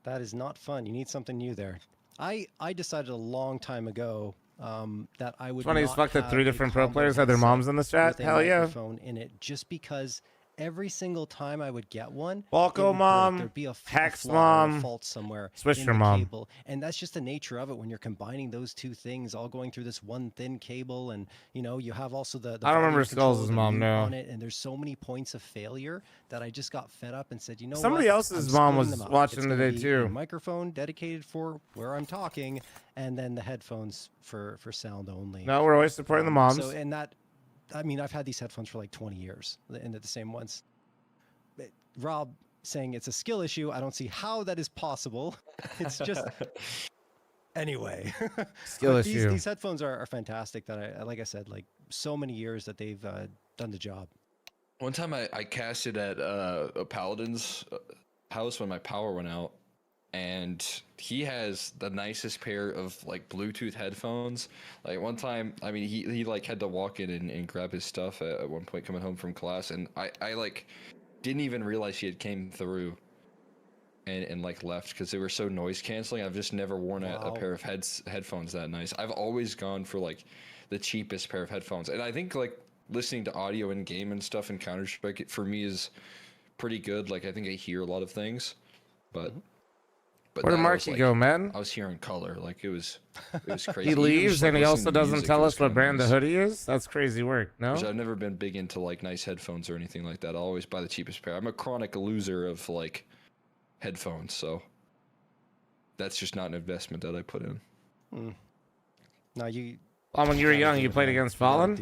That is not fun. You need something new there. I decided a long time ago that I would. It's funny as fuck that 3 different pro players had their moms in the chat. Hell yeah. Phone in it, just because every single time I would get one, Balco mom, there'd be a Hex mom, fault somewhere, Swisher mom, cable. And that's just the nature of it when you're combining those two things, all going through this one thin cable, and you have also the I don't remember Skulls' mom, no. On it, and there's so many points of failure that I just got fed up and said, somebody else's mom was watching today too. A microphone dedicated for where I'm talking, and then the headphones for sound only. No, we're always supporting the moms. So and that. I mean, I've had these headphones for like 20 years, and they're the same ones. Rob saying it's a skill issue. I don't see how that is possible. It's just... Anyway. Skill issue. These headphones are fantastic that like I said, like so many years that they've done the job. One time I casted at a Paladin's house when my power went out. And he has the nicest pair of like Bluetooth headphones. Like one time, I mean, he like had to walk in and grab his stuff at one point coming home from class, and I like didn't even realize he had came through and like left because they were so noise canceling. I've just never worn a pair of headphones that nice. I've always gone for like the cheapest pair of headphones, and I think like listening to audio in game and stuff in Counter-Strike for me is pretty good. Like I think I hear a lot of things, but. Where did Marky go, man? I was hearing color, like it was crazy. He leaves and he also doesn't tell us what brand the hoodie is. That's crazy work. No, which I've never been big into like nice headphones or anything like that. I'll always buy the cheapest pair. I'm a chronic loser of like headphones, so that's just not an investment that I put in. Now you. When you were young, you played against Fallen.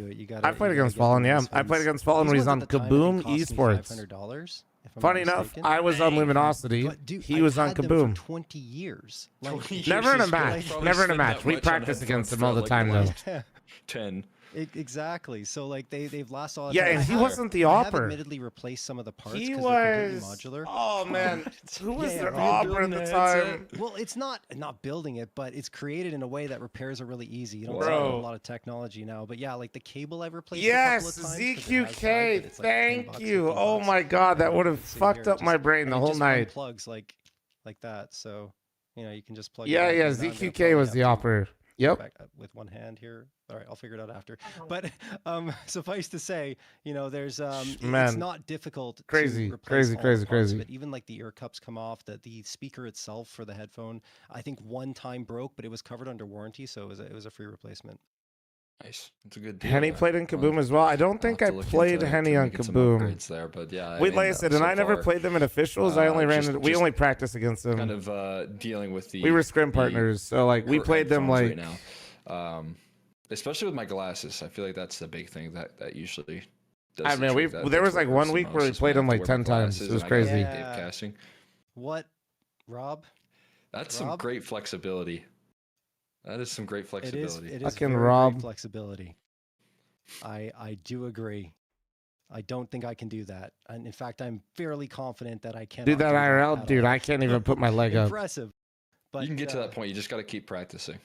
I played against Fallen. Yeah, I played against Fallen when he's on Kaboom Esports. $500. if I'm Funny not enough, mistaken. I was on Luminosity. But, dude, He I've was on had them for Kaboom. 20 years. Like, Never in a He's match. probably Never in a spent match. that We much on practice against headphones him all for, the like, time, though. last 10. Exactly. So like they've lost all. The Yeah, time. and I he have- wasn't the I have opper. admittedly replaced some of the parts He because they're completely was. modular. Oh man, who was Yeah, their yeah, opper at the time? Well, it's not building it, but it's created in a way that repairs are really easy. You don't Bro. have a lot of technology now, but yeah, like the cable I've replaced. Yes, a couple of times 'cause it has ZQK. died, but it's like 10 Thank bucks, you. 15 Oh bucks. my god, that would have See fucked here, up my brain the and it whole just night. Plugs like that, so you can just plug. Yeah, it back yeah. in. Now I'm gonna ZQK probably was have the to opper. Yep. back with one hand here. All right, I'll figure it out after. But suffice to say, there's it's Man. not difficult. Crazy, to replace all the crazy, parts crazy. of it. Even like the ear cups come off. The speaker itself for the headphone, I think one time broke, but it was covered under warranty, so it was a free replacement. Nice. That's a good deal. Henny there. played in Kaboom as well. I don't think I played Henny on Some Kaboom. upgrades there, but yeah. Wait, like I said, and I never played them in officials. I only ran. We only practiced against them. Kind of dealing with the. We were scrim partners, so like we played them like. Right now. Especially with my glasses, I feel like that's the big thing that usually. Does I the mean, trick. there was That's like what one hurts the week where we most is played when them I have like to wear 10 my times. glasses It was and I gotta crazy. do Dave casting. What, Rob? That's some great flexibility. That is some great flexibility. It is Fucking very Rob. great flexibility. I do agree. I don't think I can do that. And in fact, I'm fairly confident that I can Do that IRL, at dude. all. I can't even put my leg up. Impressive. But You can get to that point. You just got to keep practicing.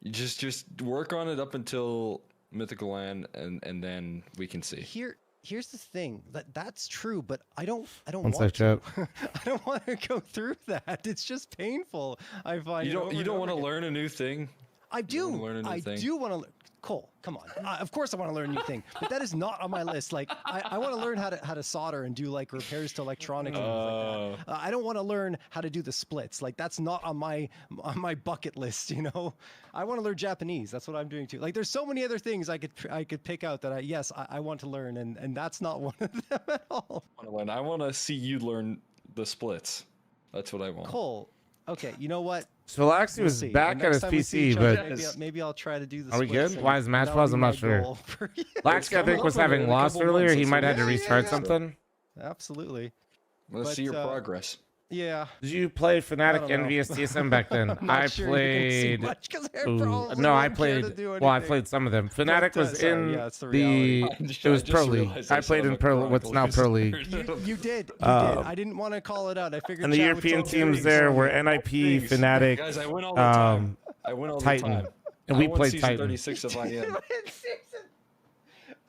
You just work on it up until Mythical Land, and then we can see. Here's the thing. That's true, but I don't One want sec, to. chat. I don't want to go through that. It's just painful. I find You don't want to learn a new thing. I do. Learn a new thing? do want to learn. Cole, come on. Of course I want to learn a new thing, but that is not on my list. Like I want to learn how to solder and do like repairs to electronics and things like that. I don't want to learn how to do the splits. Like that's not on my bucket list. I want to learn Japanese. That's what I'm doing too. Like there's so many other things I could pick out that I want to learn, and that's not one of them at all. I want to see you learn the splits. That's what I want. Cole, okay, you know what? So Laxi was see. back And at next his time we see each PC, other, but maybe I'll try to do the are we splits good? and Why is match that'll pause? be I'm my not sure. goal for you. Laxi, I think, was having lost earlier. He might have had to restart something. Absolutely. Let's see your progress. Yeah. Did you play Fnatic don't know. NVS TSM back then? I'm not I sure you can see played. much 'cause I Ooh, probably no, I wouldn't care to played. do Well, I anything. played some of them. Fnatic was sorry, in yeah, it's the the. reality. It was I Pro just League. realized I I played saw in the Pro. What's now Pro League. You did. I didn't want to call it out. I figured. And the chat would European tell teams me. there were NIP, Fnatic, Guys, I win all the time. I win all the Titan, time. and I we won played season Titan. 36 of IM.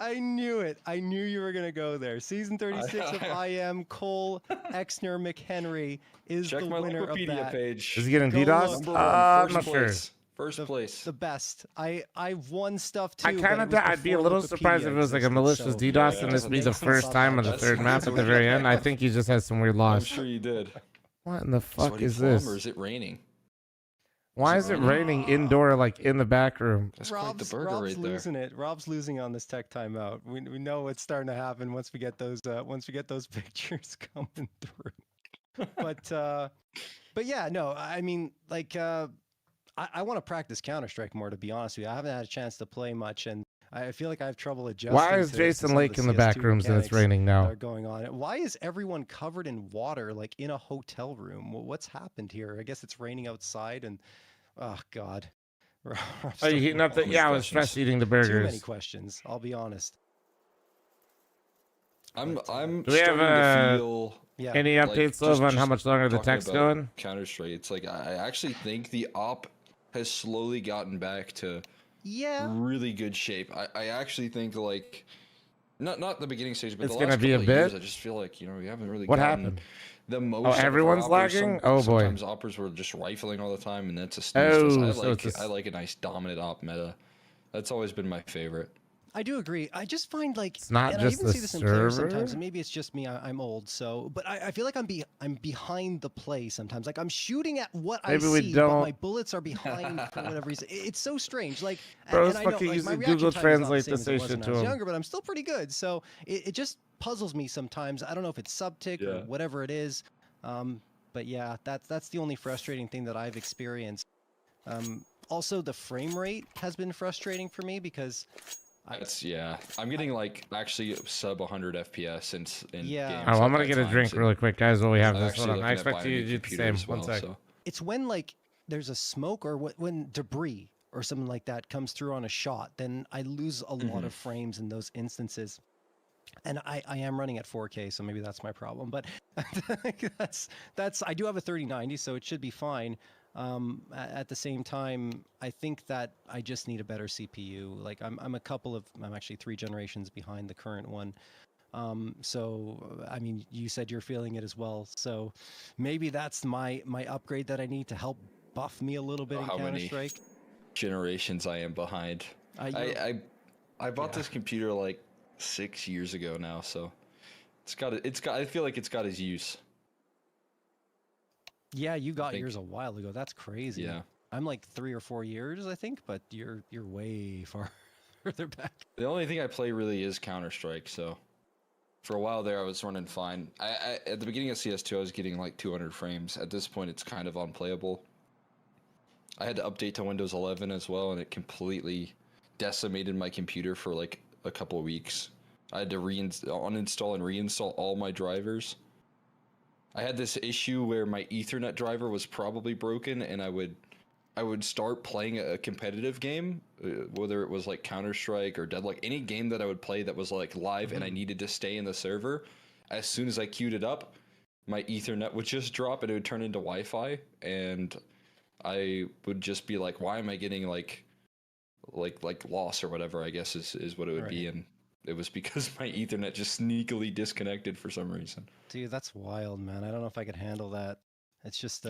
I knew it. I knew you were going to go there. Season 36 of IM, Cole Exner McHenry is Check the my winner of Wikipedia that. page. Is he getting Go DDoS? look. Number one, I'm not first sure. place. First place. The best. I've won stuff too. I kind of. I'd be a little surprised if it was like a malicious DDoS Yeah, and this be the that's first time on the third map at the very end. I think he just has some weird I'm loss. sure you did. What in the fuck Sweaty is plum, this? Or is it raining? Why is it raining indoor, like in the back room? That's quite the burger right there. losing it. Rob's losing on this tech timeout. We know what's starting to happen once we get those pictures coming through. But yeah, no, I mean like I want to practice Counter-Strike more, to be honest with you. I haven't had a chance to play much, and I feel like I have trouble adjusting. Why is to Jason some of Lake in the back CS2 rooms and it's mechanics raining that now? are going on? Why is everyone covered in water, like in a hotel room? What's happened here? I guess it's raining outside, and oh god. Are you heating up the? Yeah, I was stress eating the burgers. Too many questions. I'll be honest. I'm Do we have starting to feel any updates, Love, on how much longer the talking tech's about going? Counter-Strike. It's like I actually think the op has slowly gotten back to really good shape. I actually think like not the beginning stage, but It's the gonna last be a couple of years, bit? I just feel like we haven't really What gotten happened? the most. Oh, out of our everyone's operas. lagging? Oh, boy. Sometimes operas were just rifling all the time, and that's a snooze Oh, fest. so it's I like a nice dominant op meta. That's always been my favorite. I do agree. I just find like It's not and just I even the see this in players server? sometimes, and maybe it's just me. I'm old, so but I feel like I'm behind the play sometimes. Like I'm shooting at what Maybe I we see, but don't- my bullets are behind for whatever reason. It's so strange. Like Bro, and it's I know, fucking like, my using reaction Google time is not the Translate same to as say it was shit when to I was him. younger, but I'm still pretty good. So it just puzzles me sometimes. I don't know if it's subtick or whatever it is. But yeah, that's the only frustrating thing that I've experienced. Also, the frame rate has been frustrating for me because Yeah. I'm getting like actually sub 100 FPS in Yeah. games. Oh, I'm gonna get a drink really quick, guys. While we have this, hold on. I expect you to do the same. Well, 1 sec. so. It's when like there's a smoke or when debris or something like that comes through on a shot, then I lose a lot of frames in those instances. And I am running at 4K, so maybe that's my problem. But that's I do have a 3090, so it should be fine. At the same time, I think that I just need a better CPU. Like I'm actually 3 generations behind the current one. So I mean, you said you're feeling it as well. So maybe that's my upgrade that I need to help buff me a little bit in Counter-Strike. Generations I am behind. I bought this computer like 6 years ago now, so I feel like it's got its use. Yeah, you got yours a while ago. That's crazy. Yeah. I'm like 3 or 4 years, I think, but you're way further back. The only thing I play really is Counter-Strike, so for a while there I was running fine. I at the beginning of CS2 I was getting like 200 frames. At this point it's kind of unplayable. I had to update to Windows 11 as well, and it completely decimated my computer for like a couple of weeks. I had to uninstall and reinstall all my drivers. I had this issue where my Ethernet driver was probably broken, and I would start playing a competitive game, whether it was like Counter-Strike or Deadlock, any game that I would play that was like live and I needed to stay in the server. As soon as I queued it up, my Ethernet would just drop and it would turn into Wi-Fi, and I would just be like, why am I getting like loss or whatever, I guess is what it would be. And it was because my Ethernet just sneakily disconnected for some reason. Dude, that's wild, man. I don't know if I could handle that. It's just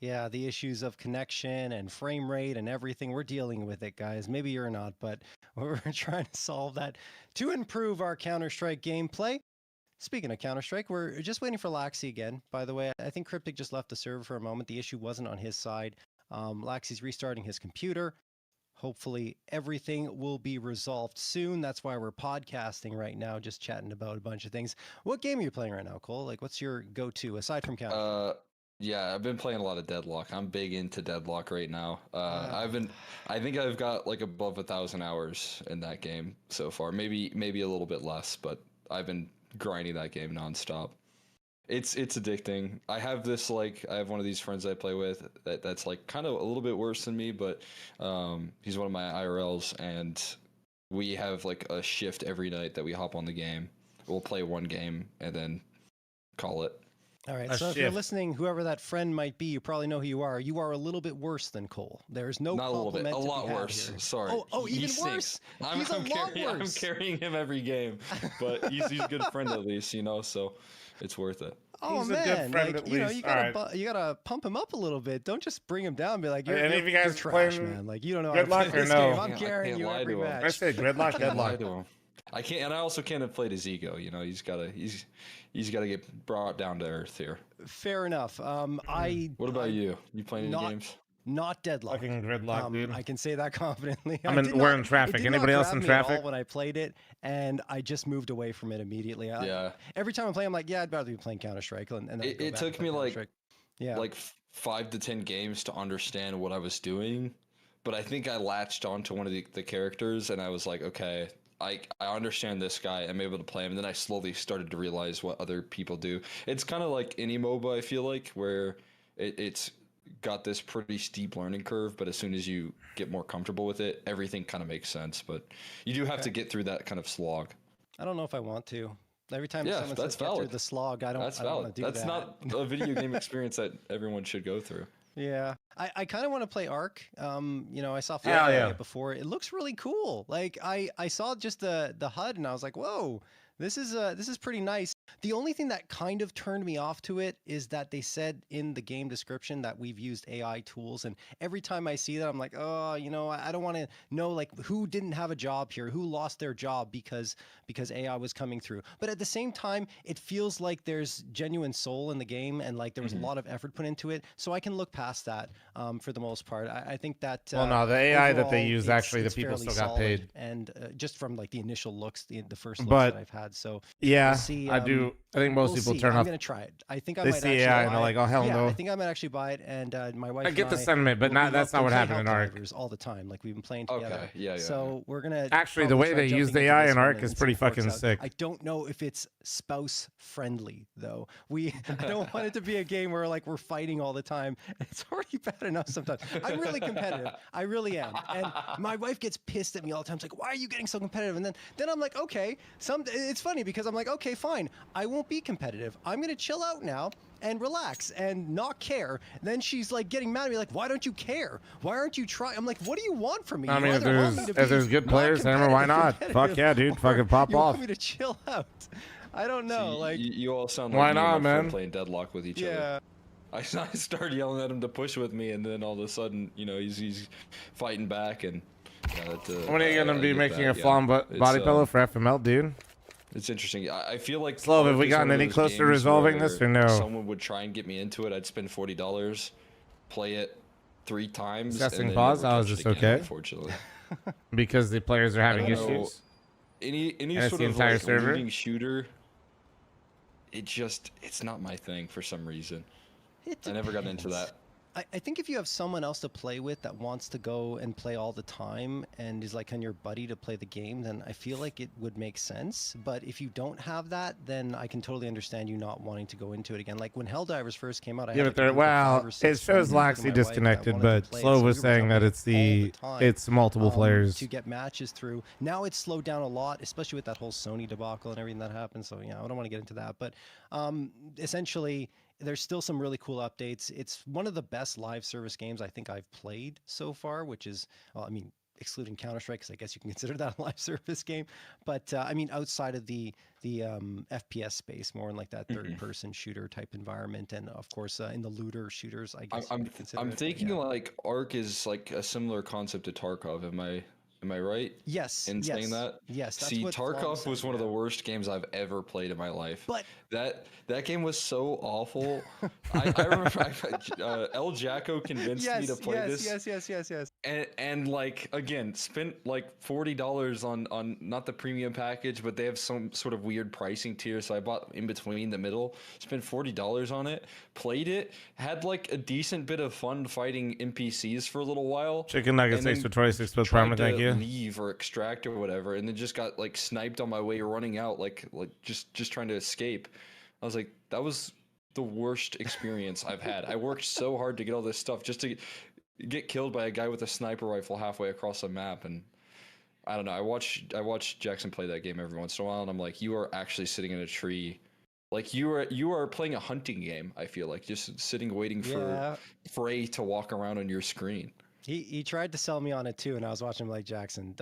yeah, the issues of connection and frame rate and everything. We're dealing with it, guys. Maybe you're not, but we're trying to solve that to improve our Counter-Strike gameplay. Speaking of Counter-Strike, we're just waiting for Laxi again. By the way, I think Cryptic just left the server for a moment. The issue wasn't on his side. Laxi's restarting his computer. Hopefully everything will be resolved soon. That's why we're podcasting right now, just chatting about a bunch of things. What game are you playing right now, Cole? Like, what's your go-to aside from Counter? Yeah, I've been playing a lot of Deadlock. I'm big into Deadlock right now. I think I've got like above 1,000 hours in that game so far. Maybe a little bit less, but I've been grinding that game nonstop. It's addicting. I have one of these friends I play with that's like kind of a little bit worse than me, but he's one of my IRLs, and we have like a shift every night that we hop on the game. We'll play one game and then call it. All right, so if you're listening, whoever that friend might be, you probably know who you are. You are a little bit worse than Cole. There's no Not a little bit, a compliment to lot be had worse. here. Sorry. Oh, even worse. He's a lot worse. I'm carrying him every game, but he's a good friend at least, so it's worth it. Oh He's man, a good friend like, at least. You gotta pump him up a little bit. Don't just bring him down. And be like, you're, any of you guys trash, playing man. Like you don't know Gridlock how to play or this no? game. I'm carrying you every match. I said Gridlock, Deadlock. I can't, and I also can't inflate his ego. He's gotta get brought down to earth here. Fair enough. What about you? You playing any games? Not Deadlock. Fucking Gridlock, dude. I can say that confidently. We're in traffic. Anybody else in traffic? At all when I played it, and I just moved away from it immediately. Yeah. Every time I play, I'm like, yeah, I'd rather be playing Counter-Strike. And it took me like 5 to 10 games to understand what I was doing, but I think I latched onto one of the characters, and I was like, okay, I understand this guy. I'm able to play him. And then I slowly started to realize what other people do. It's kind of like any MOBA, I feel like, where it's got this pretty steep learning curve, but as soon as you get more comfortable with it, everything kind of makes sense. But you do have to get through that kind of slog. I don't know if I want to. Every time someone says get through the slog, I don't want to do that. That's not a video game experience that everyone should go through. Yeah, I kind of want to play Ark. I saw it before. It looks really cool. Like I saw just the HUD and I was like, whoa, this is pretty nice. The only thing that kind of turned me off to it is that they said in the game description that we've used AI tools, and every time I see that, I'm like, oh, I don't want to know like who didn't have a job here, who lost their job because AI was coming through. But at the same time, it feels like there's genuine soul in the game, and like there was a lot of effort put into it, so I can look past that for the most part. I think that well, no, the AI overall, that they use actually, the people still got paid, and just from like the initial looks, the first looks that I've had. So yeah, we'll see, I do. I think most people turn off. I'm gonna try it. I think I they might see actually AI buy and they're like, it. "Oh hell yeah, no!" I think I might actually buy it, and my wife. I get and the sentiment, but that's not what happened in Ark. All the time, like we've been playing together. Okay, yeah. So we're gonna actually the way they use the AI in Ark is pretty fucking sick. I don't know if it's spouse friendly though. I don't want it to be a game where like we're fighting all the time. It's already bad enough sometimes. I'm really competitive. I really am, and my wife gets pissed at me all the time. It's like, why are you getting so competitive? And then I'm like, okay. It's funny because I'm like, okay, fine. I won't be competitive. I'm gonna chill out now and relax and not care. Then she's like getting mad at me, like, why don't you care? Why aren't you trying? I'm like, what do you want from me? I mean, if there's good players, Hammer, why not? Fuck yeah, dude. Fucking pop you off. Want me to chill out? I don't know. See, like you all sound why like not, man? Playing Deadlock with each other. I started yelling at him to push with me, and then all of a sudden, he's fighting back, and when are you gonna be making a fl0m body pillow for FML, dude? It's interesting. I feel like Slow. Have we gotten any closer to resolving this or no? Someone would try and get me into it. I'd spend $40, play it 3 times. Testing pause. How is this okay? Unfortunately, because the players are having issues. Any sort of like looting shooter, it's not my thing for some reason. I never got into that. I think if you have someone else to play with that wants to go and play all the time and is like on your buddy to play the game, then I feel like it would make sense. But if you don't have that, then I can totally understand you not wanting to go into it again. Like when Helldivers first came out, I had it shows Laxi disconnected, but Slow was saying that it's multiple players to get matches through. Now it's slowed down a lot, especially with that whole Sony debacle and everything that happened. So yeah, I don't want to get into that, but essentially. There's still some really cool updates. It's one of the best live service games I think I've played so far, which is, well, I mean, excluding Counter-Strike, because I guess you can consider that a live service game. But I mean, outside of the FPS space, more in like that third-person shooter type environment, and of course in the looter shooters, I guess. I'm thinking like Ark is like a similar concept to Tarkov. Am I right? Yes. In saying that? Yes. That's See, Tarkov was one of the worst games I've ever played in my life. But that game was so awful. I remember El Jacko convinced me to play this. Yes. And like again, spent like $40 on not the premium package, but they have some sort of weird pricing tier. So I bought in between the middle, spent $40 on it, played it, had like a decent bit of fun fighting NPCs for a little while. Chicken nuggets, thanks for 26 with Prime, thank you. Leave or extract or whatever, and then just got like sniped on my way running out, like just trying to escape. I was like, that was the worst experience I've had. I worked so hard to get all this stuff just to get killed by a guy with a sniper rifle halfway across the map, and I don't know. I watch Jackson play that game every once in a while, and I'm like, you are actually sitting in a tree. Like you are playing a hunting game. I feel like just sitting waiting for prey to walk around on your screen. He tried to sell me on it too, and I was watching him like, Jackson,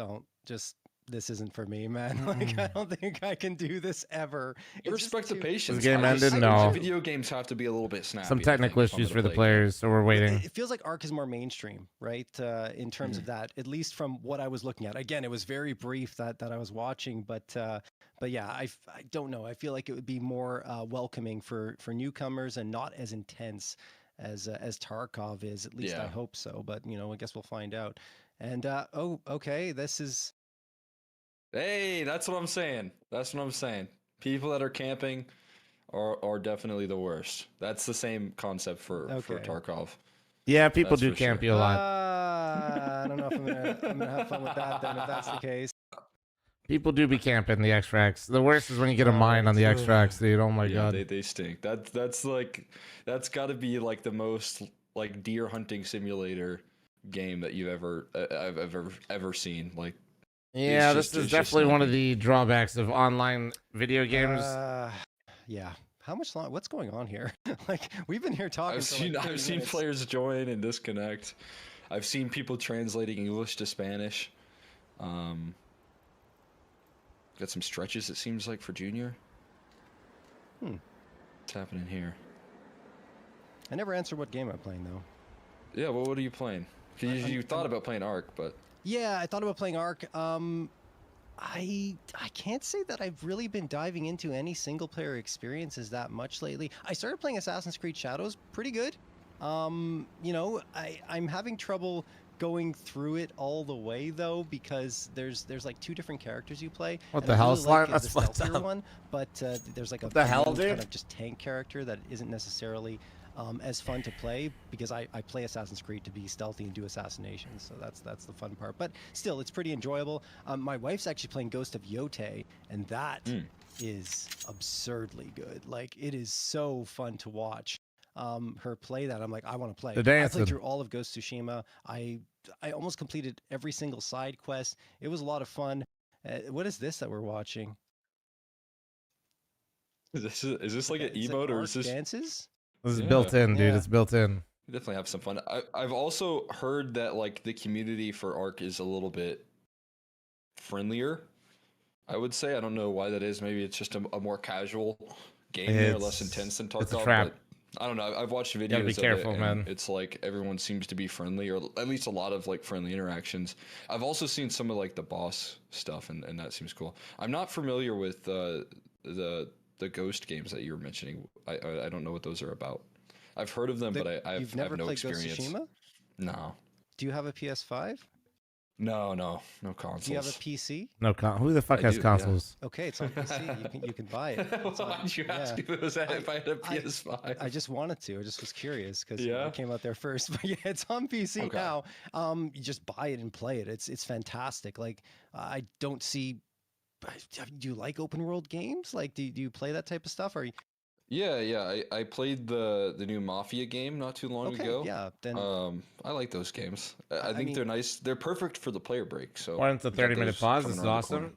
this isn't for me, man. Like, I don't think I can do this ever. I respect the patience. This game ended? No. Video games have to be a little bit snappy. Some technical issues for the players, so we're waiting. It feels like Ark is more mainstream, right? In terms of that, at least from what I was looking at. Again, it was very brief that I was watching, but yeah, I don't know. I feel like it would be more welcoming for newcomers and not as intense as Tarkov is. At least I hope so. But I guess we'll find out. And okay, this is. Hey, that's what I'm saying. People that are camping are definitely the worst. That's the same concept for Tarkov. Yeah, people do camp you a lot. I don't know if I'm gonna have fun with that then if that's the case. People do be camping the extracts. The worst is when you get a mine on the extracts, dude. Oh my god. They stink. That's got to be like the most like deer hunting simulator game that I've ever seen. Like. Yeah, this is definitely one of the drawbacks of online video games. Yeah. How much long? What's going on here? Like we've been here talking. I've seen players join and disconnect. I've seen people translating English to Spanish. Got some stretches. It seems like for Junior. What's happening here? I never answered what game I'm playing though. Yeah. Well, what are you playing? You thought about playing Ark, but. Yeah, I thought about playing Ark. I can't say that I've really been diving into any single player experiences that much lately. I started playing Assassin's Creed Shadows, pretty good. I'm having trouble going through it all the way though, because there's like 2 different characters you play. What and the I hell, really Slime? like That's the fucked stealthier up. one, but there's like a the hell, main dude? kind of just tank character that isn't necessarily as fun to play, because I play Assassin's Creed to be stealthy and do assassinations, so that's the fun part. But still, it's pretty enjoyable. My wife's actually playing Ghost of Yotei, and that is absurdly good. Like, it is so fun to watch her play that. I'm like, I want to play. I played through all of Ghost of Tsushima. I almost completed every single side quest. It was a lot of fun. What is this that we're watching? Is this like an emote, or is this dances? This is built in, dude. It's built in. You definitely have some fun. I've also heard that like the community for Ark is a little bit friendlier, I would say. I don't know why that is. Maybe it's just a more casual game there, less intense than Tarkov. It's a trap. But I don't know. I've watched videos. You gotta be careful, of it, man. and it's like everyone seems to be friendly, or at least a lot of like friendly interactions. I've also seen some of like the boss stuff, and that seems cool. I'm not familiar with the Ghost games that you were mentioning. I don't know what those are about. I've heard of them, but I have no experience. Ghost of Tsushima? No. Do you have a PS5? No consoles. Do you have a PC? No who the fuck has consoles? Yeah. Okay, it's on PC. You can buy it. Why did you ask if I had a PS5? I just wanted to. I just was curious because it came out there first. But yeah, it's on PC now. You just buy it and play it. It's fantastic. Like, I don't see. Do you like open world games? Like, do you play that type of stuff? Or Yeah. I played the new Mafia game not too long ago. Yeah, then I like those games. I think they're nice. They're perfect for the player break. So why it's a 30-minute pause? This is awesome.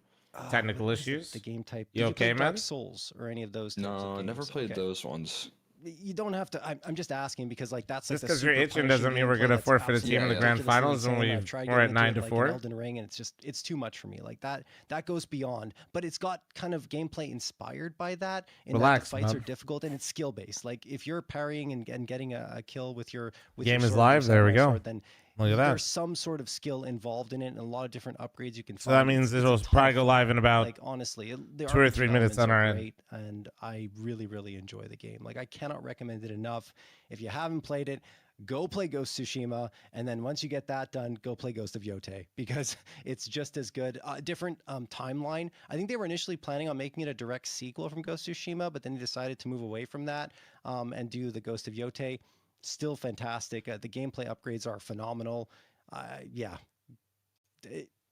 Technical issues. The game type. You okay, man? Dark Souls or any of those? No, I never played those ones. You don't have to. I'm just asking because like that's just because you're itching doesn't mean we're gonna forfeit a team in the grand finals when we're at 9-4. Elden Ring, and it's too much for me. Like that goes beyond. But it's got kind of gameplay inspired by that. In that the fights are difficult and it's skill based. Like if you're parrying and getting a kill with your game is live. There we go. Then look at that. There's some sort of skill involved in it, and a lot of different upgrades you can find. So that means it'll probably go live in about like honestly, 2 or 3 minutes on our end. And I really enjoy the game. Like I cannot recommend it enough. If you haven't played it, go play Ghost of Tsushima, and then once you get that done, go play Ghost of Yotei, because it's just as good. Different timeline. I think they were initially planning on making it a direct sequel from Ghost of Tsushima, but then they decided to move away from that and do the Ghost of Yotei. Still fantastic. The gameplay upgrades are phenomenal. Yeah.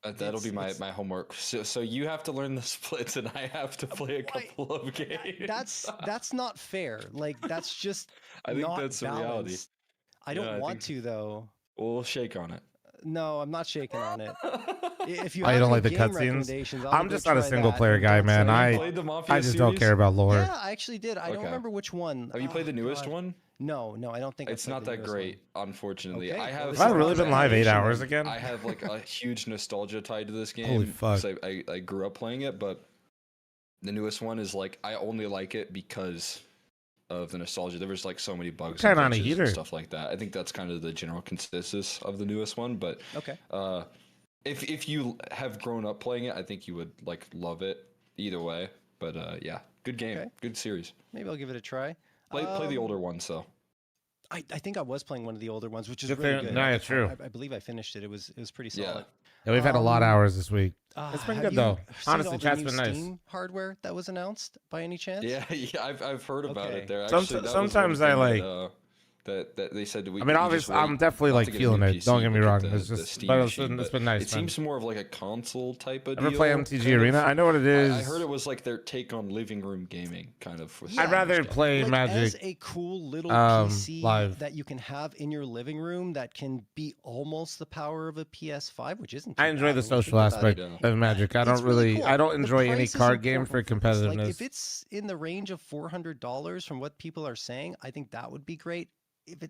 That'll be my homework. So you have to learn the splits, and I have to play a couple of games. That's not fair. Like that's just. I think that's the reality. I don't want to though. We'll shake on it. No, I'm not shaking on it. If you don't like the cutscenes? I'm just not a single player guy, man. I just don't care about lore. Yeah, I actually did. I don't remember which one. Have you played the newest one? No, I don't think it's not that great, unfortunately. Okay. Have I really been live 8 hours again? I have like a huge nostalgia tied to this game. Holy fuck! I grew up playing it, but the newest one is like I only like it because of the nostalgia. There was like so many bugs and stuff like that. I think that's kind of the general consensus of the newest one. But if you have grown up playing it, I think you would like love it either way. But yeah, good game, good series. Maybe I'll give it a try. Play the older ones though. I think I was playing one of the older ones, which is really good. No, it's true. I believe I finished it. It was pretty solid. Yeah, we've had a lot of hours this week. It's been good though. Honestly, chat's been nice. Steam hardware that was announced by any chance? Yeah, I've heard about it there. Sometimes I like that they said we. I mean, obviously, I'm definitely like feeling it. Don't get me wrong. It's just, but it's been nice. It seems more of like a console type of. Ever play MTG Arena? I know what it is. I heard it was like their take on living room gaming, kind of. I'd rather play Magic as a cool little PC live that you can have in your living room that can be almost the power of a PS5, which isn't. I enjoy the social aspect of Magic. I don't really. I don't enjoy any card game for competitiveness. Like if it's in the range of $400 from what people are saying, I think that would be great.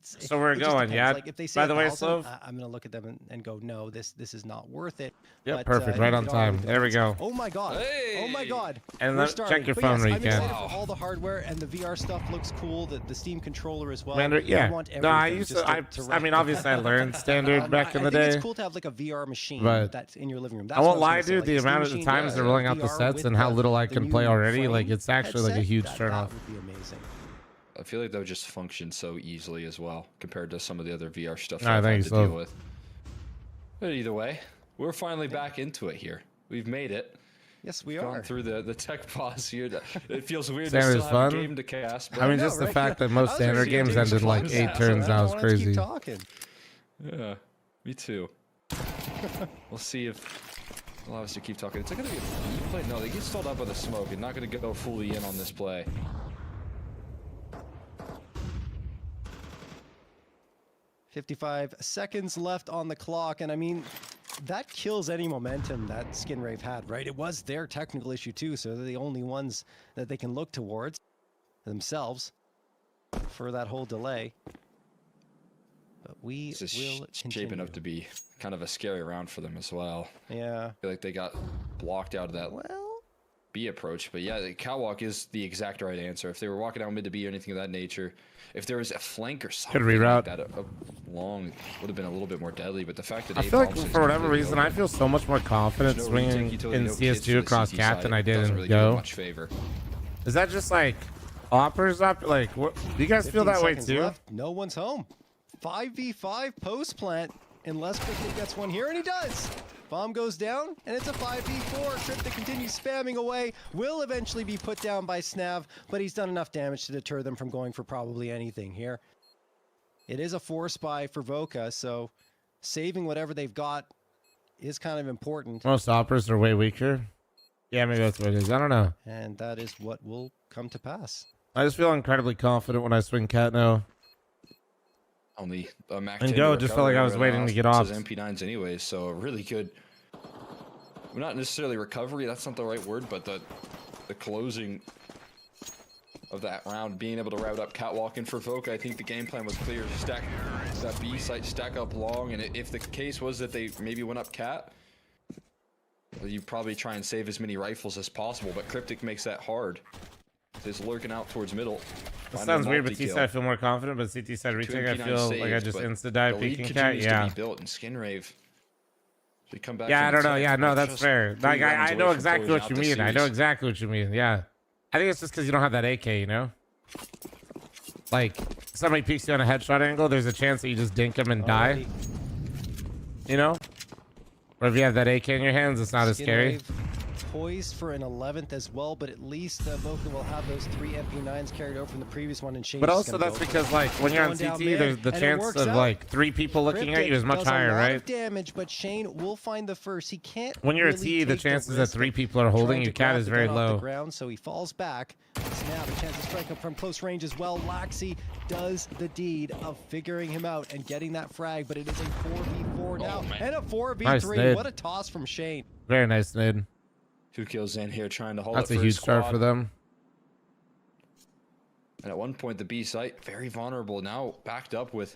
So we're going, yeah. Like if they say by the way, Slove, I'm gonna look at them and go, no, this is not worth it. Yeah, but, perfect, right on time. There we go. Oh my god! Hey! Oh my god! And check your phone when you can. All the hardware and the VR stuff looks cool. The Steam controller as well. I used to. I mean, obviously, I learned standard back in the day. It's cool to have like a VR machine that's in your living room. I won't lie, dude. The amount of times they're rolling out the sets and how little I can play already, like it's actually like a huge turnoff. That would be amazing. I feel like that would just function so easily as well compared to some of the other VR stuff I I've think had to deal with. But either way, we're finally back into it here. We've made it. Yes, we Gone are. through the tech pause here. It feels weird to Standard's still have fun. a game to cast. But I mean, just the fact that most standard games ended like 8 turns, that was crazy. Keep talking. Yeah, me too. We'll see if we'll obviously keep talking. It's going to be a play. No, they get stalled out by the smoke and not going to go fully in on this play. 55 seconds left on the clock, and I mean, that kills any momentum that Skin Rave had, right? It was their technical issue too, so they're the only ones that they can look towards themselves for that whole delay. But we this is will continue. shaping up to be kind of a scary round for them as well. Yeah. I feel like they got blocked out of that B approach, but yeah, the catwalk is the exact right answer. If they were walking down mid to B or anything of that nature, if there was a flank or something like that, a long would have been a little bit more deadly. But the fact that I feel like for whatever reason, I feel so much more confident swinging in CS2 across Cat than I did in Go. Much favor. Is that just like offers up? Like, what, do you guys feel that way too? Left. No one's home. 5v5 post plant, unless Cryptic gets one here, and he does. Bomb goes down, and it's a 5v4. Cryptic continues spamming away. Will eventually be put down by Snav, but he's done enough damage to deter them from going for probably anything here. It is a 4-spy for Voka, so saving whatever they've got is kind of important. Most operas are way weaker. Yeah, maybe that's what it is. I don't know. And that is what will come to pass. I just feel incredibly confident when I swing Cat now. Only a Mac and Go just felt like I was waiting to get off. MP9s anyways, so a really good, not necessarily recovery, that's not the right word, but the closing of that round, being able to route up catwalking for Voka. I think the game plan was clear. Stack that B site, stack up long, and if the case was that they maybe went up cat, well, you probably try and save as many rifles as possible, but Cryptic makes that hard. He's lurking out towards middle. It sounds weird, but T-side I feel more confident, but CT side retake I feel like I just insta-dive peeking Cat. Yeah. To be built in Skin Rave. So you come back yeah, I don't know. Yeah, no, that's fair. Like, I know exactly what you mean. I know exactly what you mean. Yeah. I think it's just because you don't have that AK, you know? Like, somebody peeks you on a headshot angle, there's a chance that you just dink them and die. You know? Or if you have that AK in your hands, it's not as scary. Poised for an 11th as well, but at least Voka will have those 3 MP9s carried over from the previous one, and Shane. But also that's because like when you're on CT, there's the chance of like 3 people looking at you is much higher, right? Of damage, but Shane will find the first. He can't. When you're really at T, the chances that 3 people are holding your Cat is very low. Ground, so he falls back. Snap a chance to strike him from close range as well. Laxi does the deed of figuring him out and getting that frag, but it is a 4v4 now and a 4v3. Nice, what a toss from Shane. Very nice, nade. 2 kills in here trying to hold That's it for a huge start for them. And at one point, the B site, very vulnerable. Now backed up with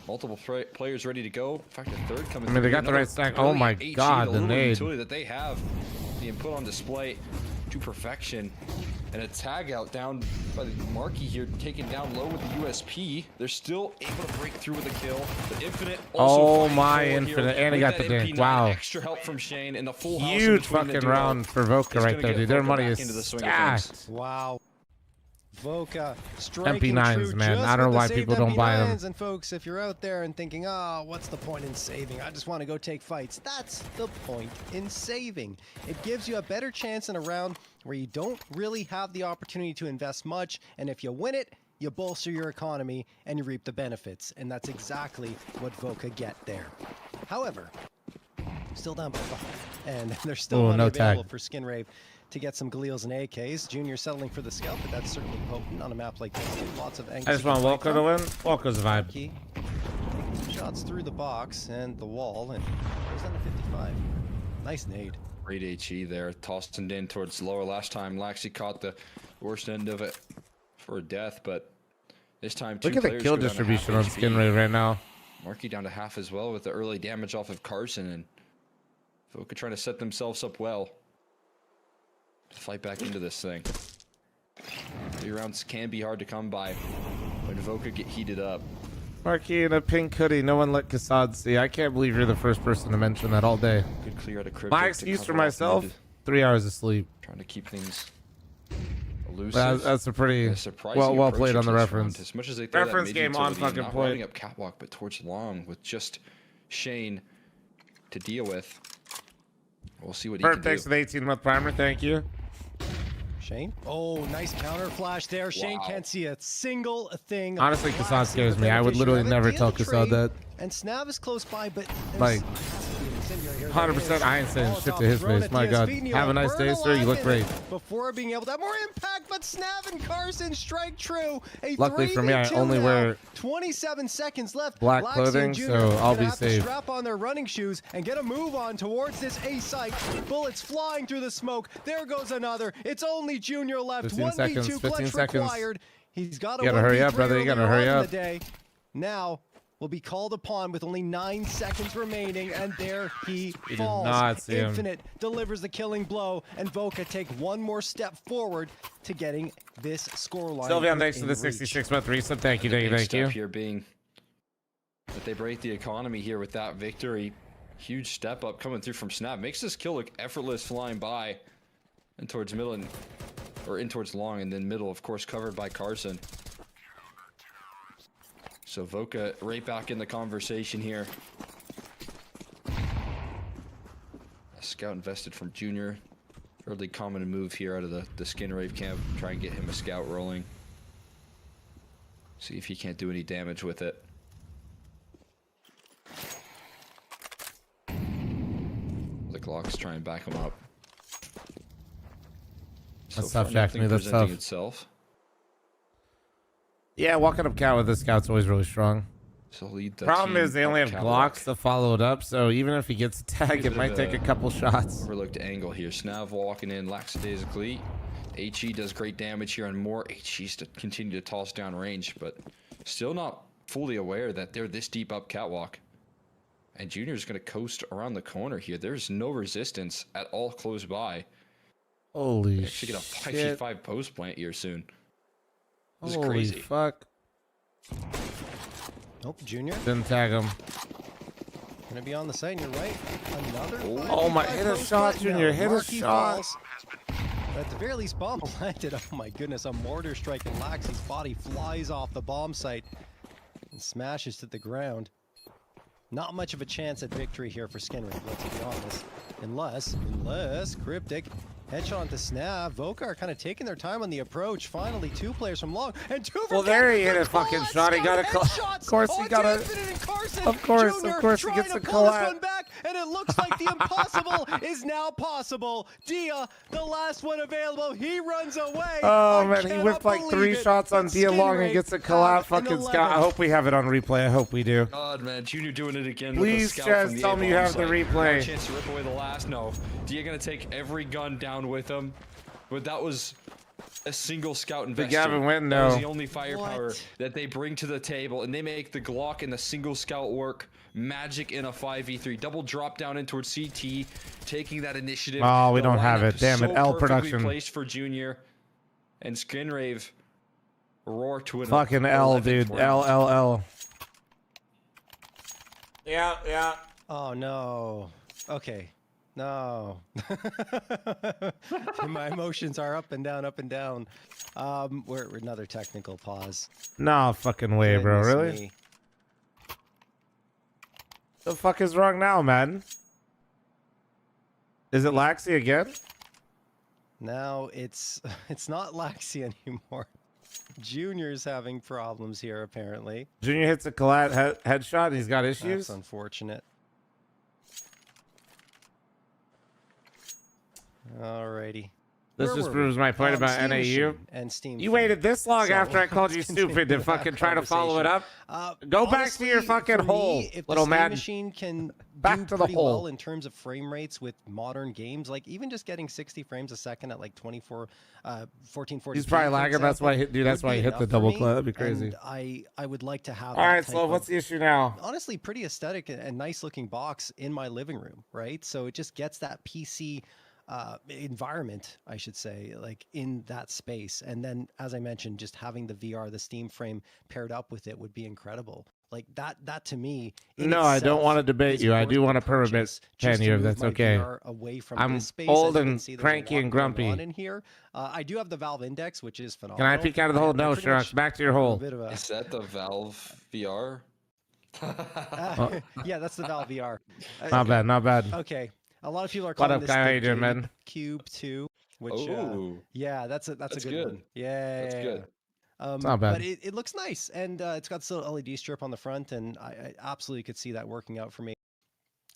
multiple players ready to go. In fact, a third coming. I mean, they got the right stack. Oh my god, the nade. That they have being put on display to perfection. And a tag out down by the Marquee here, taken down low with the USP. They're still able to break through with a kill. The Infinite also my Infinite. And he got the dink. Wow. Extra help from Shane and the full huge fucking round for Voka right there, dude. Their money is stacked. Wow. Voka striking MP9s, true, man. I don't know why people don't buy them. And folks, if you're out there and thinking, what's the point in saving? I just want to go take fights. That's the point in saving. It gives you a better chance in a round where you don't really have the opportunity to invest much, and if you win it, you bolster your economy and you reap the benefits, and that's exactly what Voka get there. However, still down by 5, and there's still money available for Skin Rave to get some Galeals and AKs. Junior settling for the scalp, but that's certainly potent on a map like this. Lots of angles. I just want Walker to win. Walker's vibe. Some shots through the box and the wall, and goes down to 55. Nice nade. Great HE there, tossed and in towards lower. Last time, Laxi caught the worst end of it for a death, but this time, look at the kill distribution on Skin Rave right now. Marquee down to half as well with the early damage off of Carson, and Voka trying to set themselves up well to fight back into this thing. 3 rounds can be hard to come by when Voka get heated up. Marquee in a pink hoodie. No one let Kassad see. I can't believe you're the first person to mention that all day. Good clear out of Cryptic. My excuse for myself, 3 hours of sleep. Trying to keep things elusive. That's a pretty well played on the reference. As much as they reference game on fucking point. Up catwalk, but towards long with just Shane to deal with. We'll see what he can do. Thanks for the 18-month primer. Thank you. Shane. Oh, nice counter flash there. Shane can't see a single thing. Honestly, Kasad scares me. I would literally never tell Kasad that. And Snav is close by, but like 100%. I ain't saying shit to his face. My God. Have a nice day, sir. You look great. Before being able to have more impact, but Snav and Carson strike true. Luckily for me, I only wear 27 seconds left. Black clothing, so I'll be safe. Strap on their running shoes and get a move on towards this A site. Bullets flying through the smoke. There goes another. It's only Junior left. 15 seconds. 15 seconds. Required. He's got to hurry up, brother. You gotta hurry up. Now will be called upon with only 9 seconds remaining, and there he falls. Not see Infinite delivers the killing blow, and Voka take one more step forward to getting this scoreline. Sylvian, thanks for the 66-month resub. Thank you, thank you. Here being that they break the economy here with that victory. Huge step up coming through from Snap. Makes this kill look effortless, flying by and towards middle or in towards long, and then middle, of course, covered by Carson. So Voka right back in the conversation here. A scout invested from Junior. Fairly common move here out of the Skin Rave camp. Try and get him a scout rolling. See if he can't do any damage with it. The Glock's try and back him up. That's tough, Jack. That's tough. Itself. Yeah, walking up cat with the scout's always really strong. So lead the problem is they only have catwalk. Glocks to follow it up, so even if he gets a tag, it might take a couple shots. Overlooked angle here. Snav walking in lackadaisically. HE does great damage here, and more HEs to continue to toss down range, but still not fully aware that they're this deep up catwalk. And Junior's going to coast around the corner here. There's no resistance at all close by. Holy shit. Actually get a 5v5 post plant here soon. This is Holy crazy. Fuck. Nope, Junior. Didn't tag him. Gonna be on the site, and you're right. Another. Oh my, hit a shot, Junior. Hit a shot. At the very least, bomb planted. Oh my goodness, a mortar strike, and Lax's body flies off the bomb site and smashes to the ground. Not much of a chance at victory here for Skinner, let's be honest. Unless Cryptic headshot onto Snav. Vokar kind of taking their time on the approach. Finally, 2 players from long and 2 from. Well, there he hit a fucking shot. He got a call. Of course, he got a. Of course, he gets a collab. And it looks like the impossible is now possible. Dia, the last one available, he runs away. Oh man, he whipped like 3 shots on Dia long and gets a collab. Fucking Scout. I hope we have it on replay. I hope we do. God, man, Junior doing it again. Please, with the just tell me you have the replay. No chance to rip away the last. No, Dia gonna take every gun down with him, but that was a single scout investor. The Gavin win, That no. was the only firepower that they bring to the table, and they make the Glock and the single scout work. Magic in a 5v3. Double drop down in towards CT, taking that initiative. Oh, we The don't have lineup it. Damn it. so L perfectly production. placed for Junior, and Skinrave roar to an Fucking L, dude. L. Yeah. Oh no. Okay. No. My emotions are up and down, up and down. We're another technical pause. No fucking way, bro. Goodness Really? me. The fuck is wrong now, man? Is it Laxi again? Now it's not Laxi anymore. Junior's having problems here apparently. Junior hits a collat headshot and he's got issues? That's unfortunate. Alrighty. This Where just were proves we? my point about Steam NAU. Machine and Steam You Fan. waited this long So, after I called you let's stupid continue to fucking that try to follow it up. Go back to your honestly, fucking for me, hole, if little the Steam man. Machine can Back do to the pretty hole. well in terms of frame rates with modern games, like even just getting 60 frames a second at like 1440. He's probably lagging. That's why, that's why he hit the double clip. That'd be crazy. And I would like to have. All that right, type so what's of, the issue now? honestly, pretty aesthetic and nice looking box in my living room, right? So it just gets that PC environment, I should say, like in that space. And then, as I mentioned, just having the VR, the Steam frame paired up with it would be incredible. Like that to me. No, I don't want to debate you. I do want to permit pen you if that's okay. I'm old and cranky and grumpy. In here, I do have the Valve Index, which is phenomenal. Can I peek out of the hole? No, Sharks. Back to your hole. Is that the Valve VR? Yeah, that's the Valve VR. Not bad, not bad. Okay, a lot of people are What calling up, this guy? How the you doing, Game man? Cube 2, which Ooh. yeah, that's a good, good. one. Yeah, That's good. It's not bad. But it looks nice, and it's got still LED strip on the front, and I absolutely could see that working out for me.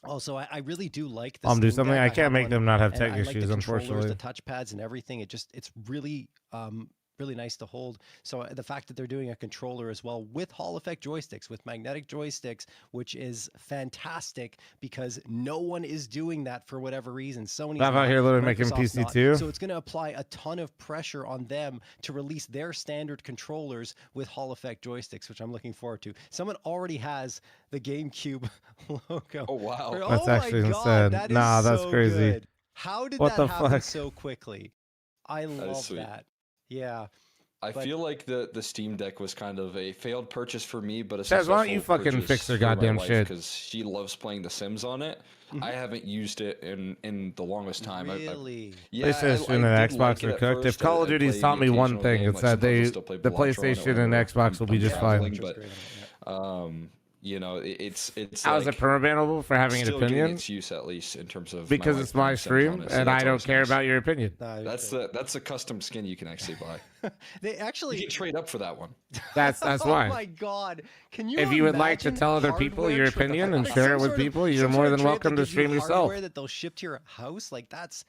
Also, I really do like the I'm do Steam something. Deck. I can't have make one, them not have and tech I like issues, the controllers, unfortunately. the touchpads, and everything. It's really really nice to hold. So the fact that they're doing a controller as well with Hall effect joysticks, with magnetic joysticks, which is fantastic because no one is doing that for whatever reason. Sony's How about not, here, literally making Microsoft's PC not. too? So it's going to apply a ton of pressure on them to release their standard controllers with Hall effect joysticks, which I'm looking forward to. Someone already has the GameCube logo. Oh wow, that's oh actually my insane. God, that is Nah, that's so crazy. good. How did What that the happen fuck? so quickly? I love sweet. that. Yeah. I But- feel like the Steam Deck was kind of a failed purchase for me, but a Chaz, why don't you successful fucking purchase fix your for my goddamn wife, shit? Because she loves playing The Sims on it. I haven't used it in the longest time. Really? PlayStation and Xbox are cooked. If Call of Duty's taught me one thing, it's that the PlayStation and Xbox will be just fine. But you know, it's How is like it perma-bannable for having an still getting opinion? its use, at least in terms of Because wife it's my playing Sims stream on it, so and I that's don't always care nice. about your opinion. That's a custom skin you can actually buy. They actually You can trade up for that one. That's why. Oh my God! Can you? If you would like to imagine tell other people hardware your trade- opinion and like share some it with sort of- people, you're some more sort of than trade welcome that to gives you stream yourself. hardware that they'll ship to your house, like that's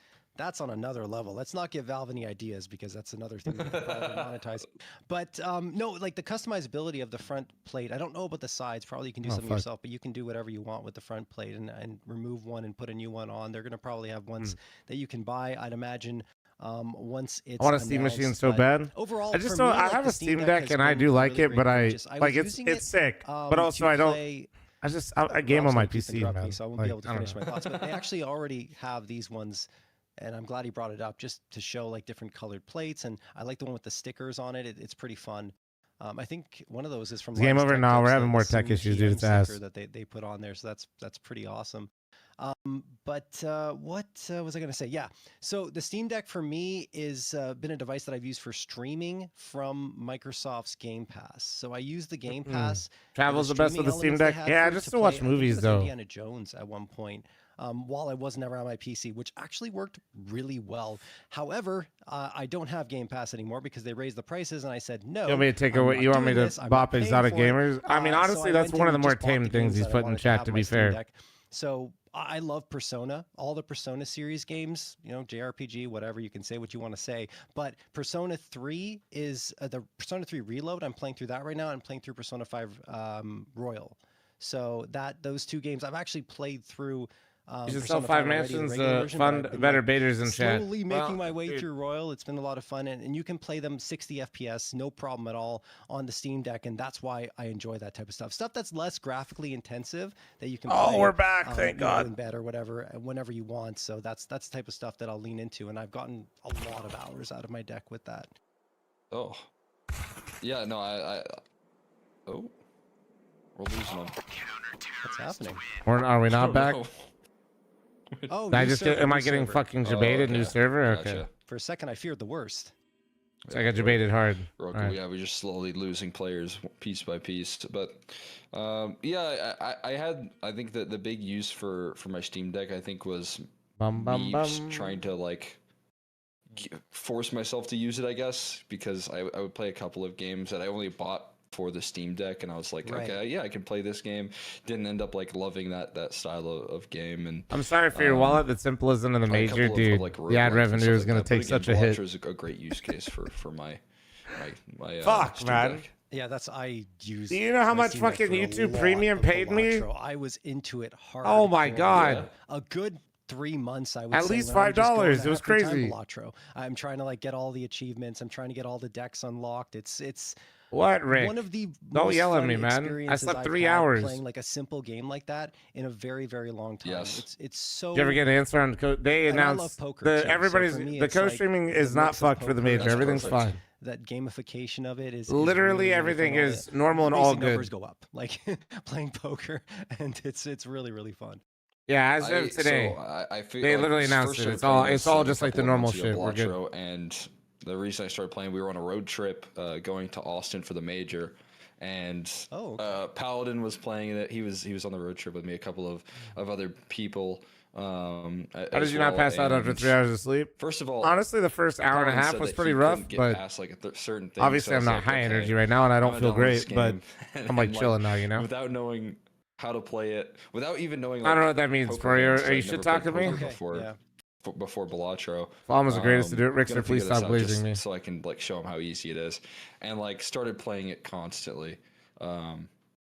on another level. Let's not give Valve any ideas because that's another thing that they'll probably monetize. But no, like the customizability of the front plate. I don't know about the sides. Probably you can do something yourself, but you can do whatever you want with the front plate and remove one and put a new one on. They're going to probably have ones that you can buy. I'd imagine. Once it's I want a Steam machine announced, so but bad. Overall, I just for don't. me, I like, have the a Steam Deck has and I been do like really it, but great I purchase. was like using it's sick. But to also I don't. play- I game on my Rob's gonna keep PC, interrupting man. me, so I won't Like, be able to I don't finish know. my thoughts. But they actually already have these ones, and I'm glad he brought it up just to show like different colored plates. And I like the one with the stickers on it. It's pretty fun. I think one of those is from Is game Lens over? Tech No, Tips, we're having the more tech Sim issues, dude. TM It's ass. sticker that they put on there. So that's pretty awesome. What was I going to say? Yeah. So the Steam Deck for me is been a device that I've used for streaming from Microsoft's Game Pass. So I use the Game Pass. Travel's the best with the Steam streaming elements Deck. they Yeah, had just to to watch play, I think it movies was though. Indiana Jones at one point. While I wasn't ever on my PC, which actually worked really well. However, I don't have Game Pass anymore because they raised the prices, and I said no. You want me to take I'm away? not You want me doing to this. I'm bop not exotic paying for it. gamers? I mean, So honestly, I that's went one in of the and more just bought tame the things games he's that I put in wanted to chat. have To on be my Steam fair, Deck. So I love Persona, all the Persona series games, you know, JRPG, whatever, you can say what you want to say. But Persona 3 is the Persona 3 Reload. I'm playing through that right now. I'm playing through Persona 5 Royal. So those two games I've actually played through. You should Persona sell 5 already, the Mansions, regular version, but fun, I've been, better like, betas in chat. slowly making Well, my way dude. through Royal. It's been a lot of fun, and you can play them 60 FPS, no problem at all on the Steam Deck, and that's why I enjoy that type of stuff. Stuff that's less graphically intensive that you can Oh, play, we're back, thank you know, God. in bed or whatever, whenever you want. So that's the type of stuff that I'll lean into, and I've gotten a lot of hours out of my deck with that. Oh, yeah. No, oh, we're losing them. What's happening? Are we not back? Oh, Did I new just server, am I new getting server. fucking debated? New server? Okay. Gotcha. For a second, I feared the worst. So I got debated hard. All All right. Yeah, we're just slowly losing players piece by piece. But yeah, I think that the big use for my Steam Deck, I think, was me trying to like force myself to use it, I guess, because I would play a couple of games that I only bought for the Steam Deck, and I was like, Right. okay, yeah, I can play this game. Didn't end up like loving that style of game. And I'm sorry for your wallet. That's simple isn't in the a couple major, of, dude. like, The ad roguelikes and revenue stuff is like gonna that. take But such again, a Blancher hit. is a great use case for my Fuck, Steam man. Deck. Yeah, I used. Do you know how my much Steam Deck fucking for a YouTube lot Premium of the paid me? Latro. I was into it hard. Oh my God. A good 3 months, I would At say, least when I would just go $5. and It was have free time crazy. Latro. I'm trying to like get all the achievements. I'm trying to get all the decks unlocked. It's What, Rick? one of the Don't most yell at fun me, man. I experiences slept I've 3 had hours. playing like a simple game like that in a very, very long time. Yes. It's so. Did you ever get an answer on they And I love announced poker, the too, so everybody's for me, the it's like co-streaming is the not mix of fucked for the poker major. and Everything's perfect. fine. That gamification of it is Literally really, everything really fun. is normal and all Basic good. numbers go up, like playing poker, and it's really, really fun. Yeah, as of today, I feel they like literally first announced it. started It's all playing it's this all a just like the couple of normal months ago, shit. We're good. Blatro, and the reason I started playing, we were on a road trip going to Austin for the major, and Paladin was playing it. He was on the road trip with me, a couple of other people. How did you not pass out after 3 hours of sleep? First of all, honestly, the first hour and a half was pretty rough, but certain thing, obviously I'm not high energy right now, and I don't feel great, but I'm like chilling now, you know? Without knowing how to play it, without even knowing. I don't know what that means for you. Are you shit talking me? Before Balatro. Fl0m was the greatest to do it. Rickster, please stop glazing me. So I can like show him how easy it is, and like started playing it constantly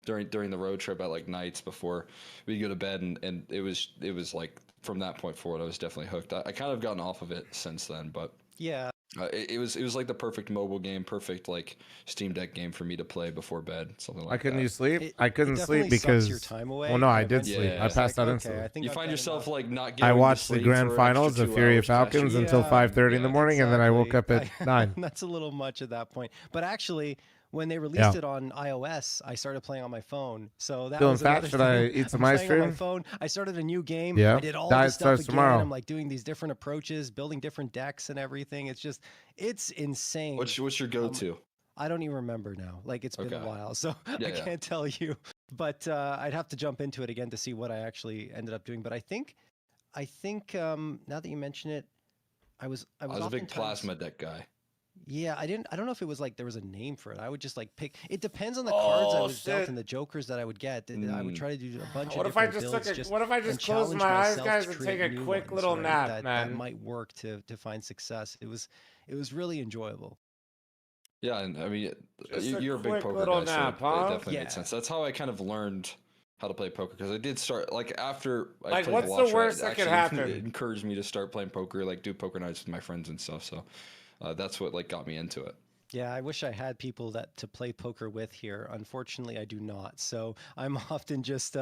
during the road trip at like nights before we go to bed, and it was like from that point forward I was definitely hooked. I kind of gotten off of it since then, but yeah. It was like the perfect mobile game, perfect like Steam Deck game for me to play before bed, something like that. Couldn't you sleep? I couldn't sleep because your time away. Well, no, I did sleep. I passed out instantly. You find yourself like not getting. I watched the grand finals of Fury of Falcons until 5:30 in the morning, and then I woke up at 9. That's a little much at that point. But actually, when they released it on iOS, I started playing on my phone. So that was another thing. Should I eat some ice cream? On my phone. I started a new game. Yeah. I did all Diet this stuff again. Tomorrow. I'm like doing these different approaches, building different decks and everything. It's insane. What's your go-to? I don't even remember now. Like it's been a while, so I can't tell you. But I'd have to jump into it again to see what I actually ended up doing. But I think now that you mention it, I was a big plasma deck guy. Yeah, I don't know if it was like there was a name for it. I would just like pick. It depends on the cards I was dealt and the jokers that I would get. I would try to do a bunch of different builds. What if I just close my eyes, guys, and take a quick little nap, man? That might work to find success. It was really enjoyable. Yeah, and I mean, you're a big poker guy, nap, so it definitely made sense. That's how I kind of learned how to play poker, because I did start like after I played what's the worst that could happen? It encouraged me to start playing poker, like do poker nights with my friends and stuff. So that's what like got me into it. Yeah, I wish I had people to play poker with here. Unfortunately, I do not. So I'm often just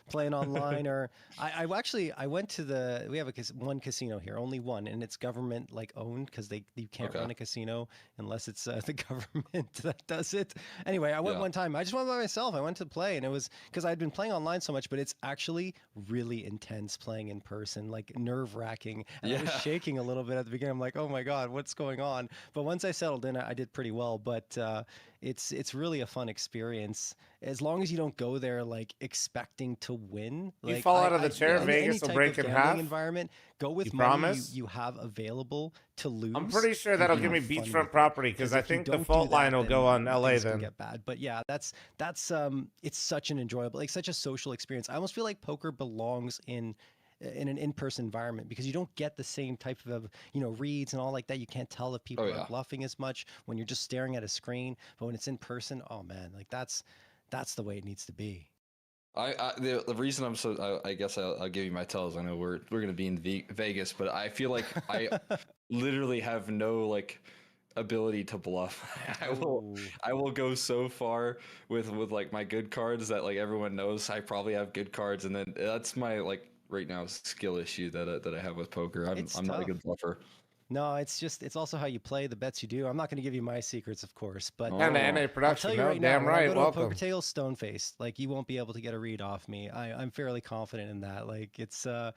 playing online, or I went to we have one casino here, only one, and it's government like owned because you can't run a casino unless it's the government that does it. Anyway, I went one time. I just went by myself. I went to play, and it was because I'd been playing online so much, but it's actually really intense playing in person, like nerve-wracking. And I was shaking a little bit at the beginning. I'm like, oh my God, what's going on? But once I settled in, I did pretty well, but it's really a fun experience as long as you don't go there like expecting to win. You fall out of the chair, Vegas will break in half. Environment, go with money you have available to lose. I'm pretty sure that'll give me beachfront property because I think the fault line will go on LA then. Get bad, but yeah, that's it's such an enjoyable, like such a social experience. I almost feel like poker belongs in an in-person environment because you don't get the same type of reads and all like that. You can't tell if people are bluffing as much when you're just staring at a screen, but when it's in person, oh man, like that's the way it needs to be. The reason I'm so I guess I'll give you my tells. I know we're gonna be in Vegas, but I feel like I literally have no like ability to bluff. I will go so far with like my good cards that like everyone knows I probably have good cards, and then that's my like right now skill issue that I have with poker. I'm not a good bluffer. No, it's also how you play, the bets you do. I'm not going to give you my secrets, of course, but NA production. I'll tell you right now, damn right. When I go to Welcome. a poker table, stone faced. Like you won't be able to get a read off me. I'm fairly confident in that. Like it's you're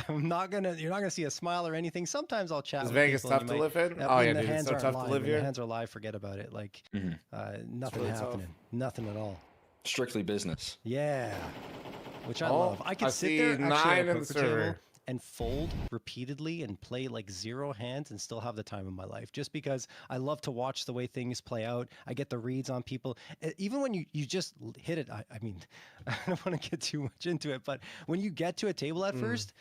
not gonna see a smile or anything. Sometimes I'll chat. Is with Vegas people tough to live in? Oh yeah, dude, it's so tough to live here. The hands are live. Forget about it. Like nothing really happening. Nothing at all. Strictly business. Yeah, which I love. I could sit there actually at a poker table and fold repeatedly and play like 0 hands and still have the time of my life, just because I love to watch the way things play out. I get the reads on people. Even when you just hit it, I mean, I don't want to get too much into it, but when you get to a table at first,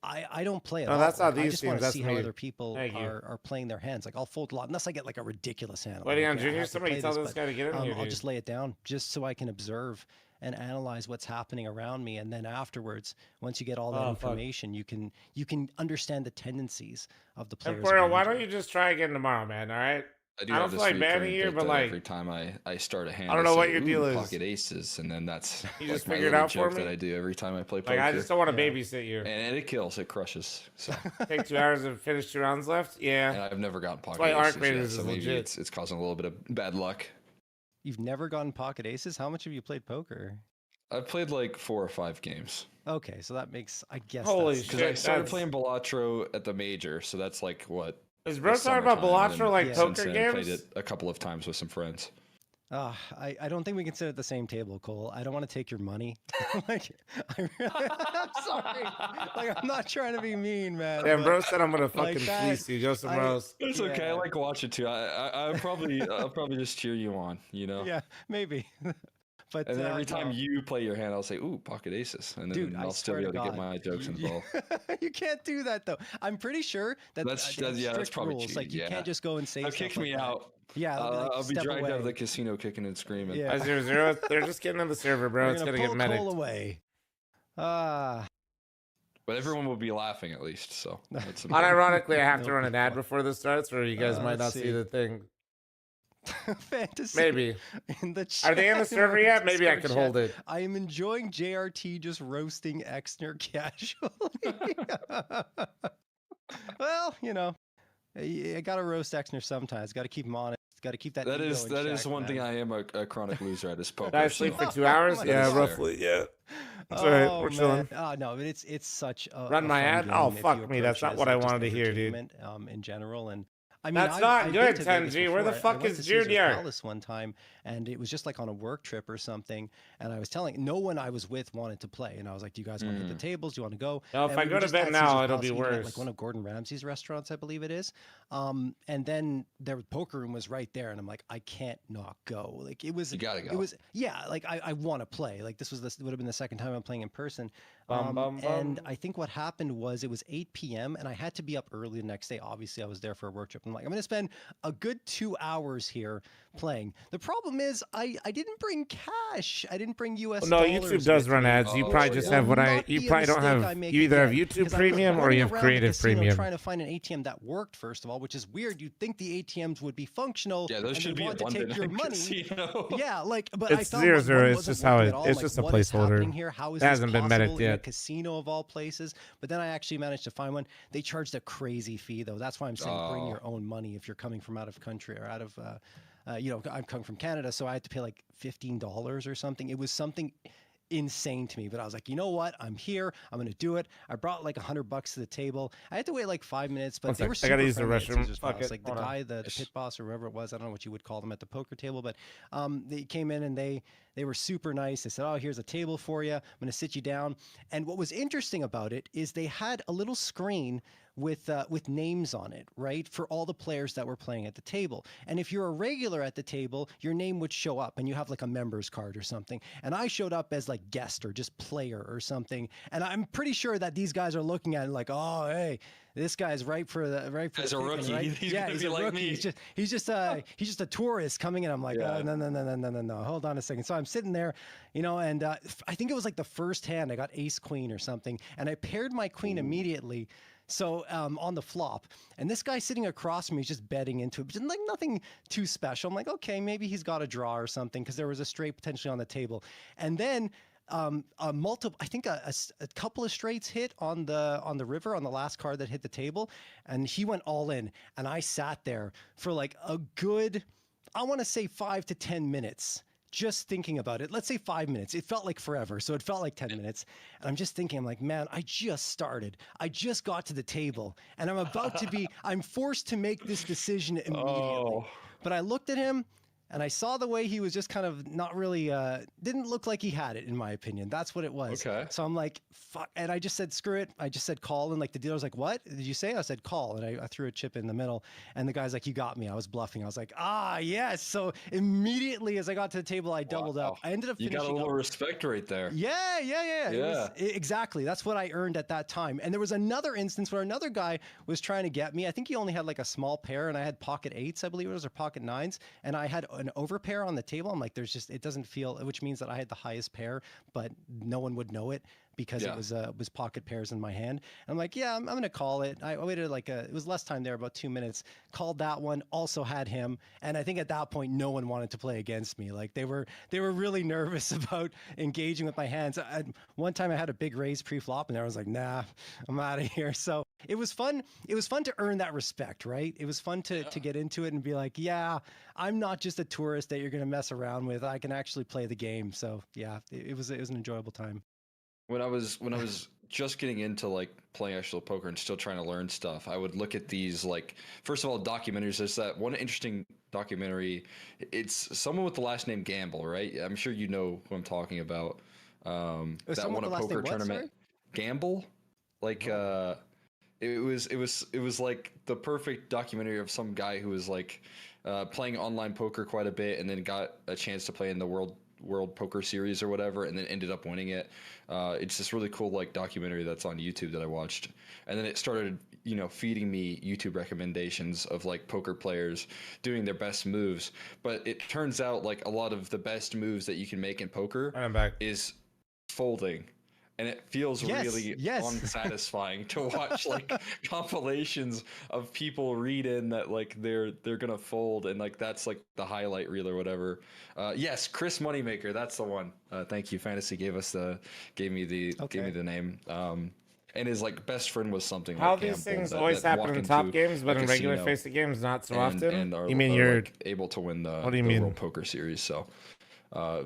I don't play it. No, that's not these I just want to see how me. other people are playing their hands. Like I'll fold a lot, unless I get like a ridiculous hand. Waiting on Junior, somebody tell this guy to get in here. I'll just lay it down just so I can observe and analyze what's happening around me, and then afterwards, once you get all that information, you can understand the tendencies of the players. Emperor, why don't you just try again tomorrow, man? All right. I don't feel like banning you, but like every time I start a hand, I don't know what your deal is. Pocket aces, and then that's you just like figured out for me that I do every time I play poker. Like I just don't want to babysit you, and it kills, it crushes. So take 2 hours to finish 2 rounds left. Yeah, and I've never gotten pocket aces yet, so maybe it's causing a little bit of bad luck. You've never gotten pocket aces? How much have you played poker? I've played like 4 or 5 games. Okay, so that makes, I guess. Holy shit! Because I started playing Balatro at the major, so that's like what. Is bro talking about Balatro like poker games? Played it a couple of times with some friends. I don't think we can sit at the same table, Cole. I don't want to take your money. Like, I'm sorry. Like, I'm not trying to be mean, man. Damn, bro said I'm gonna fucking that, fleece you. Go somewhere else. It's okay. I like watching too. I'll probably just cheer you on. You know. Yeah, maybe. But and then every time you play your hand, I'll say, "Ooh, pocket aces," and then dude, I'll still be able to get my jokes involved. You can't do that though. I'm pretty sure that's probably rules. cheating. Like you can't just go and say. They'll kick me out. Yeah, I'll be dragged out of the casino, kicking and screaming. Yeah. 0-0. They're just getting on the server, bro. It's gonna get medicked. Cole away. But everyone will be laughing at least. So. Unironically, I have to run an ad before this starts, or you guys might not see the thing. Fantasy. Maybe. In the Are they in the server yet? Maybe I could hold it. I am enjoying JRT just roasting Exner casually. Well, you know, I gotta roast Exner sometimes. Got to keep him honest. Got to keep that. That is one thing I am a chronic loser at is poker. Did I sleep for 2 hours? Yeah, roughly. Yeah. That's all right. We're chilling. Oh no, but it's such a run my ad. Oh fuck me, that's not what I wanted to hear, dude. In general, and I mean, that's not good, 10G. Where the fuck is Junior? This one time, and it was just like on a work trip or something. And I was telling no one I was with wanted to play, and I was like, "Do you guys want to hit the tables? Do you want to go?" No, if I go to bed now, it'll be worse. Like one of Gordon Ramsay's restaurants, I believe it is. And then their poker room was right there, and I'm like, I can't not go. Like it was, you gotta go. It was, yeah. Like I want to play. Like this would have been the second time I'm playing in person. And I think what happened was it was 8 p.m. and I had to be up early the next day. Obviously, I was there for a work trip. I'm like, I'm going to spend a good 2 hours here playing. The problem is I didn't bring cash. I didn't bring US no, dollars. YouTube does run ads. You probably just have you probably don't have, you either have YouTube Premium or you have Creative Premium. Trying to find an ATM that worked, first of all, which is weird. You'd think the ATMs would be functional. Yeah, those should be abundant to take your money. Casino. Yeah, like, but it's I thought 0-0. It's just how it's just a placeholder. How is it hasn't been medicked yet. In a casino of all places, but then I actually managed to find one. They charged a crazy fee though. That's why I'm saying bring your own money if you're coming from out of country or out of, I'm coming from Canada, so I had to pay like $15 or something. It was something insane to me, but I was like, you know what? I'm here. I'm going to do it. I brought like $100 to the table. I had to wait like 5 minutes, but they were super I got to use the friendly. restroom. Like the guy, the pit boss or whoever it was, I don't know what you would call them at the poker table, but they came in and they were super nice. They said, oh, here's a table for you. I'm going to sit you down. And what was interesting about it is they had a little screen with names on it, right? For all the players that were playing at the table. And if you're a regular at the table, your name would show up and you have like a member's card or something. And I showed up as like guest or just player or something. And I'm pretty sure that these guys are looking at it like, oh, hey, this guy's right for as the a rookie. Right? He's yeah, gonna he's be a like rookie. me. He's just a tourist coming in. I'm like, oh, no. Hold on a second. So I'm sitting there, and I think it was like the first hand I got ace queen or something. And I paired my queen immediately. So on the flop, and this guy sitting across from me is just betting into it, but like nothing too special. I'm like, okay, maybe he's got a draw or something because there was a straight potentially on the table. And then I think a couple of straights hit on the river on the last card that hit the table, and he went all in, and I sat there for like a good, I want to say 5 to 10 minutes. Just thinking about it. Let's say 5 minutes. It felt like forever. So it felt like 10 minutes. And I'm just thinking, I'm like, man, I just started. I just got to the table and I'm forced to make this decision immediately. But I looked at him and I saw the way he was just kind of not really, didn't look like he had it, in my opinion. That's what it was. Okay. So I'm like, fuck. And I just said, screw it. I just said call. And like the dealer's like, what did you say? I said call. And I threw a chip in the middle. And the guy's like, you got me. I was bluffing. I was like, yes. So immediately as I got to the table, I doubled up. I ended up finishing. You got a little respect right there. Yeah. Exactly. That's what I earned at that time. And there was another instance where another guy was trying to get me. I think he only had like a small pair and I had pocket eights, I believe it was, or pocket nines. And I had an overpair on the table. I'm like, it doesn't feel, which means that I had the highest pair, but no one would know it because it was pocket pairs in my hand. And I'm like, yeah, I'm going to call it. I waited it was less time there, about 2 minutes, called that one, also had him. And I think at that point, no one wanted to play against me. Like they were really nervous about engaging with my hands. One time I had a big raise pre-flop and I was like, nah, I'm out of here. So it was fun. It was fun to earn that respect, right? It was fun to get into it and be like, yeah, I'm not just a tourist that you're going to mess around with. I can actually play the game. So yeah, it was an enjoyable time. When I was just getting into like playing actual poker and still trying to learn stuff, I would look at these like, first of all, documentaries. There's that one interesting documentary. It's someone with the last name Gamble, right? I'm sure you know who I'm talking about. That won a poker tournament. Gamble, like it was like the perfect documentary of some guy who was like playing online poker quite a bit and then got a chance to play in the World Poker Series or whatever, and then ended up winning it. It's this really cool like documentary that's on YouTube that I watched, and then it started, you know, feeding me YouTube recommendations of like poker players doing their best moves. But it turns out like a lot of the best moves that you can make in poker is folding. And it feels really unsatisfying to watch like compilations of people read in that like they're gonna fold, and like that's like the highlight reel or whatever. Yes, Chris Moneymaker, that's the one. Thank you. Fantasy gave me the name. And his like best friend was something. How like these Campbell, things always happen in top games, but in regular face games not so often. And you mean you're like, able to win the World Poker Series? So.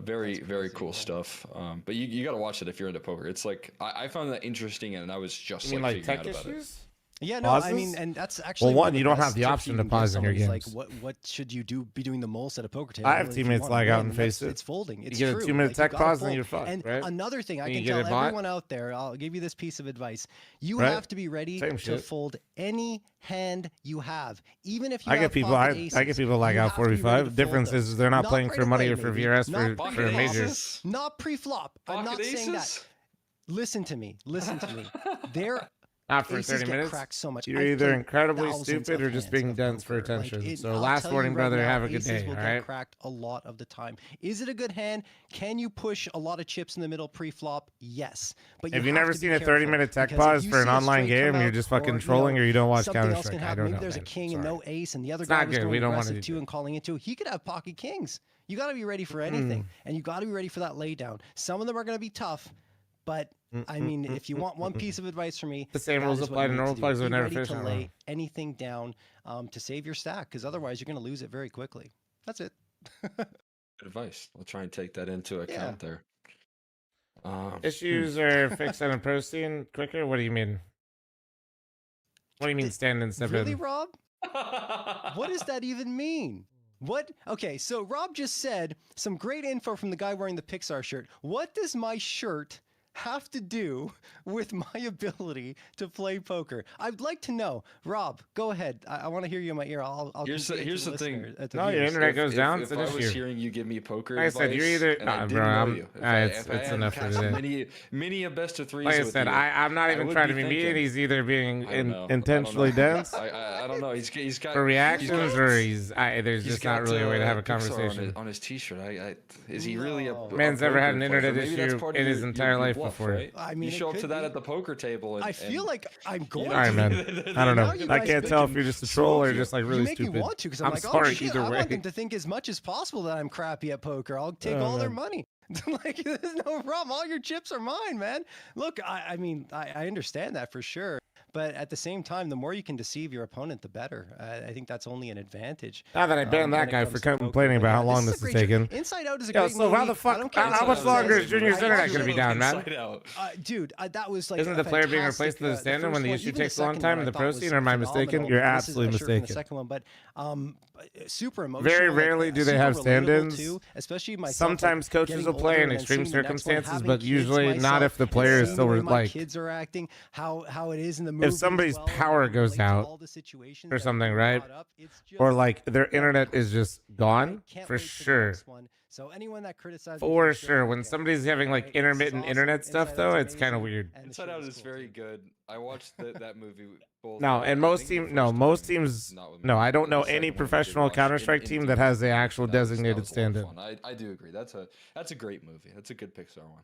Very cool stuff. But you got to watch it if you're into poker. It's like I found that interesting, and I was just like figuring tech out about issues? it. Yeah, no, Pauses? I mean, and that's actually well, one, you don't have the option to pause in your games. Like, what should you be doing the most at a poker table? I have teammates lag out and face it. It's folding. It's you get a 2-minute tech pause, and you're fucked. And right? another thing, I can tell everyone out there, I'll give you this piece of advice: you have to be ready to fold any hand you have, even if you have people. I get people lag out 45. Difference is they're not playing for money or for VRS for a major. Not pre-flop. I'm not saying that. Listen to me. There. After 30 minutes, so much. You're either incredibly stupid or just being dense for attention. Like so last warning, brother, have a good day, all right? Cracked a lot of the time. Is it a good hand? Can you push a lot of chips in the middle pre-flop? Yes. But have you never seen a 30-minute tech pause for an online game? You're just fucking trolling, or you don't watch Counter-Strike. I don't know. Maybe there's a king and no ace, and the other it's guy not was good. going We don't want aggressive too and calling into. He could have pocket kings. You got to be ready for anything, and you got to be ready for that laydown. Some of them are going to be tough, but I mean, if you want one piece of advice from me, the same rules apply to normal players who never fish. To lay anything down to save your stack, because otherwise you're going to lose it very quickly. That's it. Good advice. I'll try and take that into account there. Issues are fixed on a pro scene quicker. What do you mean? What do you mean stand and step in? Really, Rob? What does that even mean? What? Okay, so Rob just said some great info from the guy wearing the Pixar shirt. What does my shirt have to do with my ability to play poker? I'd like to know. Rob, go ahead. I want to hear you in my ear. I'll here's the thing. No, your internet goes down. If I was hearing you give me poker like advice, I said, you're either bro. it's enough for today. Many a best of threes. Like I said, I'm not even trying to be mean. He's either being intentionally dense. I don't know. He's got for reactions, or there's just not really a way to have a conversation on his T-shirt. Is he really a man's never had an internet issue in his entire life before? Right? I mean, you show up to that at the poker table. And, I feel like I'm going. All right, man. I don't know. I can't tell if you're just a troll or just like really stupid. You make me want to because I'm like, sorry, oh shit, either I way. want them to think as much as possible that I'm crappy at poker. I'll take all their money. Like, there's no problem. All your chips are mine, man. Look, I mean, I understand that for sure. But at the same time, the more you can deceive your opponent, the better. I think that's only an advantage. Now that I banned that guy for complaining about how long this is taking. Inside Out is a great so movie. How the fuck? How much longer is Junior's internet going to be down, man? Dude, that was like. Isn't the player being replaced in the stand-in when the issue takes a long time in the pro scene, or am I mistaken? You're absolutely mistaken. The second one, but super emotional. Very rarely do they have stand-ins. Especially myself. Sometimes coaches will play in extreme circumstances, but usually not if the player is still like. Kids are acting how it is in the movie. If somebody's power goes out or something, right? Or like their internet is just gone, for sure. So anyone that criticizes for sure, when somebody's having like intermittent internet stuff, though, it's kind of weird. Inside Out is very good. I watched that movie. No, and most teams, no, I don't know any professional Counter-Strike team that has the actual designated stand-in. I do agree. That's a great movie. That's a good Pixar one.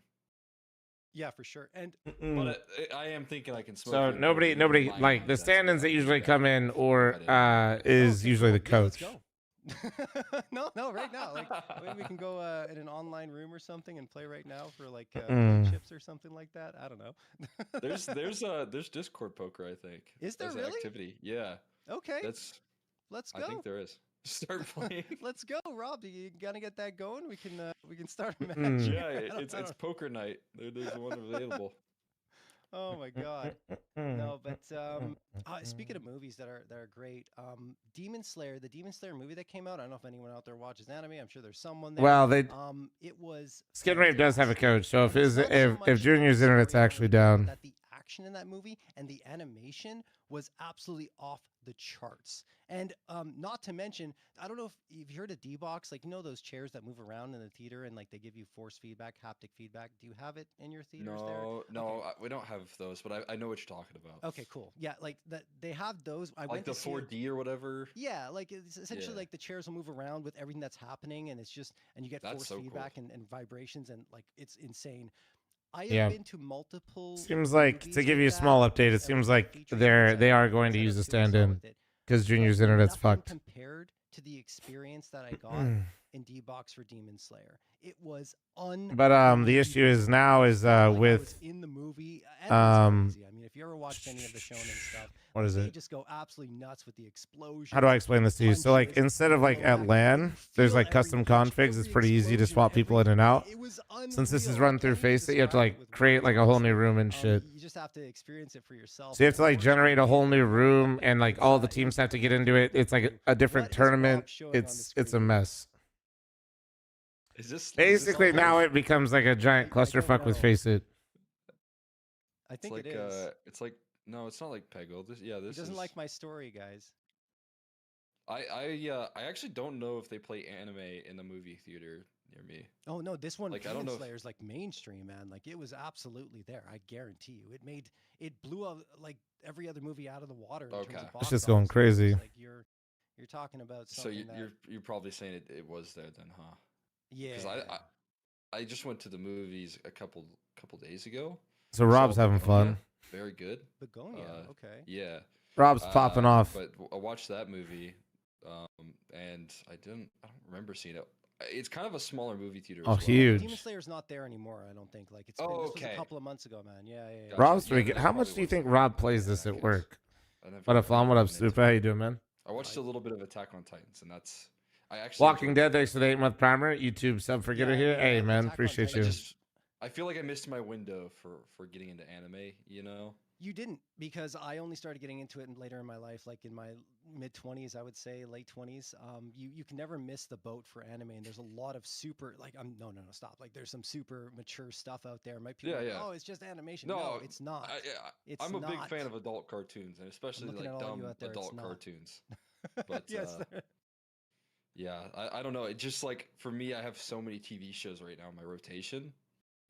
Yeah, for sure. And but I am thinking I can smoke. So nobody like the stand-ins that usually come in or is usually the coach. No, right now. Like maybe we can go in an online room or something and play right now for like chips or something like that. I don't know. There's Discord poker, I think. Is there really? Activity? Yeah. Okay. Let's go. I think there is. Start playing. Let's go, Rob. You gotta get that going. We can start a match. Yeah, it's poker night. There's one available. Oh my god. No, but speaking of movies that are great, Demon Slayer, the Demon Slayer movie that came out. I don't know if anyone out there watches anime. I'm sure there's someone there. Well, it was Skin Rave does have a coach, so if it's not so much if Junior's the internet's actually down, that the action in that movie and the animation was absolutely off the charts. And not to mention, I don't know if you've heard of D-Box, like, you know those chairs that move around in the theater and like they give you force feedback, haptic feedback. Do you have it in your theaters there? No, Okay. we don't have those, but I know what you're talking about. Okay, cool. Yeah, like they have those. I Like went the to see 4D or whatever. Yeah, like it's essentially like the chairs will move around with everything that's happening, and it's just and you get force feedback and vibrations, and like it's insane. I have been to multiple. Seems like, to give you a small update, it seems like they are going to use a stand-in because Junior's internet's fucked. Compared to the experience that I got in D-Box for Demon Slayer, it was But the issue is now is with in the movie. I mean, if you ever watched any of the shonen stuff, what is they it? just go absolutely nuts with the explosion. How do I explain this to you? So like instead of like at LAN, there's like custom configs. It's pretty easy to swap people in and out. Since this is run through Faceit, you have to like create like a whole new room and shit. You just have to experience it for yourself. So you have to like generate a whole new room, and like all the teams have to get into it. It's like a different tournament. It's a mess. Is this basically now it becomes like a giant clusterfuck with Faceit? I think it's like, it is. It's like no, it's not like Peggle. This He doesn't like my story, guys. I actually don't know if they play anime in the movie theater near me. Oh no, this one, like, Demon Slayer is like mainstream, man. Like it was absolutely there. I guarantee you, it blew up like every other movie out of the water. In terms of box It's just going crazy. Like you're talking about something. So you're probably saying it was there then, huh? Yeah. Because I just went to the movies a couple days ago. So Rob's having fun. Very good. Begonia, okay. Yeah. Rob's popping off. But I watched that movie, and I don't remember seeing it. It's kind of a smaller movie theater. Oh, huge. Demon Slayer's not there anymore. I don't think. Like it's been, this was a couple of months ago, man. Yeah. Gotcha. Rob's pretty good. How much do you think Rob plays this at work? What up, fl0m? What up, Super? How you doing, man? I watched a little bit of Attack on Titans, and that's I actually Walking Dead. Thanks for the 8-month primer. YouTube sub for Getter here. Hey, man, appreciate you. I feel like I missed my window for getting into anime. You know. You didn't, because I only started getting into it later in my life, like in my mid-20s, I would say, late 20s. You can never miss the boat for anime, and there's a lot of super, like, no, stop. Like, there's some super mature stuff out there. My people, oh, it's just animation. No, it's not. I'm a big fan of adult cartoons, and especially like dumb adult cartoons. But yes. Yeah, I don't know. It just like for me, I have so many TV shows right now in my rotation.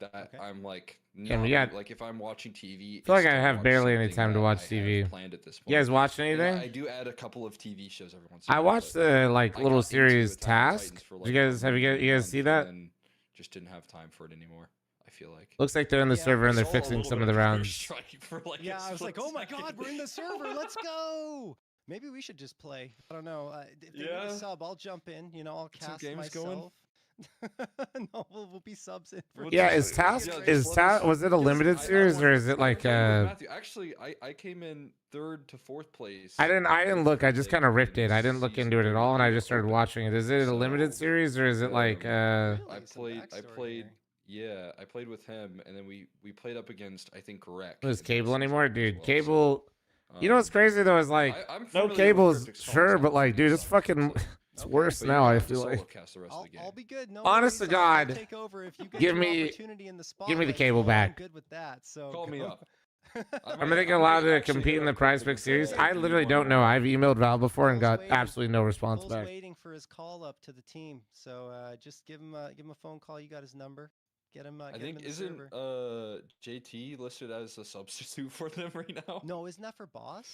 That I'm like, like if I'm watching TV, I feel like I have barely any time to watch TV. Planned at this point. You guys watch anything? I do add a couple of TV shows every once in a I while. watched the like little series Task. You guys see that? And just didn't have time for it anymore. I feel like looks like they're in the server and they're fixing some of the rounds. Yeah, I was like, oh my god, we're in the server. Let's go. Maybe we should just play. I don't know. If they need a sub, I'll jump in. You know, I'll cast myself. Going? No, we'll be subs in. Yeah, is Task was it a limited series or is it like Matthew, actually, I came in 3rd to 4th place. I didn't look. I just kind of ripped it. I didn't look into it at all, and I just started watching it. Is it a limited series or is it like I played. Yeah, I played with him, and then we played up against I think Rec. Was Cable anymore, dude? Cable. You know what's crazy though is like no Cable is sure, but like, dude, it's fucking. It's worse now. I feel like. I'll be good. No Honest to God, take over if you give me the Cable back. Good with that. So call me up. I'm thinking allowed to compete in the PrizePicks series. I literally don't know. I've emailed Val before and got absolutely no response back. Waiting for his call up to the team. So just give him a phone call. You got his number. Get him. I think isn't JT listed as a substitute for them right now? No, isn't that for Boss?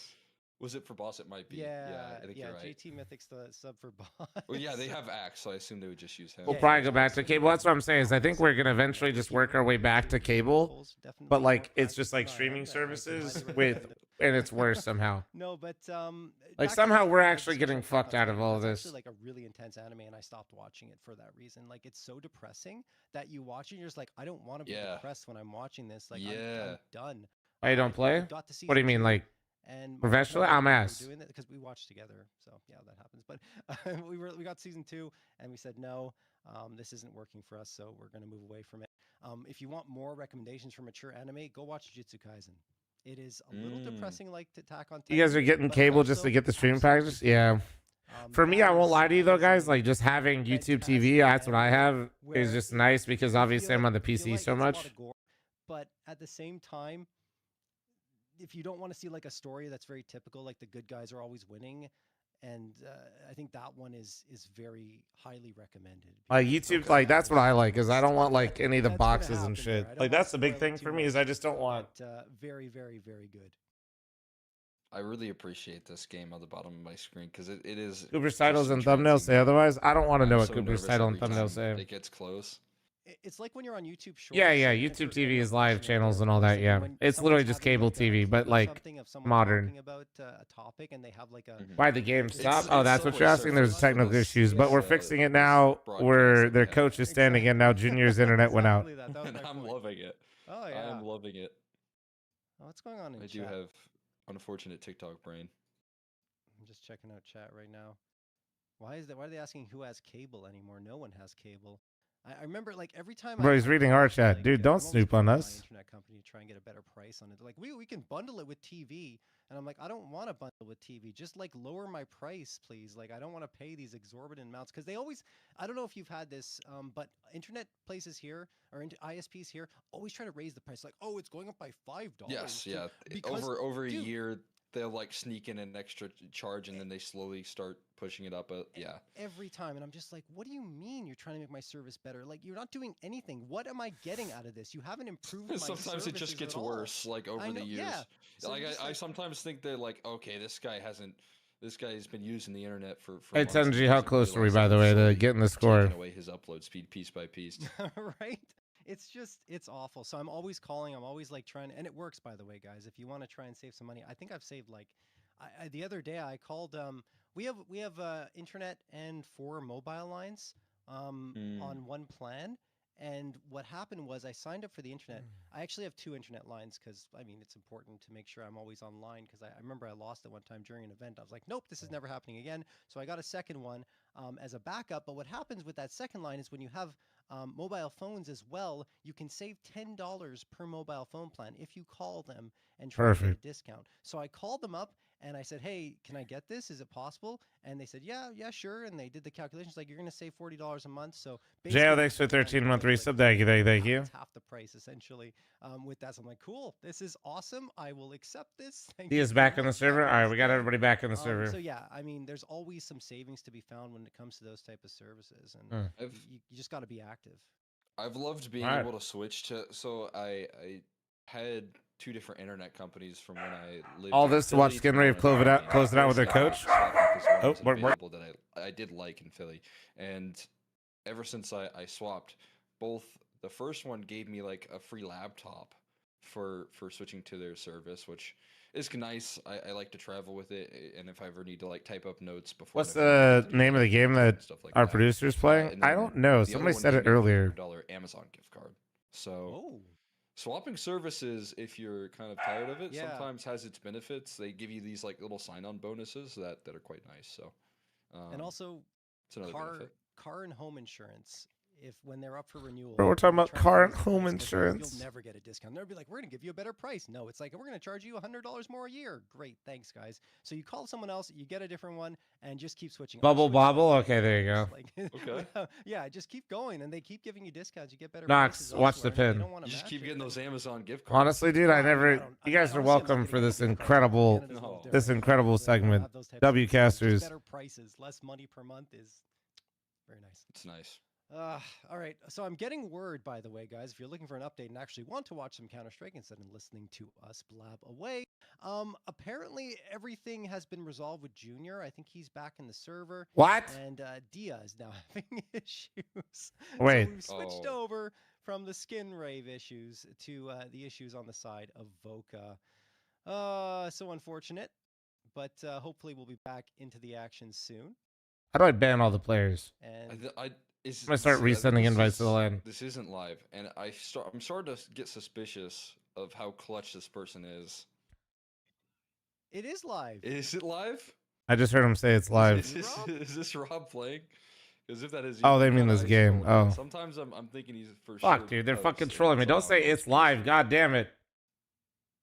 Was it for Boss? It might be. Yeah, I think you're right. JT Mythic's the sub for Boss. Well, yeah, they have Axe, so I assume they would just use him. We'll probably go back to Cable. That's what I'm saying. Is I think we're gonna eventually just work our way back to Cable, but like it's just like streaming services and it's worse somehow. No, but like somehow we're actually getting fucked out of all of this. It's like a really intense anime, and I stopped watching it for that reason. Like it's so depressing that you watch it, and you're just like, I don't want to be depressed when I'm watching this. Like I'm done. Oh, you don't play? What do you mean, like? And professionally, I'm ass. Doing it because we watched together, so yeah, that happens. But we got season 2, and we said no, this isn't working for us, so we're gonna move away from it. If you want more recommendations for mature anime, go watch Jujutsu Kaisen. It is a little depressing, like Attack on Titan. You guys are getting cable just to get the stream packages? Yeah. For me, I won't lie to you though, guys. Like just having YouTube TV, that's what I have, is just nice because obviously I'm on the PC so much. But at the same time, if you don't want to see like a story that's very typical, like the good guys are always winning, and I think that one is very highly recommended. Like YouTube, like that's what I like, is I don't want like any of the boxes and shit. Like that's the big thing for me, is I just don't want. Very, very, very good. I really appreciate this game on the bottom of my screen because it is. Cooper's titles and thumbnails say otherwise. I don't want to know what Cooper's title and thumbnails say. It gets close. It's like when you're on YouTube Shorts. Yeah, YouTube TV is live channels and all that. Yeah, it's literally just cable TV, but like modern. About a topic and they have like a. Why the game stopped? Oh, that's what you're asking. There's technical issues, but we're fixing it now. Where their coach is standing, and now Junior's internet went out. And I'm loving it. Oh yeah, I'm loving it. What's going on in chat? I do have unfortunate TikTok brain. I'm just checking out chat right now. Why is that? Why are they asking who has cable anymore? No one has cable. I remember like every time. Bro, he's reading our chat, like, dude. Don't snoop on us. Internet company to try and get a better price on it. They're like, we can bundle it with TV, and I'm like, I don't want to bundle with TV. Just like lower my price, please. Like I don't want to pay these exorbitant amounts because they always. I don't know if you've had this, but internet places here or ISPs here always try to raise the price. Like, oh, it's going up by $5. Yes, yeah. Over a year. They'll like sneak in an extra charge and then they slowly start pushing it up. Yeah. Every time. And I'm just like, what do you mean you're trying to make my service better? Like, you're not doing anything. What am I getting out of this? You haven't improved my Sometimes it just gets worse, like over the years. Yeah. So like, I sometimes think they're like, okay, this guy's been using the internet for Hey, Tenji, how close are we, by the way, to getting the score? Taking away his upload speed piece by piece. Right? It's awful. So I'm always calling. I'm always like trying, and it works, by the way, guys. If you want to try and save some money, I think I've saved like, the other day I called. We have internet and 4 mobile lines on one plan. And what happened was I signed up for the internet. I actually have 2 internet lines because I mean it's important to make sure I'm always online. Because I remember I lost it one time during an event. I was like, nope, this is never happening again. So I got a second one as a backup. But what happens with that second line is when you have mobile phones as well, you can save $10 per mobile phone plan if you call them and try to get a discount. So I called them up and I said, hey, can I get this? Is it possible? And they said, yeah, sure. And they did the calculations. Like, you're going to save $40 a month. So JL, thanks for 13-month resub. Thank you. It's half the price, essentially, with that. So I'm like, cool. This is awesome. I will accept this. He is back on the server. All right, we got everybody back on the server. So, yeah, I mean, there's always some savings to be found when it comes to those type of services. And you just got to be active. I've loved being able to switch to. So I had 2 different internet companies from when I lived. All this to watch Skin Rave close it out with their coach. Oh, that I did like in Philly, and ever since I swapped, both the first one gave me like a free laptop for switching to their service, which is nice. I like to travel with it, and if I ever need to like type up notes before. What's the name of the game that our producer's playing? I don't know. Somebody said it earlier. $100 Amazon gift card. So. Swapping services, if you're kind of tired of it, sometimes has its benefits. They give you these like little sign-on bonuses that are quite nice. So, and also, car and home insurance. If when they're up for renewal, we're talking about car and home insurance. You'll never get a discount. They'll be like, we're going to give you a better price. No, it's like, we're going to charge you $100 more a year. Great, thanks, guys. So you call someone else, you get a different one, and just keep switching. Bubble bobble. Okay, there you go. Okay. Yeah, just keep going, and they keep giving you discounts. You get better. Knox, watch the pin. You just keep getting those Amazon gift cards. Honestly, dude, you guys are welcome for this incredible segment. W casters. Better prices, less money per month is very nice. It's nice. All right, so I'm getting word, by the way, guys, if you're looking for an update and actually want to watch some Counter-Strike instead of listening to us blab away, apparently everything has been resolved with Junior. I think he's back in the server. What? And Dia is now having issues. Wait. So we've switched over from the Skin Rave issues to the issues on the side of Voka. So unfortunate, but hopefully we'll be back into the action soon. How do I ban all the players? And I'm gonna start resending invites to the LAN. This isn't live, and I'm starting to get suspicious of how clutch this person is. It is live. Is it live? I just heard him say it's live. Is this Rob playing? Because if that is, Oh, they mean this game. Oh, sometimes I'm thinking he's for sure. fuck, dude, they're fucking trolling me. Don't say it's live. God damn it.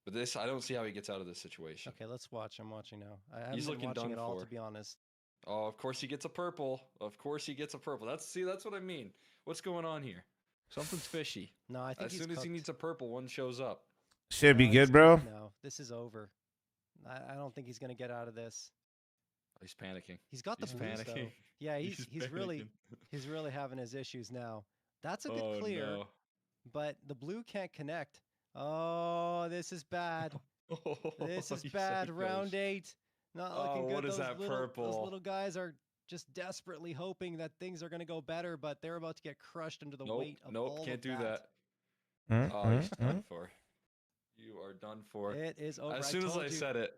But this, I don't see how he gets out of this situation. Okay, let's watch. I'm watching now. I haven't He's been looking watching done it all, for. to be honest. Oh, of course he gets a purple. Of course he gets a purple. That's what I mean. What's going on here? Something's fishy. No, I think as soon as he needs a purple, one shows up. Should be good, bro. No, this is over. I don't think he's gonna get out of this. He's panicking. He's got the blues, though. Yeah, he's really having his issues now. That's a good clear, but the blue can't connect. Oh, this is bad. This is bad. Round 8. Not looking good. What is that purple? Those little guys are just desperately hoping that things are going to go better, but they're about to get crushed under the weight of all can't of do that. Oh, you're done for. You are done for. It is over. As soon as I said it.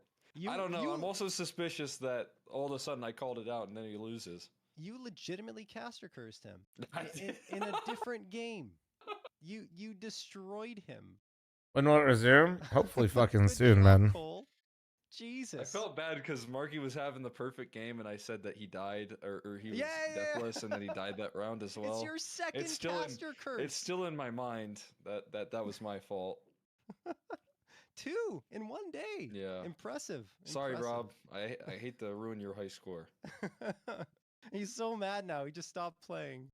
I don't know. I'm also suspicious that all of a sudden I called it out and then he loses. You legitimately caster cursed him in a different game. You destroyed him. When will it resume? Hopefully fucking soon, man. Cole. Jesus. I felt bad because Marky was having the perfect game and I said that he died or he was deathless and then he died that round as well. It's your second caster curse. It's still in my mind that was my fault. 2 in 1 day. Yeah. Impressive. Sorry, Rob. I hate to ruin your high score. He's so mad now. He just stopped playing.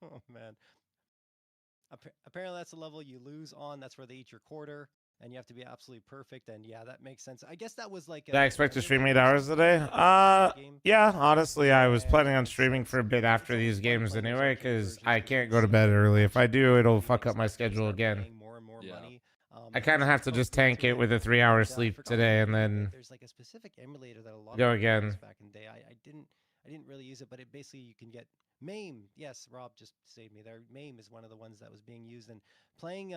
Oh, man. Apparently, that's the level you lose on. That's where they eat your quarter, and you have to be absolutely perfect. And yeah, that makes sense. I guess that was like. Did I expect to stream 8 hours a day? Yeah. Honestly, I was planning on streaming for a bit after these games anyway, because I can't go to bed early. If I do, it'll fuck up my schedule again. I kind of have to just tank it with a 3-hour sleep today, and then there's like a specific emulator that a lot go of again. Back in the day, I didn't really use it, but it basically you can get MAME. Yes, Rob just saved me there. MAME is one of the ones that was being used and playing.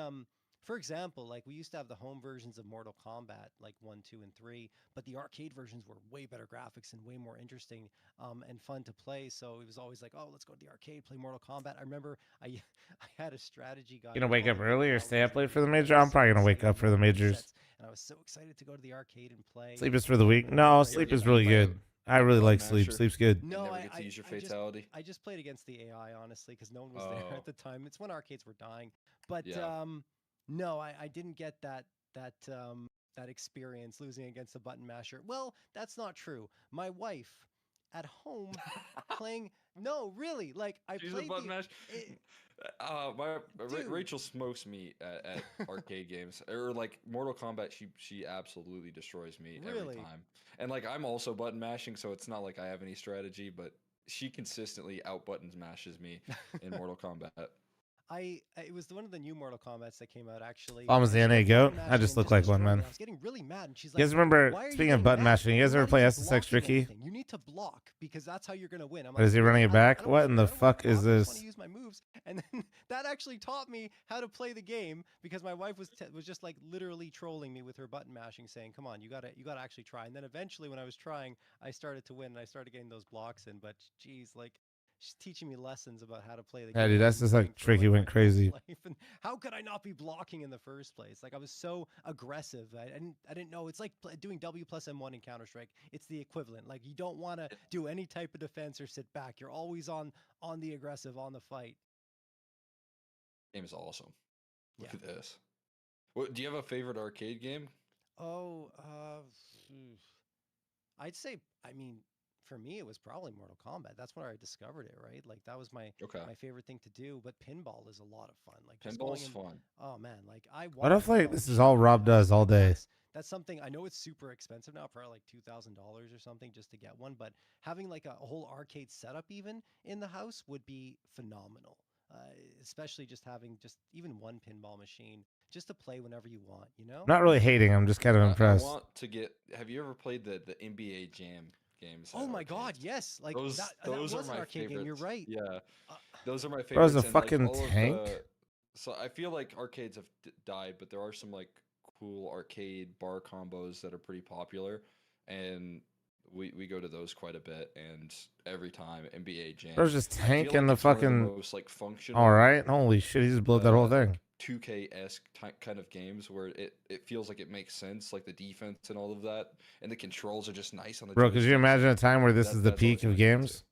For example, like we used to have the home versions of Mortal Kombat, like 1, 2, and 3, but the arcade versions were way better graphics and way more interesting and fun to play. So it was always like, oh, let's go to the arcade, play Mortal Kombat. I remember I had a strategy guide. You gonna wake up early or stay up late for the major? I'm probably gonna wake up for the majors. And I was so excited to go to the arcade and play. Sleep is for the week. No, sleep is really good. I really like sleep. Sleep's good. No, I use your fatality. I just played against the AI, honestly, because no one was there at the time. It's when arcades were dying. But no, I didn't get that experience losing against a button masher. Well, that's not true. My wife at home playing. No, really, like She's played a button mash. Rachel smokes me at arcade games or like Mortal Kombat. She absolutely destroys me every time. And like I'm also button mashing, so it's not like I have any strategy, but she consistently out buttons mashes me in Mortal Kombat. It was one of the new Mortal Kombats that came out actually. Almost the NA goat. I just look like one, man. I was getting really mad, and she's like, you guys remember? Speaking of button mashing, you guys ever play SSX Tricky? You need to block because that's how you're gonna win. I'm like, is he running it back? What in the fuck is this? I want to use my moves, and then that actually taught me how to play the game because my wife was just like literally trolling me with her button mashing, saying, "Come on, you gotta actually try." And then eventually, when I was trying, I started to win, and I started getting those blocks in. But geez, like. She's teaching me lessons about how to play the game. Yeah, dude, that's just like Tricky went crazy. And how could I not be blocking in the first place? Like I was so aggressive. I didn't know. It's like doing W plus M1 in Counter-Strike. It's the equivalent. Like you don't want to do any type of defense or sit back. You're always on the aggressive, on the fight. Game is awesome. Look at this. What, do you have a favorite arcade game? Oh, I'd say, for me, it was probably Mortal Kombat. That's where I discovered it, right? Like that was my favorite thing to do. But pinball is a lot of fun. Like pinball's fun. Oh man, like What if like this is all Rob does all day? That's something I know it's super expensive now, probably like $2,000 or something just to get one. But having like a whole arcade setup even in the house would be phenomenal. Especially just having even one pinball machine just to play whenever you want. You know? Not really hating. I'm just kind of impressed. I want to get. Have you ever played the NBA Jam? Games. Oh my god, yes! Like those was are an my arcade favorites. game. You're right. Yeah, those are my favorites. Bro's a and, fucking like, tank. So I feel like arcades have died, but there are some like cool arcade bar combos that are pretty popular, and we go to those quite a bit. And every time NBA Jam, Bro's just tanking like the fucking. most like functional. All right, holy shit, he just blew that whole thing. 2K-esque kind of games where it feels like it makes sense, like the defense and all of that, and the controls are just nice on the. Bro, could you imagine a time where this is the peak of games?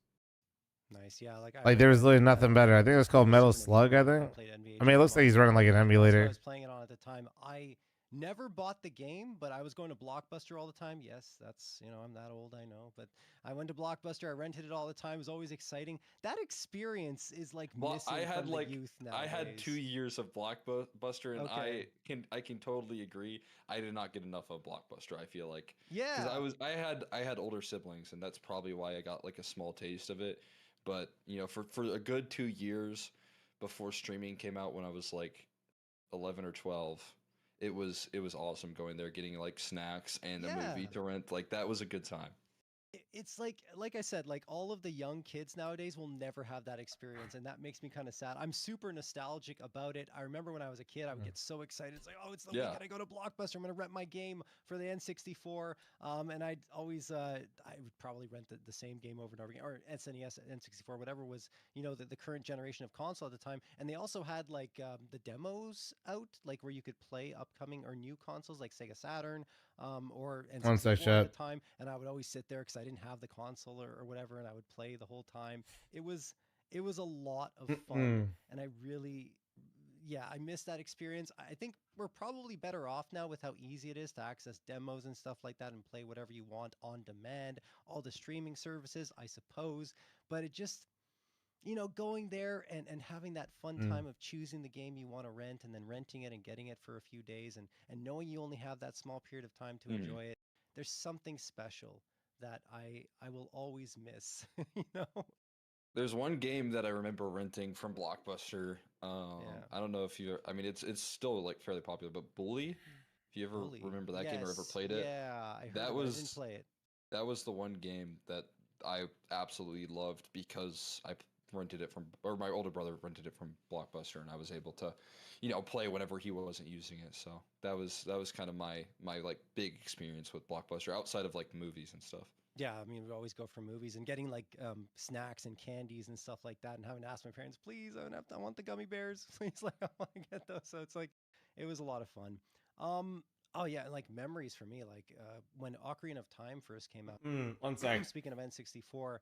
Nice, yeah. Like there was literally nothing better. I think it was called Metal Slug. I think. I mean, it looks like he's running like an emulator. I was playing it on at the time. I never bought the game, but I was going to Blockbuster all the time. Yes, that's, I'm that old, I know. But I went to Blockbuster. I rented it all the time. It was always exciting. That experience is like missing from the youth nowadays. I had 2 years of Blockbuster, and I can totally agree. I did not get enough of Blockbuster. I feel like because I had older siblings, and that's probably why I got like a small taste of it. But for a good 2 years before streaming came out, when I was like 11 or 12. It was awesome going there, getting like snacks and a movie to rent. Like that was a good time. It's like I said, like all of the young kids nowadays will never have that experience, and that makes me kind of sad. I'm super nostalgic about it. I remember when I was a kid, I would get so excited. It's like, oh, it's the weekend. I go to Blockbuster. I'm gonna rent my game for the N64. And I'd always I would probably rent the same game over and over again, or SNES, N64, whatever was the current generation of console at the time. And they also had like the demos out, like where you could play upcoming or new consoles like Sega Saturn, or N64 at the time. And I would always sit there because I didn't have the console or whatever, and I would play the whole time. It was a lot of fun, and I really, I miss that experience. I think we're probably better off now with how easy it is to access demos and stuff like that and play whatever you want on demand, all the streaming services, I suppose. But it just, going there and having that fun time of choosing the game you want to rent and then renting it and getting it for a few days and knowing you only have that small period of time to enjoy it. There's something special that I will always miss, There's one game that I remember renting from Blockbuster. I don't know if I mean, it's still like fairly popular, but Bully. If you ever remember that game or ever played it, I heard I didn't play it. That was the one game that I absolutely loved because I rented it or my older brother rented it from Blockbuster, and I was able to, play whenever he wasn't using it. So that was kind of my like big experience with Blockbuster outside of like movies and stuff. Yeah, I mean, we always go for movies and getting like snacks and candies and stuff like that, and having to ask my parents, please, I want the gummy bears, please, like I want to get those. So it's like, it was a lot of fun. Oh yeah, and like memories for me, like when Ocarina of Time first came out. One sec. Speaking of N64.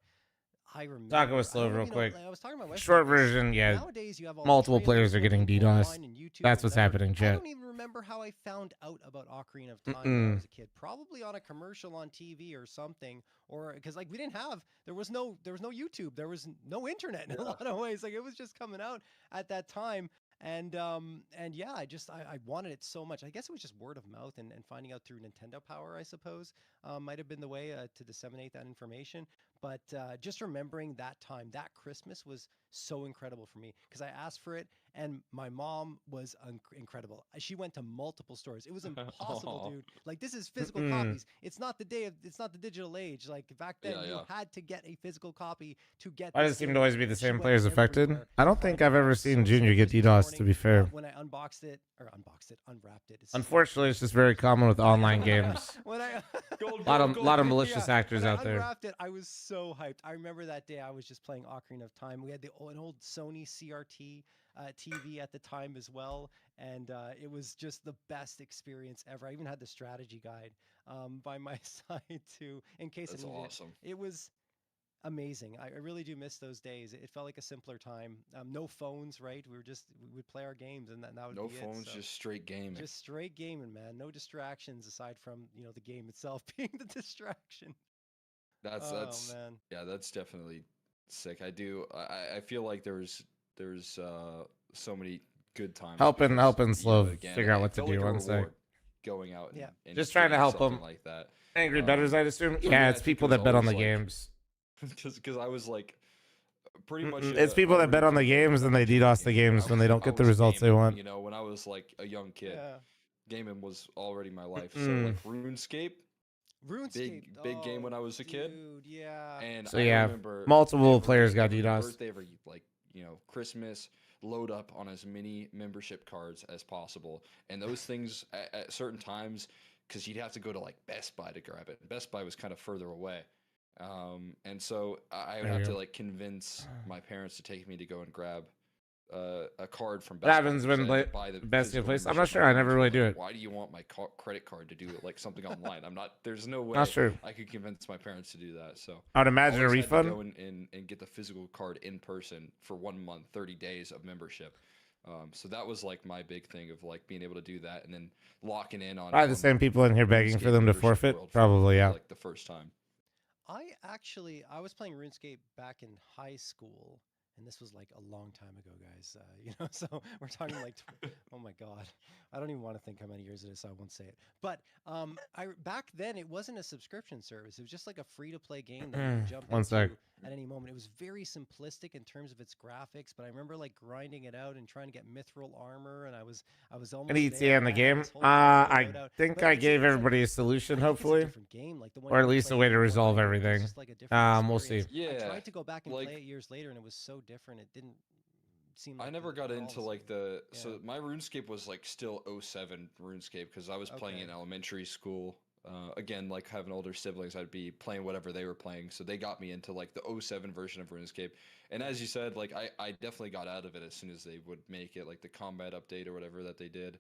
I remember. Talking with Slow real quick. I was talking about short version, yeah. Nowadays, you have all multiple players are getting DDoS. That's what's happening, chat. I don't even remember how I found out about Ocarina of Time when I was a kid. Probably on a commercial on TV or something, or because like there was no YouTube, there was no internet in a lot of ways. Like it was just coming out at that time. And yeah, I wanted it so much. I guess it was just word of mouth and finding out through Nintendo Power, I suppose, might have been the way to disseminate that information. But just remembering that time, that Christmas was so incredible for me because I asked for it, and my mom was incredible. She went to multiple stores. It was impossible, dude. Like this is physical copies. It's not the digital age. Like back then, you had to get a physical copy to get. Why does it seem to always be the same players affected? I don't think I've ever seen Junior get DDoS. To be fair, when I unwrapped it. Unfortunately, it's just very common with online games. A lot of malicious actors out there. When I unwrapped it, I was so hyped. I remember that day I was just playing Ocarina of Time. We had an old Sony CRT TV at the time as well, and it was just the best experience ever. I even had the strategy guide by my side too, in case That's awesome. It was amazing. I really do miss those days. It felt like a simpler time. No phones, right? We would play our games, and that would be it. No phones, just straight gaming. Just straight gaming, man. No distractions aside from the game itself being the distraction. That's man. Yeah, that's definitely sick. I feel like there's so many good times. Helping Slow figure out what to do. One sec. Going out, and just trying to help them like that. Angry bettors, I'd assume. Yeah, it's people that bet on the games. Just because I was like, pretty much. It's people that bet on the games and they DDoS the games when they don't get the results they want. When I was like a young kid, gaming was already my life. So like RuneScape, big game when I was a kid. Dude, yeah. And so I yeah, remember multiple players got DDoS. Birthday, every Christmas, load up on as many membership cards as possible, and those things at certain times, because you'd have to go to like Best Buy to grab it. Best Buy was kind of further away. And so I would have to like convince my parents to take me to go and grab a card from What Best happens Buy, when I had to buy the Best physical Place? I'm not membership sure. I on never Boost. really Like, do it. why do you want my credit card to do it like something online? There's no way Not sure. I could convince my parents to do that. So I would imagine a always had to refund. go and get the physical card in person for 1 month, 30 days of membership. So that was like my big thing of like being able to do that and then locking in on. Probably the same people in here begging for them to forfeit. Probably, yeah. Like the first time. I was playing RuneScape back in high school, and this was like a long time ago, guys. So we're talking like, oh my God, I don't even want to think how many years it is, so I won't say it. But back then it wasn't a subscription service; it was just like a free-to-play game that you could jump into at any moment. It was very simplistic in terms of its graphics, but I remember like grinding it out and trying to get mithril armor, and I was almost An ETA in the game. I think I gave everybody a solution, hopefully, or at least a way to resolve everything. We'll see. Yeah, I tried to go back and play it years later, and it was so different. It didn't seem like I never got into like so my RuneScape was like still 07 RuneScape because I was playing in elementary school. Again, like having older siblings, I'd be playing whatever they were playing, so they got me into like the 07 version of RuneScape. And as you said, like I definitely got out of it as soon as they would make it, like the combat update or whatever that they did.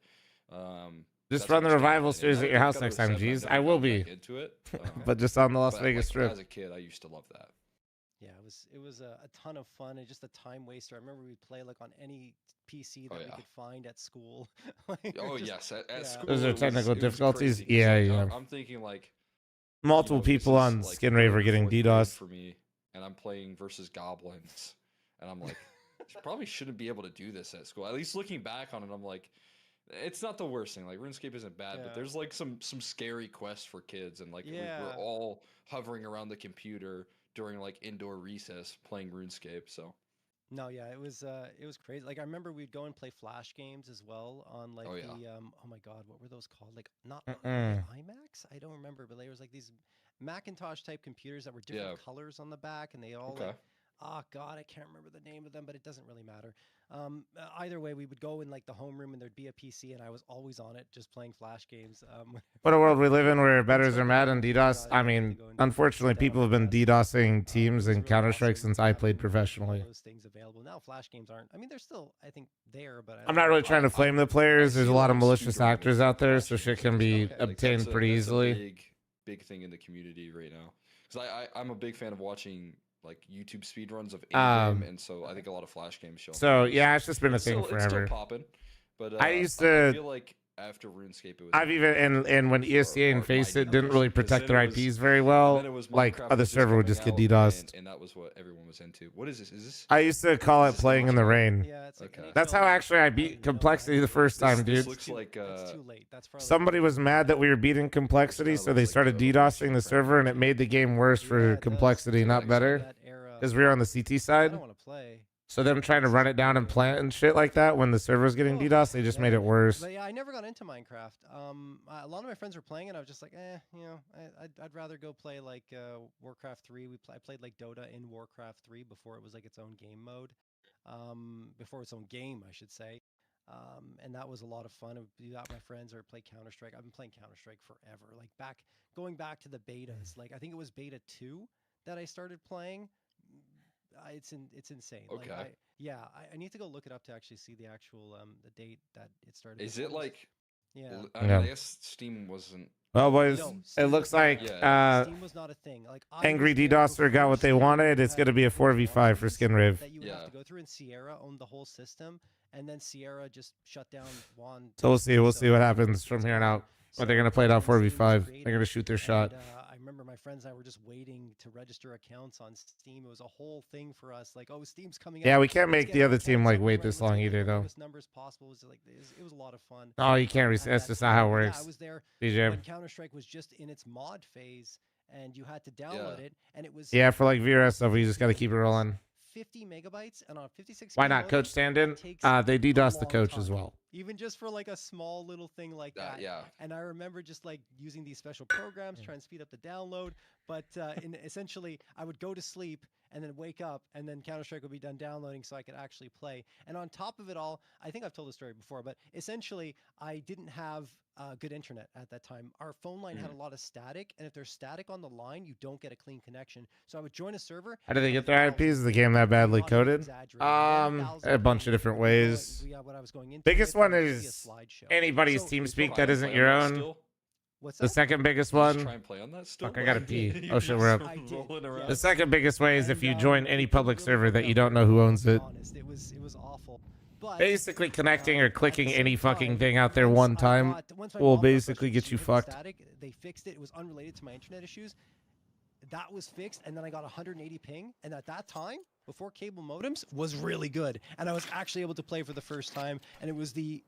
Just run the revival series at your house next time, G's. I will be into it, but just on the Las Vegas Strip. As a kid, I used to love that. Yeah, it was a ton of fun and just a time waster. I remember we'd play like on any PC that we could find at school. Yes, at school. Those are technical difficulties. Yeah. I'm thinking like multiple people on Skin Rave are getting DDoS for me, and I'm playing versus goblins, and I'm like, probably shouldn't be able to do this at school. At least looking back on it, I'm like, it's not the worst thing. Like RuneScape isn't bad, but there's like some scary quests for kids, and like we're all hovering around the computer during like indoor recess playing RuneScape. So no, it was crazy. Like I remember we'd go and play flash games as well on like oh my God, what were those called? Like not IMAX? I don't remember, but there was like these Macintosh type computers that were different colors on the back, and they all like, oh God, I can't remember the name of them, but it doesn't really matter. Either way, we would go in like the homeroom and there'd be a PC, and I was always on it, just playing flash games. What a world we live in where bettors are mad and DDoS. I mean, unfortunately, people have been DDoSing teams in Counter-Strike since I played professionally. Those things available now. Flash games aren't. I mean, they're still, I think, there, but I'm not really trying to flame the players. There's a lot of malicious actors out there, so shit can be obtained pretty easily. Big thing in the community right now. Because I'm a big fan of watching like YouTube speedruns of in-game, and so I think a lot of flash games show. So yeah, it's just been a thing forever. It's still popping, but I used to. I feel like after RuneScape, it was. I've even and when ESTA and Faceit didn't really protect their IPs very well, like other server would just get DDoSed. And that was what everyone was into. What is this? Is this? I used to call it playing in the rain. Yeah, it's like That's how actually I beat Complexity the first time, dude. This looks like it's too late. That's somebody was mad that we were beating Complexity, so they started DDoSing the server, and it made the game worse for Complexity, not better. Because we were on the CT side. I don't want to play. So them trying to run it down and plant and shit like that when the server was getting DDoS, they just made it worse. But yeah, I never got into Minecraft. A lot of my friends were playing it. I was just like, I'd rather go play like Warcraft 3. I played like Dota in Warcraft 3 before it was like its own game mode. Before its own game, I should say. And that was a lot of fun. I would do that with my friends or play Counter-Strike. I've been playing Counter-Strike forever. Like going back to the betas. Like I think it was beta 2 that I started playing. It's insane. Okay. Like, I need to go look it up to actually see the actual the date that it started. Is it like? Yeah. I guess Steam wasn't. Well, boys, it looks like Steam was not a thing. Like Angry DDoSer got what they wanted. It's going to be a 4v5 for Skin Rave. That you would have to go through, and Sierra owned the whole system, and then Sierra just shut down Juan. So we'll see what happens from here on out. But they're going to play it out 4v5. They're going to shoot their shot. I remember my friends and I were just waiting to register accounts on Steam. It was a whole thing for us. Like, oh, Steam's coming out. Yeah, we can't make the other team like wait this long either, though. Numbers possible. It was a lot of fun. Oh, you can't. That's just not how it works. I was there BJ. when Counter-Strike was just in its mod phase, and you had to download it, and it was for like VRS stuff, you just got to keep it rolling. 50 megabytes, and on 56. Why not? Coach stand-in. They DDoS the coach as well. Even just for like a small little thing like that. Yeah. And I remember just like using these special programs, trying to speed up the download. But essentially, I would go to sleep, and then wake up, and then Counter-Strike would be done downloading so I could actually play. And on top of it all, I think I've told this story before, but essentially I didn't have good internet at that time. Our phone line had a lot of static, and if there's static on the line, you don't get a clean connection. So I would join a server. How do they get their IPs? Is the game that badly coded? A bunch of different ways. Biggest one is anybody's TeamSpeak that isn't your own. What's the second biggest one. Try and play on that still. Fuck, I gotta pee. Oh shit, we're up. Rolling around. The second biggest way is if you join any public server that you don't know who owns it. It was awful. But basically connecting or clicking any fucking thing out there one time will basically get you fucked. They fixed it. It was unrelated to my internet issues. That was fixed, and then I got 180 ping, and at that time, before cable modems, was really good, and I was actually able to play for the first time, and it was the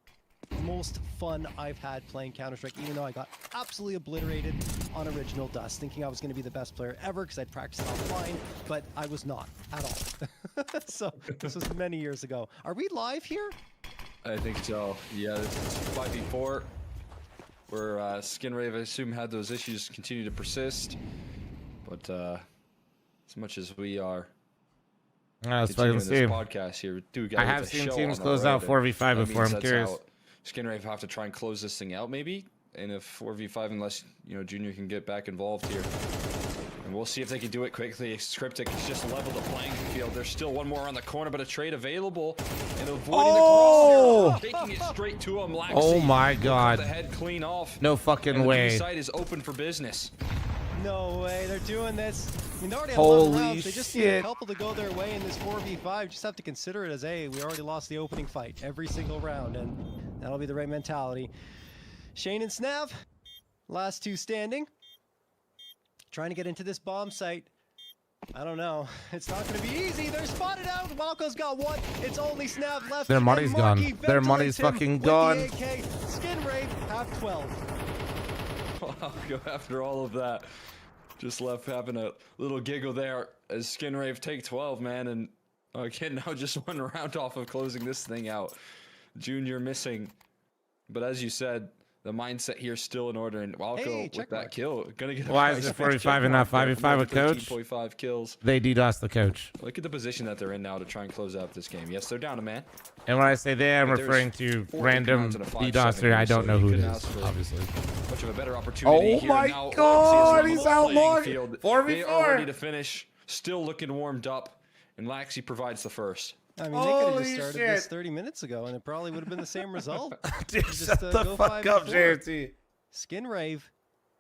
most fun I've had playing Counter-Strike, even though I got absolutely obliterated on Original Dust, thinking I was going to be the best player ever because I'd practiced offline, but I was not at all. So this was many years ago. Are we live here? I think so. Yeah, it's 5v4, where SkinRave, I assume, had those issues continue to persist. But as much as we are continuing this podcast here, I have seen teams close out 4v5 before. I'm curious. SkinRave have to try and close this thing out, maybe, in a 4v5, unless Junior can get back involved here. And we'll see if they can do it quickly. Cryptic has just leveled the playing field. There's still one more on the corner, but a trade available, and avoiding the crosshair, taking it straight to him. Laxi, oh my god! The head clean off. No fucking way. The site is open for business. No way, they're doing this. I mean, they already have Holy 11 rounds. They just need a shit. couple to go their way in this 4v5. Just have to consider it as, hey, we already lost the opening fight every single round, and that'll be the right mentality. Shane and Snav, last two standing. Trying to get into this bomb site. I don't know. It's not going to be easy. They're spotted out. Malco's got one. It's only Snav left. Their money's gone. Their money's fucking gone. SkinRave, half 12. Wow, go after all of that. Just left having a little giggle there as SkinRave take 12, man. And again, now just one round off of closing this thing out. Junior missing. But as you said, the mindset here still in order. And Walco with that kill. Gonna get why is it 45 and not 5v5 with coach? 13.5 kills. They DDoS the coach. Look at the position that they're in now to try and close out this game. Yes, they're down a man. And when I say they, I'm referring to random DDoSer. I don't know who it is, obviously. Much of a better opportunity oh my god, he's outlawed. 4v4. They are ready to finish. Still looking warmed up. And Laxi provides the first. I mean, they could have just started this 30 minutes ago, and it probably would have been the same result. Dude, shut the fuck up, JRT. SkinRave.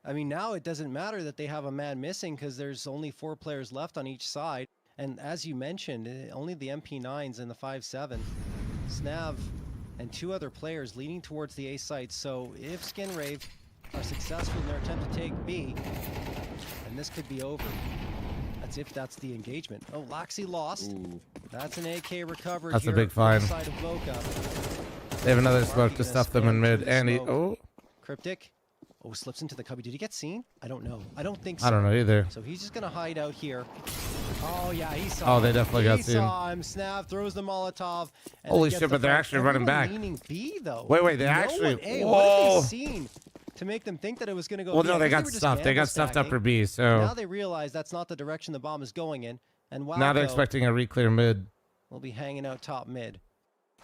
I mean, now it doesn't matter that they have a man missing because there's only 4 players left on each side. And as you mentioned, only the MP9s and the 5.7. Snav and 2 other players leaning towards the A site. So if SkinRave are successful in their attempt to take B, then this could be over. That's if that's the engagement. Oh, Laxi lost. Ooh. That's an AK recovered. That's a big find. They have another smoke to stuff them in mid. And he, Cryptic. Oh, slips into the cubby. Did he get seen? I don't know. I don't think so. I don't know either. So he's just going to hide out here. Oh, yeah, he saw him. They definitely got seen. He saw him. Snav throws the Molotov. Holy shit, but they're actually running back. B, though. Wait, they actually... Whoa. What have they seen to make them think that it was going to go well, no, they got stuffed. They got stuffed up for B, so... Now they realize that's not the direction the bomb is going in. And now they're expecting a re-clear mid. We'll be hanging out top mid.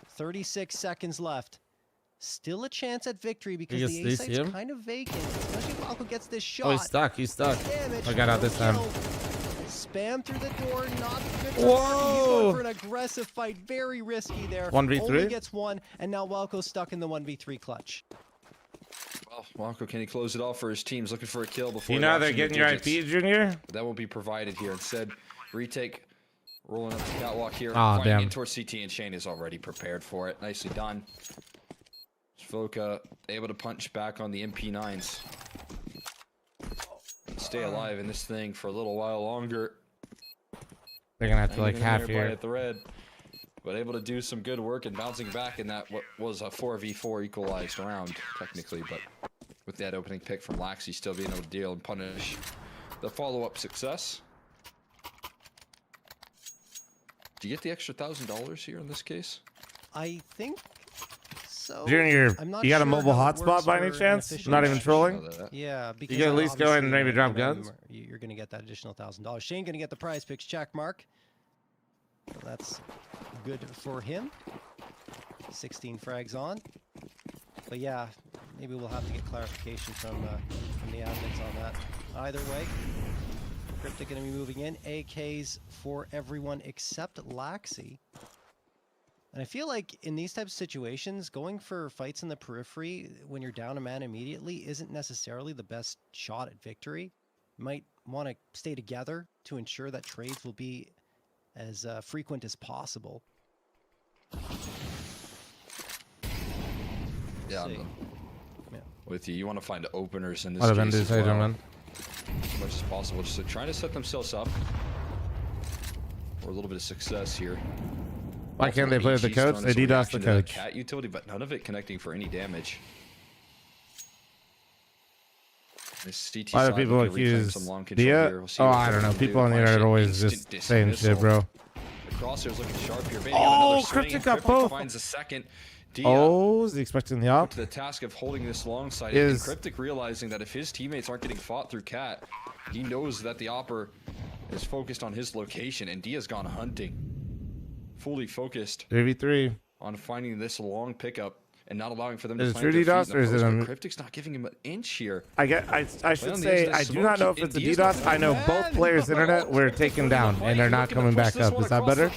36 seconds left. Still a chance at victory because the A site's kind of vacant. Especially if Malco gets this shot. Oh, he's stuck. He's stuck. I got out this time. Spam through the door. Not good. Whoa! He's going for an aggressive fight. Very risky there. 1v3? Only gets one, and now Walco's stuck in the 1v3 clutch. Well, Walco, can he close it off for his teams? Looking for a kill before. You know they're getting your IP, Junior? That won't be provided here. Instead, retake, rolling up the catwalk here. Oh, damn. In towards CT, and Shane is already prepared for it. Nicely done. Svoka able to punch back on the MP9s. Stay alive in this thing for a little while longer. They're gonna have to like half here at the red, but able to do some good work and bouncing back in that what was a 4v4 equalized round technically, but with that opening pick from Laxi still being able to deal and punish the follow-up success. Do you get the extra $1,000 here in this case? I think so. so Junior, I'm not you got a sure mobile how it hotspot works by for any an chance? official Not even match. trolling? Yeah, because you can at least go in and maybe drop obviously, guns. You're going to get that additional $1,000. Shane going to get the prize picks check mark. So that's good for him. 16 frags on. But yeah, maybe we'll have to get clarification from the admins on that. Either way, Cryptic going to be moving in. AKs for everyone except Laxi. And I feel like in these types of situations, going for fights in the periphery when you're down a man immediately isn't necessarily the best shot at victory. You might want to stay together to ensure that trades will be as frequent as possible. Yeah, I'm with you. You want to find openers in this What case as well, gentlemen? as much as possible. Just trying to set themselves up for a little bit of success here. Why can't they play with the coach? They DDoS the coach. Cat utility, but none of it connecting for any damage. This CT Why do people accuse Dia? Oh, I don't know. People on the internet are always just saying shit, bro. The crosshairs looking sharp here. Oh, Cryptic got both. Finds a second. Oh, is he expecting the op? To the task of holding this long side. And Cryptic realizing that if his teammates aren't getting fought through Cat, he knows that the opper is focused on his location, and Dia's gone hunting. Fully focused 3v3 on finding this long pickup and not allowing for them to plant their feet DDoS, in or is it a... Cryptic's not giving him an inch here. I should say I do not know if it's a DDoS. I know both players' internet were taken down and they're not coming back up. Is that better?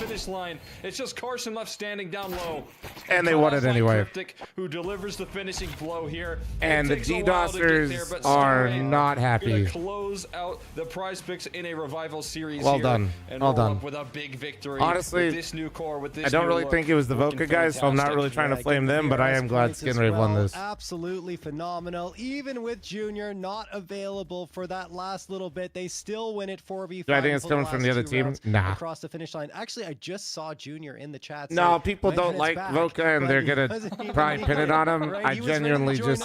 It's just Carson left standing down low. And they won it anyway. Cryptic, who delivers the finishing blow here. And the DDoSers are not happy. Close out the prize picks in a revival series. Well done. Well done. With a big victory. Honestly, with this new core, with this I don't really think it was the Voca guys, so I'm not really trying to flame them, but I am glad Skinrave won this. Absolutely phenomenal. Even with Junior not available for that last little bit, they still win it 4v5. Do I think it's coming from the other team? Nah. Across the finish line. Actually, I just saw Junior in the chat. No, people don't like Voca, and they're gonna probably pin it on him. I genuinely just...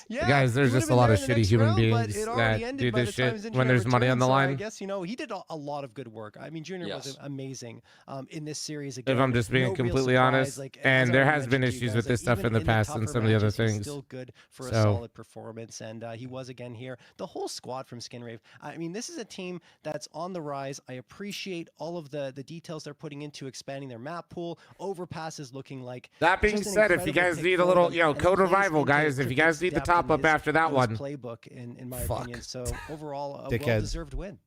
Guys, there's just a lot of shitty human beings that do this shit when there's money on the line. I guess, you know, he did a lot of good work. I mean, Junior was amazing in this series. If I'm just being completely honest, and there has been issues with this stuff in the past and some of the other things. Still good for a solid performance, and he was again here. The whole squad from Skinrave. I mean, this is a team that's on the rise. I appreciate all of the details they're putting into expanding their map pool. Overpasses looking like. That being said, if you guys need a little, code revival, guys, if you guys need the top up after that one, playbook in my opinion. So overall, a well-deserved win.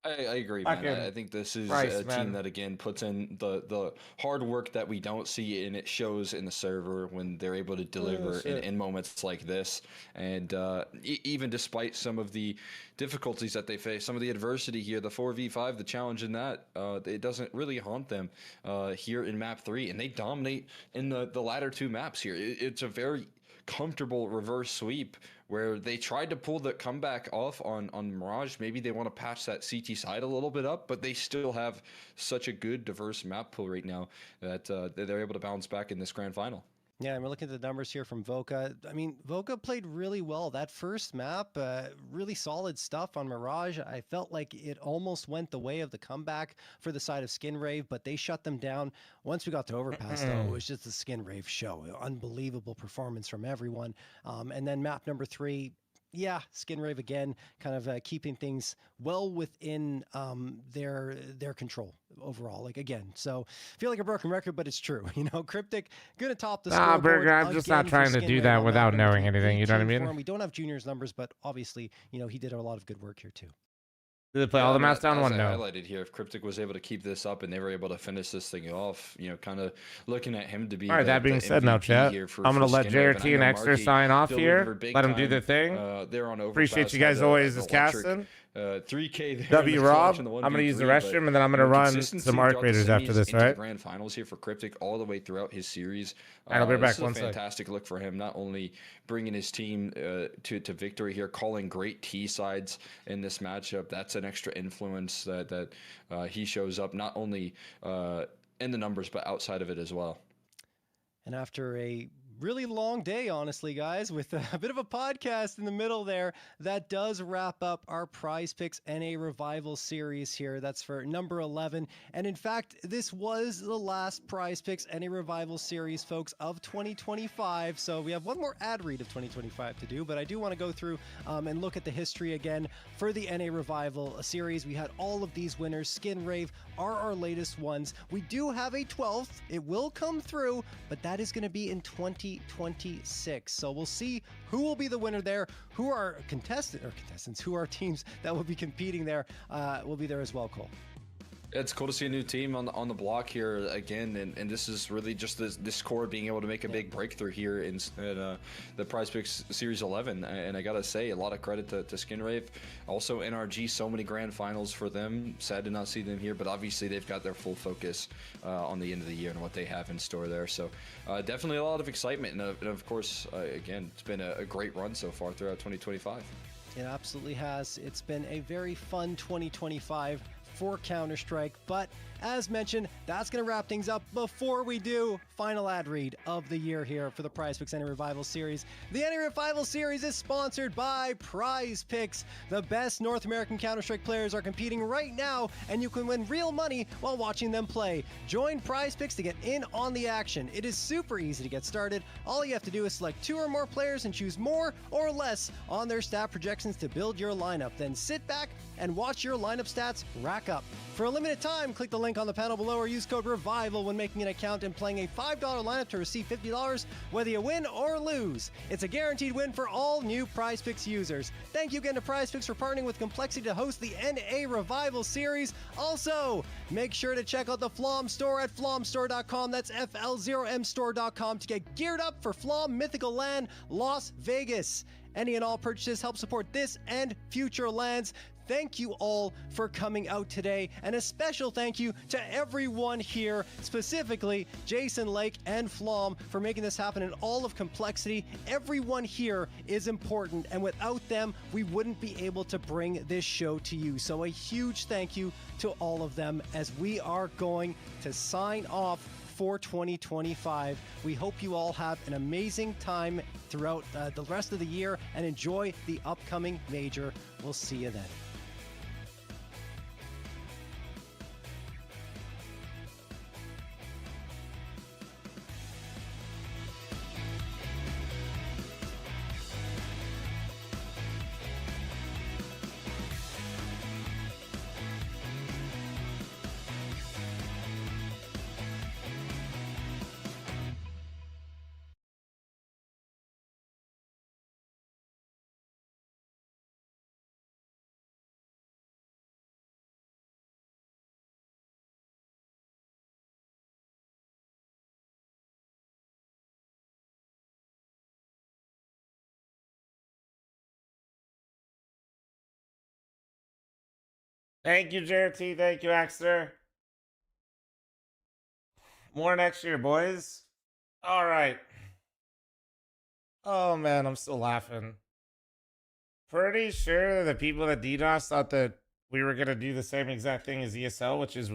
I agree, man. I think this is a team that, again, puts in the hard work that we don't see, and it shows in the server when they're able to deliver in moments like this. And even despite some of the difficulties that they face, some of the adversity here, the 4v5, the challenge in that, it doesn't really haunt them here in map 3. And they dominate in the latter two maps here. It's a very comfortable reverse sweep where they tried to pull the comeback off on Mirage. Maybe they want to patch that CT side a little bit up, but they still have such a good diverse map pool right now that they're able to bounce back in this grand final. Yeah, and we're looking at the numbers here from Voca. I mean, Voca played really well. That first map, really solid stuff on Mirage. I felt like it almost went the way of the comeback for the side of Skinrave, but they shut them down. Once we got to Overpass, though, it was just the Skinrave show. Unbelievable performance from everyone. And then map number 3, yeah, Skinrave again, kind of keeping things well within their control overall. Like, again, so feel like a broken record, but it's true. You know, Cryptic gonna top the scoreboard. Burger, I'm just not trying to do that without knowing anything. You know what I mean? We don't have Junior's numbers, but obviously, you know, he did a lot of good work here too. Did they play all the maps down one? No. Highlighted here, if Cryptic was able to keep this up and they were able to finish this thing off, you know, kind of looking at him to be. All right, that being said, now chat, I'm gonna let JRT and Extra sign off here. Let them do their thing. They're on Appreciate you guys always as casting. 3K there. W Rob, I'm gonna use the restroom and then I'm gonna run some Arc Raiders after this, right? Grand finals here for Cryptic all the way throughout his series. I'll be back one second. Fantastic look for him, not only bringing his team to victory here, calling great T sides in this matchup. That's an extra influence that he shows up not only in the numbers but outside of it as well. And after a really long day, honestly, guys, with a bit of a podcast in the middle there. That does wrap up our PrizePicks NA Revival series here. That's for number 11. And in fact, this was the last PrizePicks NA Revival series, folks, of 2025. So we have one more ad read of 2025 to do, but I do want to go through and look at the history again for the NA Revival series. We had all of these winners. Skin Rave are our latest ones. We do have a 12th. It will come through, but that is going to be in 2026. So we'll see who will be the winner there, who are contestants, who are teams that will be competing there, will be there as well, Cole. It's cool to see a new team on the block here again, and this is really just this core being able to make a big breakthrough here in the PrizePicks Series 11. And I gotta say, a lot of credit to Skinrave. Also NRG, so many grand finals for them. Sad to not see them here, but obviously they've got their full focus on the end of the year and what they have in store there. So definitely a lot of excitement, and of course, again, it's been a great run so far throughout 2025. It absolutely has. It's been a very fun 2025 for Counter-Strike, but as mentioned, that's going to wrap things up. Before we do, final ad read of the year here for the PrizePicks NA Revival Series. The NA Revival Series is sponsored by PrizePicks. The best North American Counter-Strike players are competing right now, and you can win real money while watching them play. Join PrizePicks to get in on the action. It is super easy to get started. All you have to do is select 2 or more players and choose more or less on their stat projections to build your lineup. Then sit back and watch your lineup stats rack up. For a limited time, click the link on the panel below or use code REVIVAL when making an account and playing a $5 lineup to receive $50 whether you win or lose. It's a guaranteed win for all new PrizePicks users. Thank you again to PrizePicks for partnering with Complexity to host the NA Revival Series. Also, make sure to check out the fl0m store at fl0mstore.com. That's fl0m store.com to get geared up for fl0m Mythical Land Las Vegas. Any and all purchases help support this and future lands. Thank you all for coming out today, and a special thank you to everyone here, specifically Jason Lake and fl0m, for making this happen in all of Complexity. Everyone here is important, and without them, we wouldn't be able to bring this show to you. So a huge thank you to all of them as we are going to sign off for 2025. We hope you all have an amazing time throughout the rest of the year and enjoy the upcoming major. We'll see you then. Thank you, JRT. Thank you, Axter. More next year, boys. All right. Oh, man, I'm still laughing. Pretty sure the people at DDoS thought that we were going to do the same exact thing as ESL, which is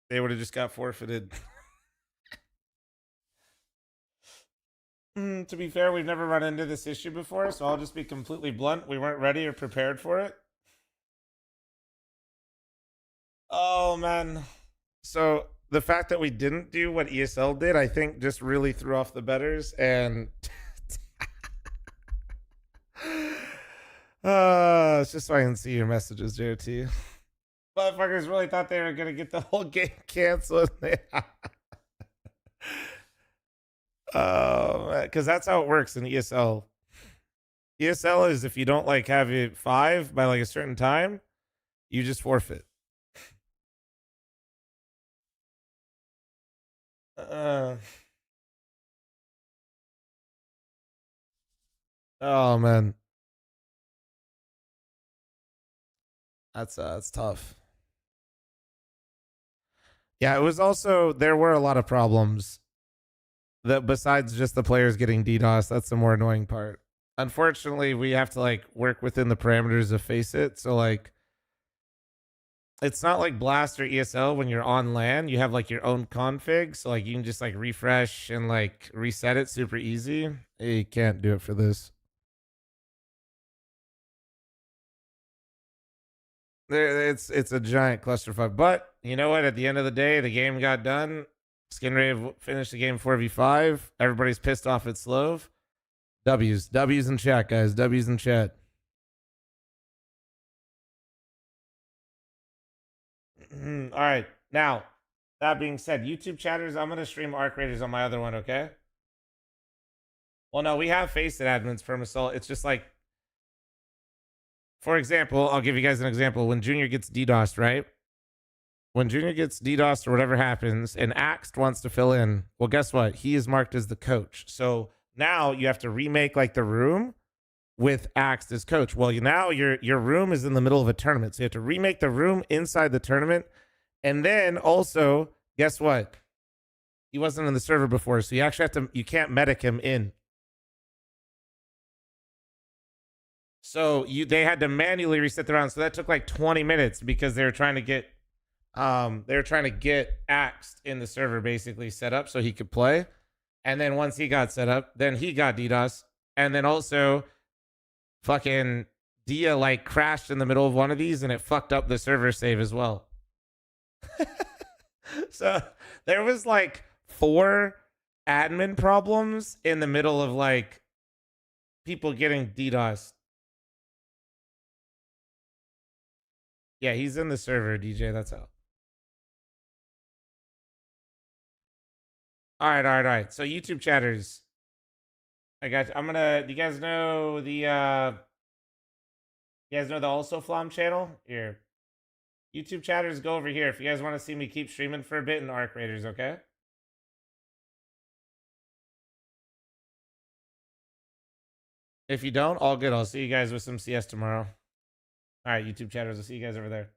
they would have just got forfeited. To be fair, we've never run into this issue before, so I'll just be completely blunt. We weren't ready or prepared for it. Oh, man. So the fact that we didn't do what ESL did, I think just really threw off the bettors. And it's just so I can see your messages, JT. Motherfuckers really thought they were going to get the whole game canceled. Because that's how it works in ESL. ESL is if you don't like have it 5 by like a certain time, you just forfeit. Oh man, that's tough. Yeah, it was also there were a lot of problems that besides just the players getting DDoS. That's the more annoying part. Unfortunately, we have to like work within the parameters of Face It. So like it's not like Blast or ESL when you're on LAN. You have like your own config, so like you can just like refresh and like reset it super easy. You can't do it for this. It's a giant clusterfuck. But you know what? At the end of the day, the game got done. Skinrave finished the game 4v5. Everybody's pissed off at fl0m. W's in chat, guys. W's in chat. All right. Now, that being said, YouTube chatters, I'm going to stream Arc Raiders on my other one, okay? Well, no, we have Faceit admins for Assault. It's just like, for example, I'll give you guys an example. When Junior gets DDoSed, right? When Junior gets DDoSed or whatever happens and Axed wants to fill in, well, guess what? He is marked as the coach. So now you have to remake like the room with Axed as coach. Well, now your room is in the middle of a tournament. So you have to remake the room inside the tournament. And then also, guess what? He wasn't in the server before. So you actually have to, you can't medic him in. So they had to manually reset the round. So that took like 20 minutes because they were trying to get Axed in the server basically set up so he could play. And then once he got set up, then he got DDoS. And then also fucking Dia like crashed in the middle of one of these and it fucked up the server save as well. So there was like 4 admin problems in the middle of like people getting DDoS. Yeah, he's in the server, DJ. That's how. All right. So YouTube chatters. I got you. Do you guys know the also fl0m channel? Here. YouTube chatters, go over here if you guys want to see me keep streaming for a bit in Arc Raiders, okay? If you don't, all good. I'll see you guys with some CS tomorrow. All right, YouTube chatters, I'll see you guys over there.